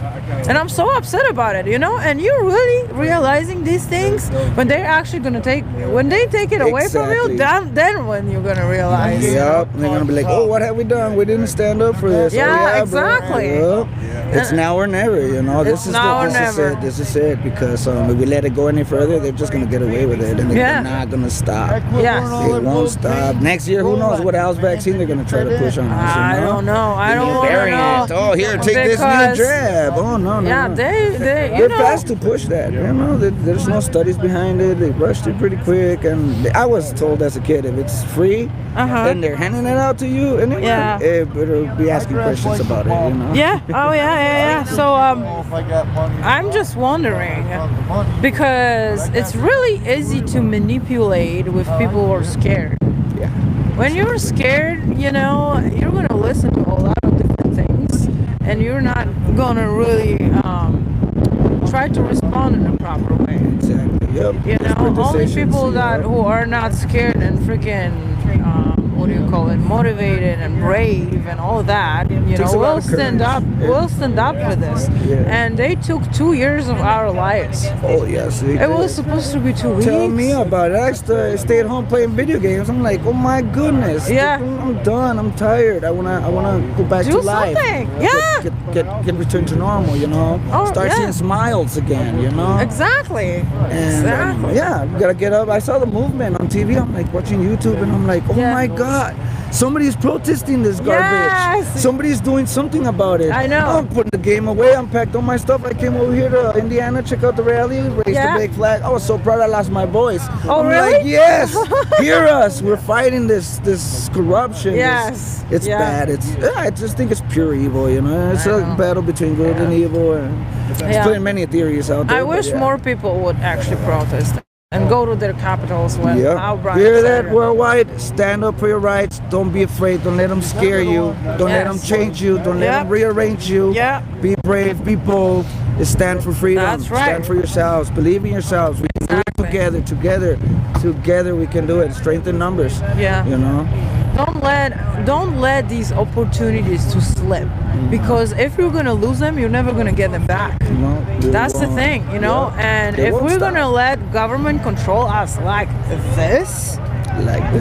And I'm so upset about it, you know? And you're really realizing these things when they're actually going to when they take it away from you, then when you're going to realize. Yep. They're going to be like, oh, what have we done? We didn't stand up for this. Yeah, exactly. Yep. It's now or never, you know? This is it. Because if we let it go any further, they're just going to get away with it. And they're not going to stop. Yes. They won't stop. Next year, who knows what else vaccine they're going to try to push on us. I don't know. I don't know. Oh, here, take this new jab. Oh, no. Yeah, they're fast to push that. You know, there's no studies behind it. They rushed it pretty quick. And I was told as a kid, if it's free and they're handing it out to you, and better be asking questions about it. You know? Yeah. Oh, yeah. So I'm just wondering because it's really easy to manipulate with people who are scared. Yeah. When you're scared, you know, you're gonna listen to a lot of different things, and you're not gonna really try to respond in a proper way. Exactly. Yep. You know, only people who are not scared and freaking motivated and brave and all that, you know, will stand up with this. And they took 2 years of our lives. Oh yes, it was supposed to be 2 weeks. Tell me about it. I stayed home playing video games. I'm like, oh my goodness. Yeah. I'm done. I'm tired. I wanna go back to life. Do something. Yeah. Get returned to normal. You know. Start seeing smiles again. You know. Exactly. And you gotta get up. I saw the movement on TV. I'm like watching YouTube, and I'm like, oh my God. Somebody's protesting this garbage. Yes. Somebody's doing something about it. I know. I'm putting the game away. I packed all my stuff. I came over here to Indiana, check out the rally, raise the big flag. I was so proud I lost my voice. Oh, I'm really? like, yes, hear us. We're fighting this corruption. Yes. It's bad. I just think it's pure evil, you know. It's a battle between good and evil. And there's plenty many theories out there. I wish more people would actually protest and go to their capitals when Hear that, worldwide? Stand up for your rights. Don't be afraid. Don't let them scare you. Don't let them change you. Don't let them rearrange you. Be brave. Be bold. Stand for freedom. That's right. Stand for yourselves. Believe in yourselves. We can do it together. Together we can do it. Strength in numbers. Yeah. You know. Don't let these opportunities to slip, because if you're gonna lose them, you're never gonna get them back. No, that's the thing, you know. And if we're gonna let government control us like this,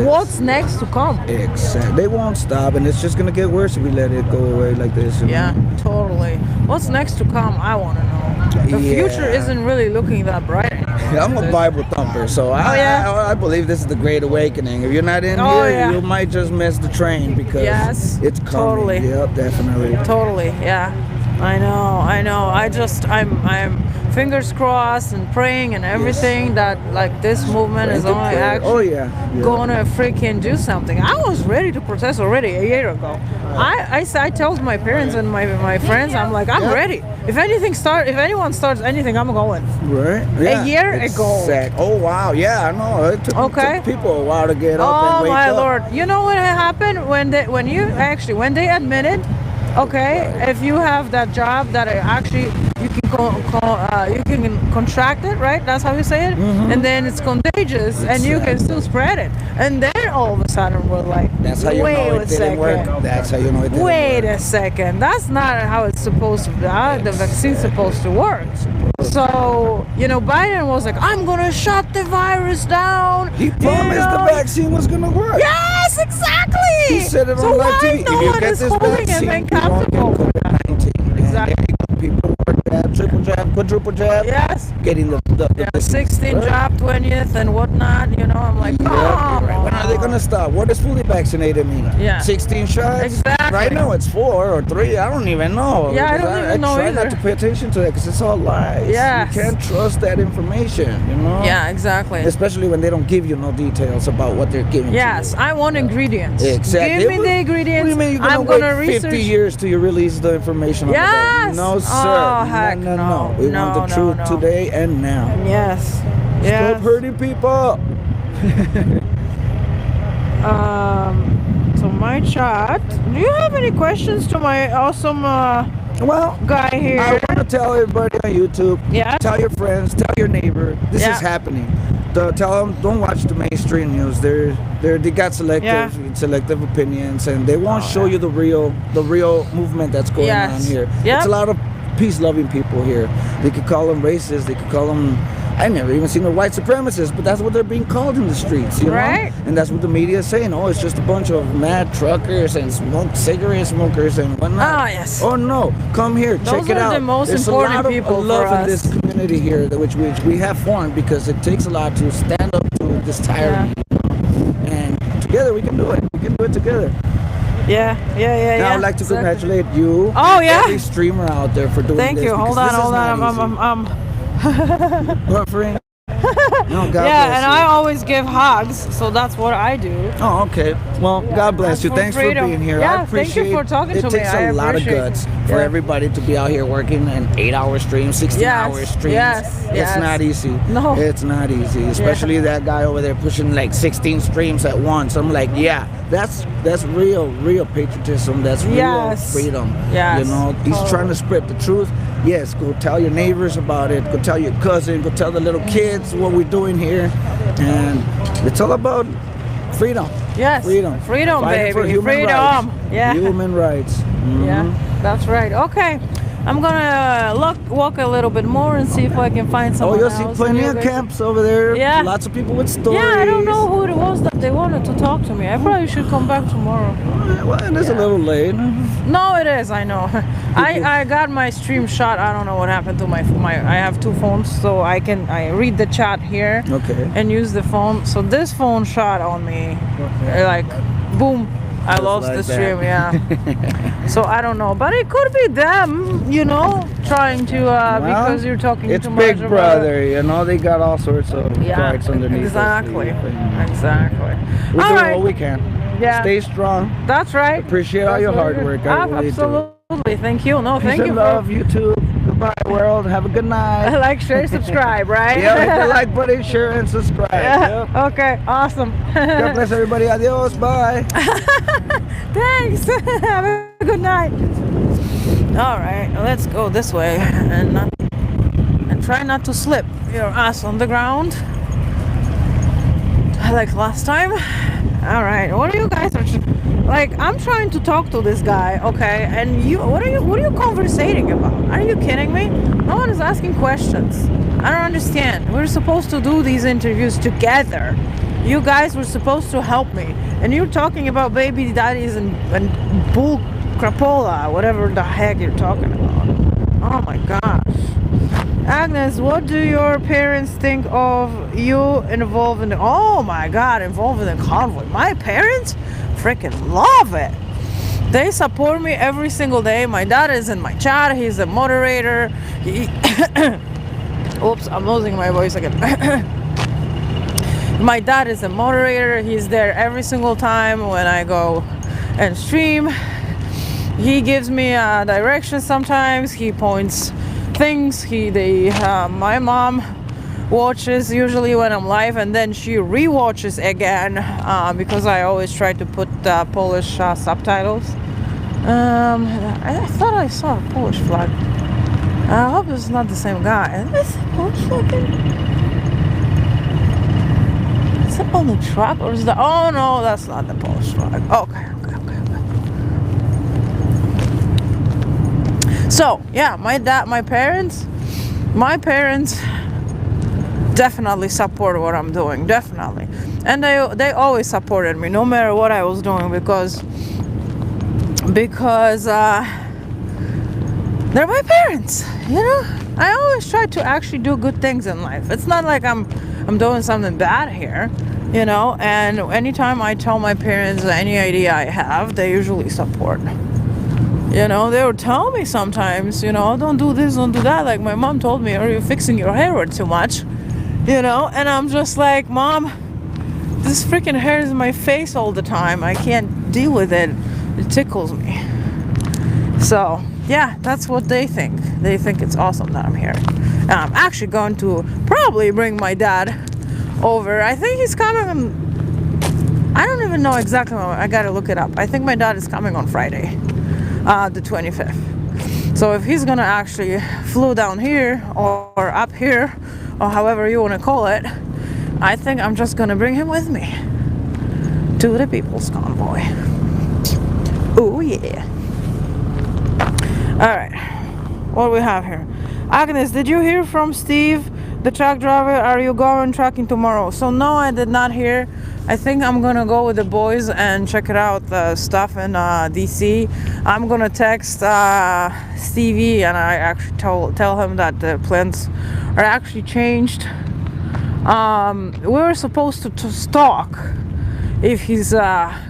what's next to come? Exactly. They won't stop, and it's just gonna get worse if we let it go away like this. Yeah, totally. What's next to come? I want to know. The future isn't really looking that bright anymore. I'm a Bible thumper, so I believe this is the Great Awakening. If you're not in here, you might just miss the train because it's coming. Totally. Yep, definitely. Totally, yeah. I know. I'm fingers crossed and praying and everything that like this movement is only actually gonna freaking do something. I was ready to protest already a year ago. I told my parents and my friends, I'm like, I'm ready. If anyone starts anything, I'm going. Right. A year ago. Oh wow. Yeah, I know. It took people a while to get up and wake up. Oh my lord. You know what happened when they admitted, if you have that job that actually you can contract it, right? That's how you say it. And then it's contagious and you can still spread it. And then all of a sudden we're like, that's how you know it didn't work. That's how you know it didn't work. Wait a second. That's not how it's supposed to be. How the vaccine's supposed to work. So, Biden was like, I'm going to shut the virus down. He promised the vaccine was going to work. Yes, exactly. He said it on live TV. No one is holding him accountable for that. Exactly. People were jab, triple jab, quadruple jab. Yes. Getting the 16 jab, 20th and whatnot. I'm like, when are they going to stop? What does fully vaccinated mean? Yeah. 16 shots? Exactly. Right now it's 4 or 3. I don't even know. Yeah, I don't even know I try either. not to pay attention to that because it's all lies. Yes. You can't trust that information, Yeah, exactly. Especially when they don't give you no details about what they're giving Yes, I want ingredients. Exactly. Give me the ingredients. What do you mean you're I'm going to to wait research. 50 years till you release the information on Yes. the No, sir. Oh, heck no. We want the truth today and now. Yes. Stop hurting people. So my chat. Do you have any questions to my awesome guy here? I want to tell everybody on YouTube. Yeah. Tell your friends. Tell your neighbor. This is happening. Tell them don't watch the mainstream news. They got selective opinions, and they won't show you the real movement that's going on here. It's a lot of peace-loving people here. They could call them racist. They could call them. I never even seen the white supremacists, but that's what they're being called in the streets, you know? And that's what the media is saying. Oh, it's just a bunch of mad truckers and cigarette smokers and whatnot. Ah, yes. Oh no, come here, check it out. Those are the most There's important a lot of people love for in us. this community here, which we have formed because it takes a lot to stand up to this tyranny. And together we can do it. We can do it together. Yeah. Now I'd like to congratulate you. Oh, yeah. Every streamer out there for doing this. Thank you. Hold on. Buffering. No, God bless and you. I always give hugs, so that's what I do. Oh, okay. Well, God bless you. for Thanks freedom. for being here. Yeah, I appreciate thank you for talking to me. It takes a lot of guts for everybody to be out here working an 8-hour stream, 16-hour streams. It's not easy. No. It's not easy. Especially that guy over there pushing like 16 streams at once. I'm like, that's real patriotism. That's real freedom. Yes. He's trying to spread the truth. Yes, go tell your neighbors about it. Go tell your cousin. Go tell the little kids what we're doing here. And it's all about freedom. Yes. Freedom, baby. For human freedom. Rights. Yeah. Human rights. Yeah, that's right. Okay. I'm gonna walk a little bit more and see if I can find someone you'll else. see plenty of camps over there. Yeah. Lots of people with stories. Yeah, I don't know who it was that they wanted to talk to me. I probably should come back tomorrow. Well, it is a little late. No, it is. I know. I got my stream shot. I don't know what happened to my. I have 2 phones, so I read the chat here. Okay. And use the phone. So this phone shot on me, like, boom. I lost like the stream, So I don't know, but it could be them, trying to because you're talking it's too much Big about Brother, they got all sorts of cards underneath. Exactly. We're All doing right. what we can. Yeah. Stay strong. That's right. Appreciate all your hard work. I really do. Absolutely. Thank you. No, Peace thank and you. love, YouTube. Goodbye, world. Have a good night. Like, share, subscribe, right? Yeah, hit the like button, share, and subscribe. Yeah. Okay. Awesome. God bless everybody. Adios. Bye. Thanks. Have a good night. All right, let's go this way and try not to slip your ass on the ground like last time. All right, what are you guys like? I'm trying to talk to this guy, okay? And what are you conversating about? Are you kidding me? No one is asking questions. I don't understand. We're supposed to do these interviews together. You guys were supposed to help me, and you're talking about baby daddies and bull crapola, whatever the heck you're talking about. Oh my gosh. Agnes, what do your parents think of you involved in involved in the convoy? My parents freaking love it. They support me every single day. My dad is in my chat. He's a moderator. Oops, I'm losing my voice again. My dad is a moderator. He's there every single time when I go and stream. He gives me directions sometimes. He points things. My mom watches usually when I'm live, and then she re-watches again because I always try to put Polish subtitles. I thought I saw a Polish flag. I hope it's not the same guy. Is this a Polish flag? Is it on the truck or is that? Oh no, that's not the Polish flag. Okay. So yeah, my parents definitely support what I'm doing, definitely, and they always supported me no matter what I was doing because they're my parents, you know. I always try to actually do good things in life. It's not like I'm doing something bad here, you know. And anytime I tell my parents any idea I have, they usually support. You know, they would tell me sometimes, you know, don't do this, don't do that. Like my mom told me, are you fixing your hair too much? You know, and I'm just like, Mom, this freaking hair is in my face all the time. I can't deal with it. It tickles me. So, yeah, that's what they think. They think it's awesome that I'm here. And I'm actually going to probably bring my dad over. I think he's coming. I don't even know exactly. I gotta look it up. I think my dad is coming on Friday, the 25th. So if he's gonna actually flew down here or up here, or however you want to call it, I think I'm just gonna bring him with me to the People's Convoy. Oh yeah. All right, what do we have here? Agnes, did you hear from Steve, the truck driver? Are you going trucking tomorrow? So no, I did not hear. I think I'm gonna go with the boys and check it out, the stuff in DC. I'm gonna text Stevie and I actually tell him that the plans are actually changed. We were supposed to talk if he's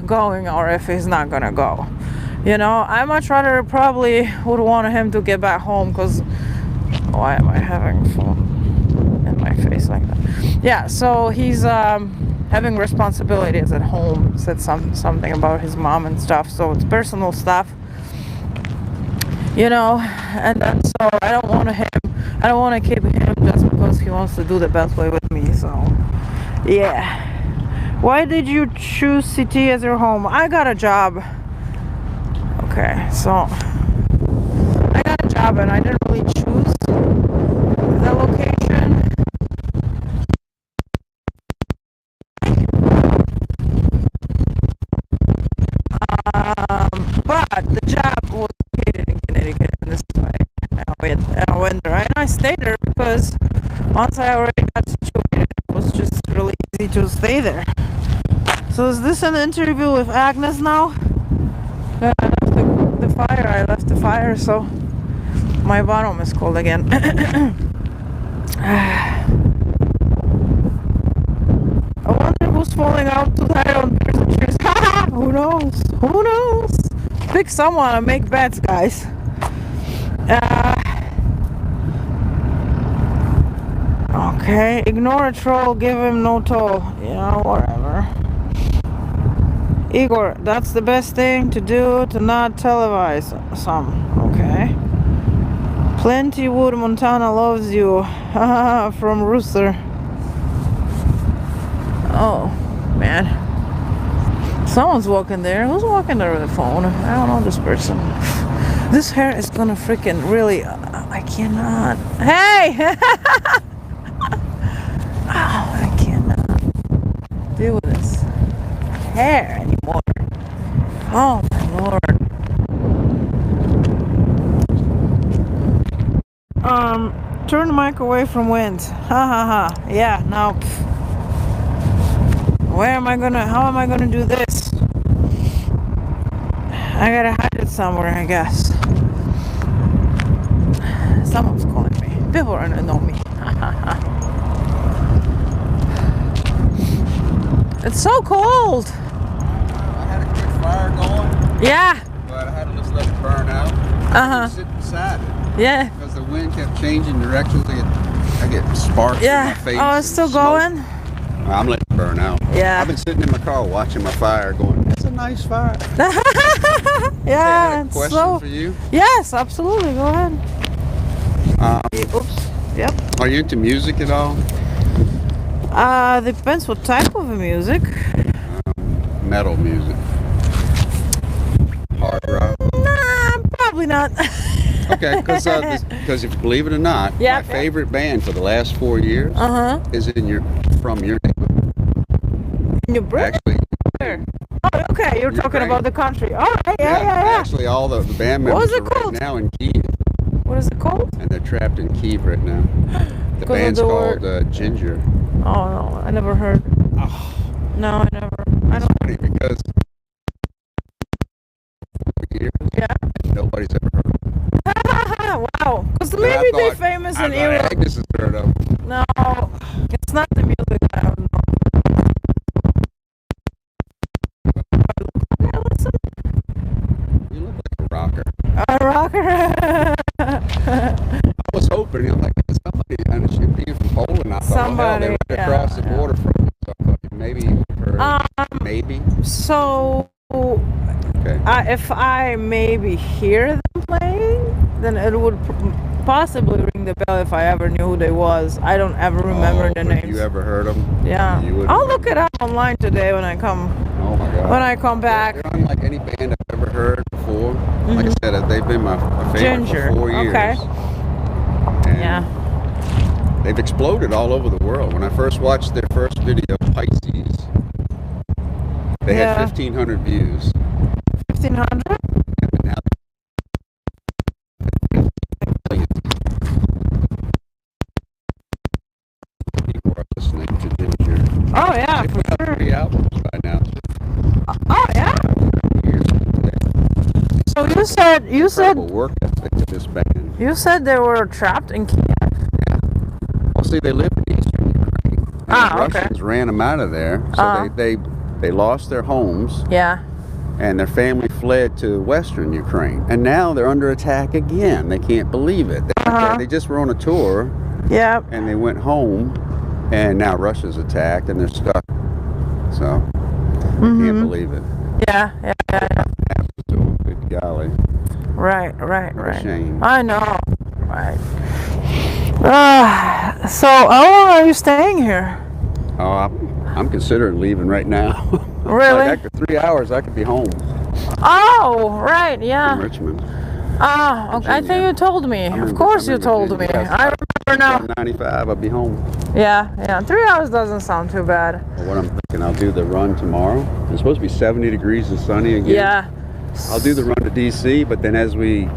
going or if he's not gonna go. You know, I much rather probably would want him to get back home because why am I having phone in my face like that? Yeah, so he's having responsibilities at home. Said something about his mom and stuff, so it's personal stuff. You know, and then so I don't want to keep him just because he wants to do the best way with me. So yeah. Why did you choose city as your home? I got a job. Okay, so I got a job and I didn't really choose the location. But the job was located in Connecticut in this way. And I went there and I stayed there because once I already got situated, it was just really easy to stay there. So is this an interview with Agnes now? I left the fire, so my bottom is cold again. I wonder who's falling out tonight on Beers and Cheers. Who knows? Who knows? Pick someone and make bets, guys. Okay, ignore a troll, give him no toll. Yeah, whatever. Igor, that's the best thing to do, to not televise some. Okay. Plenty Wood, Montana loves you. From Rooster. Oh, man. Someone's walking there. Who's walking there with a phone? I don't know this person. This hair is gonna freaking really... I cannot... Hey! Oh, I cannot deal with this hair anymore. Oh my lord. Turn the mic away from wind. Ha. Yeah, now how am I gonna do this? I gotta hide it somewhere, I guess. Someone's calling me. People are gonna know me. It's so cold. I had a quick fire going. Yeah. But let it burn out. Uh-huh. Sit beside it. Yeah. Because the wind kept changing directions. I get sparks in my face. Oh, it's still going? I'm letting it burn out. Yeah. I've been sitting in my car watching my fire going, that's a nice fire. Yeah. Question so, for you. Yes, absolutely. Go ahead. Oops. Yep. Are you into music at all? Depends what type of music. Metal music. Hard rock. Nah, probably not. Okay, because if you believe it or not, my favorite band for the last 4 years is from your neighborhood. In your Actually. Oh, okay. You're talking about the country. All right. Yeah. Actually, all the band members are right now in Kiev. What is it called? And they're trapped in Kiev right now. The band's called Ginger. Oh no, I never heard. Oh. No, I never. I don't. Funny because nobody's ever heard of them. Wow, because maybe they're famous in Europe. Agnes has heard of them. No, it's not the music I don't know. You look like a rocker. A rocker. I was hoping, like somebody, and she being from Poland, I thought, somebody, they were across the border from me, so I thought maybe you heard. Maybe. So, if I maybe hear them playing, then it would possibly ring the bell if I ever knew who they was. I don't ever remember the names. Have you ever heard them? Yeah. I'll look it up online today when I come. Oh my God. When I come back. They're unlike any band I've ever heard before. Like I said, they've been my favorite Ginger. for 4 years. Okay. And they've exploded all over the world. When I first watched their first video, Pisces, they had 1,500 views. 1,500? People are listening to Ginger. Oh yeah, they put out 3 albums by now. Oh yeah. So you said work ethic to this band. You said they were trapped in Kiev. Yeah. Well, see, they lived in Eastern Ukraine. And the Russians ran them out of there, so they lost their homes. Yeah. And their family fled to Western Ukraine, and now they're under attack again. They can't believe it. They just were on a tour. Yeah. And they went home, and now Russia's attacked, and they're stuck. So, can't believe it. Yeah. Good golly. Right. Shame. I know. Right. So how long are you staying here? Oh, I'm considering leaving right now. Really? Like after 3 hours, I could be home. Oh, right. Yeah. In Richmond. Oh, okay. I think you told me. Of course you told me. I remember now. 95, I'll be home. Yeah. 3 hours doesn't sound too bad. Well, what I'm thinking, I'll do the run tomorrow. It's supposed to be 70 degrees and sunny again. Yeah. I'll do the run to DC, but then as we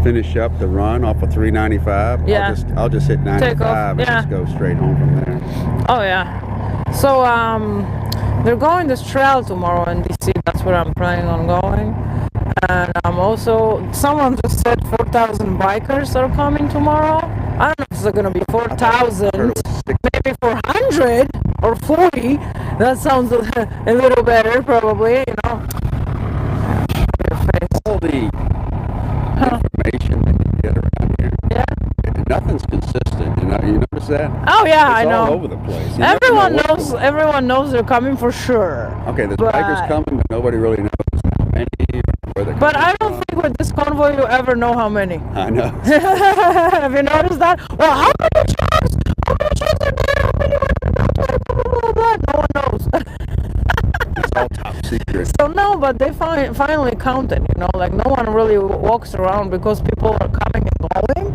finish up the run off of 395, I'll just hit 95 and just go straight home from there. Oh yeah. So they're going this trail tomorrow in DC. That's where I'm planning on going. And I'm also, someone just said 4,000 bikers are coming tomorrow. I don't know if it's going to be 4,000, maybe 400 or 40. That sounds a little better, probably, you know. All the information that you get around here, nothing's consistent. You notice that? Oh yeah, it's I know. All over the place. Everyone knows they're coming for sure. Okay, there's bikers coming, but nobody really knows how many or where they're coming. But I don't think with this convoy you ever know how many. I know. Have you noticed that? Well, how many trucks? How many trucks are there? How many are no one knows. It's all top secret. So no, but they finally counted, you know, like no one really walks around because people are coming and going.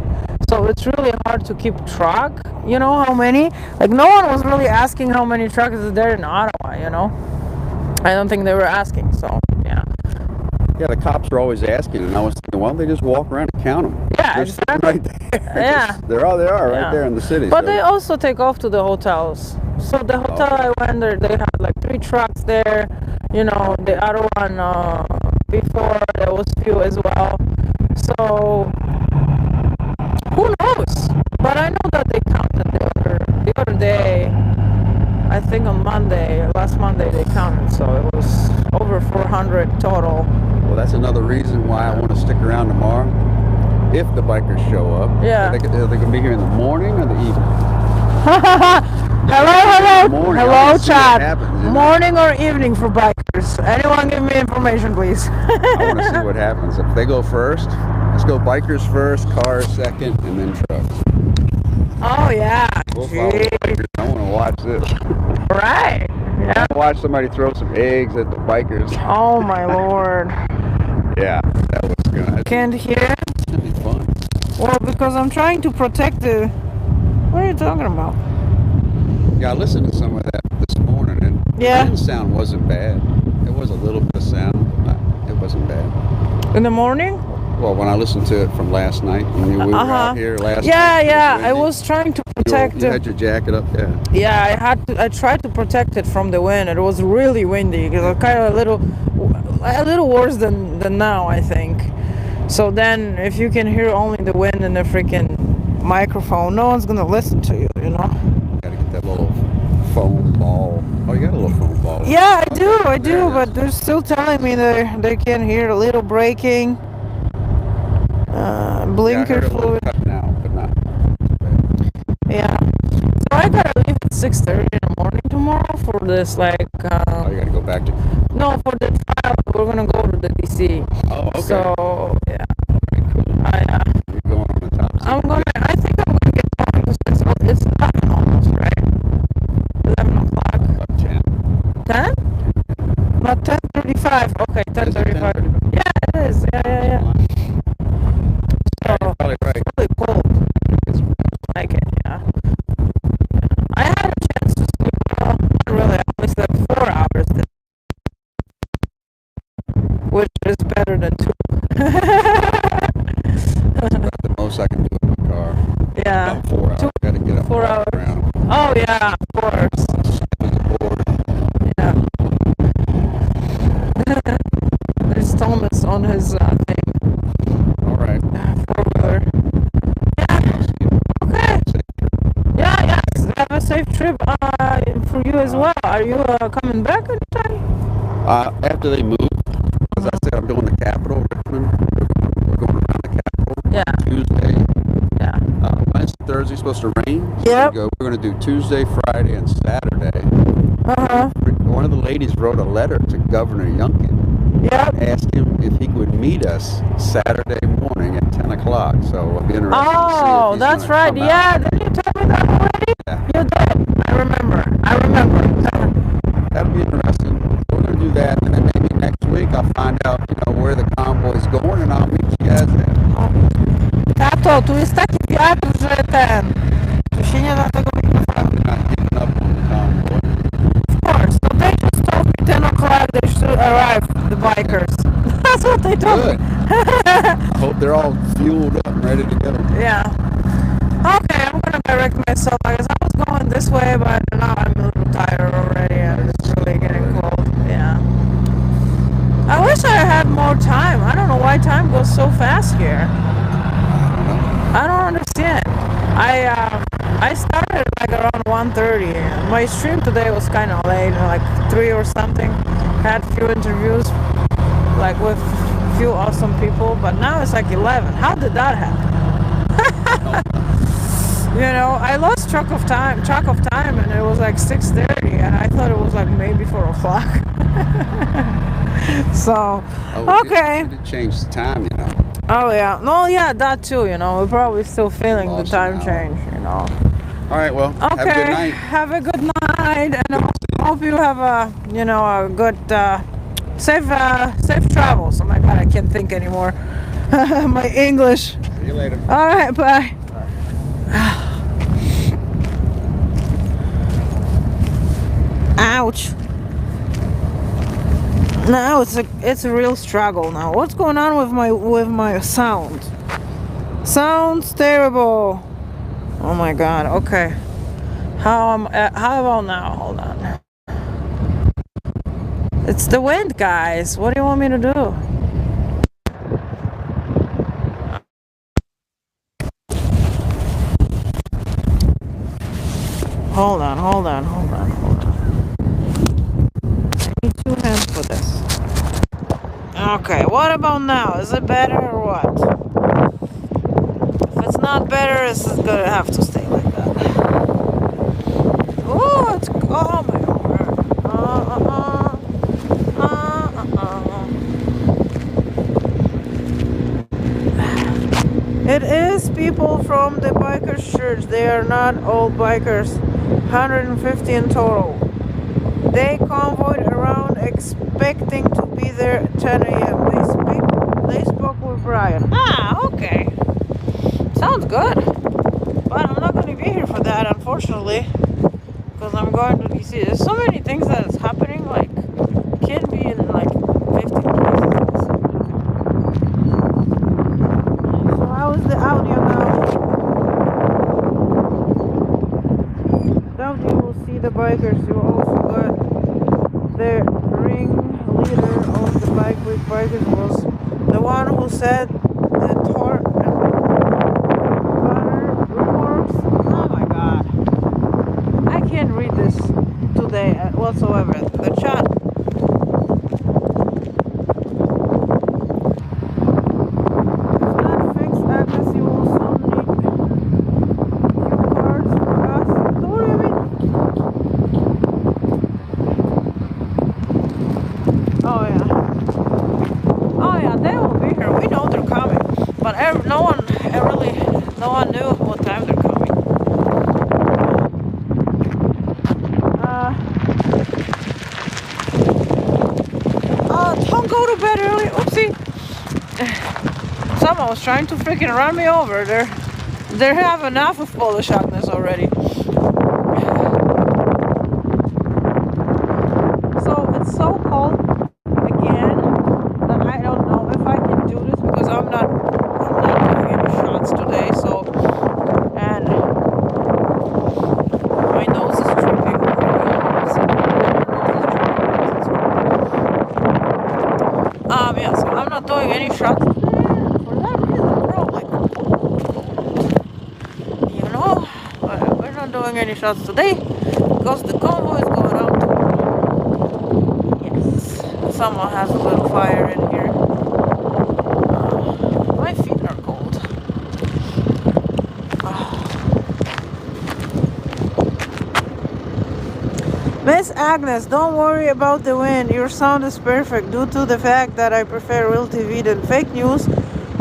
So it's really hard to keep track, you know, how many. Like no one was really asking how many trucks is there in Ottawa, you know. I don't think they were asking, so yeah. Yeah, the cops are always asking, and I was thinking, why don't they just walk around and count them? Yeah, exactly. Right there. Yeah. They are right there in the city. But they also take off to the hotels. So the hotel I went there, they had like 3 trucks there. You know, the other one before there was few as well. So who knows? But I know that they counted the other day. I think on last Monday they counted. So it was over 400 total. Well, that's another reason why I want to stick around tomorrow. If the bikers show up, Yeah. are they going to be here in the morning or the evening? Hello, chat. Morning or evening for bikers? Anyone give me information, please? I want to see what happens. If they go first, let's go bikers first, cars second, and then trucks. Oh, yeah. We'll follow the bikers. I want to watch this. Right. Yeah. I want to watch somebody throw some eggs at the bikers. Oh, my Lord. Yeah, that was good. Can't hear? It's going to be fun. Well, because I'm trying to protect the... What are you talking about? Yeah, I listened to some of that this morning, and the wind sound wasn't bad. It was a little bit of sound, but it wasn't bad. In the morning? Well, when I listened to it from last night, when we were out here last night. Yeah. I was trying to protect You had your jacket up, yeah. Yeah, I tried to protect it from the wind. It was really windy. It was kind of a little worse than now, I think. So then, if you can hear only the wind and the freaking microphone, no one's gonna listen to you, you know. Gotta get that little foam ball. Oh, you got a little foam ball. Yeah, I do, but they're still telling me they can hear a little braking. Blinker fluid. Now, but not. Yeah. So I gotta leave at 6:30 in the morning tomorrow for this, like. Oh, you gotta go back to. No, for the trial, we're gonna go to the DC. Oh, okay. So yeah. Very cool. You're going on the top. I think I'm gonna get going because it's 11 almost, right? 11 o'clock. About 10. 10? Not 10:35. Okay, 10:35. Yeah, it is. Yeah. So, probably right. It's really cold. It's like it, yeah. I had a chance to sleep. Well, not really. I only slept 4 hours, which is better than 2. That's about the most I can do in my car. Yeah. About 4 hours. Gotta get up 4 hours. Around. Oh yeah, of course. Yeah. There's Thomas on his thing. All right. 4-wheeler. Yeah. Okay. Yeah. Have a safe trip for you as well. Are you coming back anytime? After they move, as I said, I'm doing the Capitol, Richmond. We're going around the Capitol. Yeah. Tuesday. Yeah. Wednesday, Thursday supposed to rain. Yep. So we're going to do Tuesday, Friday, and Saturday. One of the ladies wrote a letter to Governor Youngkin. Yep. Asked him if he would meet us Saturday morning at 10 o'clock. So I'll be interested to see if he's that's gonna right. come Yeah, out. didn't you tell me that already? Yeah. You did. I remember. That'll be interesting. We're going to do that, and then maybe next week I'll find out, where the convoy's going, and I'll meet you guys there. Tato, tu jest taki wiatr, że tu się nie da tego mikrofonu. Of course. So they just told me 10 o'clock they should arrive, the bikers. That's what they told me. I hope they're all fueled up and ready to go. Yeah. Okay, I'm gonna direct myself. I guess I was going this way, but now I'm a little tired already and it's really getting cold. Yeah. I wish I had more time. I don't know why time goes so fast here. I don't understand. I started like around 1:30. My stream today was kind of late, like 3 or something. Had few interviews, like with few awesome people, but now it's like 11. How did that happen? I lost track of time, and it was like 6:30, and I thought it was like maybe 4 o'clock. So, okay. It changed the time, Oh yeah, no, yeah, that too. We're probably still feeling the time change. All right, well, Okay. have a good night. Have a good night, and I hope you have a good, safe travels. Oh my God, I can't think anymore. My English. See you later. All right, bye. Ouch. Now it's a real struggle now. What's going on with my sound? Sounds terrible. Oh my God. Okay. How about now? Hold on. It's the wind, guys. What do you want me to do? Hold on. I need 2 hands for this. Okay, what about now? Is it better or what? If it's not better, it's gonna have to stay like that. Oh, it's oh my god. It is people from the bikers church. They are not all bikers. 150 in total. They convoyed around expecting to be there at 10 a.m. They spoke with Brian. Ah, okay. Sounds good. But I'm not going to be here for that, unfortunately. Because I'm going to DC. There's so many things that is happening. Like, can't be in like 50 places. So how is the audio now? Down you will see the bikers. You also got the ring leader of the bike with bikers was the one who said the torque and remarks. Oh my god. I can't read this today whatsoever. The chat. If not fixed, Agnes, you will soon need new cards for us. Don't worry. Oh yeah. Oh yeah, they will be here. We know they're coming, but no one knew what time they're coming. Don't go to bed early. Oopsie. Someone was trying to freaking run me over. They have enough of Polish Agnes already. So it's so cold again that I don't know if I can do this because I'm not doing any shots today. So, and my nose is dripping already. Yeah, so I'm not doing any shots today. For that reason, bro, like, you know, we're not doing any shots today because the convoy is going out tomorrow. Yes, someone has a little fire in here. My feet are cold. Miss Agnes, don't worry about the wind. Your sound is perfect due to the fact that I prefer real TV than fake news.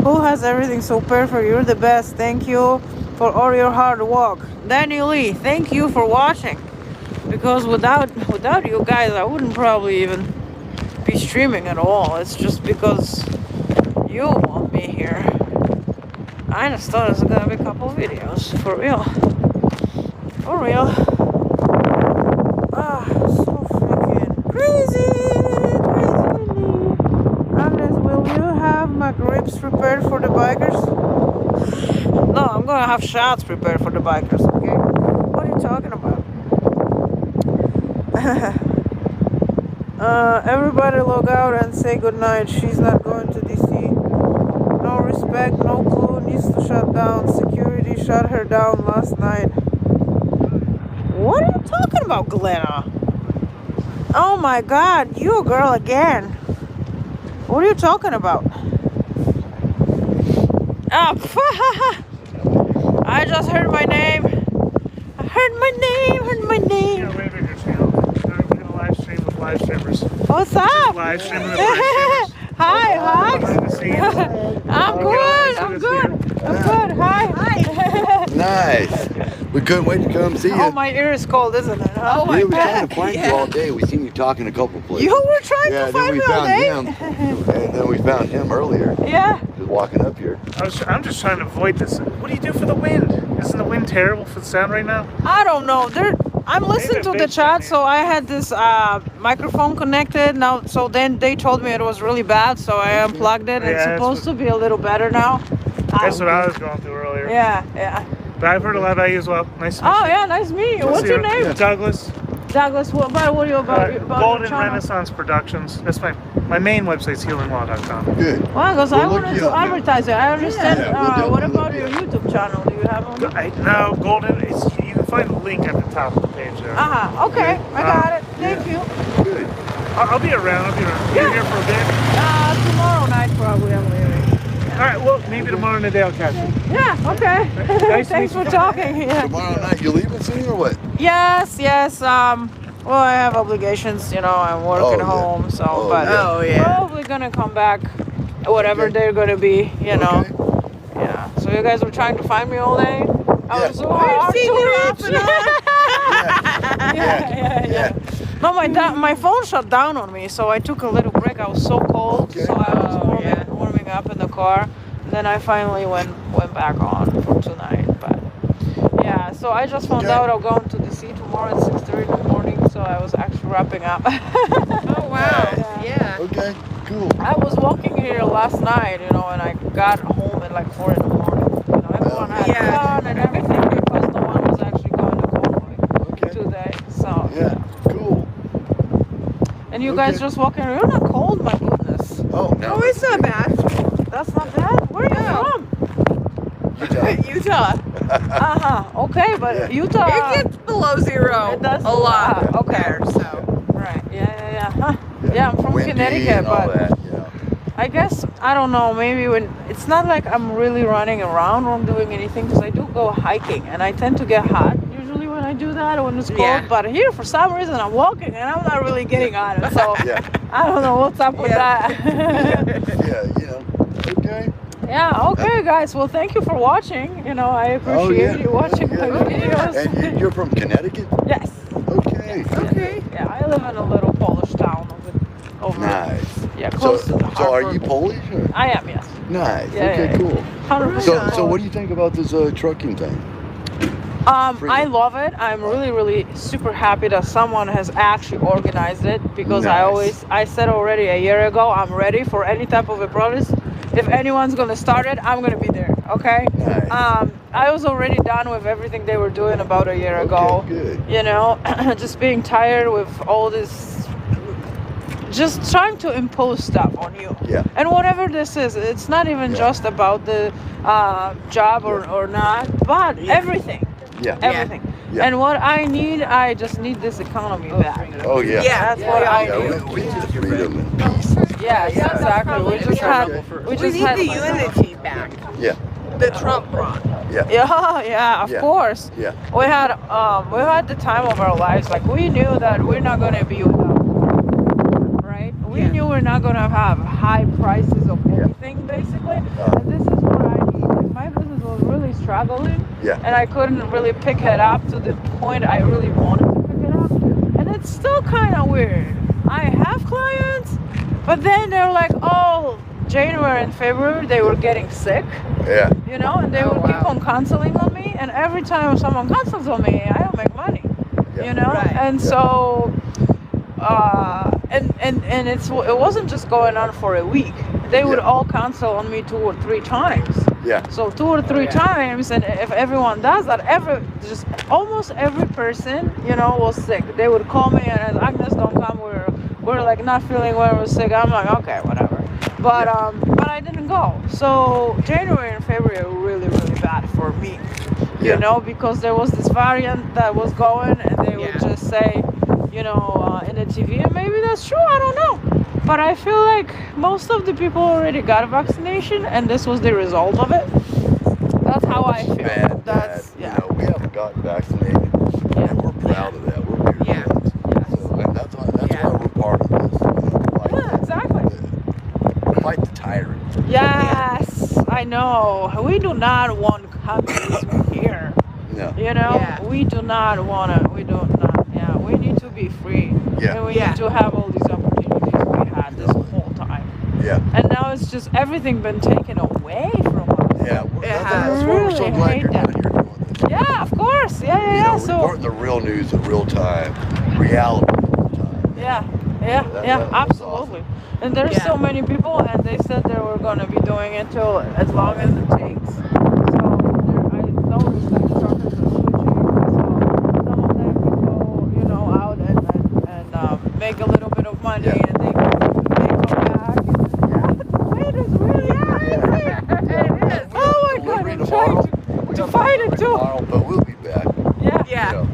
Who has everything so perfect? You're the best. Thank you for all your hard work. Daniel Lee, thank you for watching. Because without you guys, I wouldn't probably even be streaming at all. It's just because you want me here. I just thought it was gonna be a couple videos. For real. For real. So freaking crazy. Agnes, will you have McRibs prepared for the bikers? No, I'm gonna have shots prepared for the bikers, okay? What are you talking about? Everybody log out and say goodnight. She's not going to DC. No respect, no clue, needs to shut down. Security shut her down last night. What are you talking about, Glenna? Oh my god, you girl again. What are you talking about? I just heard my name. I heard my name. Yeah, later your channel. We're gonna live stream with live streamers. What's up? Live streaming with live streamers. Hi, Behind the scenes. I'm good. Hi. Nice. We couldn't wait to come see you. Oh, my ear is cold, isn't it? Oh my we were god. trying to find you all day. We seen you talking a couple places. You were trying to find me all day? Him, and then we found him earlier. Yeah. Just walking up here. I'm just trying to avoid this. What do you do for the wind? Isn't the wind terrible for the sound right now? I don't know. I'm listening to the chat, so I had this microphone connected now. So then they told me it was really bad, so I unplugged it. It's supposed to be a little better now. That's what I was going through earlier. Yeah. But I've heard a lot about you as well. Nice to meet you. Oh yeah, nice to meet you. What's your name? Douglas. Douglas, what are you about? Golden Renaissance Productions. That's my main website's healinglaw.com. Good. Well, because I wanted to advertise it. I understand. What about your YouTube channel? Do you have one? No, Golden. You can find the link at the top of the page there. Okay. I got it. Thank you. Good. I'll be around. You're here for a bit? Tomorrow night probably I'm leaving. All right, well, maybe tomorrow in the day I'll catch you. Yeah, okay. Thanks for talking. Yeah. Tomorrow night, you leaving soon or what? Yes. Well, I have obligations, I'm working home, so, probably gonna come back, whatever they're gonna be, know. Yeah, so you guys were trying to find me all day? I was so hard to reach. Yeah. No, my phone shut down on me, so I took a little break. I was so cold, so I was warming up in the car. Then I finally went back on for tonight. But yeah, so I just found out I'm going to DC tomorrow at 6:30 in the morning, so I was actually wrapping up. Oh wow! Yeah. Okay, cool. I was walking here last night, and I got home at like 4 in the morning. Everyone had fun and everything because no one was actually going to Convoy today. So yeah, cool. And you guys just walking around? You're not cold, my goodness. Oh no. Oh, it's not bad. That's not bad. Where are you from? Utah. Okay, but Utah. It gets below zero. It does a lot. Okay. So. Right. Yeah. Huh. Yeah, I'm from Windy Connecticut, and all but that, I guess I don't know. Maybe when it's not like I'm really running around or doing anything, because I do go hiking and I tend to get hot usually when I do that when it's cold. Yeah. But here, for some reason, I'm walking and I'm not really getting on it. So I don't know what's up with that. Okay. Yeah, okay, guys. Well, thank you for watching. I appreciate you watching my videos. And you're from Connecticut? Yes. Okay. Yeah, I live in a little Polish town over Nice. Yeah, close to the harbor. So are you Polish? Or? I am, yes. Nice. Yeah, okay, cool. 100%. So what do you think about this trucking thing? I love it. I'm really, really super happy that someone has actually organized it because I said already a year ago, I'm ready for any type of a protest. If anyone's gonna start it, I'm gonna be there. Okay. Nice. I was already done with everything they were doing about a year ago. Good. Just being tired with all this, just trying to impose stuff on you. Yeah. And whatever this is, it's not even just about the job or not, but everything. Yeah. Everything. Yeah. And what I just need this economy back. Oh yeah. Yeah, that's what I need. We need freedom and peace. Yes, exactly. We need the unity back. Yeah. The Trump brought. Yeah, of course. Yeah. We had the time of our lives. Like we knew that we're not gonna be without, right? We knew we're not gonna have high prices of anything, basically. And this is what I need. Like my business was really struggling. Yeah. And I couldn't really pick it up to the point I really wanted to pick it up. And it's still kind of weird. I have clients, but then they're like, oh, January and February they were getting sick. Yeah. And they would keep on canceling on me, and every time someone cancels on me, I don't make money. Right. And so and it wasn't just going on for a week. They would all cancel on me 2 or 3 times. Yeah. So 2 or 3 times, and if everyone does that, almost every person, was sick. They would call me and Agnes, don't come. We're like not feeling well. We're sick. I'm like, okay, whatever. But I didn't go. So January and February were really, really bad for me. Because there was this variant that was going, and they would just say, in the TV, and maybe that's true. I don't know. But I feel like most of the people already got a vaccination, and this was the result of it. That's how I feel. Bad, that's we haven't gotten vaccinated, and we're proud of that. We're patriots. And that's why we're part of this. Exactly. Fight the tyrant. Yes, I know. We do not want communism here. No. We do not want to. We do not. Yeah, we need to be free. Yeah. And we need to have all these opportunities we had this whole time. Yeah. And now it's just everything been taken away from us. Yeah. That's why we're so glad you're down here doing this. Yeah, of course. Yeah. Reporting the real news in real time, reality in real time. Yeah, absolutely. Awesome. And there's so many people, and they said they were going to be doing it till as long as it takes. So I noticed like truckers are switching. So some of them can go, out and make a little bit of money, and they come back. The weight is really high. It is. Oh my God, I'm trying to fight it too. Tomorrow, but we'll be back. Yeah.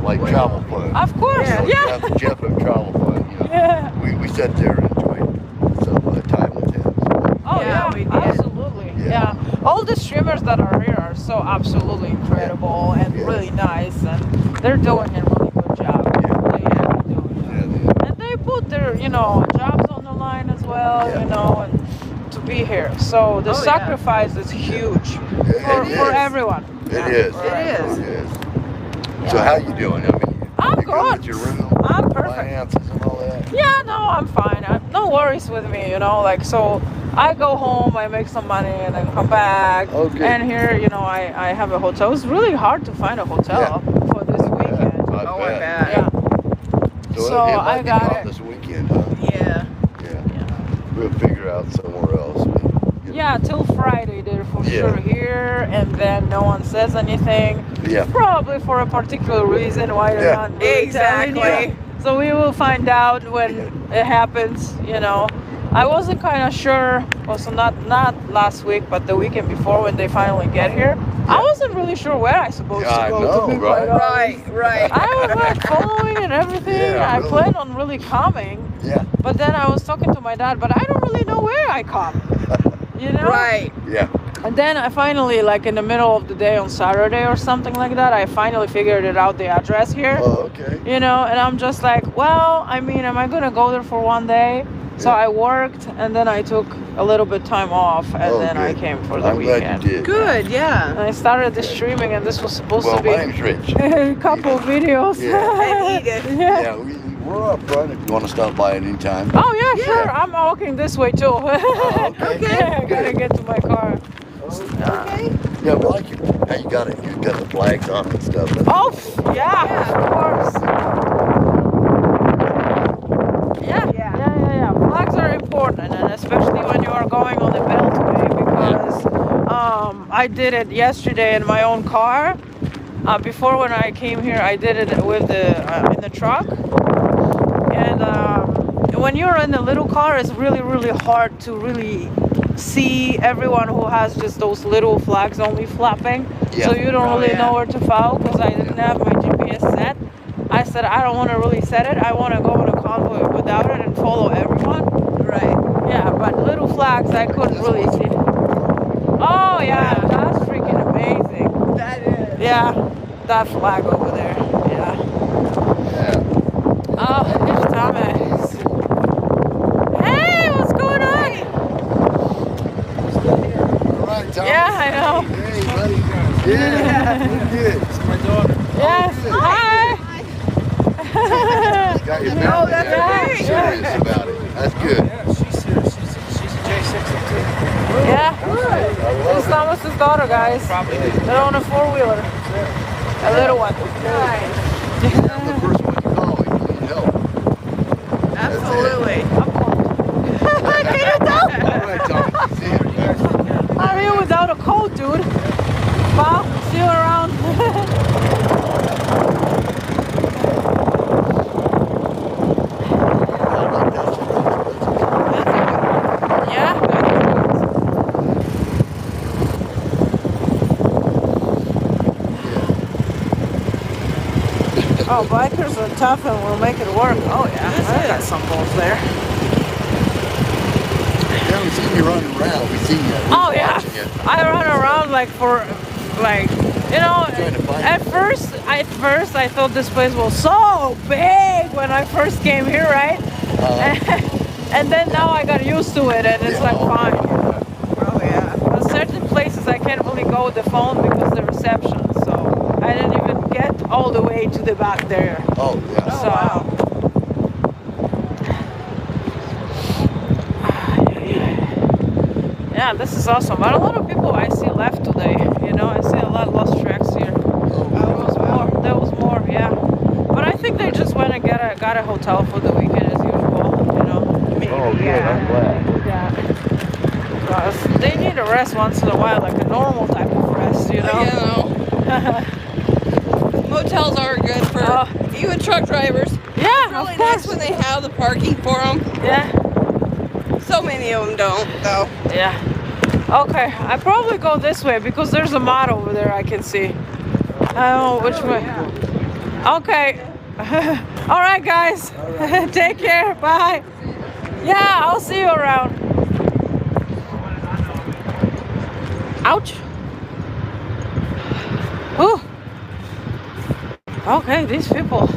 Like travel fund. Of course. Jeff and travel fund. Yeah. sat there and enjoyed some time with him. Oh yeah, absolutely. Yeah. All the streamers that are here are so absolutely incredible and really nice, and they're doing a really good job. And they put their, jobs on the line as well, and to be here. So the sacrifice is huge for everyone. It is. So how you doing? I mean, I'm you good. with your room, I'm perfect. finances and all that. Yeah, no, I'm fine. No worries with me, so I go home, I make some money, and then come back. Okay. And here, I have a hotel. It's really hard to find a hotel for this weekend. I bet. Yeah. So it I might got be gone it. this weekend, huh? Yeah. We'll figure out somewhere else. Yeah, till Friday they're for sure here, and then no one says anything. Yeah. Probably for a particular reason why they're not really telling you. So we will find out when it happens, I wasn't kind of sure, also not last week, but the weekend before when they finally get here. I wasn't really sure where I supposed to go. To be quite honest. Right. I was like following and everything. I planned on really coming. Yeah. But then I was talking to my dad, but I don't really know where I come. Right. Yeah. And then I finally, like in the middle of the day on Saturday or something like that, I finally figured it out, the address here. Oh, okay. And I'm just like, well, I mean, am I going to go there for one day? So I worked, and then I took a little bit time off, and then I came for the weekend. Glad you did. Good, yeah. And I started the streaming, and this was supposed to be my name's Rich. a couple videos. And Edith. Yeah, we're up front if you want to stop by at any time. Oh, yeah, sure. I'm walking this way, too. Okay. I got to get to my car. Okay. Yeah, I like it. How you got it? You got the flags on and stuff. Oh, yeah, of course. Yeah. Flags are important, and especially when you are going on the beltway, because I did it yesterday in my own car. Before, when I came here, I did it with in the truck. And when you're in the little car, it's really, really hard to really see everyone who has just those little flags only flapping. So you don't really know where to follow, because I didn't have my GPS set. I said I don't want to really set it. I want to go on a convoy without it and follow everyone. Right. Yeah, but little flags I couldn't really see. Oh yeah, that's freaking amazing. That is. Yeah, that flag over there. Yeah. Oh, it's Thomas. Hey, what's going on? All right, Thomas. Yeah, I know. Hey, buddy. Yeah, we're good. It's my daughter. Yes. Hi. Got your family that's serious about it. That's good. Yeah, she's a J6 too. Yeah. This is Thomas's daughter, guys. They're on a 4-wheeler. A little one. I'm the first one you call if you need help. Absolutely. Can you tell? All right, Thomas. See you. I'm here without a coat, dude. Bob, see you around. Oh, bikers are tough and we'll make it work. Oh yeah, I got some balls there. Yeah, we seen you running around. We seen you. Oh yeah, I run around like at first I thought this place was so big when I first came here, right? And then now I got used to it and it's like fine. Oh yeah. But certain places I can't really go with the phone because the reception, so I didn't even get all the way to the back there. Oh yeah. So, wow. Yeah, this is awesome. But a lot of people I see left today. I see a lot of lost tracks here. There was more, yeah. But I think they just went and got a hotel for the weekend as usual. Oh, good. I'm glad. Yeah. Because they need a rest once in a while, like a normal type of rest, Motels are good for even truck drivers. Yeah, it's really nice when they have the parking for them. Yeah. So many of them don't, though. Yeah. Okay, I probably go this way because there's a mod over there I can see. I don't know which way. Okay. All right, guys. Take care. Bye. Yeah, I'll see you around. Ouch. Ooh. Okay, these people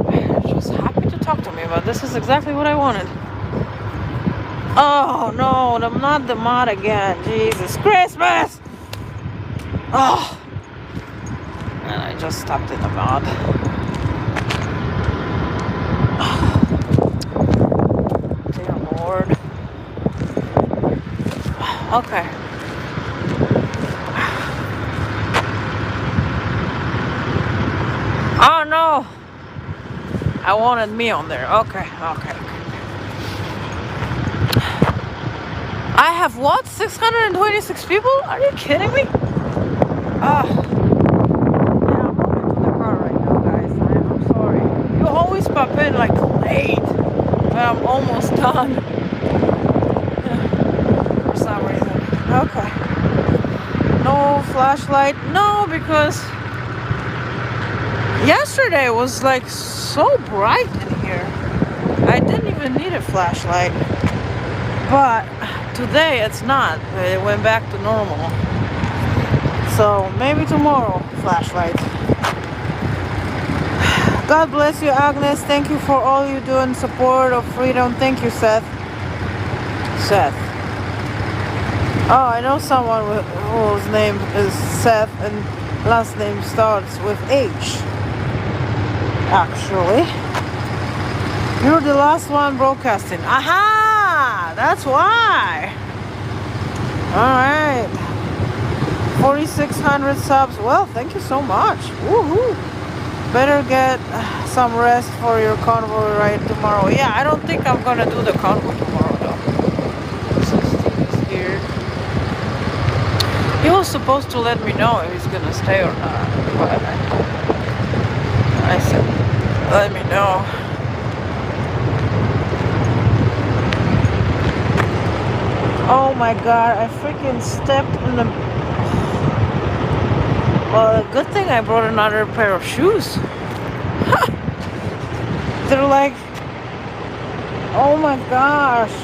are just happy to talk to me, but this is exactly what I wanted. Oh no, I'm not the mod again. Jesus Christmas! Oh. And I just stopped in the mod. Dear Lord. Okay. Oh no! I wanted me on there. Okay. I have what? 626 people? Are you kidding me? Yeah, I'm moving to the car right now, guys. I'm sorry. You always pop in like late, but I'm almost done. For some reason. Okay. No flashlight. No, because yesterday was like so bright in here. I didn't even need a flashlight. But today it's not. It went back to normal. So maybe tomorrow, flashlight. God bless you, Agnes. Thank you for all you do in support of freedom. Thank you, Seth. Seth. Oh, I know someone whose name is Seth and last name starts with H. Actually. You're the last one broadcasting. Aha! That's why. Alright. 4,600 subs. Well, thank you so much. Woohoo! Better get some rest for your convoy ride tomorrow. Yeah, I don't think I'm gonna do the convoy tomorrow though. So Steve is here. He was supposed to let me know if he's gonna stay or not. But I said, let me know. Oh my god, I freaking stepped in the... Well, good thing I brought another pair of shoes. They're like... Oh my gosh.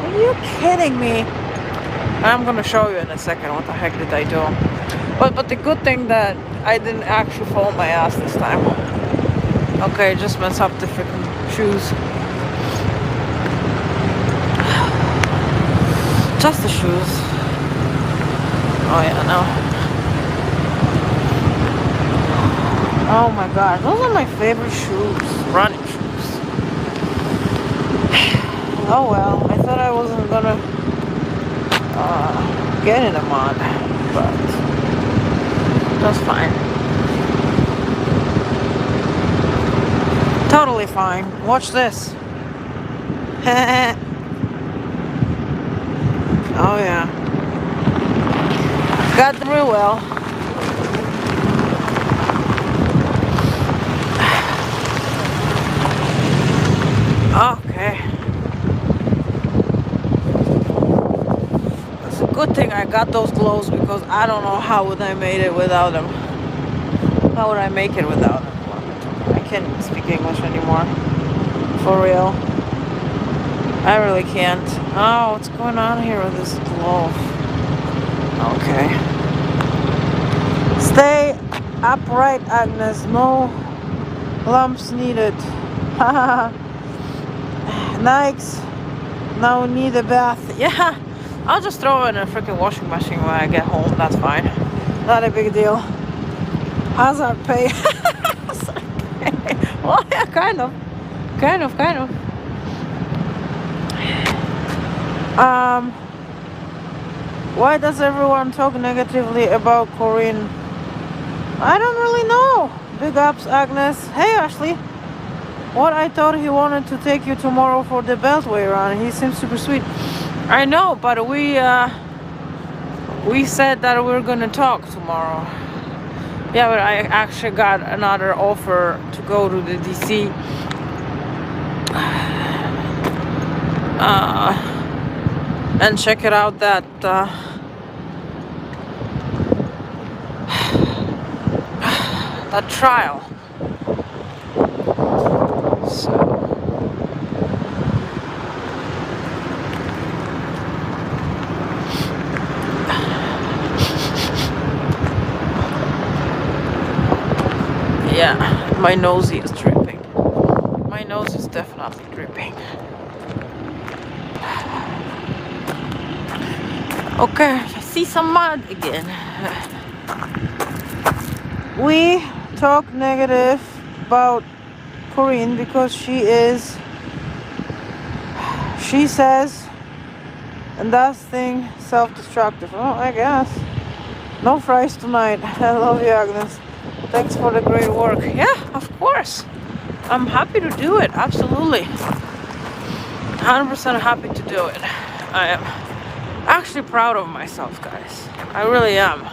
Are you kidding me? I'm gonna show you in a second what the heck did I do. But the good thing that I didn't actually fall on my ass this time. Okay, just mess up the freaking shoes. Just the shoes. Oh yeah, no. Oh my god, those are my favorite shoes. Running shoes. Oh well, I thought I wasn't gonna get in them on, but that's fine. Totally fine. Watch this. Oh yeah. Got them real well. Okay. It's a good thing I got those gloves because I don't know how would I made it without them. How would I make it without them? I can't even speak English anymore. For real. I really can't. Oh, what's going on here with this glove? Okay. Stay upright, Agnes. No lumps needed. Haha. Nikes. Now we need a bath. Yeah. I'll just throw it in a freaking washing machine when I get home. That's fine. Not a big deal. Hazard pay. Hazard pay. Well, yeah, kind of. Why does everyone talk negatively about Corinne? I don't really know. Big ups, Agnes. Hey, Ashley. What, I thought he wanted to take you tomorrow for the Beltway run. He seems super sweet. I know, but we said that we're gonna talk tomorrow. Yeah, but I actually got another offer to go to the DC. And check it out that that trial. So Yeah, my nosy is dripping. My nose is definitely dripping. Okay, I see some mud again. We talk negative about Corinne because she says and does things self-destructive. Oh, I guess. No fries tonight. I love you, Agnes. Thanks for the great work. Yeah, of course. I'm happy to do it. Absolutely. 100% happy to do it. I am actually proud of myself, guys. I really am.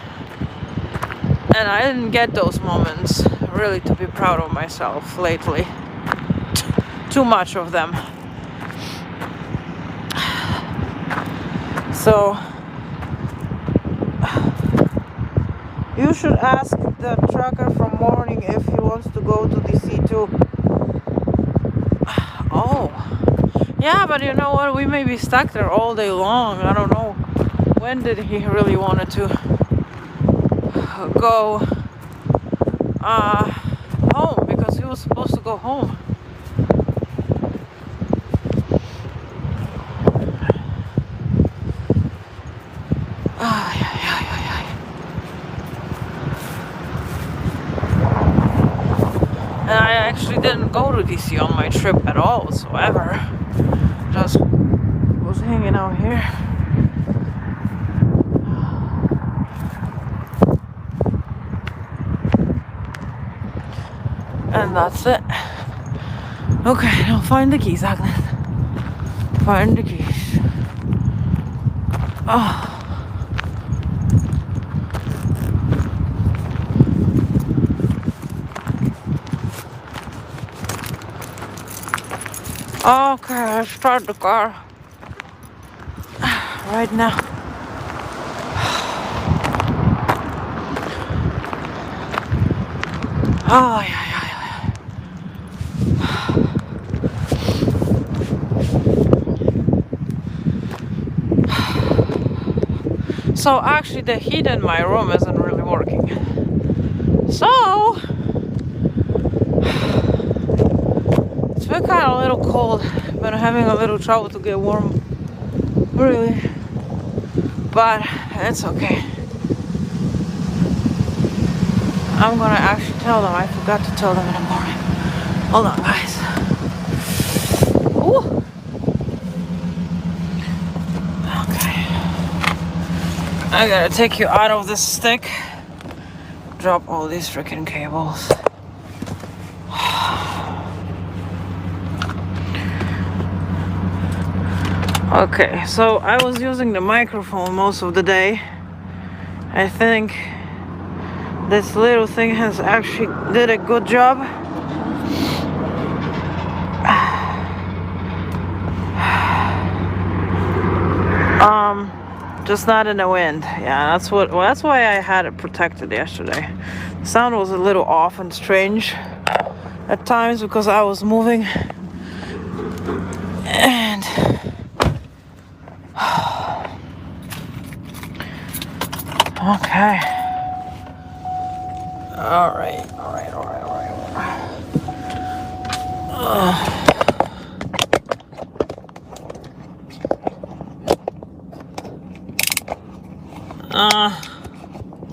And I didn't get those moments really to be proud of myself lately. Too much of them. So you should ask the trucker from morning if he wants to go to DC too. Oh, yeah, but you know what? We may be stuck there all day long. I don't know. When did he really wanted to go home? Because he was supposed to go home. And I actually didn't go to DC on my trip at all whatsoever. Just was hanging out here. And that's it. Okay, now find the keys, Agnes. Find the keys. Oh. Okay, let's start the car right now. Oh, yeah. So actually the heat in my room isn't really working. So it's been kind of a little cold. Been having a little trouble to get warm. Really. But it's okay. I'm gonna actually tell them. I forgot to tell them in the morning. Hold on, guys. Ooh. Okay. I gotta take you out of this stick. Drop all these freaking cables. Okay, so I was using the microphone most of the day. I think this little thing has actually did a good job. Just not in the wind. Yeah, that's why I had it protected yesterday. The sound was a little off and strange at times because I was moving. And okay. All right.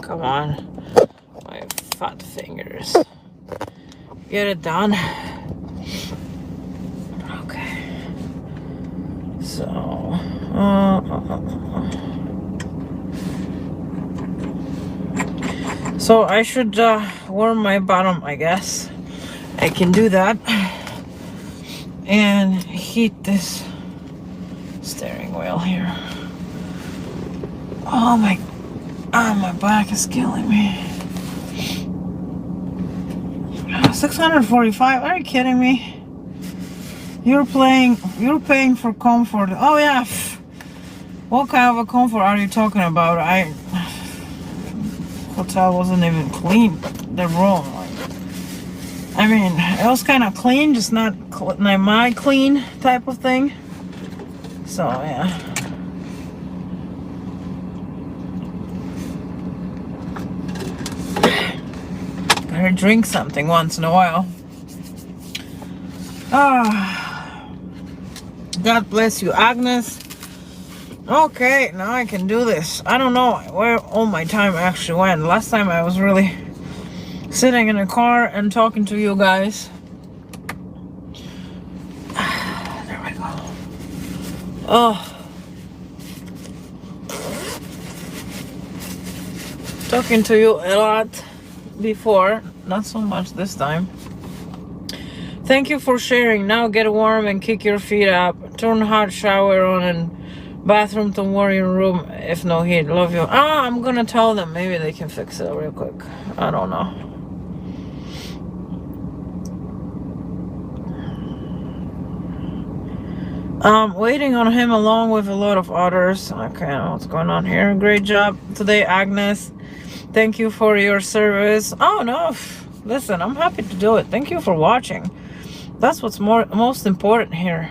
Come on, my fat fingers. Get it done. Okay. So, so I should warm my bottom, I guess. I can do that. And heat this steering wheel here. Oh my back is killing me. 645, are you kidding me? You're paying for comfort. Oh yeah. What kind of a comfort are you talking about? Hotel wasn't even clean. The room. I mean, it was kind of clean, just not my clean type of thing. So yeah. better drink something once in a while. God bless you, Agnes. Okay, now I can do this. I don't know where all my time actually went. Last time I was really sitting in a car and talking to you guys. There we go. Oh. Talking to you a lot before, not so much this time. Thank you for sharing. Now get warm and kick your feet up. Turn hot shower on and bathroom to warrior room if no heat. Love you. I'm gonna tell them. Maybe they can fix it real quick. I don't know. Waiting on him along with a lot of others. Okay, what's going on here? Great job today, Agnes. Thank you for your service. Oh no, listen, I'm happy to do it. Thank you for watching. That's what's most important here.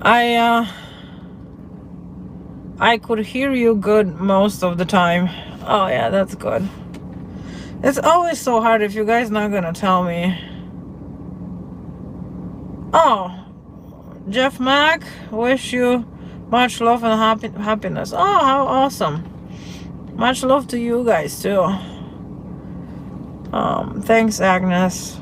I could hear you good most of the time. Oh yeah, that's good. It's always so hard if you guys not gonna tell me. Oh, Jeff Mack, wish you much love and happiness. Oh, how awesome. Much love to you guys too. Thanks, Agnes.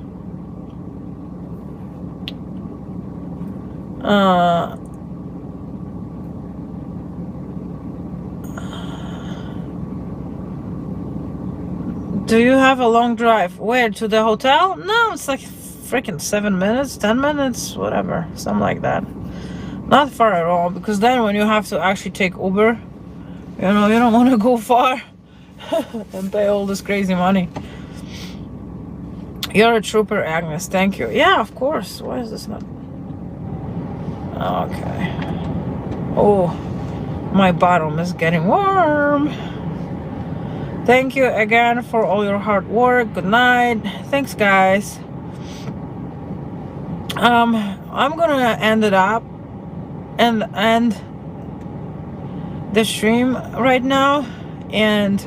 Do you have a long drive? Where, to the hotel? No, it's like freaking 7 minutes, 10 minutes, whatever, something like that. Not far at all, because then when you have to actually take Uber, you know, you don't want to go far and pay all this crazy money. You're a trooper, Agnes. Thank you. Yeah, of course. Why is this not? Okay. Oh, my bottom is getting warm. Thank you again for all your hard work. Good night. Thanks, guys. I'm gonna end it up and end the stream right now. And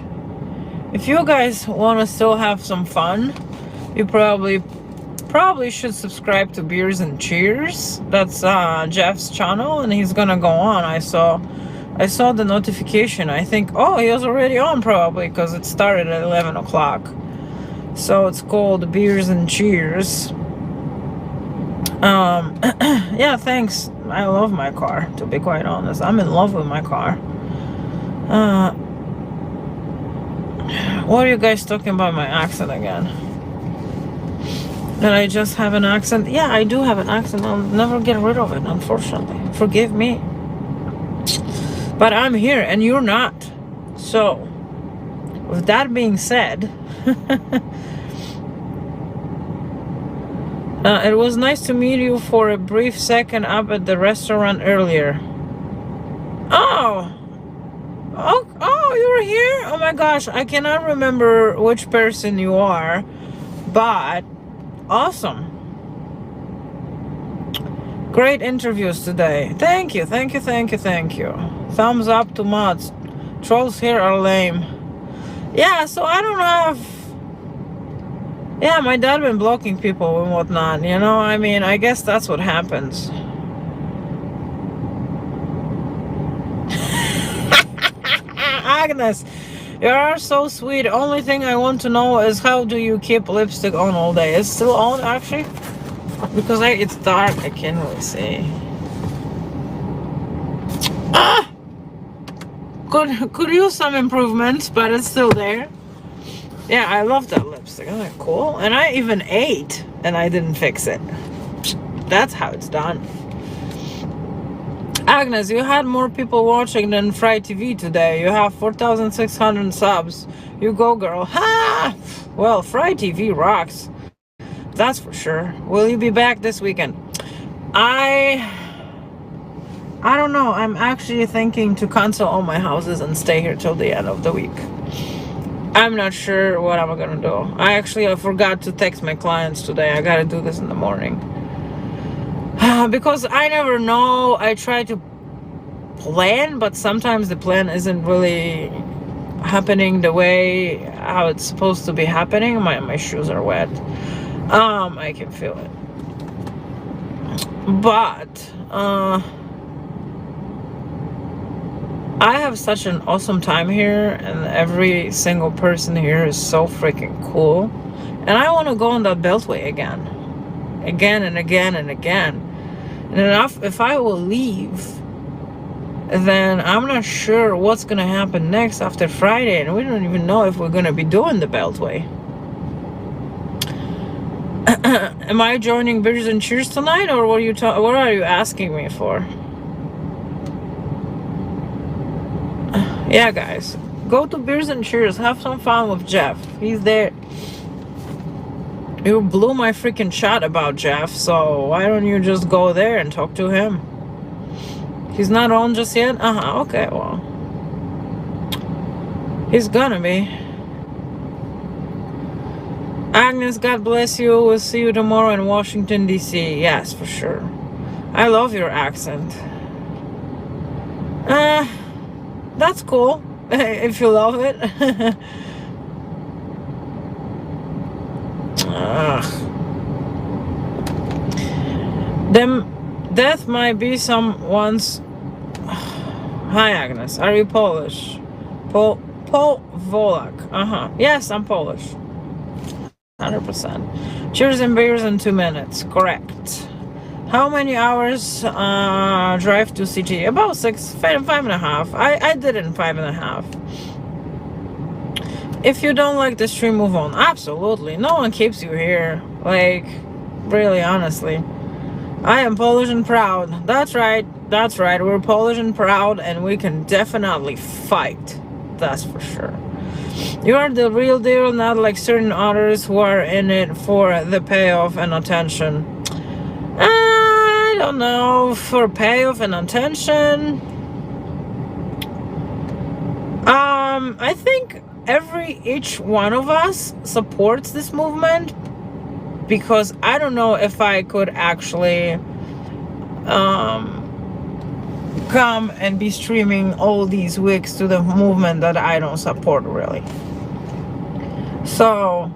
if you guys want to still have some fun, you probably should subscribe to Beers and Cheers. That's Jeff's channel, and he's gonna go on. I saw the notification. I think, oh, he was already on probably, because it started at 11 o'clock. So it's called Beers and Cheers. Yeah, thanks. I love my car, to be quite honest. I'm in love with my car. What are you guys talking about my accent again? That I just have an accent? Yeah, I do have an accent. I'll never get rid of it, unfortunately. Forgive me. But I'm here and you're not. So, with that being said, it was nice to meet you for a brief second up at the restaurant earlier. Oh, you were here? Oh my gosh, I cannot remember which person you are, but awesome. Great interviews today. Thank you. Thumbs up to mods. Trolls here are lame. Yeah, so I don't know if... Yeah, my dad been blocking people and whatnot, you know? I mean, I guess that's what happens. Agnes, you are so sweet. Only thing I want to know is how do you keep lipstick on all day? It's still on, actually? Because it's dark, I can't really see. Could use some improvements, but it's still there. Yeah, I love that lipstick. Isn't that cool? And I even ate and I didn't fix it. That's how it's done. Agnes, you had more people watching than Fry TV today. You have 4,600 subs. You go, girl. Ha! Well, Fry TV rocks. That's for sure. Will you be back this weekend? I don't know. I'm actually thinking to cancel all my houses and stay here till the end of the week. I'm not sure what I'm gonna do. I forgot to text my clients today. I gotta do this in the morning. Because I never know. I try to plan, but sometimes the plan isn't really happening the way how it's supposed to be happening. My shoes are wet. I can feel it. But I have such an awesome time here, and every single person here is so freaking cool. And I want to go on that beltway again and again and again. And if I will leave, then I'm not sure what's gonna happen next after Friday, and we don't even know if we're gonna be doing the beltway. Am I joining Beers and Cheers tonight, or what are you asking me for? Yeah, guys, go to Beers and Cheers, have some fun with Jeff. He's there. You blew my freaking shot about Jeff, so why don't you just go there and talk to him? He's not on just yet? Okay, well, he's gonna be. Agnes, God bless you. We'll see you tomorrow in Washington, D.C. Yes, for sure. I love your accent. That's cool, if you love it. Death might be someone's. Hi, Agnes. Are you Polish? Paul Volak. Yes, I'm Polish. 100%. Cheers and beers in 2 minutes. Correct. How many hours drive to CT? About 5.5. I did it in 5.5. If you don't like the stream, move on. Absolutely. No one keeps you here. Like, really, honestly. I am Polish and proud. That's right. That's right. We're Polish and proud, and we can definitely fight. That's for sure. You are the real deal, not like certain others who are in it for the payoff and attention. I don't know. For payoff and attention. I think each one of us supports this movement, because I don't know if I could actually come and be streaming all these weeks to the movement that I don't support, really. So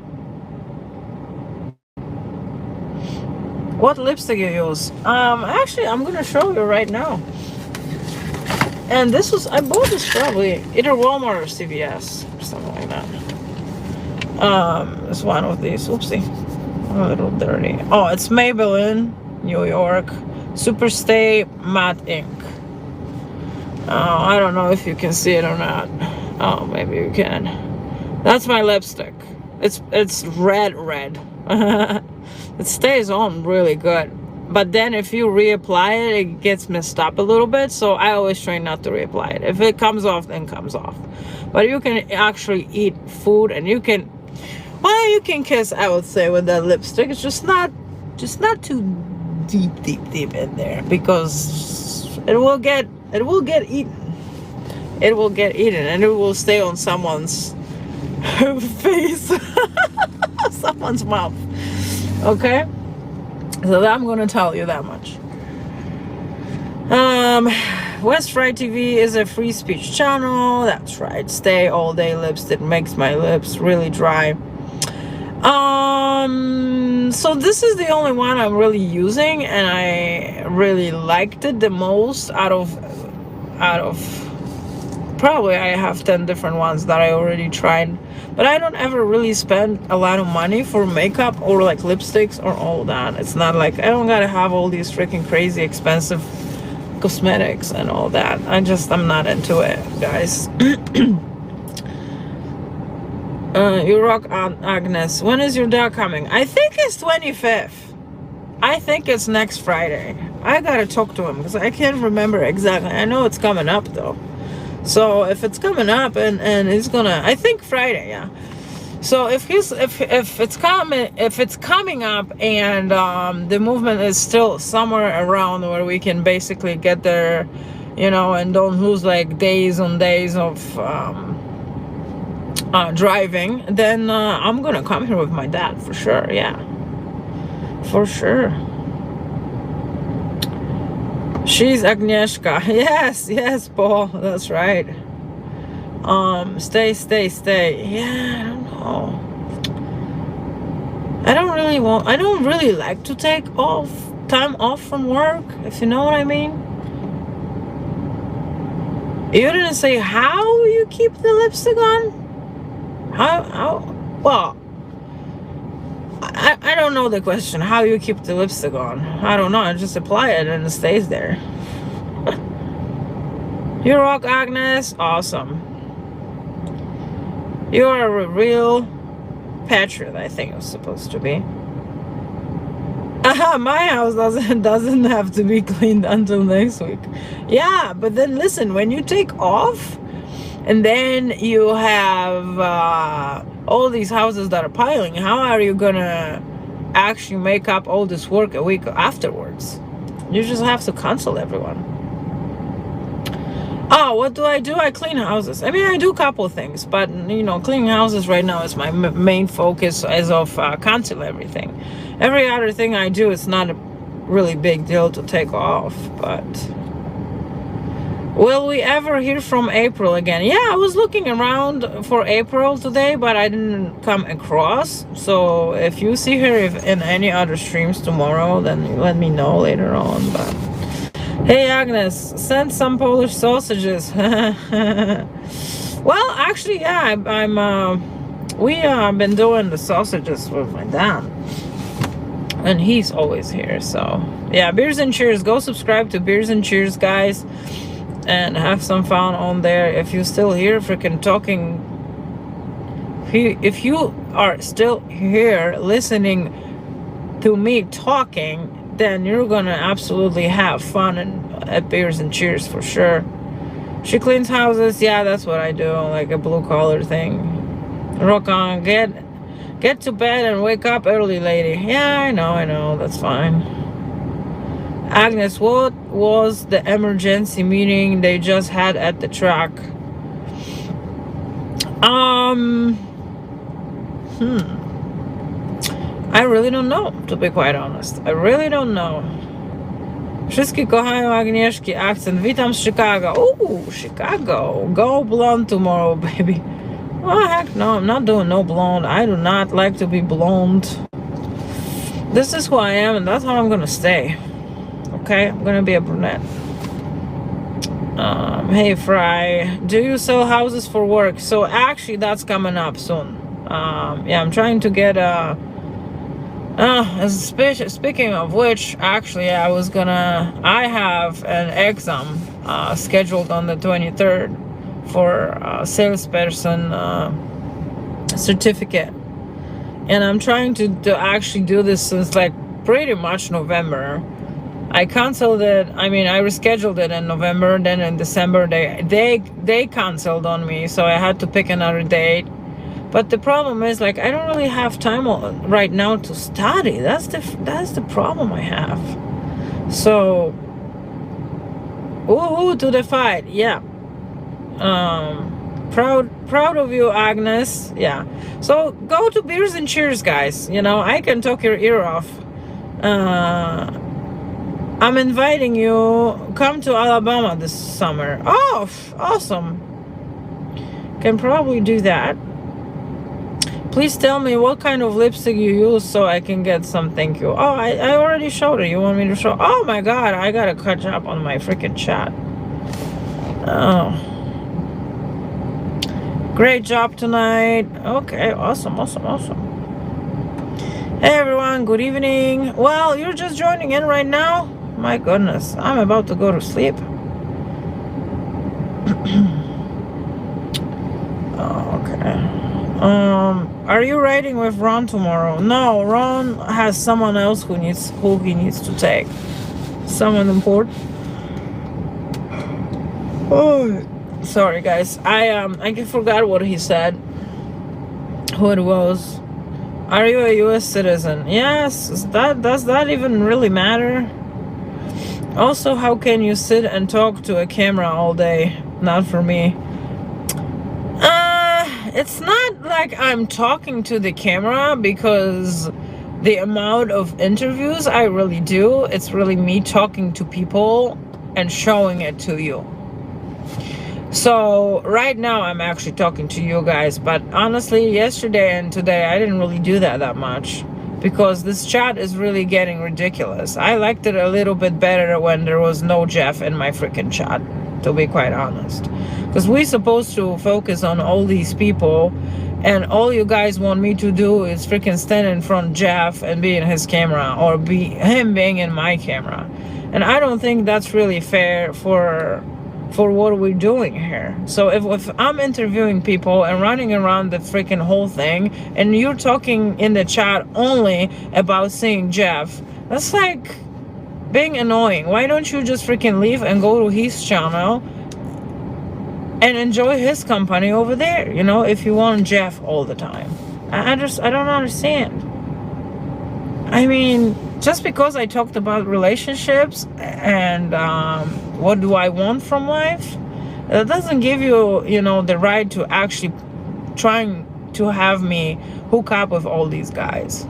what lipstick you use? Actually, I'm gonna show you right now. And this was, I bought this probably either Walmart or CVS or something like that. It's one of these. Oopsie, a little dirty. Oh, it's Maybelline, New York, Superstay Matte Ink. I don't know if you can see it or not. Oh, maybe you can. That's my lipstick. It's red. It stays on really good. But then if you reapply it, it gets messed up a little bit. So I always try not to reapply it. If it comes off, then comes off. But you can actually eat food, and you can, well, you can kiss, I would say, with that lipstick. It's just not too deep in there, because it will get eaten. It will get eaten, and it will stay on someone's face, someone's mouth. Okay, so I'm gonna tell you that much. West Fried TV is a free speech channel. That's right. Stay all day lipstick makes my lips really dry. So this is the only one I'm really using, and I really liked it the most out of probably I have 10 different ones that I already tried. But I don't ever really spend a lot of money for makeup or like lipsticks or all that. It's not like I don't gotta have all these freaking crazy expensive cosmetics and all that. I'm not into it, guys. You rock on, Agnes. When is your dog coming? I think it's 25th. I think it's next Friday. I gotta talk to him because I can't remember exactly. I know it's coming up though. So if it's coming up and he's gonna, I think Friday, yeah. So if it's coming up and the movement is still somewhere around where we can basically get there, you know, and don't lose like days on days of driving, then I'm gonna come here with my dad for sure. Yeah, for sure. She's Agnieszka. Yes, Paul, that's right. Stay. Yeah, I don't know. I don't really like to take time off from work, if you know what I mean. You didn't say how you keep the lipstick on? Well, I don't know the question. How you keep the lipstick on? I don't know. I just apply it and it stays there. You rock, Agnes. Awesome. You are a real patriot, I think it was supposed to be. My house doesn't have to be cleaned until next week. Yeah, but then listen, when you take off and then you have all these houses that are piling, how are you gonna actually make up all this work a week afterwards? You just have to cancel everyone. Oh, what do? I clean houses. I mean, I do a couple things, but you know, cleaning houses right now is my main focus as of cancel everything. Every other thing I do, it's not a really big deal to take off, but will we ever hear from April again? Yeah, I was looking around for April today, but I didn't come across. So if you see her in any other streams tomorrow, then let me know later on. But hey, Agnes, send some Polish sausages. Well, actually, yeah, we been doing the sausages with my dad, and he's always here. So yeah, Beers and Cheers. Go subscribe to Beers and Cheers, guys, and have some fun on there. If you're still here, freaking talking. If you are still here listening to me talking, then you're gonna absolutely have fun at Beers and Cheers for sure. She cleans houses. Yeah, that's what I do, like a blue collar thing. Rock on, get to bed and wake up early, lady. Yeah, I know, that's fine. Agnes, what was the emergency meeting they just had at the track? I really don't know, to be quite honest. I really don't know. Wszystkie kochają Agnieszki akcent. Witam z Chicago. Ooh, Chicago. Go blonde tomorrow, baby. Oh, heck no, I'm not doing no blonde. I do not like to be blonde. This is who I am, and that's how I'm gonna stay. Okay, I'm gonna be a brunette. Hey, Fry. Do you sell houses for work? So actually, that's coming up soon. Yeah, I'm trying to get speaking of which, actually, I have an exam scheduled on the 23rd for a salesperson certificate, and I'm trying to actually do this since like pretty much November. I canceled it. I mean, I rescheduled it in November. Then in December, they canceled on me, so I had to pick another date. But the problem is, like, I don't really have time right now to study. That's the problem I have. So, woohoo to the fight, yeah. Proud of you, Agnes. Yeah. So go to Beers and Cheers, guys. You know, I can talk your ear off. I'm inviting you. Come to Alabama this summer. Oh, awesome. Can probably do that. Please tell me what kind of lipstick you use so I can get some. Thank you. Oh, I already showed her. You want me to show? Oh my God, I gotta catch up on my freaking chat. Oh. Great job tonight. Okay, awesome. Hey everyone, good evening. Well, you're just joining in right now? My goodness, I'm about to go to sleep. Okay. Are you riding with Ron tomorrow? No, Ron has someone else who he needs to take. Someone important. Oh, sorry guys. I forgot what he said. Who it was. Are you a US citizen? Yes. Does that even really matter? Also, how can you sit and talk to a camera all day? Not for me. It's not like I'm talking to the camera, because the amount of interviews I really do, it's really me talking to people and showing it to you. So right now I'm actually talking to you guys, but honestly, yesterday and today I didn't really do that much because this chat is really getting ridiculous. I liked it a little bit better when there was no Jeff in my freaking chat, to be quite honest, because we're supposed to focus on all these people, and all you guys want me to do is freaking stand in front of Jeff and be in his camera, or be him being in my camera. And I don't think that's really fair for what we're doing here. So if I'm interviewing people and running around the freaking whole thing, and you're talking in the chat only about seeing Jeff, that's like being annoying. Why don't you just freaking leave and go to his channel and enjoy his company over there, you know, if you want Jeff all the time? I don't understand. I mean, just because I talked about relationships and what do I want from life, that doesn't give you, you know, the right to actually trying to have me hook up with all these guys.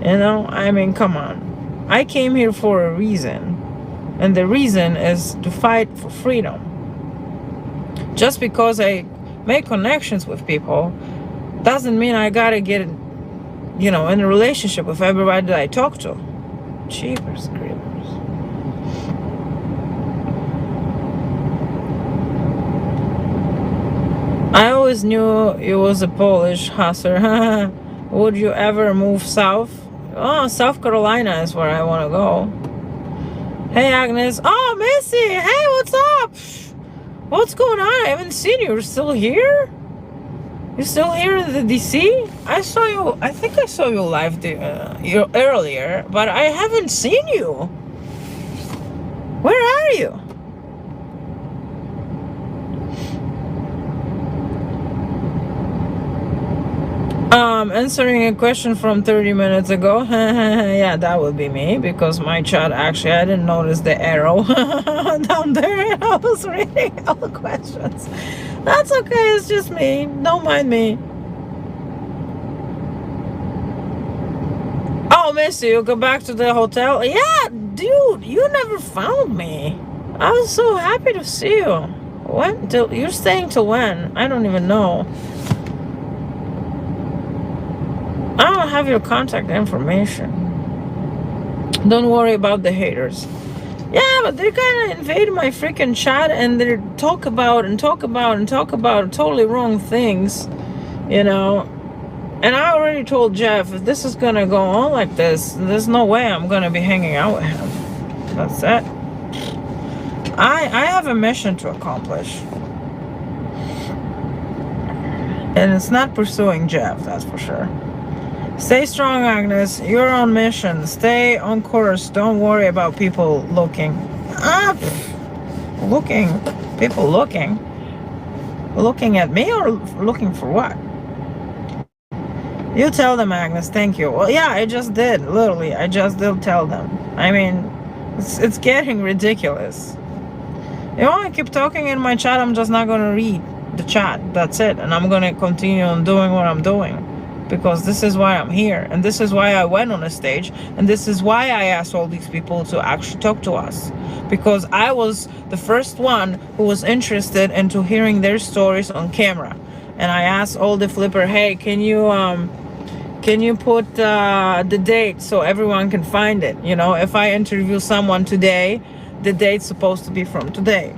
You know, I mean, come on. I came here for a reason, and the reason is to fight for freedom. Just because I make connections with people doesn't mean I gotta get, you know, in a relationship with everybody that I talk to. Jeepers creepers. I always knew you was a Polish hustler. Would you ever move south? Oh, South Carolina is where I want to go. Hey, Agnes. Oh, Missy. Hey, what's up? What's going on? I haven't seen you. You're still here? You're still here in the DC? I saw you. I think I saw you live earlier, but I haven't seen you. Where are you? Answering a question from 30 minutes ago. Yeah, that would be me, because my chat, actually, I didn't notice the arrow down there. I was reading all the questions. That's okay, it's just me. Don't mind me. Oh, Missy, you go back to the hotel? Yeah, dude, you never found me. I was so happy to see you. When? You're staying till when? I don't even know. I don't have your contact information. Don't worry about the haters. Yeah, but they're kind of invading my freaking chat, and they talk about totally wrong things, you know. And I already told Jeff, if this is gonna go on like this, there's no way I'm gonna be hanging out with him. That's it. I have a mission to accomplish, and it's not pursuing Jeff, that's for sure. Stay strong, Agnes. You're on mission. Stay on course. Don't worry about people looking. Looking? People looking? Looking at me, or looking for what? You tell them, Agnes. Thank you. Well, yeah, I just did. Literally, I just did tell them. I mean, it's getting ridiculous. You know, I keep talking in my chat. I'm just not going to read the chat. That's it. And I'm going to continue on doing what I'm doing, because this is why I'm here, and this is why I went on a stage, and this is why I asked all these people to actually talk to us, because I was the first one who was interested into hearing their stories on camera. And I asked all the flipper, hey, can you put the date so everyone can find it? You know, if I interview someone today, the date's supposed to be from today.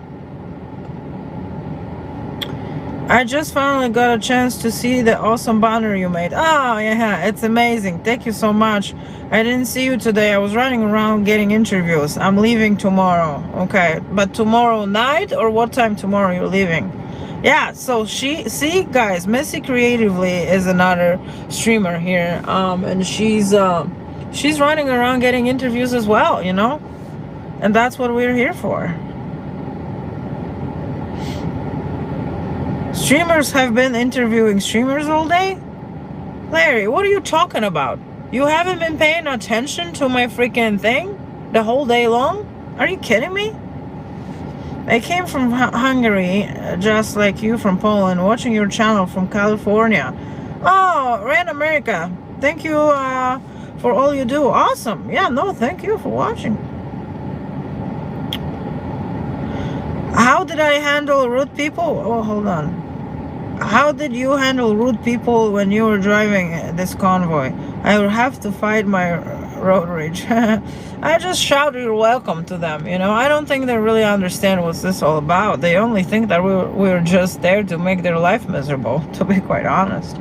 I just finally got a chance to see the awesome banner you made. Oh, yeah, it's amazing. Thank you so much. I didn't see you today. I was running around getting interviews. I'm leaving tomorrow. Okay, but tomorrow night, or what time tomorrow you're leaving? Yeah, so see, guys, Missy Creatively is another streamer here. And she's running around getting interviews as well, you know? And that's what we're here for. Streamers have been interviewing streamers all day? Larry, what are you talking about? You haven't been paying attention to my freaking thing the whole day long? Are you kidding me? I came from Hungary, just like you from Poland, watching your channel from California. Oh, Ran America. Thank you for all you do. Awesome. Yeah, no, thank you for watching. How did I handle rude people? Oh, hold on. How did you handle rude people when you were driving this convoy? I will have to fight my road rage. I just shout "You're welcome" to them. You know, I don't think they really understand what's this all about. They only think that we're just there to make their life miserable, to be quite honest.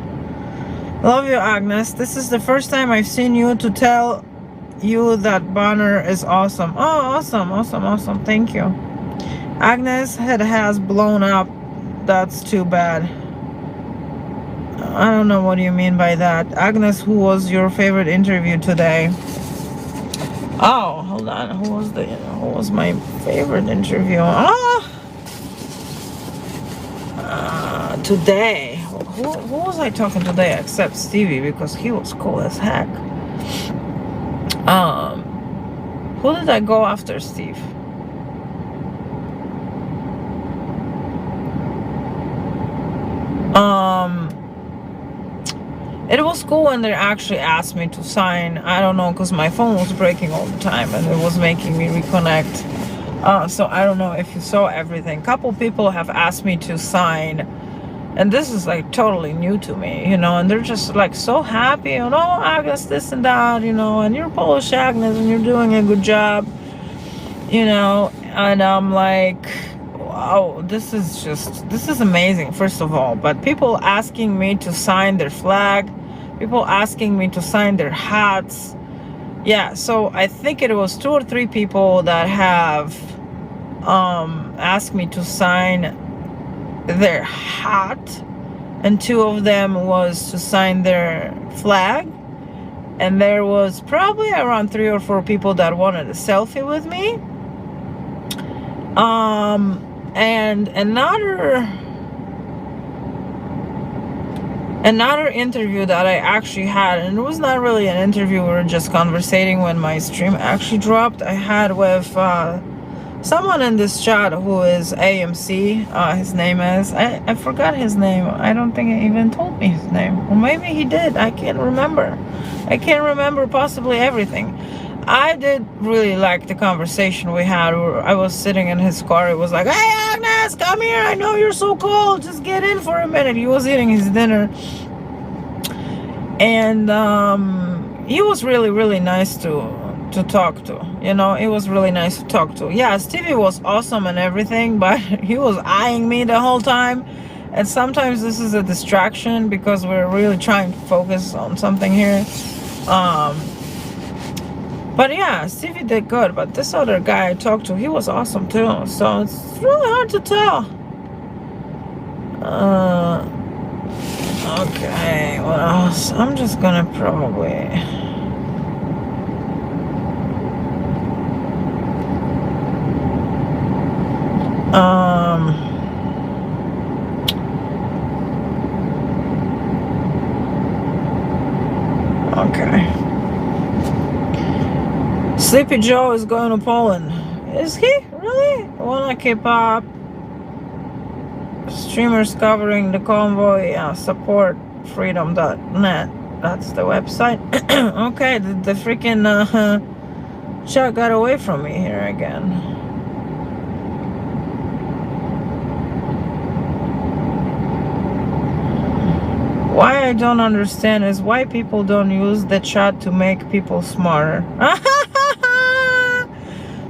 Love you, Agnes. This is the first time I've seen you to tell you that banner is awesome. Oh, awesome, awesome, awesome. Thank you. Agnes' head has blown up. That's too bad. I don't know what you mean by that. Agnes, who was your favorite interview today? Oh, hold on. Who was my favorite interview? Today. Who was I talking today except Stevie, because he was cool as heck. Who did I go after, Steve? It was cool when they actually asked me to sign. I don't know, because my phone was breaking all the time and it was making me reconnect. So I don't know if you saw everything. Couple people have asked me to sign, and this is like totally new to me, you know, and they're just like so happy, and oh, Agnes, this and that, you know, and you're Polish, Agnes, and you're doing a good job, you know. And I'm like, wow, this is amazing, first of all. But people asking me to sign their flag, people asking me to sign their hats. Yeah, so I think it was 2 or 3 people that have asked me to sign their hat, and 2 of them was to sign their flag, and there was probably around 3 or 4 people that wanted a selfie with me. And another interview that I actually had, and it was not really an interview, we were just conversating when my stream actually dropped. I had with someone in this chat who is AMC. His name is, I forgot his name. I don't think he even told me his name. Or maybe he did. I can't remember. I can't remember possibly everything. I did really like the conversation we had. I was sitting in his car. It was like, hey, Agnes, come here. I know you're so cold. Just get in for a minute. He was eating his dinner. And he was really, really nice to talk to. You know, it was really nice to talk to. Yeah, Stevie was awesome and everything, but he was eyeing me the whole time. And sometimes this is a distraction because we're really trying to focus on something here. But yeah, Stevie did good. But this other guy I talked to, he was awesome too. So it's really hard to tell. Okay, what else? I'm just gonna probably... Okay. Sleepy Joe is going to Poland. Is he? Really? Wanna keep up? Streamers covering the convoy. Support freedom.net. That's the website. Okay, the freaking chat got away from me here again. Why I don't understand is why people don't use the chat to make people smarter.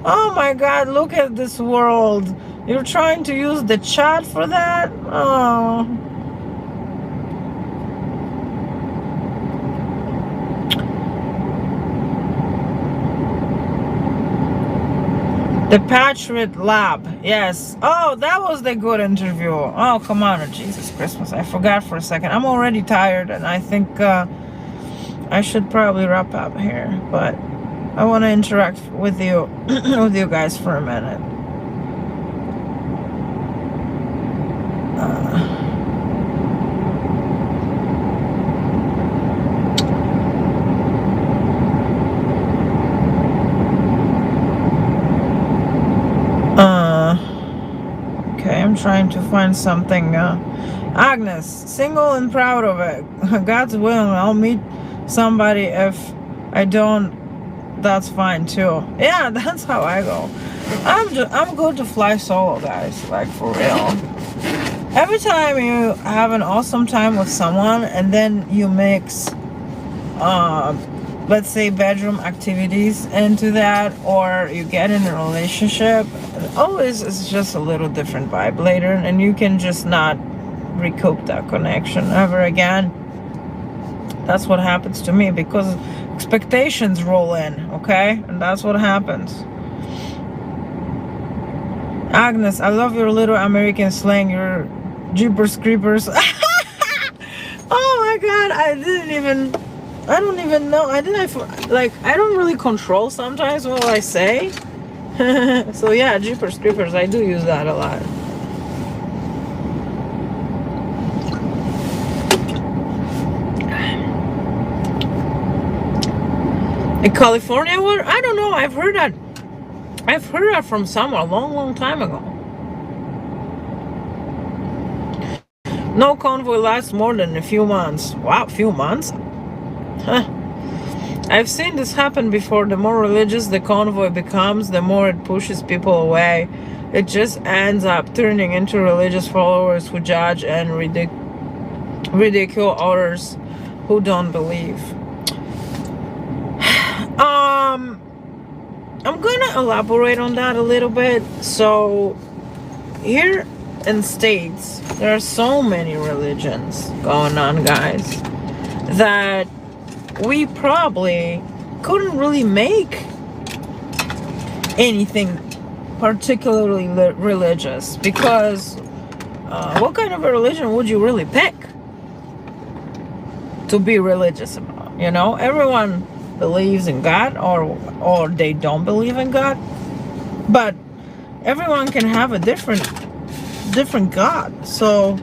Oh my God, look at this world. You're trying to use the chat for that? Oh. The Patriot Lab, yes. Oh, that was the good interview. Oh, come on, Jesus Christmas. I forgot for a second. I'm already tired, and I think I should probably wrap up here. But I want to interact with you, with you guys for a minute. Okay, I'm trying to find something. Agnes, single and proud of it. God's willing, I'll meet somebody if I don't that's fine too. Yeah, that's how I go. I'm good to fly solo, guys, like for real. Every time you have an awesome time with someone and then you mix let's say bedroom activities into that, or you get in a relationship, always it's just a little different vibe later, and you can just not recoup that connection ever again. That's what happens to me, because expectations roll in, okay? And that's what happens. Agnes, I love your little American slang, your jeepers creepers. Oh my god, I don't even know. I don't really control sometimes what I say. So yeah, jeepers creepers, I do use that a lot. In California, what? I don't know. I've heard that from someone a long time ago. No convoy lasts more than a few months. Wow, few months? Huh. I've seen this happen before. The more religious the convoy becomes, the more it pushes people away. It just ends up turning into religious followers who judge and ridicule others who don't believe. I'm gonna elaborate on that a little bit. So here in States, there are so many religions going on, guys, that we probably couldn't really make anything particularly religious, because what kind of a religion would you really pick to be religious about? You know, everyone believes in God, or they don't believe in God, but everyone can have a different God. So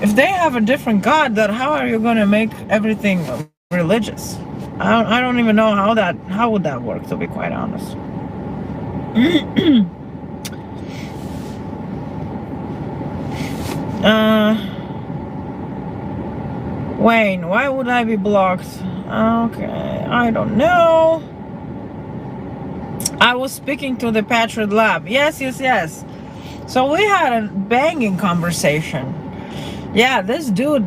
if they have a different God, then how are you going to make everything religious? I don't even know how would that work, to be quite honest. Wayne, why would I be blocked? Okay, I don't know. I was speaking to the Patriot Lab. Yes. So we had a banging conversation. Yeah, this dude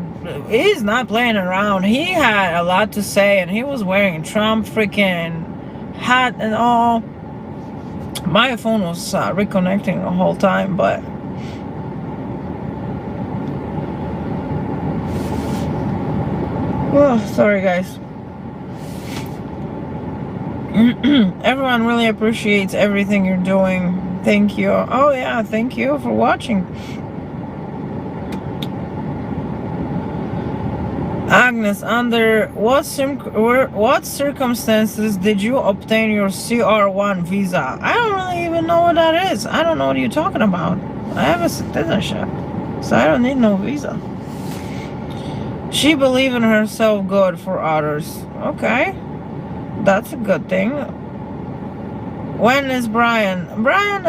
is not playing around. He had a lot to say, and he was wearing a Trump freaking hat and all. My phone was reconnecting the whole time, but oh, sorry guys. Everyone really appreciates everything you're doing. Thank you. Oh yeah, thank you for watching. Agnes, under what circumstances did you obtain your CR1 visa? I don't really even know what that is. I don't know what you're talking about. I have a citizenship, so I don't need no visa. She believes in herself, good for others. Okay, that's a good thing. When is Brian? Brian,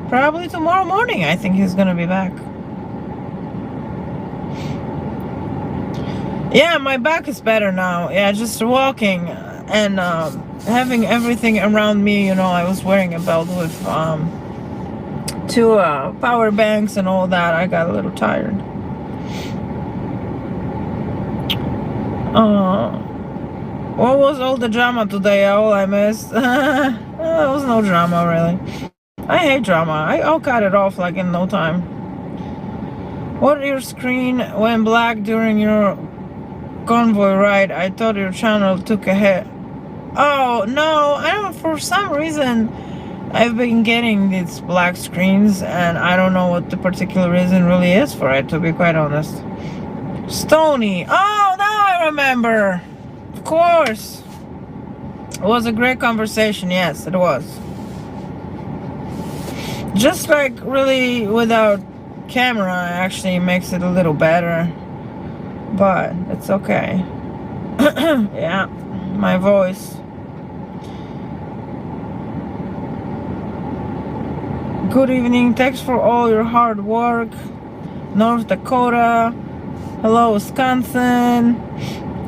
probably tomorrow morning. I think he's gonna be back. Yeah, my back is better now. Yeah, just walking and having everything around me. You know, I was wearing a belt with 2 power banks and all that. I got a little tired. What was all the drama today? All I missed. There was no drama, really. I hate drama. I'll cut it off like in no time. What your screen went black during your convoy ride? I thought your channel took a hit. Oh no, I don't. For some reason, I've been getting these black screens, and I don't know what the particular reason really is for it, to be quite honest. Stony. Oh, now I remember. Of course. It was a great conversation. Yes, it was. Just like really without camera actually makes it a little better. But it's okay. Yeah, my voice. Good evening. Thanks for all your hard work. North Dakota. Hello, Wisconsin.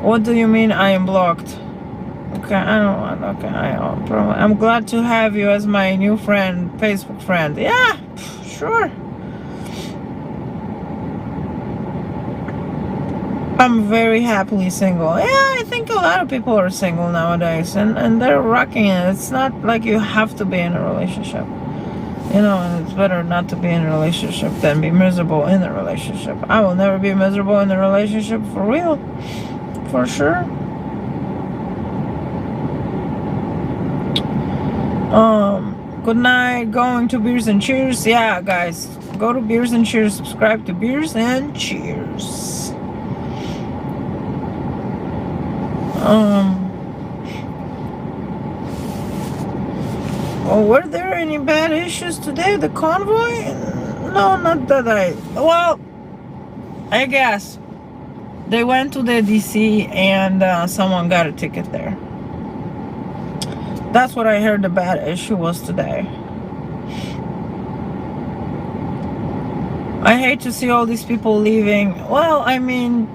What do you mean I am blocked? Okay, I don't want. Okay, I'm glad to have you as my new friend, Facebook friend. Yeah, sure. I'm very happily single. Yeah, I think a lot of people are single nowadays, and they're rocking it. It's not like you have to be in a relationship. You know, and it's better not to be in a relationship than be miserable in a relationship. I will never be miserable in a relationship, for real. For sure. Good night. Going to Beers and Cheers. Yeah, guys, go to Beers and Cheers. Subscribe to Beers and Cheers. Oh, were there any bad issues today? The convoy? No, not that well, I guess they went to the DC and someone got a ticket there. That's what I heard the bad issue was today. I hate to see all these people leaving. Well, I mean,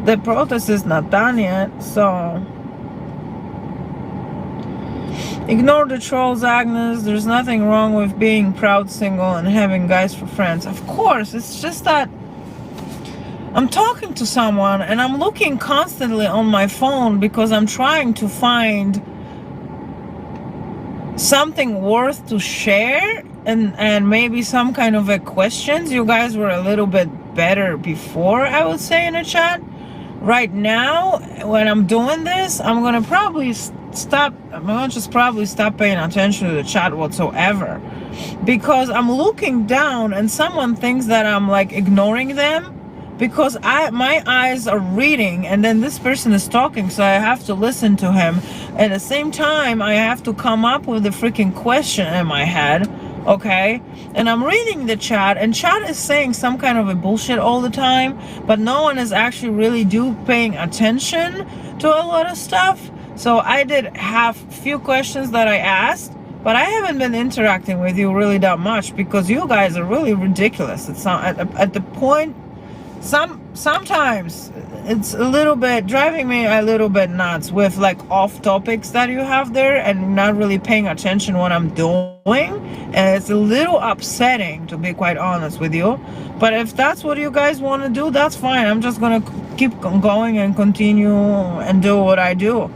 the protest is not done yet, so ignore the trolls, Agnes. There's nothing wrong with being proud single and having guys for friends. Of course, it's just that I'm talking to someone and I'm looking constantly on my phone because I'm trying to find something worth to share and maybe some kind of a questions. You guys were a little bit better before, I would say, in the chat. Right now, when I'm doing this, I'm gonna probably stop. I'm gonna just probably stop paying attention to the chat whatsoever, because I'm looking down and someone thinks that I'm like ignoring them because my eyes are reading, and then this person is talking, so I have to listen to him. At the same time, I have to come up with a freaking question in my head. Okay, and I'm reading the chat, and chat is saying some kind of a bullshit all the time, but no one is actually really paying attention to a lot of stuff. So I did have few questions that I asked, but I haven't been interacting with you really that much because you guys are really ridiculous. It's not at the point. Sometimes it's a little bit driving me a little bit nuts with like off topics that you have there and not really paying attention what I'm doing, and it's a little upsetting, to be quite honest with you. But if that's what you guys want to do, that's fine. I'm just gonna keep going and continue and do what I do,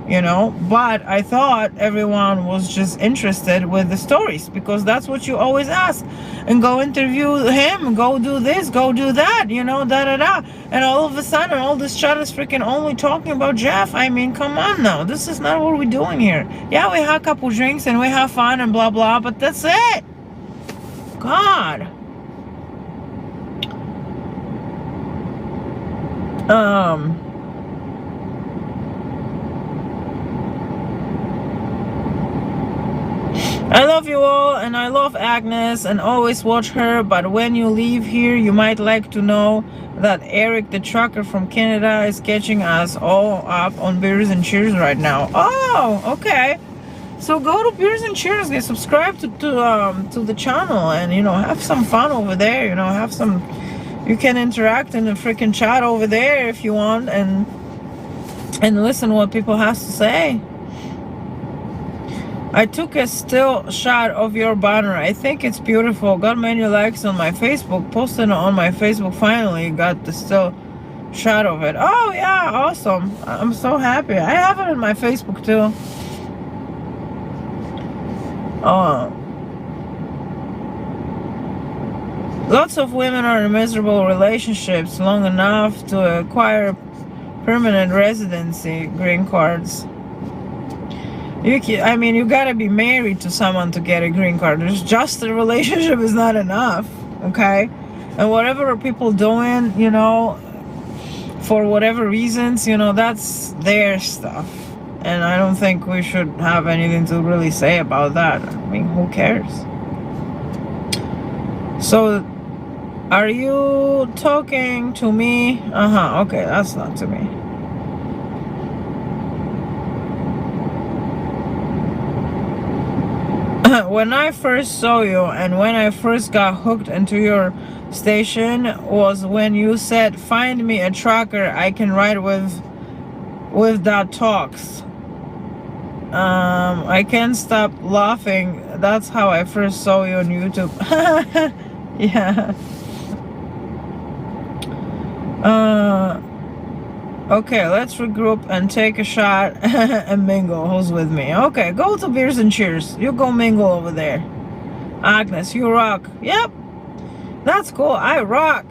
you know. But I thought everyone was just interested with the stories because that's what you always ask, and go interview him, go do this, go do that, you know, and all of a sudden all this chat is freaking only talking about Jeff. I mean, come on now, this is not what we're doing here. Yeah, we have a couple drinks and we have fun and blah blah, but that's it. God. I love you all, and I love Agnes and always watch her, but when you leave here, you might like to know that Eric the trucker from Canada is catching us all up on Beers and Cheers right now. Oh, okay. So go to Beers and Cheers, guys. Subscribe to the channel, and you know, have some fun over there. You know, have some. You can interact in the freaking chat over there if you want, and listen what people has to say. I took a still shot of your banner. I think it's beautiful. Got many likes on my Facebook. Posted on my Facebook. Finally got the still shot of it. Oh yeah, awesome. I'm so happy. I have it on my Facebook too. Lots of women are in miserable relationships long enough to acquire permanent residency green cards. I mean, you gotta be married to someone to get a green card. There's just a relationship is not enough, okay? And whatever people doing, you know, for whatever reasons, you know, that's their stuff. And I don't think we should have anything to really say about that. I mean, who cares? So, are you talking to me? Okay, that's not to me. When I first saw you and when I first got hooked into your station was when you said, find me a trucker I can ride with with that talks. I can't stop laughing. That's how I first saw you on YouTube. Yeah. Okay, let's regroup and take a shot and mingle. Who's with me? Okay, go to Beers and Cheers. You go mingle over there. Agnes, you rock. Yep. That's cool. I rock.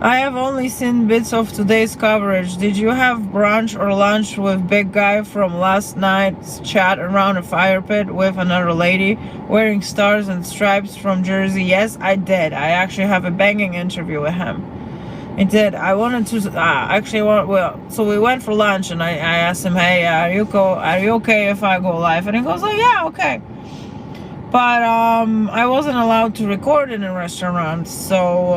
I have only seen bits of today's coverage. Did you have brunch or lunch with big guy from last night's chat around a fire pit with another lady wearing stars and stripes from Jersey? Yes, I did. I actually have a banging interview with him. I did. I wanted to so we went for lunch and I asked him, hey, are you okay if I go live? And he goes like, yeah, okay. But I wasn't allowed to record in a restaurant, so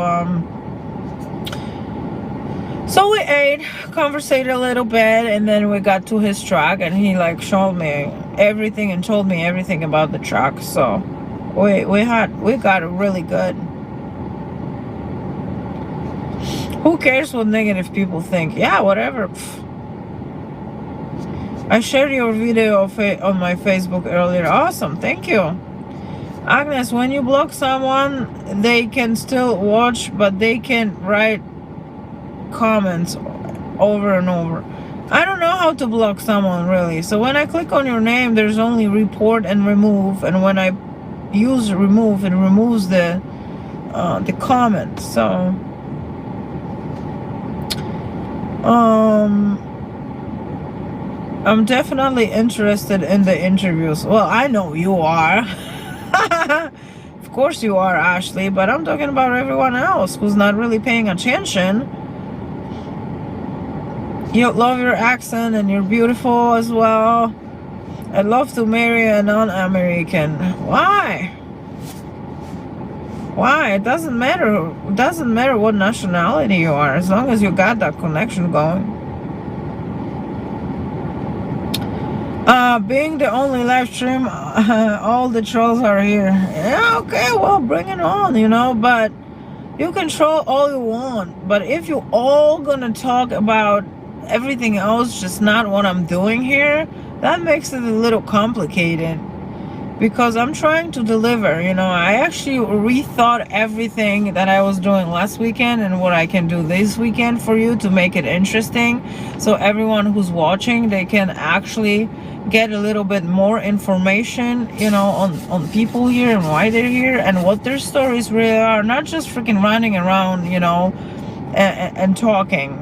we ate, conversated a little bit, and then we got to his truck, and he like showed me everything and told me everything about the truck. So we got it really good. Who cares what negative people think? Yeah, whatever. I shared your video on my Facebook earlier. Awesome, thank you. Agnes, when you block someone, they can still watch, but they can write comments over and over. I don't know how to block someone really. So when I click on your name, there's only report and remove, and when I use remove, it removes the comment. So I'm definitely interested in the interviews. Well, I know you are. Of course you are, Ashley, but I'm talking about everyone else who's not really paying attention. You love your accent and you're beautiful as well. I'd love to marry a non-American. Why? Why? It doesn't matter. It doesn't matter what nationality you are, as long as you got that connection going. Being the only live stream, all the trolls are here. Yeah, okay, well, bring it on, you know, but you can troll all you want. But if you all gonna talk about everything else, just not what I'm doing here, that makes it a little complicated, because I'm trying to deliver, you know. I actually rethought everything that I was doing last weekend and what I can do this weekend for you to make it interesting, so everyone who's watching, they can actually get a little bit more information, you know, on people here and why they're here and what their stories really are, not just freaking running around, you know, and talking.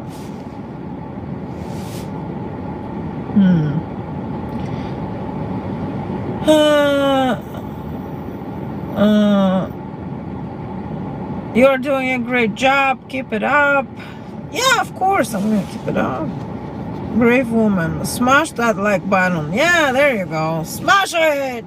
You're doing a great job. Keep it up. Yeah, of course I'm gonna keep it up. Brave woman. Smash that like button. Yeah, there you go. Smash it.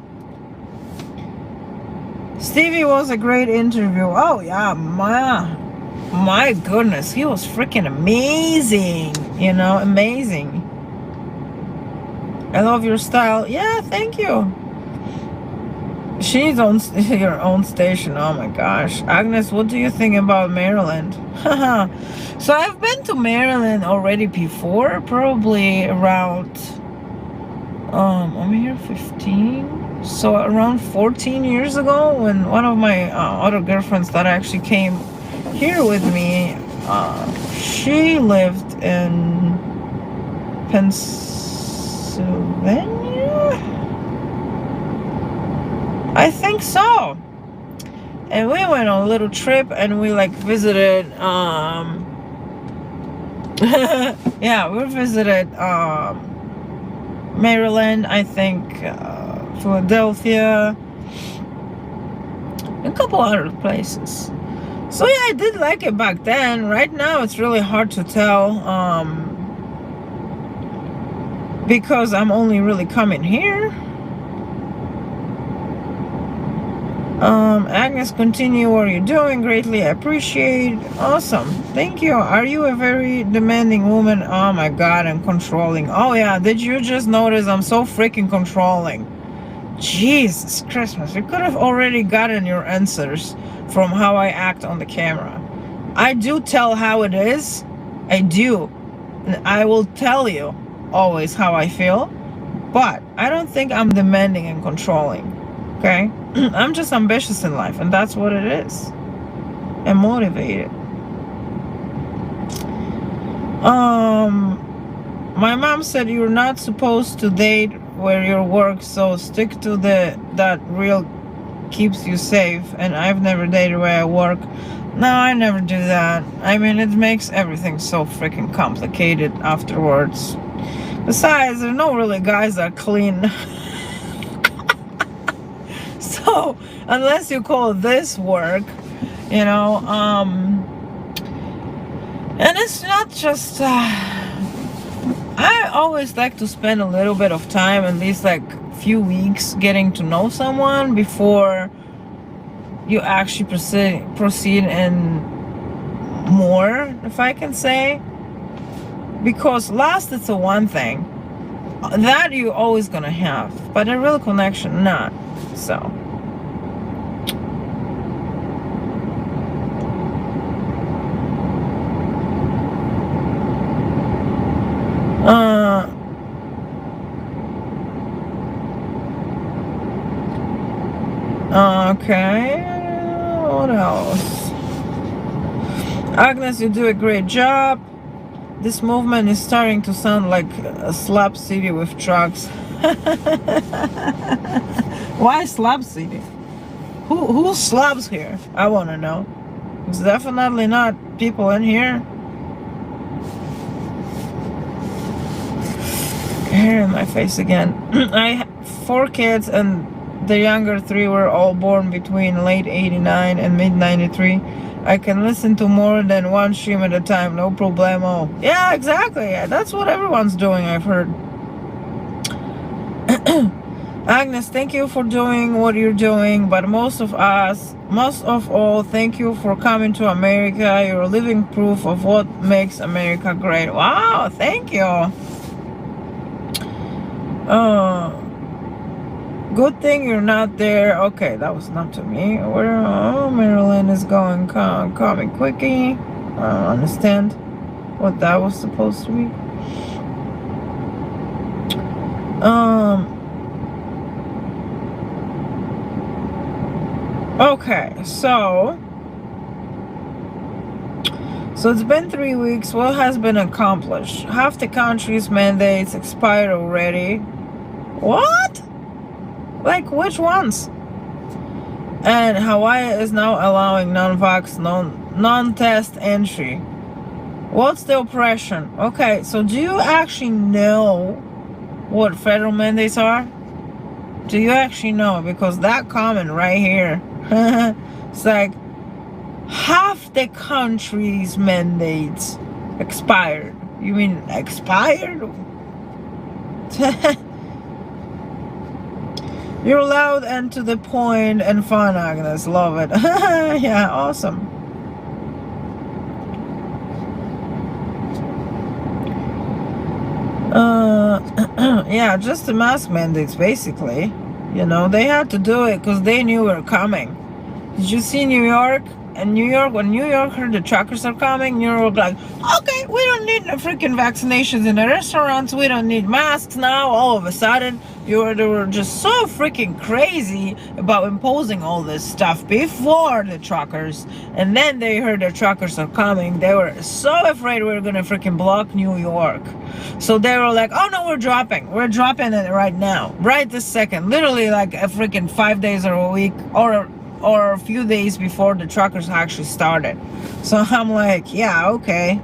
Stevie was a great interview. Oh yeah, my goodness, he was freaking amazing. You know, amazing. I love your style. Yeah, thank you. She's on your own station. Oh my gosh. Agnes, what do you think about Maryland? So I've been to Maryland already before, probably around I'm here 15, so around 14 years ago, when one of my other girlfriends that actually came here with me, she lived in Pennsylvania, I think so. And we went on a little trip and we like visited yeah, we visited Maryland, I think, Philadelphia, a couple other places. So yeah, I did like it back then. Right now it's really hard to tell, because I'm only really coming here. Agnes, continue what you're doing. Greatly appreciate. Awesome. Thank you. Are you a very demanding woman? Oh my god, I'm controlling. Oh yeah, did you just notice I'm so freaking controlling? Jesus Christmas. You could have already gotten your answers from how I act on the camera. I do tell how it is. I do. I will tell you always how I feel, but I don't think I'm demanding and controlling. Okay? I'm just ambitious in life, and that's what it is. And motivated. My mom said you're not supposed to date where you work, so stick to that real keeps you safe. And I've never dated where I work. No, I never do that. I mean, it makes everything so freaking complicated afterwards. Besides, there are no really guys that are clean. So, unless you call this work, you know, and it's not just, I always like to spend a little bit of time, at least like few weeks, getting to know someone before you actually proceed in more, if I can say. Because lust, it's a one thing that you're always gonna have, but a real connection, not. So okay, what else? Agnes, you do a great job. This movement is starting to sound like a slab city with trucks. Why slab city? Who slabs here? I want to know. It's definitely not people in here. Hair in my face again. I have 4 kids, and the younger 3 were all born between late 89 and mid 93. I can listen to more than one stream at a time, no problemo. Yeah, exactly. That's what everyone's doing, I've heard. Agnes, thank you for doing what you're doing, but most of all, thank you for coming to America. You're living proof of what makes America great. Wow, thank you. Good thing you're not there. Okay, that was not to me. Where Marilyn is going. Call me quickie. I don't understand what that was supposed to be. Okay, so it's been 3 weeks. What has been accomplished? Half the country's mandates expired already. What? Like, which ones? And Hawaii is now allowing non-vax, non-test entry. What's the oppression? Okay, so do you actually know what federal mandates are? Do you actually know? Because that comment right here, it's like half the country's mandates expired. You mean expired? You're loud and to the point and fun, Agnes. Love it. Yeah, awesome. Yeah, just the mask mandates, basically. You know, they had to do it because they knew we were coming. Did you see New York? And New York, when New York heard the truckers are coming, New York like, okay, we don't need no freaking vaccinations in the restaurants. We don't need masks now. All of a sudden, they were just so freaking crazy about imposing all this stuff before the truckers. And then they heard the truckers are coming. They were so afraid we were going to freaking block New York. So they were like, oh no, we're dropping. We're dropping it right now. Right this second. Literally like a freaking 5 days or a week or a few days before the truckers actually started. So I'm like, yeah, okay.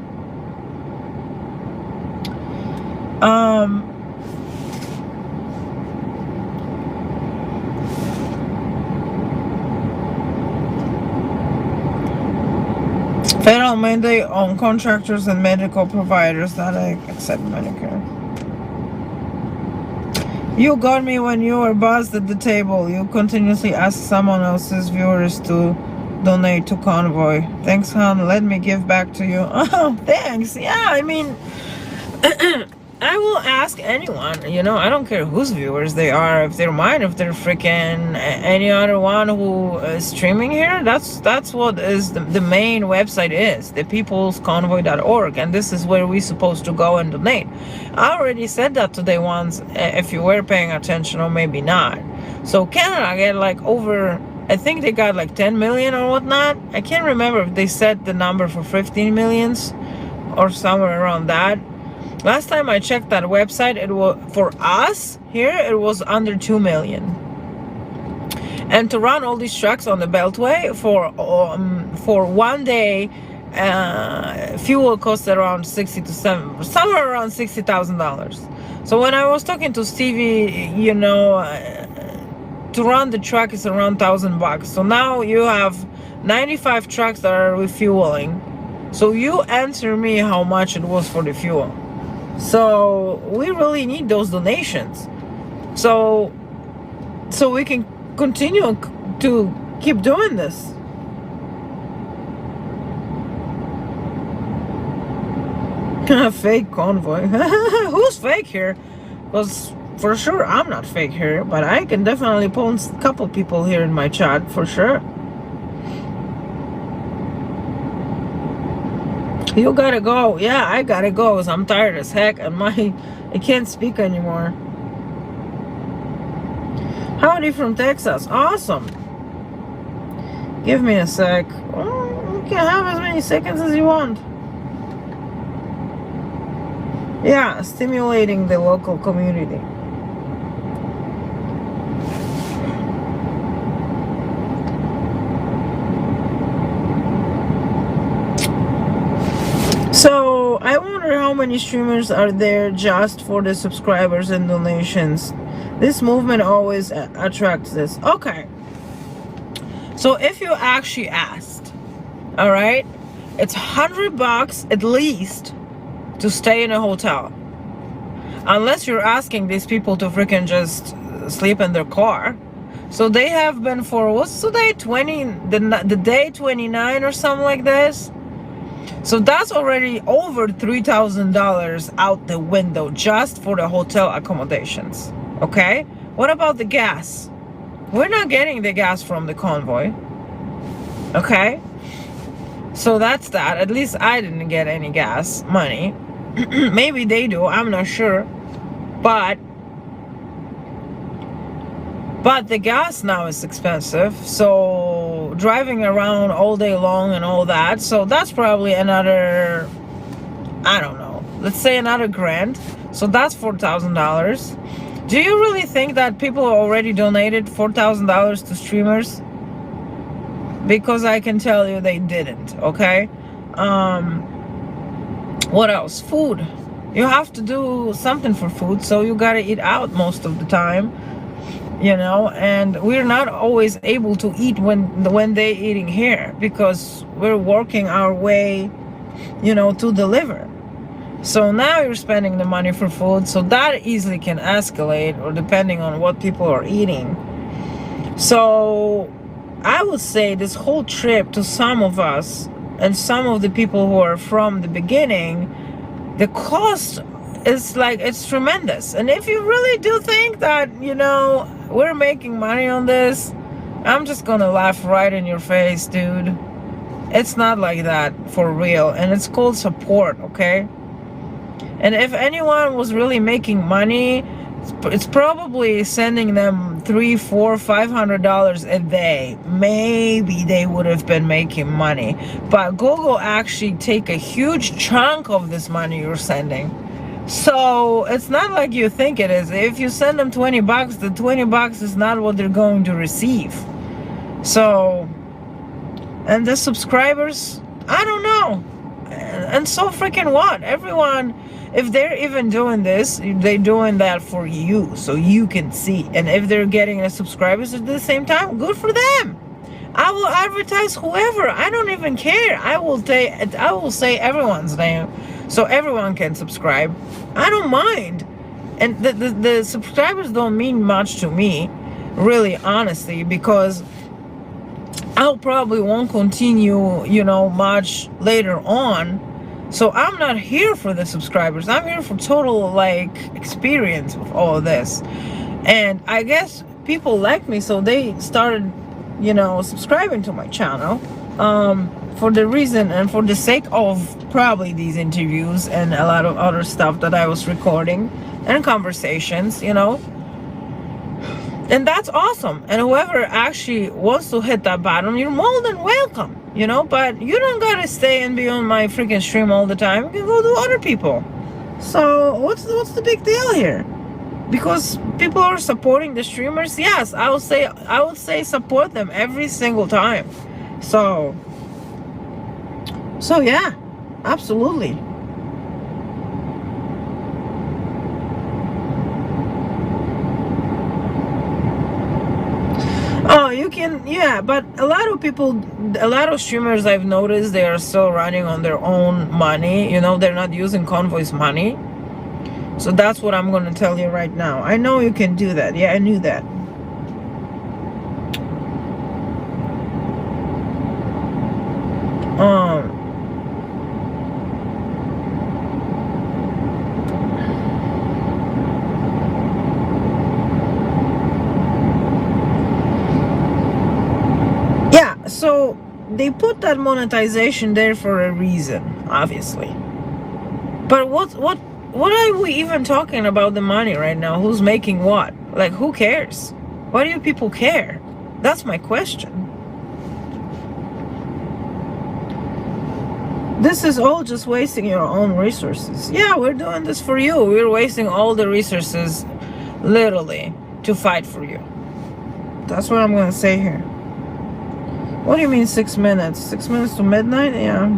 Federal mandate on contractors and medical providers that accept Medicare. You got me when you were buzzed at the table. You continuously ask someone else's viewers to donate to Convoy. Thanks, hon. Let me give back to you. Oh, thanks. Yeah, I mean, I will ask anyone, you know, I don't care whose viewers they are, if they're mine, if they're freaking any other one who is streaming here. That's what is the main website is, thepeoplesconvoy.org, and this is where we're supposed to go and donate. I already said that today once, if you were paying attention, or maybe not. So Canada get like over, I think they got like 10 million or whatnot. I can't remember if they set the number for 15 millions or somewhere around that. Last time I checked that website, it was, for us here, it was under 2 million. And to run all these trucks on the Beltway for 1 day, fuel costs around somewhere around $60,000. So when I was talking to Stevie, you know, to run the truck is around $1,000. So now you have 95 trucks that are refueling. So you answer me how much it was for the fuel. So we really need those donations, so we can continue to keep doing this. Fake convoy. Who's fake here? Because for sure I'm not fake here, but I can definitely pull a couple people here in my chat for sure. You gotta go. Yeah, I gotta go because I'm tired as heck and I can't speak anymore. Howdy from Texas. Awesome. Give me a sec. Oh, you can have as many seconds as you want. Yeah, stimulating the local community. So I wonder how many streamers are there just for the subscribers and donations. This movement always attracts this. Okay. So if you actually asked, all right, it's $100 at least to stay in a hotel. Unless you're asking these people to freaking just sleep in their car. So they have been for, what's today, the day 29 or something like this. So that's already over $3,000 out the window just for the hotel accommodations. Okay? What about the gas? We're not getting the gas from the convoy. Okay? So that's that. At least I didn't get any gas money. Maybe they do. I'm not sure. But the gas now is expensive. So driving around all day long and all that. So that's probably another, I don't know, let's say another grand. So that's $4,000. Do you really think that people already donated $4,000 to streamers? Because I can tell you they didn't, okay? What else? Food. You have to do something for food, so you gotta eat out most of the time. You know, and we're not always able to eat when they're eating here because we're working our way, you know, to deliver. So now you're spending the money for food, so that easily can escalate, or depending on what people are eating. So I would say this whole trip, to some of us and some of the people who are from the beginning, the cost is like, it's tremendous. And if you really do think that, you know, we're making money on this, I'm just gonna laugh right in your face, dude. It's not like that for real, and it's called support, okay? And if anyone was really making money, it's probably sending them $300, $400, $500 a day. Maybe they would have been making money, but Google actually take a huge chunk of this money you're sending. So it's not like you think it is. If you send them $20, the $20 is not what they're going to receive. So, and the subscribers, I don't know. And so freaking what? Everyone, if they're even doing this, they're doing that for you, so you can see. And if they're getting the subscribers at the same time, good for them. I will advertise whoever. I don't even care. I will say everyone's name, so everyone can subscribe. I don't mind. And the subscribers don't mean much to me, really, honestly, because I'll probably won't continue, you know, much later on, So I'm not here for the subscribers. I'm here for total like experience of all of this. And I guess people like me, so they started, you know, subscribing to my channel for the reason and for the sake of probably these interviews and a lot of other stuff that I was recording and conversations, you know. And that's awesome. And whoever actually wants to hit that button, you're more than welcome, you know. But you don't gotta stay and be on my freaking stream all the time. You can go to other people. So what's the big deal here? Because people are supporting the streamers. Yes, I would say support them every single time. So yeah, absolutely. Oh, you can, yeah, but a lot of streamers I've noticed, they are still running on their own money, you know, they're not using Convoy's money. So that's what I'm going to tell you right now. I know you can do that. Yeah, I knew that. Yeah, so they put that monetization there for a reason, obviously. But what are we even talking about the money right now? Who's making what? Like, who cares? Why do you people care? That's my question. This is all just wasting your own resources. Yeah, we're doing this for you. We're wasting all the resources, literally, to fight for you. That's what I'm gonna say here. What do you mean 6 minutes? 6 minutes to midnight? Yeah.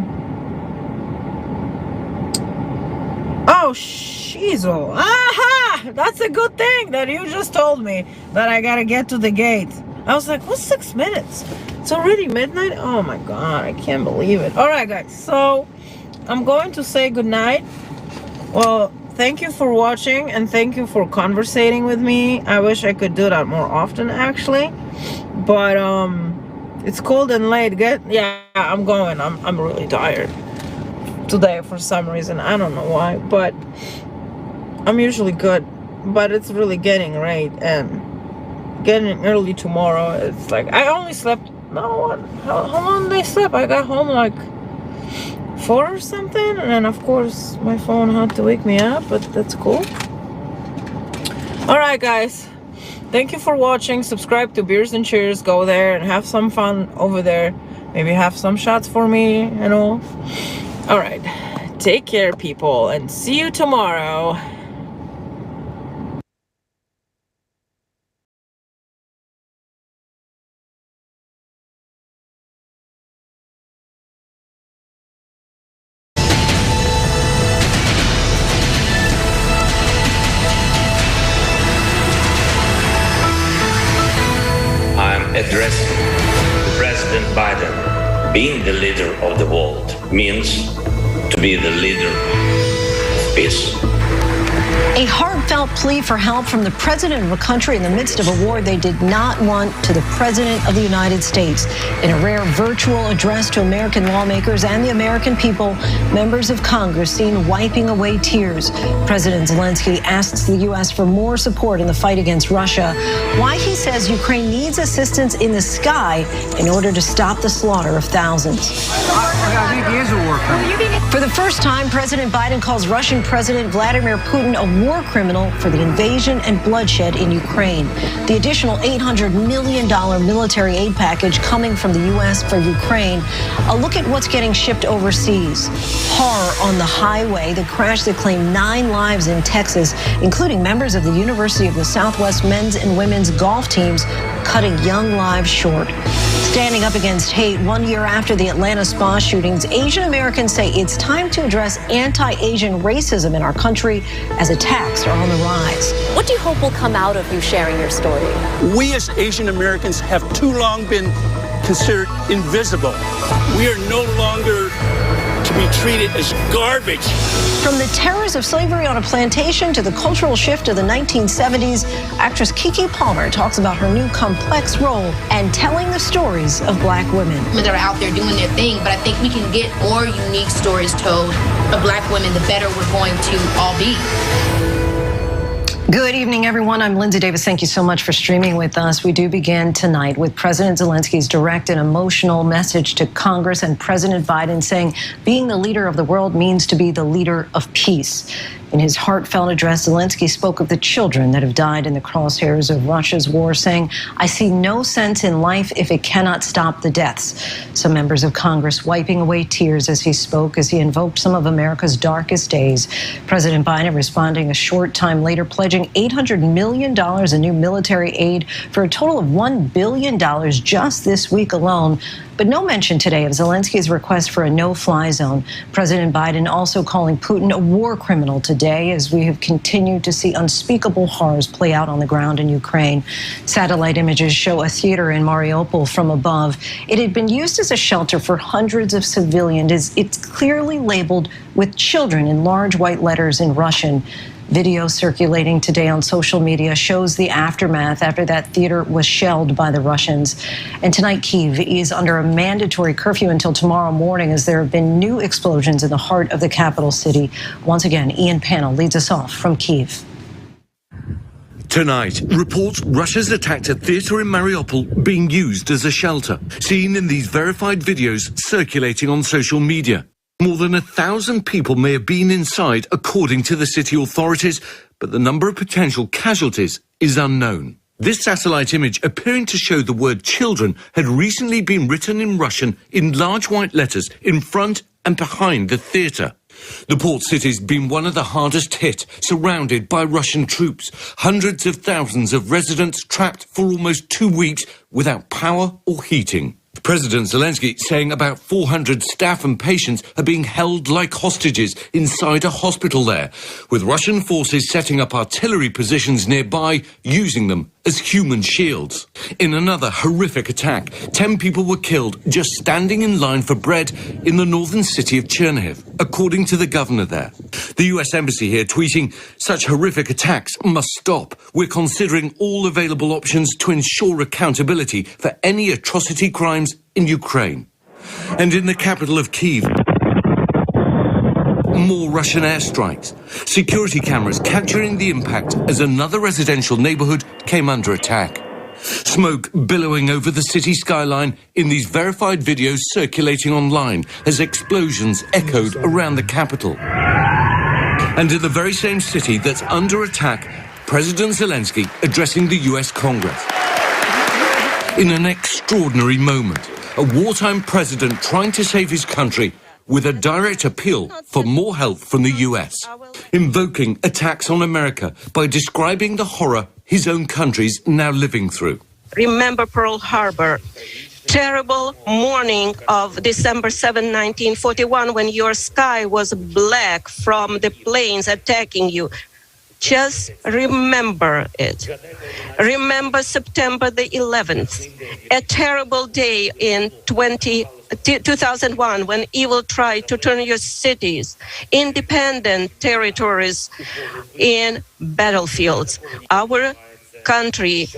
Oh, shizzle. Aha! That's a good thing that you just told me that I gotta get to the gate. I was like, what's 6 minutes? It's already midnight? Oh my god, I can't believe it. Alright guys, so I'm going to say goodnight. Well, thank you for watching and thank you for conversating with me. I wish I could do that more often actually. But it's cold and late. Yeah, I'm going. I'm really tired today for some reason. I don't know why, but I'm usually good. But it's really getting late and getting early tomorrow. It's like I only slept. No, how long did I sleep? I got home like 4 or something, and then of course my phone had to wake me up. But that's cool. All right, guys. Thank you for watching. Subscribe to Beers and Cheers. Go there and have some fun over there. Maybe have some shots for me and all. All right. Take care, people, and see you tomorrow. Addressing President Biden. Being the leader of the world means to be the leader of peace. A heartfelt plea for help from the president of a country in the midst of a war they did not want to the president of the United States. In a rare virtual address to American lawmakers and the American people, members of Congress seen wiping away tears. President Zelensky asks the U.S. for more support in the fight against Russia. Why he says Ukraine needs assistance in the sky in order to stop the slaughter of thousands. I think he is a war criminal. For the first time, President Biden calls Russian President Vladimir Putin a war criminal for the invasion and bloodshed in Ukraine. The additional $800 million military aid package coming from the U.S. for Ukraine. A look at what's getting shipped overseas. Horror on the highway, the crash that claimed 9 lives in Texas, including members of the University of the Southwest men's and women's golf teams, cutting young lives short. Standing up against hate 1 year after the Atlanta spa shootings, Asian Americans say it's time to address anti-Asian racism in our country as attacks are on the rise. What do you hope will come out of you sharing your story? We as Asian Americans have too long been considered invisible. We are no longer to be treated as garbage. From the terrors of slavery on a plantation to the cultural shift of the 1970s, actress Keke Palmer talks about her new complex role and telling the stories of Black women. Women that are out there doing their thing, but I think we can get more unique stories told of Black women, the better we're going to all be. Good evening, everyone. I'm Lindsay Davis. Thank you so much for streaming with us. We do begin tonight with President Zelensky's direct and emotional message to Congress and President Biden saying being the leader of the world means to be the leader of peace. In his heartfelt address, Zelensky spoke of the children that have died in the crosshairs of Russia's war, saying, "I see no sense in life if it cannot stop the deaths." Some members of Congress wiping away tears as he spoke, as he invoked some of America's darkest days. President Biden responding a short time later, pledging $800 million in new military aid for a total of $1 billion just this week alone. But no mention today of Zelensky's request for a no-fly zone. President Biden also calling Putin a war criminal today as we have continued to see unspeakable horrors play out on the ground in Ukraine. Satellite images show a theater in Mariupol from above. It had been used as a shelter for hundreds of civilians. It's clearly labeled with children in large white letters in Russian. Video circulating today on social media shows the aftermath after that theater was shelled by the Russians. And tonight, Kyiv is under a mandatory curfew until tomorrow morning as there have been new explosions in the heart of the capital city. Once again, Ian Pannell leads us off from Kyiv. Tonight, reports Russia's attacked a theatre in Mariupol being used as a shelter, seen in these verified videos circulating on social media. More than 1,000 people may have been inside, according to the city authorities, but the number of potential casualties is unknown. This satellite image, appearing to show the word children, had recently been written in Russian in large white letters in front and behind the theatre. The port city's been one of the hardest hit, surrounded by Russian troops. Hundreds of thousands of residents trapped for almost 2 weeks without power or heating. President Zelensky saying about 400 staff and patients are being held like hostages inside a hospital there, with Russian forces setting up artillery positions nearby, using them as human shields. In another horrific attack, 10 people were killed just standing in line for bread in the northern city of Chernihiv, according to the governor there. The US Embassy here tweeting, "Such horrific attacks must stop. We're considering all available options to ensure accountability for any atrocity crimes in Ukraine." And in the capital of Kyiv, more Russian airstrikes. Security cameras capturing the impact as another residential neighborhood came under attack. Smoke billowing over the city skyline in these verified videos circulating online as explosions echoed around the capital. And in the very same city that's under attack, President Zelensky addressing the US Congress. In an extraordinary moment, a wartime president trying to save his country with a direct appeal for more help from the US, invoking attacks on America by describing the horror his own country's now living through. Remember Pearl Harbor. Terrible morning of December 7, 1941, when your sky was black from the planes attacking you. Just remember it. Remember September the 11th, a terrible day in 2001 when evil tried to turn your cities, independent territories, in battlefields. Our country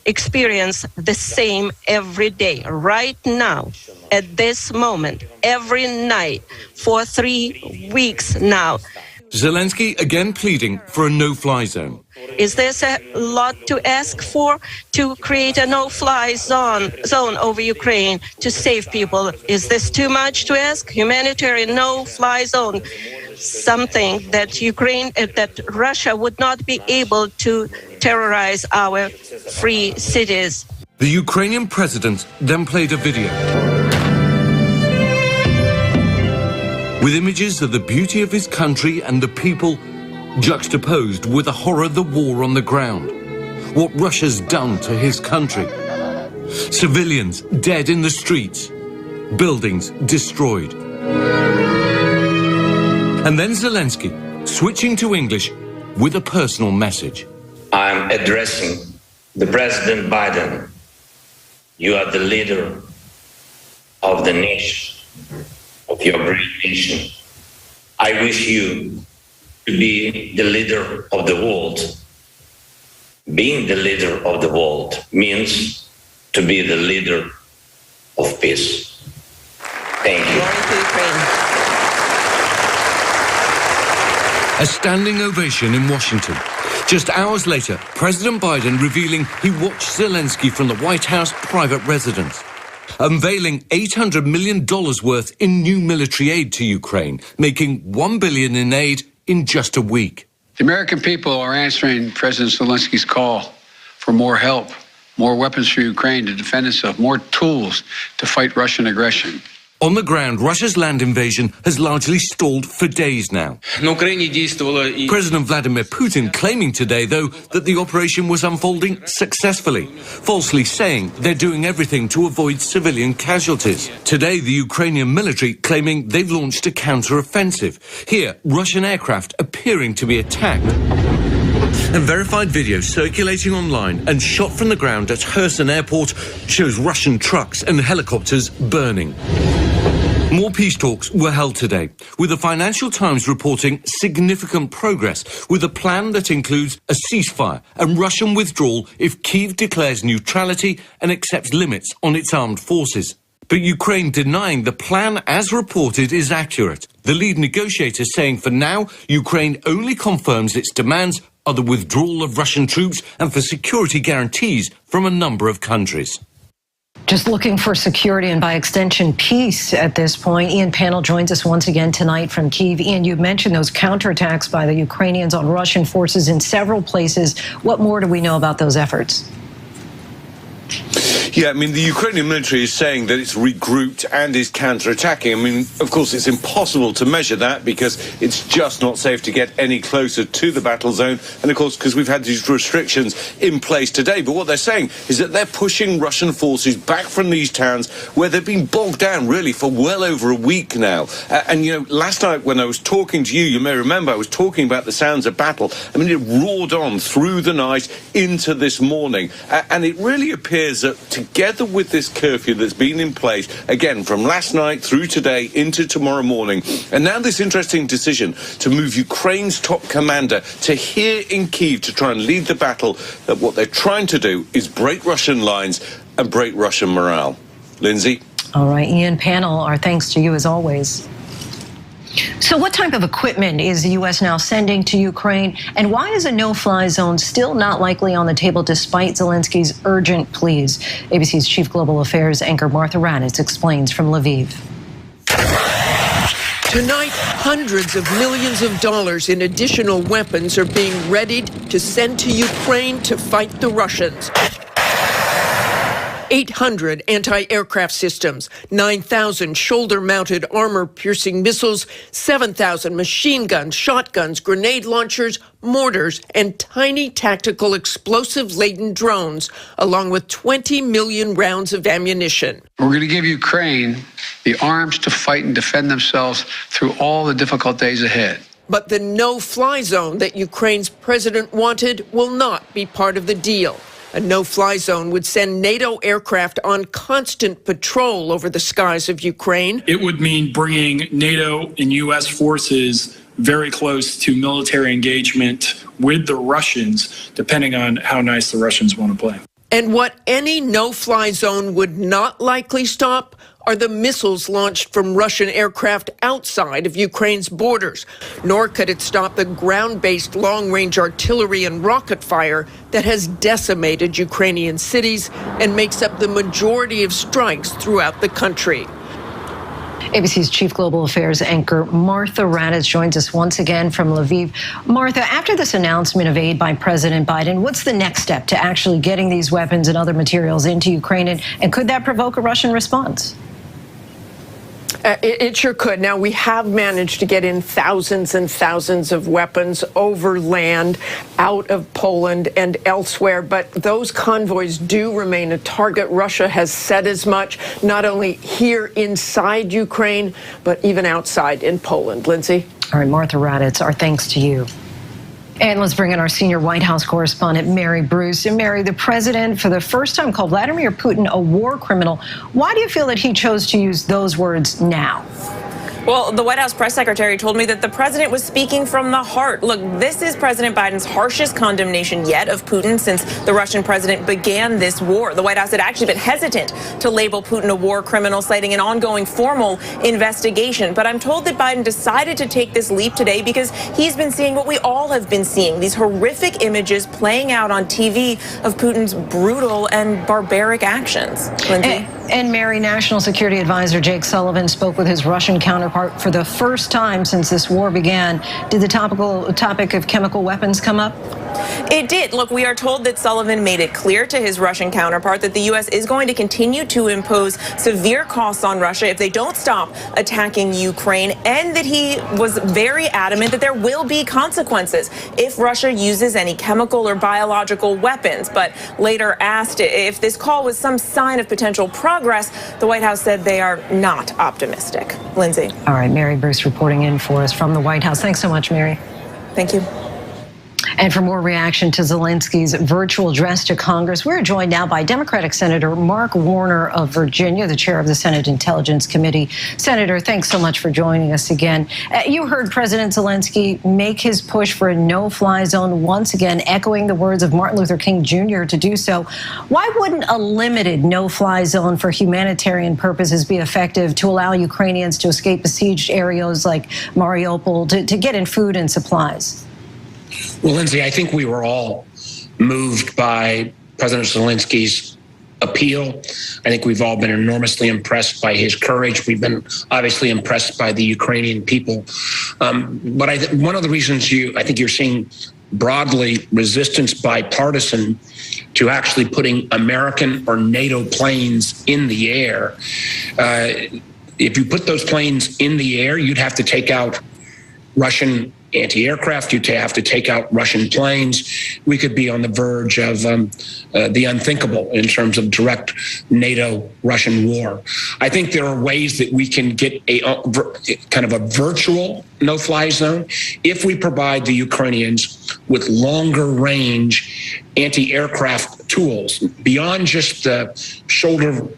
experience the same every day, right now, at this moment, every night, for 3 weeks now. Zelensky again pleading for a no-fly zone. Is this a lot to ask for, to create a no-fly zone over Ukraine to save people? Is this too much to ask? Humanitarian no-fly zone, something that that Russia would not be able to terrorize our free cities. The Ukrainian president then played a video with images of the beauty of his country and the people juxtaposed with the horror of the war on the ground. What Russia's done to his country. Civilians dead in the streets. Buildings destroyed. And then Zelensky switching to English with a personal message. I'm addressing the President Biden. You are the leader of the nation, of of your great nation. I wish you to be the leader of the world. Being the leader of the world means to be the leader of peace. Thank you. A standing ovation in Washington. Just hours later, President Biden revealing he watched Zelensky from the White House private residence, unveiling $800 million worth in new military aid to Ukraine, making $1 billion in aid in just a week. The American people are answering President Zelensky's call for more help, more weapons for Ukraine to defend itself, more tools to fight Russian aggression. On the ground, Russia's land invasion has largely stalled for days now. President Vladimir Putin claiming today, though, that the operation was unfolding successfully, falsely saying they're doing everything to avoid civilian casualties. Today, the Ukrainian military claiming they've launched a counter-offensive. Here, Russian aircraft appearing to be attacked. And verified video circulating online and shot from the ground at Kherson airport shows Russian trucks and helicopters burning. More peace talks were held today, with the Financial Times reporting significant progress with a plan that includes a ceasefire and Russian withdrawal if Kyiv declares neutrality and accepts limits on its armed forces. But Ukraine denying the plan as reported is accurate. The lead negotiator saying for now, Ukraine only confirms its demands are the withdrawal of Russian troops and for security guarantees from a number of countries. Just looking for security and by extension peace at this point. Ian Pannell joins us once again tonight from Kyiv. Ian, you mentioned those counterattacks by the Ukrainians on Russian forces in several places. What more do we know about those efforts? Yeah, I mean, the Ukrainian military is saying that it's regrouped and is counter-attacking. I mean, of course, it's impossible to measure that because it's just not safe to get any closer to the battle zone. And, of course, because we've had these restrictions in place today. But what they're saying is that they're pushing Russian forces back from these towns where they've been bogged down, really, for well over a week now. And, you know, last night when I was talking to you, you may remember I was talking about the sounds of battle. I mean, it roared on through the night into this morning. And it really appears that together with this curfew that's been in place, again, from last night through today into tomorrow morning, and now this interesting decision to move Ukraine's top commander to here in Kyiv to try and lead the battle, that what they're trying to do is break Russian lines and break Russian morale. Lindsay? All right, Ian Pannell, our thanks to you as always. So what type of equipment is the U.S. now sending to Ukraine, and why is a no-fly zone still not likely on the table despite Zelensky's urgent pleas? ABC's Chief Global Affairs anchor Martha Raddatz explains from Lviv. Tonight, hundreds of millions of dollars in additional weapons are being readied to send to Ukraine to fight the Russians. 800 anti-aircraft systems, 9,000 shoulder-mounted armor-piercing missiles, 7,000 machine guns, shotguns, grenade launchers, mortars, and tiny tactical explosive-laden drones, along with 20 million rounds of ammunition. We're going to give Ukraine the arms to fight and defend themselves through all the difficult days ahead. But the no-fly zone that Ukraine's president wanted will not be part of the deal. A no-fly zone would send NATO aircraft on constant patrol over the skies of Ukraine. It would mean bringing NATO and U.S. forces very close to military engagement with the Russians, depending on how nice the Russians want to play. And what any no-fly zone would not likely stop are the missiles launched from Russian aircraft outside of Ukraine's borders. Nor could it stop the ground-based long-range artillery and rocket fire that has decimated Ukrainian cities and makes up the majority of strikes throughout the country. ABC's Chief Global Affairs anchor Martha Raddatz joins us once again from Lviv. Martha, after this announcement of aid by President Biden, what's the next step to actually getting these weapons and other materials into Ukraine, and could that provoke a Russian response? It sure could. Now, we have managed to get in thousands and thousands of weapons over land, out of Poland and elsewhere, but those convoys do remain a target. Russia has said as much, not only here inside Ukraine, but even outside in Poland. Lindsay? All right, Martha Raddatz, our thanks to you. And let's bring in our senior White House correspondent, Mary Bruce. And Mary, the president, for the first time, called Vladimir Putin a war criminal. Why do you feel that he chose to use those words now? Well, the White House press secretary told me that the president was speaking from the heart. Look, this is President Biden's harshest condemnation yet of Putin since the Russian president began this war. The White House had actually been hesitant to label Putin a war criminal, citing an ongoing formal investigation. But I'm told that Biden decided to take this leap today because he's been seeing what we all have been seeing, these horrific images playing out on TV of Putin's brutal and barbaric actions. Lindsay? And Mary, National Security Advisor Jake Sullivan spoke with his Russian counterpart for the first time since this war began. Did the topic of chemical weapons come up? It did. Look, we are told that Sullivan made it clear to his Russian counterpart that the U.S. is going to continue to impose severe costs on Russia if they don't stop attacking Ukraine, and that he was very adamant that there will be consequences if Russia uses any chemical or biological weapons. But later asked if this call was some sign of potential progress, the White House said they are not optimistic. Lindsay. All right, Mary Bruce reporting in for us from the White House. Thanks so much, Mary. Thank you. And for more reaction to Zelensky's virtual address to Congress, we're joined now by Democratic Senator Mark Warner of Virginia, the chair of the Senate Intelligence Committee. Senator, thanks so much for joining us again. You heard President Zelensky make his push for a no-fly zone once again, echoing the words of Martin Luther King Jr. to do so. Why wouldn't a limited no-fly zone for humanitarian purposes be effective to allow Ukrainians to escape besieged areas like Mariupol to get in food and supplies? Well, Lindsay, I think we were all moved by President Zelensky's appeal. I think we've all been enormously impressed by his courage. We've been obviously impressed by the Ukrainian people. But one of the reasons I think you're seeing broadly resistance bipartisan to actually putting American or NATO planes in the air. If you put those planes in the air, you'd have to take out Russian anti-aircraft, you'd have to take out Russian planes. We could be on the verge of the unthinkable in terms of direct NATO-Russian war. I think there are ways that we can get a kind of a virtual no-fly zone if we provide the Ukrainians with longer-range anti-aircraft tools beyond just the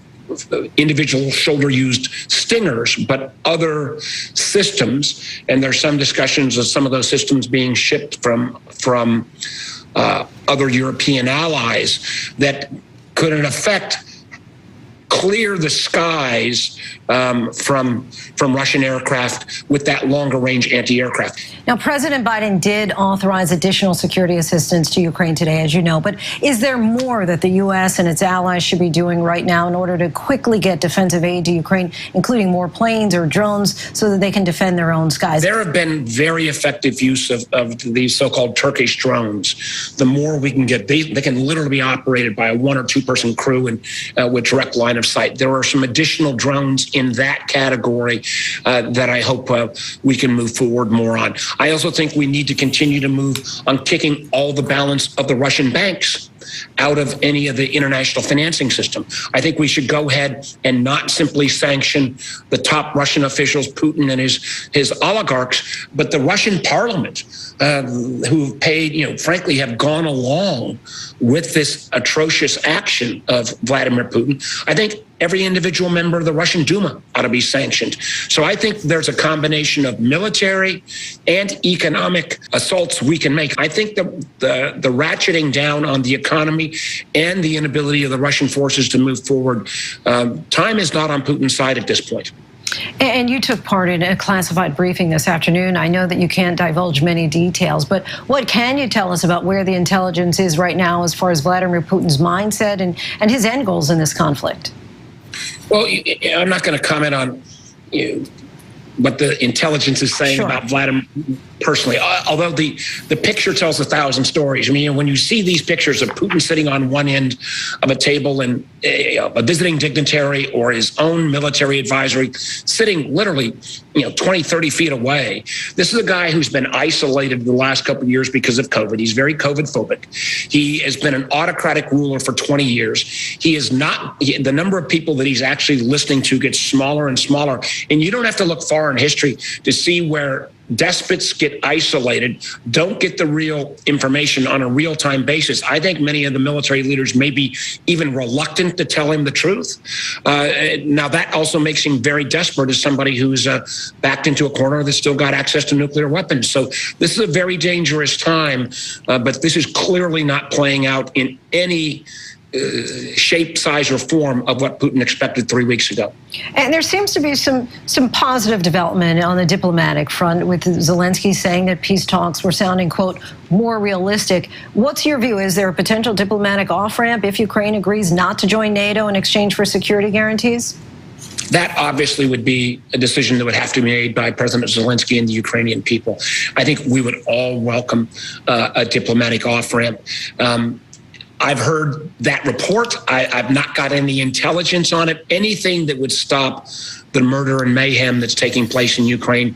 individual shoulder-used Stingers, but other systems. And there's some discussions of some of those systems being shipped from other European allies that could, in effect, clear the skies from Russian aircraft with that longer range anti-aircraft. Now, President Biden did authorize additional security assistance to Ukraine today, as you know, but is there more that the U.S. and its allies should be doing right now in order to quickly get defensive aid to Ukraine, including more planes or drones so that they can defend their own skies? There have been very effective use of these so-called Turkish drones. The more we can get, they can literally be operated by a 1 or 2 person crew and with direct line of sight. There are some additional drones in that category that I hope we can move forward more on. I also think we need to continue to move on kicking all the balance of the Russian banks out of any of the international financing system. I think we should go ahead and not simply sanction the top Russian officials, Putin and his oligarchs, but the Russian parliament, who paid, frankly, have gone along with this atrocious action of Vladimir Putin. I think every individual member of the Russian Duma ought to be sanctioned. So I think there's a combination of military and economic assaults we can make. I think the ratcheting down on the economy and the inability of the Russian forces to move forward, time is not on Putin's side at this point. And you took part in a classified briefing this afternoon. I know that you can't divulge many details, but what can you tell us about where the intelligence is right now as far as Vladimir Putin's mindset and his end goals in this conflict? Well, I'm not going to comment on what the intelligence is saying about Vladimir personally, although the picture tells 1,000 stories. I mean, when you see these pictures of Putin sitting on one end of a table and a visiting dignitary or his own military advisory sitting literally 20, 30 feet away. This is a guy who's been isolated the last couple of years because of COVID. He's very COVID phobic. He has been an autocratic ruler for 20 years. He is not, the number of people that he's actually listening to gets smaller and smaller. And you don't have to look far far in history to see where despots get isolated, don't get the real information on a real-time basis. I think many of the military leaders may be even reluctant to tell him the truth. Now, that also makes him very desperate as somebody who's backed into a corner that's still got access to nuclear weapons. So this is a very dangerous time, but this is clearly not playing out in any shape, size, or form of what Putin expected 3 weeks ago. And there seems to be some positive development on the diplomatic front, with Zelensky saying that peace talks were sounding, quote, more realistic. What's your view? Is there a potential diplomatic off-ramp if Ukraine agrees not to join NATO in exchange for security guarantees? That obviously would be a decision that would have to be made by President Zelensky and the Ukrainian people. I think we would all welcome a diplomatic off-ramp. I've heard that report. I've not got any intelligence on it. Anything that would stop the murder and mayhem that's taking place in Ukraine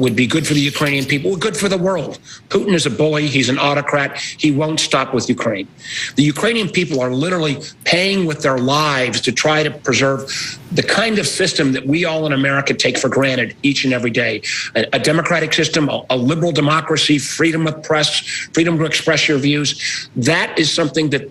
would be good for the Ukrainian people, good for the world. Putin is a bully. He's an autocrat. He won't stop with Ukraine. The Ukrainian people are literally paying with their lives to try to preserve the kind of system that we all in America take for granted each and every day. A democratic system, a liberal democracy, freedom of press, freedom to express your views. That is something that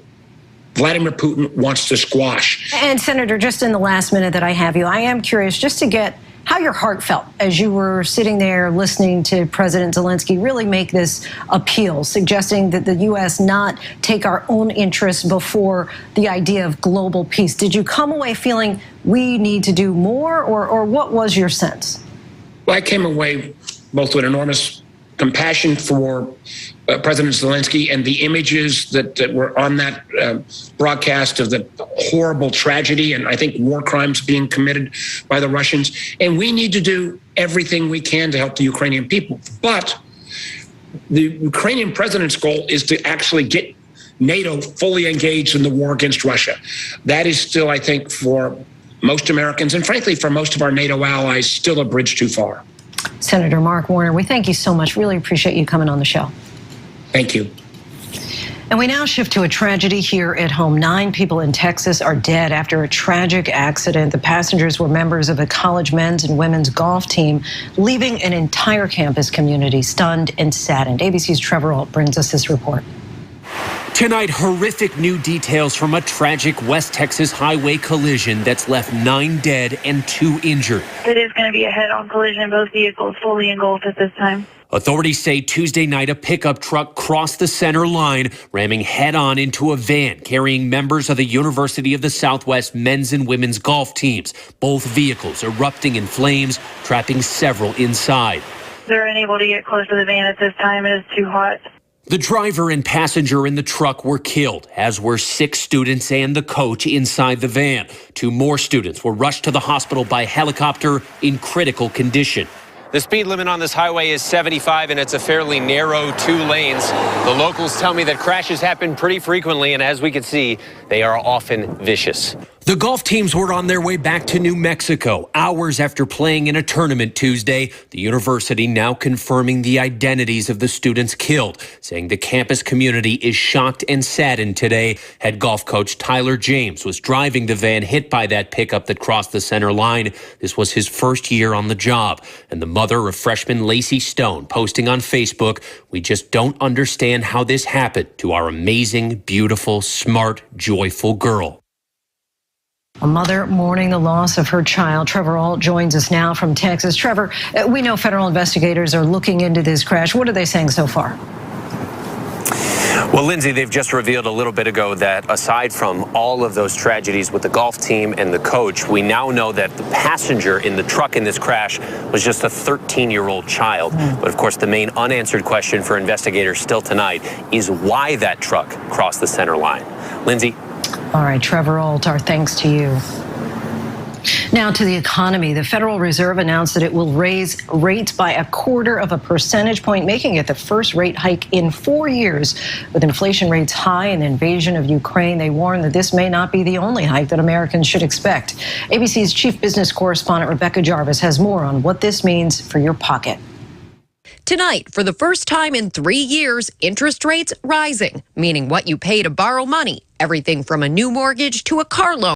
Vladimir Putin wants to squash. And Senator, just in the last minute that I have you, I am curious just to get how your heart felt as you were sitting there listening to President Zelensky really make this appeal, suggesting that the U.S. not take our own interests before the idea of global peace. Did you come away feeling we need to do more, or what was your sense? Well, I came away both with enormous compassion for President Zelensky and the images that were on that broadcast of the horrible tragedy and I think war crimes being committed by the Russians. And we need to do everything we can to help the Ukrainian people. But the Ukrainian president's goal is to actually get NATO fully engaged in the war against Russia. That is still, I think, for most Americans and frankly for most of our NATO allies, still a bridge too far. Senator Mark Warner, we thank you so much. Really appreciate you coming on the show. Thank you. And we now shift to a tragedy here at home. 9 people in Texas are dead after a tragic accident. The passengers were members of a college men's and women's golf team, leaving an entire campus community stunned and saddened. ABC's Trevor Ault brings us this report. Tonight, horrific new details from a tragic West Texas highway collision that's left 9 dead and 2 injured. It is going to be a head-on collision, both vehicles fully engulfed at this time. Authorities say Tuesday night a pickup truck crossed the center line, ramming head-on into a van carrying members of the University of the Southwest men's and women's golf teams. Both vehicles erupting in flames, trapping several inside. They're unable to get close to the van at this time. It is too hot. The driver and passenger in the truck were killed, as were 6 students and the coach inside the van. 2 more students were rushed to the hospital by helicopter in critical condition. The speed limit on this highway is 75, and it's a fairly narrow 2 lanes. The locals tell me that crashes happen pretty frequently, and as we can see, they are often vicious. The golf teams were on their way back to New Mexico, hours after playing in a tournament Tuesday. The university now confirming the identities of the students killed, saying the campus community is shocked and saddened today. Head golf coach Tyler James was driving the van hit by that pickup that crossed the center line. This was his first year on the job. And the mother of freshman Lacey Stone posting on Facebook, "We just don't understand how this happened to our amazing, beautiful, smart, joyful girl." A mother mourning the loss of her child. Trevor Ault joins us now from Texas. Trevor, we know federal investigators are looking into this crash. What are they saying so far? Well, Lindsay, they've just revealed a little bit ago that aside from all of those tragedies with the golf team and the coach, we now know that the passenger in the truck in this crash was just a 13-year-old child. But of course, the main unanswered question for investigators still tonight is why that truck crossed the center line. Lindsay? All right, Trevor Ault, our thanks to you. Now to the economy. The Federal Reserve announced that it will raise rates by 1/4 percentage point, making it the first rate hike in 4 years. With inflation rates high and the invasion of Ukraine, they warn that this may not be the only hike that Americans should expect. ABC's chief business correspondent Rebecca Jarvis has more on what this means for your pocket. Tonight, for the first time in 3 years, interest rates rising, meaning what you pay to borrow money, everything from a new mortgage to a car loan.